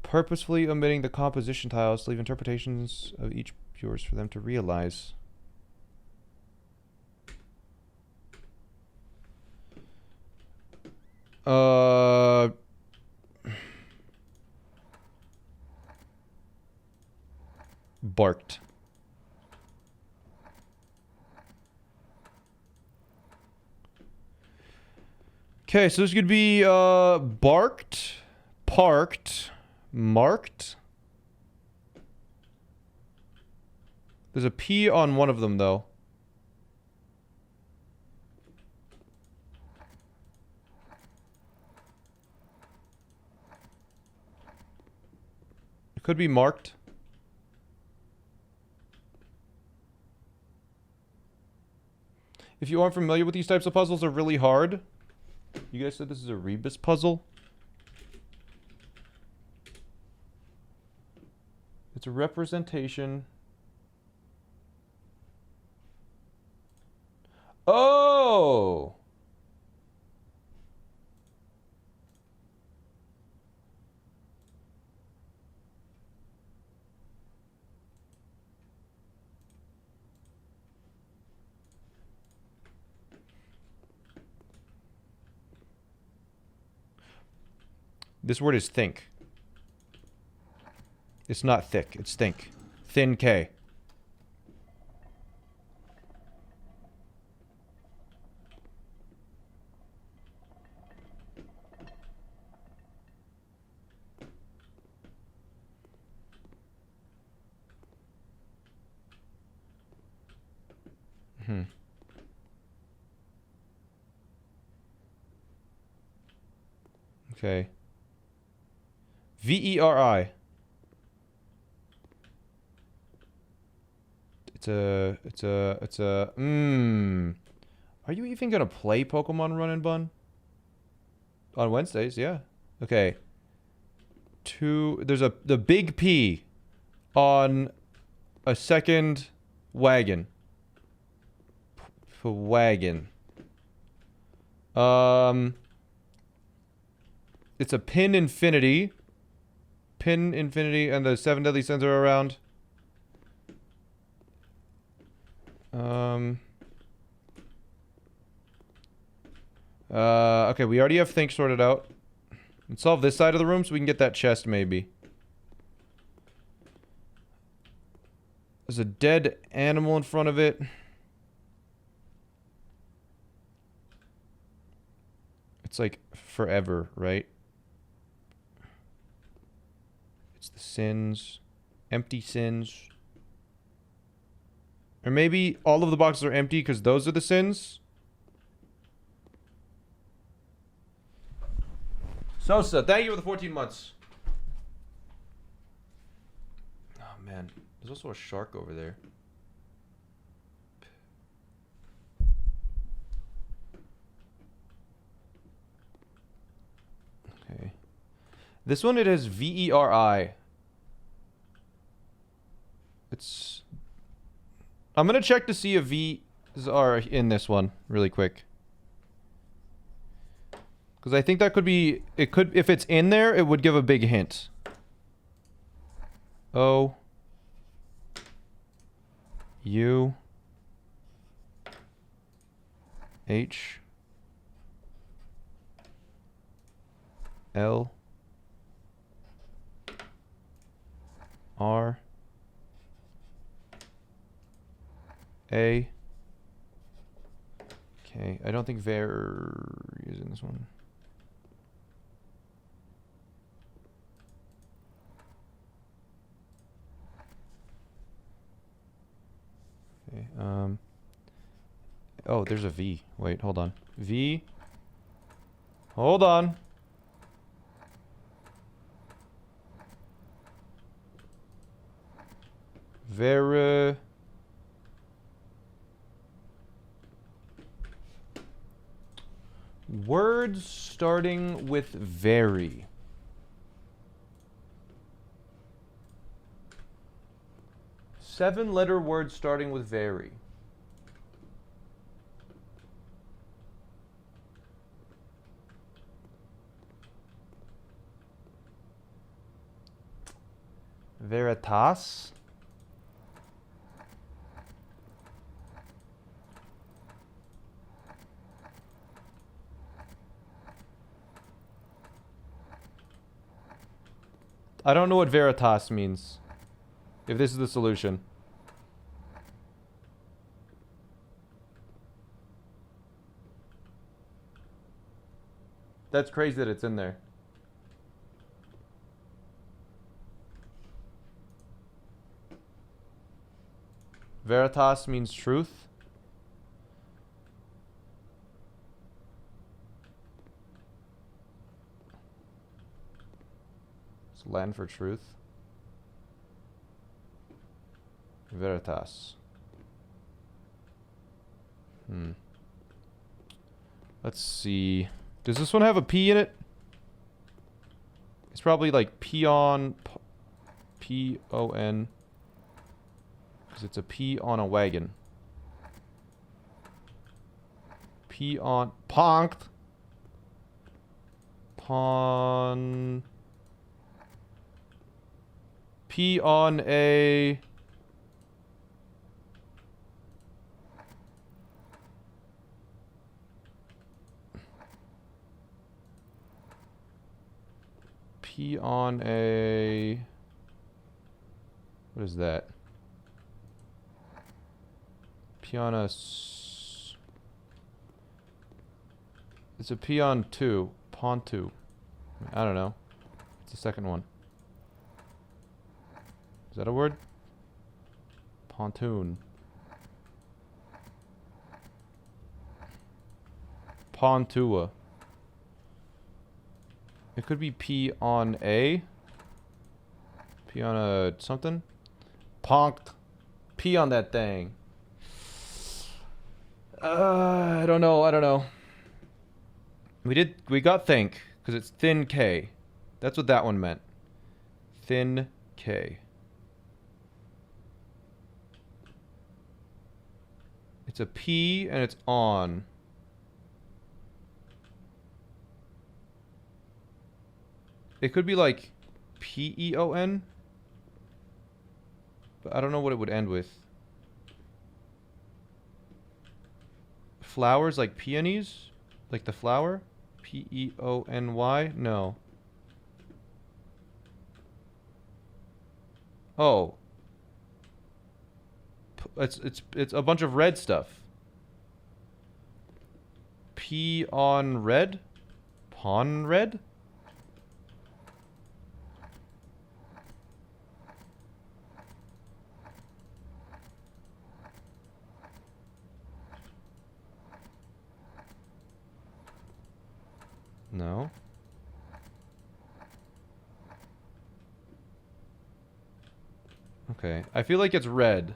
Purposefully omitting the composition tiles to leave interpretations of each viewers for them to realize. Barked. Okay, so this could be barked, parked, marked. There's a P on one of them though. It could be marked. If you aren't familiar with these types of puzzles, they're really hard. You guys said this is a reebus puzzle? It's a representation. Oh! This word is think. It's not thick, it's think. Thin K. Okay. V-E-R-I. It's a, Are you even gonna play Pokemon Run and Bun? On Wednesdays, yeah. Okay. There's the big P on a second wagon. Wagon. It's a pin infinity. Pin infinity and the 7 deadly sins are around. Okay, we already have think sorted out. Let's solve this side of the room so we can get that chest maybe. There's a dead animal in front of it. It's like forever, right? It's the sins. Empty sins. Or maybe all of the boxes are empty because those are the sins. Sosa, thank you for the 14 months. Oh man, there's also a shark over there. Okay. This one, it has VERI. It's... I'm gonna check to see if V's are in this one really quick. Because I think that could be... It could... If it's in there, it would give a big hint. O... U... H... L... R... A... Okay, I don't think Ver is in this one. Okay, oh, there's a V. Wait, hold on. V. Hold on. Ver... Words starting with very. Seven-letter words starting with very. Veritas. I don't know what Veritas means. If this is the solution. That's crazy that it's in there. Veritas means truth. It's Latin for truth. Veritas. Let's see. Does this one have a P in it? It's probably like peon, P-O-N. Because it's a P on a wagon. P on... Ponked. Pon... P on a... P on a... What is that? P on a... It's a P on 2. Pawn 2. I don't know. It's the second one. Is that a word? Pontoon. Pontua. It could be P on a. P on a something. Ponked. P on that thing. I don't know. We got think, because it's thin K. That's what that one meant. Thin K. It's a P and it's on. It could be like P-E-O-N. But I don't know what it would end with. Flowers like peonies? Like the flower? P-E-O-N-Y? No. Oh. It's a bunch of red stuff. P on red? Pawn red? No. Okay, I feel like it's red.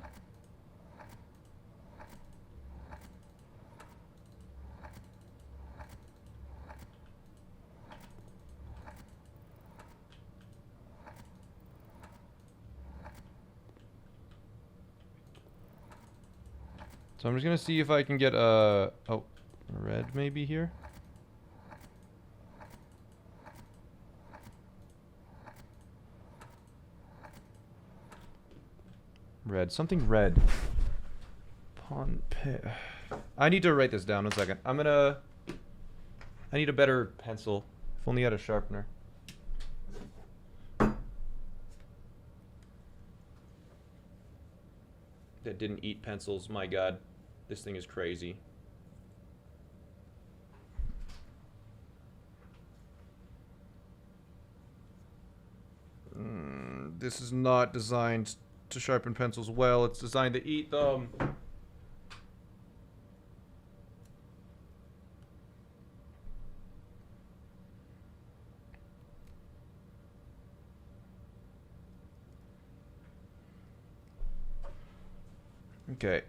So I'm just gonna see if I can get a... Oh, red maybe here? Red. Something red. I need to write this down. 1 second. I need a better pencil. If only I had a sharpener. That didn't eat pencils. My god. This thing is crazy. This is not designed to sharpen pencils well. It's designed to eat them. Okay.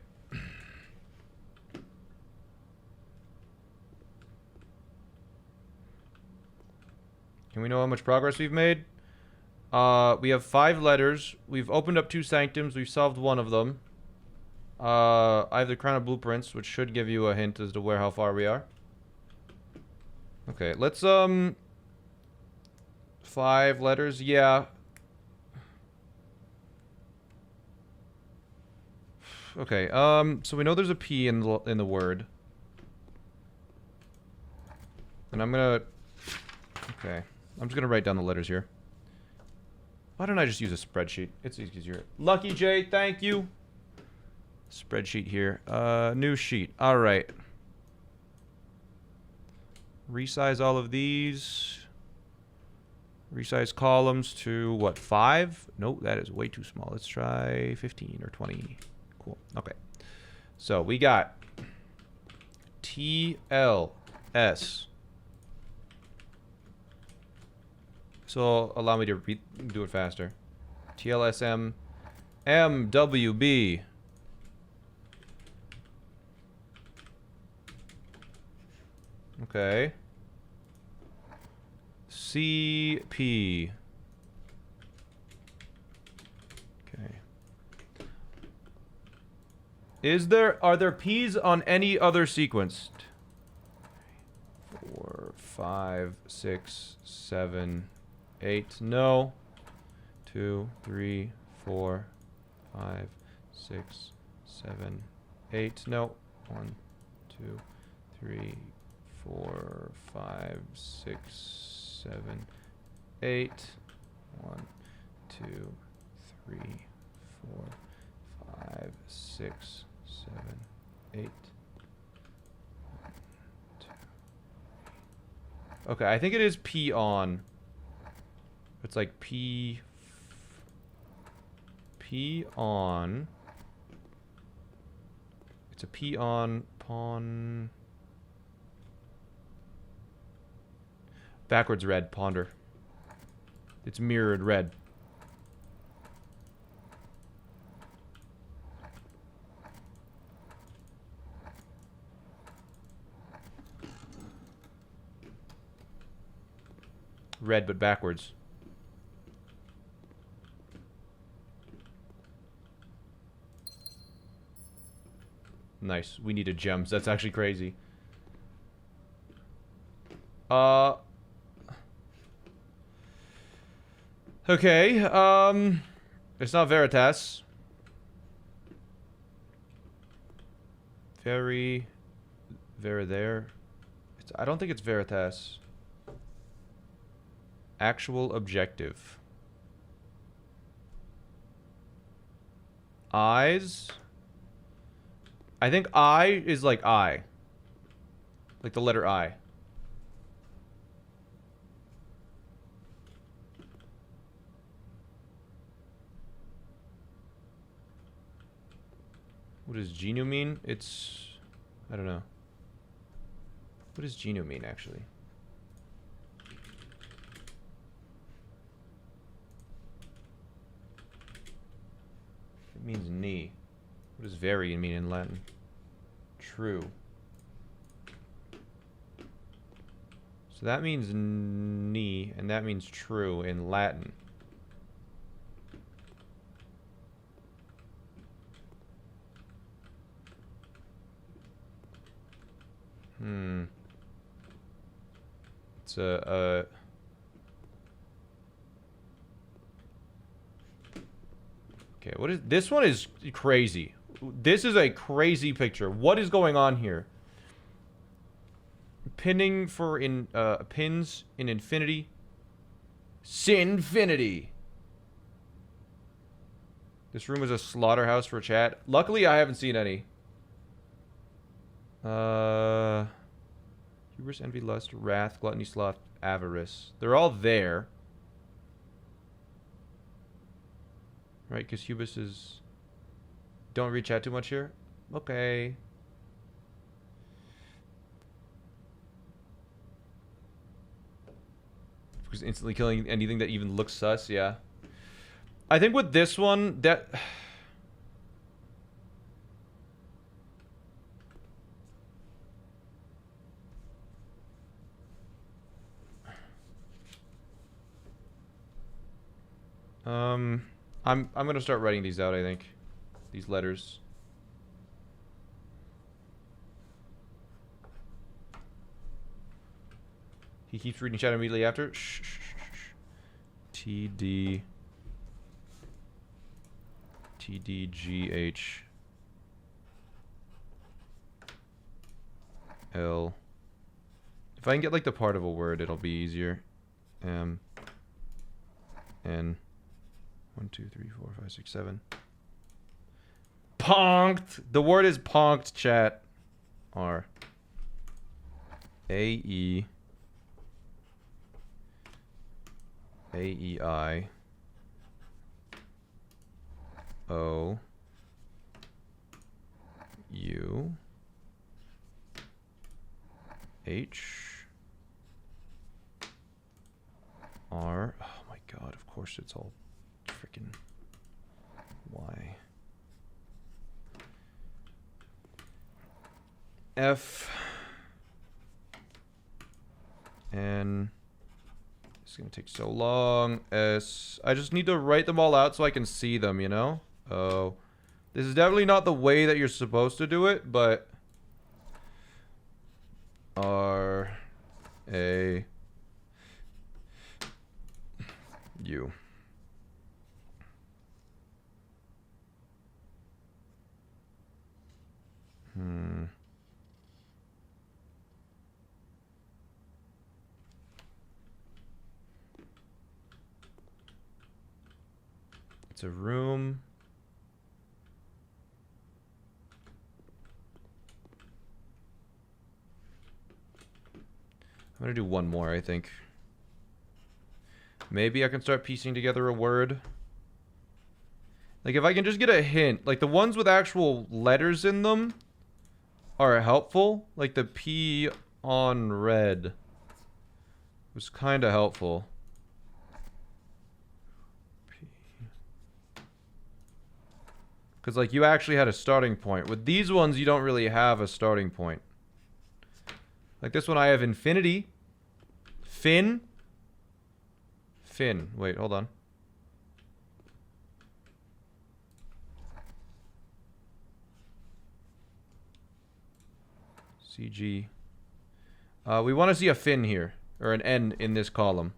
Can we know how much progress we've made? We have 5 letters. We've opened up 2 sanctums. We've solved 1 of them. I have the crown of blueprints, which should give you a hint as to how far we are. Okay, let's 5 letters. Yeah. Okay. So we know there's a P in the word. And I'm gonna... Okay. I'm just gonna write down the letters here. Why don't I just use a spreadsheet? It's easier. Lucky J, thank you. Spreadsheet here. New sheet. All right. Resize all of these. Resize columns to what? 5? Nope, that is way too small. Let's try 15 or 20. Cool. Okay. So we got TLS. So allow me to do it faster. TLSM MWB. Okay. CP. Okay. Are there P's on any other sequence? 4, 5, 6, 7, 8. No. 2, 3, 4, 5, 6, 7, 8. No. 1, 2, 3, 4, 5, 6, 7, 8. 1, 2, 3, 4, 5, 6, 7, 8. Okay, I think it is P on. It's like P on. It's a P on pawn. Backwards red, ponder. It's mirrored red. Red, but backwards. Nice. We needed gems. That's actually crazy. Okay. It's not Veritas. There. I don't think it's Veritas. Actual objective. Eyes. I think I is like I. Like the letter I. What does Genu mean? It's... I don't know. What does Genu mean, actually? It means knee. What does very mean in Latin? True. So that means knee, and that means true in Latin. It's a okay, what is this one is crazy. This is a crazy picture. What is going on here? Pinning for pins in infinity. Sinfinity. This room is a slaughterhouse for chat. Luckily, I haven't seen any. Hubris, envy, lust, wrath, gluttony, sloth, avarice. They're all there. Right, because hubris is... Don't reach out too much here? Okay. Because instantly killing anything that even looks sus, yeah. I think with this one, that... I'm gonna start writing these out, I think. These letters. He keeps reading chat immediately after. Shh, shh, shh, shh. TD TDGH L. If I can get like the part of a word, it'll be easier. M N 1 2 3 4 5 6 7. Punked. The word is punked, chat. R A E I O U H R. Oh my god, of course it's all freaking Y. F N. It's gonna take so long. S. I just need to write them all out so I can see them, you know? Oh. This is definitely not the way that you're supposed to do it, but... R. A. U. It's a room. I'm gonna do one more, I think. Maybe I can start piecing together a word. Like, if I can just get a hint. Like, the ones with actual letters in them are helpful. Like, the P on red was kind of helpful. Because, like, you actually had a starting point. With these ones, you don't really have a starting point. Like, this one, I have infinity. Fin. Fin. Wait, hold on. CG. We want to see a fin here. Or an N in this column.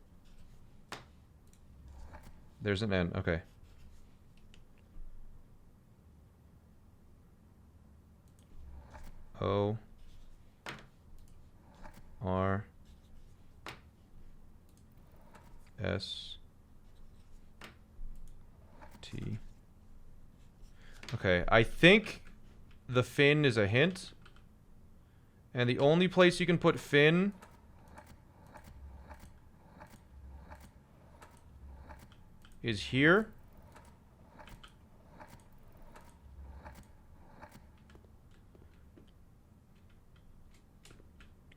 There's an N. Okay. O R S T. Okay, I think the fin is a hint. And the only place you can put fin is here.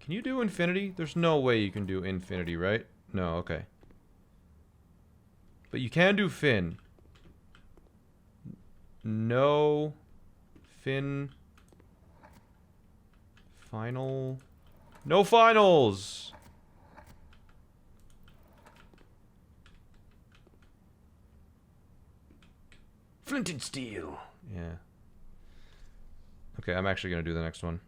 Can you do infinity? There's no way you can do infinity, right? No, okay. But you can do fin. No. Fin. Final. No finals! Flint and steel. Yeah. Okay, I'm actually gonna do the next one.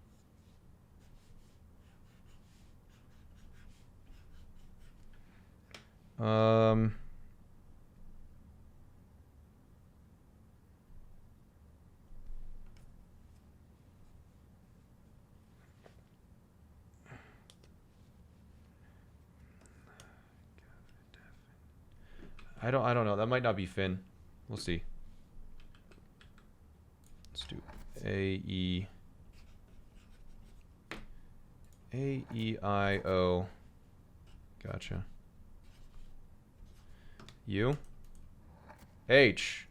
I don't know. That might not be Finn. We'll see. Let's do A-E-I-O. Gotcha. U. H.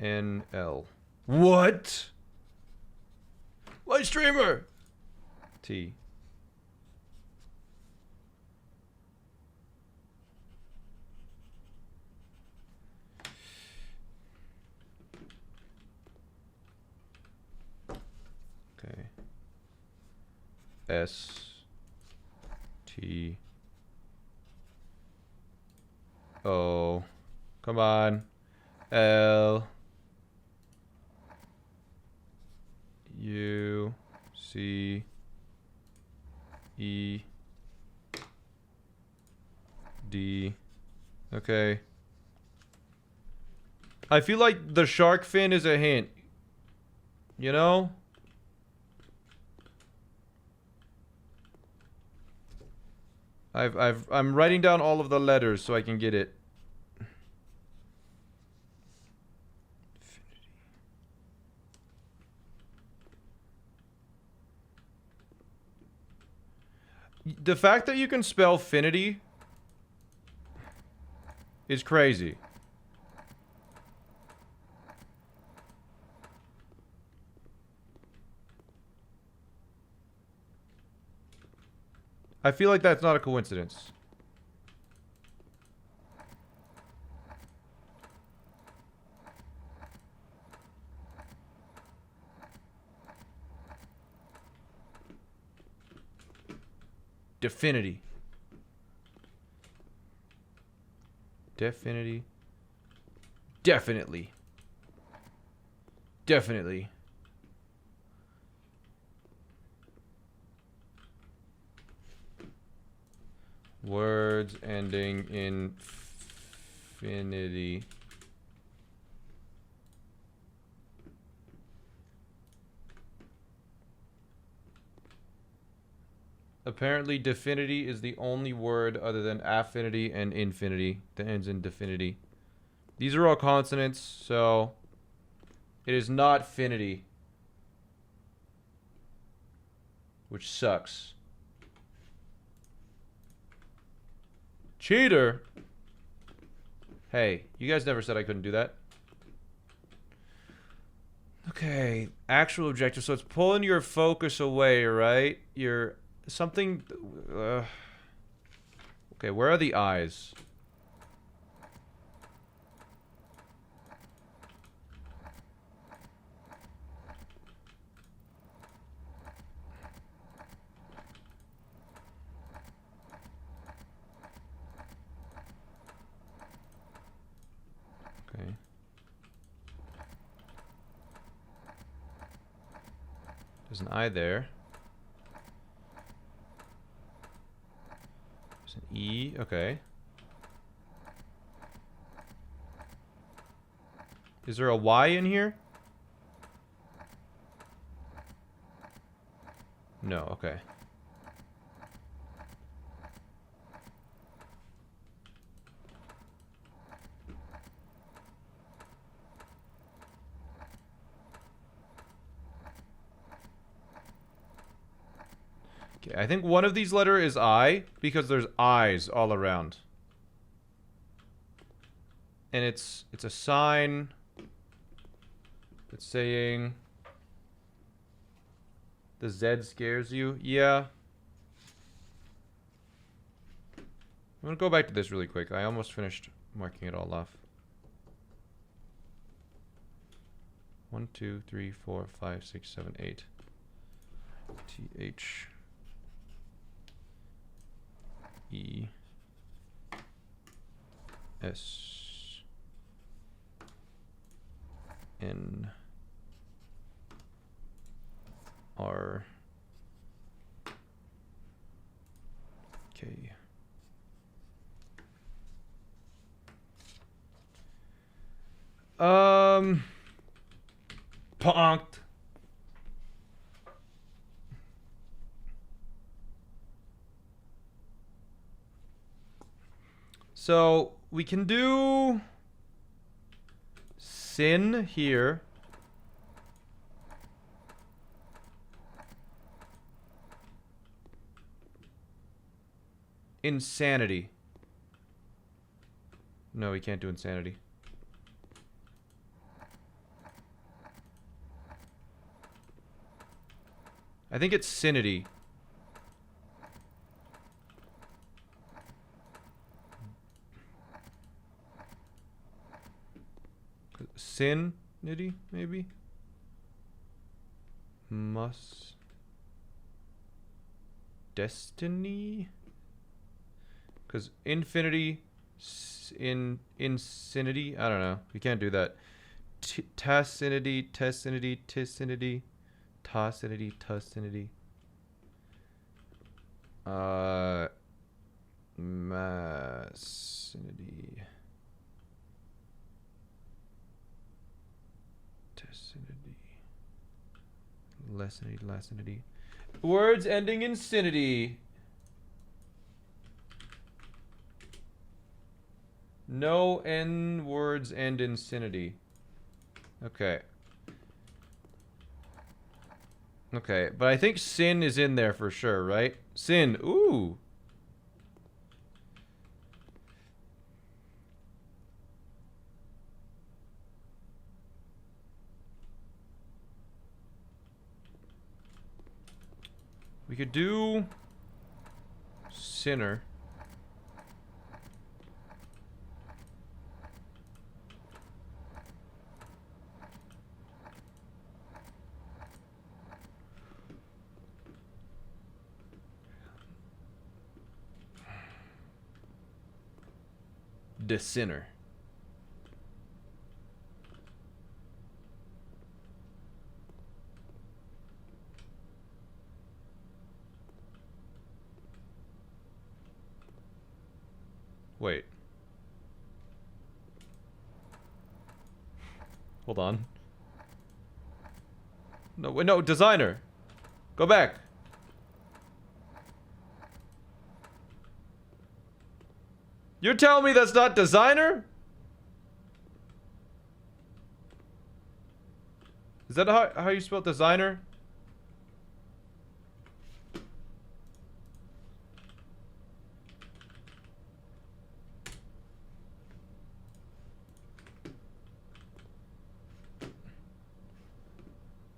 N-L. What? Light streamer! T. Okay. S. T. O. Come on. L. U. C. E. D. Okay. I feel like the shark fin is a hint. You know? I'm writing down all of the letters so I can get it. The fact that you can spell finity is crazy. I feel like that's not a coincidence. Definity. Definity. Definitely. Definitely. Words ending in infinity. Apparently, definity is the only word other than affinity and infinity that ends in definity. These are all consonants, so it is not finity. Which sucks. Cheater! Hey, you guys never said I couldn't do that. Okay, actual objective. So it's pulling your focus away, right? You're... something... okay, where are the eyes? Okay. There's an eye there. There's an E, okay. Is there a Y in here? No, okay. Okay, I think one of these letters is I because there's eyes all around. And it's a sign that's saying the Z scares you. Yeah. I'm gonna go back to this really quick. I almost finished marking it all off. 1, 2, 3, 4, 5, 6, 7, 8. TH E S N R K. Punked. So we can do sin here. Insanity. No, we can't do insanity. I think it's sinity. Sinity, maybe? Must. Destiny? Because infinity, infinity, I don't know. We can't do that. Tassinity, tessinity, tissinity, tossinity, tussinity. Massinity. Tessinity. Lessinity, lassinity. Words ending in sinity. No N words end in sinity. Okay. Okay, but I think sin is in there for sure, right? Sin. Ooh. We could do sinner. The sinner. Wait. Hold on. No, wait, no, designer. Go back. You're telling me that's not designer? Is that how you spell designer?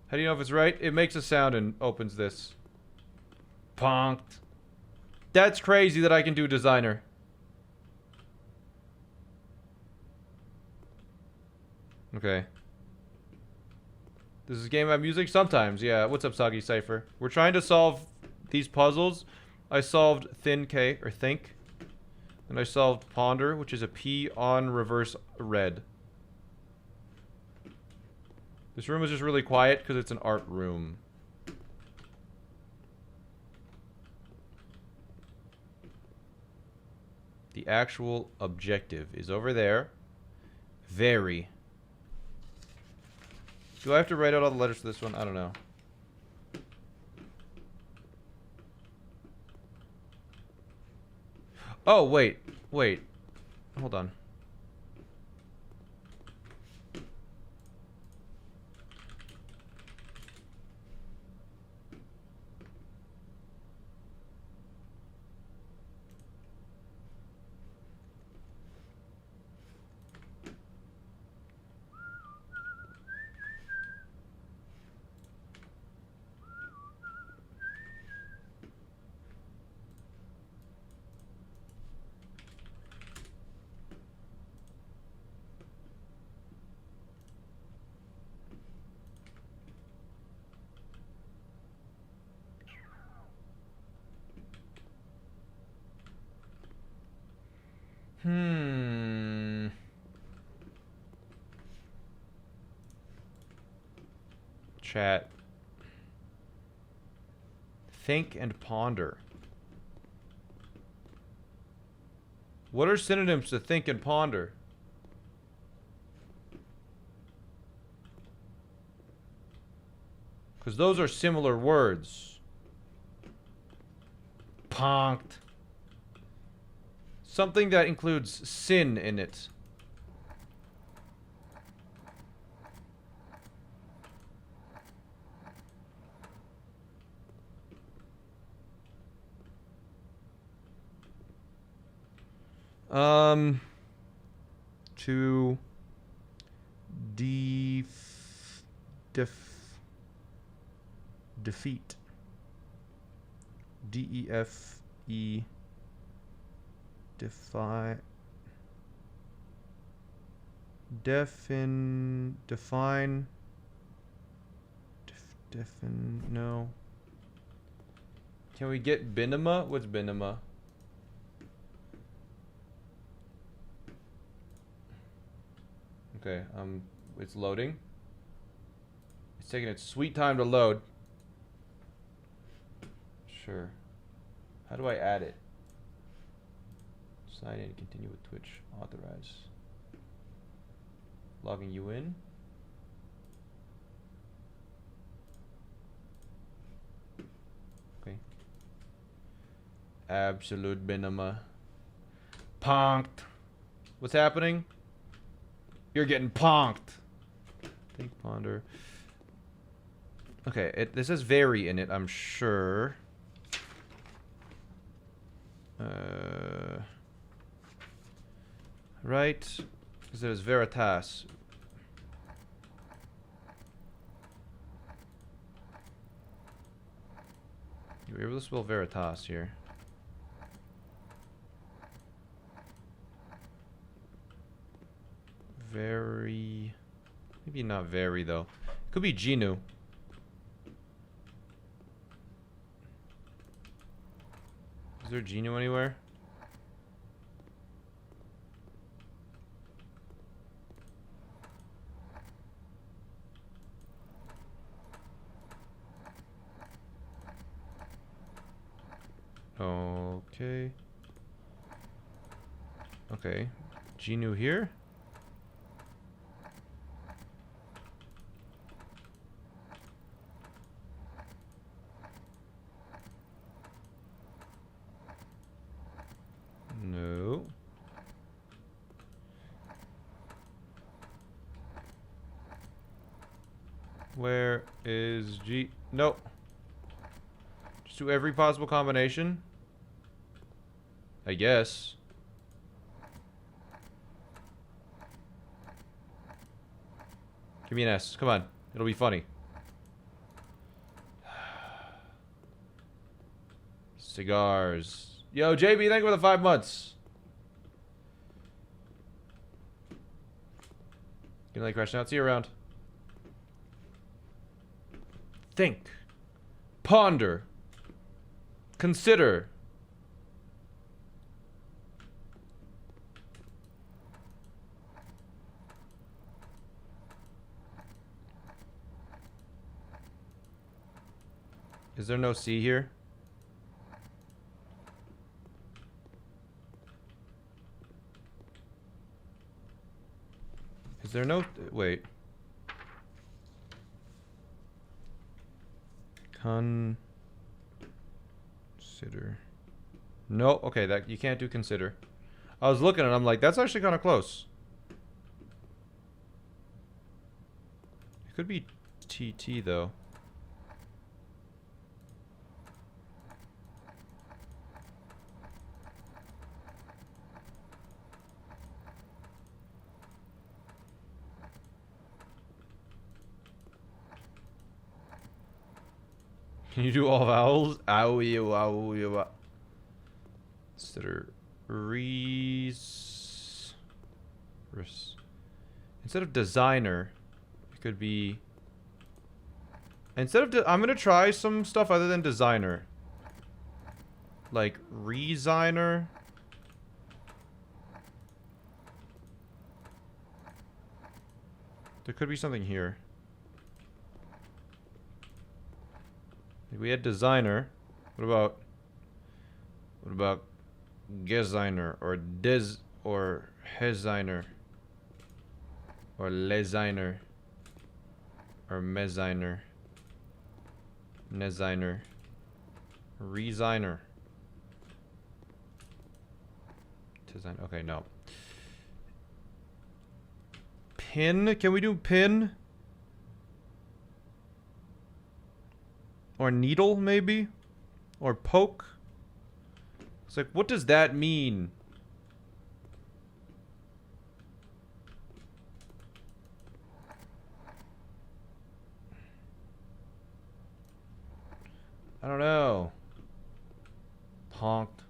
How do you know if it's right? It makes a sound and opens this. Punked. That's crazy that I can do designer. Okay. This is a game about music? Sometimes, yeah. What's up, Soggy Cypher? We're trying to solve these puzzles. I solved Thin K, or Think. And I solved Ponder, which is a P on reverse red. This room is just really quiet because it's an art room. The actual objective is over there. Very. Do I have to write out all the letters for this one? I don't know. Oh, wait. Wait. Hold on. Chat. Think and ponder. What are synonyms to think and ponder? Because those are similar words. Punked. Something that includes sin in it. To defeat. D-E-F-E. Define. No. Can we get binema? What's binema? Okay, it's loading. It's taking its sweet time to load. Sure. How do I add it? Sign in, continue with Twitch, authorize. Logging you in. Okay. Absolute binema. Punked. What's happening? You're getting punked. Think, ponder. Okay, this says vary in it, I'm sure. Right? Because there's veritas. You were able to spell veritas here. Very... Maybe not very, though. Could be Genu. Is there Genu anywhere? Okay. Okay. Genu here? No. Where is G? Nope. Just do every possible combination? I guess. Give me an S. Come on. It'll be funny. Cigars. Yo, JB, thank you for the 5 months. Good night, Crash Out. See you around. Think. Ponder. Consider. Is there no C here? Is there no... Wait. Consider. No, okay, that you can't do consider. I was looking and I'm like, that's actually kind of close. It could be TT though. Can you do all vowels? Ow. Consider instead of designer, it could be I'm gonna try some stuff other than designer. Like resigner. There could be something here. We had designer. What about designer or des or hesigner or lesigner or mesigner, nesigner, resigner. Design. Okay, no. Pin? Can we do pin? Or needle, maybe? Or poke? It's like, what does that mean? I don't know. Honked.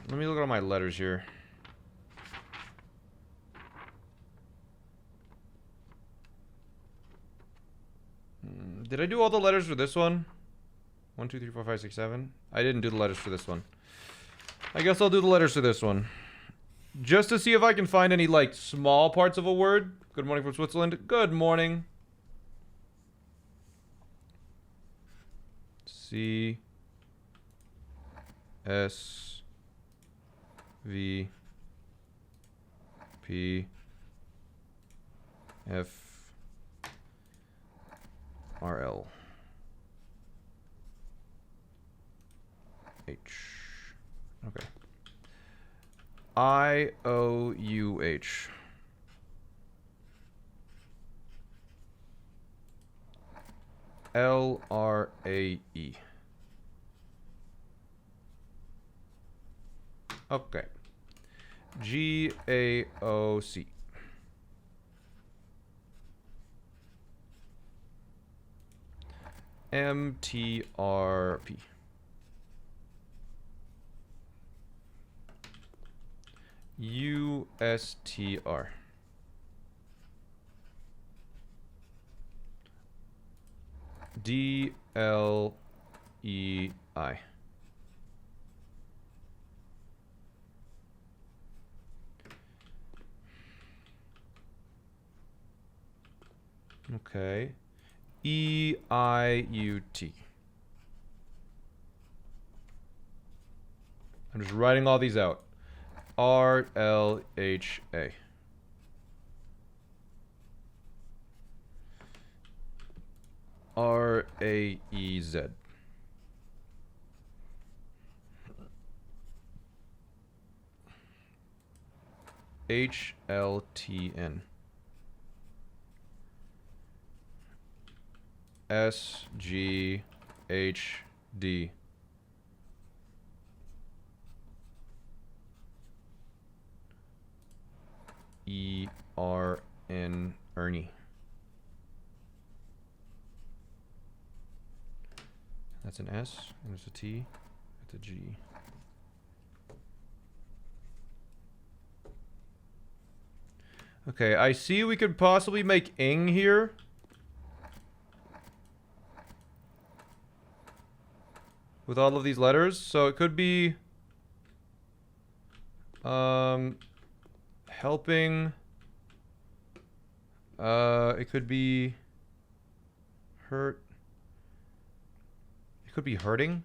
Let me look at all my letters here. Did I do all the letters for this one? 1, 2, 3, 4, 5, 6, 7. I didn't do the letters for this one. I guess I'll do the letters for this one. Just to see if I can find any, like, small parts of a word. Good morning from Switzerland. Good morning. C. S. V. P. F. R. L. H. Okay. I. O. U. H. L. R. A. E. Okay. G. A. O. C. M. T. R. P. U. S. T. R. D. L. E. I. Okay. E. I. U. T. I'm just writing all these out. R. L. H. A. R. A. E. Z. H. L. T. N. S. G. H. D. E. R. N. Ernie. That's an S, and there's a T, that's a G. Okay, I see we could possibly make ing here. With all of these letters, so it could be helping, it could be hurt, it could be hurting.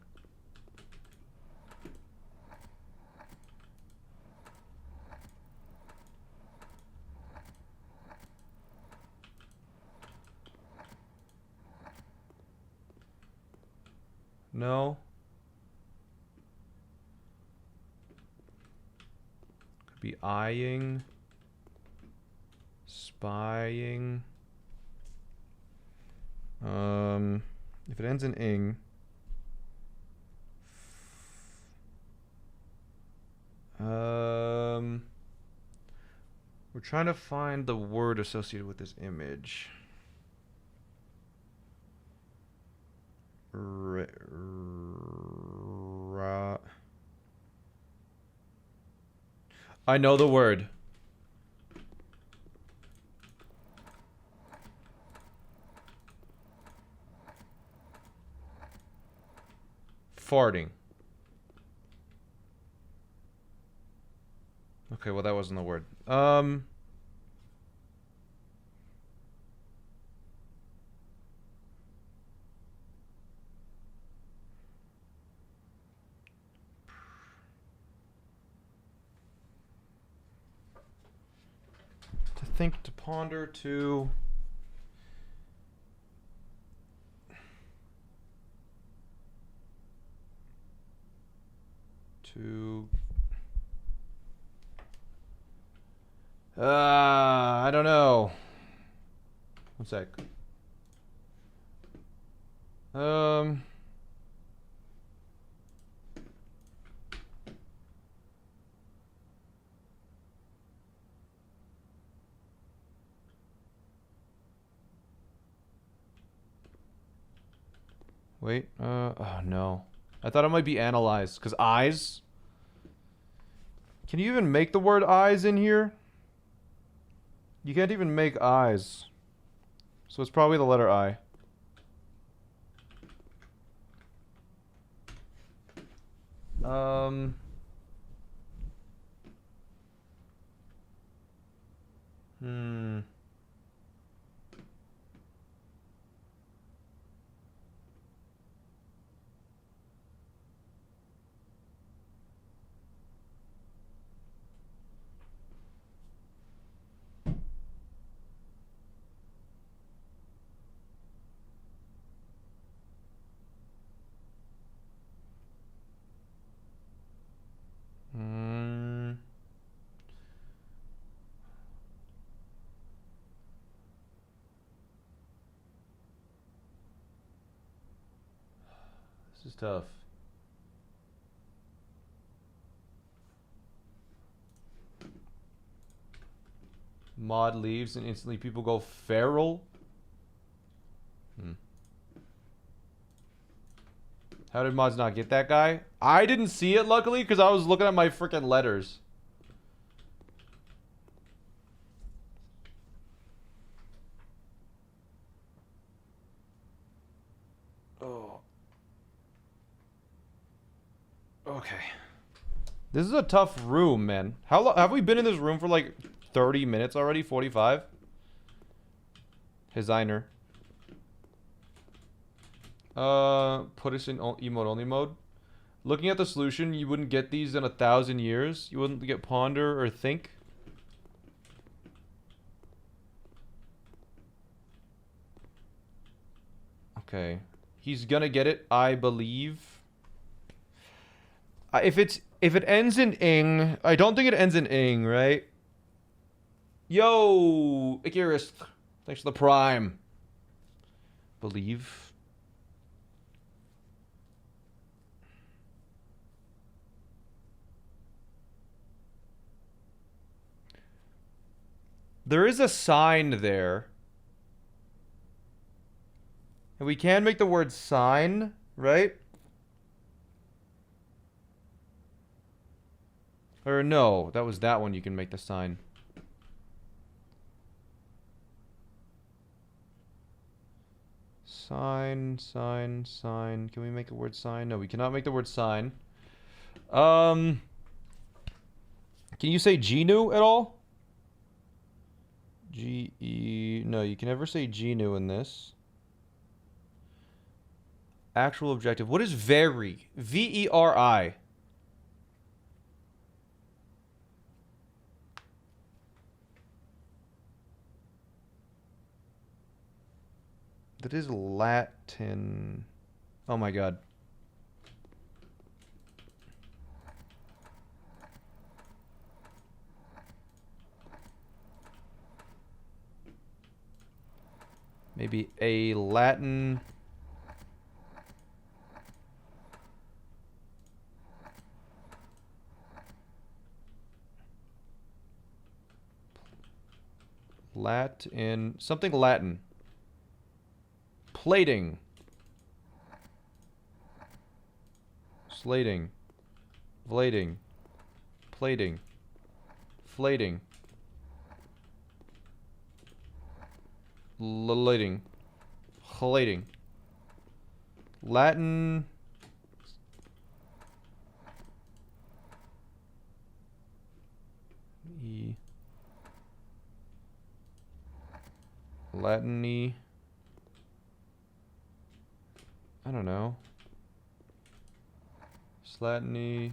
No. Could be eyeing, spying. If it ends in ing, we're trying to find the word associated with this image. I know the word. farting. Okay, well that wasn't the word. To think, to ponder, to... I don't know. One sec. Wait, oh no. I thought it might be analyzed, because eyes? Can you even make the word eyes in here? You can't even make eyes. So it's probably the letter I. This is tough. Mod leaves and instantly people go feral. How did mods not get that guy? I didn't see it, luckily, because I was looking at my freaking letters. Oh. Okay. This is a tough room, man. How long have we been in this room for like 30 minutes already? 45? Designer. Put us in emote only mode. Looking at the solution, you wouldn't get these in 1,000 years. You wouldn't get ponder or think. Okay. He's gonna get it, I believe. If it ends in ing, I don't think it ends in ing, right? Yo, Icarus, thanks for the prime. Believe. There is a sign there. And we can make the word sign, right? Or no, that was that one you can make the sign. Sign, sign, sign. Can we make a word sign? No, we cannot make the word sign. Can you say Genu at all? G-E... No, you can never say Genu in this. Actual objective. What is veri? V-E-R-I. That is Latin. Oh my god. Maybe a Latin. Latin. Something Latin. Plating. Slating. Vlading. Plating. Flating. Lighting. Latin. Latin-y. I don't know. Slatiny.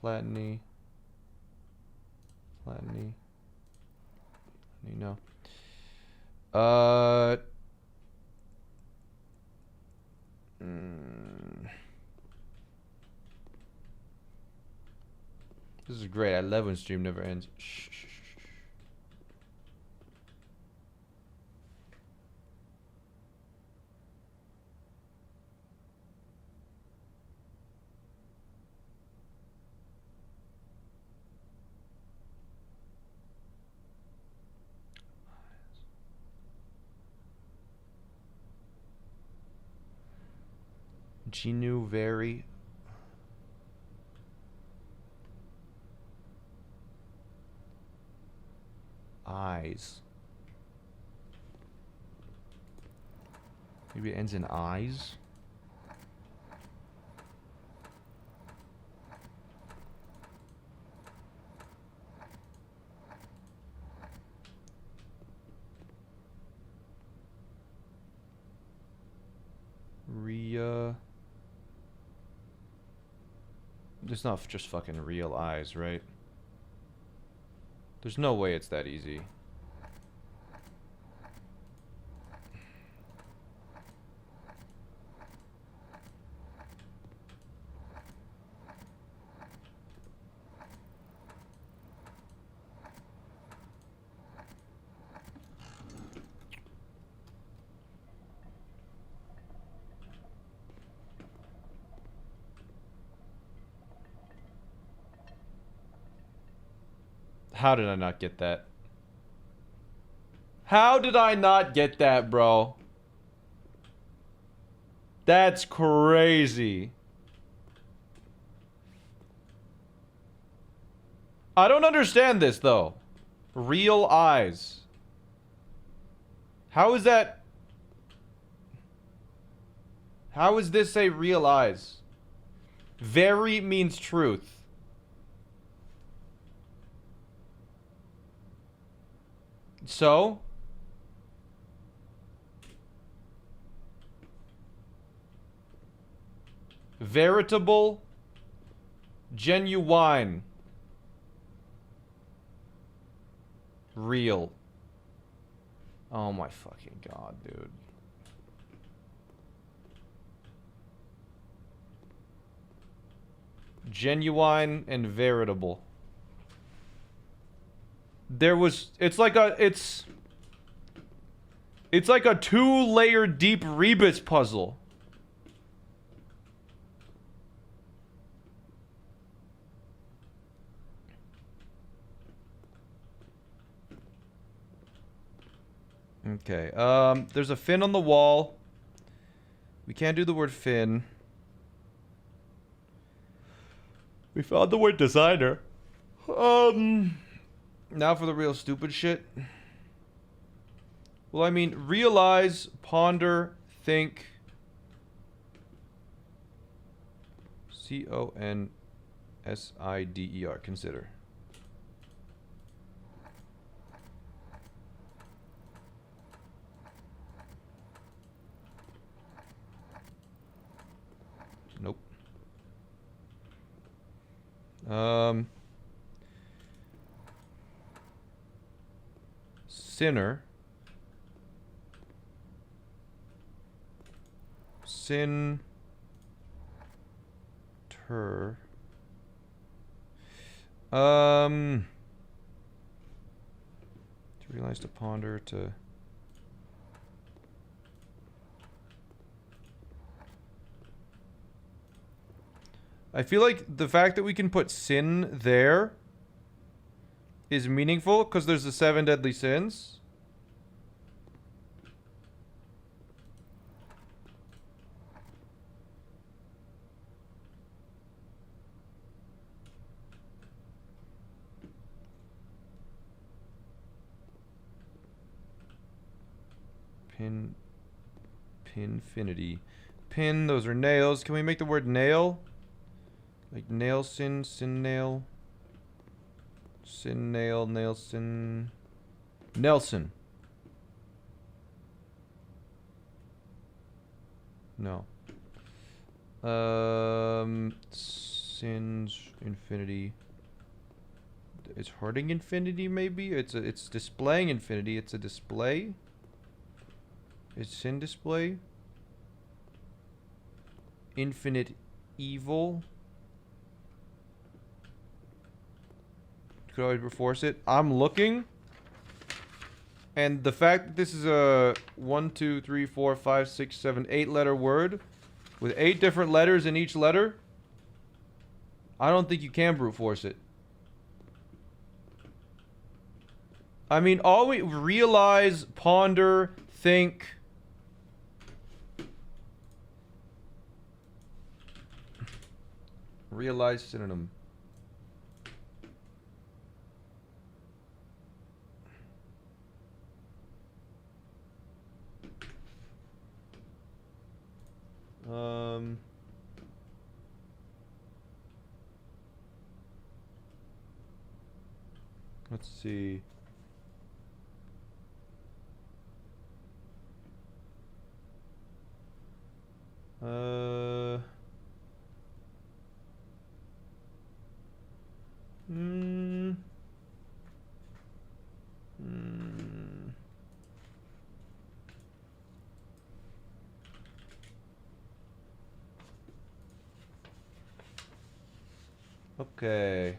Platiny. Platiny. No. This is great. I love when stream never ends. Shh, shh, shh, shh. Genu very. Eyes. Maybe it ends in eyes. It's not just fucking real eyes, right? There's no way it's that easy. How did I not get that? How did I not get that, bro? That's crazy. I don't understand this, though. Real eyes. How is that? How is this a real eyes? Very means truth. So? Veritable. Genuine. Real. Oh my fucking god, dude. Genuine and veritable. It's like a 2-layer deep reebus puzzle. Okay, there's a fin on the wall. We can't do the word fin. We found the word designer. Now for the real stupid shit. Well, I mean, realize, ponder, think. Consider. Consider. Nope. Sinner. Sin. Ter. To realize, to ponder, to. I feel like the fact that we can put sin there is meaningful because there's the 7 deadly sins. Pinfinity. Pin, those are nails. Can we make the word nail? Like nail sin, sin nail. Sin nail, Nelson. Nelson. No. Sins infinity. It's hurting infinity, maybe? It's displaying infinity. It's a display. It's sin display. Infinite evil. Could always force it. I'm looking. And the fact that this is a 1, 2, 3, 4, 5, 6, 7, 8 letter word with 8 different letters in each letter, I don't think you can brute force it. I mean, all we realize, ponder, think. Realize synonym. Let's see. Okay.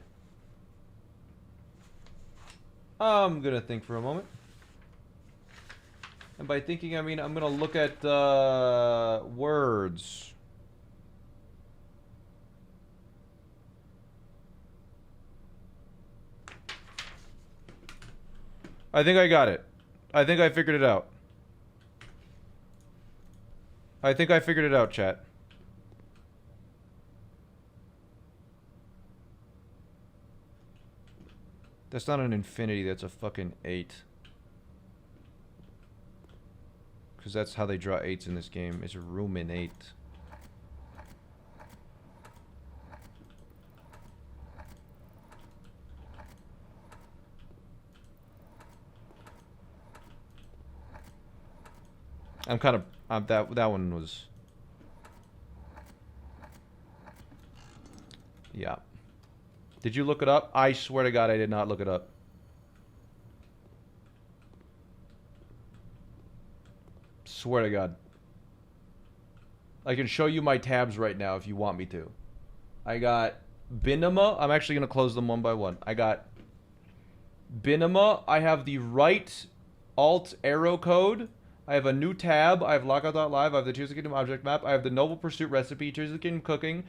I'm gonna think for a moment. And by thinking, I mean I'm gonna look at words. I think I got it. I think I figured it out. I think I figured it out, chat. That's not an infinity, that's a fucking 8. Because that's how they draw 8s in this game. It's a ruminate. I'm kind of that one was, yeah. Did you look it up? I swear to God I did not look it up. Swear to God. I can show you my tabs right now if you want me to. I got Binema. I'm actually going to close them one by one. I got Binema. I have the right alt arrow code. I have a new tab. I have lockout.live. I have the Tears of the Kingdom object map. I have the Noble Pursuit recipe. Tears of the Kingdom cooking.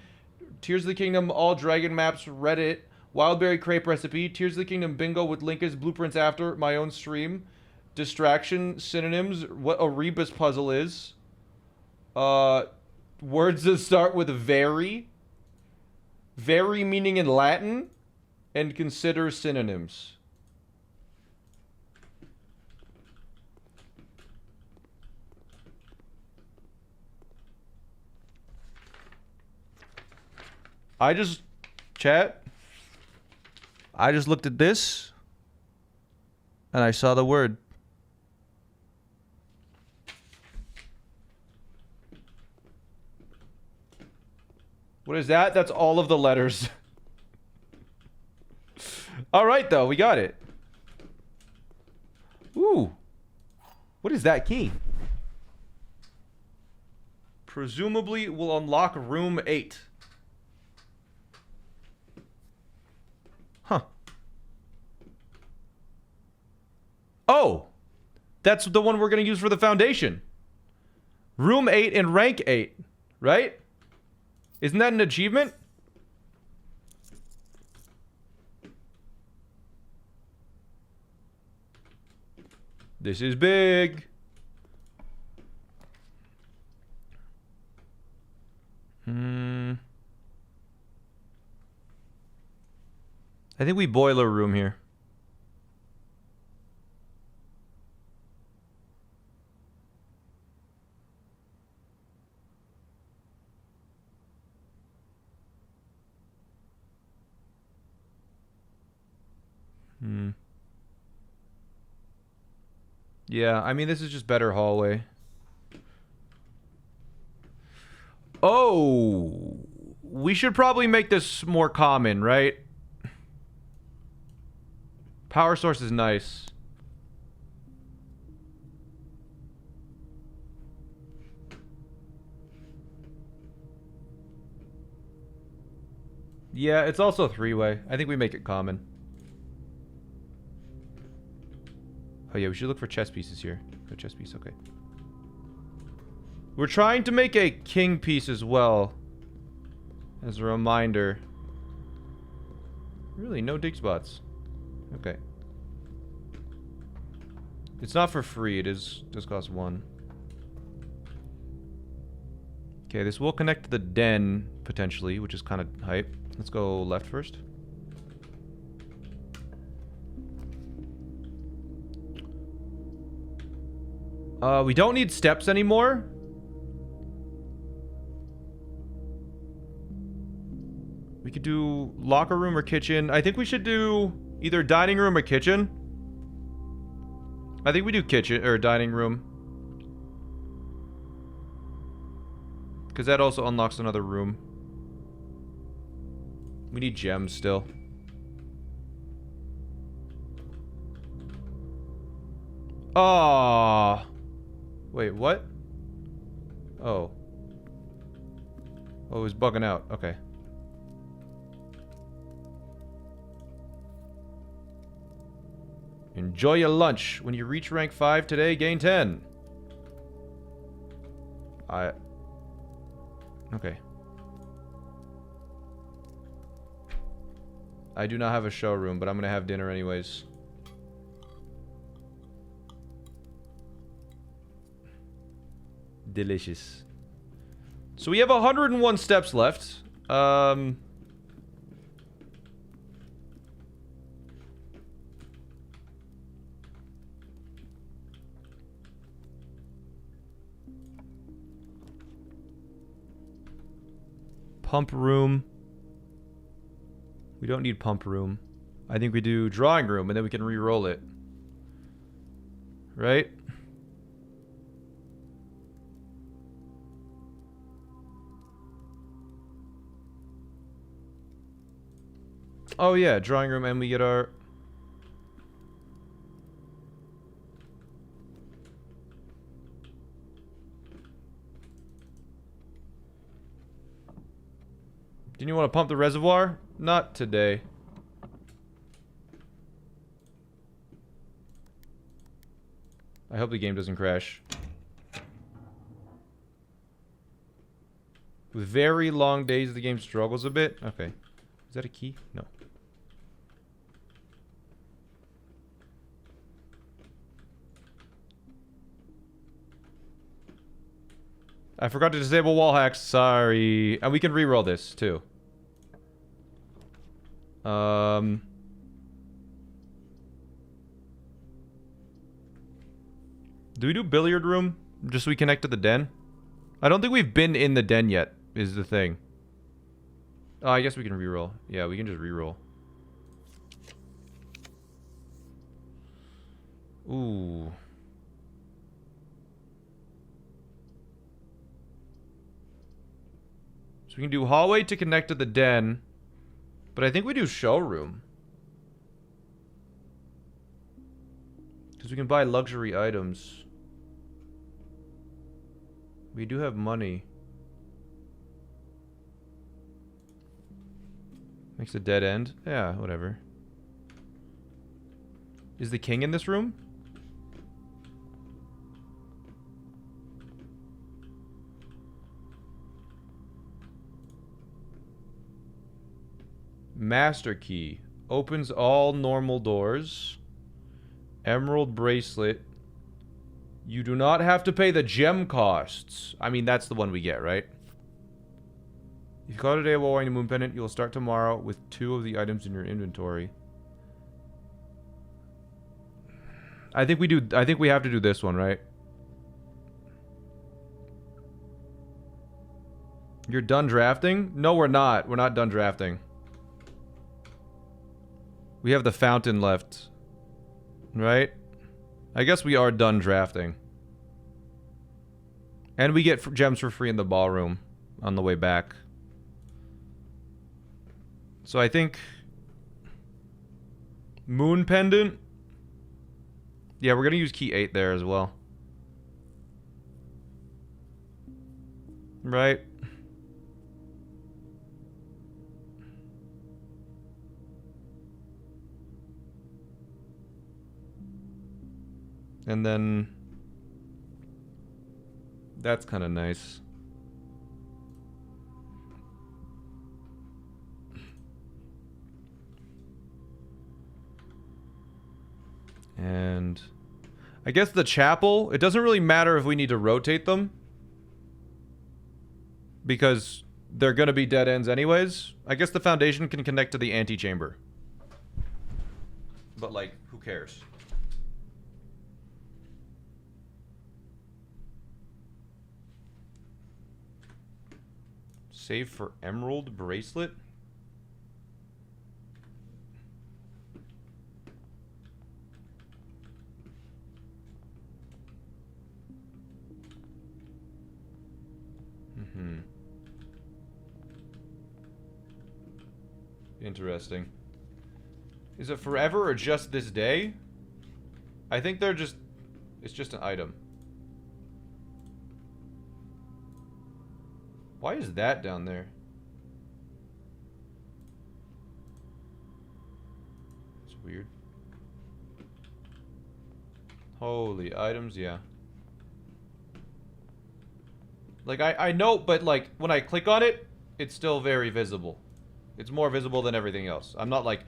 Tears of the Kingdom all dragon maps Reddit. Wildberry crepe recipe. Tears of the Kingdom bingo with Linkus blueprints after my own stream. Distraction synonyms. What a reebus puzzle is. Words that start with very. Very meaning in Latin. And consider synonyms. I just looked at this and I saw the word. What is that? That's all of the letters. All right, though. We got it. Ooh. What is that key? Presumably will unlock room 8. Huh. Oh. That's the one we're going to use for the foundation. Room 8 and rank 8, right? Isn't that an achievement? This is big. I think we boiler room here. Yeah, I mean, this is just better hallway. Oh, we should probably make this more common, right? Power source is nice. Yeah, it's also a three-way. I think we make it common. Oh yeah, we should look for chess pieces here. No chess piece, okay. We're trying to make a king piece as well. As a reminder. Really, no dig spots. Okay. It's not for free, it does cost 1. Okay, this will connect to the den, potentially, which is kind of hype. Let's go left first. We don't need steps anymore. We could do locker room or kitchen. I think we should do either dining room or kitchen. I think we do kitchen or dining room. Because that also unlocks another room. We need gems still. Ah. Wait, what? Oh. Oh, it was bugging out. Okay. Enjoy your lunch. When you reach rank 5 today, gain 10. Okay. I do not have a showroom, but I'm gonna have dinner anyways. Delicious. So we have 101 steps left. Pump room. We don't need pump room. I think we do drawing room and then we can re-roll it. Right? Oh yeah, drawing room and we get our... Didn't you want to pump the reservoir? Not today. I hope the game doesn't crash. With very long days, the game struggles a bit. Okay. Is that a key? No. I forgot to disable wall hacks. Sorry. And we can re-roll this, too. Do we do billiard room? Just so we connect to the den? I don't think we've been in the den yet, is the thing. Oh, I guess we can re-roll. Yeah, we can just re-roll. Ooh. So we can do hallway to connect to the den. But I think we do showroom. Because we can buy luxury items. We do have money. Makes a dead end. Yeah, whatever. Is the king in this room? Master key. Opens all normal doors. Emerald bracelet. You do not have to pay the gem costs. I mean, that's the one we get, right? If you call today while wearing the moon pendant, you'll start tomorrow with 2 of the items in your inventory. I think we do. I think we have to do this one, right? You're done drafting? No, we're not. We're not done drafting. We have the fountain left. Right? I guess we are done drafting. And we get gems for free in the ballroom on the way back. So I think... Moon Pendant? Yeah, we're gonna use key 8 there as well. Right? And then... That's kind of nice. And... I guess the chapel, it doesn't really matter if we need to rotate them. Because they're gonna be dead ends anyways. I guess the foundation can connect to the antechamber. But like, who cares? Save for emerald bracelet? Interesting. Is it forever or just this day? I think they're just... It's just an item. Why is that down there? It's weird. Holy items, yeah. Like, I know, but like, when I click on it, it's still very visible. It's more visible than everything else. I'm not like...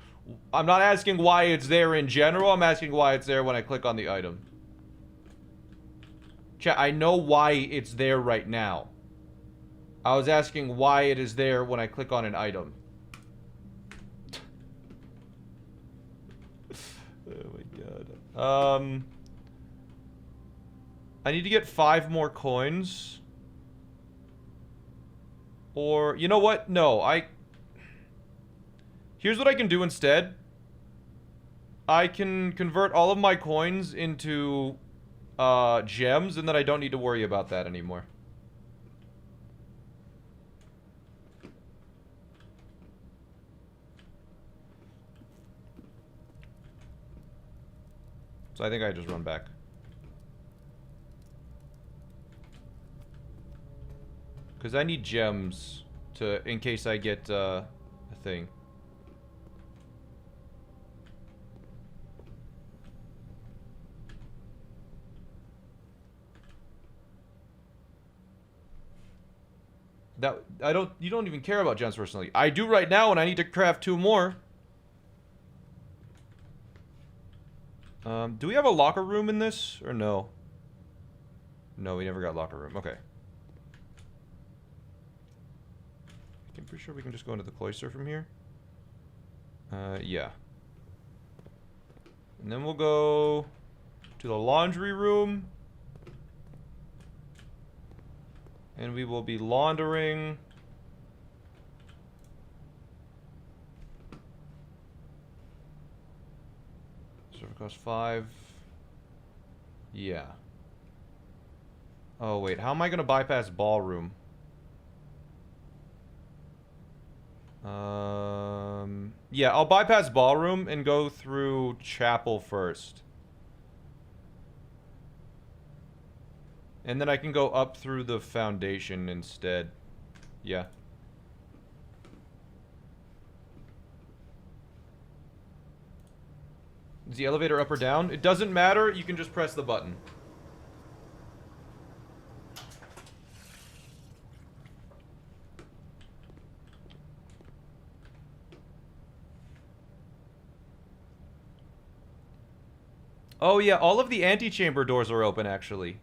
I'm not asking why it's there in general. I'm asking why it's there when I click on the item. Chat, I know why it's there right now. I was asking why it is there when I click on an item. Oh my god. I need to get 5 more coins. Or, you know what? No, here's what I can do instead. I can convert all of my coins into gems, and then I don't need to worry about that anymore. So I think I just run back. Because I need gems to, in case I get a thing. That, you don't even care about gems personally. I do right now, and I need to craft 2 more. Do we have a locker room in this, or no? No, we never got locker room. Okay. I'm pretty sure we can just go into the cloister from here. Yeah. And then we'll go to the laundry room. And we will be laundering. Server cost 5. Yeah. Oh, wait. How am I going to bypass ballroom? Yeah, I'll bypass ballroom and go through chapel first. And then I can go up through the foundation instead. Yeah. Is the elevator up or down? It doesn't matter, you can just press the button. Oh yeah, all of the antechamber doors are open actually.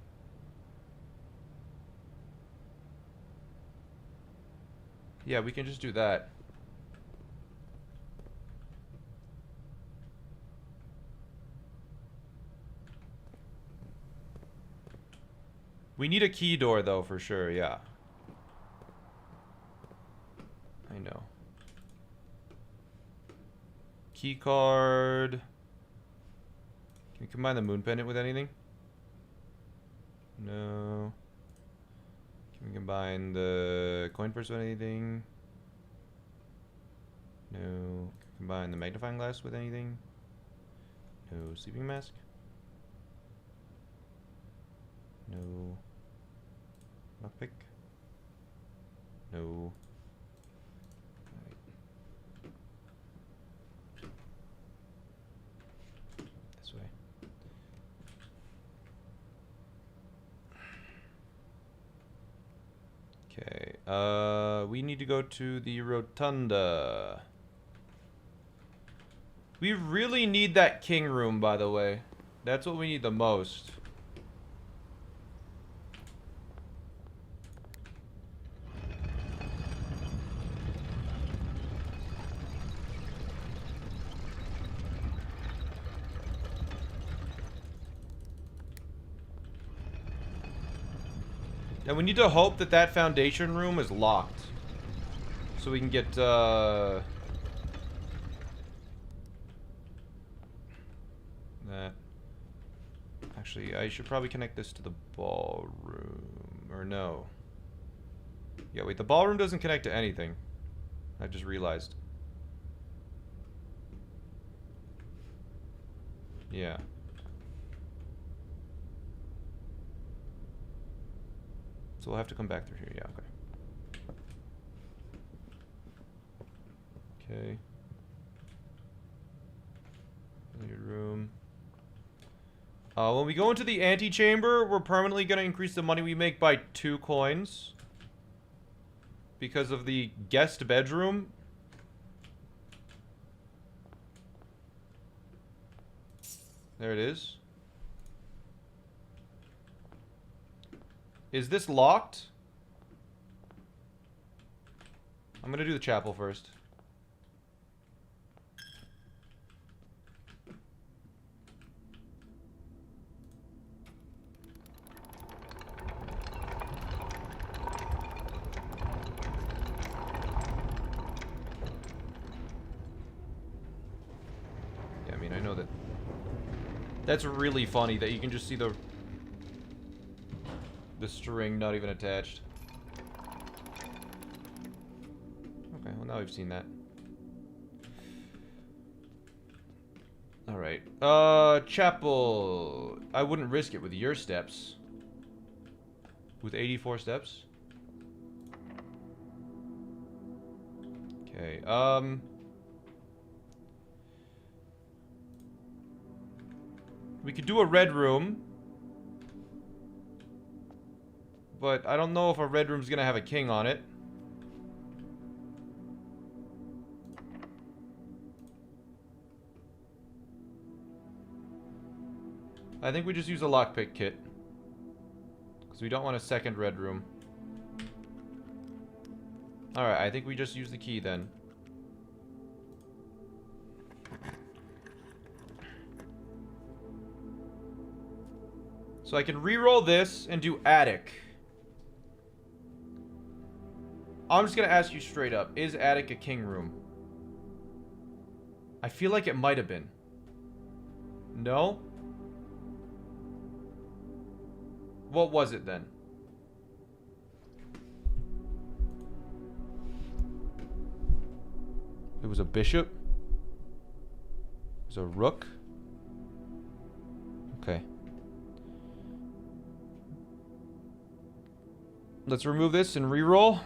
Yeah, we can just do that. We need a key door, though, for sure, yeah. I know. key card. Can we combine the moon pendant with anything? No. Can we combine the coin purse with anything? No. Can we combine the magnifying glass with anything? No. Sleeping mask? No. Lockpick? No. This way. Okay. We need to go to the rotunda. We really need that king room, by the way. That's what we need the most. And we need to hope that that foundation room is locked. So we can get, that. Actually, I should probably connect this to the ballroom. Or no. Yeah, wait, the ballroom doesn't connect to anything. I just realized. Yeah. So we'll have to come back through here. Yeah, okay. Okay. Billiard room. When we go into the antechamber, we're permanently going to increase the money we make by 2 coins. Because of the guest bedroom. There it is. Is this locked? I'm gonna do the chapel first. Yeah, I mean, I know that. That's really funny that you can just see the string not even attached. Okay, well now we've seen that. Alright. Chapel. I wouldn't risk it with your steps. With 84 steps. Okay, we could do a red room. But I don't know if a red room's gonna have a king on it. I think we just use a lockpick kit. Because we don't want a second red room. Alright, I think we just use the key then. So I can re-roll this and do attic. I'm just gonna ask you straight up. Is attic a king room? I feel like it might have been. No? What was it then? It was a bishop? It was a rook? Okay. Let's remove this and re-roll.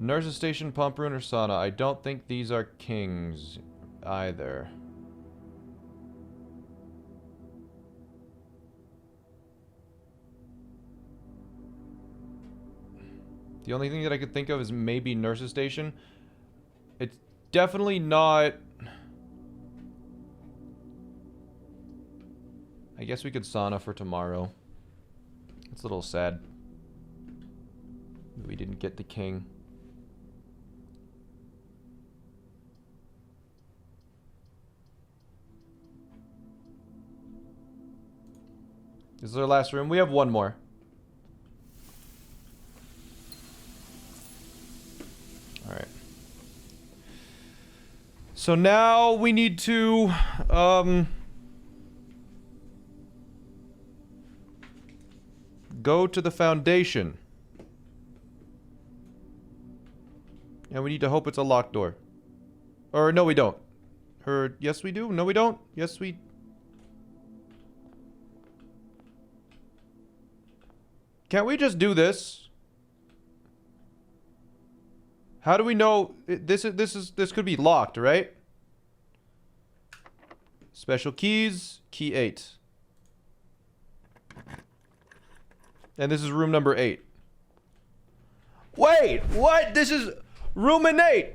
Nurse's Station, Pump Room, or Sauna. I don't think these are kings either. The only thing that I could think of is maybe Nurse's Station. It's definitely not... I guess we could sauna for tomorrow. It's a little sad that we didn't get the king. This is our last room. We have one more. Alright. So now we need to, go to the foundation. And we need to hope it's a locked door. Or, no we don't. Or, yes we do? No we don't? Yes we... Can't we just do this? How do we know this could be locked, right? Special keys, key 8. And this is room number 8. Wait, what? This is room 8.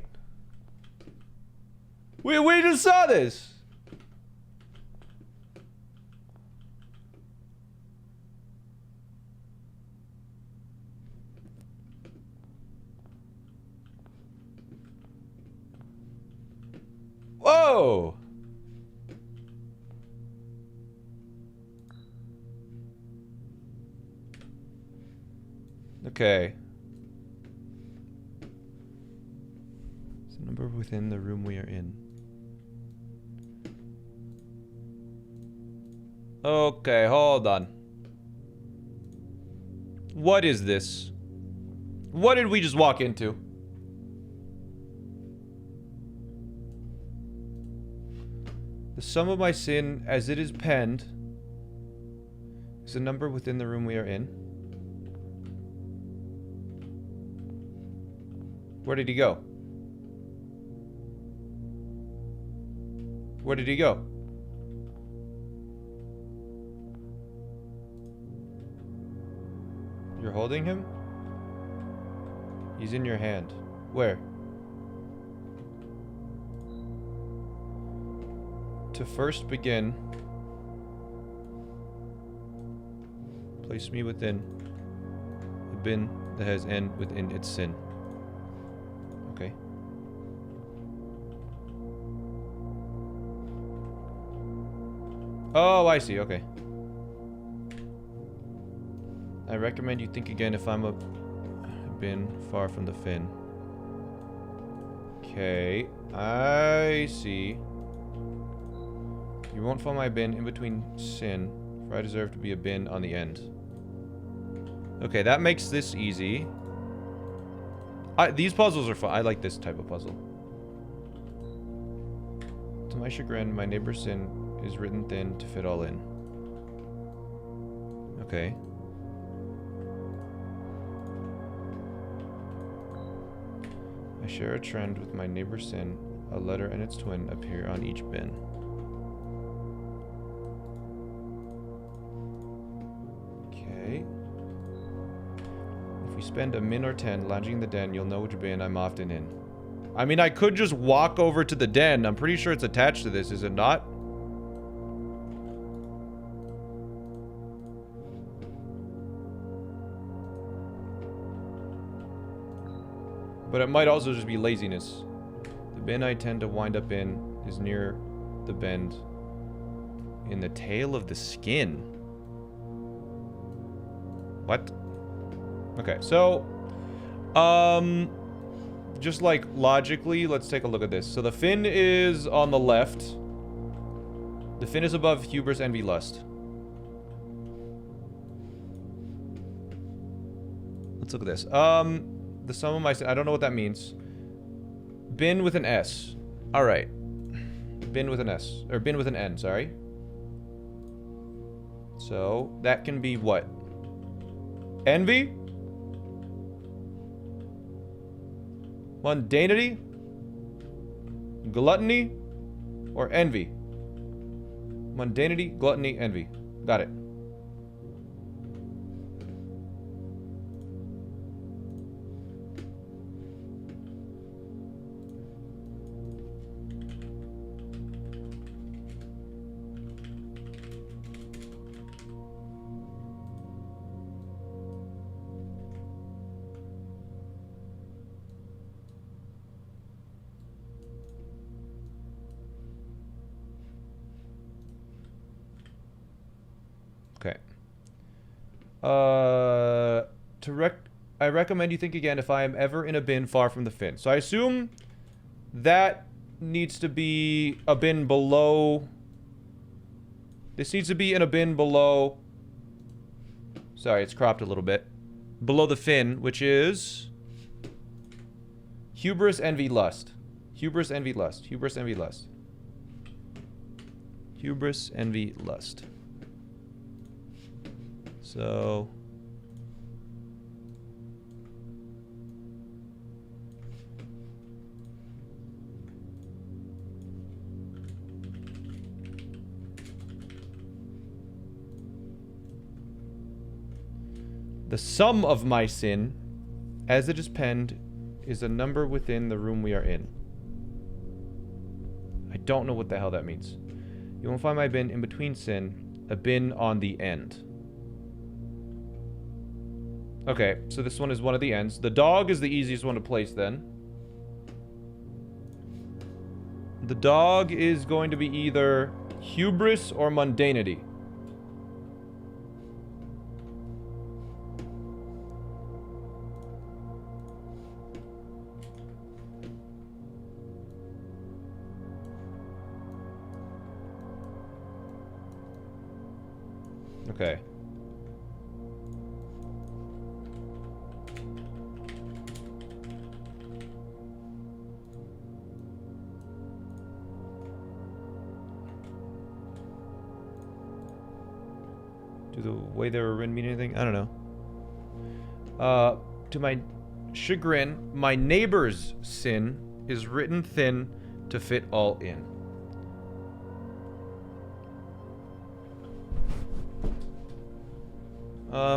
We just saw this. Whoa! Okay. It's a number within the room we are in. Okay, hold on. What is this? What did we just walk into? The sum of my sin, as it is penned, is a number within the room we are in. Where did he go? Where did he go? You're holding him? He's in your hand. Where? To first begin, place me within a bin that has end within its sin. Okay. Oh, I see. Okay. I recommend you think again if I'm a bin far from the fin. Okay. I see. You won't find my bin in between sin, for I deserve to be a bin on the end. Okay, that makes this easy. These puzzles are fun. I like this type of puzzle. To my chagrin, my neighbor's sin is written thin to fit all in. Okay. I share a trend with my neighbor's sin. A letter and its twin appear on each bin. Okay. If we spend a min or 10 lounging in the den, you'll know which bin I'm often in. I mean, I could just walk over to the den. I'm pretty sure it's attached to this, is it not? But it might also just be laziness. The bin I tend to wind up in is near the bend in the tail of the skin. What? Okay, so just like logically, let's take a look at this. So the fin is on the left. The fin is above hubris, envy, lust. Let's look at this. The sum of my sin, I don't know what that means. Bin with an S. Alright. Bin with an S. Or bin with an N, sorry. So, that can be what? Envy? Mundanity? Gluttony? Or envy? Mundanity, gluttony, envy. Got it. Okay. I recommend you think again if I am ever in a bin far from the fin. So I assume that needs to be a bin below. This needs to be in a bin below. Sorry, it's cropped a little bit. Below the fin, which is hubris, envy, lust. Hubris, envy, lust. Hubris, envy, lust. Hubris, envy, lust. So the sum of my sin, as it is penned, is a number within the room we are in. I don't know what the hell that means. You won't find my bin in between sin, a bin on the end. Okay, so this one is one of the ends. The dog is the easiest one to place then. The dog is going to be either hubris or mundanity. Okay. Do the way they were written mean anything? I don't know. To my chagrin, my neighbor's sin is written thin to fit all in.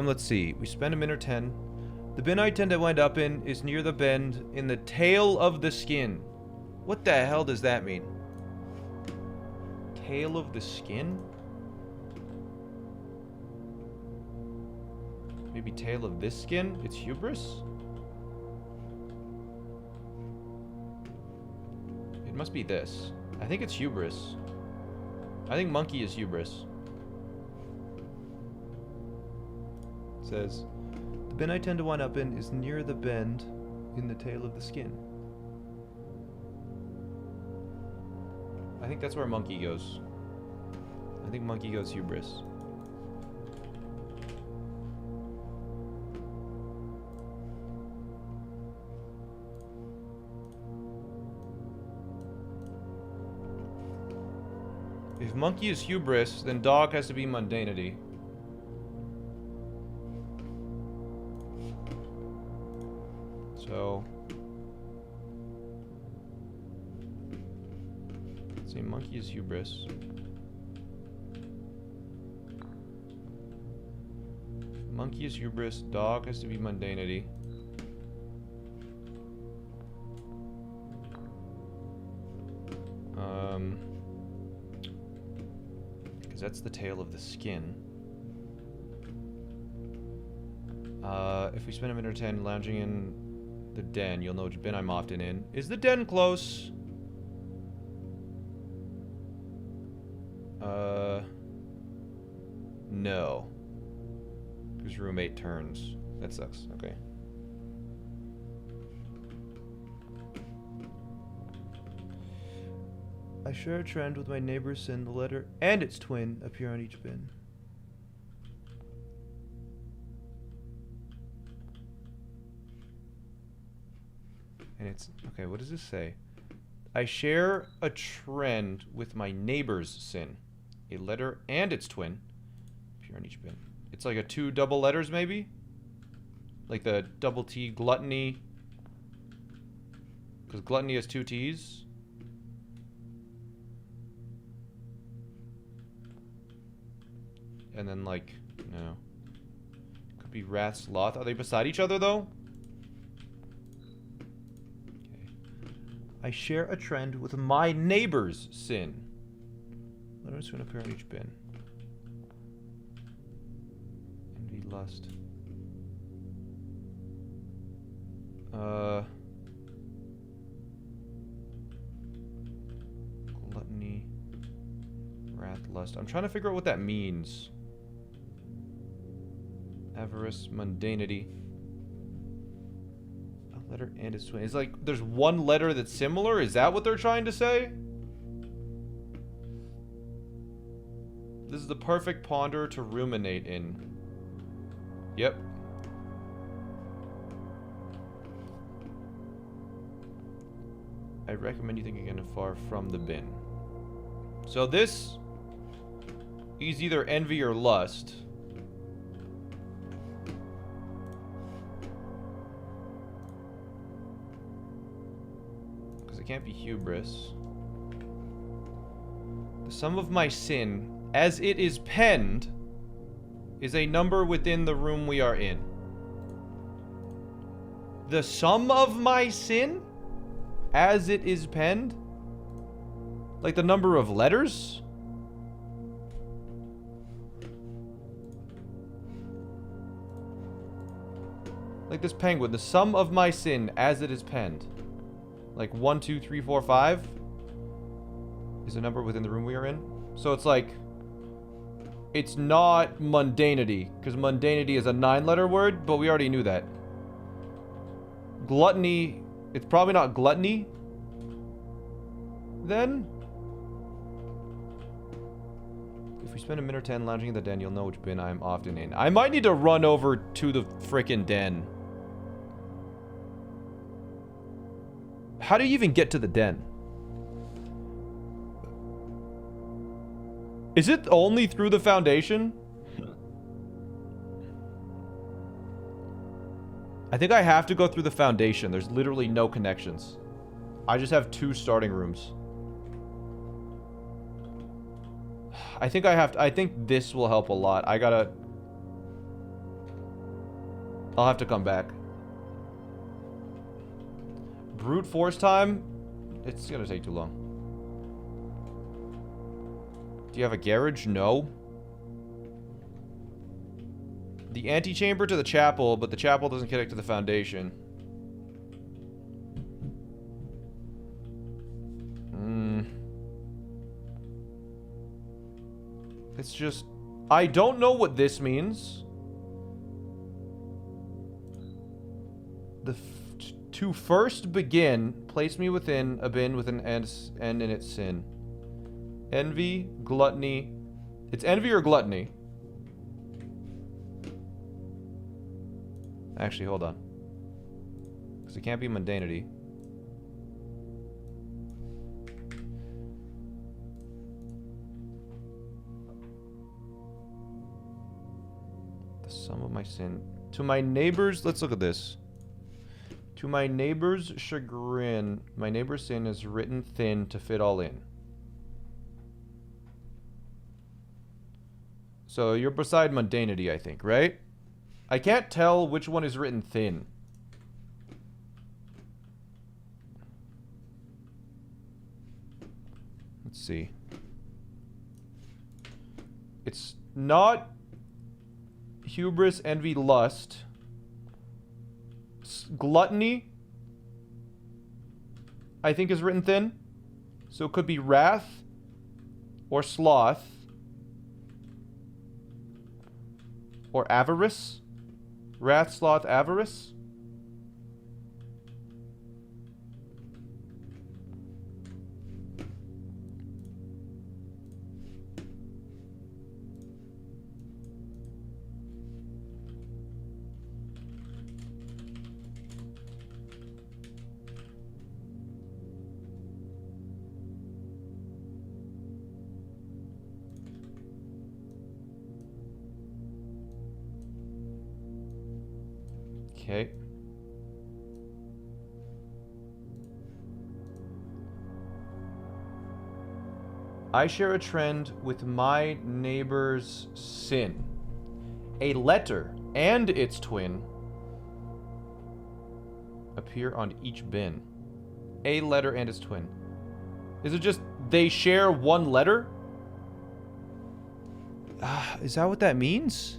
Let's see. We spend a minute or 10. The bin I tend to wind up in is near the bend in the tail of the skin. What the hell does that mean? Tail of the skin? Maybe tail of this skin? It's hubris? It must be this. I think it's hubris. I think monkey is hubris. It says, the bin I tend to wind up in is near the bend in the tail of the skin. I think that's where monkey goes. I think monkey goes hubris. If monkey is hubris, then dog has to be mundanity. So, let's say monkey is hubris. If monkey is hubris, dog has to be mundanity. Because that's the tail of the skin. If we spend a minute or 10 lounging in the den, you'll know which bin I'm often in. Is the den close? No. Because roommate turns. That sucks. Okay. I share a trend with my neighbor's sin. The letter and its twin appear on each bin. And it's... okay, what does this say? I share a trend with my neighbor's sin. A letter and its twin appear on each bin. It's like a 2 double letters, maybe? Like the double T gluttony. Because gluttony has 2 T's. And then, like, no. Could be wrath, sloth. Are they beside each other, though? I share a trend with my neighbor's sin. Letters going to appear on each bin. Envy, lust. Gluttony. Wrath, lust. I'm trying to figure out what that means. Avarice, mundanity. A letter and its twin. It's like there's one letter that's similar? Is that what they're trying to say? This is the perfect ponder to ruminate in. Yep. I recommend you think again far from the bin. So this is either envy or lust. Because it can't be hubris. The sum of my sin, as it is penned, is a number within the room we are in. The sum of my sin? As it is penned? Like the number of letters? Like this penguin, the sum of my sin as it is penned. Like 1, 2, 3, 4, 5 is a number within the room we are in. So it's like, it's not mundanity, because mundanity is a 9-letter word, but we already knew that. Gluttony, it's probably not gluttony. Then, if we spend a minute or 10 lounging in the den, you'll know which bin I'm often in. I might need to run over to the frickin' den. How do you even get to the den? Is it only through the foundation? I think I have to go through the foundation. There's literally no connections. I just have 2 starting rooms. I think I have to, I think this will help a lot. I'll have to come back. Brute force time? It's gonna take too long. Do you have a garage? No. The antechamber to the chapel, but the chapel doesn't connect to the foundation. It's just... I don't know what this means. To first begin, place me within a bin with an end in its sin. Envy, gluttony. It's envy or gluttony? Actually, hold on. Because it can't be mundanity. The sum of my sin. To my neighbor's... Let's look at this. To my neighbor's chagrin, my neighbor's sin is written thin to fit all in. So you're beside mundanity, I think, right? I can't tell which one is written thin. Let's see. It's not hubris, envy, lust. Gluttony, I think, is written thin. So it could be wrath or sloth or avarice. Wrath, sloth, avarice. Okay. I share a trend with my neighbor's sin. A letter and its twin appear on each bin. A letter and its twin. Is it just they share one letter? Is that what that means?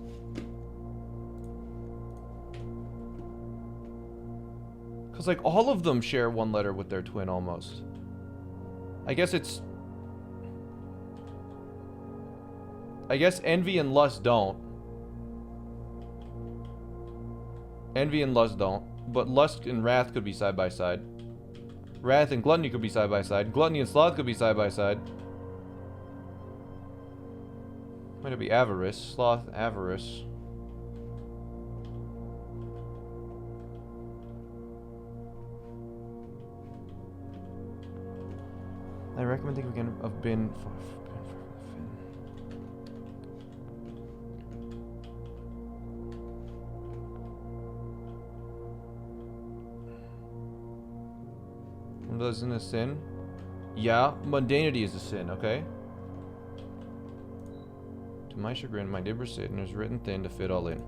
Because, like, all of them share one letter with their twin, almost. I guess it's... I guess envy and lust don't. Envy and lust don't. But lust and wrath could be side by side. Wrath and gluttony could be side by side. Gluttony and sloth could be side by side. Might it be avarice? Sloth, avarice. I recommend thinking we can have been. Isn't a sin? Yeah, mundanity is a sin, okay? To my chagrin, my neighbor's Satan is written thin to fit all in.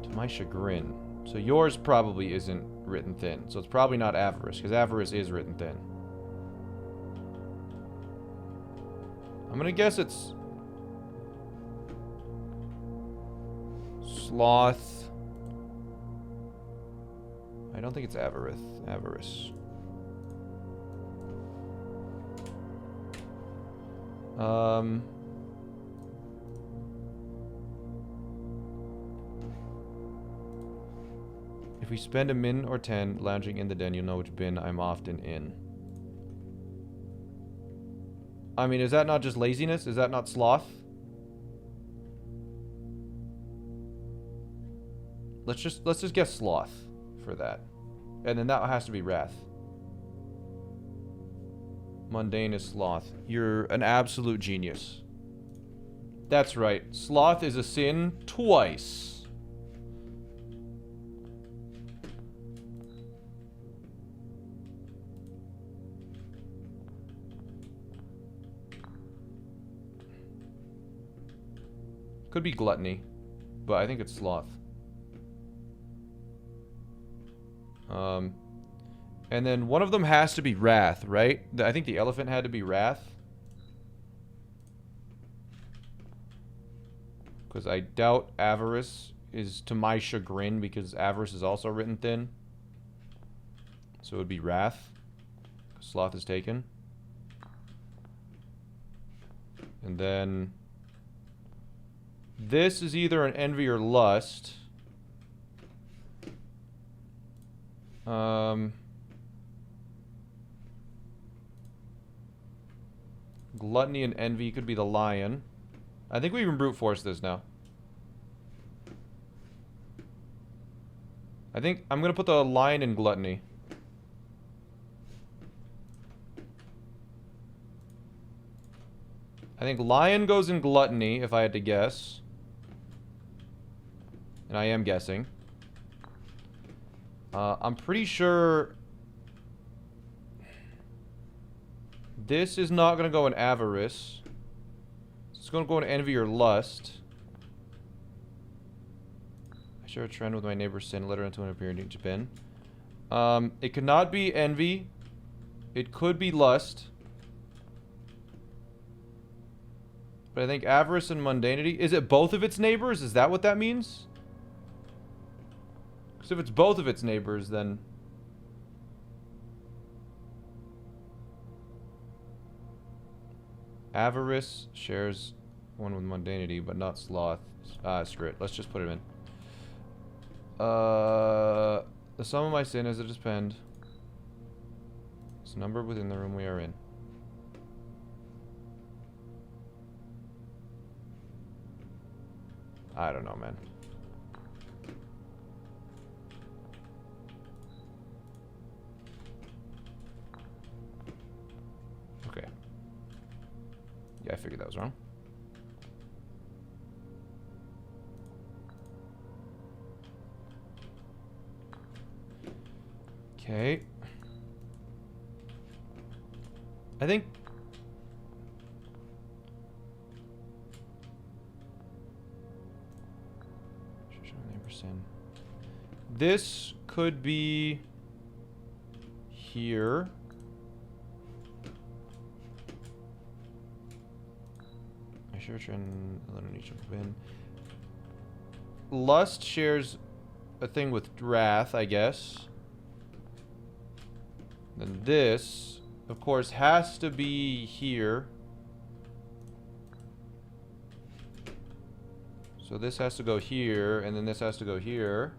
To my chagrin. So yours probably isn't written thin. So it's probably not avarice, because avarice is written thin. I'm gonna guess it's sloth. I don't think it's avarice. If we spend a min or 10 lounging in the den, you'll know which bin I'm often in. I mean, is that not just laziness? Is that not sloth? Let's just guess sloth for that. And then that has to be wrath. Mundane is sloth. You're an absolute genius. That's right. Sloth is a sin twice. Could be gluttony, but I think it's sloth. And then one of them has to be wrath, right? I think the elephant had to be wrath. Because I doubt avarice is to my chagrin, because avarice is also written thin. So it would be wrath. Sloth is taken. And then this is either an envy or lust. Gluttony and envy could be the lion. I think we can brute force this now. I think I'm gonna put the lion in gluttony. I think lion goes in gluttony, if I had to guess. And I am guessing. I'm pretty sure this is not going to go in avarice. It's going to go in envy or lust. I share a trend with my neighbor's sin, let her into an appearance in Japan. It could not be envy. It could be lust. But I think avarice and mundanity. Is it both of its neighbors? Is that what that means? Because if it's both of its neighbors, then avarice shares one with mundanity, but not sloth. Screw it. Let's just put it in. The sum of my sin as it is penned is numbered within the room we are in. I don't know, man. Okay. Yeah, I figured that was wrong. Okay. I think this could be here. I sure trend each bin. Lust shares a thing with wrath, I guess. Then this, of course, has to be here. So this has to go here, and then this has to go here.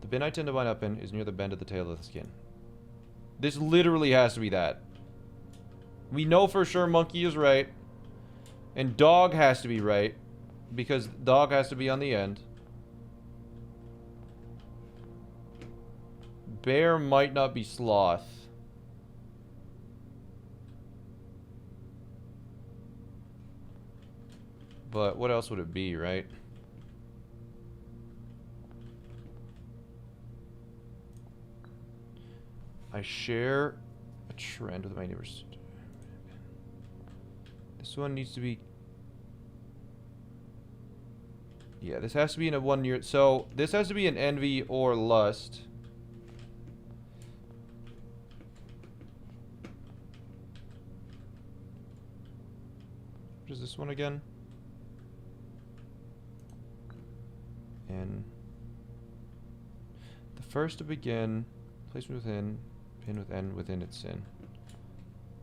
The bin I tend to wind up in is near the bend of the tail of the skin. This literally has to be that. We know for sure monkey is right. And dog has to be right. Because dog has to be on the end. Bear might not be sloth. But what else would it be, right? I share a trend with my neighbors. This one needs to be... Yeah, this has to be in a 1 year... So, this has to be an envy or lust. What is this one again? N. The first to begin. Placement within. Pin with N within its sin.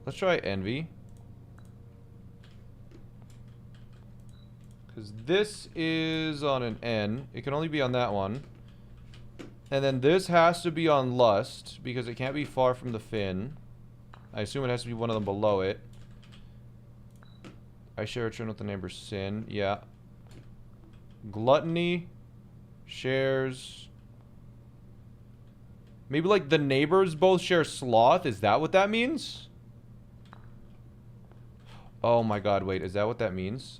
Let's try envy. Because this is on an N. It can only be on that one. And then this has to be on lust. Because it can't be far from the fin. I assume it has to be one of them below it. I share a trend with the neighbor's sin. Yeah. Gluttony. Shares... Maybe like the neighbors both share sloth? Is that what that means? Oh my god, wait. Is that what that means?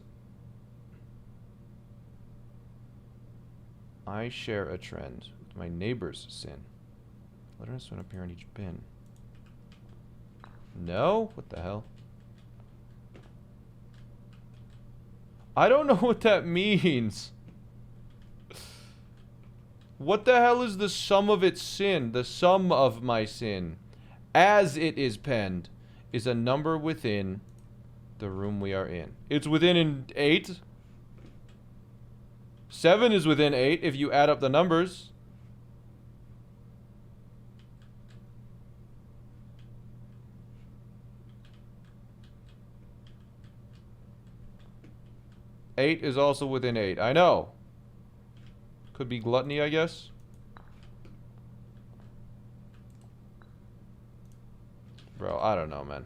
I share a trend with my neighbor's sin. Let us one appear on each bin. No? What the hell? I don't know what that means. What the hell is the sum of its sin? The sum of my sin, as it is penned, is a number within the room we are in. It's within 8. 7 is within 8 if you add up the numbers. Eight is also within 8. I know. Could be gluttony, I guess. Bro, I don't know, man.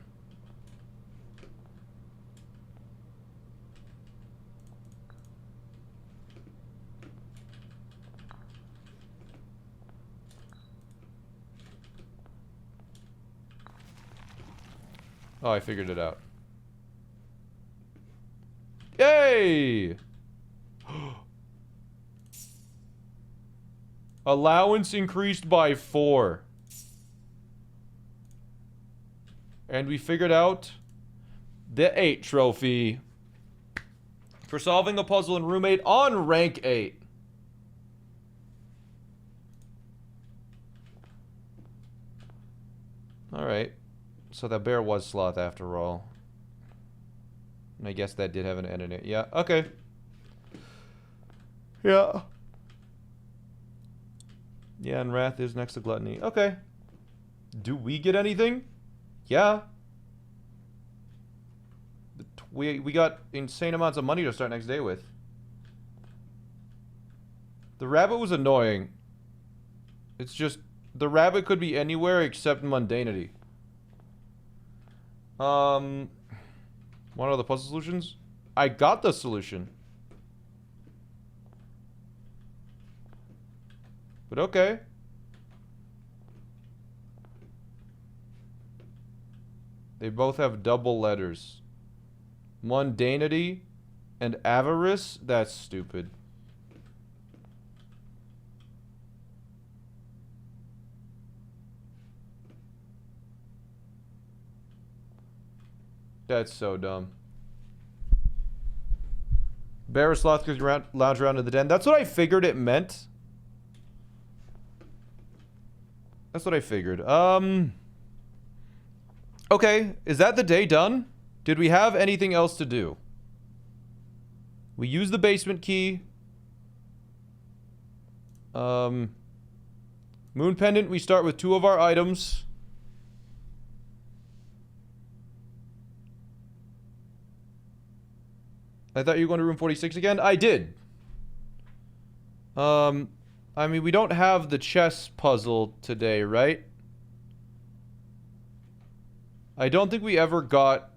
Oh, I figured it out. Yay! Allowance increased by 4. And we figured out the 8 trophy for solving a puzzle in room 8 on rank 8. Alright. So that bear was sloth after all. And I guess that did have an N in it. Yeah, okay. Yeah. Yeah, and wrath is next to gluttony. Okay. Do we get anything? Yeah. We got insane amounts of money to start next day with. The rabbit was annoying. It's just... The rabbit could be anywhere except mundanity. One of the puzzle solutions? I got the solution. But okay. They both have double letters. Mundanity and avarice? That's stupid. That's so dumb. Bear or sloth because you lounge around in the den. That's what I figured it meant. That's what I figured. Okay, is that the day done? Did we have anything else to do? We used the basement key. Moon pendant, we start with 2 of our items. I thought you were going to room 46 again? I did. I I mean, we don't have the chess puzzle today, right? I don't think we ever got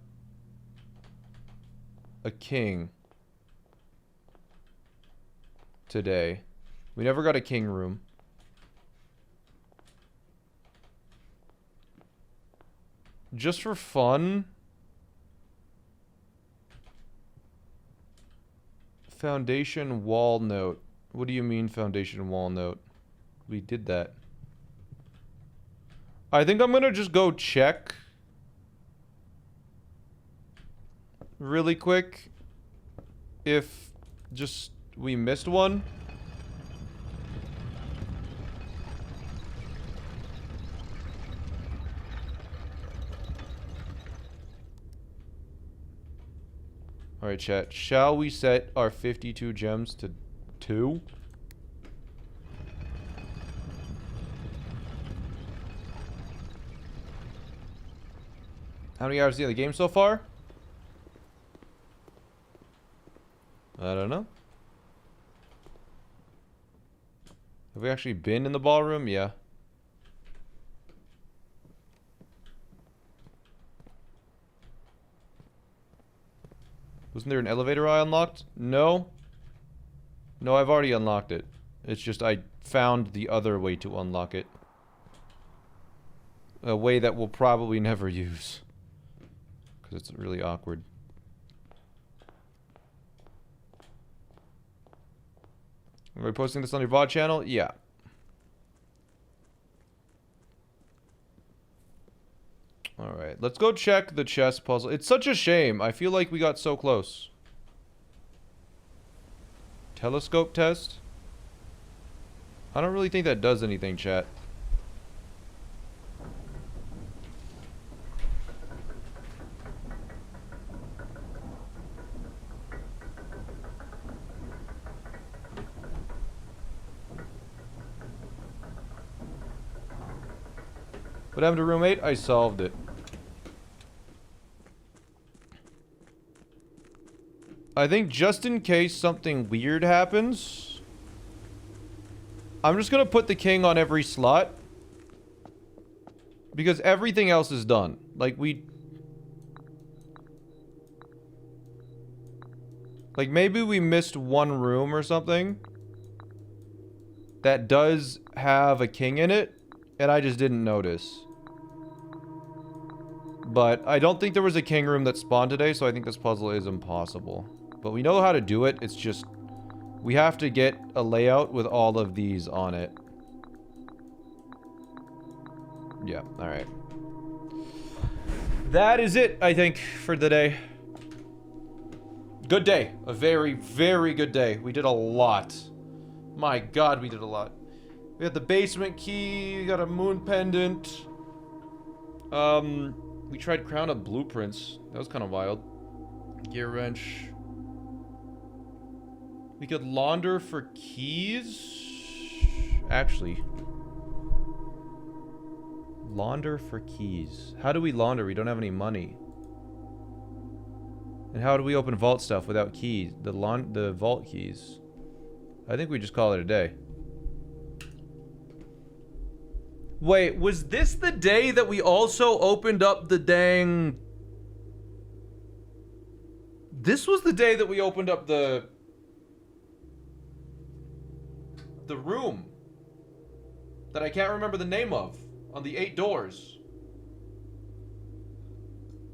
a king today. We never got a king room. Just for fun. Foundation wall note. What do you mean foundation wall note? We did that. I think I'm gonna just go check really quick if just we missed one. Alright, chat. Shall we set our 52 gems to 2? How many hours in the game so far? I don't know. Have we actually been in the ballroom? Yeah. Wasn't there an elevator I unlocked? No. No, I've already unlocked it. It's just I found the other way to unlock it. A way that we'll probably never use. Because it's really awkward. Are we posting this on your VOD channel? Yeah. Alright, let's go check the chess puzzle. It's such a shame. I feel like we got so close. Telescope test? I don't really think that does anything, chat. What happened to room 8? I solved it. I think just in case something weird happens, I'm just gonna put the king on every slot. Because everything else is done. Like, like, maybe we missed one room or something that does have a king in it, and I just didn't notice. But I don't think there was a king room that spawned today, so I think this puzzle is impossible. But we know how to do it, it's just we have to get a layout with all of these on it. Yeah, alright. That is it, I think, for the day. Good day. A very, very good day. We did a lot. My god, we did a lot. We had the basement key, we got a moon pendant. We tried Crown of Blueprints. That was kind of wild. Gear wrench. We could launder for keys. Actually. Launder for keys. How do we launder? We don't have any money. And how do we open vault stuff without keys? The vault keys. I think we just call it a day. Wait, was this the day that we also opened up the dang... This was the day that we opened up the room that I can't remember the name of on the 8 doors.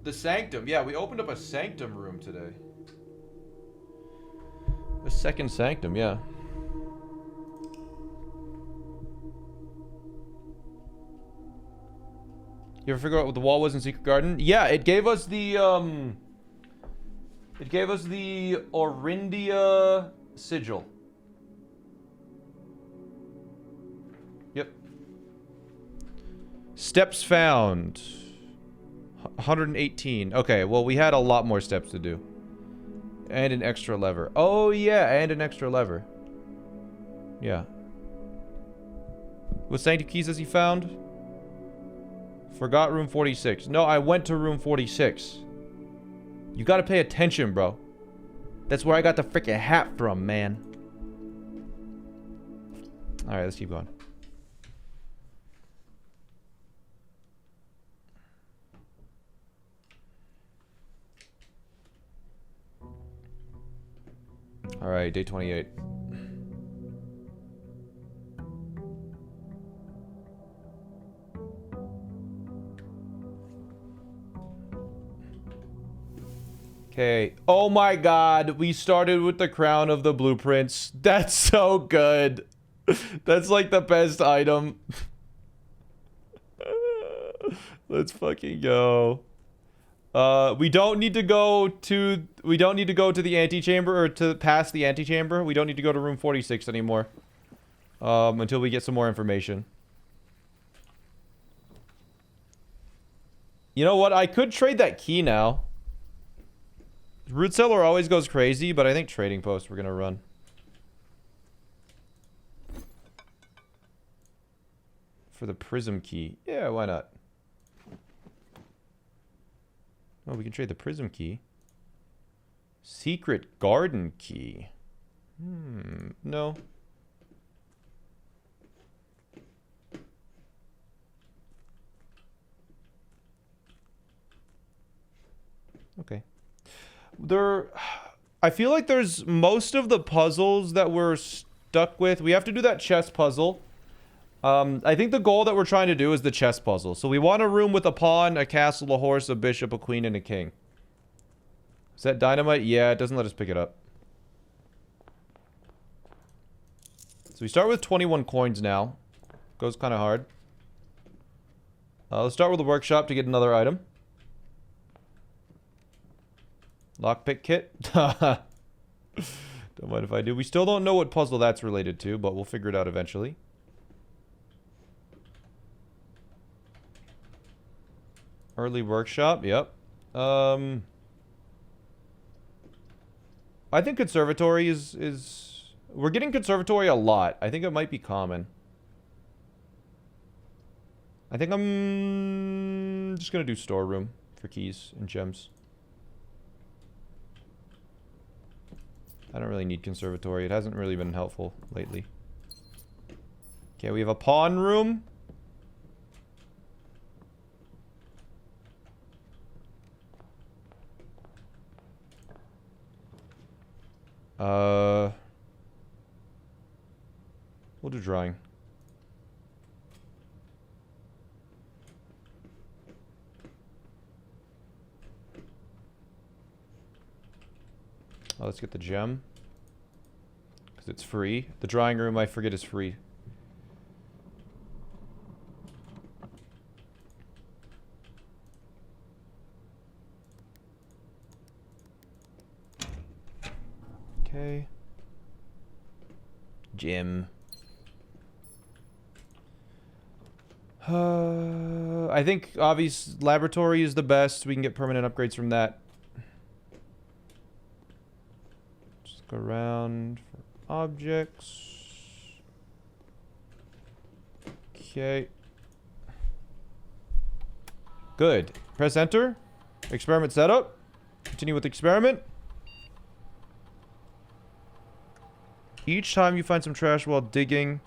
The sanctum. Yeah, we opened up a sanctum room today. A second sanctum, yeah. You ever figure out what the wall was in Secret Garden? Yeah, it gave us the Orindia sigil. Yep. Steps found. 118. Okay, well, we had a lot more steps to do. And an extra lever. Oh, yeah, and an extra lever. Yeah. What sanctum keys has he found? Forgot room 46. No, I went to room 46. You gotta pay attention, bro. That's where I got the freaking hat from, man. Alright, let's keep going. Alright, day 28. Okay. Oh my god, we started with the crown of the blueprints. That's so good. That's like the best item. Let's fucking go. We don't need to go to the antechamber or to past the antechamber. We don't need to go to room 46 anymore. Until we get some more information. You know what? I could trade that key now. Root Cellar always goes crazy, but I think Trading Post we're gonna run. For the Prism key. Yeah, why not? Oh, we can trade the Prism key. Secret Garden key. No. Okay. I feel like there's most of the puzzles that we're stuck with. We have to do that chess puzzle. I think the goal that we're trying to do is the chess puzzle. So we want a room with a pawn, a castle, a horse, a bishop, a queen, and a king. Is that dynamite? Yeah, it doesn't let us pick it up. So we start with 21 coins now. Goes kind of hard. Let's start with the workshop to get another item. Lockpick kit? Don't mind if I do. We still don't know what puzzle that's related to, but we'll figure it out eventually. Early workshop, yep. I think conservatory is... We're getting conservatory a lot. I think it might be common. I think I'm just gonna do storeroom for keys and gems. I don't really need conservatory. It hasn't really been helpful lately. Okay, we have a pawn room. We'll do drawing. Oh, let's get the gem. Because it's free. The drawing room, I forget, is free. Okay. Gym. I think obvious laboratory is the best. We can get permanent upgrades from that. Just go around for objects. Okay. Good. Press enter. Experiment setup. Continue with experiment. Each time you find some trash while digging,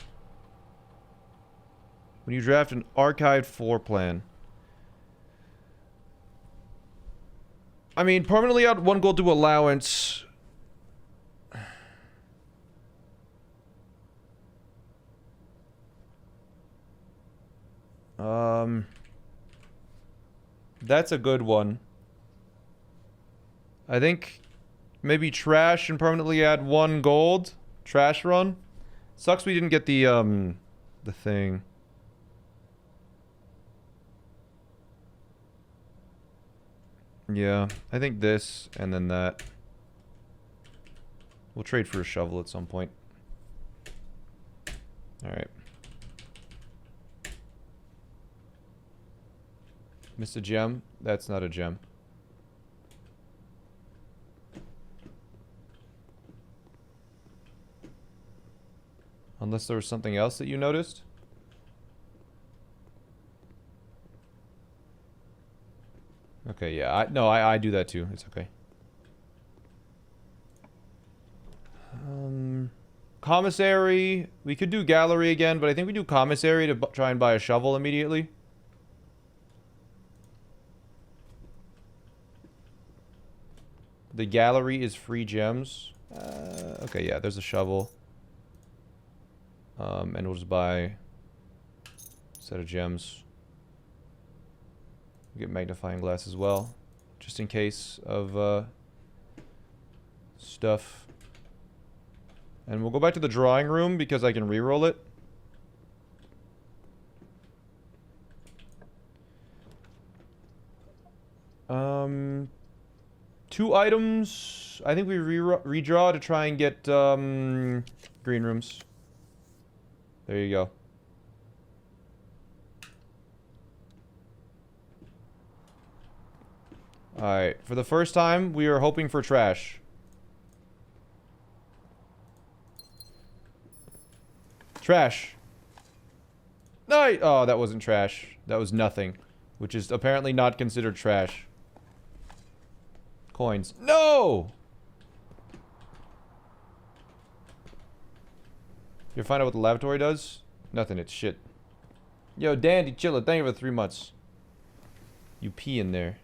when you draft an archived floor plan. I mean, permanently add 1 gold to allowance. That's a good one. I think maybe trash and permanently add 1 gold. Trash run. Sucks we didn't get the thing. Yeah, I think this and then that. We'll trade for a shovel at some point. Alright. Missed a gem? That's not a gem. Unless there was something else that you noticed? Okay, yeah. I do that too. It's okay. Commissary. We could do gallery again, but I think we do commissary to try and buy a shovel immediately. The gallery is free gems. Okay, yeah, there's a shovel. And we'll just buy a set of gems. Get magnifying glass as well, just in case of stuff. And we'll go back to the drawing room because I can reroll it. Two items. I think we redraw to try and get green rooms. There you go. Alright, for the first time, we are hoping for trash. Trash. No! Oh, that wasn't trash. That was nothing. Which is apparently not considered trash. Coins. No! You find out what the lavatory does? Nothing, it's shit. Yo, Dandy, chilla, thank you for the 3 months. You pee in there.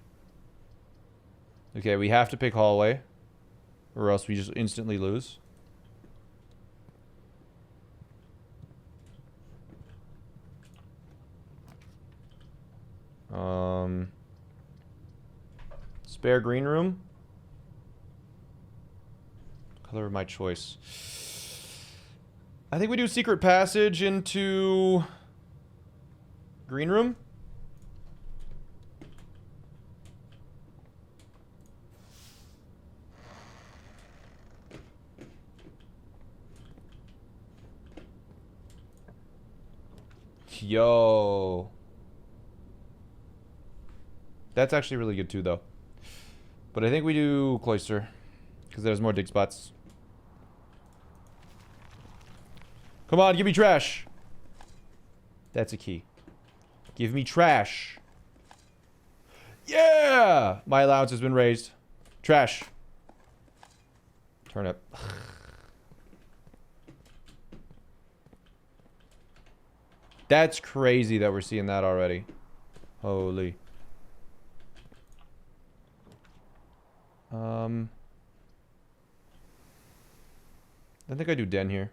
Okay, we have to pick hallway. Or else we just instantly lose. Spare green room. Color of my choice. I think we do secret passage into green room. Yo. That's actually really good too, though. But I think we do cloister. Because there's more dig spots. Come on, give me trash. That's a key. Give me trash. Yeah! My allowance has been raised. Trash. Turnip. That's crazy that we're seeing that already. Holy. I think I do den here.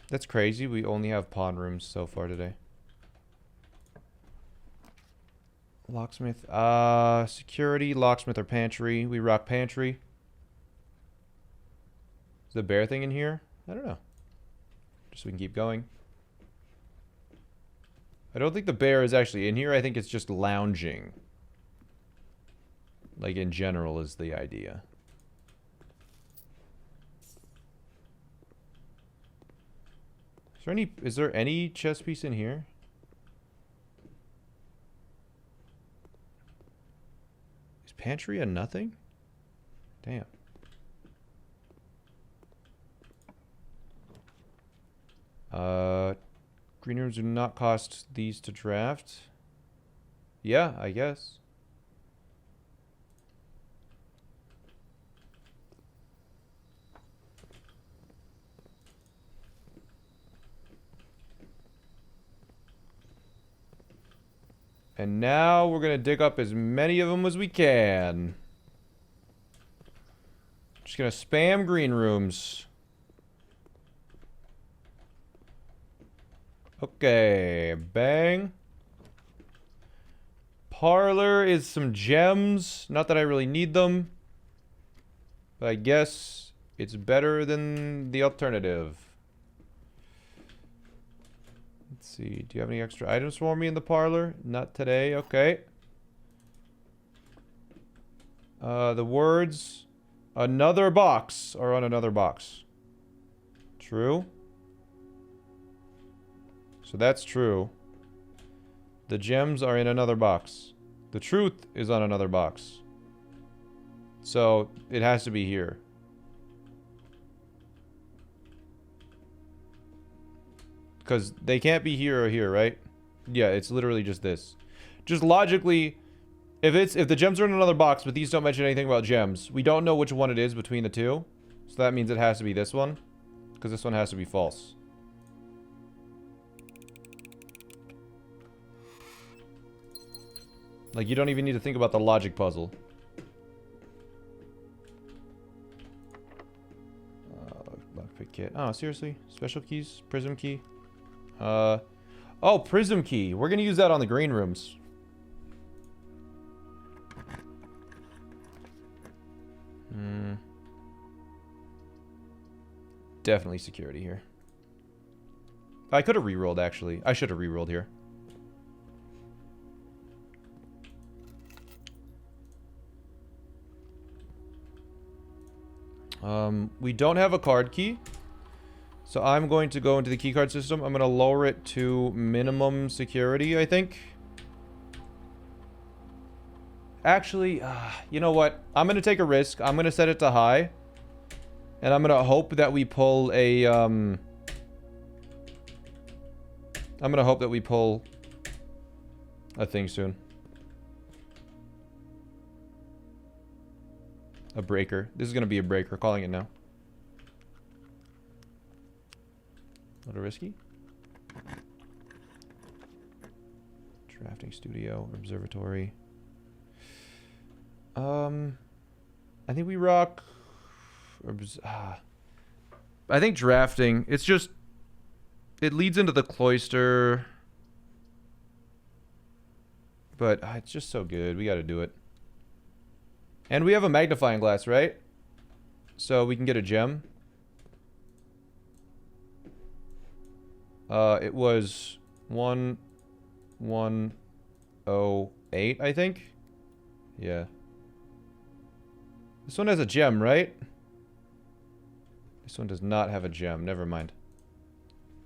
That's crazy. We only have pawn rooms so far today. Locksmith. Security, locksmith, or pantry. We rock pantry. Is the bear thing in here? I don't know. Just so we can keep going. I don't think the bear is actually in here. I think it's just lounging. Like in general is the idea. Is there any chess piece in here? Is pantry a nothing? Damn. Green rooms do not cost these to draft. Yeah, I guess. And now we're gonna dig up as many of them as we can. Just gonna spam green rooms. Okay, bang. Parlor is some gems. Not that I really need them. But I guess it's better than the alternative. Let's see. Do you have any extra items for me in the parlor? Not today. Okay. The words. Another box are on another box. True. So that's true. The gems are in another box. The truth is on another box. So it has to be here. Because they can't be here or here, right? Yeah, it's literally just this. Just logically, if the gems are in another box, but these don't mention anything about gems, we don't know which one it is between the two. So that means it has to be this one. Because this one has to be false. Like, you don't even need to think about the logic puzzle. Lockpick kit. Oh, seriously? Special keys? Prism key? Oh, prism key. We're gonna use that on the green rooms. Definitely security here. I could have rerolled, actually. I should have rerolled here. We don't have a card key. So I'm going to go into the keycard system. I'm going to lower it to minimum security, I think. Actually, you know what? I'm going to take a risk. I'm going to set it to high. And I'm going to hope that we pull a, I'm going to hope that we pull a thing soon. A breaker. This is going to be a breaker. Calling it now. A little risky. Drafting studio. Observatory. I think we rock... I think drafting. It's just... It leads into the cloister. But it's just so good. We gotta do it. And we have a magnifying glass, right? So we can get a gem. It was 1108, I think. Yeah. This one has a gem, right? This one does not have a gem. Never mind.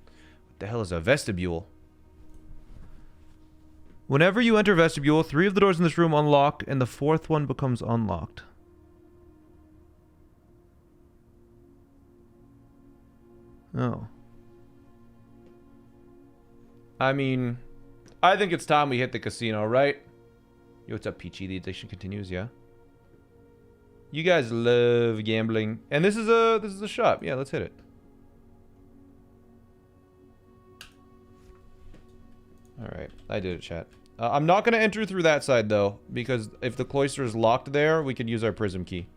What the hell is a vestibule? Whenever you enter vestibule, 3 of the doors in this room unlock, and the 4th one becomes unlocked. Oh. I mean, I think it's time we hit the casino, right? Yo, what's up, Peachy? The addiction continues, yeah? You guys love gambling. And this is a shop. Yeah, let's hit it. Alright, I did it, chat. I'm not going to enter through that side, though, because if the cloister is locked there, we could use our prism key.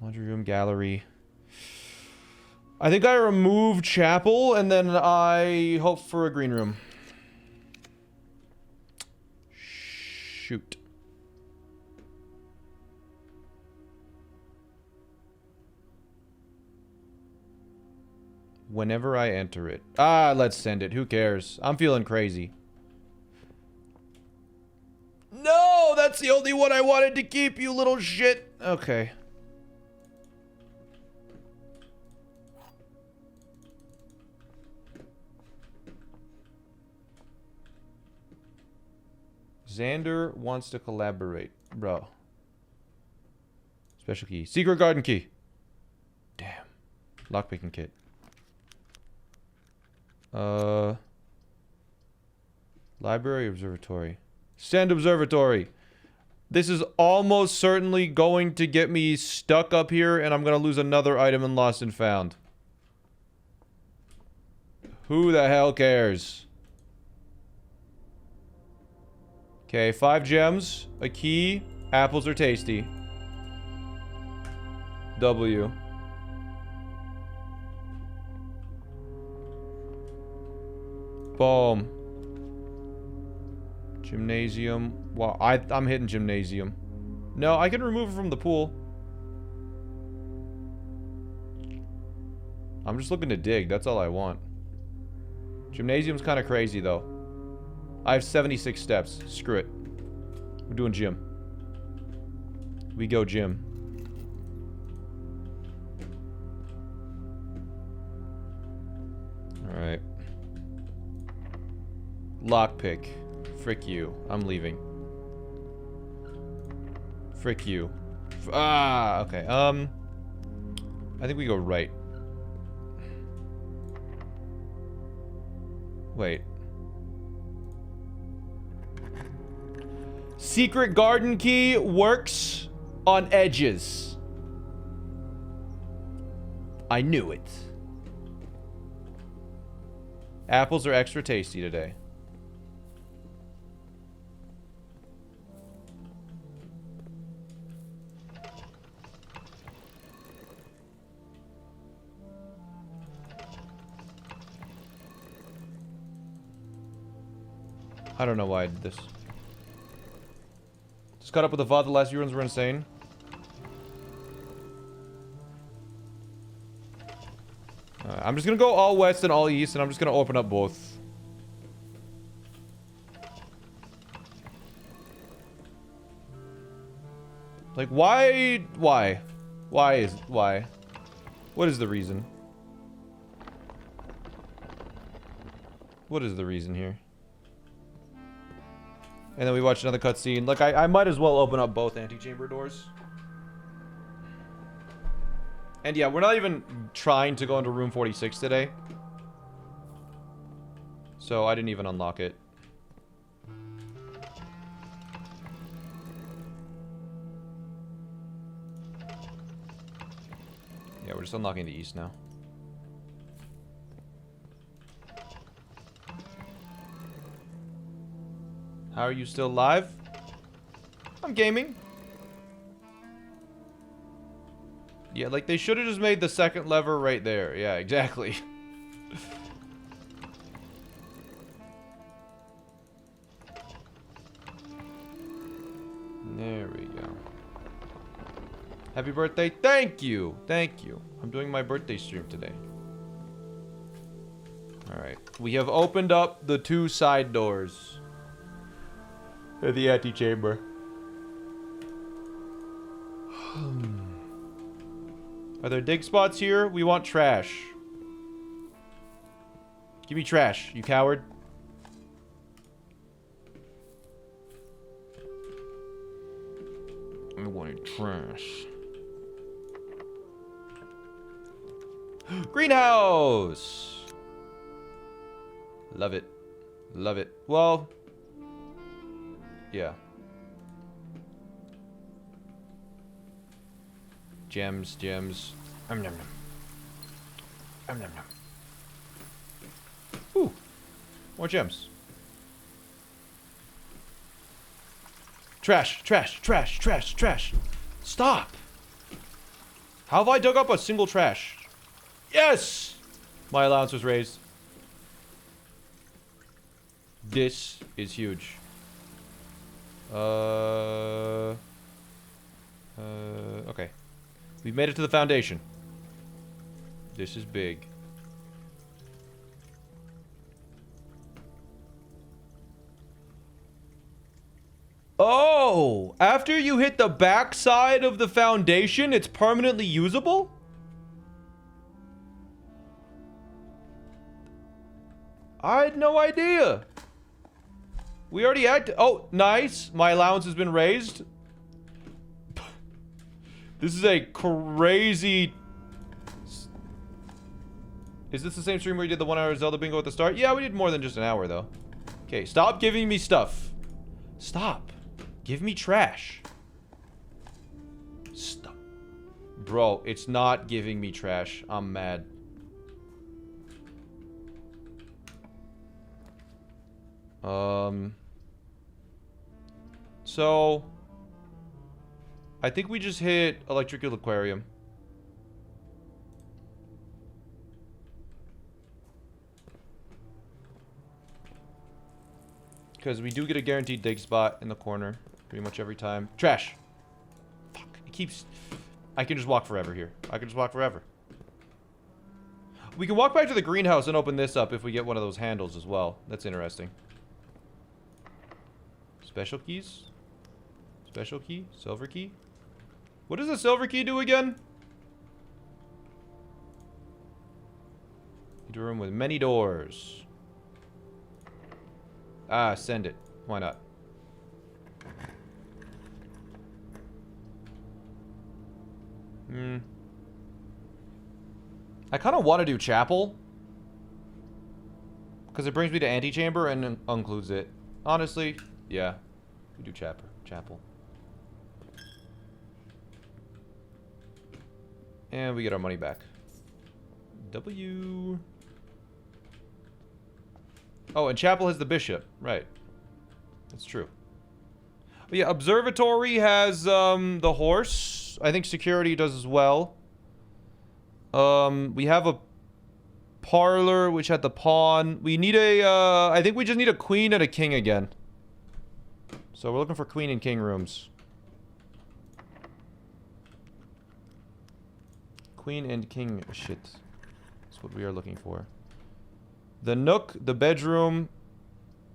Laundry room, gallery. I think I remove chapel, and then I hope for a green room. Shoot. Whenever I enter it. Ah, let's send it. Who cares? I'm feeling crazy. No, that's the only one I wanted to keep, you little shit. Okay. Xander wants to collaborate. Bro. Special key. Secret garden key. Damn. Lockpicking kit. Library, observatory. Send observatory. This is almost certainly going to get me stuck up here, and I'm going to lose another item in Lost and Found. Who the hell cares? Okay, 5 gems, a key, apples are tasty. W. Boom. Gymnasium. Wow, I'm hitting gymnasium. No, I can remove it from the pool. I'm just looking to dig, that's all I want. Gymnasium's kind of crazy, though. I have 76 steps. Screw it. We're doing gym. We go gym. Alright. Lockpick. Frick you. I'm leaving. Frick you. Okay. I think we go right. Wait. Secret garden key works on edges. I knew it. Apples are extra tasty today. I don't know why I did this. Just caught up with the VOD. The last few runs were insane. I'm just gonna go all west and all east, and I'm just gonna open up both. Like, why? Why? Why? What is the reason? What is the reason here? And then we watch another cutscene. Like, I might as well open up both antechamber doors. And yeah, we're not even trying to go into room 46 today. So I didn't even unlock it. Yeah, we're just unlocking the east now. How are you still live? I'm gaming. Yeah, like they should have just made the second lever right there. Yeah, exactly. There we go. Happy birthday. Thank you. Thank you. I'm doing my birthday stream today. Alright. We have opened up the 2 side doors. At the antechamber. Are there dig spots here? We want trash. Give me trash, you coward. I wanted trash. Greenhouse! Love it. Love it. Well... yeah. Gems, gems. Nom nom nom. Nom nom nom. Ooh. More gems. Trash, trash, trash, trash, trash. Stop. How have I dug up a single trash? Yes! My allowance was raised. This is huge. Okay. We've made it to the foundation. This is big. Oh! After you hit the backside of the foundation, it's permanently usable? I had no idea. We already had to... oh, nice. My allowance has been raised. This is a crazy... is this the same stream where we did the 1 hour Zelda bingo at the start? Yeah, we did more than just an hour, though. Okay, stop giving me stuff. Stop. Give me trash. Stop. Bro, it's not giving me trash. I'm mad. So... I think we just hit electrical aquarium. Because we do get a guaranteed dig spot in the corner pretty much every time. Trash! Fuck, it keeps... I can just walk forever here. I can just walk forever. We can walk back to the greenhouse and open this up if we get one of those handles as well. That's interesting. Special keys? Special key? Silver key? What does the silver key do again? Into a room with many doors. Ah, send it. Why not? I kind of want to do chapel. Because it brings me to antechamber and includes it. Honestly, yeah. We do chapel. And we get our money back. W. Oh, and chapel has the bishop. Right. That's true. But yeah, observatory has the horse. I think security does as well. We have a parlor, which had the pawn. We need a, I think we just need a queen and a king again. So we're looking for queen and king rooms. Queen and king shit. That's what we are looking for. The nook, the bedroom.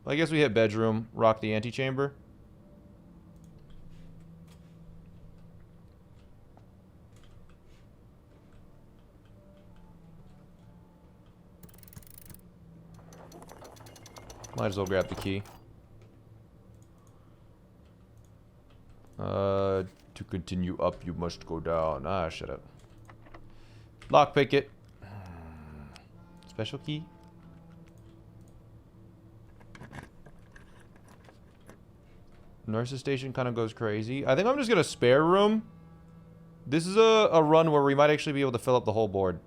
I guess we hit bedroom. Rock the antechamber. Might as well grab the key. To continue up, you must go down. Ah, shut up. Lockpick it. Special key. Nurse's station kind of goes crazy. I think I'm just gonna spare room. This is a run where we might actually be able to fill up the whole board.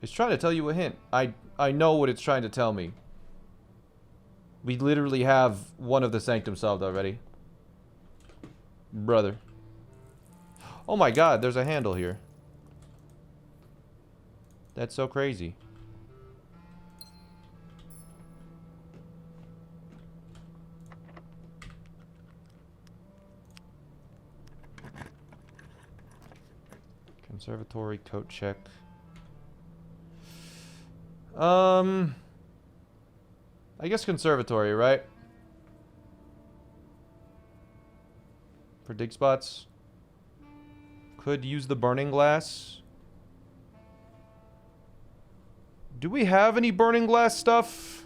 It's trying to tell you a hint. I know what it's trying to tell me. We literally have one of the sanctum solved already. Brother. Oh my god, there's a handle here. That's so crazy. Conservatory, coat check. I guess conservatory, right? For dig spots. Could use the burning glass. Do we have any burning glass stuff?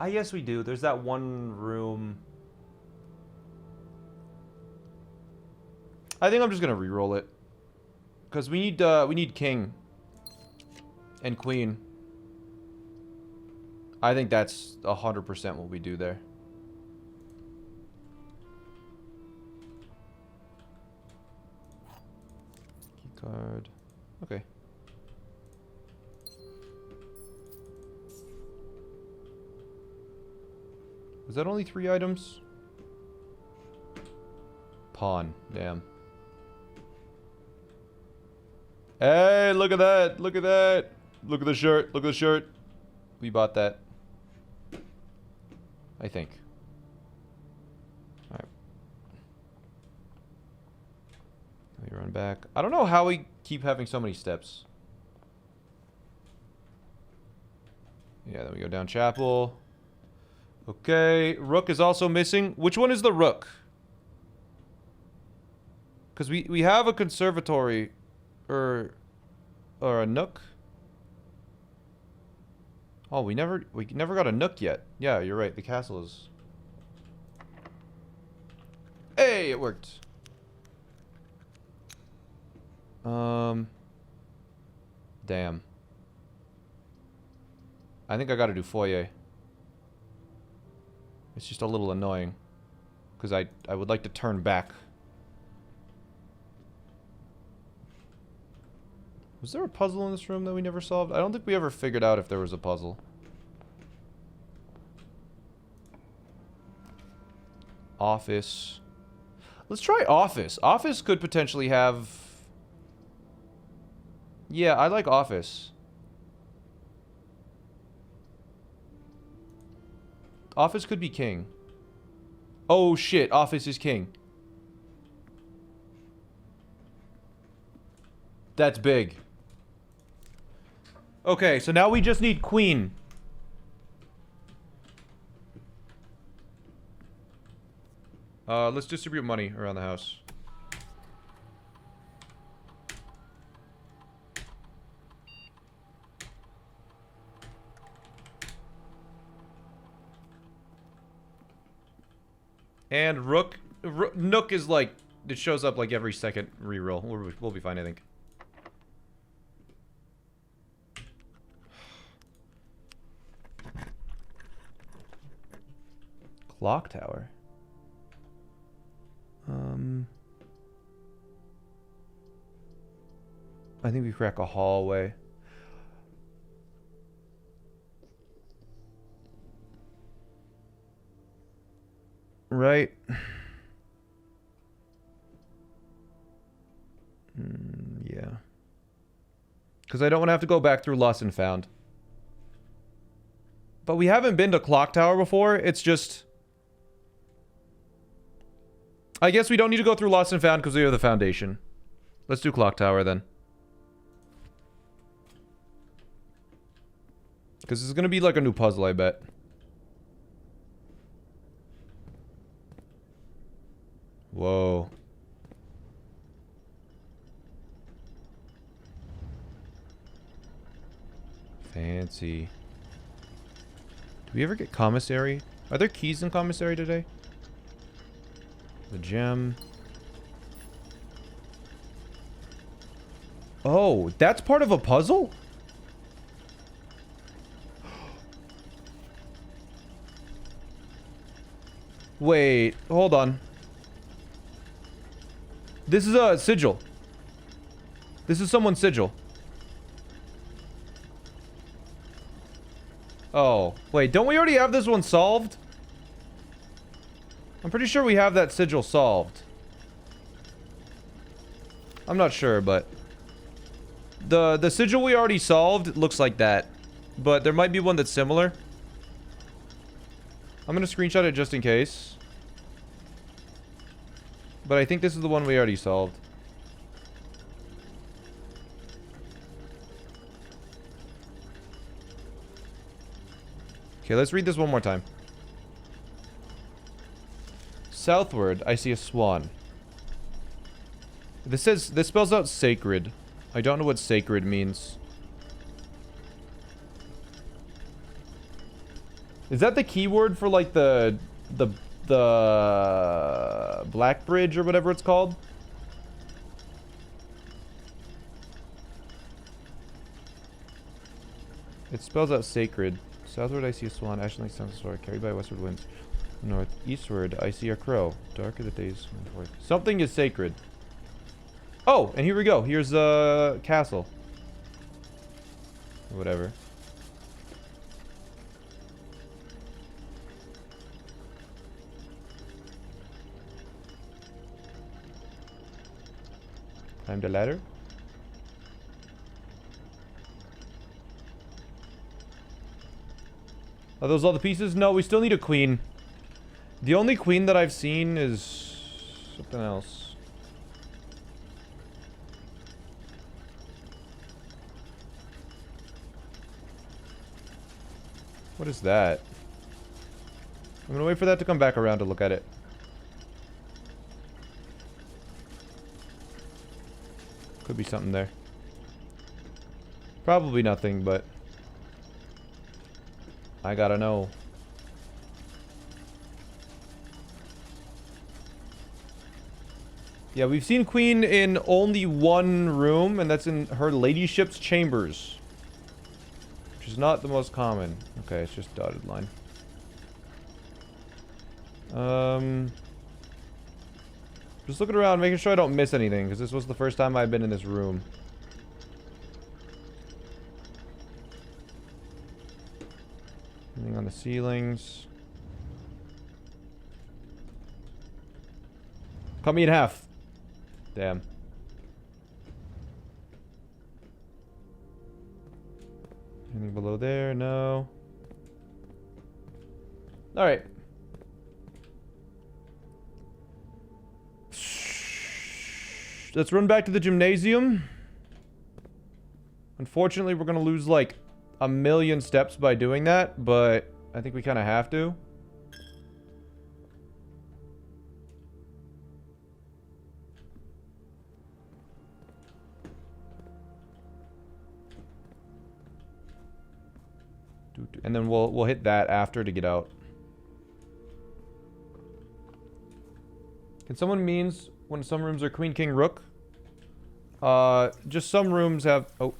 I guess we do. There's that one room. I think I'm just gonna re-roll it. Because we need king. And queen. I think that's 100% what we do there. Key card. Okay. Was that only 3 items? Pawn. Damn. Hey, look at that. Look at that. Look at the shirt. Look at the shirt. We bought that. I think. Alright. Let me run back. I don't know how we keep having so many steps. Yeah, then we go down chapel. Okay. Rook is also missing. Which one is the rook? Because we have a conservatory. Or a nook. Oh, we never got a nook yet. Yeah, you're right. The castle is. Hey, it worked. Damn. I think I got to do foyer. It's just a little annoying, because I would like to turn back. Was there a puzzle in this room that we never solved? I don't think we ever figured out if there was a puzzle. Office. Let's try office. Office could potentially have... Yeah, I like office. Office could be king. Oh shit, office is king. That's big. Okay, so now we just need queen. Let's distribute money around the house. And Nook is like it shows up like every second reroll. We'll be fine, I think. Clock tower. I think we crack a hallway. Right. Yeah. Because I don't want to have to go back through Lost and Found. But we haven't been to Clock Tower before. It's just... I guess we don't need to go through Lost and Found because we have the Foundation. Let's do Clock Tower then. Because this is going to be like a new puzzle, I bet. Whoa. Fancy. Do we ever get commissary? Are there keys in commissary today? The gem. Oh, that's part of a puzzle? Wait, hold on. This is a sigil. This is someone's sigil. Oh, wait, don't we already have this one solved? I'm pretty sure we have that sigil solved. I'm not sure, but... The sigil we already solved looks like that. But there might be one that's similar. I'm gonna screenshot it just in case. But I think this is the one we already solved. Okay, let's read this one more time. Southward, I see a swan. This spells out sacred. I don't know what sacred means. Is that the keyword for like the Black Bridge or whatever it's called? It spells out sacred. Southward I see a swan, ashland like sounds of sword, carried by westward winds. Northeastward I see a crow. Dark are the days forth. Something is sacred. Oh, and here we go. Here's a castle. Whatever. Climb the ladder. Are those all the pieces? No, we still need a queen. The only queen that I've seen is something else. What is that? I'm gonna wait for that to come back around to look at it. Could be something there. Probably nothing, but I gotta know. Yeah, we've seen Queen in only one room, and that's in her ladyship's chambers. Which is not the most common. Okay, it's just dotted line. Just looking around, making sure I don't miss anything, because this was the first time I've been in this room. Anything on the ceilings? Cut me in half. Damn. Anything below there? No. Alright. Let's run back to the gymnasium. Unfortunately, we're gonna lose like a million steps by doing that, but I think we kind of have to. And then we'll hit that after to get out. Can someone when some rooms are queen, king, rook. Just some rooms have... Oh.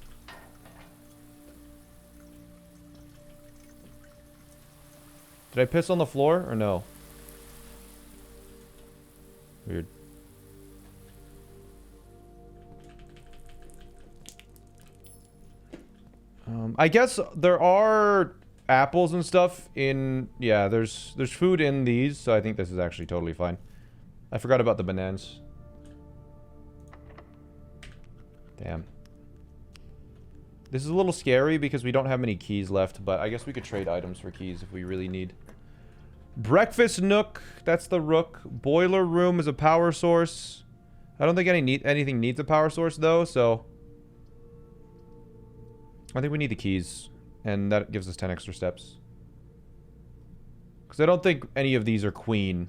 Did I piss on the floor or no? Weird. I guess there are apples and stuff in... Yeah, there's food in these, so I think this is actually totally fine. I forgot about the bananas. Damn. This is a little scary because we don't have many keys left, but I guess we could trade items for keys if we really need. Breakfast nook, that's the rook. Boiler room is a power source. I don't think anything needs a power source though, so... I think we need the keys, and that gives us 10 extra steps. Because I don't think any of these are queen.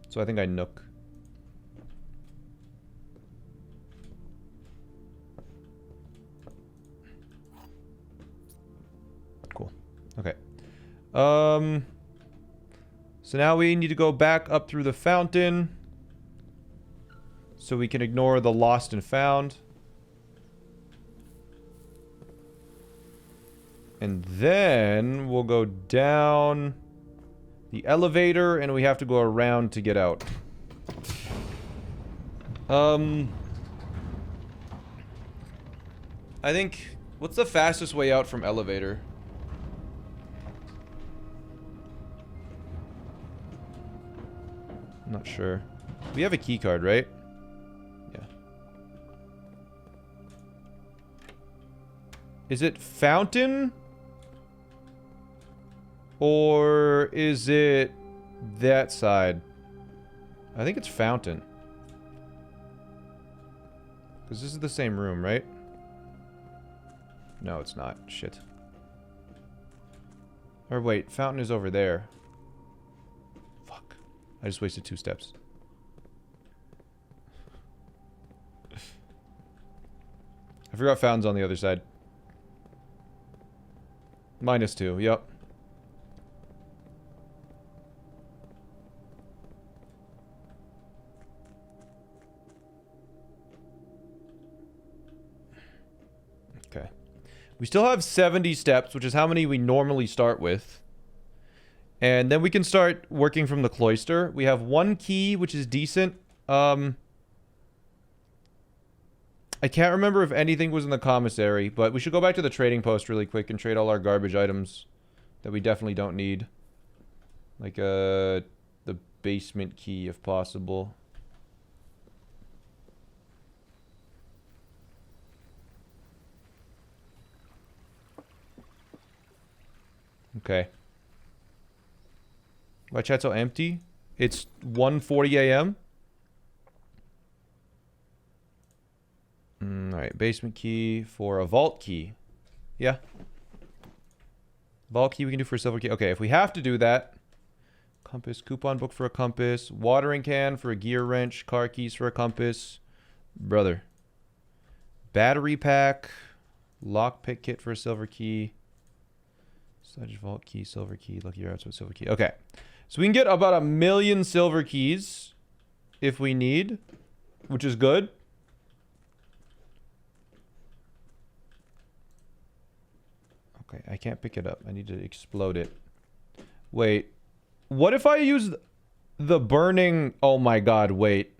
So I think I nook. Cool. Okay. So now we need to go back up through the fountain. So we can ignore the lost and found. And then we'll go down the elevator and we have to go around to get out. I think... What's the fastest way out from elevator? I'm not sure. We have a key card, right? Yeah. Is it fountain? Or is it that side? I think it's fountain. Because this is the same room, right? No, it's not. Shit. Or wait, fountain is over there. Fuck. I just wasted 2 steps. I forgot fountain's on the other side. -2, yep. Okay. We still have 70 steps, which is how many we normally start with. And then we can start working from the cloister. We have 1 key, which is decent. I can't remember if anything was in the commissary, but we should go back to the trading post really quick and trade all our garbage items that we definitely don't need. Like, the basement key, if possible. Okay. Why chat so empty? It's 1:40 a.m. Alright, basement key for a vault key. Yeah. Vault key we can do for a silver key. Okay, if we have to do that. Compass, coupon book for a compass. Watering can for a gear wrench. Car keys for a compass. Brother. Battery pack. Lockpick kit for a silver key. Sludge vault key, silver key. Lucky arrows with silver key. Okay. So we can get about 1 million silver keys. If we need. Which is good. Okay, I can't pick it up. I need to explode it. Wait. What if I use the burning... Oh my god, wait.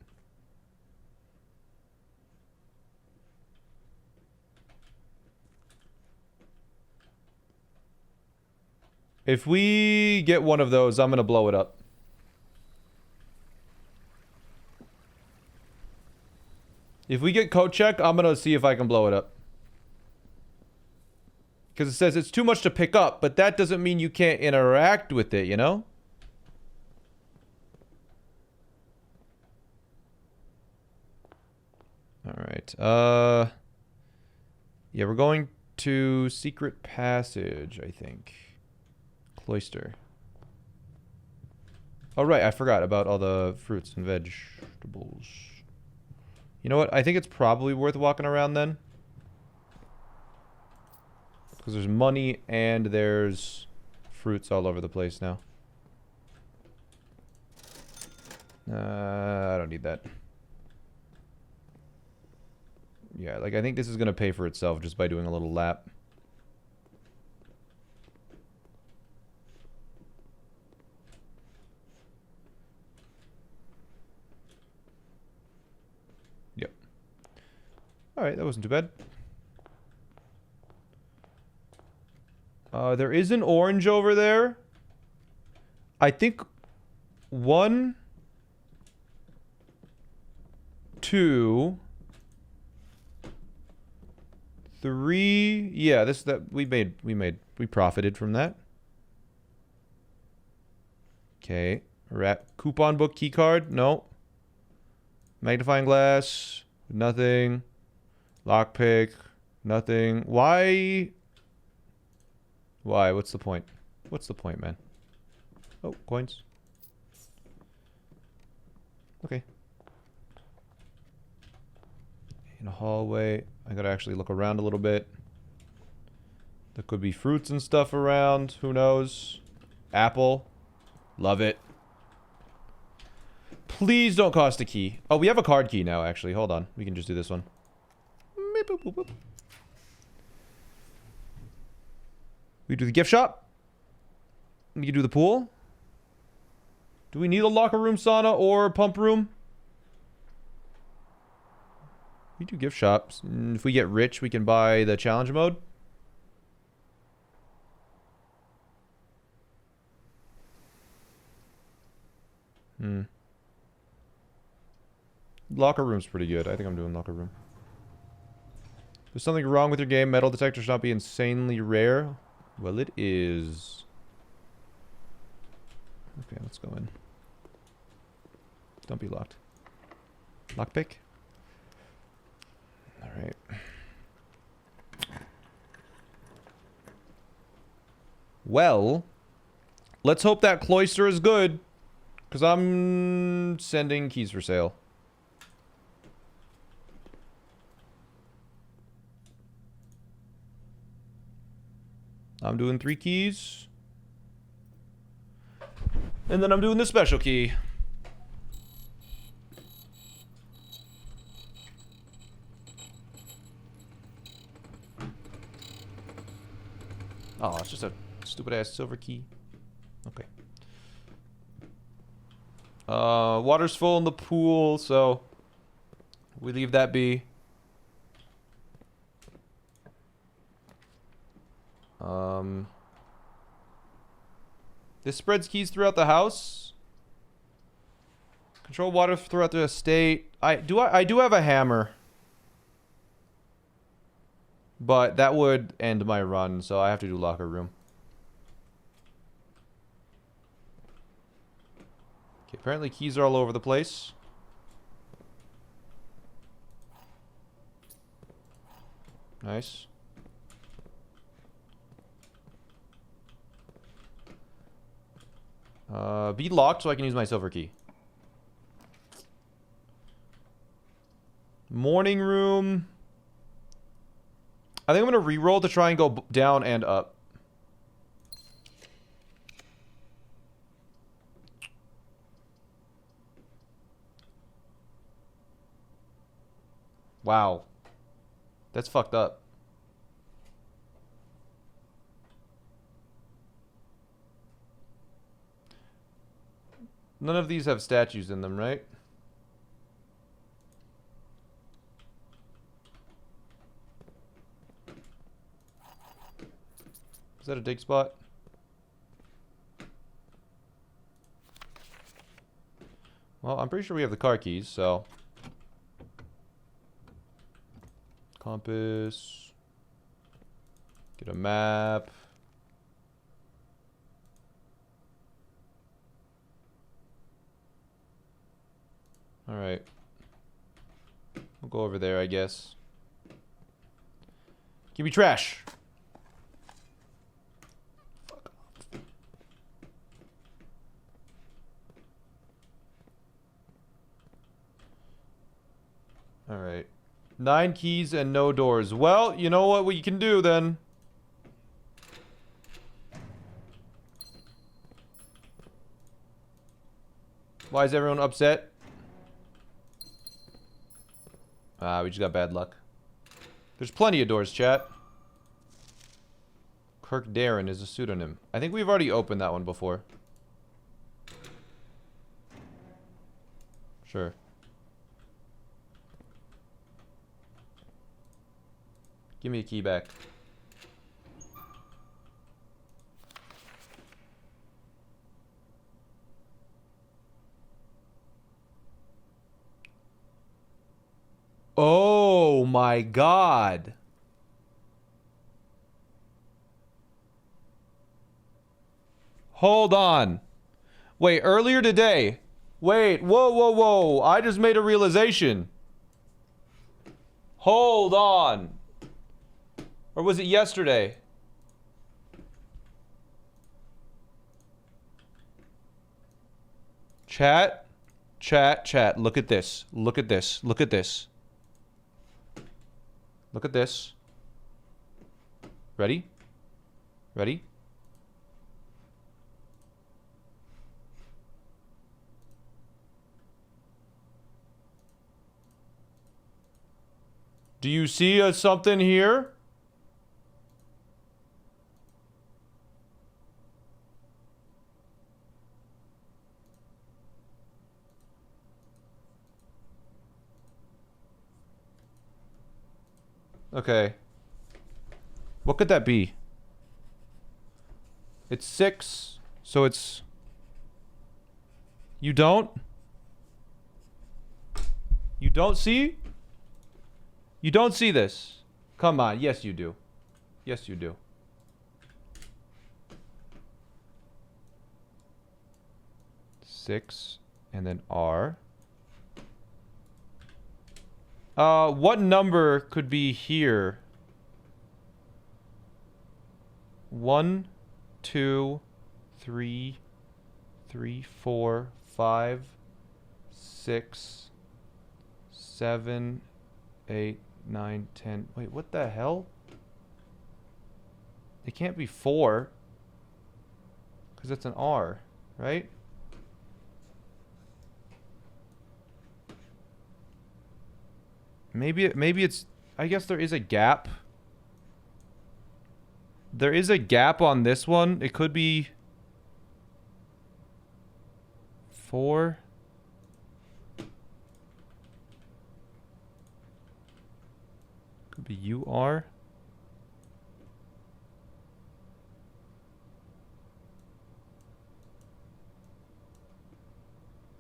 If we get one of those, I'm gonna blow it up. If we get code check, I'm gonna see if I can blow it up. Because it says it's too much to pick up, but that doesn't mean you can't interact with it, you know? Alright, yeah, we're going to Secret Passage, I think. Cloister. Oh, right, I forgot about all the fruits and vegetables. You know what? I think it's probably worth walking around then. Because there's money and there's fruits all over the place now. I don't need that. Yeah, like, I think this is gonna pay for itself just by doing a little lap. Yep. Alright, that wasn't too bad. There is an orange over there. I think 1, 2, 3. Yeah, we profited from that. Okay, coupon book key card. No. Magnifying glass. Nothing. Lockpick. Nothing. Why? Why? What's the point? What's the point, man? Oh, coins. Okay. In a hallway. I gotta actually look around a little bit. There could be fruits and stuff around. Who knows? Apple. Love it. Please don't cost a key. Oh, we have a card key now, actually. Hold on. We can just do this one. We do the gift shop. We can do the pool. Do we need a locker room, sauna, or pump room? We do gift shops. And if we get rich, we can buy the challenge mode. Locker room's pretty good. I think I'm doing locker room. There's something wrong with your game. Metal detector should not be insanely rare. Well, it is. Okay, let's go in. Don't be locked. Lockpick? Alright. Well, let's hope that cloister is good. Because I'm sending keys for sale. I'm doing 3 keys. And then I'm doing the special key. Oh, it's just a stupid ass silver key. Okay. Water's full in the pool, so we leave that be. This spreads keys throughout the house. Control water throughout the estate. I do have a hammer. But that would end my run, so I have to do locker room. Okay, apparently keys are all over the place. Nice. Be locked so I can use my silver key. Morning room. I think I'm going to re-roll to try and go down and up. Wow. That's fucked up. None of these have statues in them, right? Is that a dig spot? Well, I'm pretty sure we have the car keys, so... Compass. Get a map. Alright. We'll go over there, I guess. Give me trash! Fuck off. Alright. 9 keys and no doors. Well, you know what we can do then. Why is everyone upset? Ah, we just got bad luck. There's plenty of doors, chat. Kirk Darren is a pseudonym. I think we've already opened that one before. Sure. Give me a key back. Oh my god. Hold on. Wait, earlier today. Wait, whoa. I just made a realization. Hold on. Or was it yesterday? Chat. Look at this. Look at this. Look at this. Look at this. Ready? Ready? Do you see something here? Okay. What could that be? It's 6, so it's... You don't? You don't see? You don't see this? Come on, yes you do. Yes you do. Six, and then R. What number could be here? 1, 2, 3, 4, 5, 6, 7, 8, 9, 10. Wait, what the hell? It can't be 4. Because it's an R, right? Maybe it's... I guess there is a gap. There is a gap on this one. It could be... 4. Could be UR.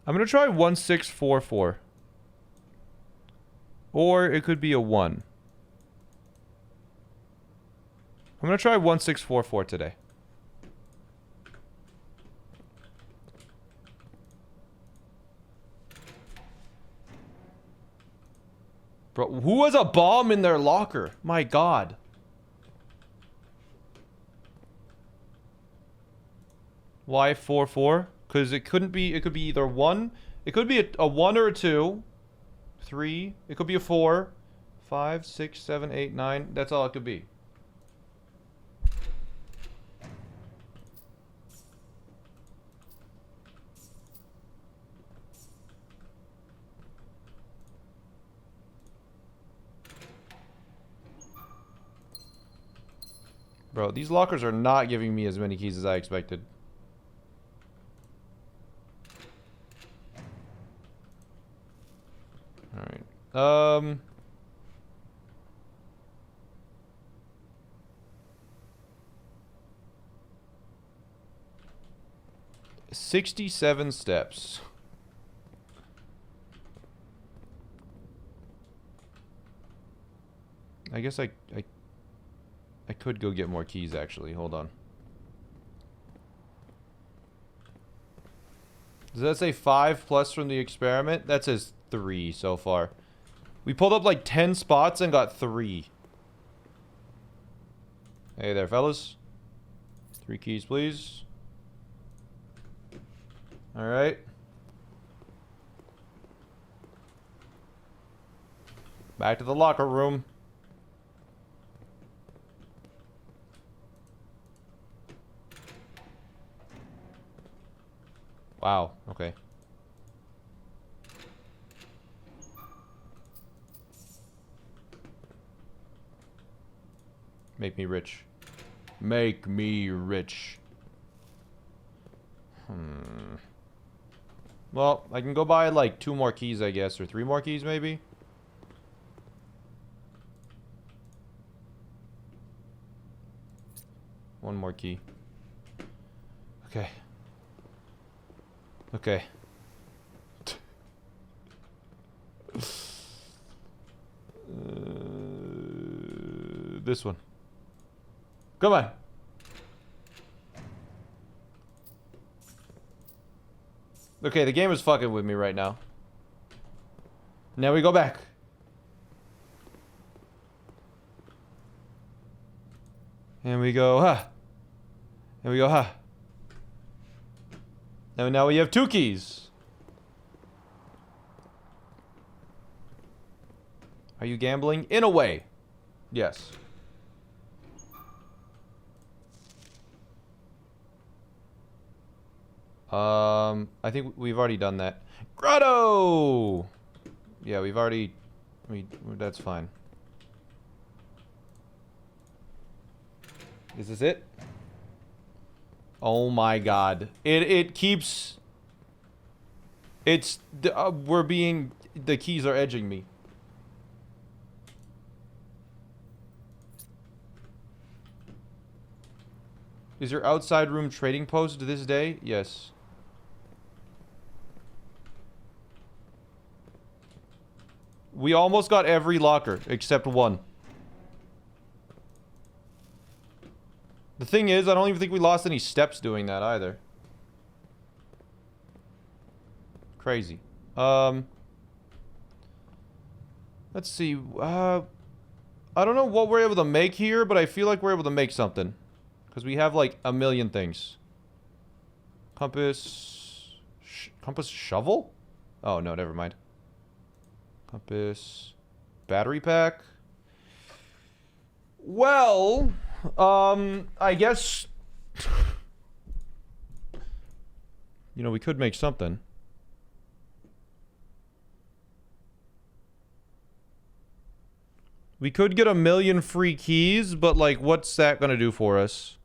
I'm gonna try 1644. Or it could be a 1. I'm gonna try 1644 today. Bro, who has a bomb in their locker? My god. Why 4-4? Because it couldn't be, it could be either 1. It could be a 1 or a 2. 3. It could be a 4. 5, 6, 7, 8, 9. That's all it could be. Bro, these lockers are not giving me as many keys as I expected. Alright. 67 steps. I guess I could go get more keys, actually. Hold on. Does that say 5 plus from the experiment? That says 3 so far. We pulled up like 10 spots and got 3. Hey there, fellas. 3 keys, please. Alright. Back to the locker room. Wow, okay. Make me rich. Make me rich. Well, I can go buy like 2 more keys, I guess, or 3 more keys, maybe. One more key. Okay. Okay. This one. Come on. Okay, the game is fucking with me right now. Now we go back. And we go, huh. And we go, huh. And now we have 2 keys. Are you gambling? In a way. Yes. I think we've already done that. Grotto! Yeah, we've already... that's fine. Is this it? Oh my god. It keeps... It's... we're being... The keys are edging me. Is your outside room trading post to this day? Yes. We almost got every locker except one. The thing is, I don't even think we lost any steps doing that either. Crazy. Let's see. I don't know what we're able to make here, but I feel like we're able to make something. Because we have like a million things. Compass... compass shovel? Oh, no, never mind. Compass... battery pack? Well... I guess... you know, we could make something. We could get 1,000,000 free keys, but like, what's that gonna do for us?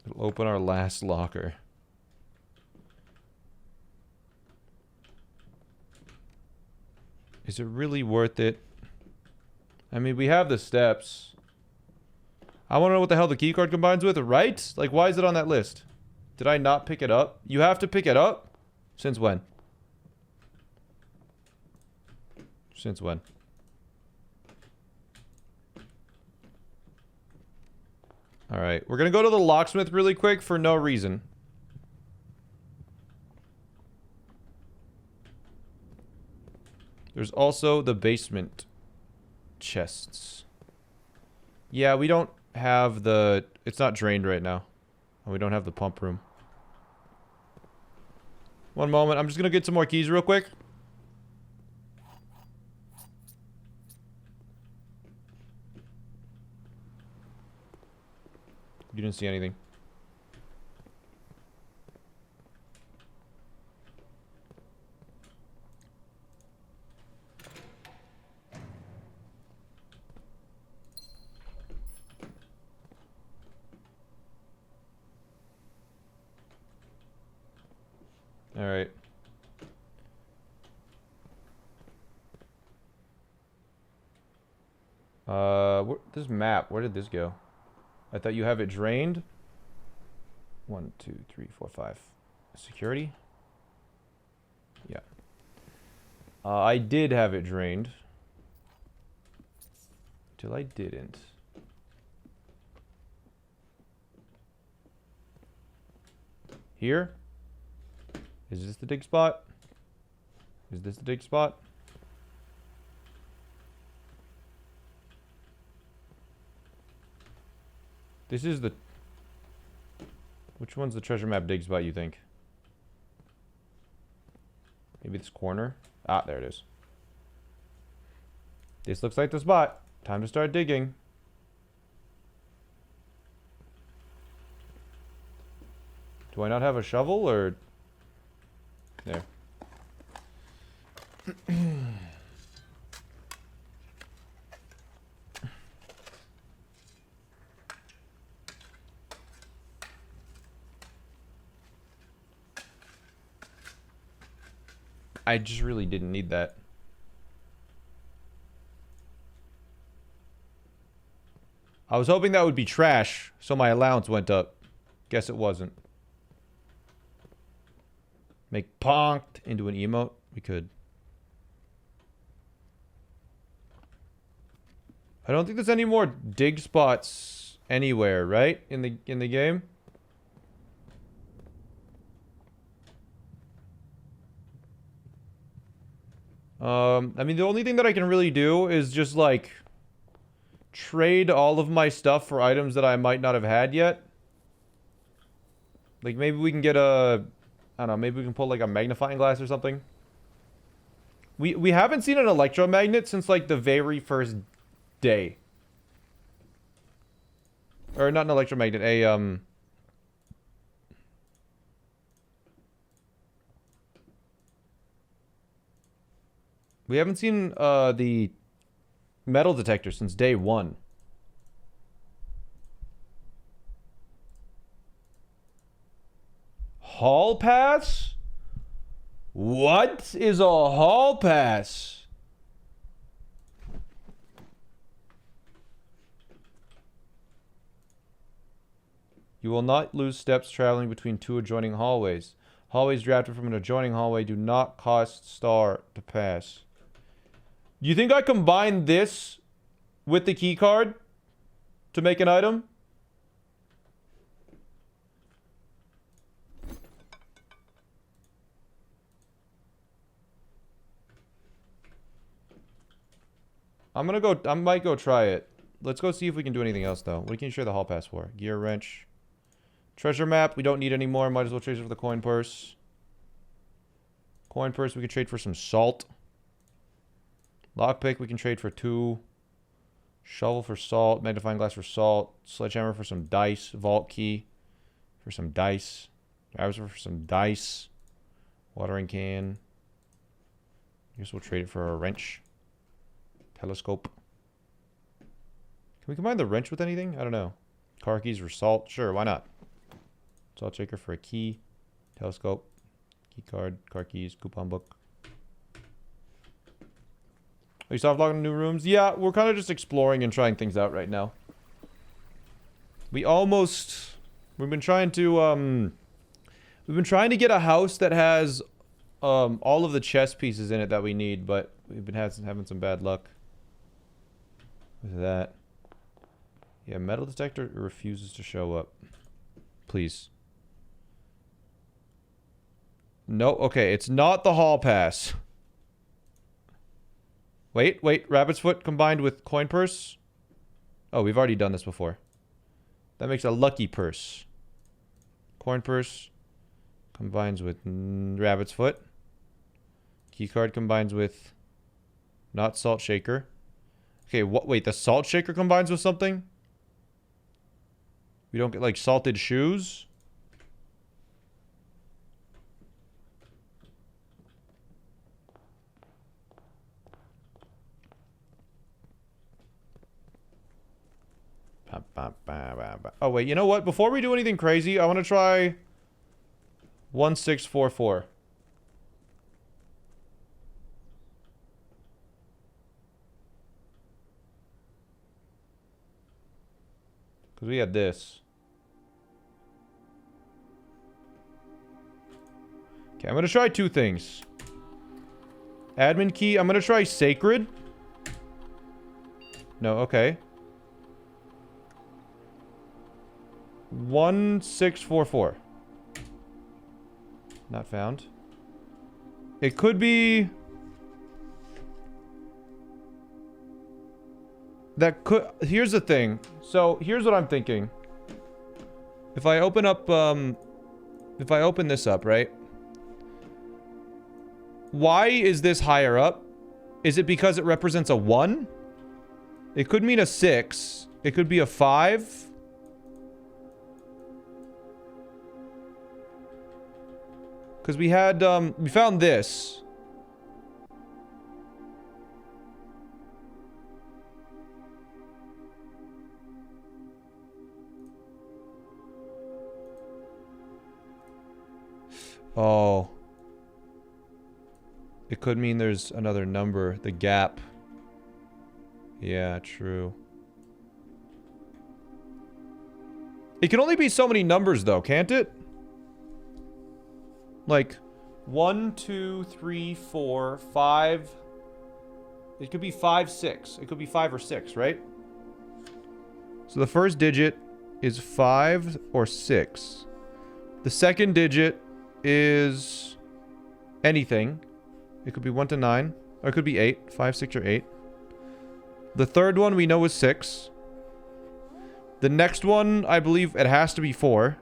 It'll open our last locker. Is it really worth it? I mean, we have the steps. I want to know what the hell the keycard combines with, right? Like, why is it on that list? Did I not pick it up? You have to pick it up? Since when? Since when? Alright, we're gonna go to the locksmith really quick for no reason. There's also the basement chests. Yeah, we don't have the... It's not drained right now. And we don't have the pump room. One moment, I'm just gonna get some more keys real quick. You didn't see anything. All right. This map, where did this go? I thought you have it drained. 1, 2, 3, 4, 5. Security? Yeah. I did have it drained. Till I didn't. Here? Is this the dig spot? Is this the dig spot? This is the... Which one's the treasure map dig spot, you think? Maybe this corner? Ah, there it is. This looks like the spot. Time to start digging. Do I not have a shovel, or... There. I just really didn't need that. I was hoping that would be trash, so my allowance went up. Guess it wasn't. Make ponked into an emote? We could. I don't think there's any more dig spots anywhere, right? In the game? I mean, the only thing that I can really do is just, like, trade all of my stuff for items that I might not have had yet. Like, maybe we can get a... I don't know, maybe we can pull, like, a magnifying glass or something. We haven't seen an electromagnet since, like, the very first day. Or, not an electromagnet, a, We haven't seen, the metal detector since day 1. Hall pass? What is a hall pass? You will not lose steps traveling between 2 adjoining hallways. Hallways drafted from an adjoining hallway do not cost star to pass. Do you think I combine this with the key card to make an item? I might go try it. Let's go see if we can do anything else, though. What can you share the hall pass for? Gear wrench. Treasure map, we don't need anymore. Might as well trade it for the coin purse. Coin purse, we can trade for some salt. Lockpick, we can trade for 2. Shovel for salt. Magnifying glass for salt. Sledgehammer for some dice. Vault key for some dice. Driver for some dice. Watering can. I guess we'll trade it for a wrench. Telescope. Can we combine the wrench with anything? I don't know. Car keys for salt. Sure, why not? Salt shaker for a key. Telescope. Key card. Car keys. Coupon book. Are you soft logging new rooms? Yeah, we're kind of just exploring and trying things out right now. We've been trying to, we've been trying to get a house that has, all of the chess pieces in it that we need, but we've been having some bad luck with that. Yeah, metal detector refuses to show up. Please. No, okay, it's not the hall pass. Wait, rabbit's foot combined with coin purse? Oh, we've already done this before. That makes a lucky purse. Coin purse combines with rabbit's foot. Keycard combines with not salt shaker. Okay, wait, the salt shaker combines with something? We don't get, like, salted shoes? Oh, wait, you know what? Before we do anything crazy, I want to try 1644. Because we had this. Okay, I'm going to try 2 things. Admin key, I'm going to try sacred. No, okay. 1644. Not found. It could be... That could... Here's the thing. So, here's what I'm thinking. If I open up, if I open this up, right? Why is this higher up? Is it because it represents a 1? It could mean a 6. It could be a 5. Because we had, we found this. Oh. It could mean there's another number. The gap. Yeah, true. It can only be so many numbers, though, can't it? Like, 1, 2, 3, 4, 5. It could be 5, 6. It could be 5 or 6, right? So the first digit is 5 or 6. The second digit is anything. It could be 1 to 9. Or it could be 8. 5, 6, or 8. The third one we know is 6. The next one, I believe it has to be 4.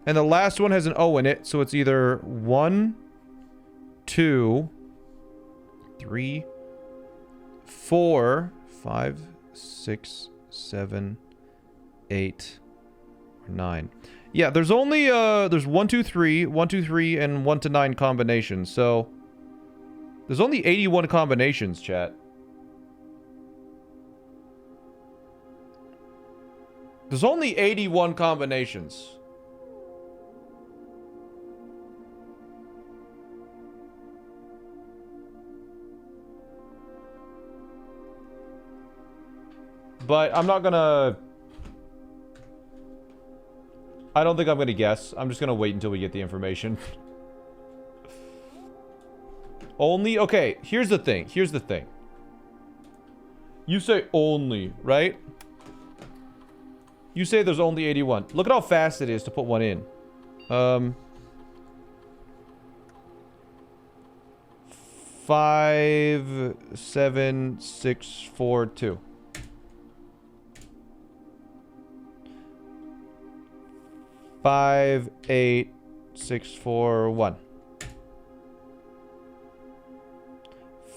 And the last one has an O in it, so it's either 1, 2, 3, 4, 5, 6, 7, 8, or 9. Yeah, there's only, there's 1, 2, 3, 1, 2, 3, and 1 to 9 combinations, so... There's only 81 combinations, chat. There's only 81 combinations. But I'm not gonna... I don't think I'm gonna guess. I'm just gonna wait until we get the information. Only... Okay, here's the thing. Here's the thing. You say only, right? You say there's only 81. Look at how fast it is to put one in. 5, 7, 6, 4, 2. 5, 8, 6, 4, 1.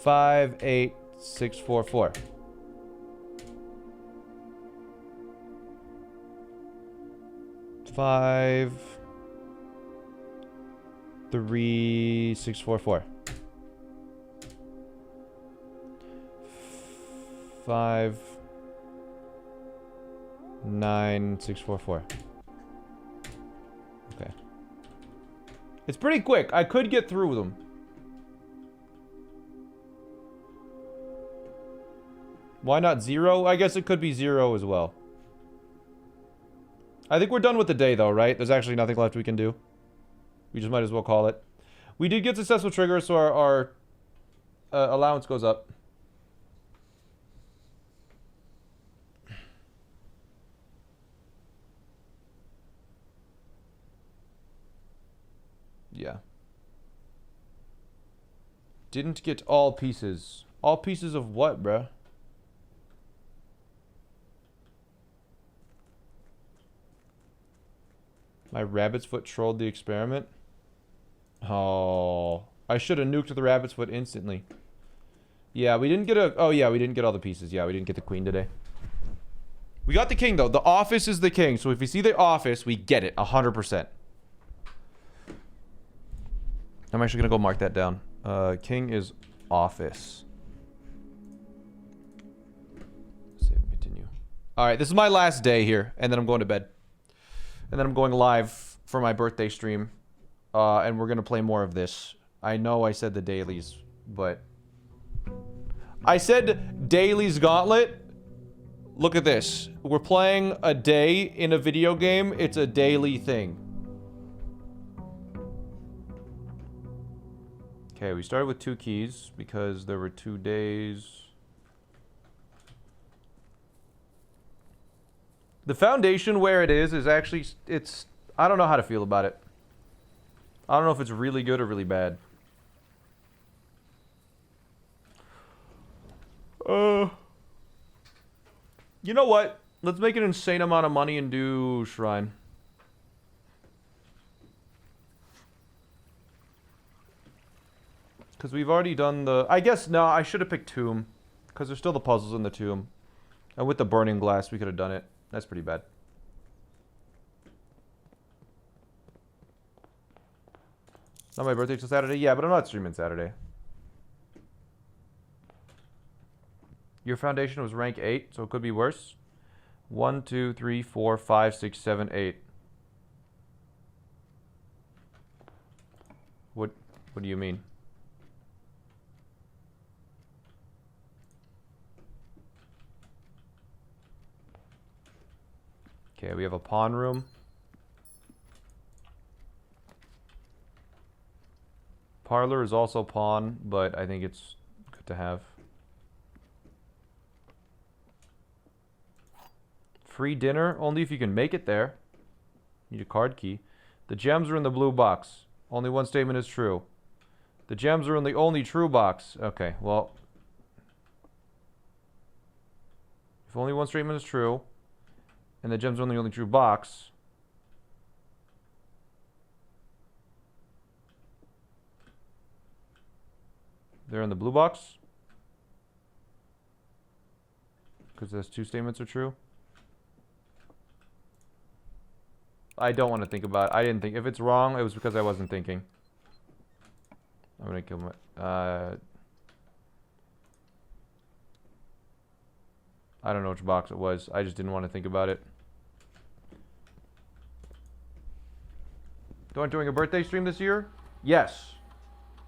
5, 8, 6, 4, 4. 5, 3, 6, 4, 4. 5, 9, 6, 4, 4. Okay. It's pretty quick. I could get through them. Why not 0? I guess it could be 0 as well. I think we're done with the day, though, right? There's actually nothing left we can do. We just might as well call it. We did get successful triggers, so our allowance goes up. Yeah. Didn't get all pieces. All pieces of what, bruh? My rabbit's foot trolled the experiment. Oh, I should have nuked the rabbit's foot instantly. Yeah, we didn't get a... Oh, yeah, we didn't get all the pieces. Yeah, we didn't get the queen today. We got the king, though. The office is the king. So if we see the office, we get it. 100%. I'm actually going to go mark that down. King is office. Save and continue. All right, this is my last day here. And then I'm going to bed. And then I'm going live for my birthday stream. And we're going to play more of this. I know I said the dailies, but... I said dailies gauntlet. Look at this. We're playing a day in a video game. It's a daily thing. Okay, we started with 2 keys because there were 2 days. The foundation where it is actually, it's, I don't know how to feel about it. I don't know if it's really good or really bad. You know what? Let's make an insane amount of money and do Shrine. Because we've already done the... I guess, no, I should have picked Tomb. Because there's still the puzzles in the Tomb. And with the Burning Glass, we could have done it. That's pretty bad. Not my birthday till Saturday? Yeah, but I'm not streaming Saturday. Your foundation was rank 8, so it could be worse. 1, 2, 3, 4, 5, 6, 7, 8. What do you mean? Okay, we have a pawn room. Parlor is also pawn, but I think it's good to have. Free dinner, only if you can make it there. Need a card key. The gems are in the blue box. Only one statement is true. The gems are in the only true box. Okay, well. If only one statement is true, and the gems are in the only true box. They're in the blue box? Because those two statements are true? I don't want to think about it. I didn't think. If it's wrong, it was because I wasn't thinking. I'm going to kill my... I don't know which box it was. I just didn't want to think about it. Aren't doing a birthday stream this year? Yes.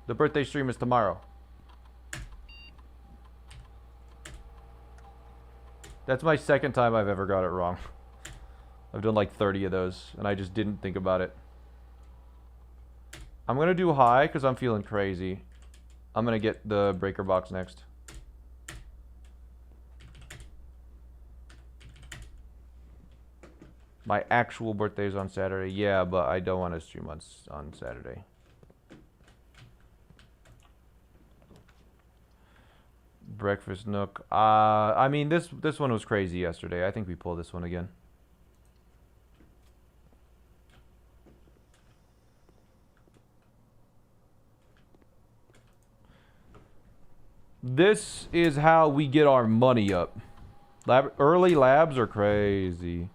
The birthday stream is tomorrow. That's my second time I've ever got it wrong. I've done like 30 of those, and I just didn't think about it. I'm going to do high because I'm feeling crazy. I'm going to get the breaker box next. My actual birthday is on Saturday. Yeah, but I don't want to stream on Saturday. Breakfast Nook. I mean, this one was crazy yesterday. I think we pull this one again. This is how we get our money up. Early labs are crazy.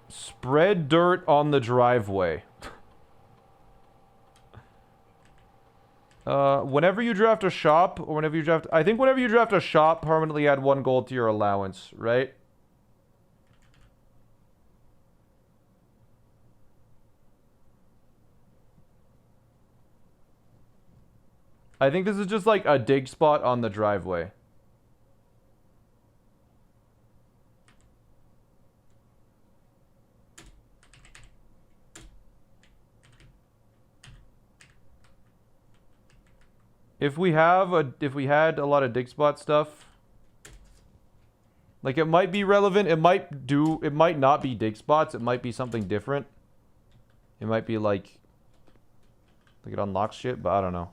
Spread dirt on the driveway. Whenever you draft a shop, or whenever you draft... I think whenever you draft a shop, permanently add 1 gold to your allowance, right? I think this is just like a dig spot on the driveway. If we had a lot of dig spot stuff, like it might be relevant, it might not be dig spots, it might be something different. It might be like it unlocks shit, but I don't know.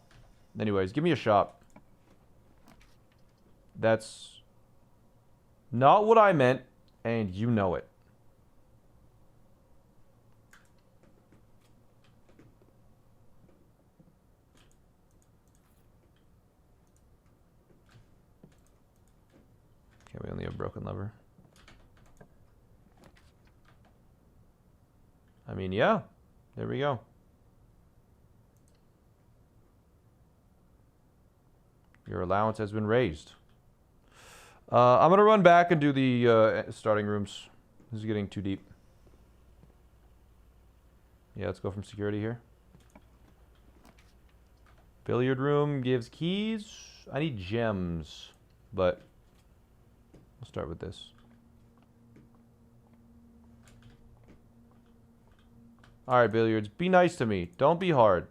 Anyways, give me a shop. That's not what I meant, and you know it. Okay, we only have broken lever. I mean, yeah. There we go. Your allowance has been raised. I'm going to run back and do the starting rooms. This is getting too deep. Yeah, let's go from security here. Billiard room gives keys. I need gems, but we'll start with this. Alright, billiards. Be nice to me. Don't be hard.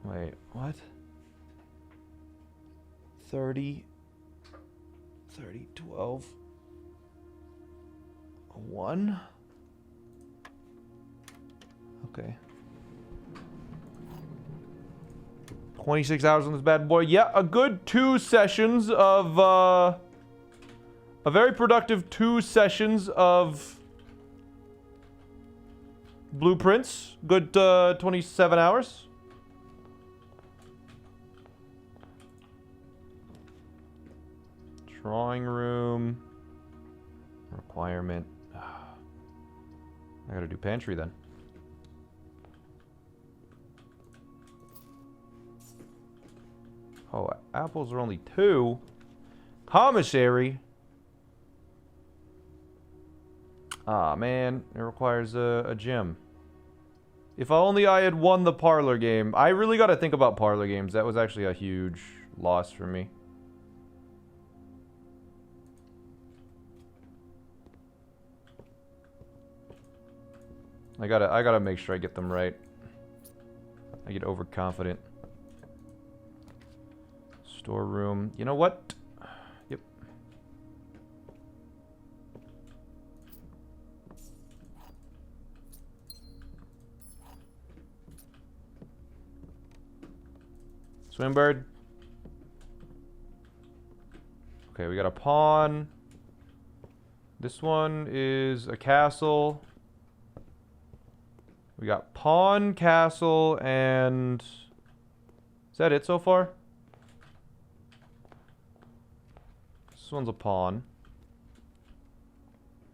Wait, what? 30, 12, 1? Okay. 26 hours on this bad boy. Yeah, a good 2 sessions of A very productive 2 sessions of blueprints. Good 27 hours. Drawing room. Requirement. I gotta do pantry then. Oh, apples are only 2. Commissary. Ah, man. It requires a gym. If only I had won the parlor game. I really gotta think about parlor games. That was actually a huge loss for me. I gotta make sure I get them right. I get overconfident. Storeroom. You know what? Yep. Swimbird. Okay, we got a pawn. This one is a castle. We got pawn, castle, and... Is that it so far? This one's a pawn.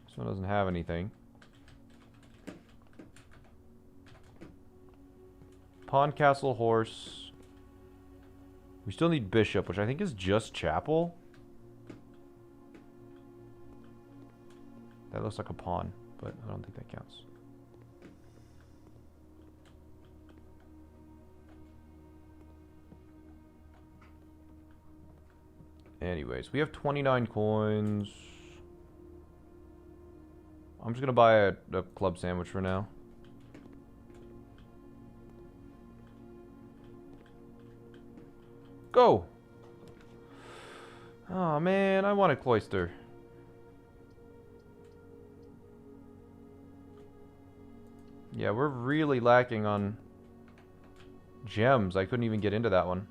This one doesn't have anything. Pawn, castle, horse. We still need bishop, which I think is just chapel. That looks like a pawn, but I don't think that counts. Anyways, we have 29 coins. I'm just gonna buy a club sandwich for now. Go! Oh man, I want a cloister. Yeah, we're really lacking on gems. I couldn't even get into that one.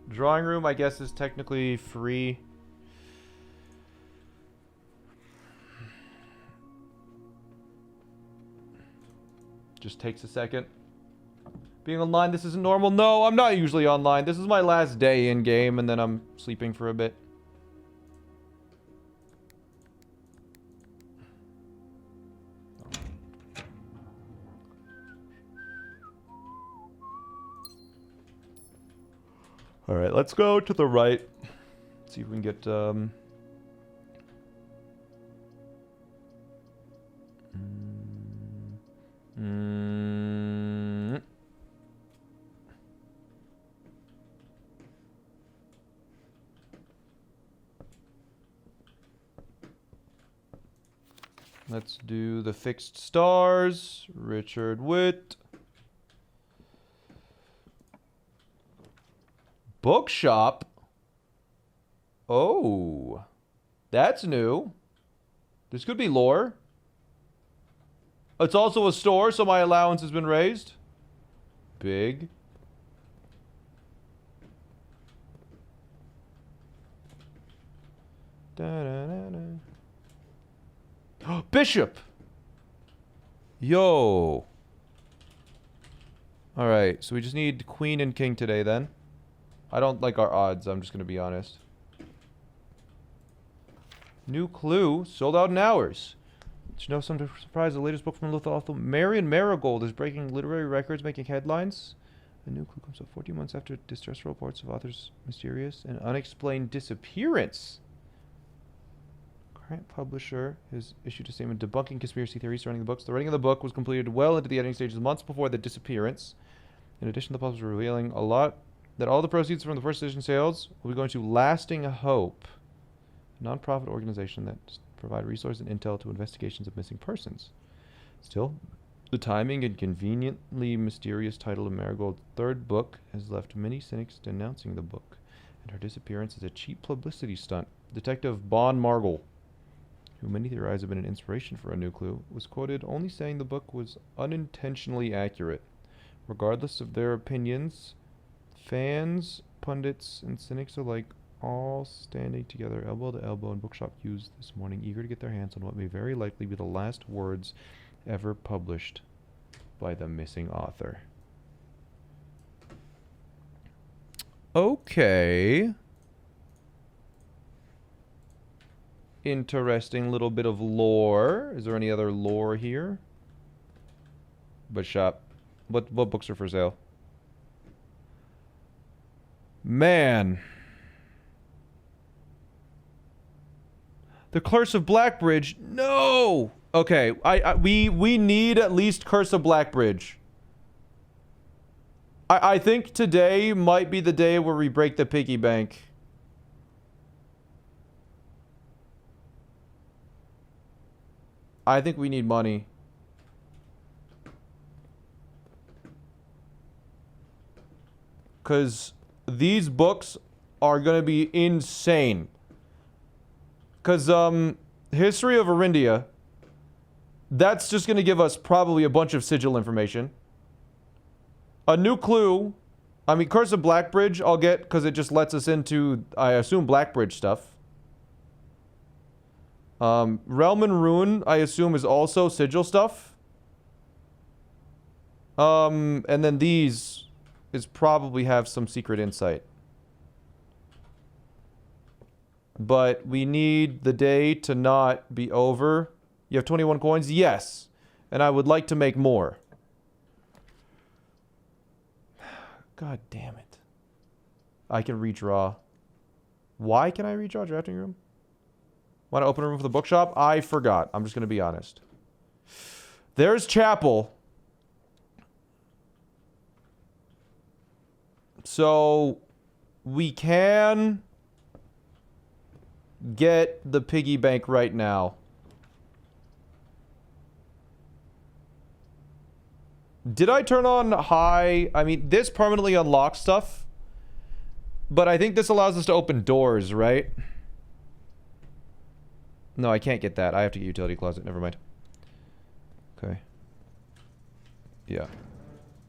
Drawing room, I guess, is technically free. Just takes a second. Being online, this isn't normal. No, I'm not usually online. This is my last day in game, and then I'm sleeping for a bit. All right, let's go to the right. See if we can get Let's do the fixed stars. Richard Witt. Bookshop? Oh. That's new. This could be lore. It's also a store, so my allowance has been raised. Big. Bishop! Yo! Alright, so we just need queen and king today then. I don't like our odds, I'm just gonna be honest. New clue, sold out in hours. Did you know, some surprise, the latest book from Lithal Marion Marigold is breaking literary records, making headlines. A new clue comes up 14 months after distressful reports of author's mysterious and unexplained disappearance. Current publisher has issued a statement debunking conspiracy theories surrounding the books. The writing of the book was completed well into the editing stages months before the disappearance. In addition, the publisher revealing that all the proceeds from the first edition sales will be going to Lasting Hope, a non-profit organization that provide resources and intel to investigations of missing persons. Still, the timing and conveniently mysterious title of Marigold's third book has left many cynics denouncing the book, and her disappearance is a cheap publicity stunt. Detective Bon Margle, who many theorize have been an inspiration for A New Clue, was quoted only saying the book was unintentionally accurate, Regardless of their opinions, fans, pundits, and cynics alike all standing together elbow to elbow in bookshop used this morning, eager to get their hands on what may very likely be the last words ever published by the missing author. Okay. Interesting little bit of lore. Is there any other lore here? Bookshop. What books are for sale? Man. The Curse of Blackbridge. No. Okay, we need at least Curse of Blackbridge. I think today might be the day where we break the piggy bank. I think we need money. Because these books are going to be insane. Because, History of Arindia, that's just going to give us probably a bunch of sigil information. A new clue. I mean, Curse of Blackbridge I'll get because it just lets us into, I assume, Blackbridge stuff. Realm and Rune, I assume, is also sigil stuff. And then these is probably have some secret insight. But we need the day to not be over. You have 21 coins? Yes. And I would like to make more. God damn it. I can redraw. Why can I redraw drafting room? Want to open a room for the bookshop? I forgot. I'm just going to be honest. There's chapel. So we can get the piggy bank right now. Did I turn on high? I mean, this permanently unlocks stuff. But I think this allows us to open doors, right? No, I can't get that. I have to get utility closet. Never mind. Okay. Yeah.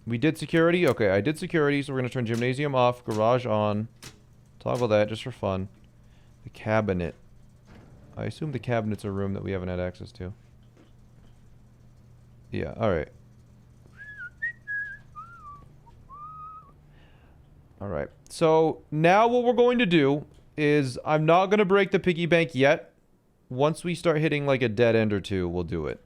We did security? Okay, I did security, so we're going to turn gymnasium off, garage on. Toggle that just for fun. The cabinet. I assume the cabinet's a room that we haven't had access to. Yeah, alright. Alright, so now what we're going to do is I'm not going to break the piggy bank yet. Once we start hitting like a dead end or two, we'll do it.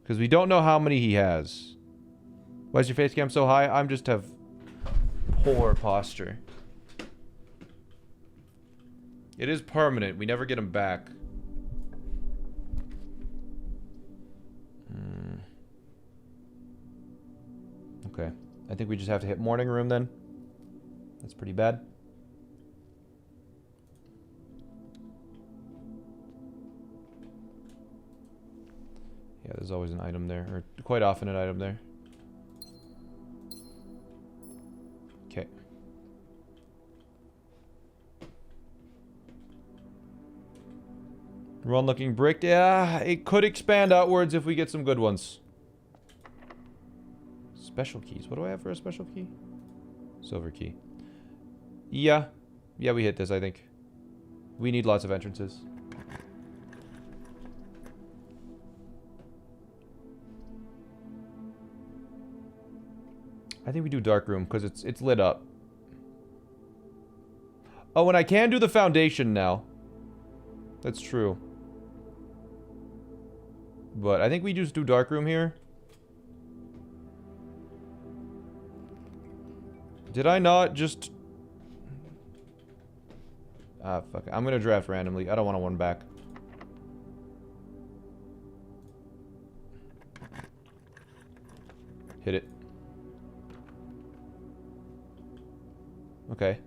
Because we don't know how many he has. Why is your face cam so high? I'm just have poor posture. It is permanent. We never get him back. Okay. I think we just have to hit morning room then. That's pretty bad. Yeah, there's always an item there. Or quite often an item there. Okay. Run looking bricked. Yeah, it could expand outwards if we get some good ones. Special keys. What do I have for a special key? Silver key. Yeah. Yeah, we hit this, I think. We need lots of entrances. I think we do dark room because it's lit up. Oh, and I can do the foundation now. That's true. But I think we just do dark room here. Did I not just... Ah, fuck it. I'm gonna draft randomly. I don't want to one back. Hit it. Okay.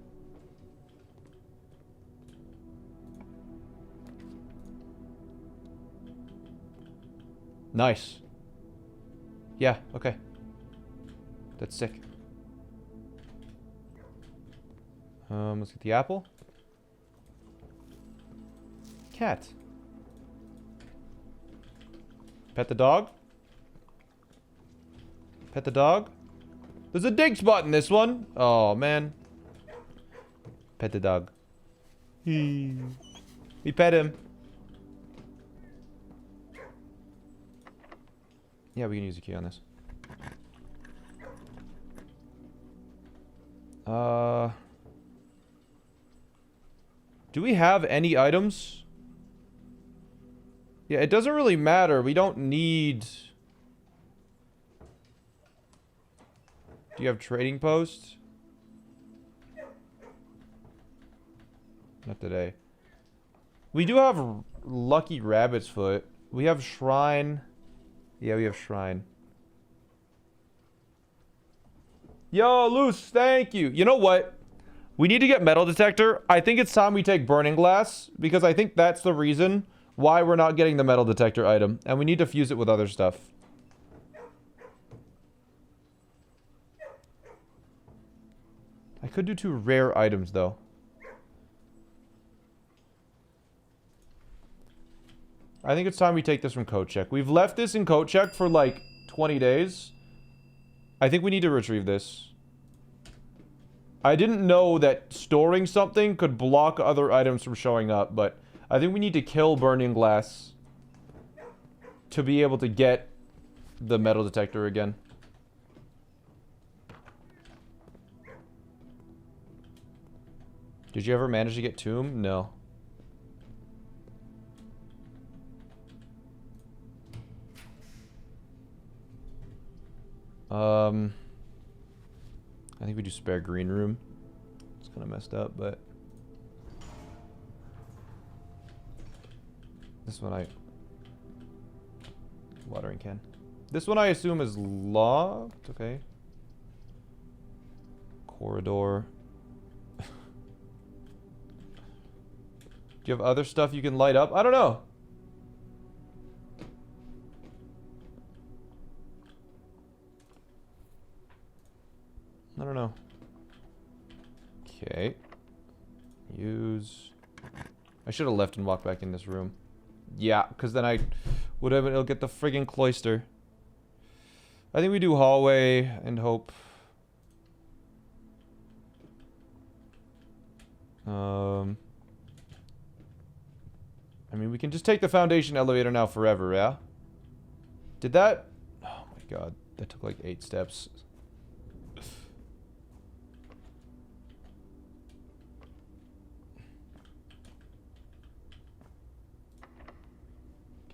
Nice. Yeah, okay. That's sick. Let's get the apple. Cat. Pet the dog? Pet the dog? There's a dig spot in this one. Oh, man. Pet the dog. We pet him. Yeah, we can use a key on this. Do we have any items? Yeah, it doesn't really matter. We don't need... Do you have trading post? Not today. We do have Lucky Rabbit's Foot. We have Shrine. Yeah, we have Shrine. Yo, Luce, thank you. You know what? We need to get metal detector. I think it's time we take burning glass, because I think that's the reason why we're not getting the metal detector item. And we need to fuse it with other stuff. I could do 2 rare items, though. I think it's time we take this from code check. We've left this in code check for like 20 days. I think we need to retrieve this. I didn't know that storing something could block other items from showing up, but I think we need to kill burning glass to be able to get the metal detector again. Did you ever manage to get Tomb? No. I think we do spare green room. It's kind of messed up, but this one I watering can. This one I assume is locked. Okay. Corridor. Do you have other stuff you can light up? I don't know. I don't know. Okay. Use. I should have left and walked back in this room. Yeah, because then I would have it'll get the friggin' cloister. I think we do hallway and hope. I mean, we can just take the foundation elevator now forever, yeah? Did that? Oh my god, that took like 8 steps.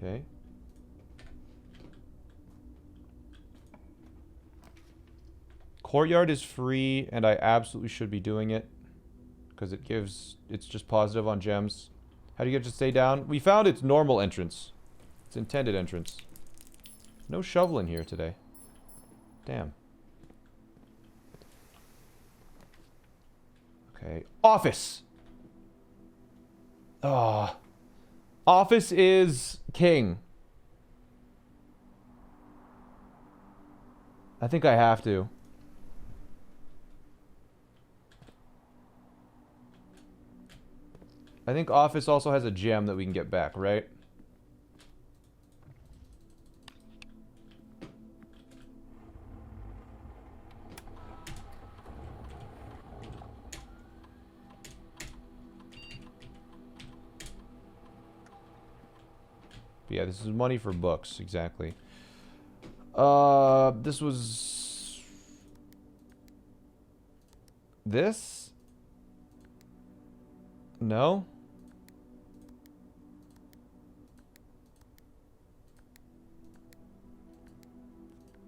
Okay. Courtyard is free, and I absolutely should be doing it. Because it gives... It's just positive on gems. How do you get to stay down? We found its normal entrance. Its intended entrance. No shovel in here today. Damn. Okay. Office! Ah. Office is king. I think I have to. I think office also has a gem that we can get back, right? Yeah, this is money for books, exactly. This was... This? No?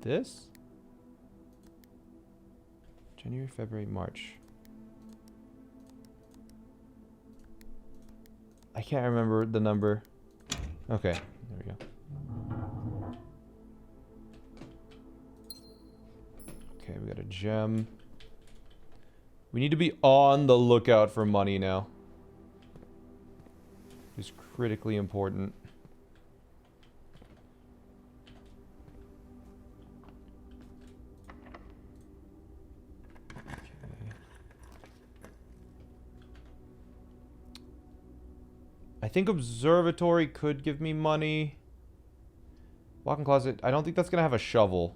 This? January, February, March. I can't remember the number. Okay, there we go. Okay, we got a gem. We need to be on the lookout for money now. It's critically important. I think observatory could give me money. Walk-in closet. I don't think that's going to have a shovel.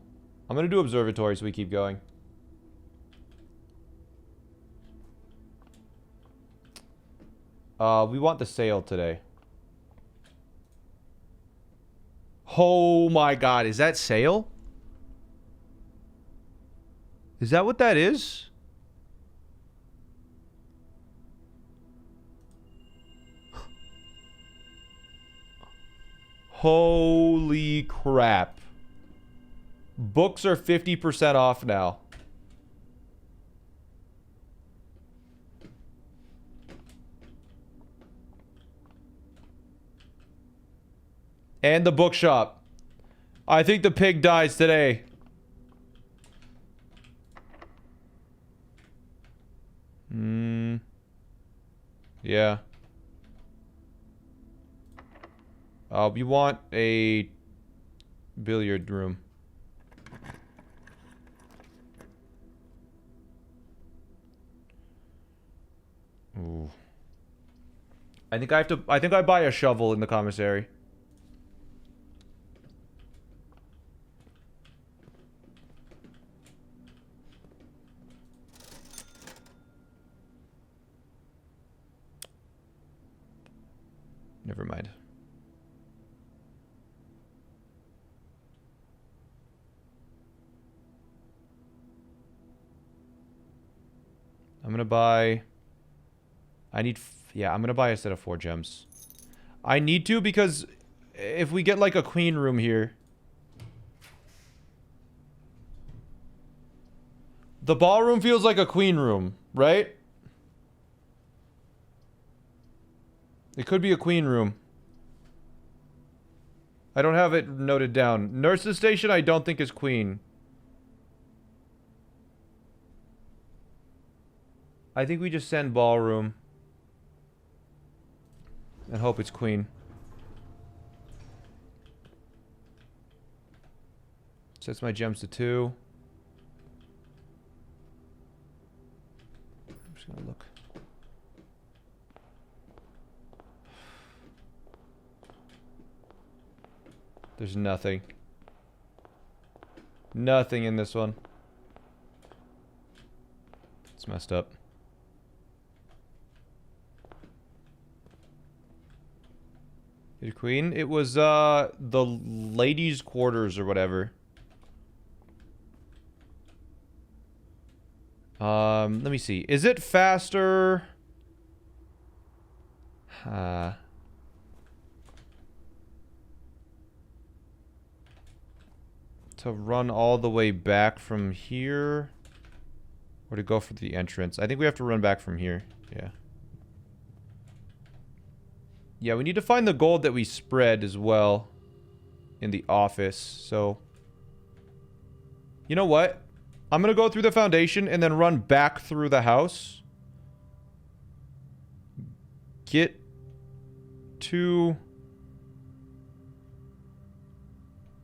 I'm going to do observatory so we keep going. We want the sale today. Oh my god, is that sale? Is that what that is? Holy crap. Books are 50% off now. And the bookshop. I think the pig dies today. Yeah. We want a billiard room. Ooh. I think I buy a shovel in the commissary. Never mind. I'm gonna buy... yeah, I'm gonna buy a set of 4 gems. I need to because if we get like a queen room here... The ballroom feels like a queen room, right? It could be a queen room. I don't have it noted down. Nurse's station I don't think is queen. I think we just send ballroom. And hope it's queen. Sets my gems to 2. I'm just gonna look. There's nothing. Nothing in this one. It's messed up. Your queen? It was, the ladies' quarters or whatever. Let me see. Is it faster? To run all the way back from here? Or to go for the entrance? I think we have to run back from here. Yeah. Yeah, we need to find the gold that we spread as well in the office, so... You know what? I'm gonna go through the foundation and then run back through the house. Get to...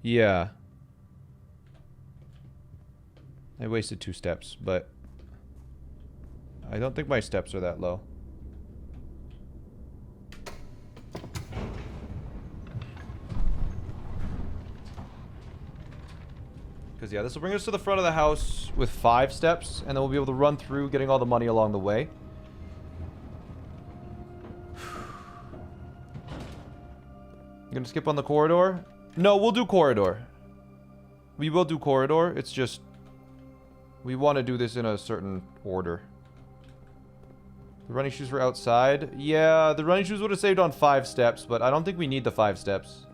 Yeah. I wasted 2 steps, but... I don't think my steps are that low. Because, yeah, this will bring us to the front of the house with 5 steps, and then we'll be able to run through, getting all the money along the way. You gonna skip on the corridor? No, we'll do corridor. We will do corridor, it's just... We want to do this in a certain order. The running shoes were outside. Yeah, the running shoes would have saved on 5 steps, but I don't think we need the 5 steps.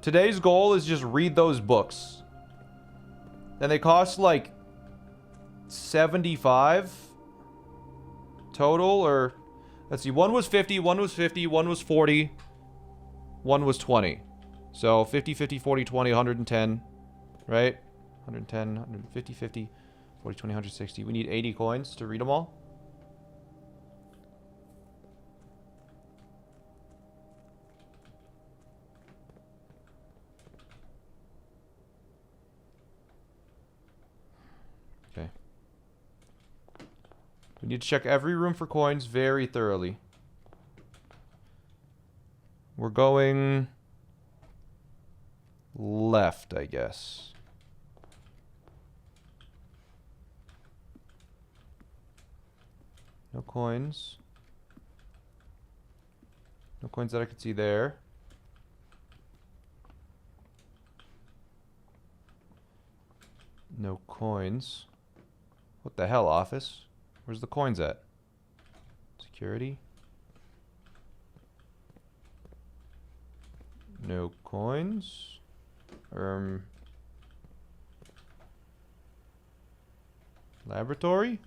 Today's goal is just read those books. And they cost like 75 total, or let's see, one was 50, one was 50, one was 40, one was 20. So 50, 50, 40, 20, 110, right? 110, 150, 50, 40, 20, 160. We need 80 coins to read them all. Okay. We need to check every room for coins very thoroughly. We're going left, I guess. No coins. No coins that I could see there. No coins. What the hell, office? Where's the coins at? Security? No coins. Laboratory?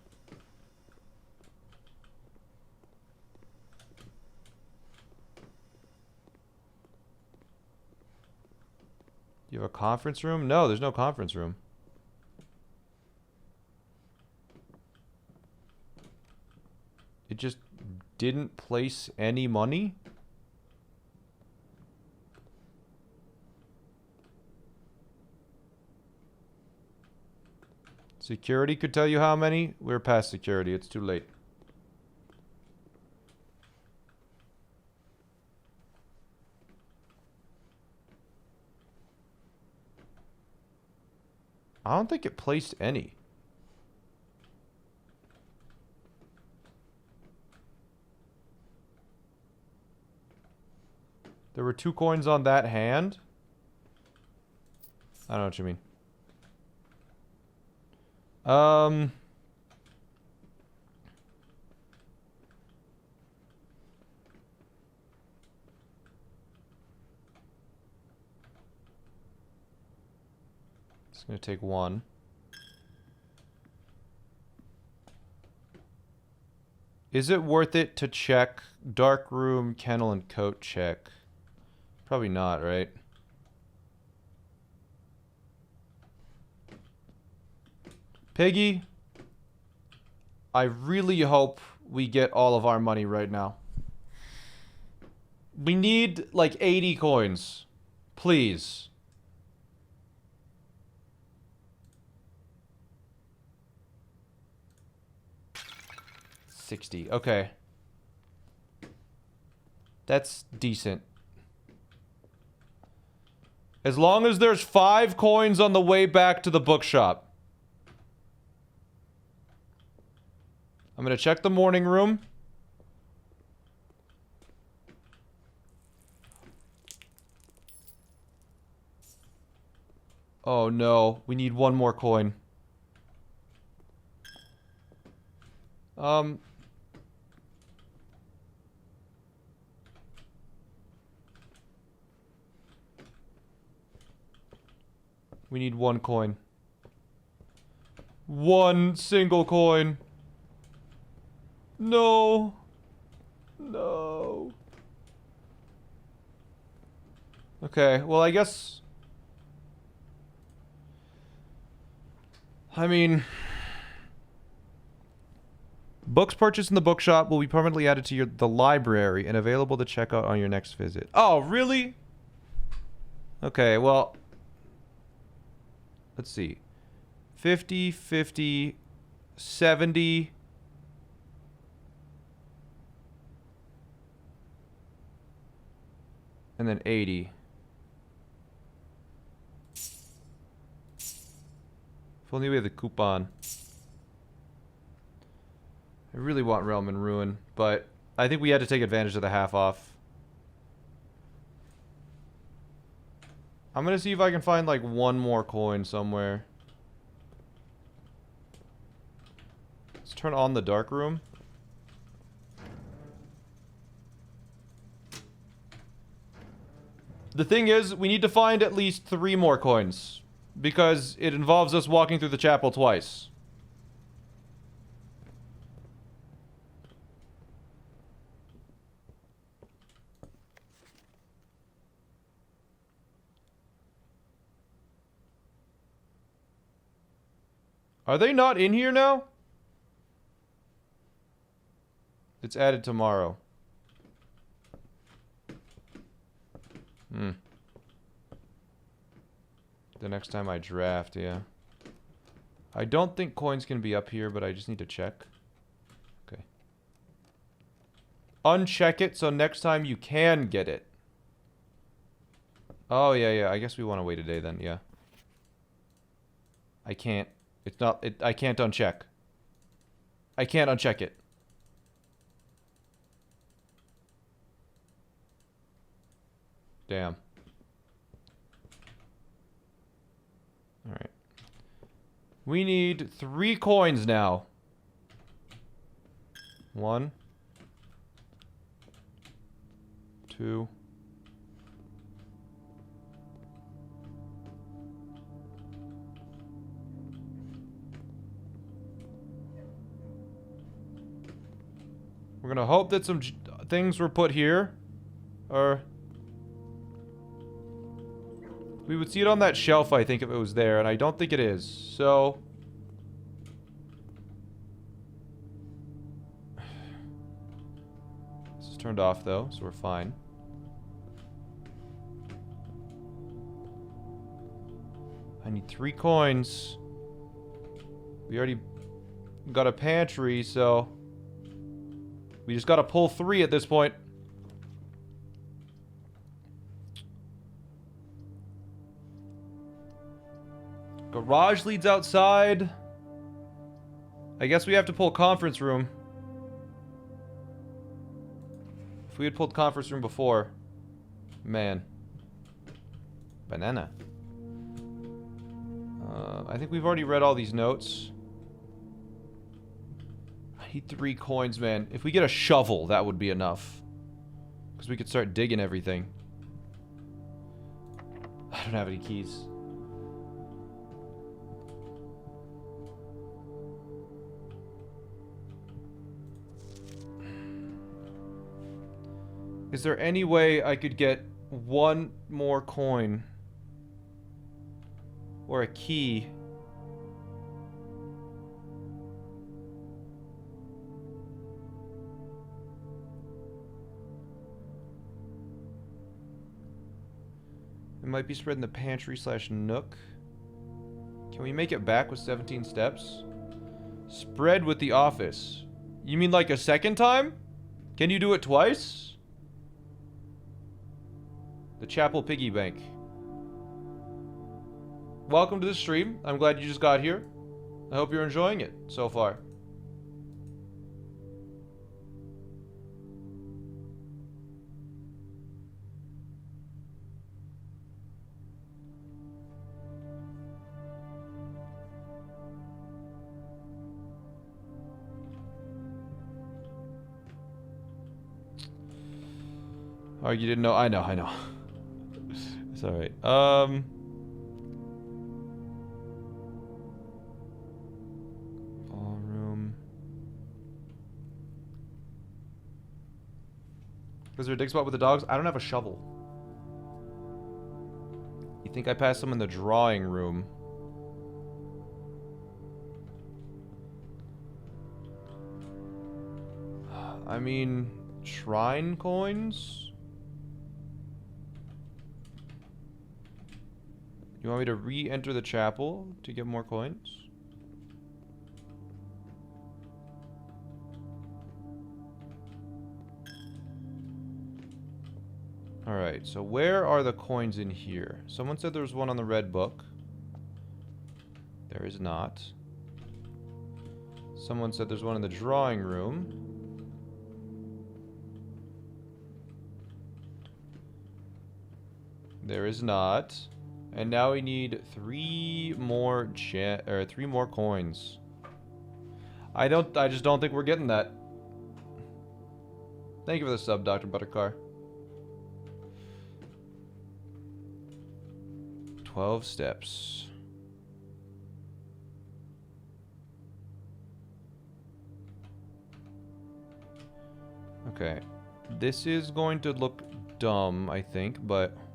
You have a conference room? No, there's no conference room. It just didn't place any money? Security could tell you how many. We're past security. It's too late. I don't think it placed any. There were 2 coins on that hand. I don't know what you mean. It's gonna take 1. Is it worth it to check dark room, kennel, and coat check? Probably not, right? Piggy, I really hope we get all of our money right now. We need like 80 coins. Please. $60. Okay. That's decent. As long as there's 5 coins on the way back to the bookshop. I'm gonna check the morning room. Oh no, we need 1 more coin. We need 1 coin. 1 single coin. No. No. Okay, well, I guess... I mean... Books purchased in the bookshop will be permanently added to the library and available to check out on your next visit. Oh, really? Okay, well... Let's see. 50, 50, 70... And then 80. If only we had the coupon. I really want Realm and Ruin, but I think we had to take advantage of the half off. I'm gonna see if I can find like 1 more coin somewhere. Let's turn on the dark room. The thing is, we need to find at least 3 more coins. Because it involves us walking through the chapel twice. Are they not in here now? It's added tomorrow. The next time I draft, yeah. I don't think coins can be up here, but I just need to check. Okay. Uncheck it so next time you can get it. Oh, yeah, yeah. I guess we want to wait a day then, yeah. I can't. It's not... I can't uncheck. I can't uncheck it. Damn. Alright. We need 3 coins now. 1. 2. We're gonna hope that some things were put here. Or... we would see it on that shelf, I think, if it was there, and I don't think it is. So... this is turned off, though, so we're fine. I need 3 coins. We already got a pantry, so... we just gotta pull 3 at this point. Garage leads outside. I guess we have to pull conference room. If we had pulled conference room before. Man. Banana. I think we've already read all these notes. I need 3 coins, man. If we get a shovel, that would be enough. Because we could start digging everything. I don't have any keys. Is there any way I could get 1 more coin? Or a key? It might be spread in the pantry / nook. Can we make it back with 17 steps? Spread with the office. You mean like a second time? Can you do it twice? The Chapel Piggy Bank. Welcome to the stream. I'm glad you just got here. I hope you're enjoying it so far. Oh, you didn't know? I know, I know. It's alright. Ballroom. Is there a dig spot with the dogs? I don't have a shovel. You think I passed them in the drawing room? I mean, shrine coins? You want me to re-enter the chapel to get more coins? Alright, so where are the coins in here? Someone said there was one on the red book. There is not. Someone said there's one in the drawing room. There is not. And now we need 3 more coins. I just don't think we're getting that. Thank you for the sub, Dr. Buttercar. 12 steps. Okay. This is going to look dumb, I think, but... 1,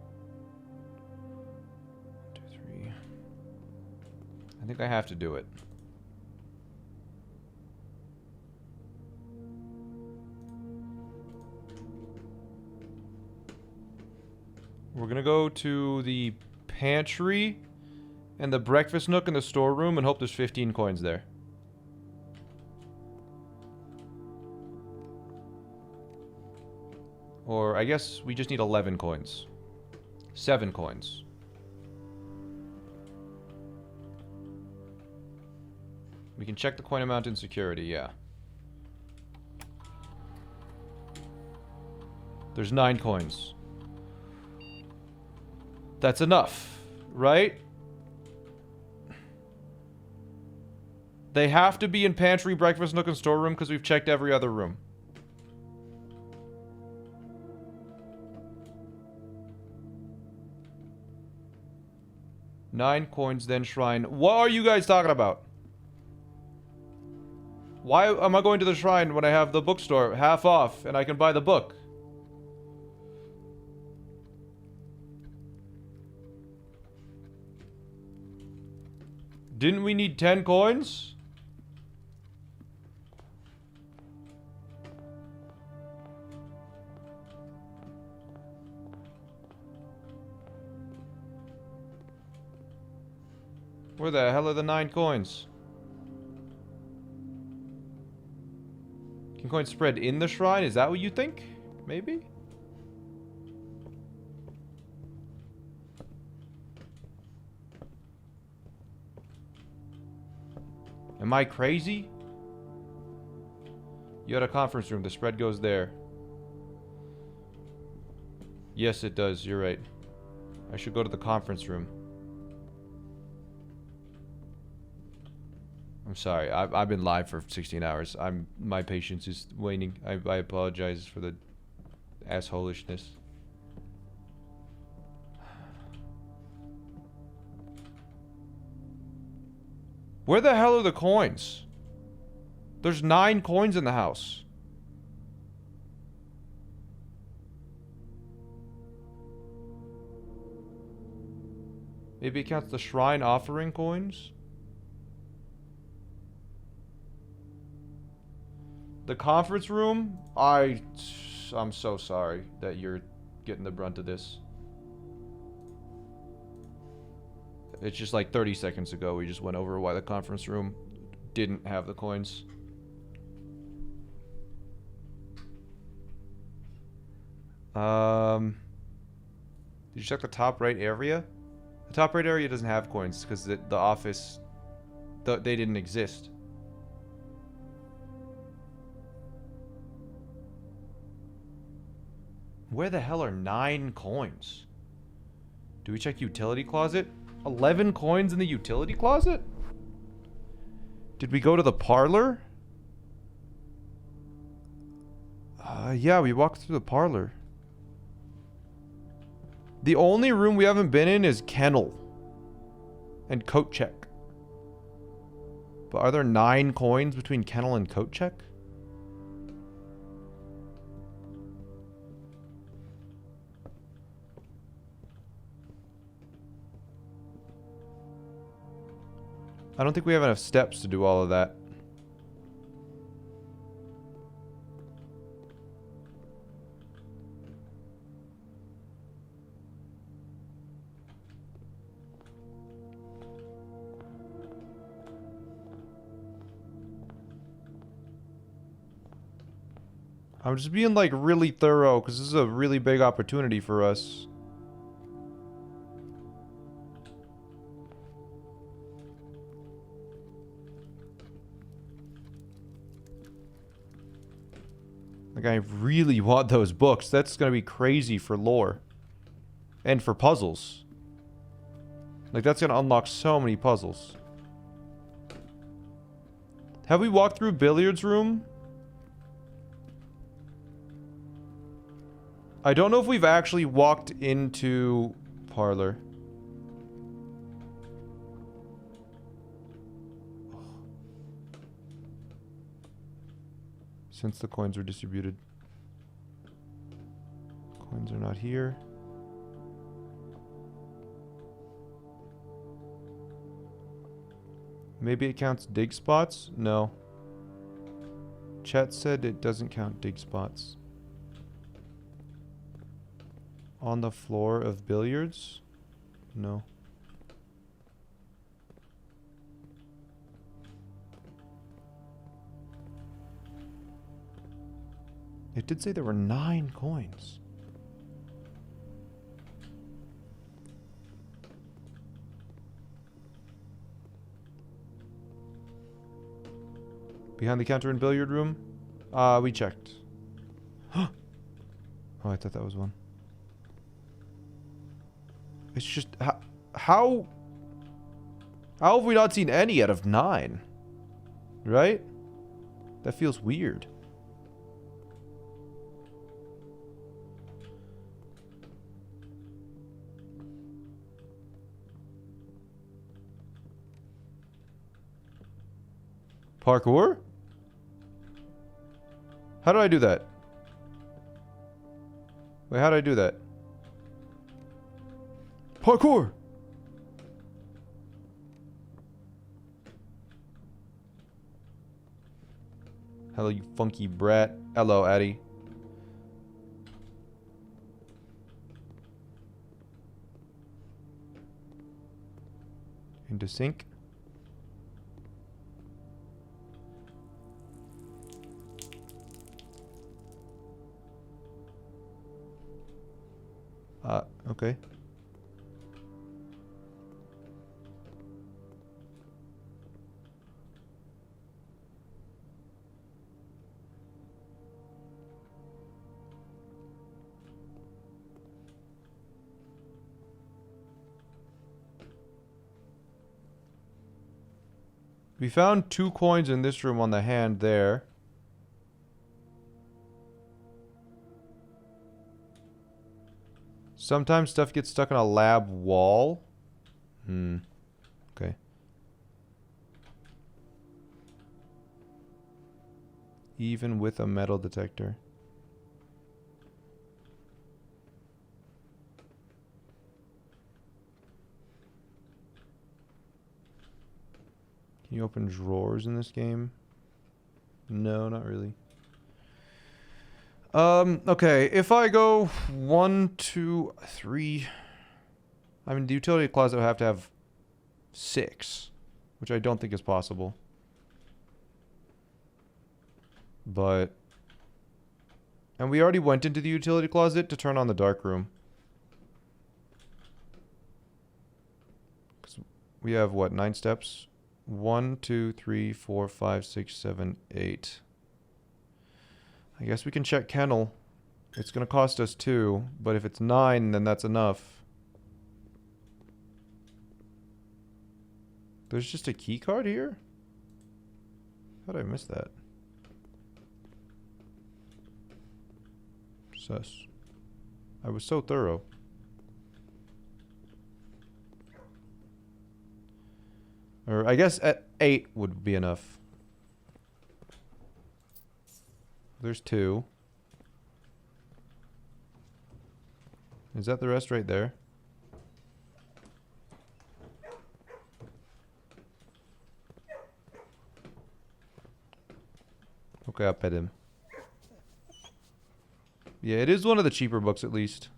2, 3. I think I have to do it. We're gonna go to the pantry and the breakfast nook in the storeroom and hope there's 15 coins there. Or I guess we just need 11 coins. 7 coins. We can check the coin amount in security, yeah. There's 9 coins. That's enough, right? They have to be in pantry, breakfast nook, and storeroom because we've checked every other room. Nine coins, then shrine. What are you guys talking about? Why am I going to the shrine when I have the bookstore half off and I can buy the book? Didn't we need 10 coins? Where the hell are the 9 coins? Can coins spread in the shrine? Is that what you think? Maybe? Am I crazy? You had a conference room. The spread goes there. Yes, it does. You're right. I should go to the conference room. I'm sorry. I've been live for 16 hours. My patience is waning. I apologize for the assholishness. Where the hell are the coins? There's 9 coins in the house. Maybe it counts the shrine offering coins? The conference room? I'm so sorry that you're getting the brunt of this. It's just like 30 seconds ago we just went over why the conference room didn't have the coins. Did you check the top right area? The top right area doesn't have coins because the office, they didn't exist. Where the hell are 9 coins? Do we check utility closet? 11 coins in the utility closet? Did we go to the parlor? Yeah, we walked through the parlor. The only room we haven't been in is kennel and coat check. But are there 9 coins between kennel and coat check? I don't think we have enough steps to do all of that. I'm just being like really thorough because this is a really big opportunity for us. Like, I really want those books. That's gonna be crazy for lore. And for puzzles. Like, that's gonna unlock so many puzzles. Have we walked through billiards room? I don't know if we've actually walked into parlor. Since the coins were distributed. Coins are not here. Maybe it counts dig spots? No. Chat said it doesn't count dig spots. On the floor of billiards? No. It did say there were 9 coins. Behind the counter in billiard room? We checked. Oh, I thought that was one. It's just... How have we not seen any out of 9? Right? That feels weird. Parkour? How do I do that? Wait, how do I do that? Parkour! Hello, you funky brat. Hello, Addie. Into sink. Okay. We found 2 coins in this room on the hand there. Sometimes stuff gets stuck on a lab wall. Okay. Even with a metal detector. Can you open drawers in this game? No, not really. Okay, if I go 1, 2, 3... I mean, the utility closet would have to have 6, which I don't think is possible. But... And we already went into the utility closet to turn on the dark room. Because we have, what, 9 steps? 1, 2, 3, 4, 5, 6, 7, 8. I guess we can check kennel. It's gonna cost us 2, but if it's 9, then that's enough. There's just a key card here? How did I miss that? Sus. I was so thorough. Or I guess at 8 would be enough. There's 2. Is that the rest right there? Okay, I'll pet him. Yeah, it is one of the cheaper books at least.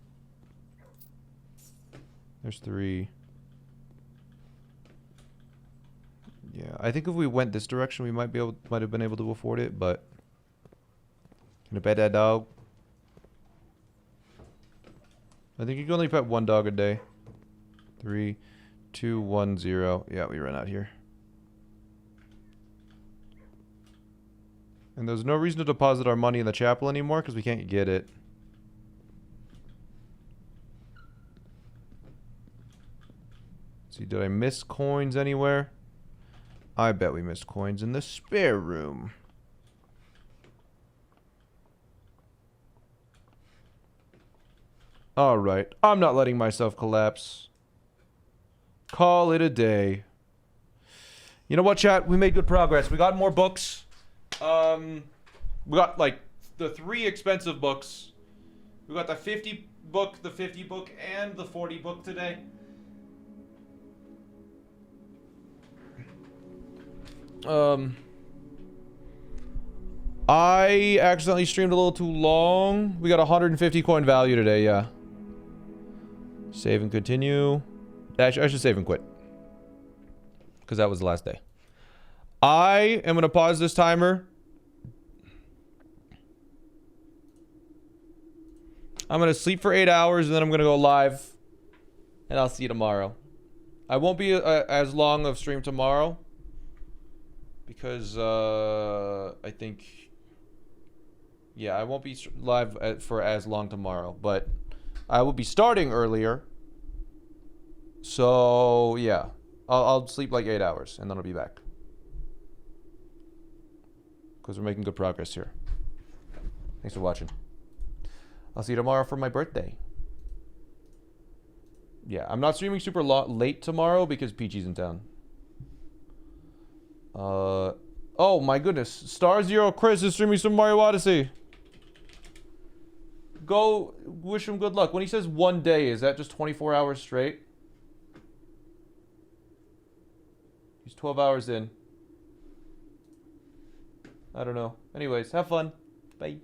There's 3. Yeah, I think if we went this direction, we might have been able to afford it, but can I pet that dog? I think you can only pet 1 dog a day. 3, 2, 1, 0. Yeah, we ran out here. And there's no reason to deposit our money in the chapel anymore because we can't get it. Let's see, did I miss coins anywhere? I bet we missed coins in the spare room. Alright, I'm not letting myself collapse. Call it a day. You know what, chat? We made good progress. We got more books. We got, like, the 3 expensive books. We got the 50 book, the 50 book, and the 40 book today. I accidentally streamed a little too long. We got 150 coin value today, yeah. Save and continue. Actually, I should save and quit. Because that was the last day. I am going to pause this timer. I'm going to sleep for 8 hours and then I'm going to go live. And I'll see you tomorrow. I won't be as long of stream tomorrow. Because I think, yeah, I won't be live for as long tomorrow, but I will be starting earlier. So yeah, I'll sleep like 8 hours and then I'll be back. Because we're making good progress here. Thanks for watching. I'll see you tomorrow for my birthday. Yeah, I'm not streaming super late tomorrow because Peachy's in town. Oh my goodness. Star Zero Chris is streaming some Mario Odyssey. Go wish him good luck. When he says 1 day, is that just 24 hours straight? He's 12 hours in. I don't know. Anyways, have fun. Bye.